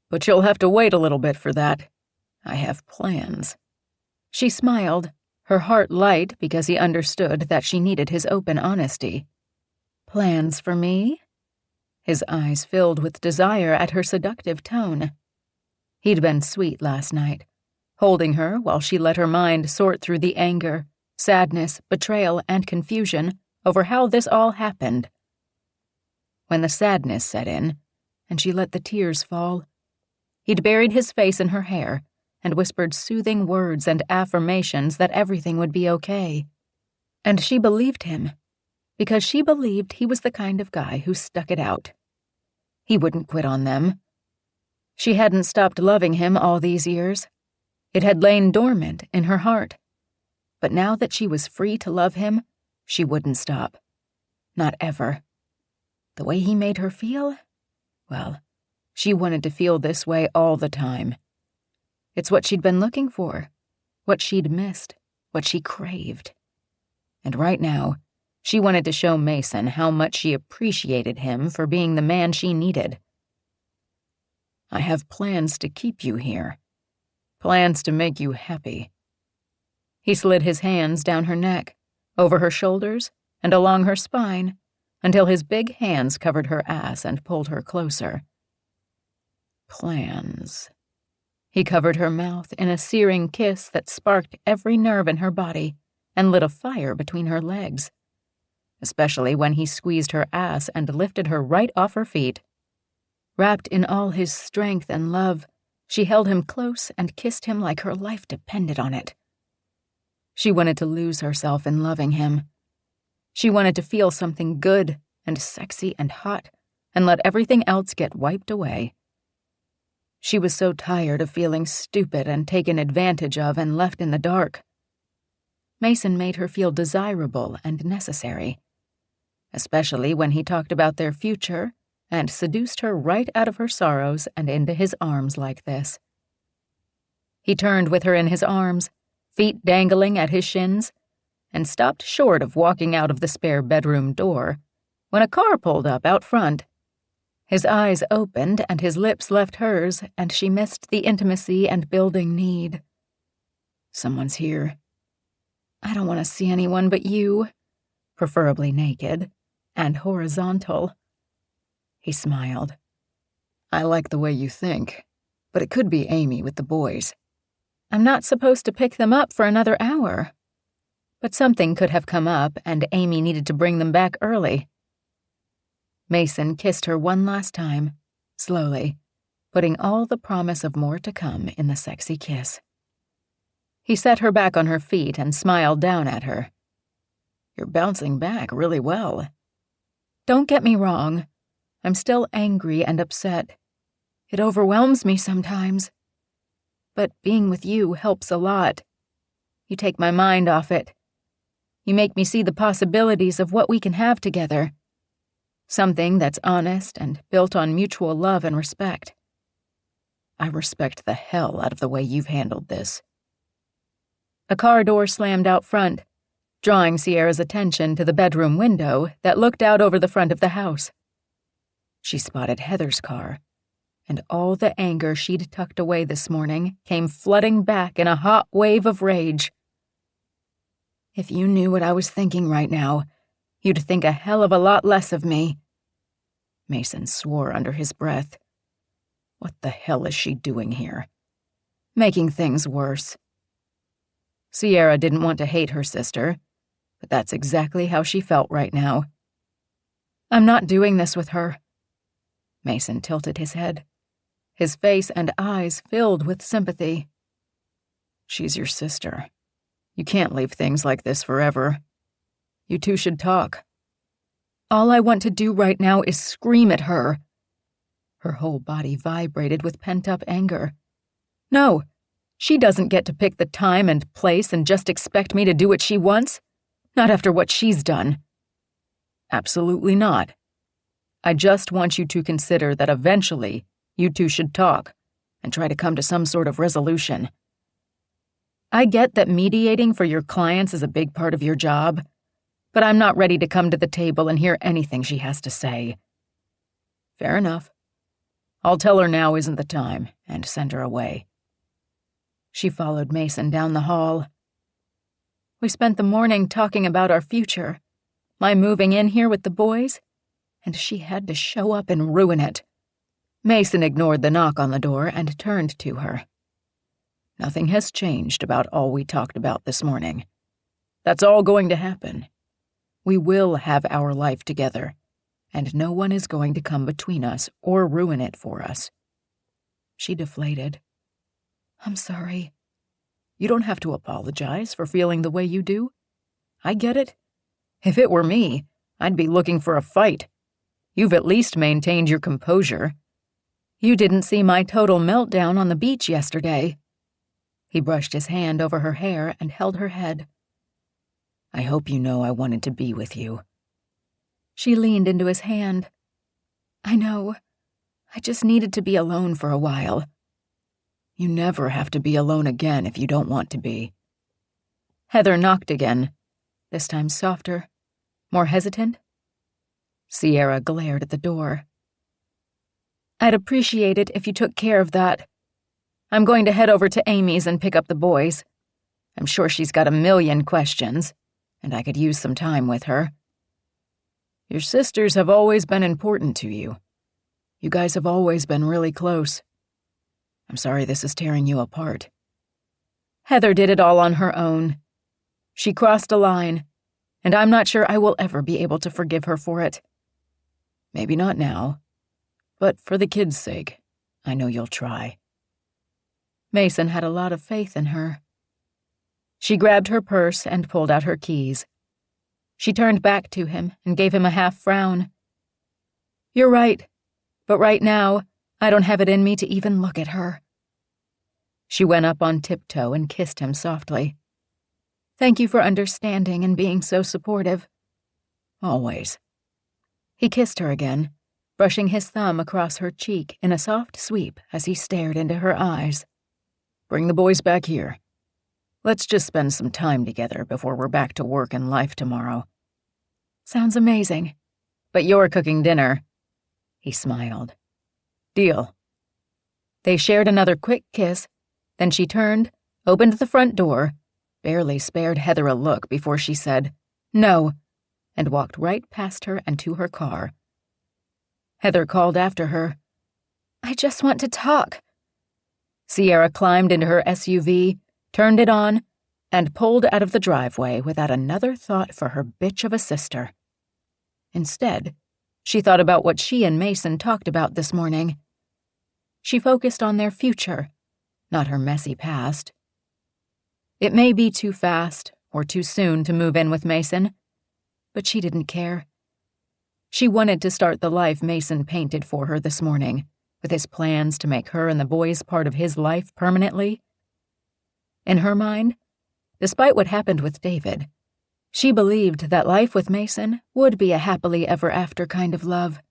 Speaker 3: But you'll have to wait a little bit for that. I have plans.
Speaker 1: She smiled, her heart light because he understood that she needed his open honesty. Plans for me? His eyes filled with desire at her seductive tone. He'd been sweet last night, holding her while she let her mind sort through the anger, sadness, betrayal, and confusion over how this all happened. When the sadness set in, and she let the tears fall, he'd buried his face in her hair and whispered soothing words and affirmations that everything would be okay. And she believed him, because she believed he was the kind of guy who stuck it out. He wouldn't quit on them. She hadn't stopped loving him all these years. It had lain dormant in her heart. But now that she was free to love him, she wouldn't stop. Not ever. The way he made her feel? Well, she wanted to feel this way all the time. It's what she'd been looking for. what she'd missed, what she craved. And right now, she wanted to show Mason how much she appreciated him for being the man she needed. I have plans to keep you here. Plans to make you happy. He slid his hands down her neck, over her shoulders, and along her spine, until his big hands covered her ass and pulled her closer. Plans. He covered her mouth in a searing kiss that sparked every nerve in her body and lit a fire between her legs, especially when he squeezed her ass and lifted her right off her feet. Wrapped in all his strength and love, she held him close and kissed him like her life depended on it. She wanted to lose herself in loving him. She wanted to feel something good and sexy and hot and let everything else get wiped away. She was so tired of feeling stupid and taken advantage of and left in the dark. Mason made her feel desirable and necessary, especially when he talked about their future and seduced her right out of her sorrows and into his arms like this. He turned with her in his arms, feet dangling at his shins, and stopped short of walking out of the spare bedroom door when a car pulled up out front. His eyes opened and his lips left hers, and she missed the intimacy and building need. Someone's here. I don't want to see anyone but you, preferably naked and horizontal. He smiled. I like the way you think, but it could be Amy with the boys. I'm not supposed to pick them up for another hour. But something could have come up, and Amy needed to bring them back early. Mason kissed her one last time, slowly, putting all the promise of more to come in the sexy kiss. He set her back on her feet and smiled down at her. You're bouncing back really well. Don't get me wrong. I'm still angry and upset. It overwhelms me sometimes. But being with you helps a lot. You take my mind off it. You make me see the possibilities of what we can have together. Something that's honest and built on mutual love and respect. I respect the hell out of the way you've handled this. A car door slammed out front, drawing Sierra's attention to the bedroom window that looked out over the front of the house. She spotted Heather's car, and all the anger she'd tucked away this morning came flooding back in a hot wave of rage. If you knew what I was thinking right now, you'd think a hell of a lot less of me. Mason swore under his breath. What the hell is she doing here? Making things worse. Sierra didn't want to hate her sister, but that's exactly how she felt right now. I'm not doing this with her. Mason tilted his head, his face and eyes filled with sympathy. She's your sister. You can't leave things like this forever. You two should talk. All I want to do right now is scream at her. Her whole body vibrated with pent-up anger. No, she doesn't get to pick the time and place and just expect me to do what she wants. Not after what she's done. Absolutely not. I just want you to consider that eventually you two should talk and try to come to some sort of resolution. I get that mediating for your clients is a big part of your job, but I'm not ready to come to the table and hear anything she has to say. Fair enough. I'll tell her now isn't the time and send her away. She followed Mason down the hall. We spent the morning talking about our future, my moving in here with the boys, and she had to show up and ruin it. Mason ignored the knock on the door and turned to her. Nothing has changed about all we talked about this morning. That's all going to happen. We will have our life together, and no one is going to come between us or ruin it for us. She deflated. I'm sorry. You don't have to apologize for feeling the way you do. I get it. If it were me, I'd be looking for a fight. You've at least maintained your composure. You didn't see my total meltdown on the beach yesterday. He brushed his hand over her hair and held her head. I hope you know I wanted to be with you. She leaned into his hand. I know. I just needed to be alone for a while.
Speaker 3: You never have to be alone again if you don't want to be.
Speaker 1: Heather knocked again, this time softer, more hesitant. Sierra glared at the door. I'd appreciate it if you took care of that. I'm going to head over to Amy's and pick up the boys. I'm sure she's got a million questions, and I could use some time with her.
Speaker 3: Your sisters have always been important to you. You guys have always been really close. I'm sorry this is tearing you apart.
Speaker 1: Heather did it all on her own. She crossed a line, and I'm not sure I will ever be able to forgive her for it.
Speaker 3: Maybe not now, but for the kids' sake, I know you'll try.
Speaker 1: Mason had a lot of faith in her. She grabbed her purse and pulled out her keys. She turned back to him and gave him a half frown. You're right, but right now, I don't have it in me to even look at her. She went up on tiptoe and kissed him softly. Thank you for understanding and being so supportive.
Speaker 3: Always.
Speaker 1: He kissed her again, brushing his thumb across her cheek in a soft sweep as he stared into her eyes.
Speaker 3: Bring the boys back here. Let's just spend some time together before we're back to work and life tomorrow.
Speaker 1: Sounds amazing. But you're cooking dinner. He smiled.
Speaker 3: Deal.
Speaker 1: They shared another quick kiss, then she turned, opened the front door, barely spared Heather a look before she said, "No," and walked right past her and to her car. Heather called after her, "I just want to talk." Sierra climbed into her SUV, turned it on, and pulled out of the driveway without another thought for her bitch of a sister. Instead, she thought about what she and Mason talked about this morning. She focused on their future, not her messy past. It may be too fast or too soon to move in with Mason, but she didn't care. She wanted to start the life Mason painted for her this morning, with his plans to make her and the boys part of his life permanently. In her mind, despite what happened with David, she believed that life with Mason would be a happily ever after kind of love.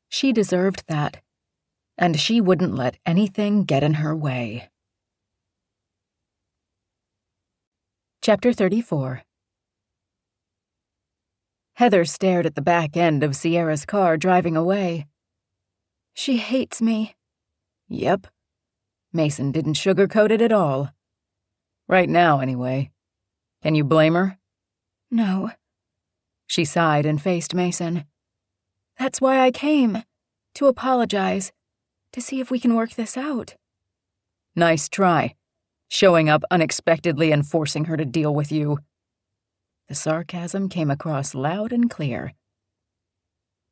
Speaker 1: She deserved that, and she wouldn't let anything get in her way. Chapter 34. Heather stared at the back end of Sierra's car driving away. She hates me.
Speaker 3: Yep.
Speaker 1: Mason didn't sugarcoat it at all.
Speaker 3: Right now, anyway. Can you blame her?
Speaker 1: No. She sighed and faced Mason. That's why I came. To apologize. To see if we can work this out.
Speaker 3: Nice try. Showing up unexpectedly and forcing her to deal with you.
Speaker 1: The sarcasm came across loud and clear.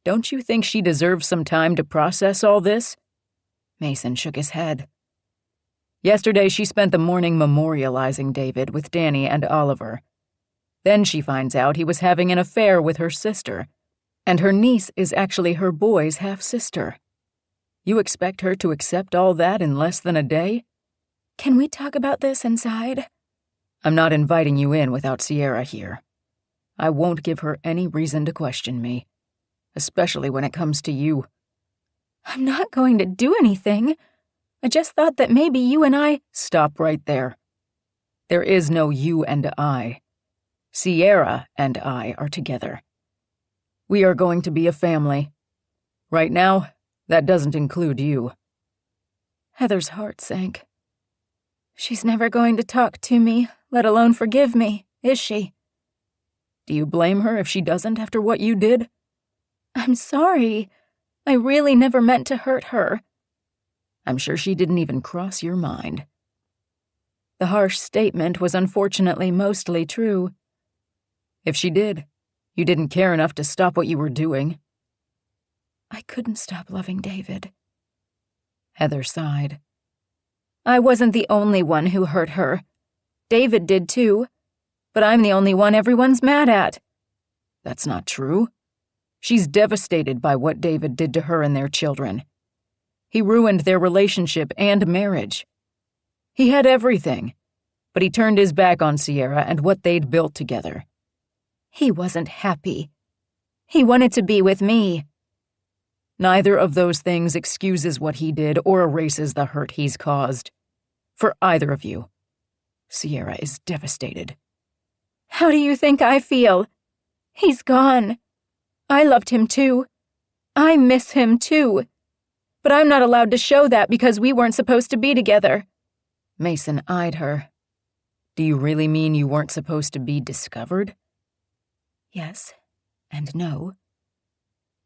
Speaker 3: Don't you think she deserves some time to process all this?
Speaker 1: Mason shook his head.
Speaker 3: Yesterday she spent the morning memorializing David with Danny and Oliver. Then she finds out he was having an affair with her sister, and her niece is actually her boy's half-sister. You expect her to accept all that in less than a day?
Speaker 1: Can we talk about this inside?
Speaker 3: I'm not inviting you in without Sierra here. I won't give her any reason to question me, especially when it comes to you.
Speaker 1: I'm not going to do anything. I just thought that maybe you and I—
Speaker 3: Stop right there. There is no you and I. Sierra and I are together. We are going to be a family. Right now, that doesn't include you.
Speaker 1: Heather's heart sank. She's never going to talk to me, let alone forgive me, is she?
Speaker 3: Do you blame her if she doesn't after what you did?
Speaker 1: I'm sorry. I really never meant to hurt her.
Speaker 3: I'm sure she didn't even cross your mind.
Speaker 1: The harsh statement was unfortunately mostly true.
Speaker 3: If she did, you didn't care enough to stop what you were doing.
Speaker 1: I couldn't stop loving David.
Speaker 3: Heather sighed.
Speaker 1: I wasn't the only one who hurt her. David did too, but I'm the only one everyone's mad at.
Speaker 3: That's not true. She's devastated by what David did to her and their children. He ruined their relationship and marriage. He had everything, but he turned his back on Sierra and what they'd built together.
Speaker 1: He wasn't happy. He wanted to be with me.
Speaker 3: Neither of those things excuses what he did or erases the hurt he's caused.
Speaker 5: For either of you. Sierra is devastated.
Speaker 2: How do you think I feel? He's gone. I loved him too. I miss him too. But I'm not allowed to show that because we weren't supposed to be together.
Speaker 5: Mason eyed her. Do you really mean you weren't supposed to be discovered?
Speaker 4: Yes, and no.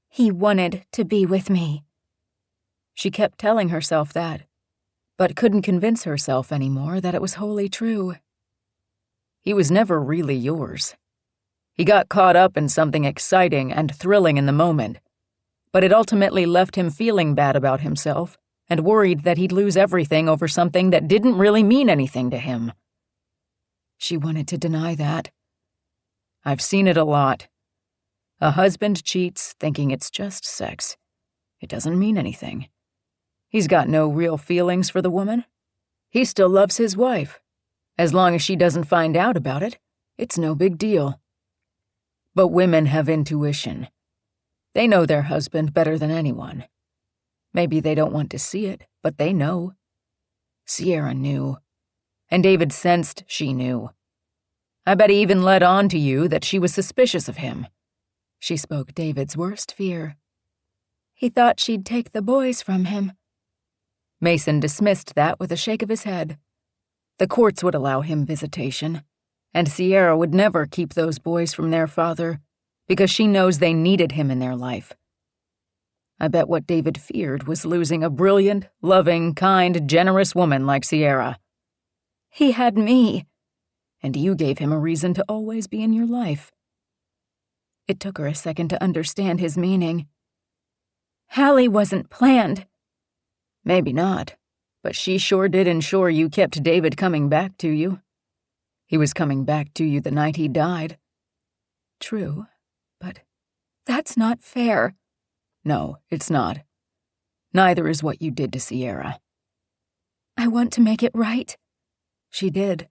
Speaker 2: He wanted to be with me.
Speaker 5: She kept telling herself that, but couldn't convince herself anymore that it was wholly true. He was never really yours. He got caught up in something exciting and thrilling in the moment, but it ultimately left him feeling bad about himself and worried that he'd lose everything over something that didn't really mean anything to him. She wanted to deny that. I've seen it a lot. A husband cheats thinking it's just sex. It doesn't mean anything. He's got no real feelings for the woman. He still loves his wife. As long as she doesn't find out about it, it's no big deal. But women have intuition. They know their husband better than anyone. Maybe they don't want to see it, but they know. Sierra knew. And David sensed she knew. I bet he even let on to you that she was suspicious of him. She spoke David's worst fear.
Speaker 2: He thought she'd take the boys from him.
Speaker 5: Mason dismissed that with a shake of his head. The courts would allow him visitation, and Sierra would never keep those boys from their father because she knows they needed him in their life. I bet what David feared was losing a brilliant, loving, kind, generous woman like Sierra.
Speaker 2: He had me.
Speaker 5: And you gave him a reason to always be in your life. It took her a second to understand his meaning.
Speaker 2: Hallie wasn't planned.
Speaker 5: Maybe not, but she sure did ensure you kept David coming back to you. He was coming back to you the night he died.
Speaker 2: True, but that's not fair.
Speaker 5: No, it's not. Neither is what you did to Sierra.
Speaker 2: I want to make it right.
Speaker 5: She did.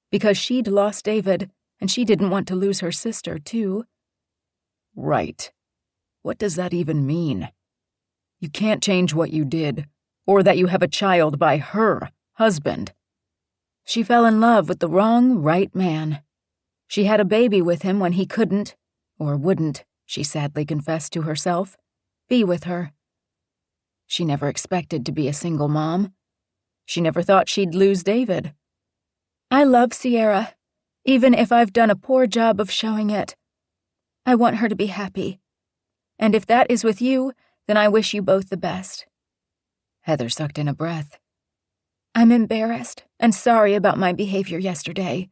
Speaker 5: Because she'd lost David, and she didn't want to lose her sister, too. Right. What does that even mean? You can't change what you did, or that you have a child by her husband. She fell in love with the wrong, right man. She had a baby with him when he couldn't, or wouldn't, she sadly confessed to herself, be with her. She never expected to be a single mom. She never thought she'd lose David.
Speaker 2: I love Sierra, even if I've done a poor job of showing it. I want her to be happy. And if that is with you, then I wish you both the best.
Speaker 5: Heather sucked in a breath.
Speaker 2: I'm embarrassed and sorry about my behavior yesterday.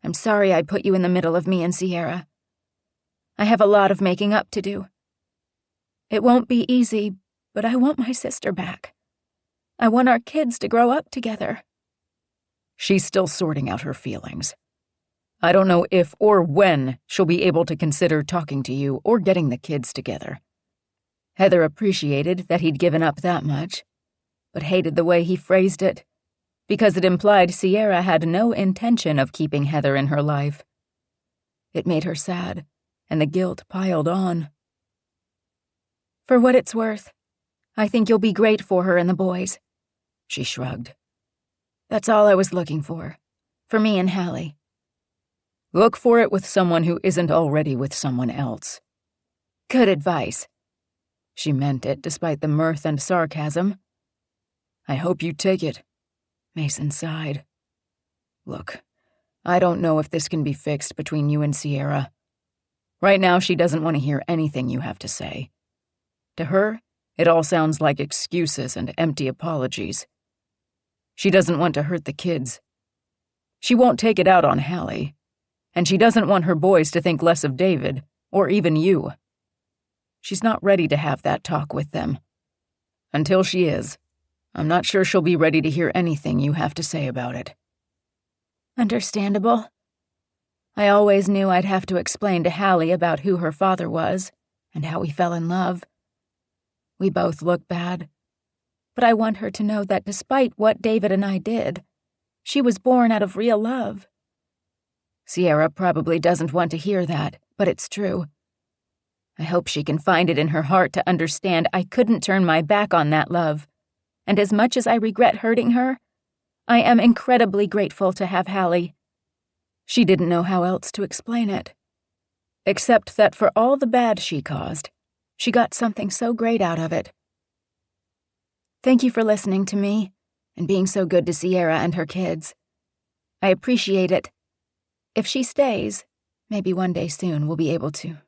Speaker 2: I'm sorry I put you in the middle of me and Sierra. I have a lot of making up to do. It won't be easy, but I want my sister back. I want our kids to grow up together.
Speaker 5: She's still sorting out her feelings. I don't know if or when she'll be able to consider talking to you or getting the kids together. Heather appreciated that he'd given up that much, but hated the way he phrased it, because it implied Sierra had no intention of keeping Heather in her life. It made her sad, and the guilt piled on.
Speaker 2: For what it's worth, I think you'll be great for her and the boys.
Speaker 5: She shrugged.
Speaker 2: That's all I was looking for me and Hallie.
Speaker 5: Look for it with someone who isn't already with someone else.
Speaker 2: Good advice.
Speaker 5: She meant it despite the mirth and sarcasm. I hope you take it. Mason sighed. Look, I don't know if this can be fixed between you and Sierra. Right now, she doesn't want to hear anything you have to say. To her, it all sounds like excuses and empty apologies. She doesn't want to hurt the kids. She won't take it out on Hallie, and she doesn't want her boys to think less of David, or even you. She's not ready to have that talk with them. Until she is, I'm not sure she'll be ready to hear anything you have to say about it.
Speaker 2: Understandable. I always knew I'd have to explain to Hallie about who her father was and how we fell in love. We both look bad, but I want her to know that despite what David and I did, she was born out of real love. Sierra probably doesn't want to hear that, but it's true. I hope she can find it in her heart to understand I couldn't turn my back on that love, and as much as I regret hurting her,
Speaker 1: I am incredibly grateful to have Hallie." She didn't know how else to explain it, except that for all the bad she caused, she got something so great out of it. "Thank you for listening to me and being so good to Sierra and her kids. I appreciate it. If she stays, maybe one day soon we'll be able to,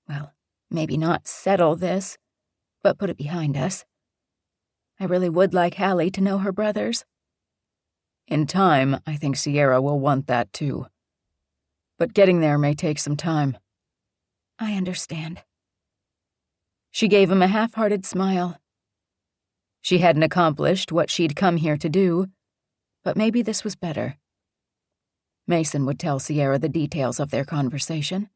Speaker 1: well, maybe not settle this, but put it behind us. I really would like Hallie to know her brothers."
Speaker 3: In time, I think Sierra will want that too. But getting there may take some time.
Speaker 1: "I understand." She gave him a half-hearted smile. She hadn't accomplished what she'd come here to do, but maybe this was better. Mason would tell Sierra the details of their conversation.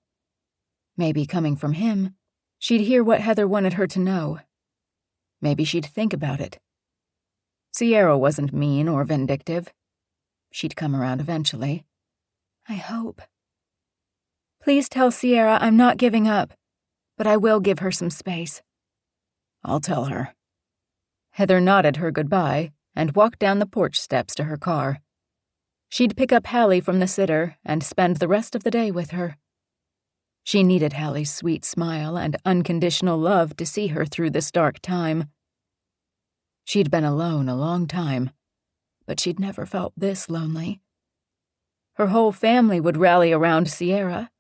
Speaker 1: Maybe coming from him, she'd hear what Heather wanted her to know. Maybe she'd think about it. Sierra wasn't mean or vindictive. She'd come around eventually. I hope. "Please tell Sierra I'm not giving up, but I will give her some space."
Speaker 3: "I'll tell her."
Speaker 1: Heather nodded her goodbye and walked down the porch steps to her car. She'd pick up Hallie from the sitter and spend the rest of the day with her. She needed Hallie's sweet smile and unconditional love to see her through this dark time. She'd been alone a long time, but she'd never felt this lonely. Her whole family would rally around Sierra.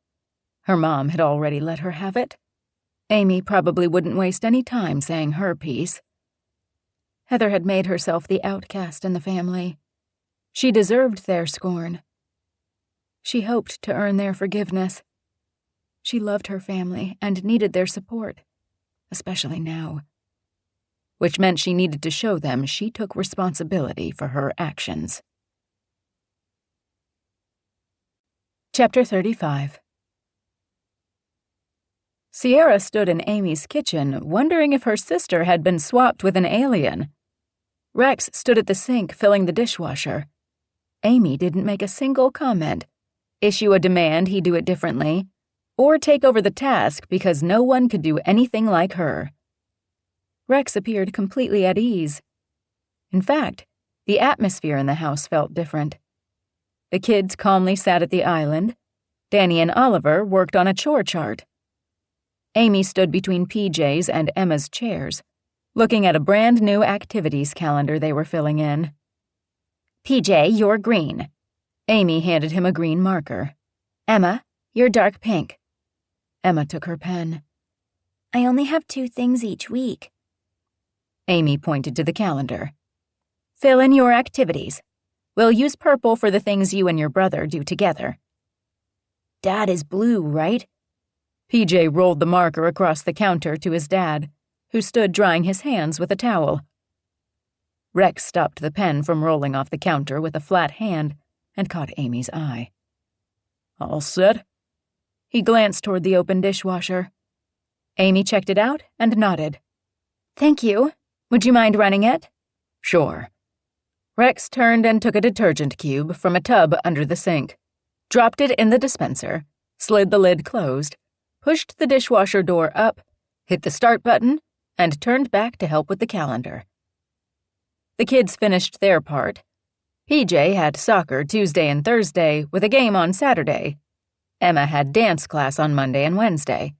Speaker 1: Her mom had already let her have it. Amy probably wouldn't waste any time saying her piece. Heather had made herself the outcast in the family. She deserved their scorn. She hoped to earn their forgiveness. She loved her family and needed their support, especially now. Which meant she needed to show them she took responsibility for her actions. Chapter 35. Sierra stood in Amy's kitchen, wondering if her sister had been swapped with an alien. Rex stood at the sink filling the dishwasher. Amy didn't make a single comment, issue a demand he do it differently, or take over the task because no one could do anything like her. Rex appeared completely at ease. In fact, the atmosphere in the house felt different. The kids calmly sat at the island. Danny and Oliver worked on a chore chart. Amy stood between PJ's and Emma's chairs, looking at a brand new activities calendar they were filling in. "PJ, you're green." Amy handed him a green marker. "Emma, you're dark pink." Emma took her pen.
Speaker 4: "I only have 2 things each week."
Speaker 1: Amy pointed to the calendar. "Fill in your activities. We'll use purple for the things you and your brother do together." "Dad is blue, right?" PJ rolled the marker across the counter to his dad, who stood drying his hands with a towel. Rex stopped the pen from rolling off the counter with a flat hand and caught Amy's eye.
Speaker 3: "All set?"
Speaker 1: He glanced toward the open dishwasher. Amy checked it out and nodded. "Thank you. Would you mind running it?"
Speaker 3: "Sure."
Speaker 1: Rex turned and took a detergent cube from a tub under the sink, dropped it in the dispenser, slid the lid closed, pushed the dishwasher door up, hit the start button, and turned back to help with the calendar. The kids finished their part. PJ had soccer Tuesday and Thursday with a game on Saturday. Emma had dance class on Monday and Wednesday.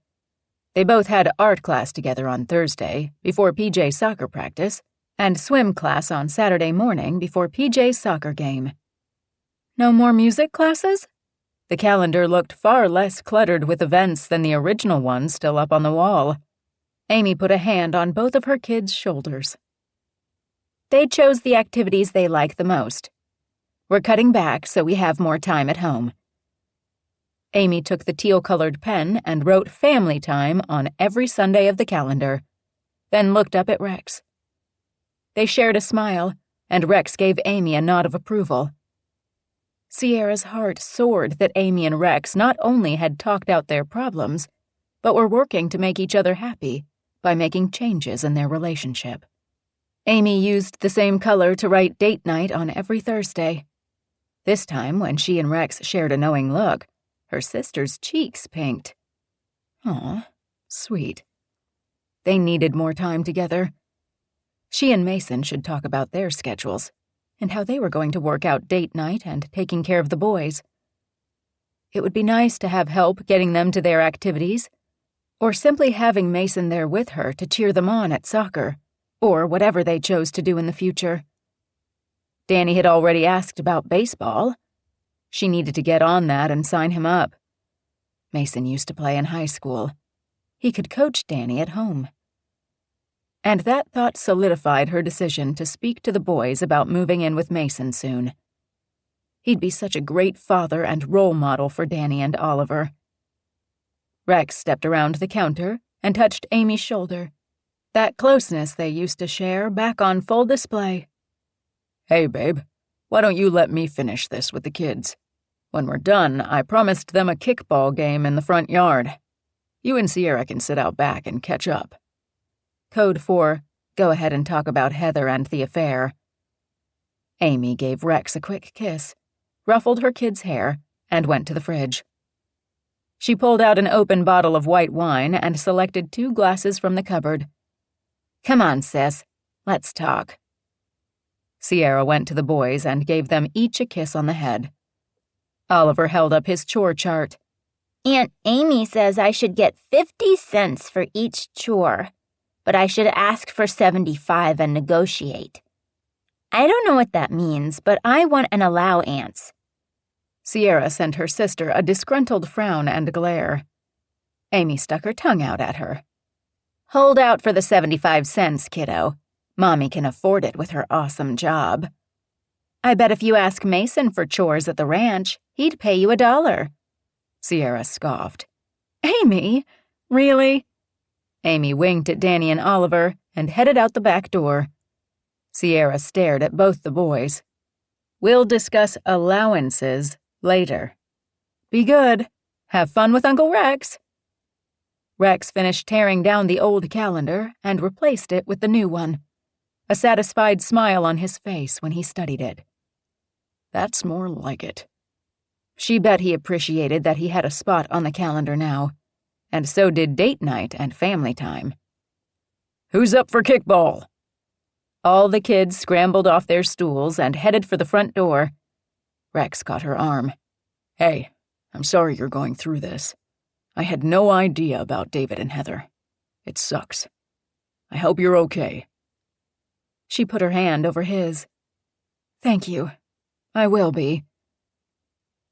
Speaker 1: They both had art class together on Thursday before PJ's soccer practice, and swim class on Saturday morning before PJ's soccer game. No more music classes? The calendar looked far less cluttered with events than the original one still up on the wall. Amy put a hand on both of her kids' shoulders. They chose the activities they like the most. We're cutting back so we have more time at home. Amy took the teal-colored pen and wrote family time on every Sunday of the calendar, then looked up at Rex. They shared a smile, and Rex gave Amy a nod of approval. Sierra's heart soared that Amy and Rex not only had talked out their problems, but were working to make each other happy by making changes in their relationship. Amy used the same color to write date night on every Thursday. This time, when she and Rex shared a knowing look, her sister's cheeks pinked. Aw, sweet. They needed more time together. She and Mason should talk about their schedules, and how they were going to work out date night and taking care of the boys. It would be nice to have help getting them to their activities, or simply having Mason there with her to cheer them on at soccer, or whatever they chose to do in the future. Danny had already asked about baseball. She needed to get on that and sign him up. Mason used to play in high school. He could coach Danny at home. And that thought solidified her decision to speak to the boys about moving in with Mason soon. He'd be such a great father and role model for Danny and Oliver. Rex stepped around the counter and touched Amy's shoulder. That closeness they used to share back on full display.
Speaker 5: Hey, babe, why don't you let me finish this with the kids? When we're done, I promised them a kickball game in the front yard. You and Sierra can sit out back and catch up.
Speaker 1: Code for, go ahead and talk about Heather and the affair. Amy gave Rex a quick kiss, ruffled her kid's hair, and went to the fridge. She pulled out an open bottle of white wine and selected 2 glasses from the cupboard. Come on, sis. Let's talk. Sierra went to the boys and gave them each a kiss on the head. Oliver held up his chore chart.
Speaker 2: Aunt Amy says I should get 50 cents for each chore, but I should ask for 75 and negotiate. I don't know what that means, but I want an allowance.
Speaker 1: Sierra sent her sister a disgruntled frown and glare. Amy stuck her tongue out at her. Hold out for the 75 cents, kiddo. Mommy can afford it with her awesome job. I bet if you ask Mason for chores at the ranch, he'd pay you $1. Sierra scoffed. Amy? Really? Amy winked at Danny and Oliver and headed out the back door. Sierra stared at both the boys. We'll discuss allowances later. Be good. Have fun with Uncle Rex. Rex finished tearing down the old calendar and replaced it with the new one, a satisfied smile on his face when he studied it.
Speaker 5: That's more like it.
Speaker 1: She bet he appreciated that he had a spot on the calendar now, and so did date night and family time.
Speaker 5: Who's up for kickball?
Speaker 1: All the kids scrambled off their stools and headed for the front door. Rex caught her arm.
Speaker 5: Hey, I'm sorry you're going through this. I had no idea about David and Heather. It sucks. I hope you're okay.
Speaker 1: She put her hand over his. Thank you. I will be.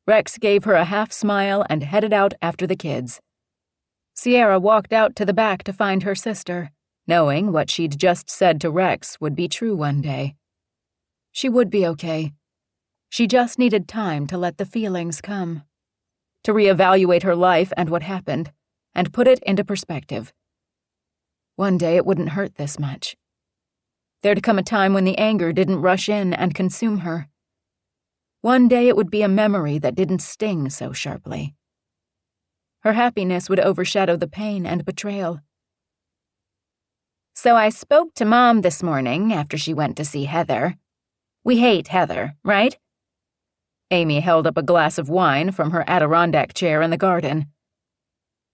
Speaker 1: Rex gave her a half smile and headed out after the kids. Sierra walked out to the back to find her sister, knowing what she'd just said to Rex would be true one day. She would be okay. She just needed time to let the feelings come, to reevaluate her life and what happened, and put it into perspective. One day it wouldn't hurt this much. There'd come a time when the anger didn't rush in and consume her. One day it would be a memory that didn't sting so sharply. Her happiness would overshadow the pain and betrayal. So I spoke to Mom this morning after she went to see Heather. We hate Heather, right? Amy held up a glass of wine from her Adirondack chair in the garden.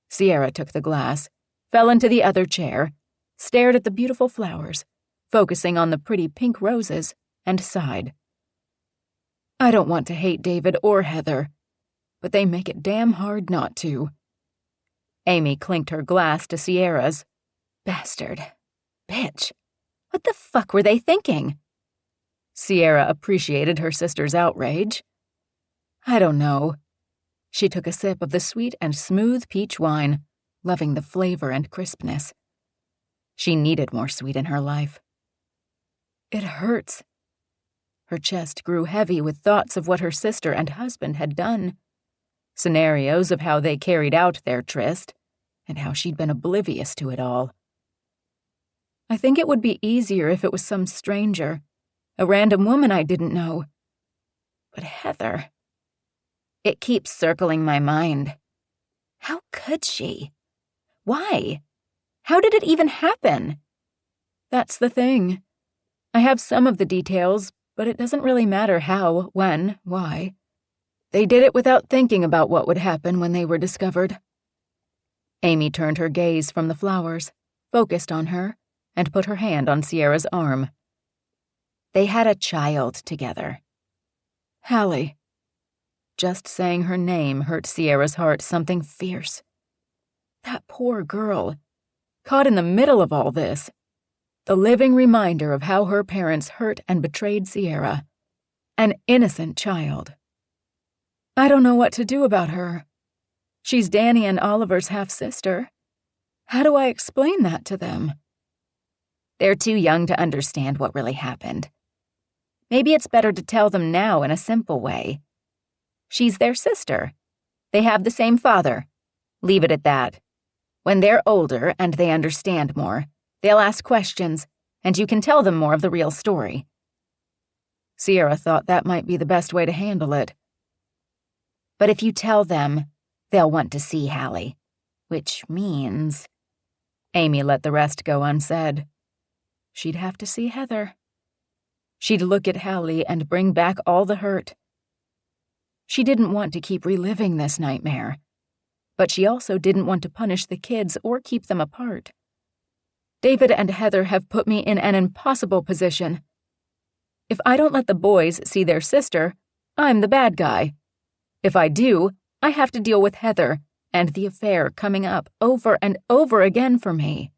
Speaker 1: Sierra took the glass, fell into the other chair, stared at the beautiful flowers, focusing on the pretty pink roses, and sighed. I don't want to hate David or Heather, but they make it damn hard not to. Amy clinked her glass to Sierra's. Bastard. Bitch. What the fuck were they thinking? Sierra appreciated her sister's outrage. I don't know. She took a sip of the sweet and smooth peach wine, loving the flavor and crispness. She needed more sweet in her life. It hurts. Her chest grew heavy with thoughts of what her sister and husband had done, scenarios of how they carried out their tryst, and how she'd been oblivious to it all. I think it would be easier if it was some stranger, a random woman I didn't know. But Heather... It keeps circling my mind. How could she? Why? How did it even happen? That's the thing. I have some of the details, but it doesn't really matter how, when, why. They did it without thinking about what would happen when they were discovered. Amy turned her gaze from the flowers, focused on her, and put her hand on Sierra's arm.
Speaker 2: They had a child together.
Speaker 1: Hallie.
Speaker 2: Just saying her name hurt Sierra's heart something fierce.
Speaker 1: That poor girl, caught in the middle of all this. The living reminder of how her parents hurt and betrayed Sierra. An innocent child. I don't know what to do about her. She's Danny and Oliver's half-sister. How do I explain that to them?
Speaker 2: They're too young to understand what really happened. Maybe it's better to tell them now in a simple way. She's their sister. They have the same father. Leave it at that. When they're older and they understand more, they'll ask questions, and you can tell them more of the real story.
Speaker 1: Sierra thought that might be the best way to handle it.
Speaker 2: But if you tell them, they'll want to see Hallie, which means...
Speaker 1: Amy let the rest go unsaid. She'd have to see Heather. She'd look at Hallie and bring back all the hurt. She didn't want to keep reliving this nightmare, but she also didn't want to punish the kids or keep them apart. David and Heather have put me in an impossible position. If I don't let the boys see their sister, I'm the bad guy. If I do, I have to deal with Heather and the affair coming up over and over again for me.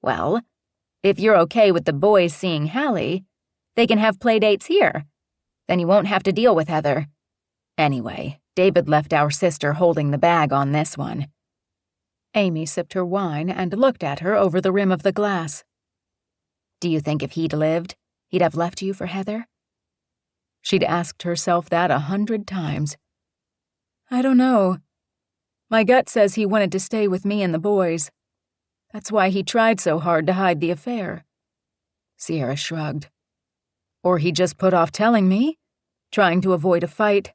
Speaker 2: Well, if you're okay with the boys seeing Hallie, they can have play dates here. Then you won't have to deal with Heather. Anyway, David left our sister holding the bag on this one.
Speaker 1: Amy sipped her wine and looked at her over the rim of the glass.
Speaker 2: Do you think if he'd lived, he'd have left you for Heather?
Speaker 1: She'd asked herself that 100 times. I don't know. My gut says he wanted to stay with me and the boys. That's why he tried so hard to hide the affair. Sierra shrugged. Or he just put off telling me, trying to avoid a fight.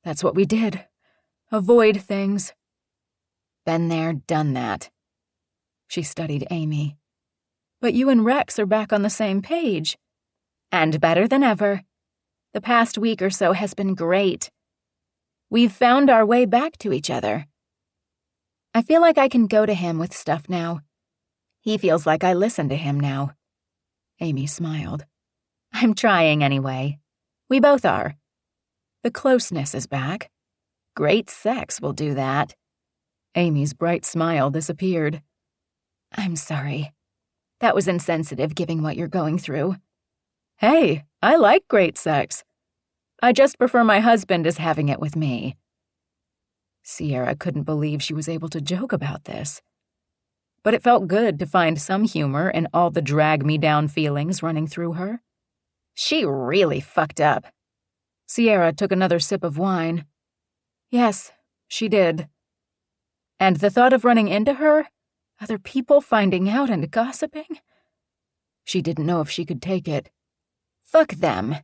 Speaker 1: That's what we did. Avoid things.
Speaker 2: Been there, done that.
Speaker 1: She studied Amy. But you and Rex are back on the same page.
Speaker 2: And better than ever. The past week or so has been great. We've found our way back to each other. I feel like I can go to him with stuff now. He feels like I listen to him now.
Speaker 1: Amy smiled.
Speaker 2: I'm trying anyway. We both are.
Speaker 1: The closeness is back.
Speaker 2: Great sex will do that.
Speaker 1: Amy's bright smile disappeared.
Speaker 2: I'm sorry. That was insensitive given what you're going through.
Speaker 1: Hey, I like great sex. I just prefer my husband is having it with me. Sierra couldn't believe she was able to joke about this. But it felt good to find some humor in all the drag-me-down feelings running through her.
Speaker 2: She really fucked up.
Speaker 1: Sierra took another sip of wine. Yes, she did. And the thought of running into her, other people finding out and gossiping? She didn't know if she could take it.
Speaker 2: Fuck them.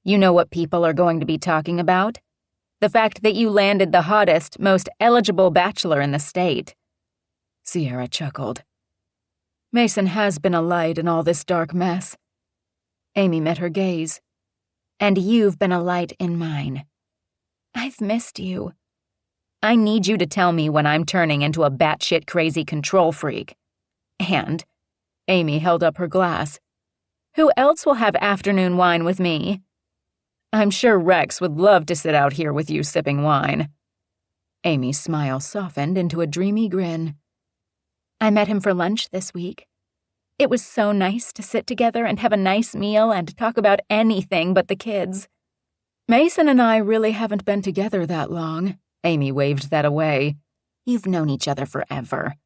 Speaker 2: You know what people are going to be talking about? The fact that you landed the hottest, most eligible bachelor in the state.
Speaker 1: Sierra chuckled. Mason has been a light in all this dark mess. Amy met her gaze.
Speaker 2: And you've been a light in mine. I've missed you. I need you to tell me when I'm turning into a batshit crazy control freak. And,
Speaker 1: Amy held up her glass,
Speaker 2: who else will have afternoon wine with me?
Speaker 1: I'm sure Rex would love to sit out here with you sipping wine. Amy's smile softened into a dreamy grin.
Speaker 2: I met him for lunch this week. It was so nice to sit together and have a nice meal and talk about anything but the kids.
Speaker 1: Mason and I really haven't been together that long. Amy waved that away.
Speaker 2: You've known each other forever.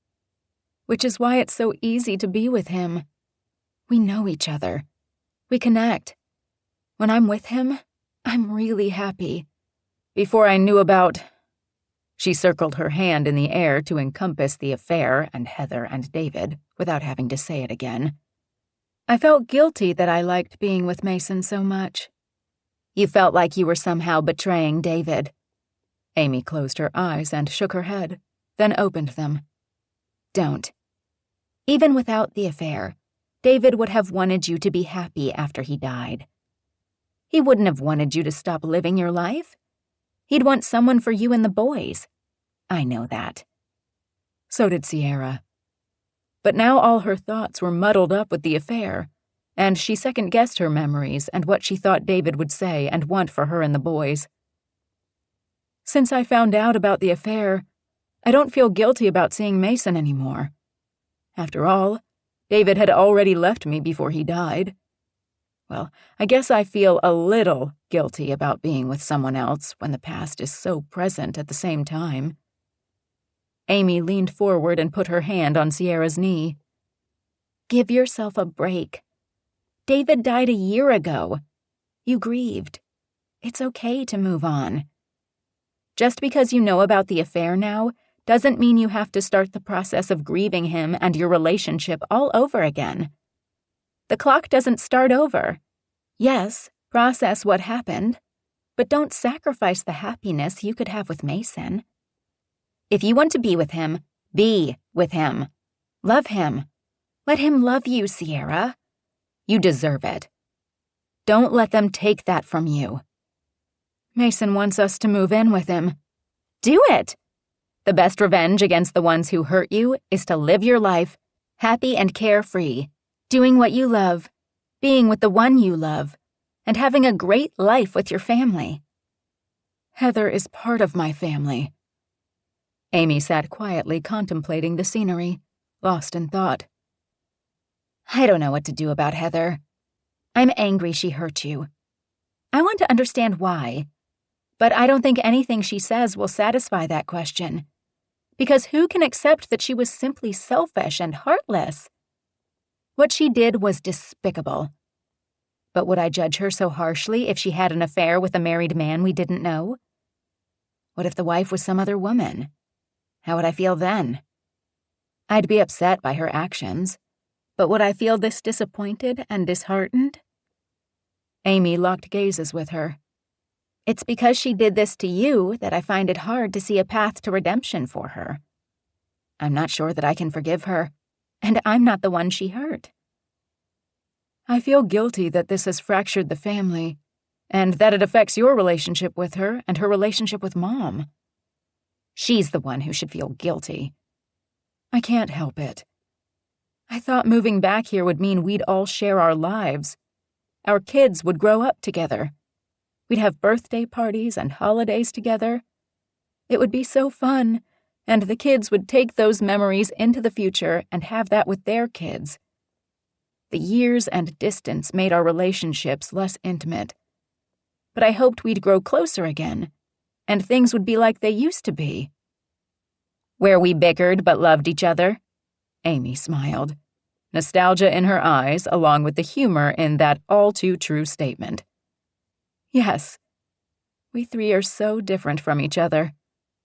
Speaker 1: Which is why it's so easy to be with him. We know each other. We connect. When I'm with him, I'm really happy. Before I knew about... She circled her hand in the air to encompass the affair and Heather and David without having to say it again. I felt guilty that I liked being with Mason so much.
Speaker 2: You felt like you were somehow betraying David.
Speaker 1: Amy closed her eyes and shook her head, then opened them.
Speaker 2: Don't. Even without the affair, David would have wanted you to be happy after he died. He wouldn't have wanted you to stop living your life. He'd want someone for you and the boys. I know that.
Speaker 1: So did Sierra. But now all her thoughts were muddled up with the affair, and she second-guessed her memories and what she thought David would say and want for her and the boys. Since I found out about the affair, I don't feel guilty about seeing Mason anymore. After all, David had already left me before he died. Well, I guess I feel a little guilty about being with someone else when the past is so present at the same time. Amy leaned forward and put her hand on Sierra's knee.
Speaker 4: Give yourself a break. David died a year ago. You grieved. It's okay to move on. Just because you know about the affair now doesn't mean you have to start the process of grieving him and your relationship all over again. The clock doesn't start over. Yes, process what happened, but don't sacrifice the happiness you could have with Mason. If you want to be with him, be with him. Love him. Let him love you, Sierra. You deserve it. Don't let them take that from you.
Speaker 1: Mason wants us to move in with him.
Speaker 4: Do it! The best revenge against the ones who hurt you is to live your life, happy and carefree, doing what you love, being with the one you love, and having a great life with your family.
Speaker 1: Heather is part of my family. Amy sat quietly contemplating the scenery, lost in thought.
Speaker 4: I don't know what to do about Heather. I'm angry she hurt you. I want to understand why, but I don't think anything she says will satisfy that question. Because who can accept that she was simply selfish and heartless? What she did was despicable. But would I judge her so harshly if she had an affair with a married man we didn't know? What if the wife was some other woman? How would I feel then? I'd be upset by her actions, but would I feel this disappointed and disheartened?
Speaker 1: Amy locked gazes with her.
Speaker 4: It's because she did this to you that I find it hard to see a path to redemption for her. I'm not sure that I can forgive her, and I'm not the one she hurt.
Speaker 1: I feel guilty that this has fractured the family, and that it affects your relationship with her and her relationship with Mom.
Speaker 4: She's the one who should feel guilty.
Speaker 1: I can't help it. I thought moving back here would mean we'd all share our lives. Our kids would grow up together. We'd have birthday parties and holidays together. It would be so fun, and the kids would take those memories into the future and have that with their kids. The years and distance made our relationships less intimate. But I hoped we'd grow closer again, and things would be like they used to be.
Speaker 4: Where we bickered but loved each other?
Speaker 1: Amy smiled, nostalgia in her eyes along with the humor in that all-too-true statement. Yes, we three are so different from each other,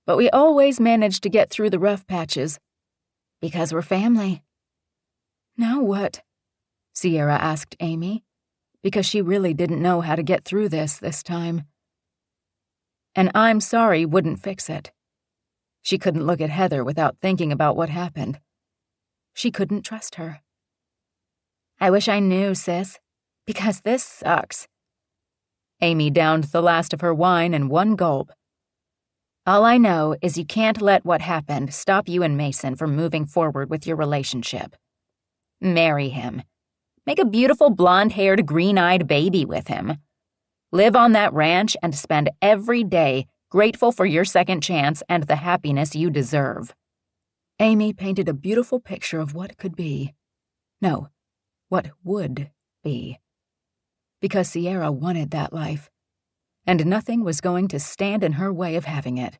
Speaker 1: but we always manage to get through the rough patches.
Speaker 4: Because we're family.
Speaker 1: Now what? Sierra asked Amy, because she really didn't know how to get through this time. And I'm sorry wouldn't fix it. She couldn't look at Heather without thinking about what happened. She couldn't trust her.
Speaker 4: I wish I knew, sis, because this sucks.
Speaker 1: Amy downed the last of her wine in one gulp.
Speaker 4: All I know is you can't let what happened stop you and Mason from moving forward with your relationship. Marry him. Make a beautiful blonde-haired, green-eyed baby with him. Live on that ranch and spend every day grateful for your second chance and the happiness you deserve.
Speaker 1: Amy painted a beautiful picture of what could be. No, what would be. Because Sierra wanted that life, and nothing was going to stand in her way of having it.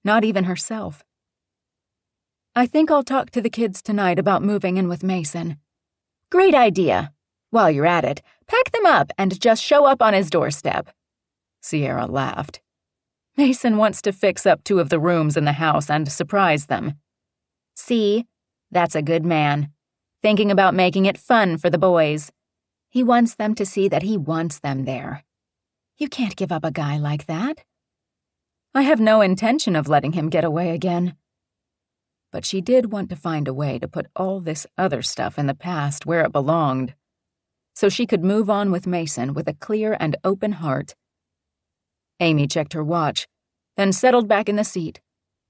Speaker 1: Not even herself. I think I'll talk to the kids tonight about moving in with Mason.
Speaker 4: Great idea. While you're at it, pack them up and just show up on his doorstep.
Speaker 1: Sierra laughed. Mason wants to fix up 2 of the rooms in the house and surprise them.
Speaker 4: See, that's a good man. Thinking about making it fun for the boys. He wants them to see that he wants them there. You can't give up a guy like that.
Speaker 1: I have no intention of letting him get away again. But she did want to find a way to put all this other stuff in the past where it belonged, so she could move on with Mason with a clear and open heart. Amy checked her watch, then settled back in the seat,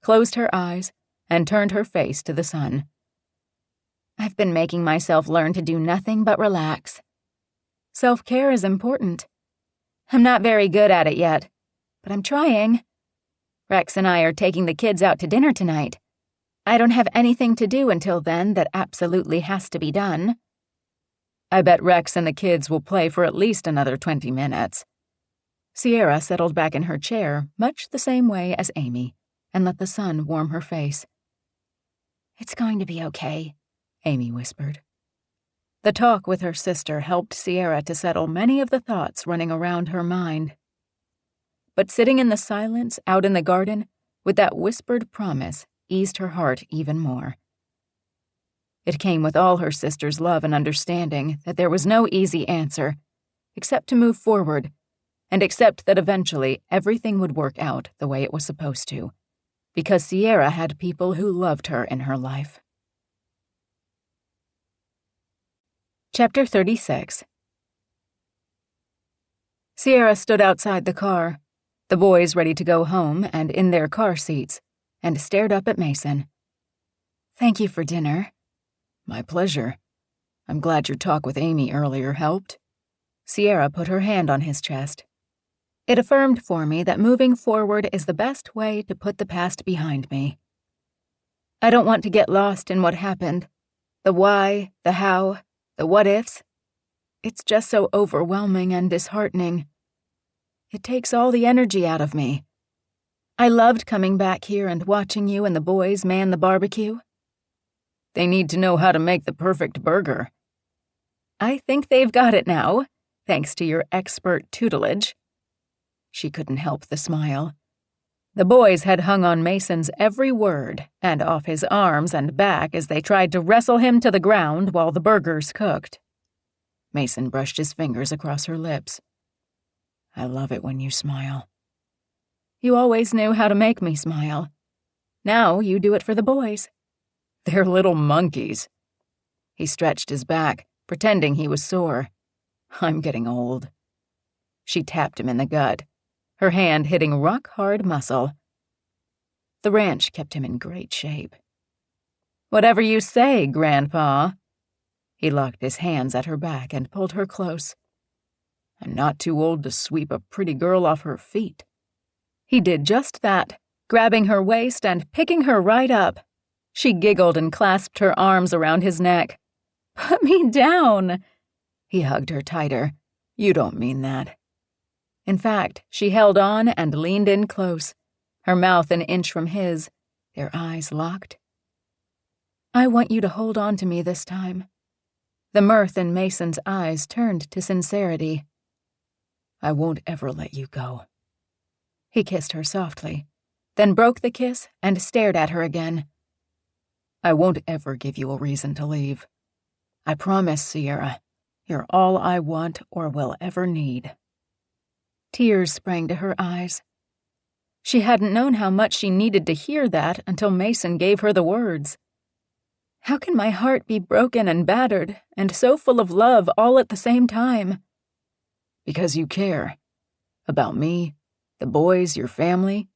Speaker 1: closed her eyes, and turned her face to the sun.
Speaker 4: I've been making myself learn to do nothing but relax.
Speaker 1: Self-care is important.
Speaker 2: I'm not very good at it yet, but I'm trying. Rex and I are taking the kids out to dinner tonight. I don't have anything to do until then that absolutely has to be done.
Speaker 3: I bet Rex and the kids will play for at least another 20 minutes.
Speaker 1: Sierra settled back in her chair, much the same way as Amy, and let the sun warm her face.
Speaker 4: It's going to be okay,
Speaker 1: Amy whispered. The talk with her sister helped Sierra to settle many of the thoughts running around her mind. But sitting in the silence out in the garden with that whispered promise eased her heart even more. It came with all her sister's love and understanding that there was no easy answer, except to move forward, and accept that eventually everything would work out the way it was supposed to, because Sierra had people who loved her in her life. Chapter 36. Sierra stood outside the car, the boys ready to go home and in their car seats, and stared up at Mason.
Speaker 4: Thank you for dinner.
Speaker 3: My pleasure. I'm glad your talk with Amy earlier helped.
Speaker 1: Sierra put her hand on his chest. It affirmed for me that moving forward is the best way to put the past behind me. I don't want to get lost in what happened, the why, the how, the what-ifs. It's just so overwhelming and disheartening. It takes all the energy out of me. I loved coming back here and watching you and the boys man the barbecue.
Speaker 3: They need to know how to make the perfect burger.
Speaker 1: I think they've got it now, thanks to your expert tutelage. She couldn't help the smile. The boys had hung on Mason's every word and off his arms and back as they tried to wrestle him to the ground while the burgers cooked. Mason brushed his fingers across her lips.
Speaker 3: I love it when you smile.
Speaker 1: You always knew how to make me smile. Now you do it for the boys.
Speaker 3: They're little monkeys. He stretched his back, pretending he was sore. I'm getting old.
Speaker 1: She tapped him in the gut, her hand hitting rock-hard muscle. The ranch kept him in great shape.
Speaker 3: Whatever you say, Grandpa.
Speaker 1: He locked his hands at her back and pulled her close.
Speaker 3: I'm not too old to sweep a pretty girl off her feet.
Speaker 1: He did just that, grabbing her waist and picking her right up. She giggled and clasped her arms around his neck. "Put me down!" He hugged her tighter.
Speaker 3: You don't mean that.
Speaker 1: In fact, she held on and leaned in close, her mouth an inch from his, their eyes locked. "I want you to hold on to me this time." The mirth in Mason's eyes turned to sincerity.
Speaker 3: I won't ever let you go.
Speaker 1: He kissed her softly, then broke the kiss and stared at her again.
Speaker 3: I won't ever give you a reason to leave. I promise, Sierra. You're all I want or will ever need.
Speaker 1: Tears sprang to her eyes. She hadn't known how much she needed to hear that until Mason gave her the words. How can my heart be broken and battered and so full of love all at the same time?
Speaker 3: Because you care. About me, the boys, your family,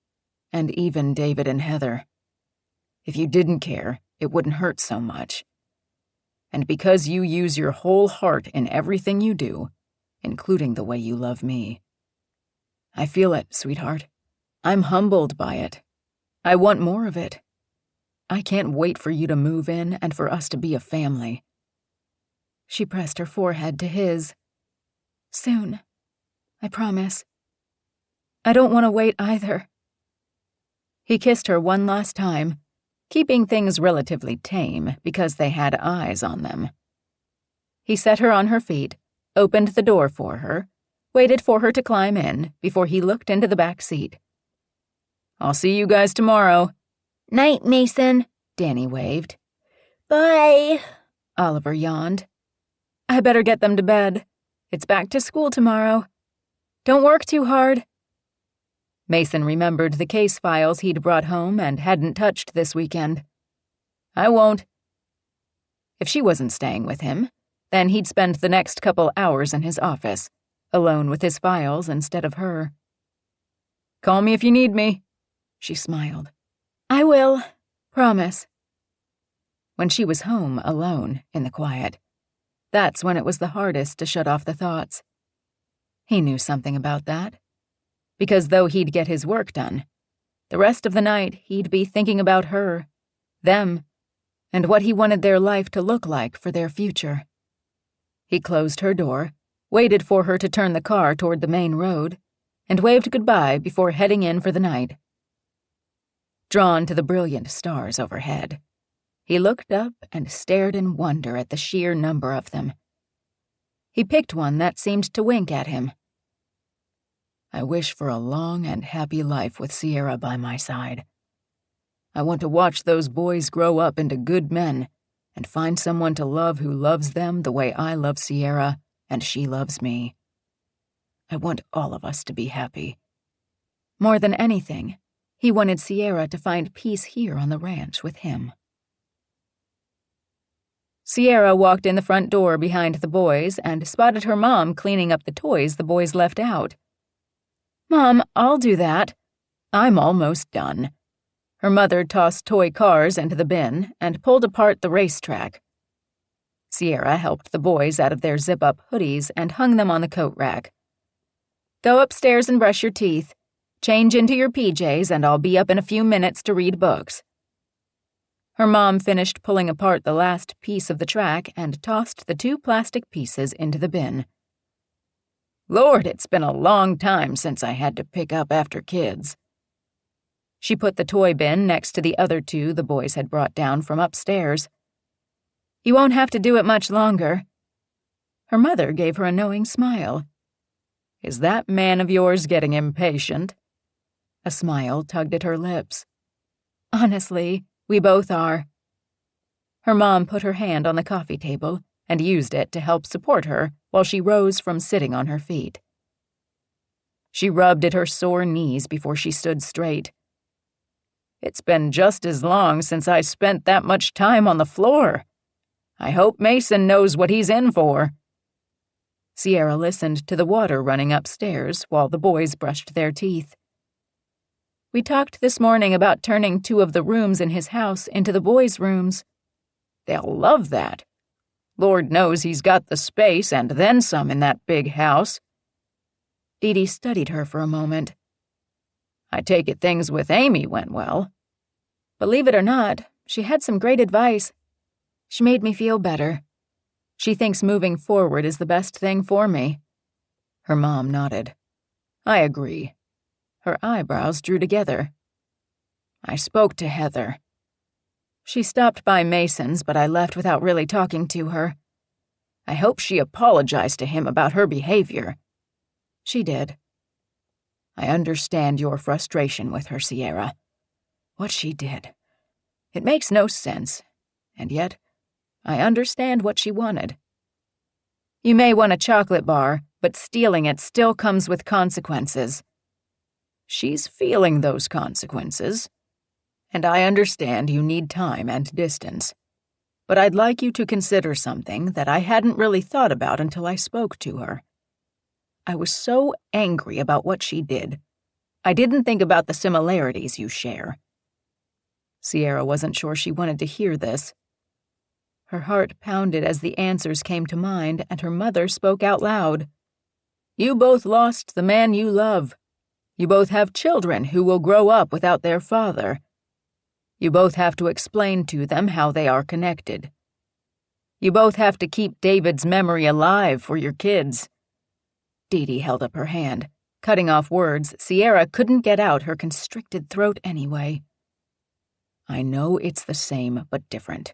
Speaker 3: and even David and Heather. If you didn't care, it wouldn't hurt so much. And because you use your whole heart in everything you do, including the way you love me. I feel it, sweetheart. I'm humbled by it. I want more of it. I can't wait for you to move in and for us to be a family.
Speaker 1: She pressed her forehead to his. Soon. I promise. I don't want to wait either. He kissed her one last time, keeping things relatively tame because they had eyes on them. He set her on her feet, opened the door for her, waited for her to climb in before he looked into the back seat.
Speaker 3: I'll see you guys tomorrow.
Speaker 2: Night, Mason,
Speaker 1: Danny waved.
Speaker 2: Bye,
Speaker 1: Oliver yawned. I better get them to bed. It's back to school tomorrow. Don't work too hard. Mason remembered the case files he'd brought home and hadn't touched this weekend. I won't. If she wasn't staying with him, then he'd spend the next couple hours in his office, alone with his files instead of her.
Speaker 3: Call me if you need me,
Speaker 1: she smiled. I will. Promise. When she was home, alone, in the quiet, That's when it was the hardest to shut off the thoughts. He knew something about that. Because though he'd get his work done, the rest of the night he'd be thinking about her, them, and what he wanted their life to look like for their future. He closed her door, waited for her to turn the car toward the main road, and waved goodbye before heading in for the night. Drawn to the brilliant stars overhead, he looked up and stared in wonder at the sheer number of them. He picked one that seemed to wink at him. I wish for a long and happy life with Sierra by my side. I want to watch those boys grow up into good men and find someone to love who loves them the way I love Sierra and she loves me. I want all of us to be happy. More than anything, he wanted Sierra to find peace here on the ranch with him. Sierra walked in the front door behind the boys and spotted her mom cleaning up the toys the boys left out. "Mom, I'll do that. I'm almost done." Her mother tossed toy cars into the bin and pulled apart the racetrack. Sierra helped the boys out of their zip-up hoodies and hung them on the coat rack. "Go upstairs and brush your teeth. Change into your PJs and I'll be up in a few minutes to read books." Her mom finished pulling apart the last piece of the track and tossed the 2 plastic pieces into the bin. "Lord, it's been a long time since I had to pick up after kids." She put the toy bin next to the other 2 the boys had brought down from upstairs. "You won't have to do it much longer." Her mother gave her a knowing smile. "Is that man of yours getting impatient?" A smile tugged at her lips. "Honestly, we both are." Her mom put her hand on the coffee table and used it to help support her while she rose from sitting on her feet. She rubbed at her sore knees before she stood straight. "It's been just as long since I spent that much time on the floor. I hope Mason knows what he's in for." Sierra listened to the water running upstairs while the boys brushed their teeth. "We talked this morning about turning 2 of the rooms in his house into the boys' rooms." "They'll love that. Lord knows he's got the space and then some in that big house." Dee Dee studied her for a moment. "I take it things with Amy went well." "Believe it or not, she had some great advice. She made me feel better. She thinks moving forward is the best thing for me." Her mom nodded. "I agree." Her eyebrows drew together. "I spoke to Heather. She stopped by Mason's, but I left without really talking to her. I hope she apologized to him about her behavior." "She did." "I understand your frustration with her, Sierra. What she did. It makes no sense, and yet I understand what she wanted. You may want a chocolate bar, but stealing it still comes with consequences." "She's feeling those consequences. And I understand you need time and distance. But I'd like you to consider something that I hadn't really thought about until I spoke to her. I was so angry about what she did. I didn't think about the similarities you share." Sierra wasn't sure she wanted to hear this. Her heart pounded as the answers came to mind, and her mother spoke out loud. "You both lost the man you love. You both have children who will grow up without their father. You both have to explain to them how they are connected. You both have to keep David's memory alive for your kids." Dee Dee held up her hand, cutting off words Sierra couldn't get out her constricted throat anyway. "I know it's the same but different.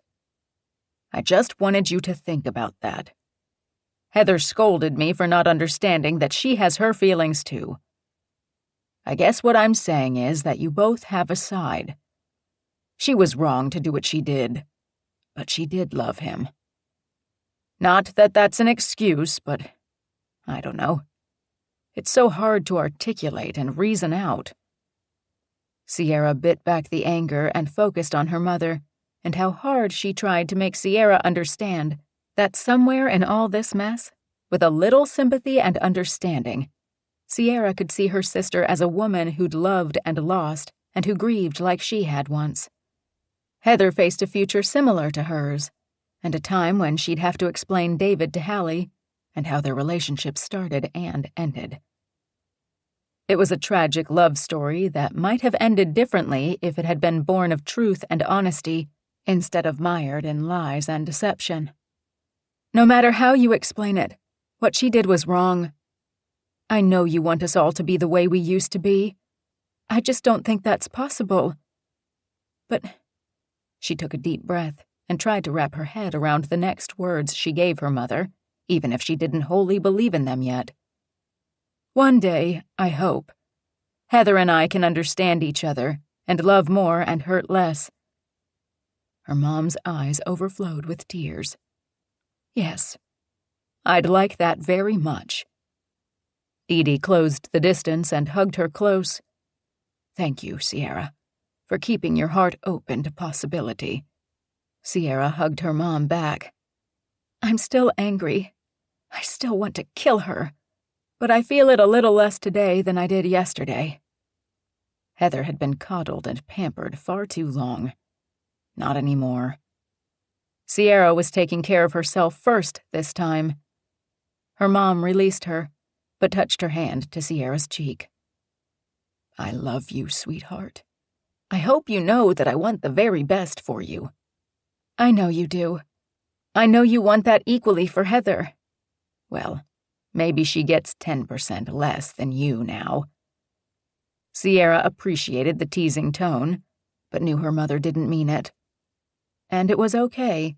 Speaker 1: I just wanted you to think about that. Heather scolded me for not understanding that she has her feelings too. I guess what I'm saying is that you both have a side. She was wrong to do what she did, but she did love him. Not that that's an excuse, but I don't know. It's so hard to articulate and reason out." Sierra bit back the anger and focused on her mother, and how hard she tried to make Sierra understand that somewhere in all this mess, with a little sympathy and understanding, Sierra could see her sister as a woman who'd loved and lost and who grieved like she had once. Heather faced a future similar to hers, and a time when she'd have to explain David to Hallie and how their relationship started and ended. It was a tragic love story that might have ended differently if it had been born of truth and honesty instead of mired in lies and deception. No matter how you explain it, what she did was wrong. I know you want us all to be the way we used to be. I just don't think that's possible. But she took a deep breath and tried to wrap her head around the next words she gave her mother, even if she didn't wholly believe in them yet. One day, I hope, Heather and I can understand each other and love more and hurt less. Her mom's eyes overflowed with tears. Yes, I'd like that very much. Edie closed the distance and hugged her close. Thank you, Sierra, for keeping your heart open to possibility. Sierra hugged her mom back. I'm still angry. I still want to kill her, but I feel it a little less today than I did yesterday. Heather had been coddled and pampered far too long. Not anymore. Sierra was taking care of herself first this time. Her mom released her, but touched her hand to Sierra's cheek. I love you, sweetheart. I hope you know that I want the very best for you. I know you do. I know you want that equally for Heather. Well, maybe she gets 10% less than you now. Sierra appreciated the teasing tone, but knew her mother didn't mean it. And it was okay,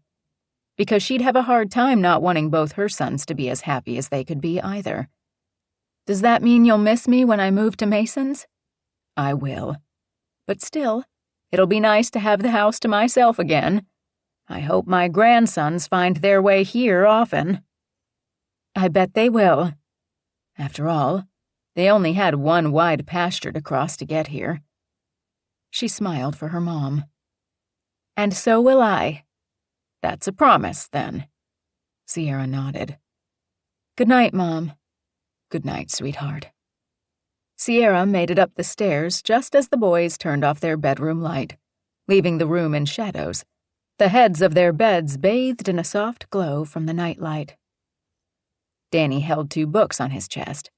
Speaker 1: because she'd have a hard time not wanting both her sons to be as happy as they could be either. Does that mean you'll miss me when I move to Mason's? I will. But still, it'll be nice to have the house to myself again. I hope my grandsons find their way here often. I bet they will. After all, they only had one wide pasture to cross to get here. She smiled for her mom. And so will I. That's a promise, then. Sierra nodded. Good night, Mom. Good night, sweetheart. Sierra made it up the stairs just as the boys turned off their bedroom light, leaving the room in shadows, the heads of their beds bathed in a soft glow from the nightlight. Danny held 2 books on his chest.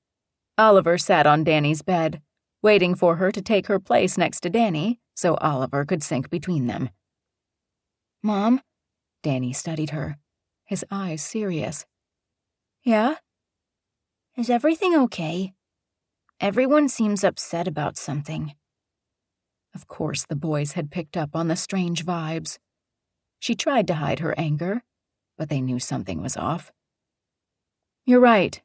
Speaker 1: Oliver sat on Danny's bed, waiting for her to take her place next to Danny so Oliver could sink between them. Mom? Danny studied her, his eyes serious. Yeah? Is everything okay? Everyone seems upset about something. Of course the boys had picked up on the strange vibes. She tried to hide her anger, but they knew something was off. You're right.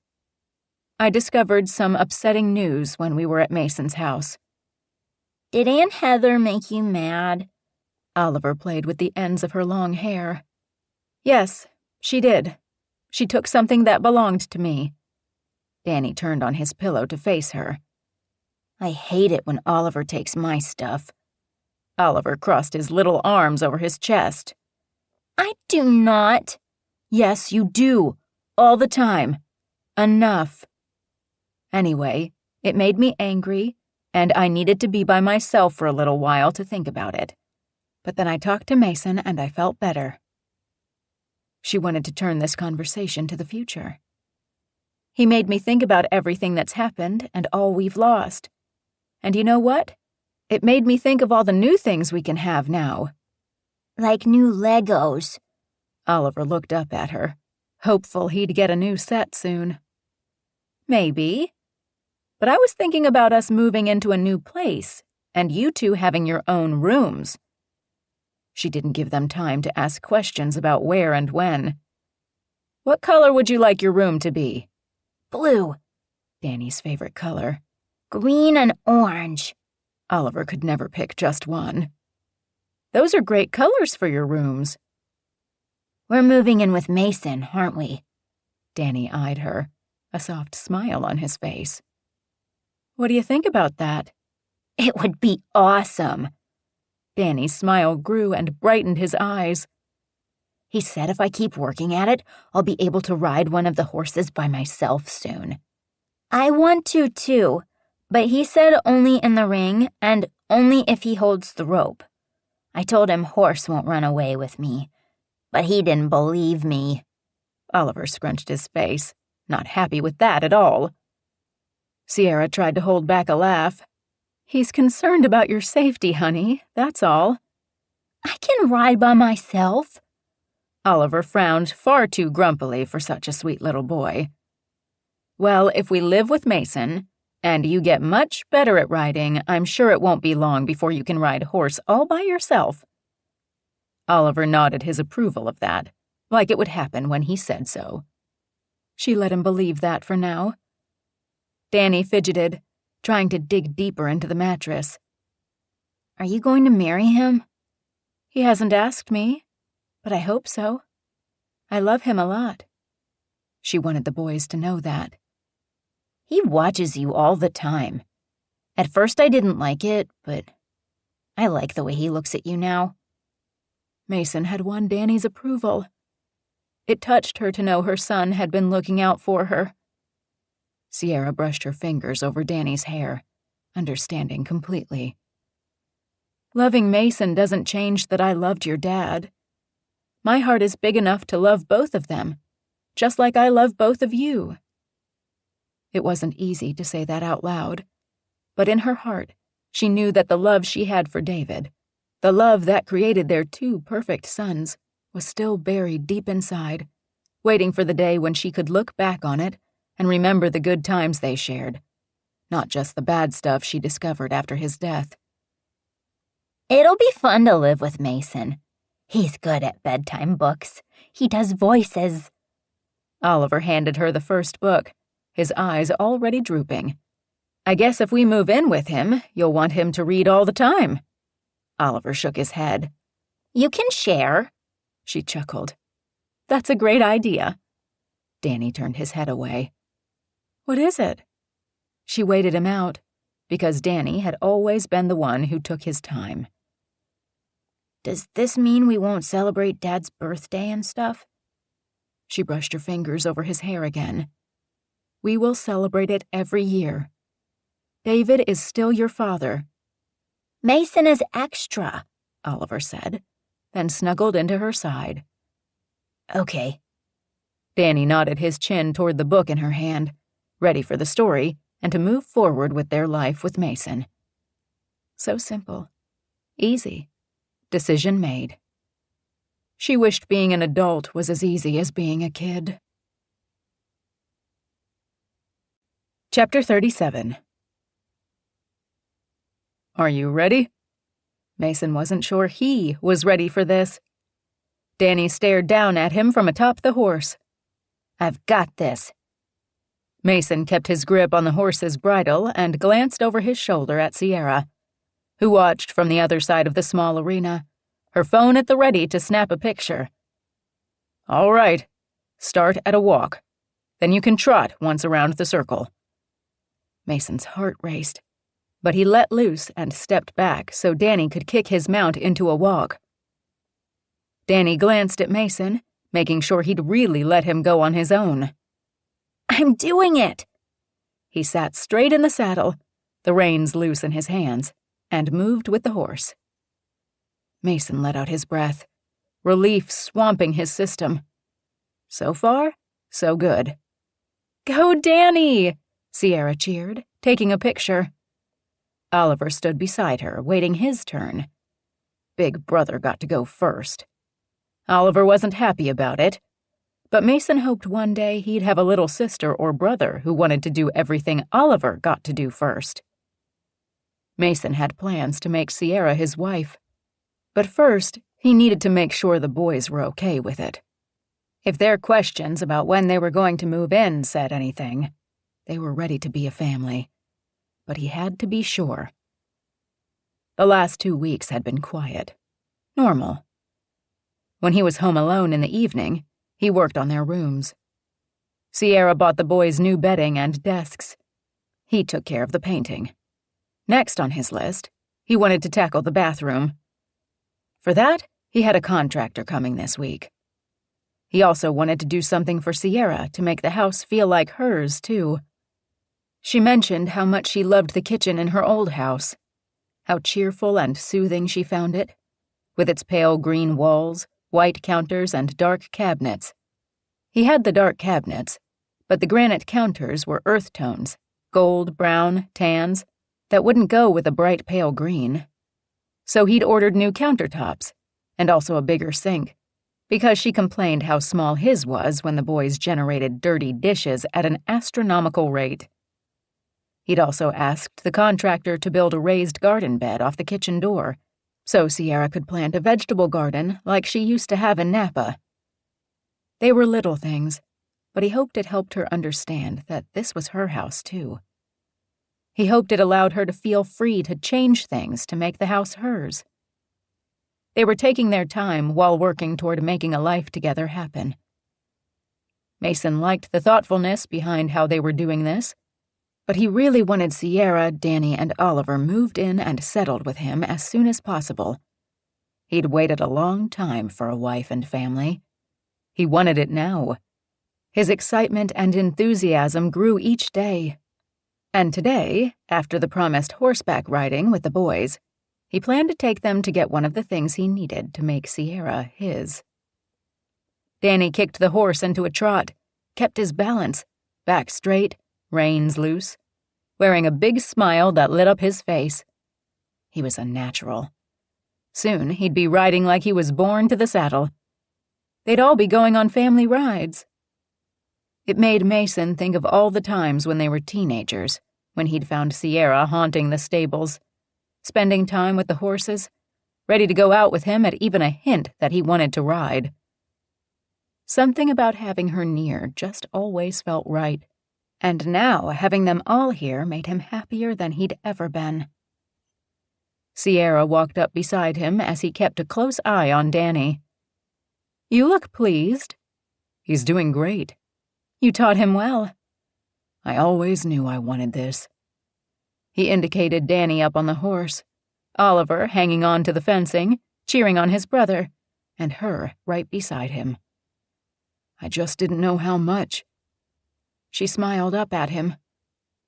Speaker 1: I discovered some upsetting news when we were at Mason's house. Did Aunt Heather make you mad? Oliver played with the ends of her long hair. Yes, she did. She took something that belonged to me. Danny turned on his pillow to face her. I hate it when Oliver takes my stuff. Oliver crossed his little arms over his chest. I do not. Yes, you do. All the time. Enough. Anyway, it made me angry, and I needed to be by myself for a little while to think about it. But then I talked to Mason and I felt better. She wanted to turn this conversation to the future. He made me think about everything that's happened and all we've lost. And you know what? It made me think of all the new things we can have now. Like new Legos. Oliver looked up at her, hopeful he'd get a new set soon. Maybe. But I was thinking about us moving into a new place, and you two having your own rooms. She didn't give them time to ask questions about where and when. What color would you like your room to be? Blue. Danny's favorite color. Green and orange. Oliver could never pick just one. Those are great colors for your rooms. We're moving in with Mason, aren't we? Danny eyed her, a soft smile on his face. What do you think about that? It would be awesome. Danny's smile grew and brightened his eyes. He said if I keep working at it, I'll be able to ride one of the horses by myself soon. I want to, too, but he said only in the ring and only if he holds the rope. I told him horse won't run away with me,
Speaker 2: but he didn't believe me.
Speaker 3: Oliver scrunched his face, not happy with that at all. Sierra tried to hold back a laugh. He's concerned about your safety, honey, that's all.
Speaker 2: I can ride by myself.
Speaker 3: Oliver frowned far too grumpily for such a sweet little boy. Well, if we live with Mason, and you get much better at riding, I'm sure it won't be long before you can ride horse all by yourself. Oliver nodded his approval of that, like it would happen when he said so. She let him believe that for now. Danny fidgeted, trying to dig deeper into the mattress.
Speaker 4: Are you going to marry him?
Speaker 3: He hasn't asked me, but I hope so. I love him a lot. She wanted the boys to know that.
Speaker 2: He watches you all the time. At first I didn't like it, but I like the way he looks at you now.
Speaker 3: Mason had won Danny's approval. It touched her to know her son had been looking out for her. Sierra brushed her fingers over Danny's hair, understanding completely. Loving Mason doesn't change that I loved your dad. My heart is big enough to love both of them, just like I love both of you. It wasn't easy to say that out loud, but in her heart, she knew that the love she had for David, the love that created their two perfect sons, was still buried deep inside, waiting for the day when she could look back on it and remember the good times they shared, not just the bad stuff she discovered after his death.
Speaker 2: It'll be fun to live with Mason. He's good at bedtime books. He does voices.
Speaker 3: Oliver handed her the first book, his eyes already drooping. I guess if we move in with him, you'll want him to read all the time. Oliver shook his head.
Speaker 2: You can share.
Speaker 3: She chuckled. That's a great idea. Danny turned his head away. What is it? She waited him out, because Danny had always been the one who took his time.
Speaker 4: Does this mean we won't celebrate Dad's birthday and stuff?
Speaker 3: She brushed her fingers over his hair again. We will celebrate it every year. David is still your father.
Speaker 2: Mason is extra,
Speaker 3: Oliver said, then snuggled into her side.
Speaker 2: Okay.
Speaker 3: Danny nodded his chin toward the book in her hand, ready for the story and to move forward with their life with Mason. So simple. Easy. Decision made. She wished being an adult was as easy as being a kid. Chapter 37. Are you ready? Mason wasn't sure he was ready for this. Danny stared down at him from atop the horse. I've got this. Mason kept his grip on the horse's bridle and glanced over his shoulder at Sierra, who watched from the other side of the small arena, her phone at the ready to snap a picture. All right, start at a walk. Then you can trot once around the circle. Mason's heart raced, but he let loose and stepped back so Danny could kick his mount into a walk. Danny glanced at Mason, making sure he'd really let him go on his own. I'm doing it! He sat straight in the saddle, the reins loose in his hands, and moved with the horse. Mason let out his breath, relief swamping his system. So far, so good. Go, Danny! Sierra cheered, taking a picture. Oliver stood beside her, waiting his turn. Big brother got to go first. Oliver wasn't happy about it, but Mason hoped one day he'd have a little sister or brother who wanted to do everything Oliver got to do first. Mason had plans to make Sierra his wife, but first he needed to make sure the boys were okay with it. If their questions about when they were going to move in said anything, they were ready to be a family, but he had to be sure. The last 2 weeks had been quiet, normal. When he was home alone in the evening, he worked on their rooms. Sierra bought the boys new bedding and desks. He took care of the painting. Next on his list, he wanted to tackle the bathroom. For that, he had a contractor coming this week. He also wanted to do something for Sierra to make the house feel like hers, too. She mentioned how much she loved the kitchen in her old house, how cheerful and soothing she found it, with its pale green walls,
Speaker 1: white counters and dark cabinets. He had the dark cabinets, but the granite counters were earth tones, gold, brown, tans, that wouldn't go with a bright pale green. So he'd ordered new countertops, and also a bigger sink, because she complained how small his was when the boys generated dirty dishes at an astronomical rate. He'd also asked the contractor to build a raised garden bed off the kitchen door, so Sierra could plant a vegetable garden like she used to have in Napa. They were little things, but he hoped it helped her understand that this was her house, too. He hoped it allowed her to feel free to change things to make the house hers. They were taking their time while working toward making a life together happen. Mason liked the thoughtfulness behind how they were doing this, but he really wanted Sierra, Danny, and Oliver moved in and settled with him as soon as possible. He'd waited a long time for a wife and family. He wanted it now. His excitement and enthusiasm grew each day. And today, after the promised horseback riding with the boys, he planned to take them to get one of the things he needed to make Sierra his. Danny kicked the horse into a trot, kept his balance, back straight, reins loose, wearing a big smile that lit up his face. He was a natural. Soon he'd be riding like he was born to the saddle. They'd all be going on family rides. It made Mason think of all the times when they were teenagers, when he'd found Sierra haunting the stables, spending time with the horses, ready to go out with him at even a hint that he wanted to ride. Something about having her near just always felt right, and now having them all here made him happier than he'd ever been. Sierra walked up beside him as he kept a close eye on Danny. "You look pleased." "He's doing great." "You taught him well." "I always knew I wanted this." He indicated Danny up on the horse, Oliver hanging on to the fencing, cheering on his brother, and her right beside him. "I just didn't know how much." She smiled up at him.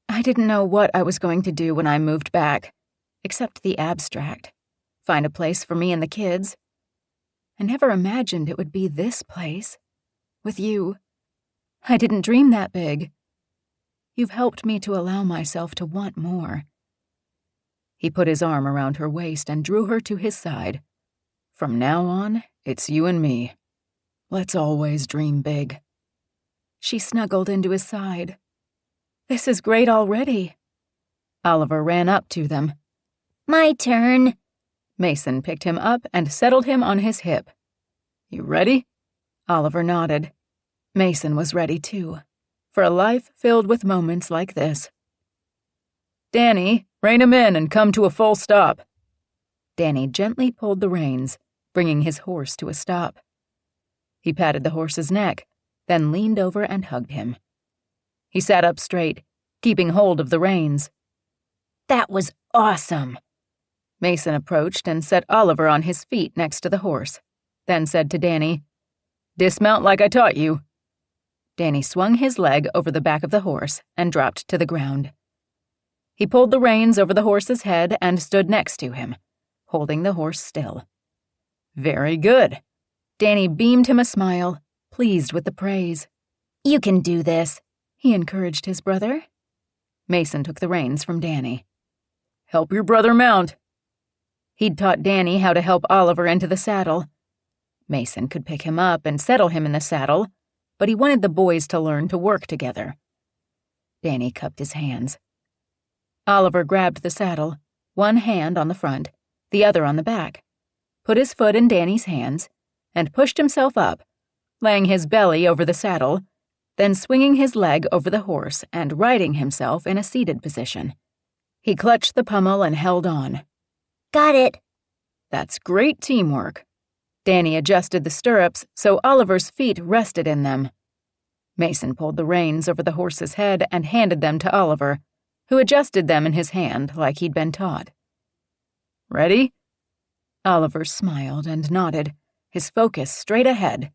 Speaker 1: "I didn't know what I was going to do when I moved back, except the abstract. Find a place for me and the kids. I never imagined it would be this place. With you. I didn't dream that big. You've helped me to allow myself to want more." He put his arm around her waist and drew her to his side. "From now on, it's you and me. Let's always dream big." She snuggled into his side. "This is great already." Oliver ran up to them.
Speaker 2: My turn.
Speaker 1: Mason picked him up and settled him on his hip. "You ready?" Oliver nodded. Mason was ready too, for a life filled with moments like this. "Danny, rein him in and come to a full stop." Danny gently pulled the reins, bringing his horse to a stop. He patted the horse's neck, then leaned over and hugged him. He sat up straight, keeping hold of the reins.
Speaker 2: That was awesome.
Speaker 1: Mason approached and set Oliver on his feet next to the horse, then said to Danny, "Dismount like I taught you." Danny swung his leg over the back of the horse and dropped to the ground. He pulled the reins over the horse's head and stood next to him, holding the horse still. "Very good." Danny beamed him a smile, pleased with the praise.
Speaker 2: "You can do this,"
Speaker 1: he encouraged his brother. Mason took the reins from Danny. "Help your brother mount." He'd taught Danny how to help Oliver into the saddle. Mason could pick him up and settle him in the saddle, but he wanted the boys to learn to work together. Danny cupped his hands. Oliver grabbed the saddle, one hand on the front, the other on the back, put his foot in Danny's hands, and pushed himself up, laying his belly over the saddle, then swinging his leg over the horse and riding himself in a seated position. He clutched the pommel and held on.
Speaker 2: "Got it."
Speaker 1: "That's great teamwork." Danny adjusted the stirrups so Oliver's feet rested in them. Mason pulled the reins over the horse's head and handed them to Oliver, who adjusted them in his hand like he'd been taught. "Ready?" Oliver smiled and nodded, his focus straight ahead.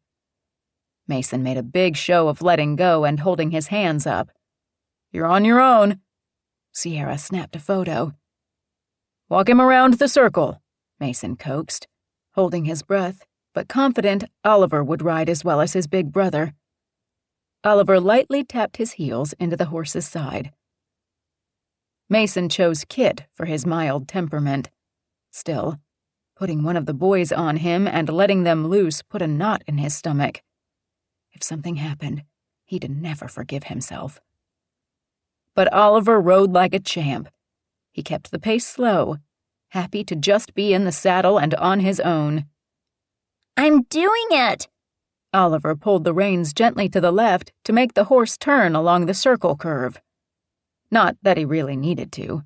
Speaker 1: Mason made a big show of letting go and holding his hands up. "You're on your own." Sierra snapped a photo. "Walk him around the circle," Mason coaxed, holding his breath, but confident Oliver would ride as well as his big brother. Oliver lightly tapped his heels into the horse's side. Mason chose Kit for his mild temperament. Still, putting one of the boys on him and letting them loose put a knot in his stomach. If something happened, he'd never forgive himself. But Oliver rode like a champ. He kept the pace slow, happy to just be in the saddle and on his own.
Speaker 2: I'm doing it!
Speaker 1: Oliver pulled the reins gently to the left to make the horse turn along the circle curve. Not that he really needed to.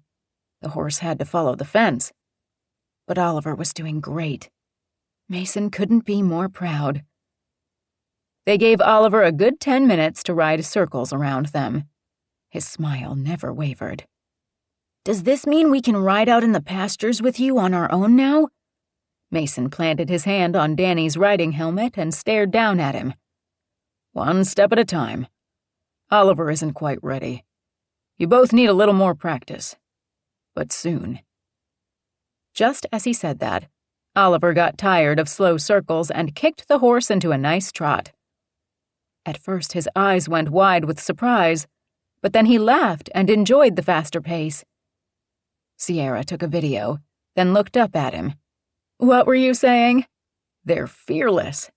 Speaker 1: The horse had to follow the fence. But Oliver was doing great. Mason couldn't be more proud. They gave Oliver a good 10 minutes to ride circles around them. His smile never wavered. Does this mean we can ride out in the pastures with you on our own now? Mason planted his hand on Danny's riding helmet and stared down at him. One step at a time. Oliver isn't quite ready. You both need a little more practice. But soon. Just as he said that, Oliver got tired of slow circles and kicked the horse into a nice trot. At first his eyes went wide with surprise, but then he laughed and enjoyed the faster pace. Sierra took a video, then looked up at him. What were you saying? They're fearless.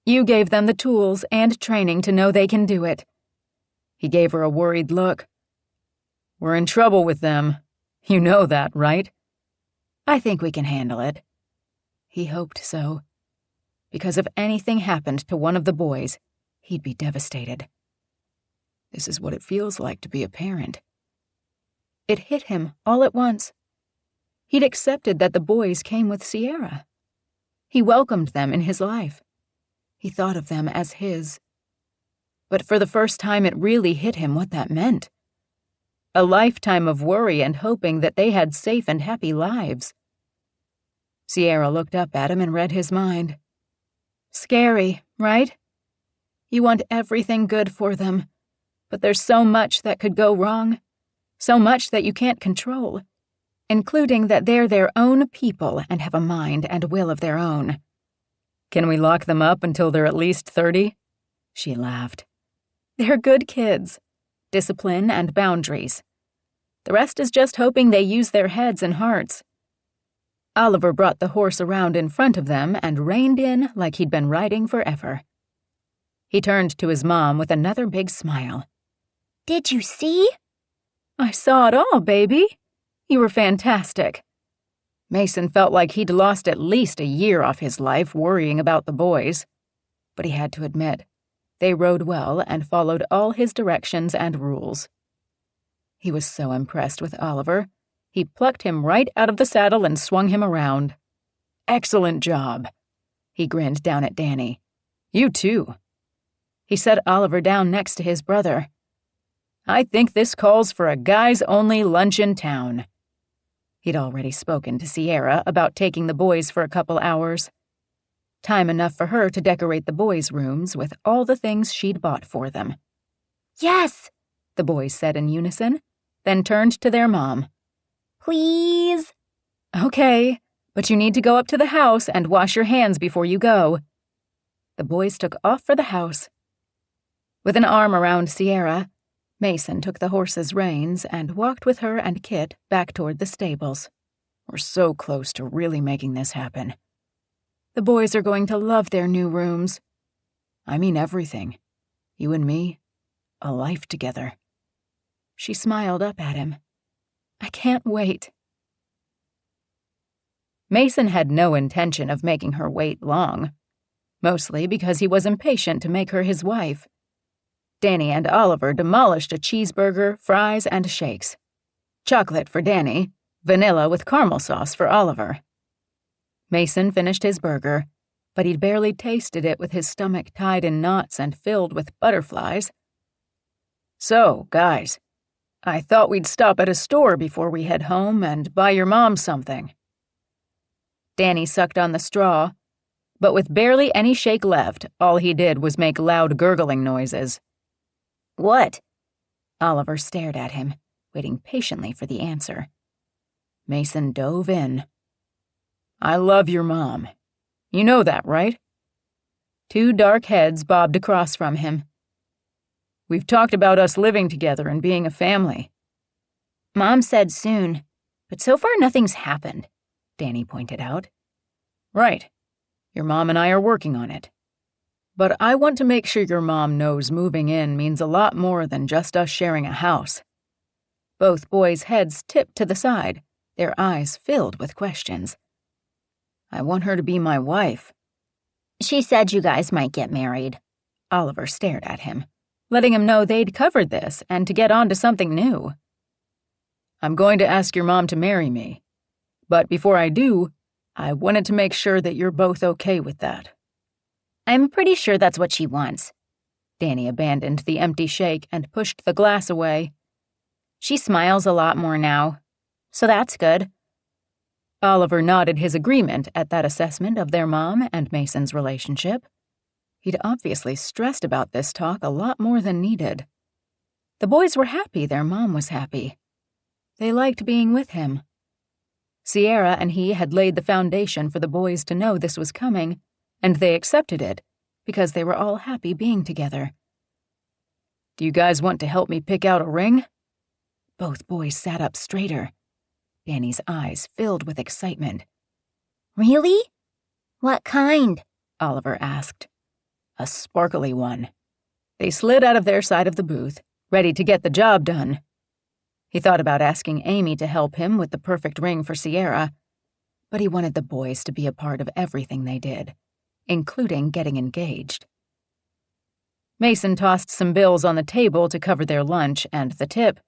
Speaker 1: You gave them the tools and training to know they can do it. He gave her a worried look. We're in trouble with them. You know that, right? I think we can handle it. He hoped so. Because if anything happened to one of the boys, he'd be devastated. This is what it feels like to be a parent. It hit him all at once. He'd accepted that the boys came with Sierra. He welcomed them in his life. He thought of them as his. But for the first time it really hit him what that meant. A lifetime of worry and hoping that they had safe and happy lives. Sierra looked up at him and read his mind. Scary, right? You want everything good for them, but there's so much that could go wrong, so much that you can't control, including that they're their own people and have a mind and will of their own. Can we lock them up until they're at least 30? She laughed. They're good kids. Discipline and boundaries. The rest is just hoping they use their heads and hearts. Oliver brought the horse around in front of them and reined in like he'd been riding forever. He turned to his mom with another big smile.
Speaker 2: Did you see?
Speaker 1: I saw it all, baby. You were fantastic. Mason felt like he'd lost at least a year off his life worrying about the boys. But he had to admit, they rode well and followed all his directions and rules. He was so impressed with Oliver, he plucked him right out of the saddle and swung him around. Excellent job. He grinned down at Danny. You too. He set Oliver down next to his brother. I think this calls for a guys-only lunch in town. He'd already spoken to Sierra about taking the boys for a couple hours. Time enough for her to decorate the boys' rooms with all the things she'd bought for them.
Speaker 2: Yes,
Speaker 1: the boys said in unison, then turned to their mom.
Speaker 2: Please.
Speaker 1: Okay, but you need to go up to the house and wash your hands before you go. The boys took off for the house. With an arm around Sierra, Mason took the horse's reins and walked with her and Kit back toward the stables. We're so close to really making this happen. The boys are going to love their new rooms. I mean everything. You and me, a life together. She smiled up at him. I can't wait. Mason had no intention of making her wait long, mostly because he was impatient to make her his wife. Danny and Oliver demolished a cheeseburger, fries, and shakes. Chocolate for Danny, vanilla with caramel sauce for Oliver. Mason finished his burger, but he'd barely tasted it with his stomach tied in knots and filled with butterflies. So, guys, I thought we'd stop at a store before we head home and buy your mom something. Danny sucked on the straw, but with barely any shake left, all he did was make loud gurgling noises.
Speaker 2: What?
Speaker 1: Oliver stared at him, waiting patiently for the answer. Mason dove in. I love your mom. You know that, right? Two dark heads bobbed across from him.
Speaker 5: We've talked about us living together and being a family.
Speaker 2: Mom said soon, but so far nothing's happened, Danny pointed out.
Speaker 5: Right. Your mom and I are working on it. But I want to make sure your mom knows moving in means a lot more than just us sharing a house.
Speaker 1: Both boys' heads tipped to the side, their eyes filled with questions.
Speaker 5: I want her to be my wife.
Speaker 2: She said you guys might get married.
Speaker 1: Oliver stared at him, letting him know they'd covered this and to get on to something new.
Speaker 5: I'm going to ask your mom to marry me. But before I do, I wanted to make sure that you're both okay with that.
Speaker 2: I'm pretty sure that's what she wants.
Speaker 1: Danny abandoned the empty shake and pushed the glass away.
Speaker 2: She smiles a lot more now, so that's good.
Speaker 1: Oliver nodded his agreement at that assessment of their mom and Mason's relationship. He'd obviously stressed about this talk a lot more than needed. The boys were happy their mom was happy. They liked being with him. Sierra and he had laid the foundation for the boys to know this was coming, and they accepted it because they were all happy being together.
Speaker 5: Do you guys want to help me pick out a ring?
Speaker 1: Both boys sat up straighter. Danny's eyes filled with excitement.
Speaker 2: Really? What kind?
Speaker 1: Oliver asked.
Speaker 5: A sparkly one.
Speaker 1: They slid out of their side of the booth, ready to get the job done. He thought about asking Amy to help him with the perfect ring for Sierra, but he wanted the boys to be a part of everything they did, including getting engaged. Mason tossed some bills on the table to cover their lunch and the tip,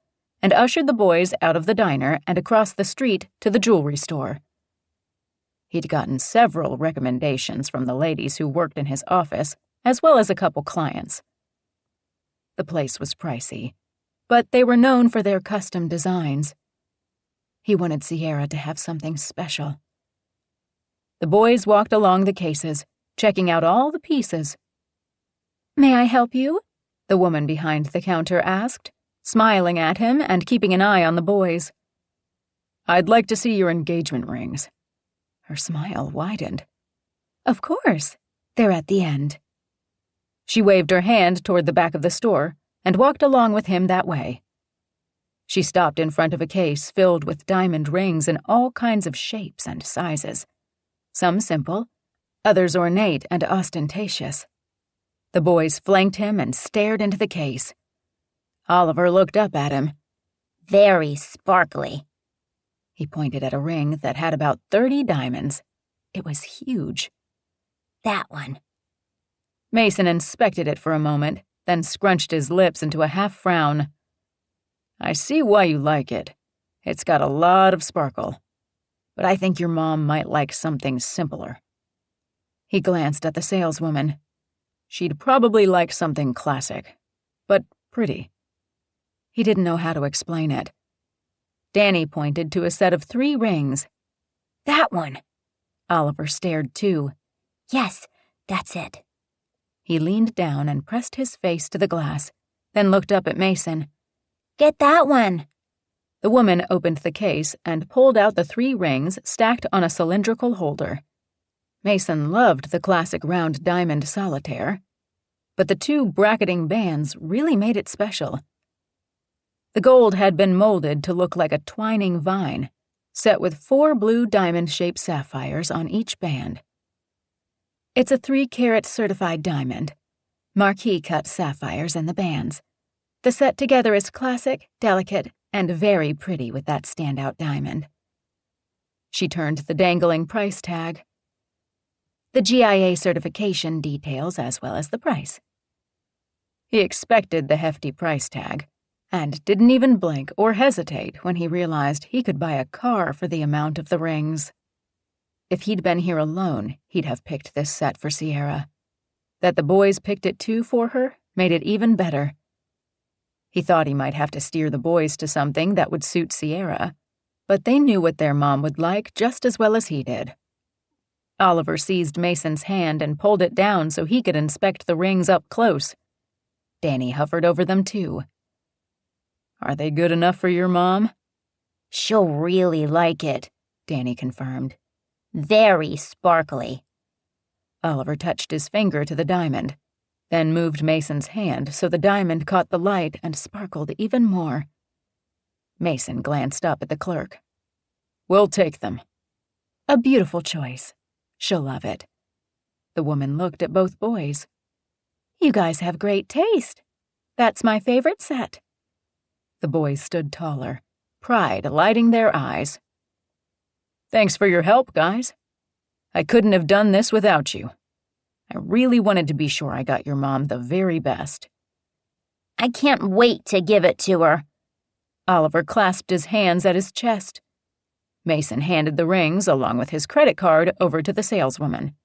Speaker 1: and ushered the boys out of the diner and across the street to the jewelry store. He'd gotten several recommendations from the ladies who worked in his office, as well as a couple clients. The place was pricey, but they were known for their custom designs. He wanted Sierra to have something special. The boys walked along the cases, checking out all the pieces.
Speaker 2: May I help you?
Speaker 1: The woman behind the counter asked, smiling at him and keeping an eye on the boys.
Speaker 5: I'd like to see your engagement rings.
Speaker 1: Her smile widened.
Speaker 2: Of course.
Speaker 1: They're at the end. She waved her hand toward the back of the store and walked along with him that way. She stopped in front of a case filled with diamond rings in all kinds of shapes and sizes. Some simple, others ornate and ostentatious. The boys flanked him and stared into the case. Oliver looked up at him.
Speaker 2: Very sparkly.
Speaker 1: He pointed at a ring that had about 30 diamonds. It was huge.
Speaker 2: That one.
Speaker 1: Mason inspected it for a moment, then scrunched his lips into a half-frown.
Speaker 5: I see why you like it. It's got a lot of sparkle. But I think your mom might like something simpler.
Speaker 1: He glanced at the saleswoman.
Speaker 5: She'd probably like something classic, but pretty.
Speaker 1: He didn't know how to explain it. Danny pointed to a set of 3 rings.
Speaker 2: That one.
Speaker 1: Oliver stared too.
Speaker 2: Yes, that's it.
Speaker 1: He leaned down and pressed his face to the glass, then looked up at Mason.
Speaker 2: Get that one.
Speaker 1: The woman opened the case and pulled out the 3 rings stacked on a cylindrical holder. Mason loved the classic round diamond solitaire, but the 2 bracketing bands really made it special. The gold had been molded to look like a twining vine, set with 4 blue diamond-shaped sapphires on each band. It's a 3-carat certified diamond, marquise-cut sapphires in the bands. The set together is classic, delicate, and very pretty with that standout diamond. She turned the dangling price tag. The GIA certification details as well as the price. He expected the hefty price tag, and didn't even blink or hesitate when he realized he could buy a car for the amount of the rings. If he'd been here alone, he'd have picked this set for Sierra. That the boys picked it too for her made it even better. He thought he might have to steer the boys to something that would suit Sierra, but they knew what their mom would like just as well as he did. Oliver seized Mason's hand and pulled it down so he could inspect the rings up close. Danny hovered over them too.
Speaker 5: Are they good enough for your mom?
Speaker 2: She'll really like it, Danny confirmed. Very sparkly.
Speaker 1: Oliver touched his finger to the diamond, then moved Mason's hand so the diamond caught the light and sparkled even more. Mason glanced up at the clerk. "We'll take them." "A beautiful choice. She'll love it." The woman looked at both boys. "You guys have great taste. That's my favorite set." The boys stood taller, pride lighting their eyes. "Thanks for your help, guys. I couldn't have done this without you. I really wanted to be sure I got your mom the very best."
Speaker 2: I can't wait to give it to her.
Speaker 1: Oliver clasped his hands at his chest. Mason handed the rings, along with his credit card, over to the saleswoman.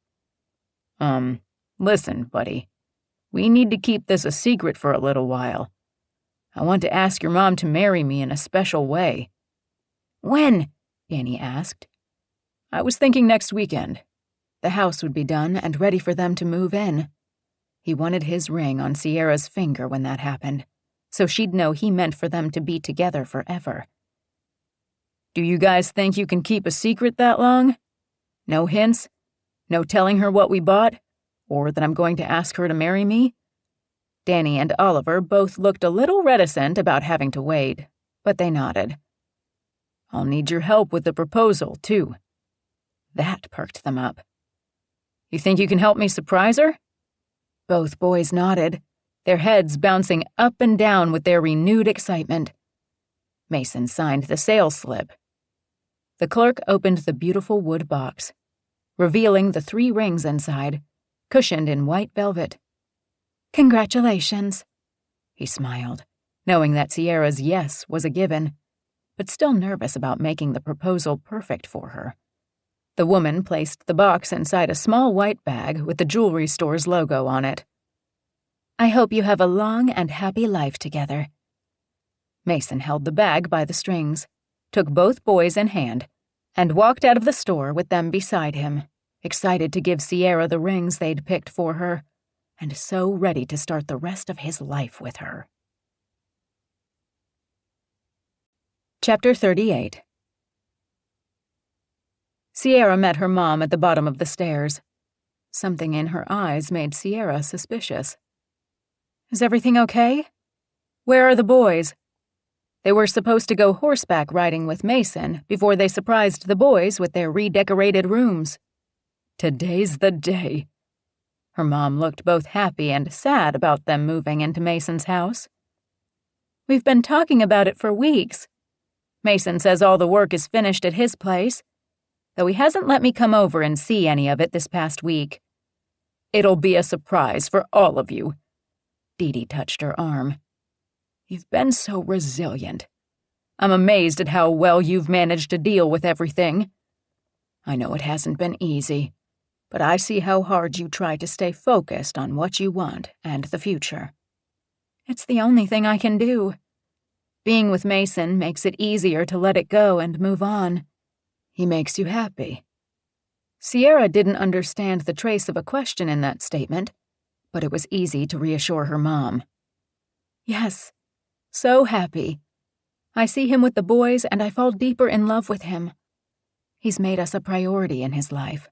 Speaker 1: Listen, buddy. We need to keep this a secret for a little while. I want to ask your mom to marry me in a special way."
Speaker 2: When?
Speaker 1: Danny asked. "I was thinking next weekend. The house would be done and ready for them to move in." He wanted his ring on Sierra's finger when that happened, so she'd know he meant for them to be together forever. "Do you guys think you can keep a secret that long? No hints? No telling her what we bought? Or that I'm going to ask her to marry me?" Danny and Oliver both looked a little reticent about having to wait, but they nodded. "I'll need your help with the proposal, too." That perked them up. "You think you can help me surprise her?" Both boys nodded, their heads bouncing up and down with their renewed excitement. Mason signed the sales slip. The clerk opened the beautiful wood box, revealing the 3 rings inside, cushioned in white velvet. "Congratulations," he smiled, knowing that Sierra's yes was a given, but still nervous about making the proposal perfect for her. The woman placed the box inside a small white bag with the jewelry store's logo on it. "I hope you have a long and happy life together." Mason held the bag by the strings, took both boys in hand, and walked out of the store with them beside him, excited to give Sierra the rings they'd picked for her, and so ready to start the rest of his life with her. Chapter 38. Sierra met her mom at the bottom of the stairs. Something in her eyes made Sierra suspicious. "Is everything okay? Where are the boys?" They were supposed to go horseback riding with Mason before they surprised the boys with their redecorated rooms. Today's the day. Her mom looked both happy and sad about them moving into Mason's house. "We've been talking about it for weeks. Mason says all the work is finished at his place, though he hasn't let me come over and see any of it this past week. It'll be a surprise for all of you." Dee Dee touched her arm. "You've been so resilient. I'm amazed at how well you've managed to deal with everything. I know it hasn't been easy, but I see how hard you try to stay focused on what you want and the future. It's the only thing I can do. Being with Mason makes it easier to let it go and move on. He makes you happy." Sierra didn't understand the trace of a question in that statement, but it was easy to reassure her mom. "Yes, so happy. I see him with the boys and I fall deeper in love with him. He's made us a priority in his life."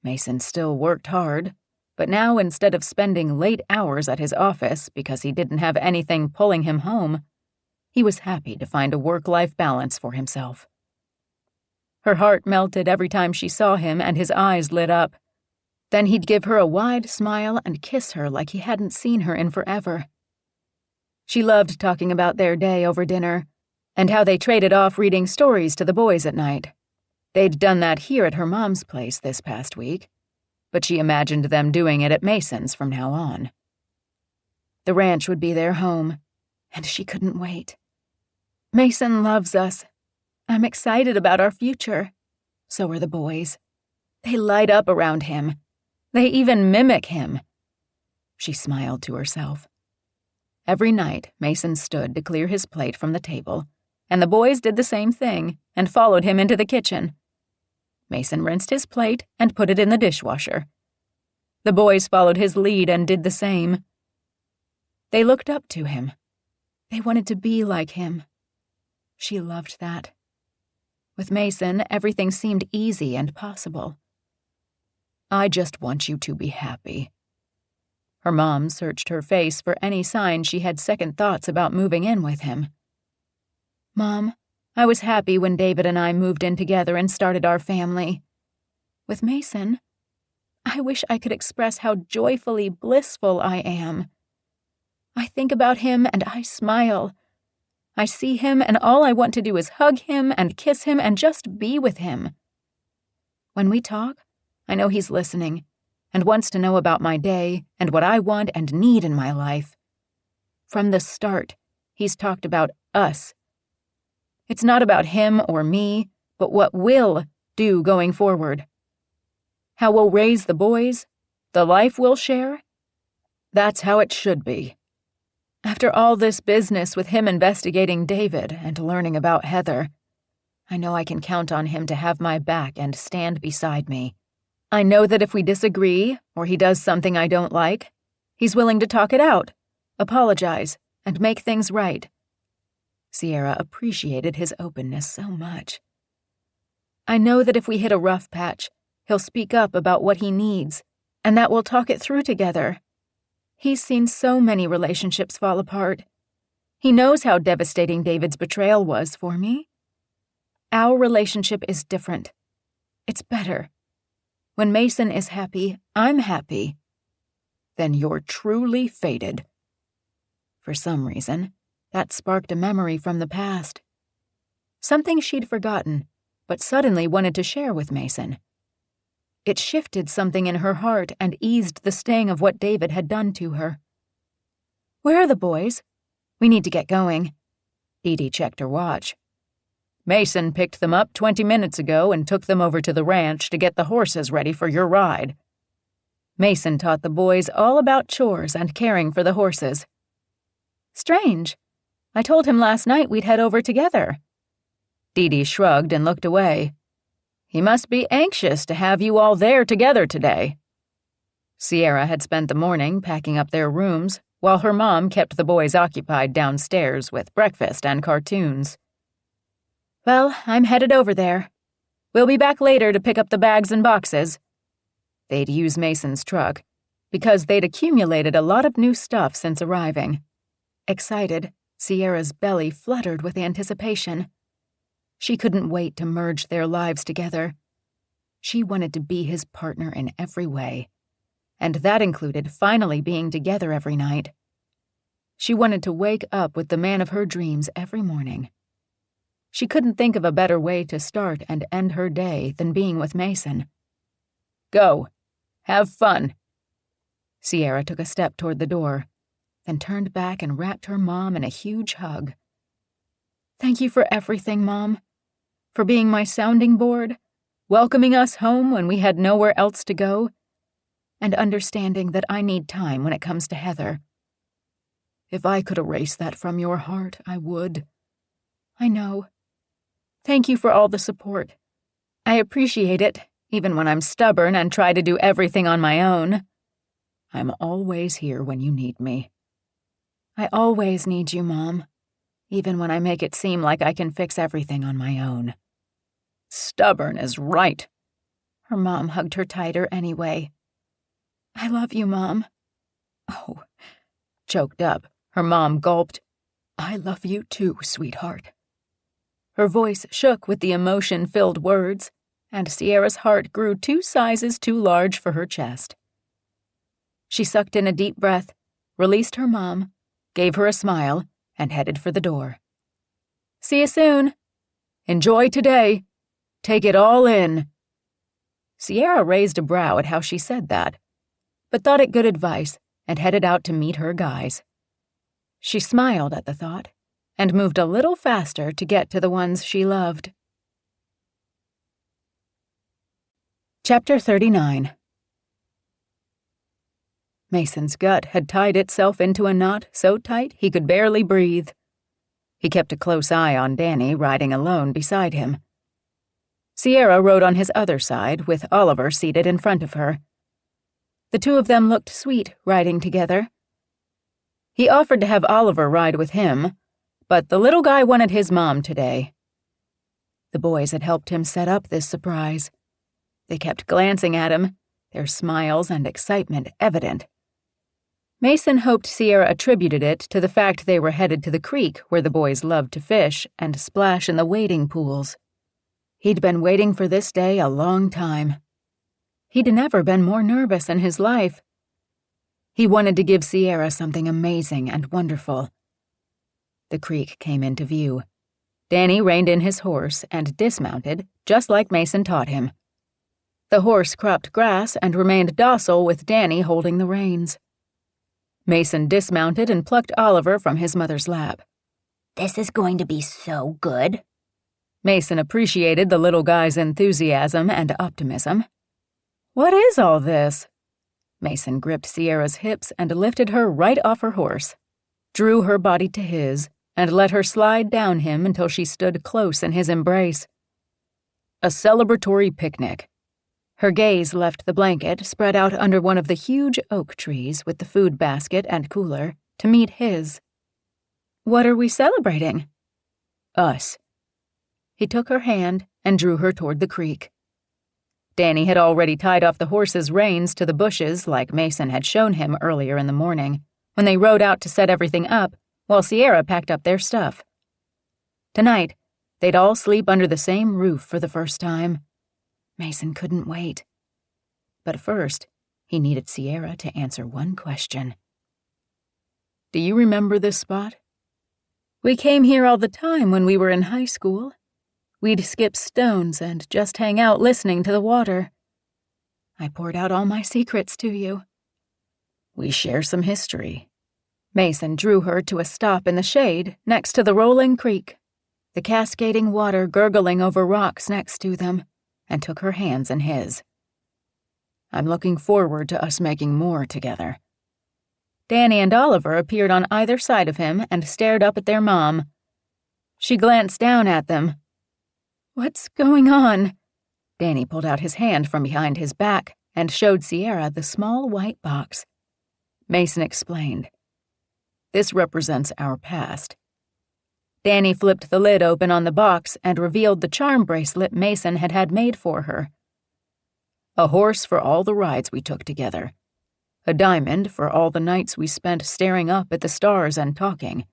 Speaker 1: Mason still worked hard, but now instead of spending late hours at his office because he didn't have anything pulling him home, he was happy to find a work-life balance for himself. Her heart melted every time she saw him and his eyes lit up. Then he'd give her a wide smile and kiss her like he hadn't seen her in forever. She loved talking about their day over dinner, and how they traded off reading stories to the boys at night. They'd done that here at her mom's place this past week, but she imagined them doing it at Mason's from now on. The ranch would be their home, and she couldn't wait. "Mason loves us. I'm excited about our future." So are the boys. They light up around him. They even mimic him. She smiled to herself. Every night, Mason stood to clear his plate from the table, and the boys did the same thing and followed him into the kitchen. Mason rinsed his plate and put it in the dishwasher. The boys followed his lead and did the same. They looked up to him. They wanted to be like him. She loved that. With Mason, everything seemed easy and possible.
Speaker 3: I just want you to be happy." Her mom searched her face for any sign she had second thoughts about moving in with him.
Speaker 1: Mom, I was happy when David and I moved in together and started our family. With Mason, I wish I could express how joyfully blissful I am. I think about him and I smile. I see him and all I want to do is hug him and kiss him and just be with him. When we talk, I know he's listening and wants to know about my day and what I want and need in my life. From the start, he's talked about us. It's not about him or me, but what we'll do going forward. How we'll raise the boys, the life we'll share. That's how it should be. After all this business with him investigating David and learning about Heather, I know I can count on him to have my back and stand beside me. I know that if we disagree or he does something I don't like, he's willing to talk it out, apologize, and make things right. Sierra appreciated his openness so much. I know that if we hit a rough patch, he'll speak up about what he needs, and that we'll talk it through together. He's seen so many relationships fall apart. He knows how devastating David's betrayal was for me. Our relationship is different. It's better. When Mason is happy, I'm happy.
Speaker 3: Then you're truly fated.
Speaker 1: For some reason, that sparked a memory from the past. Something she'd forgotten, but suddenly wanted to share with Mason. It shifted something in her heart and eased the sting of what David had done to her. Where are the boys? We need to get going.
Speaker 3: Dee Dee checked her watch. Mason picked them up 20 minutes ago and took them over to the ranch to get the horses ready for your ride. Mason taught the boys all about chores and caring for the horses.
Speaker 1: Strange. I told him last night we'd head over together.
Speaker 3: Dee Dee shrugged and looked away. He must be anxious to have you all there together today. Sierra had spent the morning packing up their rooms, while her mom kept the boys occupied downstairs with breakfast and cartoons.
Speaker 1: Well, I'm headed over there. We'll be back later to pick up the bags and boxes.
Speaker 3: They'd use Mason's truck, because they'd accumulated a lot of new stuff since arriving.
Speaker 1: Excited, Sierra's belly fluttered with anticipation. She couldn't wait to merge their lives together. She wanted to be his partner in every way, and that included finally being together every night. She wanted to wake up with the man of her dreams every morning. She couldn't think of a better way to start and end her day than being with Mason.
Speaker 3: Go. Have fun.
Speaker 1: Sierra took a step toward the door, then turned back and wrapped her mom in a huge hug. Thank you for everything, Mom. For being my sounding board, welcoming us home when we had nowhere else to go, and understanding that I need time when it comes to Heather. If I could erase that from your heart, I would. I know. Thank you for all the support. I appreciate it, even when I'm stubborn and try to do everything on my own.
Speaker 3: I'm always here when you need me.
Speaker 1: I always need you, Mom, even when I make it seem like I can fix everything on my own.
Speaker 3: Stubborn is right.
Speaker 1: Her mom hugged her tighter anyway. I love you, Mom.
Speaker 3: Oh, choked up, her mom gulped. I love you too, sweetheart.
Speaker 1: Her voice shook with the emotion-filled words, and Sierra's heart grew 2 sizes too large for her chest. She sucked in a deep breath, released her mom, gave her a smile, and headed for the door. See you soon.
Speaker 3: Enjoy today. Take it all in.
Speaker 1: Sierra raised a brow at how she said that, but thought it good advice and headed out to meet her guys. She smiled at the thought and moved a little faster to get to the ones she loved. Chapter 39.
Speaker 3: Mason's gut had tied itself into a knot so tight he could barely breathe. He kept a close eye on Danny riding alone beside him. Sierra rode on his other side with Oliver seated in front of her.
Speaker 1: The two of them looked sweet riding together. He offered to have Oliver ride with him, but the little guy wanted his mom today. The boys had helped him set up this surprise. They kept glancing at him, their smiles and excitement evident. Mason hoped Sierra attributed it to the fact they were headed to the creek where the boys loved to fish and splash in the wading pools. He'd been waiting for this day a long time. He'd never been more nervous in his life. He wanted to give Sierra something amazing and wonderful. The creek came into view. Danny reined in his horse and dismounted, just like Mason taught him. The horse cropped grass and remained docile with Danny holding the reins. Mason dismounted and plucked Oliver from his mother's lap.
Speaker 2: "This is going to be so good."
Speaker 1: Mason appreciated the little guy's enthusiasm and optimism. "What is all this?" Mason gripped Sierra's hips and lifted her right off her horse, drew her body to his, and let her slide down him until she stood close in his embrace. A celebratory picnic. Her gaze left the blanket spread out under one of the huge oak trees with the food basket and cooler to meet his. "What are we celebrating?" "Us." He took her hand and drew her toward the creek. Danny had already tied off the horse's reins to the bushes like Mason had shown him earlier in the morning, when they rode out to set everything up while Sierra packed up their stuff. Tonight, they'd all sleep under the same roof for the first time. Mason couldn't wait. But first, he needed Sierra to answer one question. "Do you remember this spot?" "We came here all the time when we were in high school. We'd skip stones and just hang out listening to the water. I poured out all my secrets to you." "We share some history." Mason drew her to a stop in the shade next to the rolling creek, the cascading water gurgling over rocks next to them, and took her hands in his. "I'm looking forward to us making more together." Danny and Oliver appeared on either side of him and stared up at their mom. She glanced down at them. "What's going on?" Danny pulled out his hand from behind his back and showed Sierra the small white box. Mason explained. "This represents our past." Danny flipped the lid open on the box and revealed the charm bracelet Mason had had made for her. "A horse for all the rides we took together. A diamond for all the nights we spent staring up at the stars and talking.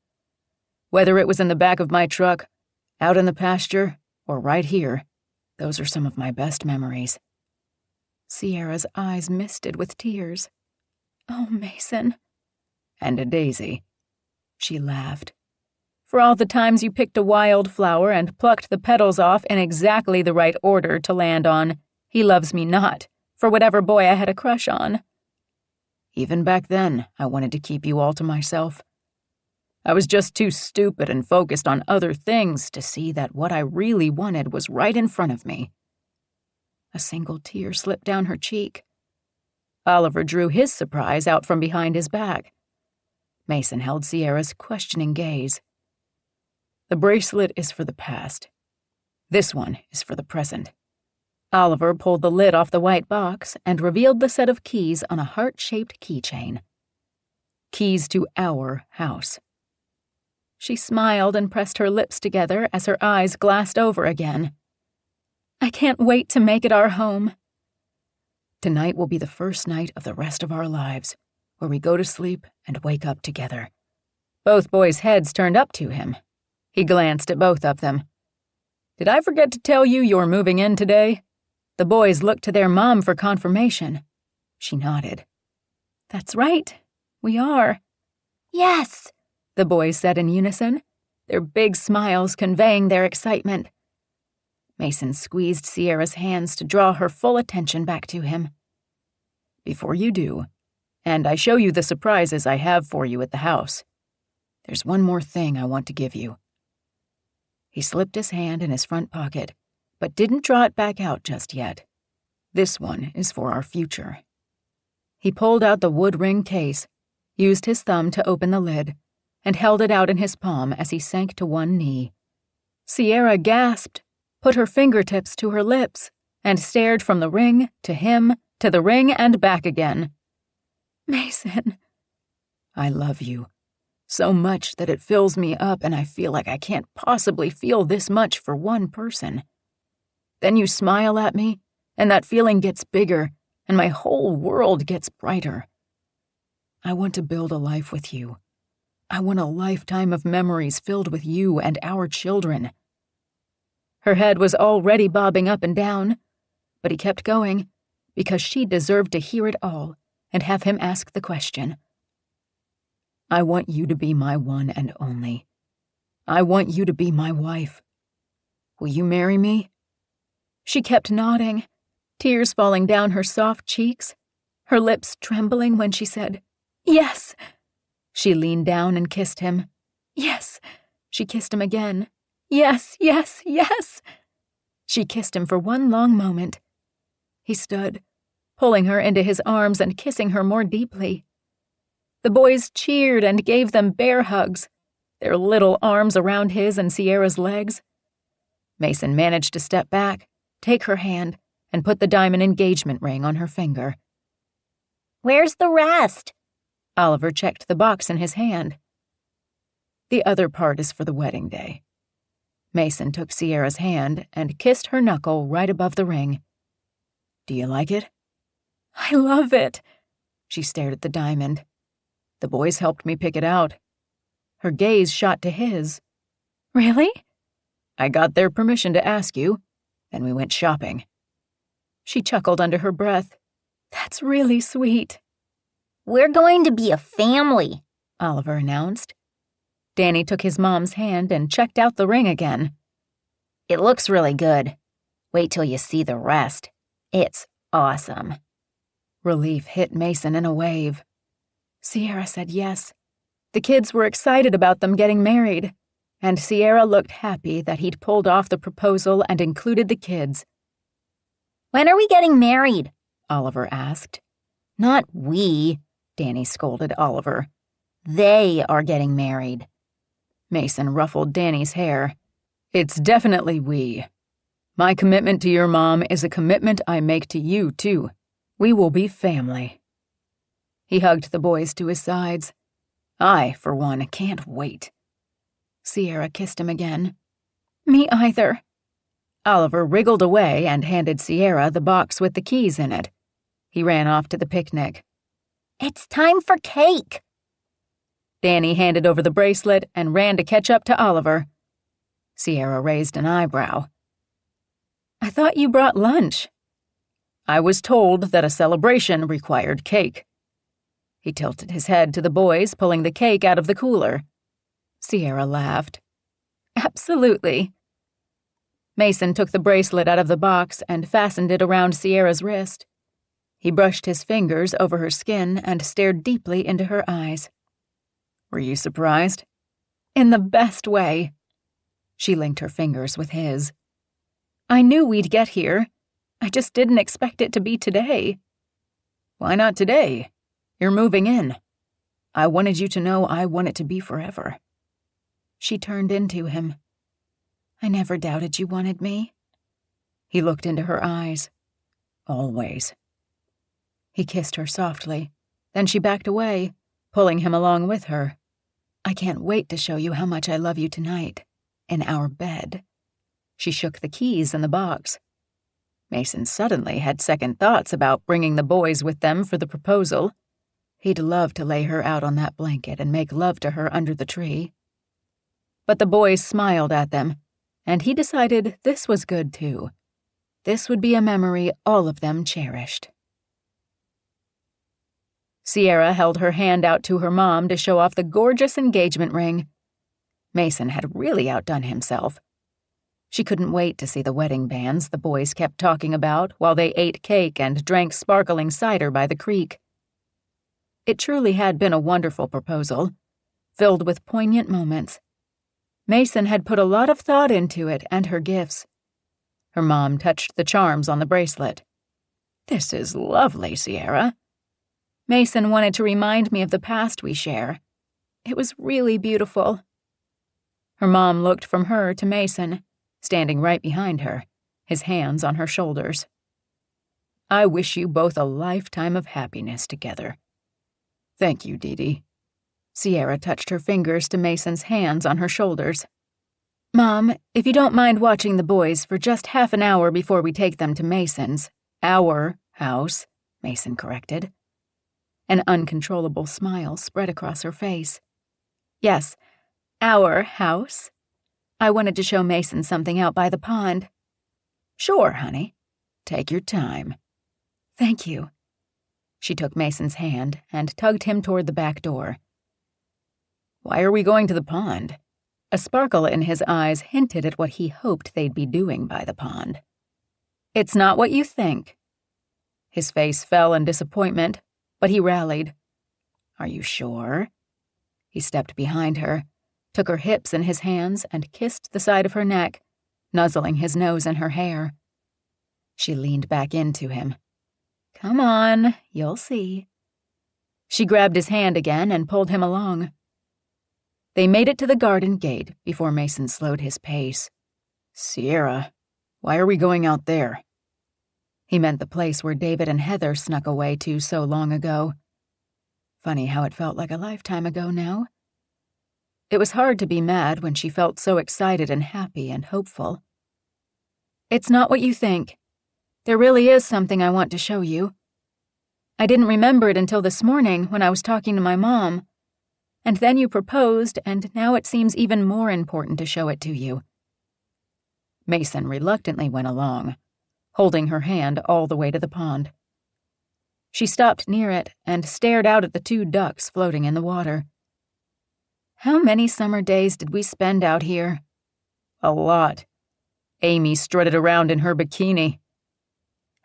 Speaker 1: Whether it was in the back of my truck, out in the pasture, or right here, those are some of my best memories." Sierra's eyes misted with tears. "Oh, Mason." "And a daisy." She laughed. "For all the times you picked a wildflower and plucked the petals off in exactly the right order to land on 'He loves me not,' for whatever boy I had a crush on." "Even back then, I wanted to keep you all to myself. I was just too stupid and focused on other things to see that what I really wanted was right in front of me." A single tear slipped down her cheek. Oliver drew his surprise out from behind his back. Mason held Sierra's questioning gaze. "The bracelet is for the past. This one is for the present." Oliver pulled the lid off the white box and revealed the set of keys on a heart-shaped keychain. "Keys to our house." She smiled and pressed her lips together as her eyes glassed over again. "I can't wait to make it our home." "Tonight will be the first night of the rest of our lives, where we go to sleep and wake up together." Both boys' heads turned up to him. He glanced at both of them. "Did I forget to tell you you're moving in today?" The boys looked to their mom for confirmation. She nodded. "That's right. We are."
Speaker 2: "Yes,"
Speaker 1: the boys said in unison, their big smiles conveying their excitement. Mason squeezed Sierra's hands to draw her full attention back to him. "Before you do, and I show you the surprises I have for you at the house, there's one more thing I want to give you." He slipped his hand in his front pocket, but didn't draw it back out just yet. "This one is for our future." He pulled out the wood ring case, used his thumb to open the lid, and held it out in his palm as he sank to one knee. Sierra gasped, put her fingertips to her lips, and stared from the ring to him to the ring and back again. "Mason." "I love you. So much that it fills me up and I feel like I can't possibly feel this much for one person. Then you smile at me, and that feeling gets bigger,
Speaker 3: and my whole world gets brighter. I want to build a life with you. I want a lifetime of memories filled with you and our children." Her head was already bobbing up and down, but he kept going because she deserved to hear it all and have him ask the question. "I want you to be my one and only. I want you to be my wife. Will you marry me?" She kept nodding, tears falling down her soft cheeks, her lips trembling when she said, "Yes." She leaned down and kissed him. "Yes." She kissed him again. "Yes, yes, yes." She kissed him for one long moment. He stood, pulling her into his arms and kissing her more deeply. The boys cheered and gave them bear hugs, their little arms around his and Sierra's legs. Mason managed to step back, take her hand, and put the diamond engagement ring on her finger.
Speaker 2: "Where's the rest?"
Speaker 3: Oliver checked the box in his hand. "The other part is for the wedding day." Mason took Sierra's hand and kissed her knuckle right above the ring. "Do you like it?" "I love it." She stared at the diamond. "The boys helped me pick it out." Her gaze shot to his. "Really?" "I got their permission to ask you, then we went shopping." She chuckled under her breath. "That's really sweet."
Speaker 2: "We're going to be a family,"
Speaker 3: Oliver announced. Danny took his mom's hand and checked out the ring again.
Speaker 2: "It looks really good. Wait till you see the rest. It's awesome."
Speaker 3: Relief hit Mason in a wave. Sierra said yes. The kids were excited about them getting married, and Sierra looked happy that he'd pulled off the proposal and included the kids.
Speaker 2: "When are we getting married?"
Speaker 3: Oliver asked.
Speaker 2: "Not we," Danny scolded Oliver. "They are getting married."
Speaker 3: Mason ruffled Danny's hair. "It's definitely we. My commitment to your mom is a commitment I make to you, too. We will be family." He hugged the boys to his sides. "I, for one, can't wait." Sierra kissed him again. "Me either." Oliver wriggled away and handed Sierra the box with the keys in it. He ran off to the picnic.
Speaker 2: "It's time for cake."
Speaker 3: Danny handed over the bracelet and ran to catch up to Oliver. Sierra raised an eyebrow. "I thought you brought lunch." "I was told that a celebration required cake." He tilted his head to the boys, pulling the cake out of the cooler. Sierra laughed. "Absolutely." Mason took the bracelet out of the box and fastened it around Sierra's wrist. He brushed his fingers over her skin and stared deeply into her eyes. "Were you surprised?" "In the best way." She linked her fingers with his. "I knew we'd get here. I just didn't expect it to be today." "Why not today? You're moving in. I wanted you to know I want it to be forever." She turned into him. "I never doubted you wanted me." He looked into her eyes. "Always." He kissed her softly. Then she backed away, pulling him along with her. "I can't wait to show you how much I love you tonight. In our bed." She shook the keys in the box. Mason suddenly had second thoughts about bringing the boys with them for the proposal. He'd love to lay her out on that blanket and make love to her under the tree. But the boys smiled at them, and he decided this was good too. This would be a memory all of them cherished. Sierra held her hand out to her mom to show off the gorgeous engagement ring. Mason had really outdone himself. She couldn't wait to see the wedding bands the boys kept talking about while they ate cake and drank sparkling cider by the creek. It truly had been a wonderful proposal, filled with poignant moments. Mason had put a lot of thought into it and her gifts. Her mom touched the charms on the bracelet. "This is lovely, Sierra." Mason wanted to remind me of the past we share. It was really beautiful. Her mom looked from her to Mason, standing right behind her, his hands on her shoulders. "I wish you both a lifetime of happiness together." "Thank you, Dee Dee." Sierra touched her fingers to Mason's hands on her shoulders. "Mom, if you don't mind watching the boys for just half an hour before we take them to Mason's, our house,
Speaker 1: Mason corrected. An uncontrollable smile spread across her face. Yes, our house. I wanted to show Mason something out by the pond.
Speaker 3: Sure, honey. Take your time.
Speaker 1: Thank you. She took Mason's hand and tugged him toward the back door.
Speaker 3: Why are we going to the pond? A sparkle in his eyes hinted at what he hoped they'd be doing by the pond.
Speaker 1: It's not what you think.
Speaker 3: His face fell in disappointment, but he rallied.
Speaker 1: Are you sure?
Speaker 3: He stepped behind her, took her hips in his hands, and kissed the side of her neck, nuzzling his nose in her hair.
Speaker 1: She leaned back into him. Come on, you'll see. She grabbed his hand again and pulled him along. They made it to the garden gate before Mason slowed his pace.
Speaker 3: Sierra, why are we going out there?
Speaker 1: He meant the place where David and Heather snuck away to so long ago. Funny how it felt like a lifetime ago now. It was hard to be mad when she felt so excited and happy and hopeful. It's not what you think. There really is something I want to show you. I didn't remember it until this morning when I was talking to my mom. And then you proposed, and now it seems even more important to show it to you.
Speaker 3: Mason reluctantly went along, holding her hand all the way to the pond.
Speaker 1: She stopped near it and stared out at the 2 ducks floating in the water. How many summer days did we spend out here?
Speaker 3: A lot. Amy strutted around in her bikini.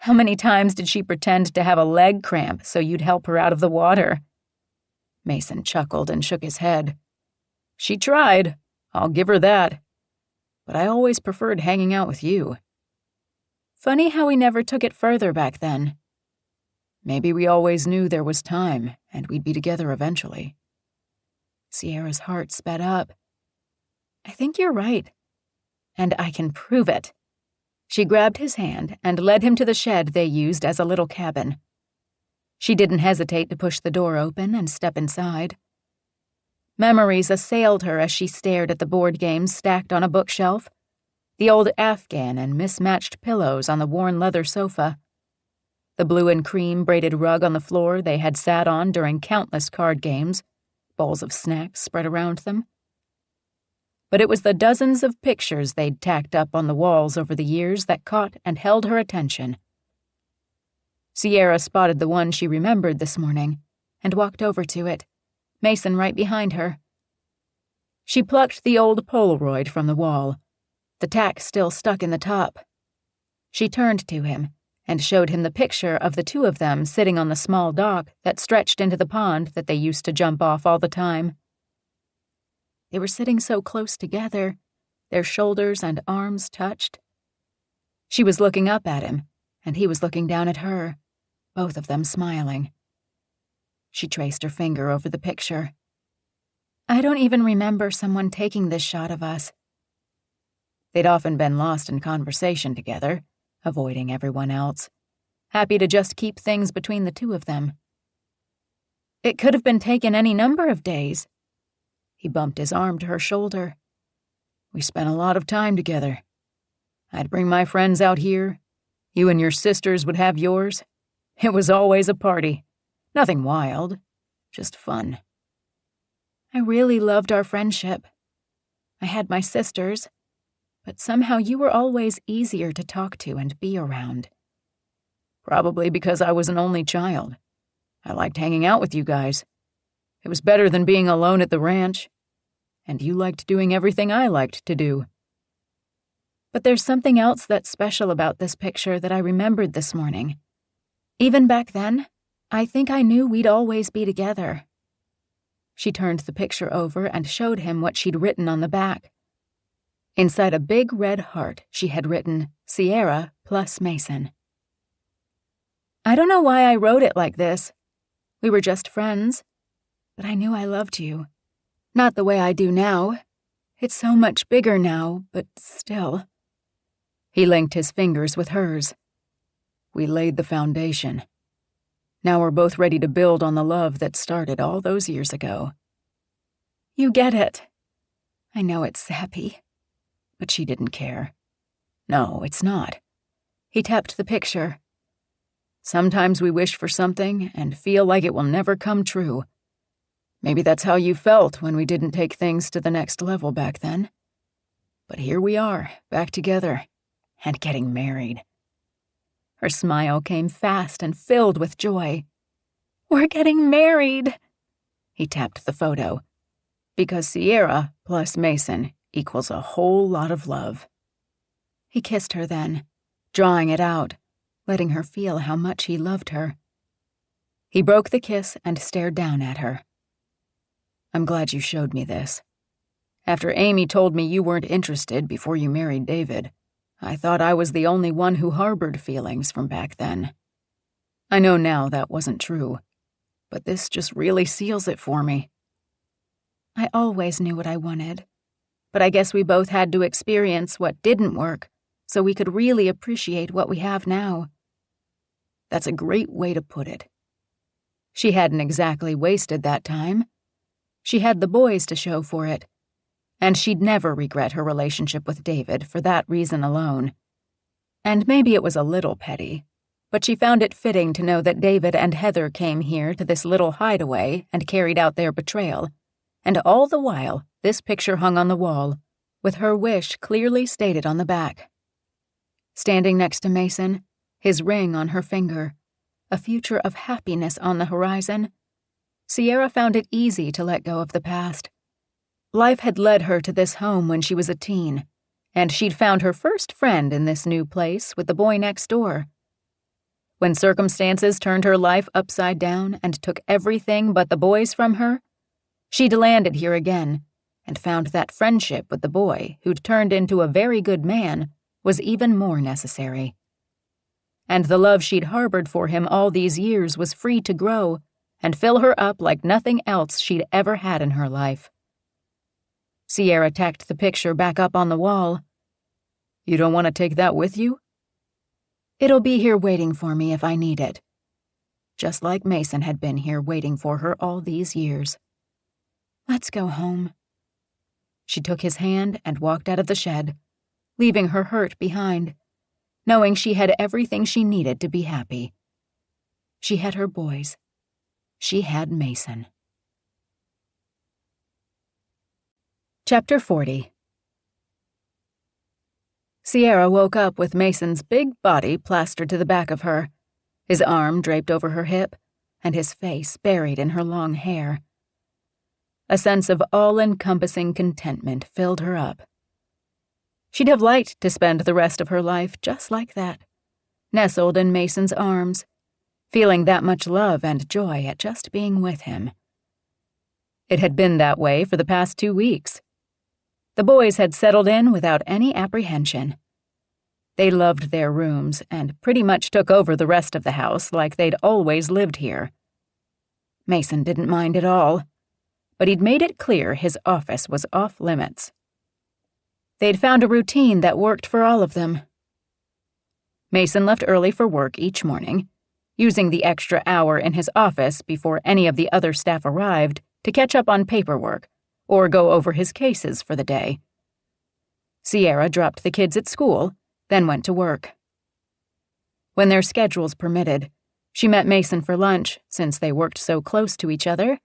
Speaker 1: How many times did she pretend to have a leg cramp so you'd help her out of the water?
Speaker 3: Mason chuckled and shook his head. She tried, I'll give her that. But I always preferred hanging out with you.
Speaker 1: Funny how we never took it further back then.
Speaker 3: Maybe we always knew there was time and we'd be together eventually.
Speaker 1: Sierra's heart sped up. I think you're right. And I can prove it. She grabbed his hand and led him to the shed they used as a little cabin. She didn't hesitate to push the door open and step inside. Memories assailed her as she stared at the board games stacked on a bookshelf, the old Afghan and mismatched pillows on the worn leather sofa, the blue and cream braided rug on the floor they had sat on during countless card games, bowls of snacks spread around them. But it was the dozens of pictures they'd tacked up on the walls over the years that caught and held her attention. Sierra spotted the one she remembered this morning and walked over to it, Mason right behind her. She plucked the old Polaroid from the wall, the tack still stuck in the top. She turned to him and showed him the picture of the 2 of them sitting on the small dock that stretched into the pond that they used to jump off all the time. They were sitting so close together, their shoulders and arms touched. She was looking up at him, and he was looking down at her, both of them smiling. She traced her finger over the picture. I don't even remember someone taking this shot of us. They'd often been lost in conversation together, avoiding everyone else, happy to just keep things between the 2 of them. It could have been taken any number of days. He bumped his arm to her shoulder.
Speaker 3: We spent a lot of time together. I'd bring my friends out here. You and your sisters would have yours. It was always a party. Nothing wild, just fun.
Speaker 1: I really loved our friendship. I had my sisters, but somehow you were always easier to talk to and be around.
Speaker 3: Probably because I was an only child. I liked hanging out with you guys. It was better than being alone at the ranch. And you liked doing everything I liked to do.
Speaker 1: But there's something else that's special about this picture that I remembered this morning. Even back then, I think I knew we'd always be together. She turned the picture over and showed him what she'd written on the back. Inside a big red heart, she had written, Sierra plus Mason. I don't know why I wrote it like this. We were just friends. But I knew I loved you. Not the way I do now. It's so much bigger now, but still.
Speaker 3: He linked his fingers with hers. We laid the foundation. Now we're both ready to build on the love that started all those years ago.
Speaker 1: You get it. I know it's sappy.
Speaker 3: But she didn't care. No, it's not.
Speaker 1: He tapped the picture.
Speaker 3: Sometimes we wish for something and feel like it will never come true. Maybe that's how you felt when we didn't take things to the next level back then. But here we are, back together, and getting married."
Speaker 1: Her smile came fast and filled with joy. "We're getting married!" He tapped the photo.
Speaker 3: "Because Sierra plus Mason equals a whole lot of love."
Speaker 1: He kissed her then, drawing it out, letting her feel how much he loved her. He broke the kiss and stared down at her.
Speaker 3: "I'm glad you showed me this. After Amy told me you weren't interested before you married David, I thought I was the only one who harbored feelings from back then. I know now that wasn't true, but this just really seals it for me."
Speaker 1: "I always knew what I wanted, but I guess we both had to experience what didn't work so we could really appreciate what we have now."
Speaker 3: That's a great way to put it. She hadn't exactly wasted that time. She had the boys to show for it, and she'd never regret her relationship with David for that reason alone. And maybe it was a little petty, but she found it fitting to know that David and Heather came here to this little hideaway and carried out their betrayal, and all the while this picture hung on the wall, with her wish clearly stated on the back. Standing next to Mason, his ring on her finger, a future of happiness on the horizon, Sierra found it easy to let go of the past. Life had led her to this home when she was a teen, and she'd found her first friend in this new place with the boy next door. When circumstances turned her life upside down and took everything but the boys from her, she'd landed here again and found that friendship with the boy who'd turned into a very good man was even more necessary. And the love she'd harbored for him all these years was free to grow and fill her up like nothing else she'd ever had in her life. Sierra tacked the picture back up on the wall. "You don't want to take that with you?"
Speaker 1: "It'll be here waiting for me if I need it."
Speaker 3: Just like Mason had been here waiting for her all these years.
Speaker 1: "Let's go home."
Speaker 3: She took his hand and walked out of the shed, leaving her hurt behind, knowing she had everything she needed to be happy. She had her boys. She had Mason. Chapter 40. Sierra woke up with Mason's big body plastered to the back of her, his arm draped over her hip, and his face buried in her long hair. A sense of all-encompassing contentment filled her up. She'd have liked to spend the rest of her life just like that, nestled in Mason's arms, feeling that much love and joy at just being with him. It had been that way for the past 2 weeks. The boys had settled in without any apprehension. They loved their rooms and pretty much took over the rest of the house like they'd always lived here. Mason didn't mind at all, but he'd made it clear his office was off limits. They'd found a routine that worked for all of them. Mason left early for work each morning, using the extra hour in his office before any of the other staff arrived to catch up on paperwork or go over his cases for the day. Sierra dropped the kids at school, then went to work. When their schedules permitted, she met Mason for lunch since they worked so close to each other.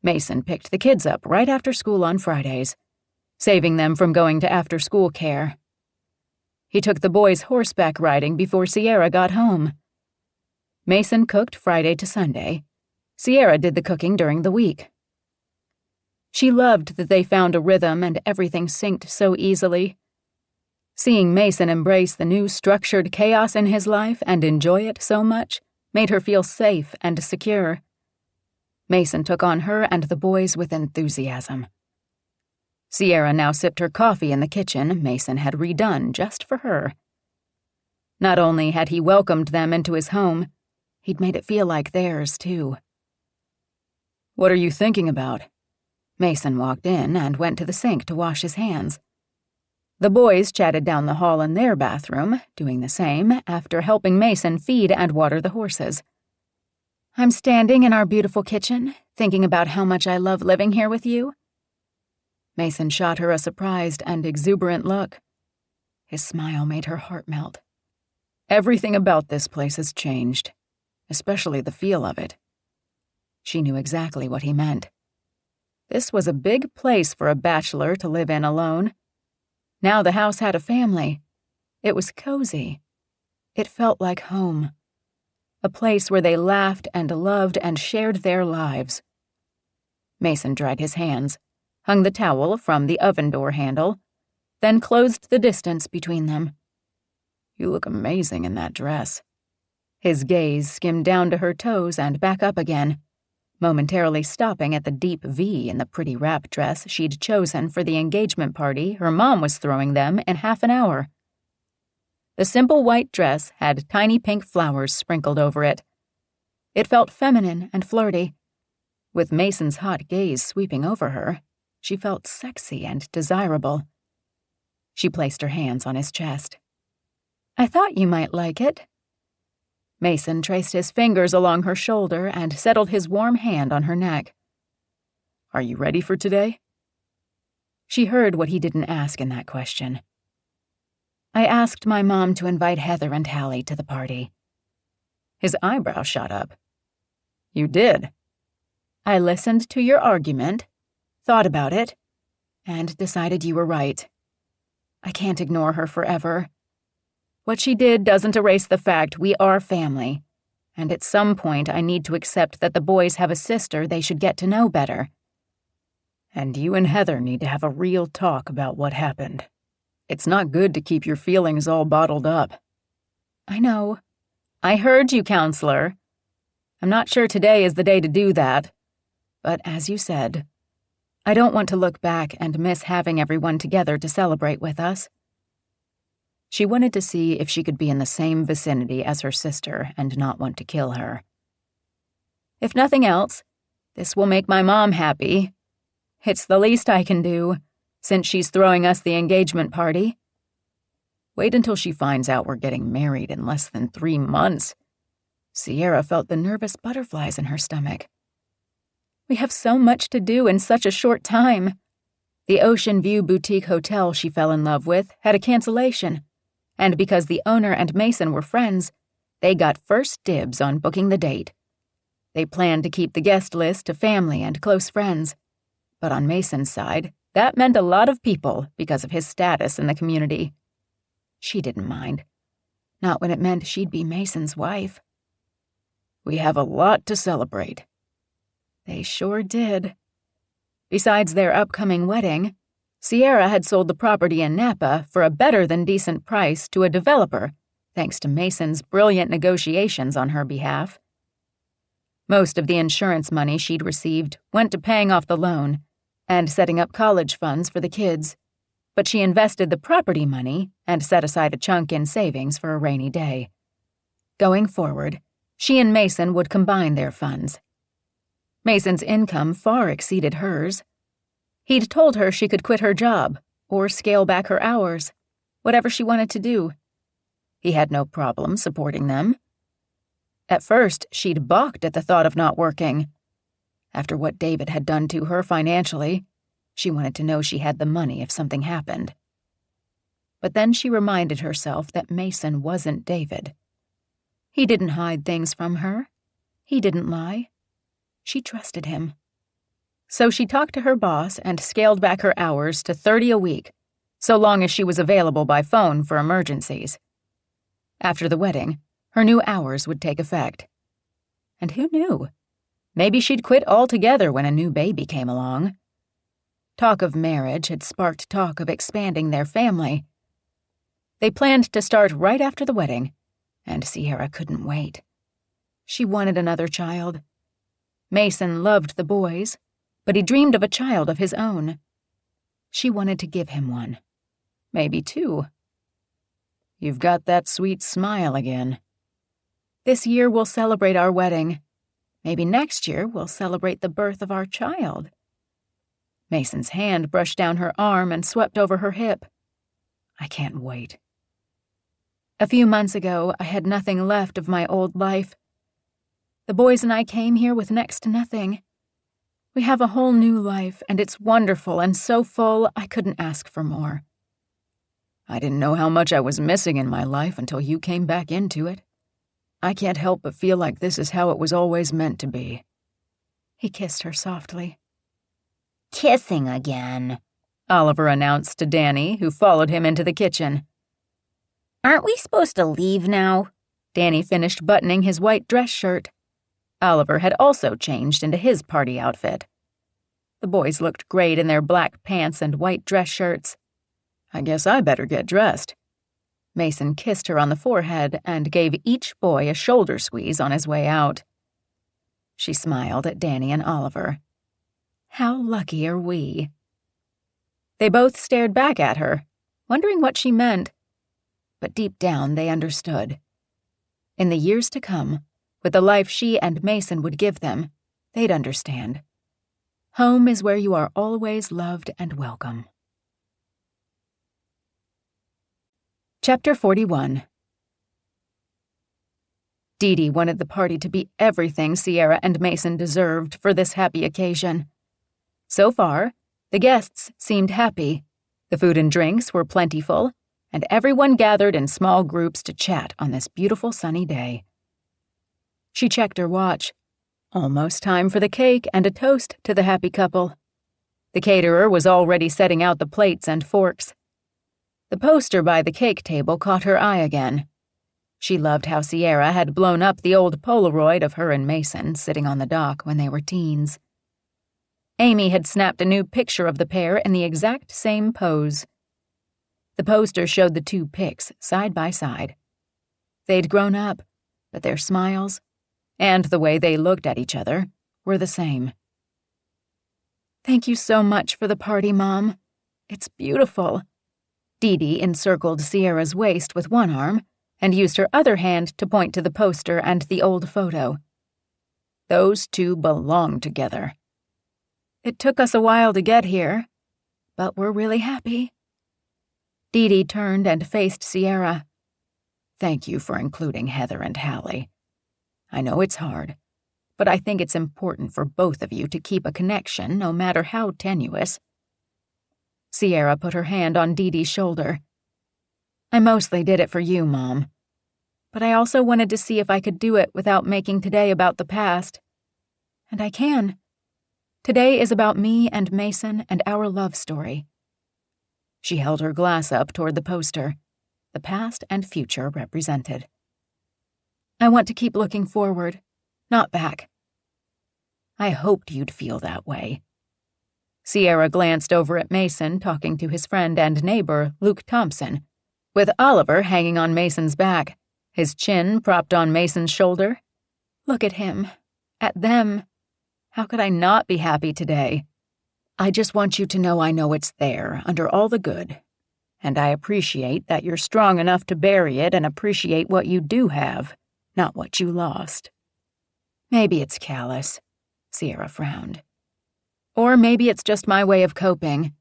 Speaker 3: Mason picked the kids up right after school on Fridays, saving them from going to after-school care. He took the boys horseback riding before Sierra got home. Mason cooked Friday to Sunday. Sierra did the cooking during the week. She loved that they found a rhythm and everything synced so easily. Seeing Mason embrace the new structured chaos in his life and enjoy it so much made her feel safe and secure. Mason took on her and the boys with enthusiasm. Sierra now sipped her coffee in the kitchen Mason had redone just for her. Not only had he welcomed them into his home, he'd made it feel like theirs, too. "What are you thinking about?" Mason walked in and went to the sink to wash his hands. The boys chatted down the hall in their bathroom, doing the same after helping Mason feed and water the horses.
Speaker 1: "I'm standing in our beautiful kitchen, thinking about how much I love living here with you."
Speaker 3: Mason shot her a surprised and exuberant look. His smile made her heart melt. Everything about this place has changed, especially the feel of it. She knew exactly what he meant. This was a big place for a bachelor to live in alone. Now the house had a family. It was cozy. It felt like home. A place where they laughed and loved and shared their lives. Mason dried his hands, hung the towel from the oven door handle, then closed the distance between them. You look amazing in that dress. His gaze skimmed down to her toes and back up again, momentarily stopping at the deep V in the pretty wrap dress she'd chosen for the engagement party her mom was throwing them in half an hour. The simple white dress had tiny pink flowers sprinkled over it. It felt feminine and flirty. With Mason's hot gaze sweeping over her, she felt sexy and desirable. She placed her hands on his chest.
Speaker 4: I thought you might like it.
Speaker 3: Mason traced his fingers along her shoulder and settled his warm hand on her neck. Are you ready for today? She heard what he didn't ask in that question.
Speaker 4: I asked my mom to invite Heather and Hallie to the party.
Speaker 3: His eyebrow shot up. You did?
Speaker 4: I listened to your argument, thought about it, and decided you were right. I can't ignore her forever. What she did doesn't erase the fact we are family, and at some point I need to accept that the boys have a sister they should get to know better.
Speaker 3: And you and Heather need to have a real talk about what happened. It's not good to keep your feelings all bottled up.
Speaker 4: I know.
Speaker 3: I heard you, counselor. I'm not sure today is the day to do that. But as you said, I don't want to look back and miss having everyone together to celebrate with us. She wanted to see if she could be in the same vicinity as her sister and not want to kill her. If nothing else, this will make my mom happy. It's the least I can do, since she's throwing us the engagement party. Wait until she finds out we're getting married in less than 3 months. Sierra felt the nervous butterflies in her stomach.
Speaker 4: We have so much to do in such a short time.
Speaker 3: The Ocean View boutique hotel she fell in love with had a cancellation, and because the owner and Mason were friends, they got first dibs on booking the date. They planned to keep the guest list to family and close friends, but on Mason's side, that meant a lot of people because of his status in the community. She didn't mind. Not when it meant she'd be Mason's wife. We have a lot to celebrate. They sure did. Besides their upcoming wedding, Sierra had sold the property in Napa for a better-than-decent price to a developer, thanks to Mason's brilliant negotiations on her behalf. Most of the insurance money she'd received went to paying off the loan and setting up college funds for the kids, but she invested the property money and set aside a chunk in savings for a rainy day. Going forward, she and Mason would combine their funds. Mason's income far exceeded hers. He'd told her she could quit her job or scale back her hours, whatever she wanted to do. He had no problem supporting them. At first, she'd balked at the thought of not working. After what David had done to her financially, she wanted to know she had the money if something happened. But then she reminded herself that Mason wasn't David. He didn't hide things from her. He didn't lie. She trusted him. So she talked to her boss and scaled back her hours to 30 a week, so long as she was available by phone for emergencies. After the wedding, her new hours would take effect. And who knew? Maybe she'd quit altogether when a new baby came along. Talk of marriage had sparked talk of expanding their family. They planned to start right after the wedding, and Sierra couldn't wait. She wanted another child. Mason loved the boys, but he dreamed of a child of his own. She wanted to give him one. Maybe 2. You've got that sweet smile again. This year we'll celebrate our wedding. Maybe next year we'll celebrate the birth of our child. Mason's hand brushed down her arm and swept over her hip. I can't wait. A few months ago, I had nothing left of my old life. The boys and I came here with next to nothing. We have a whole new life, and it's wonderful and so full I couldn't ask for more. I didn't know how much I was missing in my life until you came back into it. I can't help but feel like this is how it was always meant to be."
Speaker 1: He kissed her softly.
Speaker 2: "Kissing again,"
Speaker 3: Oliver announced to Danny, who followed him into the kitchen.
Speaker 2: "Aren't we supposed to leave now?"
Speaker 1: Danny finished buttoning his white dress shirt.
Speaker 3: Oliver had also changed into his party outfit. The boys looked great in their black pants and white dress shirts. "I guess I better get dressed." Mason kissed her on the forehead and gave each boy a shoulder squeeze on his way out. She smiled at Danny and Oliver.
Speaker 1: "How lucky are we?"
Speaker 3: They both stared back at her, wondering what she meant. But deep down they understood. In the years to come, with the life she and Mason would give them, they'd understand. Home is where you are always loved and welcome. Chapter 41. Dee Dee wanted the party to be everything Sierra and Mason deserved for this happy occasion. So far, the guests seemed happy. The food and drinks were plentiful, and everyone gathered in small groups to chat on this beautiful sunny day. She checked her watch. Almost time for the cake and a toast to the happy couple. The caterer was already setting out the plates and forks. The poster by the cake table caught her eye again. She loved how Sierra had blown up the old Polaroid of her and Mason sitting on the dock when they were teens. Amy had snapped a new picture of the pair in the exact same pose. The poster showed the two pics side by side. They'd grown up, but their smiles, and the way they looked at each other, were the same.
Speaker 1: "Thank you so much for the party, Mom. It's beautiful."
Speaker 3: Dee Dee encircled Sierra's waist with one arm and used her other hand to point to the poster and the old photo. Those two belonged together.
Speaker 1: "It took us a while to get here, but we're really happy."
Speaker 3: Dee Dee turned and faced Sierra. "Thank you for including Heather and Hallie. I know it's hard, but I think it's important for both of you to keep a connection, no matter how tenuous." Sierra put her hand on Dee Dee's shoulder.
Speaker 1: "I mostly did it for you, Mom. But I also wanted to see if I could do it without making today about the past. And I can. Today is about me and Mason and our love story."
Speaker 3: She held her glass up toward the poster, the past and future represented.
Speaker 1: "I want to keep looking forward, not back."
Speaker 3: "I hoped you'd feel that way." Sierra glanced over at Mason talking to his friend and neighbor, Luke Thompson, with Oliver hanging on Mason's back, his chin propped on Mason's shoulder.
Speaker 1: "Look at him. At them.
Speaker 3: How could I not be happy today? I just want you to know I know it's there, under all the good. And I appreciate that you're strong enough to bury it and appreciate what you do have, not what you lost." "Maybe it's callous," Sierra frowned. "Or maybe it's just my way of coping.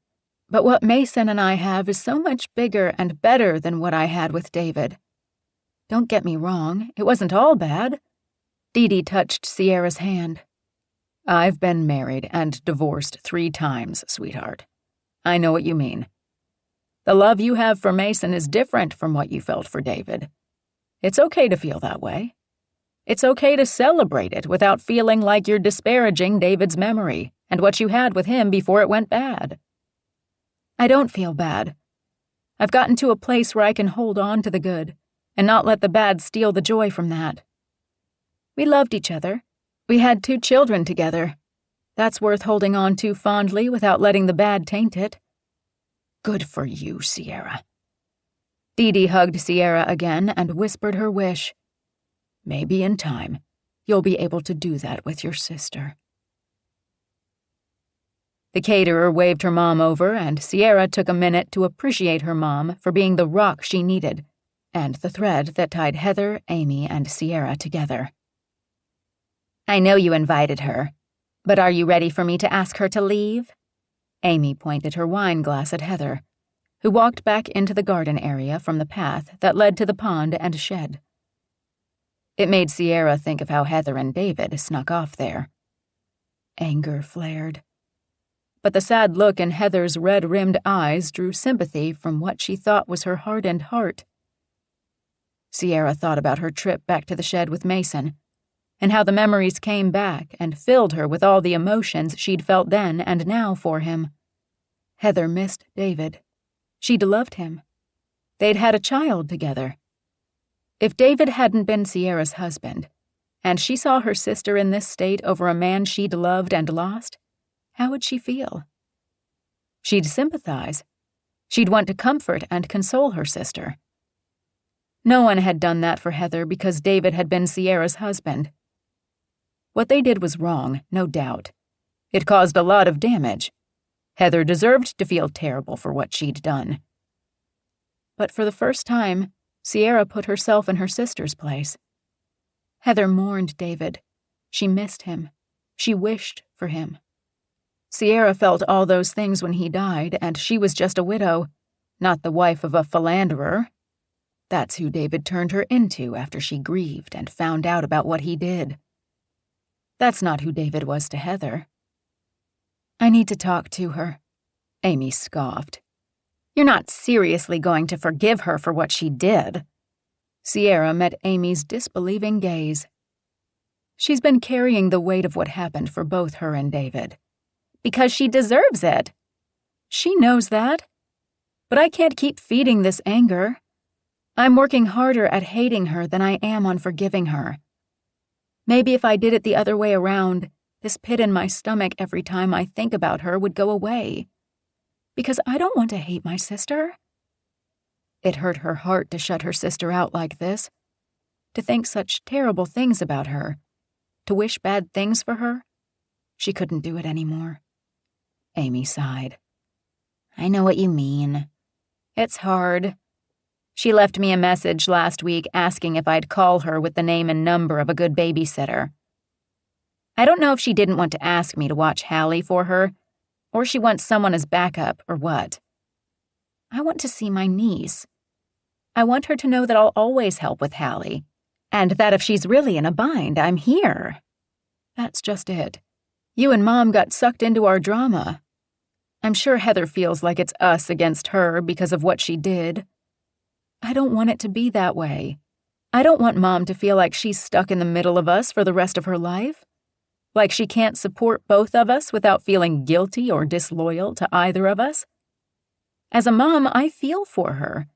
Speaker 3: But what Mason and I have is so much bigger and better than what I had with David. Don't get me wrong, it wasn't all bad." Dee Dee touched Sierra's hand. "I've been married and divorced 3 times, sweetheart. I know what you mean. The love you have for Mason is different from what you felt for David. It's okay to feel that way. It's okay to celebrate it without feeling like you're disparaging David's memory and what you had with him before it went bad."
Speaker 1: "I don't feel bad. I've gotten to a place where I can hold on to the good and not let the bad steal the joy from that. We loved each other. We had 2 children together. That's worth holding on to fondly without letting the bad taint it."
Speaker 3: "Good for you, Sierra." Dee Dee hugged Sierra again and whispered her wish. "Maybe in time, you'll be able to do that with your sister." The caterer waved her mom over, and Sierra took a minute to appreciate her mom for being the rock she needed, and the thread that tied Heather, Amy, and Sierra together.
Speaker 2: "I know you invited her, but are you ready for me to ask her to leave?"
Speaker 3: Amy pointed her wine glass at Heather, who walked back into the garden area from the path that led to the pond and shed. It made Sierra think of how Heather and David snuck off there. Anger flared.
Speaker 1: but the sad look in Heather's red-rimmed eyes drew sympathy from what she thought was her hardened heart. Sierra thought about her trip back to the shed with Mason, and how the memories came back and filled her with all the emotions she'd felt then and now for him. Heather missed David. She'd loved him. They'd had a child together. If David hadn't been Sierra's husband, and she saw her sister in this state over a man she'd loved and lost, how would she feel? She'd sympathize. She'd want to comfort and console her sister. No one had done that for Heather because David had been Sierra's husband. What they did was wrong, no doubt. It caused a lot of damage. Heather deserved to feel terrible for what she'd done. But for the first time, Sierra put herself in her sister's place. Heather mourned David. She missed him. She wished for him. Sierra felt all those things when he died, and she was just a widow, not the wife of a philanderer. That's who David turned her into after she grieved and found out about what he did. That's not who David was to Heather. I need to talk to her, Amy scoffed. You're not seriously going to forgive her for what she did. Sierra met Amy's disbelieving gaze. She's been carrying the weight of what happened for both her and David. Because she deserves it. She knows that. But I can't keep feeding this anger. I'm working harder at hating her than I am on forgiving her. Maybe if I did it the other way around, this pit in my stomach every time I think about her would go away. Because I don't want to hate my sister. It hurt her heart to shut her sister out like this, to think such terrible things about her, to wish bad things for her. She couldn't do it anymore. Amy sighed. I know what you mean. It's hard. She left me a message last week asking if I'd call her with the name and number of a good babysitter. I don't know if she didn't want to ask me to watch Hallie for her, or she wants someone as backup, or what. I want to see my niece. I want her to know that I'll always help with Hallie, and that if she's really in a bind, I'm here. That's just it. You and Mom got sucked into our drama. I'm sure Heather feels like it's us against her because of what she did. I don't want it to be that way. I don't want Mom to feel like she's stuck in the middle of us for the rest of her life. Like she can't support both of us without feeling guilty or disloyal to either of us. As a mom, I feel for her.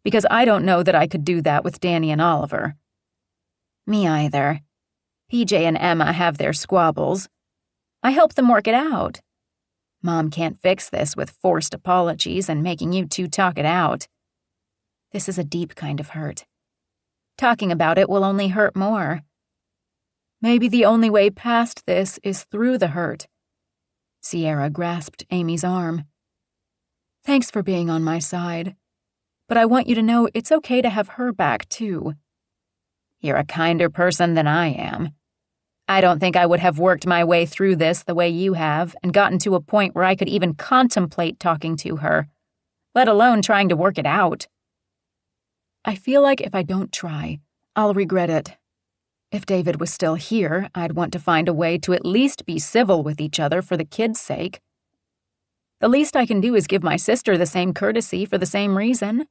Speaker 1: Because I don't know that I could do that with Danny and Oliver. Me either. PJ and Emma have their squabbles. I help them work it out. Mom can't fix this with forced apologies and making you two talk it out. This is a deep kind of hurt. Talking about it will only hurt more. Maybe the only way past this is through the hurt. Sierra grasped Amy's arm. Thanks for being on my side. But I want you to know it's okay to have her back, too. You're a kinder person than I am. I don't think I would have worked my way through this the way you have and gotten to a point where I could even contemplate talking to her, let alone trying to work it out. I feel like if I don't try, I'll regret it. If David was still here, I'd want to find a way to at least be civil with each other for the kids' sake. The least I can do is give my sister the same courtesy for the same reason.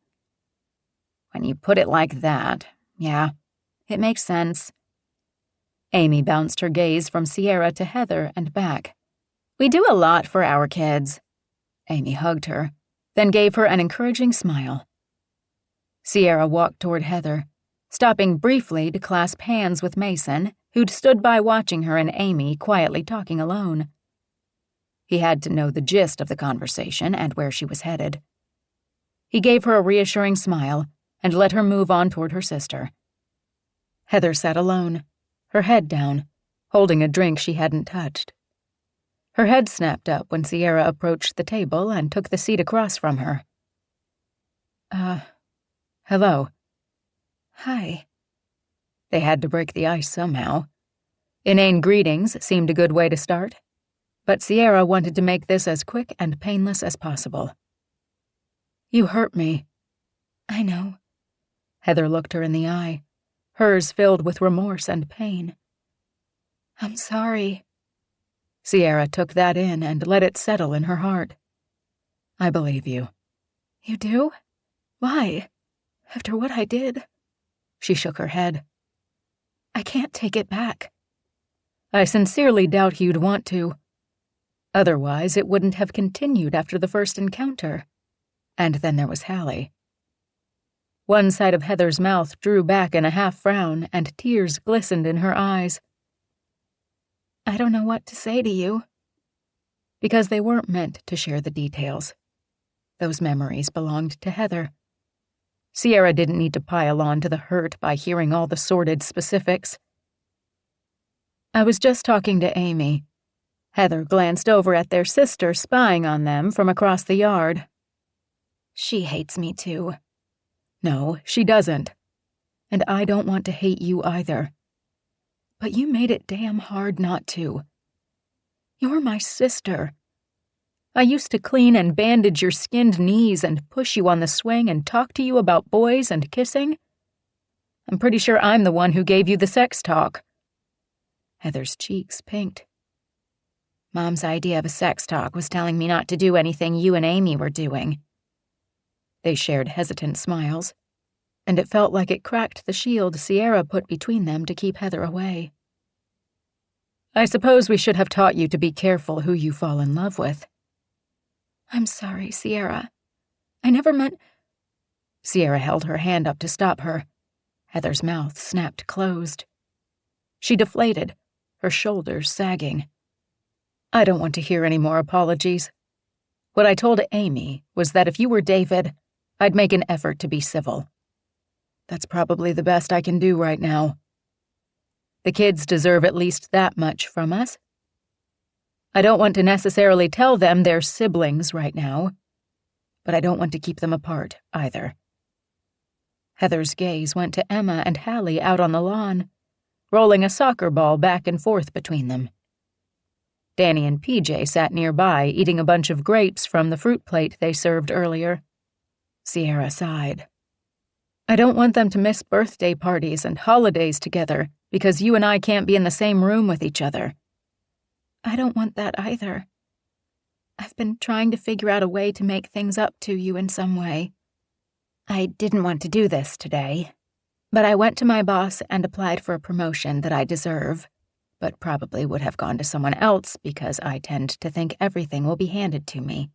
Speaker 1: When you put it like that, yeah, it makes sense. Amy bounced her gaze from Sierra to Heather and back. We do a lot for our kids. Amy hugged her, then gave her an encouraging smile. Sierra walked toward Heather, stopping briefly to clasp hands with Mason, who'd stood by watching her and Amy quietly talking alone. He had to know the gist of the conversation and where she was headed. He gave her a reassuring smile and let her move on toward her sister. Heather sat alone, her head down, holding a drink she hadn't touched. Her head snapped up when Sierra approached the table and took the seat across from her. Hello. Hi. They had to break the ice somehow. Inane greetings seemed a good way to start, but Sierra wanted to make this as quick and painless as possible. You hurt me. I know. Heather looked her in the eye, hers filled with remorse and pain. I'm sorry. Sierra took that in and let it settle in her heart. I believe you.
Speaker 4: You do? Why? After what I did?
Speaker 1: She shook her head.
Speaker 4: I can't take it back.
Speaker 1: I sincerely doubt you'd want to. Otherwise, it wouldn't have continued after the first encounter. And then there was Hallie. One side of Heather's mouth drew back in a half-frown, and tears glistened in her eyes.
Speaker 4: I don't know what to say to you.
Speaker 1: Because they weren't meant to share the details. Those memories belonged to Heather. Sierra didn't need to pile on to the hurt by hearing all the sordid specifics. I was just talking to Amy. Heather glanced over at their sister spying on them from across the yard.
Speaker 4: She hates me too.
Speaker 1: No, she doesn't. And I don't want to hate you either. But you made it damn hard not to. You're my sister. I used to clean and bandage your skinned knees and push you on the swing and talk to you about boys and kissing. I'm pretty sure I'm the one who gave you the sex talk. Heather's cheeks pinked.
Speaker 2: Mom's idea of a sex talk was telling me not to do anything you and Amy were doing.
Speaker 1: They shared hesitant smiles, and it felt like it cracked the shield Sierra put between them to keep Heather away. I suppose we should have taught you to be careful who you fall in love with.
Speaker 4: I'm sorry, Sierra. I never meant...
Speaker 1: Sierra held her hand up to stop her. Heather's mouth snapped closed. She deflated, her shoulders sagging. I don't want to hear any more apologies. What I told Amy was that if you were David, I'd make an effort to be civil. That's probably the best I can do right now. The kids deserve at least that much from us. I don't want to necessarily tell them they're siblings right now, but I don't want to keep them apart either. Heather's gaze went to Emma and Hallie out on the lawn, rolling a soccer ball back and forth between them. Danny and PJ sat nearby, eating a bunch of grapes from the fruit plate they served earlier. Sierra sighed. I don't want them to miss birthday parties and holidays together because you and I can't be in the same room with each other.
Speaker 4: I don't want that either. I've been trying to figure out a way to make things up to you in some way.
Speaker 2: I didn't want to do this today, but I went to my boss and applied for a promotion that I deserve, but probably would have gone to someone else because I tend to think everything will be handed to me.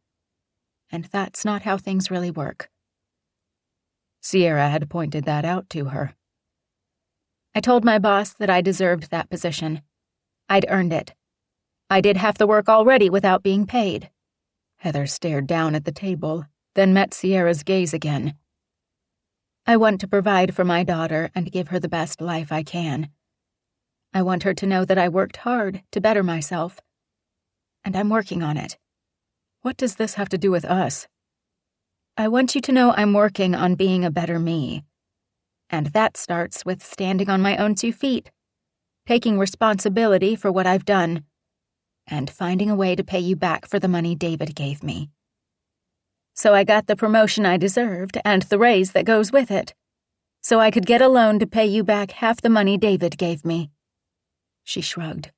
Speaker 2: And that's not how things really work.
Speaker 1: Sierra had pointed that out to her.
Speaker 2: I told my boss that I deserved that position. I'd earned it. I did half the work already without being paid.
Speaker 1: Heather stared down at the table, then met Sierra's gaze again.
Speaker 2: I want to provide for my daughter and give her the best life I can. I want her to know that I worked hard to better myself. And I'm working on it.
Speaker 1: What does this have to do with us?
Speaker 2: I want you to know I'm working on being a better me. And that starts with standing on my own 2 feet, taking responsibility for what I've done, and finding a way to pay you back for the money David gave me. So I got the promotion I deserved and the raise that goes with it, so I could get a loan to pay you back half the money David gave me.
Speaker 1: She shrugged.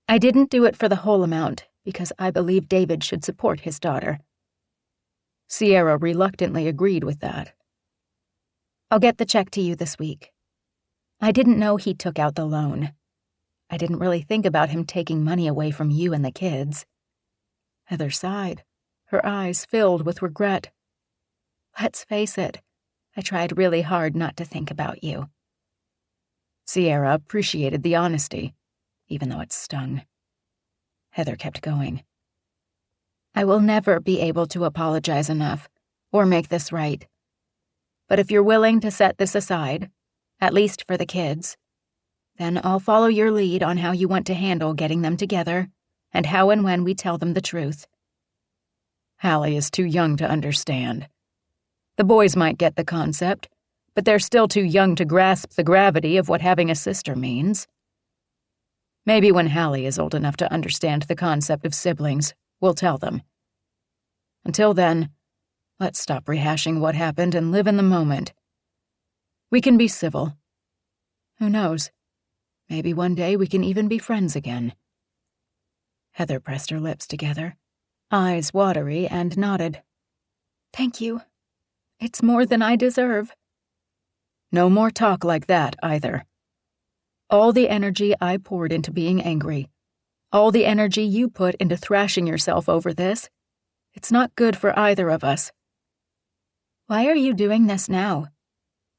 Speaker 2: I didn't do it for the whole amount because I believe David should support his daughter.
Speaker 1: Sierra reluctantly agreed with that.
Speaker 2: I'll get the check to you this week. I didn't know he took out the loan. I didn't really think about him taking money away from you and the kids.
Speaker 1: Heather sighed, her eyes filled with regret.
Speaker 2: Let's face it, I tried really hard not to think about you.
Speaker 1: Sierra appreciated the honesty, even though it stung. Heather kept going.
Speaker 2: I will never be able to apologize enough, or make this right. But if you're willing to set this aside, at least for the kids, then I'll follow your lead on how you want to handle getting them together, and how and when we tell them the truth.
Speaker 1: Hallie is too young to understand. The boys might get the concept, but they're still too young to grasp the gravity of what having a sister means. Maybe when Hallie is old enough to understand the concept of siblings, we'll tell them. Until then, let's stop rehashing what happened and live in the moment. We can be civil. Who knows? Maybe one day we can even be friends again. Heather pressed her lips together, eyes watery, and nodded.
Speaker 4: Thank you. It's more than I deserve.
Speaker 1: No more talk like that, either. All the energy I poured into being angry, all the energy you put into thrashing yourself over this, it's not good for either of us.
Speaker 4: Why are you doing this now?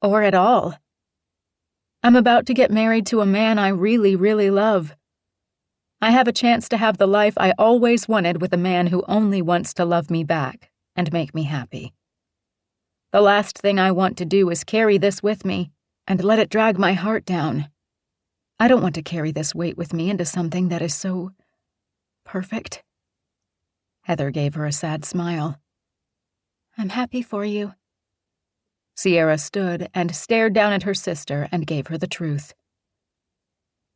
Speaker 1: Or at all? I'm about to get married to a man I really, really love. I have a chance to have the life I always wanted with a man who only wants to love me back and make me happy. The last thing I want to do is carry this with me and let it drag my heart down. I don't want to carry this weight with me into something that is so perfect. Heather gave her a sad smile.
Speaker 4: I'm happy for you.
Speaker 1: Sierra stood and stared down at her sister and gave her the truth.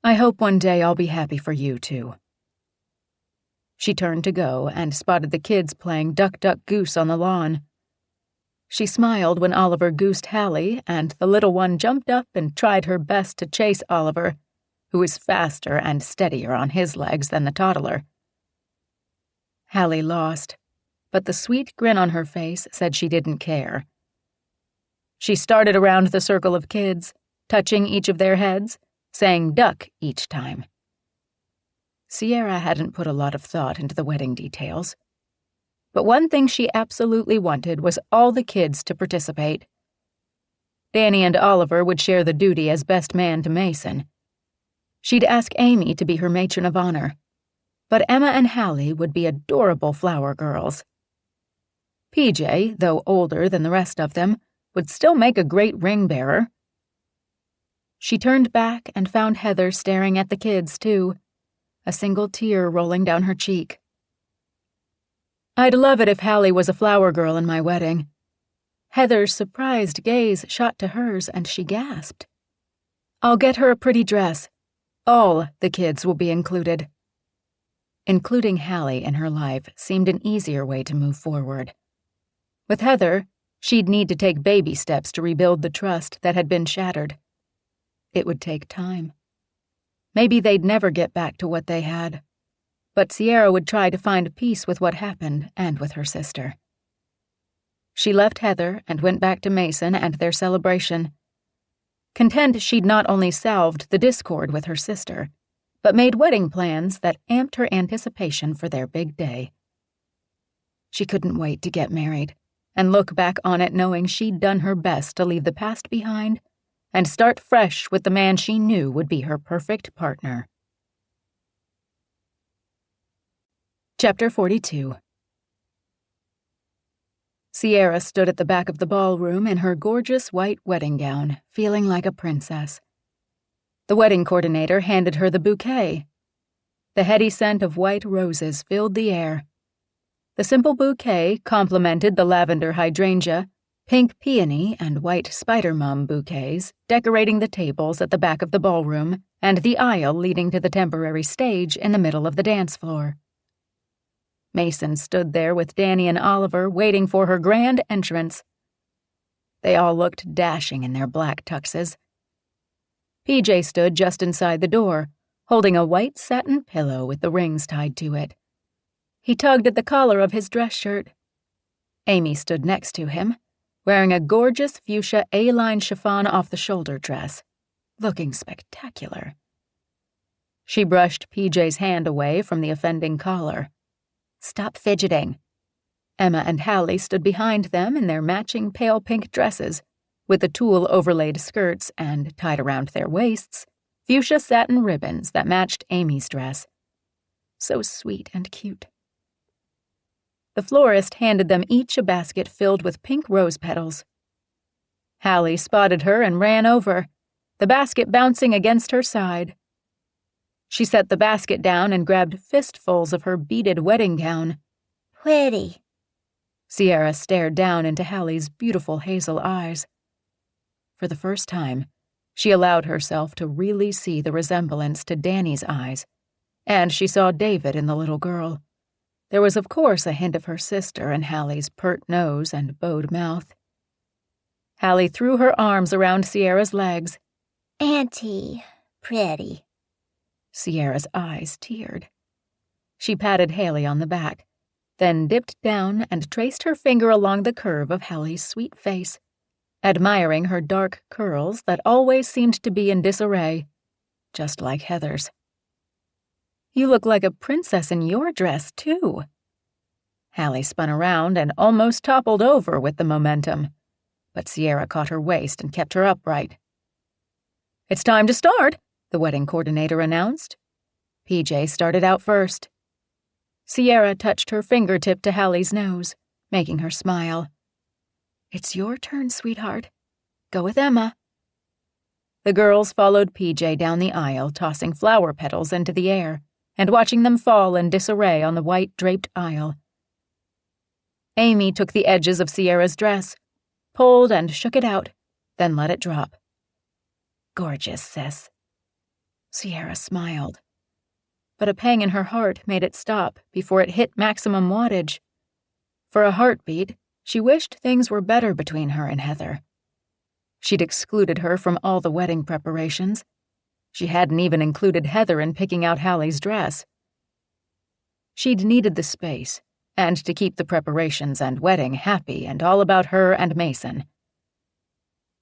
Speaker 1: I hope one day I'll be happy for you, too. She turned to go and spotted the kids playing duck, duck, goose on the lawn. She smiled when Oliver goosed Hallie, and the little one jumped up and tried her best to chase Oliver, who was faster and steadier on his legs than the toddler. Hallie lost, but the sweet grin on her face said she didn't care. She started around the circle of kids, touching each of their heads, saying duck each time. Sierra hadn't put a lot of thought into the wedding details. But one thing she absolutely wanted was all the kids to participate. Danny and Oliver would share the duty as best man to Mason. She'd ask Amy to be her matron of honor, but Emma and Hallie would be adorable flower girls. PJ, though older than the rest of them, would still make a great ring bearer. She turned back and found Heather staring at the kids, too, a single tear rolling down her cheek. I'd love it if Hallie was a flower girl in my wedding. Heather's surprised gaze shot to hers, and she gasped. I'll get her a pretty dress. All the kids will be included. Including Hallie in her life seemed an easier way to move forward. With Heather, she'd need to take baby steps to rebuild the trust that had been shattered. It would take time. Maybe they'd never get back to what they had. But Sierra would try to find peace with what happened and with her sister. She left Heather and went back to Mason and their celebration, content she'd not only salved the discord with her sister, but made wedding plans that amped her anticipation for their big day. She couldn't wait to get married and look back on it knowing she'd done her best to leave the past behind and start fresh with the man she knew would be her perfect partner. Chapter 42. Sierra stood at the back of the ballroom in her gorgeous white wedding gown, feeling like a princess. The wedding coordinator handed her the bouquet. The heady scent of white roses filled the air. The simple bouquet complemented the lavender hydrangea, pink peony, and white spider-mum bouquets decorating the tables at the back of the ballroom and the aisle leading to the temporary stage in the middle of the dance floor. Mason stood there with Danny and Oliver waiting for her grand entrance. They all looked dashing in their black tuxes. PJ stood just inside the door, holding a white satin pillow with the rings tied to it. He tugged at the collar of his dress shirt. Amy stood next to him, wearing a gorgeous fuchsia A-line chiffon off-the-shoulder dress, looking spectacular. She brushed PJ's hand away from the offending collar. Stop fidgeting. Emma and Hallie stood behind them in their matching pale pink dresses, with the tulle-overlaid skirts and, tied around their waists, fuchsia satin ribbons that matched Amy's dress. So sweet and cute. The florist handed them each a basket filled with pink rose petals. Hallie spotted her and ran over, the basket bouncing against her side. She set the basket down and grabbed fistfuls of her beaded wedding gown.
Speaker 2: Pretty.
Speaker 1: Sierra stared down into Hallie's beautiful hazel eyes. For the first time, she allowed herself to really see the resemblance to Danny's eyes, and she saw David in the little girl. There was, of course, a hint of her sister in Hallie's pert nose and bowed mouth. Hallie threw her arms around Sierra's legs.
Speaker 2: Auntie, pretty.
Speaker 1: Sierra's eyes teared. She patted Haley on the back, then dipped down and traced her finger along the curve of Hallie's sweet face, admiring her dark curls that always seemed to be in disarray, just like Heather's. "You look like a princess in your dress, too." Hallie spun around and almost toppled over with the momentum, but Sierra caught her waist and kept her upright. "It's time to start," the wedding coordinator announced. PJ started out first. Sierra touched her fingertip to Hallie's nose, making her smile. "It's your turn, sweetheart. Go with Emma." The girls followed PJ down the aisle, tossing flower petals into the air and watching them fall in disarray on the white draped aisle. Amy took the edges of Sierra's dress, pulled and shook it out, then let it drop. "Gorgeous, sis." Sierra smiled, but a pang in her heart made it stop before it hit maximum wattage. For a heartbeat, she wished things were better between her and Heather. She'd excluded her from all the wedding preparations. She hadn't even included Heather in picking out Hallie's dress. She'd needed the space, and to keep the preparations and wedding happy and all about her and Mason.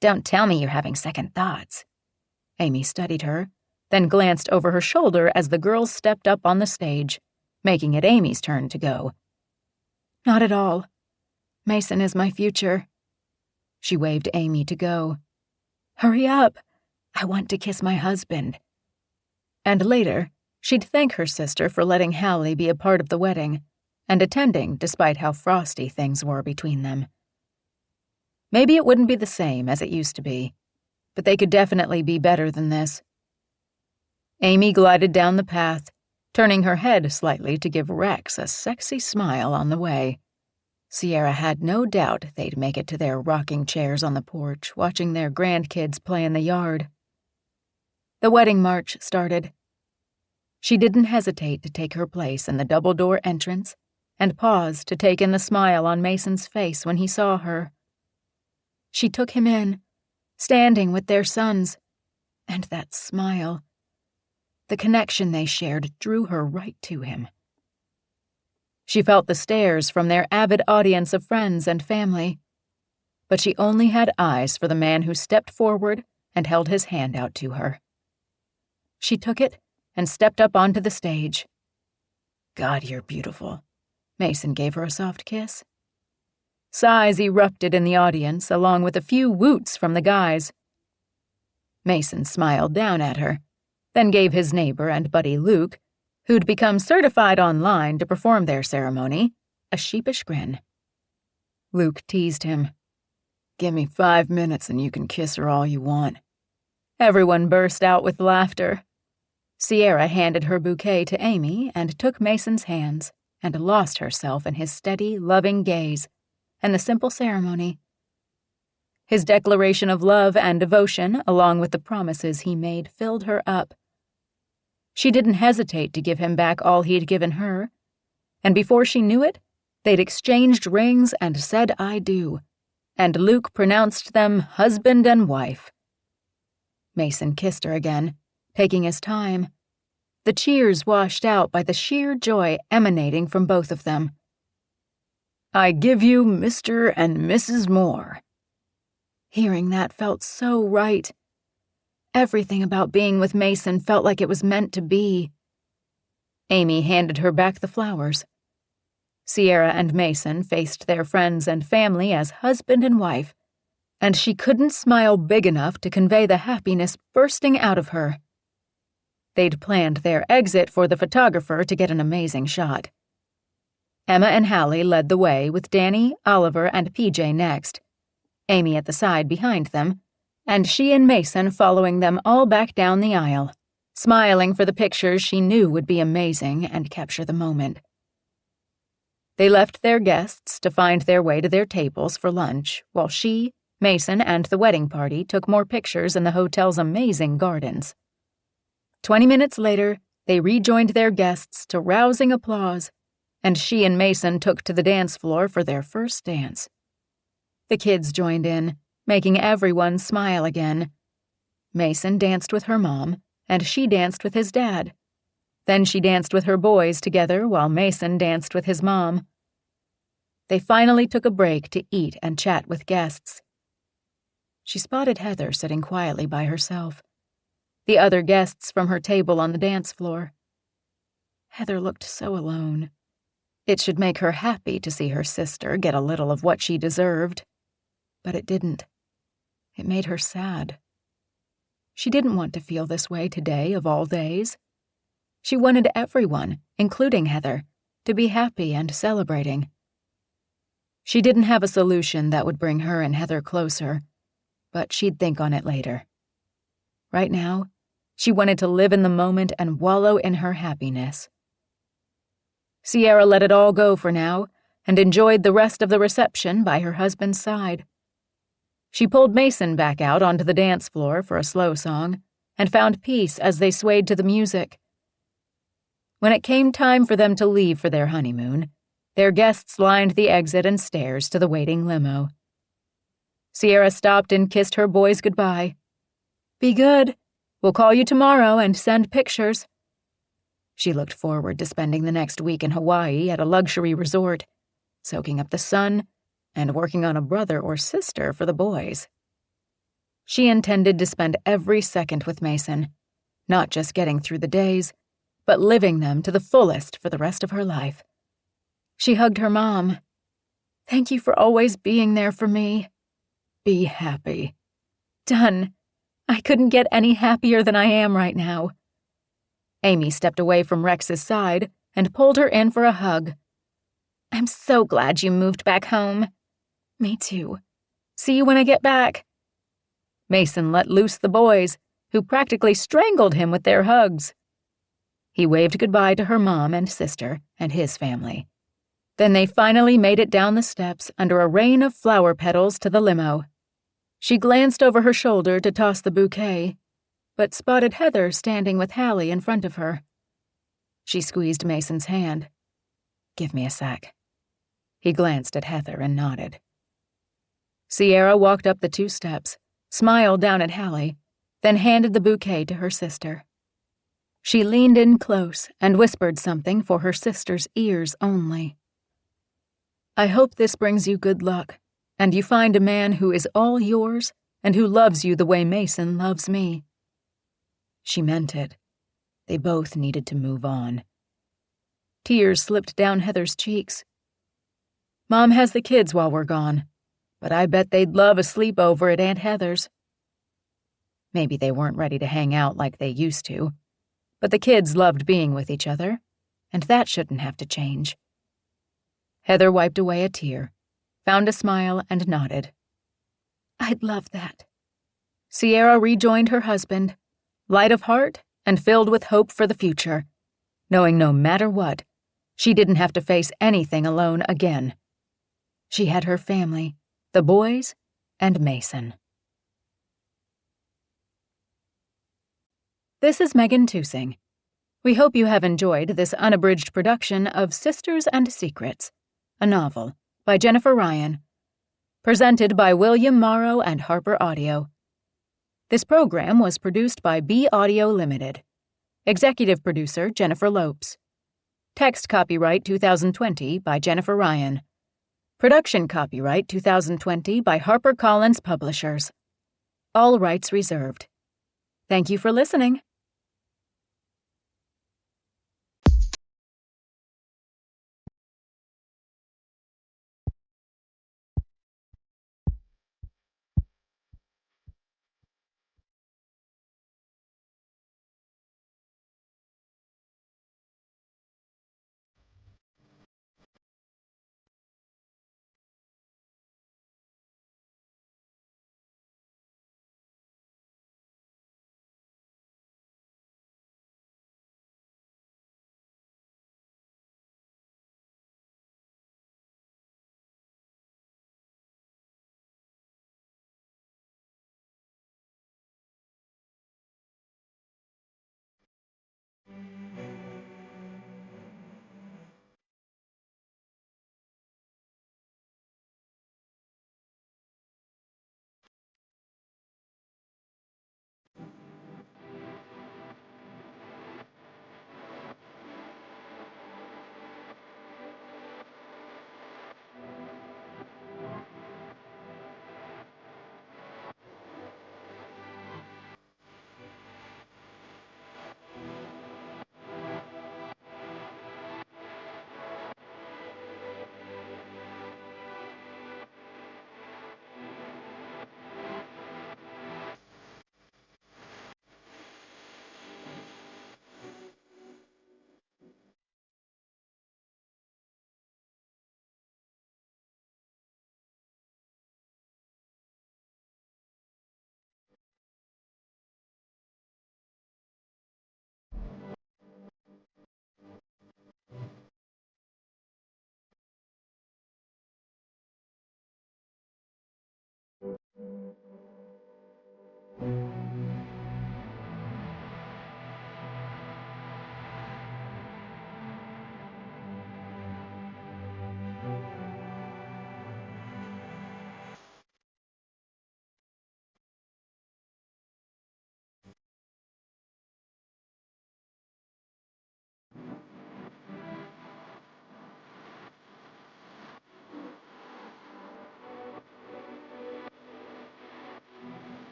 Speaker 1: "Don't tell me you're having second thoughts." Amy studied her, then glanced over her shoulder as the girls stepped up on the stage, making it Amy's turn to go. "Not at all. Mason is my future." She waved Amy to go. "Hurry up. I want to kiss my husband." And later, she'd thank her sister for letting Hallie be a part of the wedding and attending despite how frosty things were between them. Maybe it wouldn't be the same as it used to be, but they could definitely be better than this. Amy glided down the path, turning her head slightly to give Rex a sexy smile on the way. Sierra had no doubt they'd make it to their rocking chairs on the porch, watching their grandkids play in the yard. The wedding march started. She didn't hesitate to take her place in the double-door entrance and paused to take in the smile on Mason's face when he saw her. She took him in, standing with their sons, and that smile. The connection they shared drew her right to him. She felt the stares from their avid audience of friends and family, but she only had eyes for the man who stepped forward and held his hand out to her. She took it and stepped up onto the stage. "God, you're beautiful." Mason gave her a soft kiss. Sighs erupted in the audience, along with a few woots from the guys. Mason smiled down at her, then gave his neighbor and buddy Luke, who'd become certified online to perform their ceremony, a sheepish grin. Luke teased him. "Give me 5 minutes and you can kiss her all you want." Everyone burst out with laughter. Sierra handed her bouquet to Amy and took Mason's hands and lost herself in his steady, loving gaze and the simple ceremony. His declaration of love and devotion, along with the promises he made, filled her up. She didn't hesitate to give him back all he'd given her, and before she knew it, they'd exchanged rings and said "I do," and Luke pronounced them husband and wife. Mason kissed her again, taking his time. The cheers washed out by the sheer joy emanating from both of them. "I give you Mr. and Mrs. Moore." Hearing that felt so right. Everything about being with Mason felt like it was meant to be. Amy handed her back the flowers. Sierra and Mason faced their friends and family as husband and wife, and she couldn't smile big enough to convey the happiness bursting out of her. They'd planned their exit for the photographer to get an amazing shot. Emma and Hallie led the way, with Danny, Oliver, and PJ next, Amy at the side behind them, and she and Mason following them all back down the aisle, smiling for the pictures she knew would be amazing and capture the moment. They left their guests to find their way to their tables for lunch, while she, Mason, and the wedding party took more pictures in the hotel's amazing gardens. 20 minutes later, they rejoined their guests to rousing applause, and she and Mason took to the dance floor for their first dance. The kids joined in, making everyone smile again. Mason danced with her mom, and she danced with his dad. Then she danced with her boys together while Mason danced with his mom. They finally took a break to eat and chat with guests. She spotted Heather sitting quietly by herself, the other guests from her table on the dance floor. Heather looked so alone. It should make her happy to see her sister get a little of what she deserved. But it didn't. It made her sad. She didn't want to feel this way today of all days. She wanted everyone, including Heather, to be happy and celebrating. She didn't have a solution that would bring her and Heather closer, but she'd think on it later. Right now, she wanted to live in the moment and wallow in her happiness. Sierra let it all go for now and enjoyed the rest of the reception by her husband's side. She pulled Mason back out onto the dance floor for a slow song and found peace as they swayed to the music. When it came time for them to leave for their honeymoon, their guests lined the exit and stairs to the waiting limo. Sierra stopped and kissed her boys goodbye. "Be good. We'll call you tomorrow and send pictures." She looked forward to spending the next week in Hawaii at a luxury resort, soaking up the sun and working on a brother or sister for the boys. She intended to spend every second with Mason, not just getting through the days, but living them to the fullest for the rest of her life. She hugged her mom. "Thank you for always being there for me. Be happy." Done. I couldn't get any happier than I am right now. Amy stepped away from Rex's side and pulled her in for a hug. "I'm so glad you moved back home." "Me too. See you when I get back." Mason let loose the boys, who practically strangled him with their hugs. He waved goodbye to her mom and sister and his family. Then they finally made it down the steps under a rain of flower petals to the limo. She glanced over her shoulder to toss the bouquet, but spotted Heather standing with Hallie in front of her. She squeezed Mason's hand. "Give me a sec." He glanced at Heather and nodded. Sierra walked up the 2 steps, smiled down at Hallie, then handed the bouquet to her sister. She leaned in close and whispered something for her sister's ears only. "I hope this brings you good luck, and you find a man who is all yours and who loves you the way Mason loves me." She meant it. They both needed to move on. Tears slipped down Heather's cheeks. "Mom has the kids while we're gone, but I bet they'd love a sleepover at Aunt Heather's." Maybe they weren't ready to hang out like they used to, but the kids loved being with each other, and that shouldn't have to change. Heather wiped away a tear, found a smile, and nodded. "I'd love that." Sierra rejoined her husband, light of heart and filled with hope for the future, knowing no matter what, she didn't have to face anything alone again. She had her family, the boys, and Mason. This is Megan Tusing. We hope you have enjoyed this unabridged production of Sisters and Secrets, a novel by Jennifer Ryan, presented by William Morrow and Harper Audio. This program was produced by B Audio Limited. Executive producer Jennifer Lopes. Text copyright 2020 by Jennifer Ryan. Production copyright 2020 by HarperCollins Publishers. All rights reserved. Thank you for listening.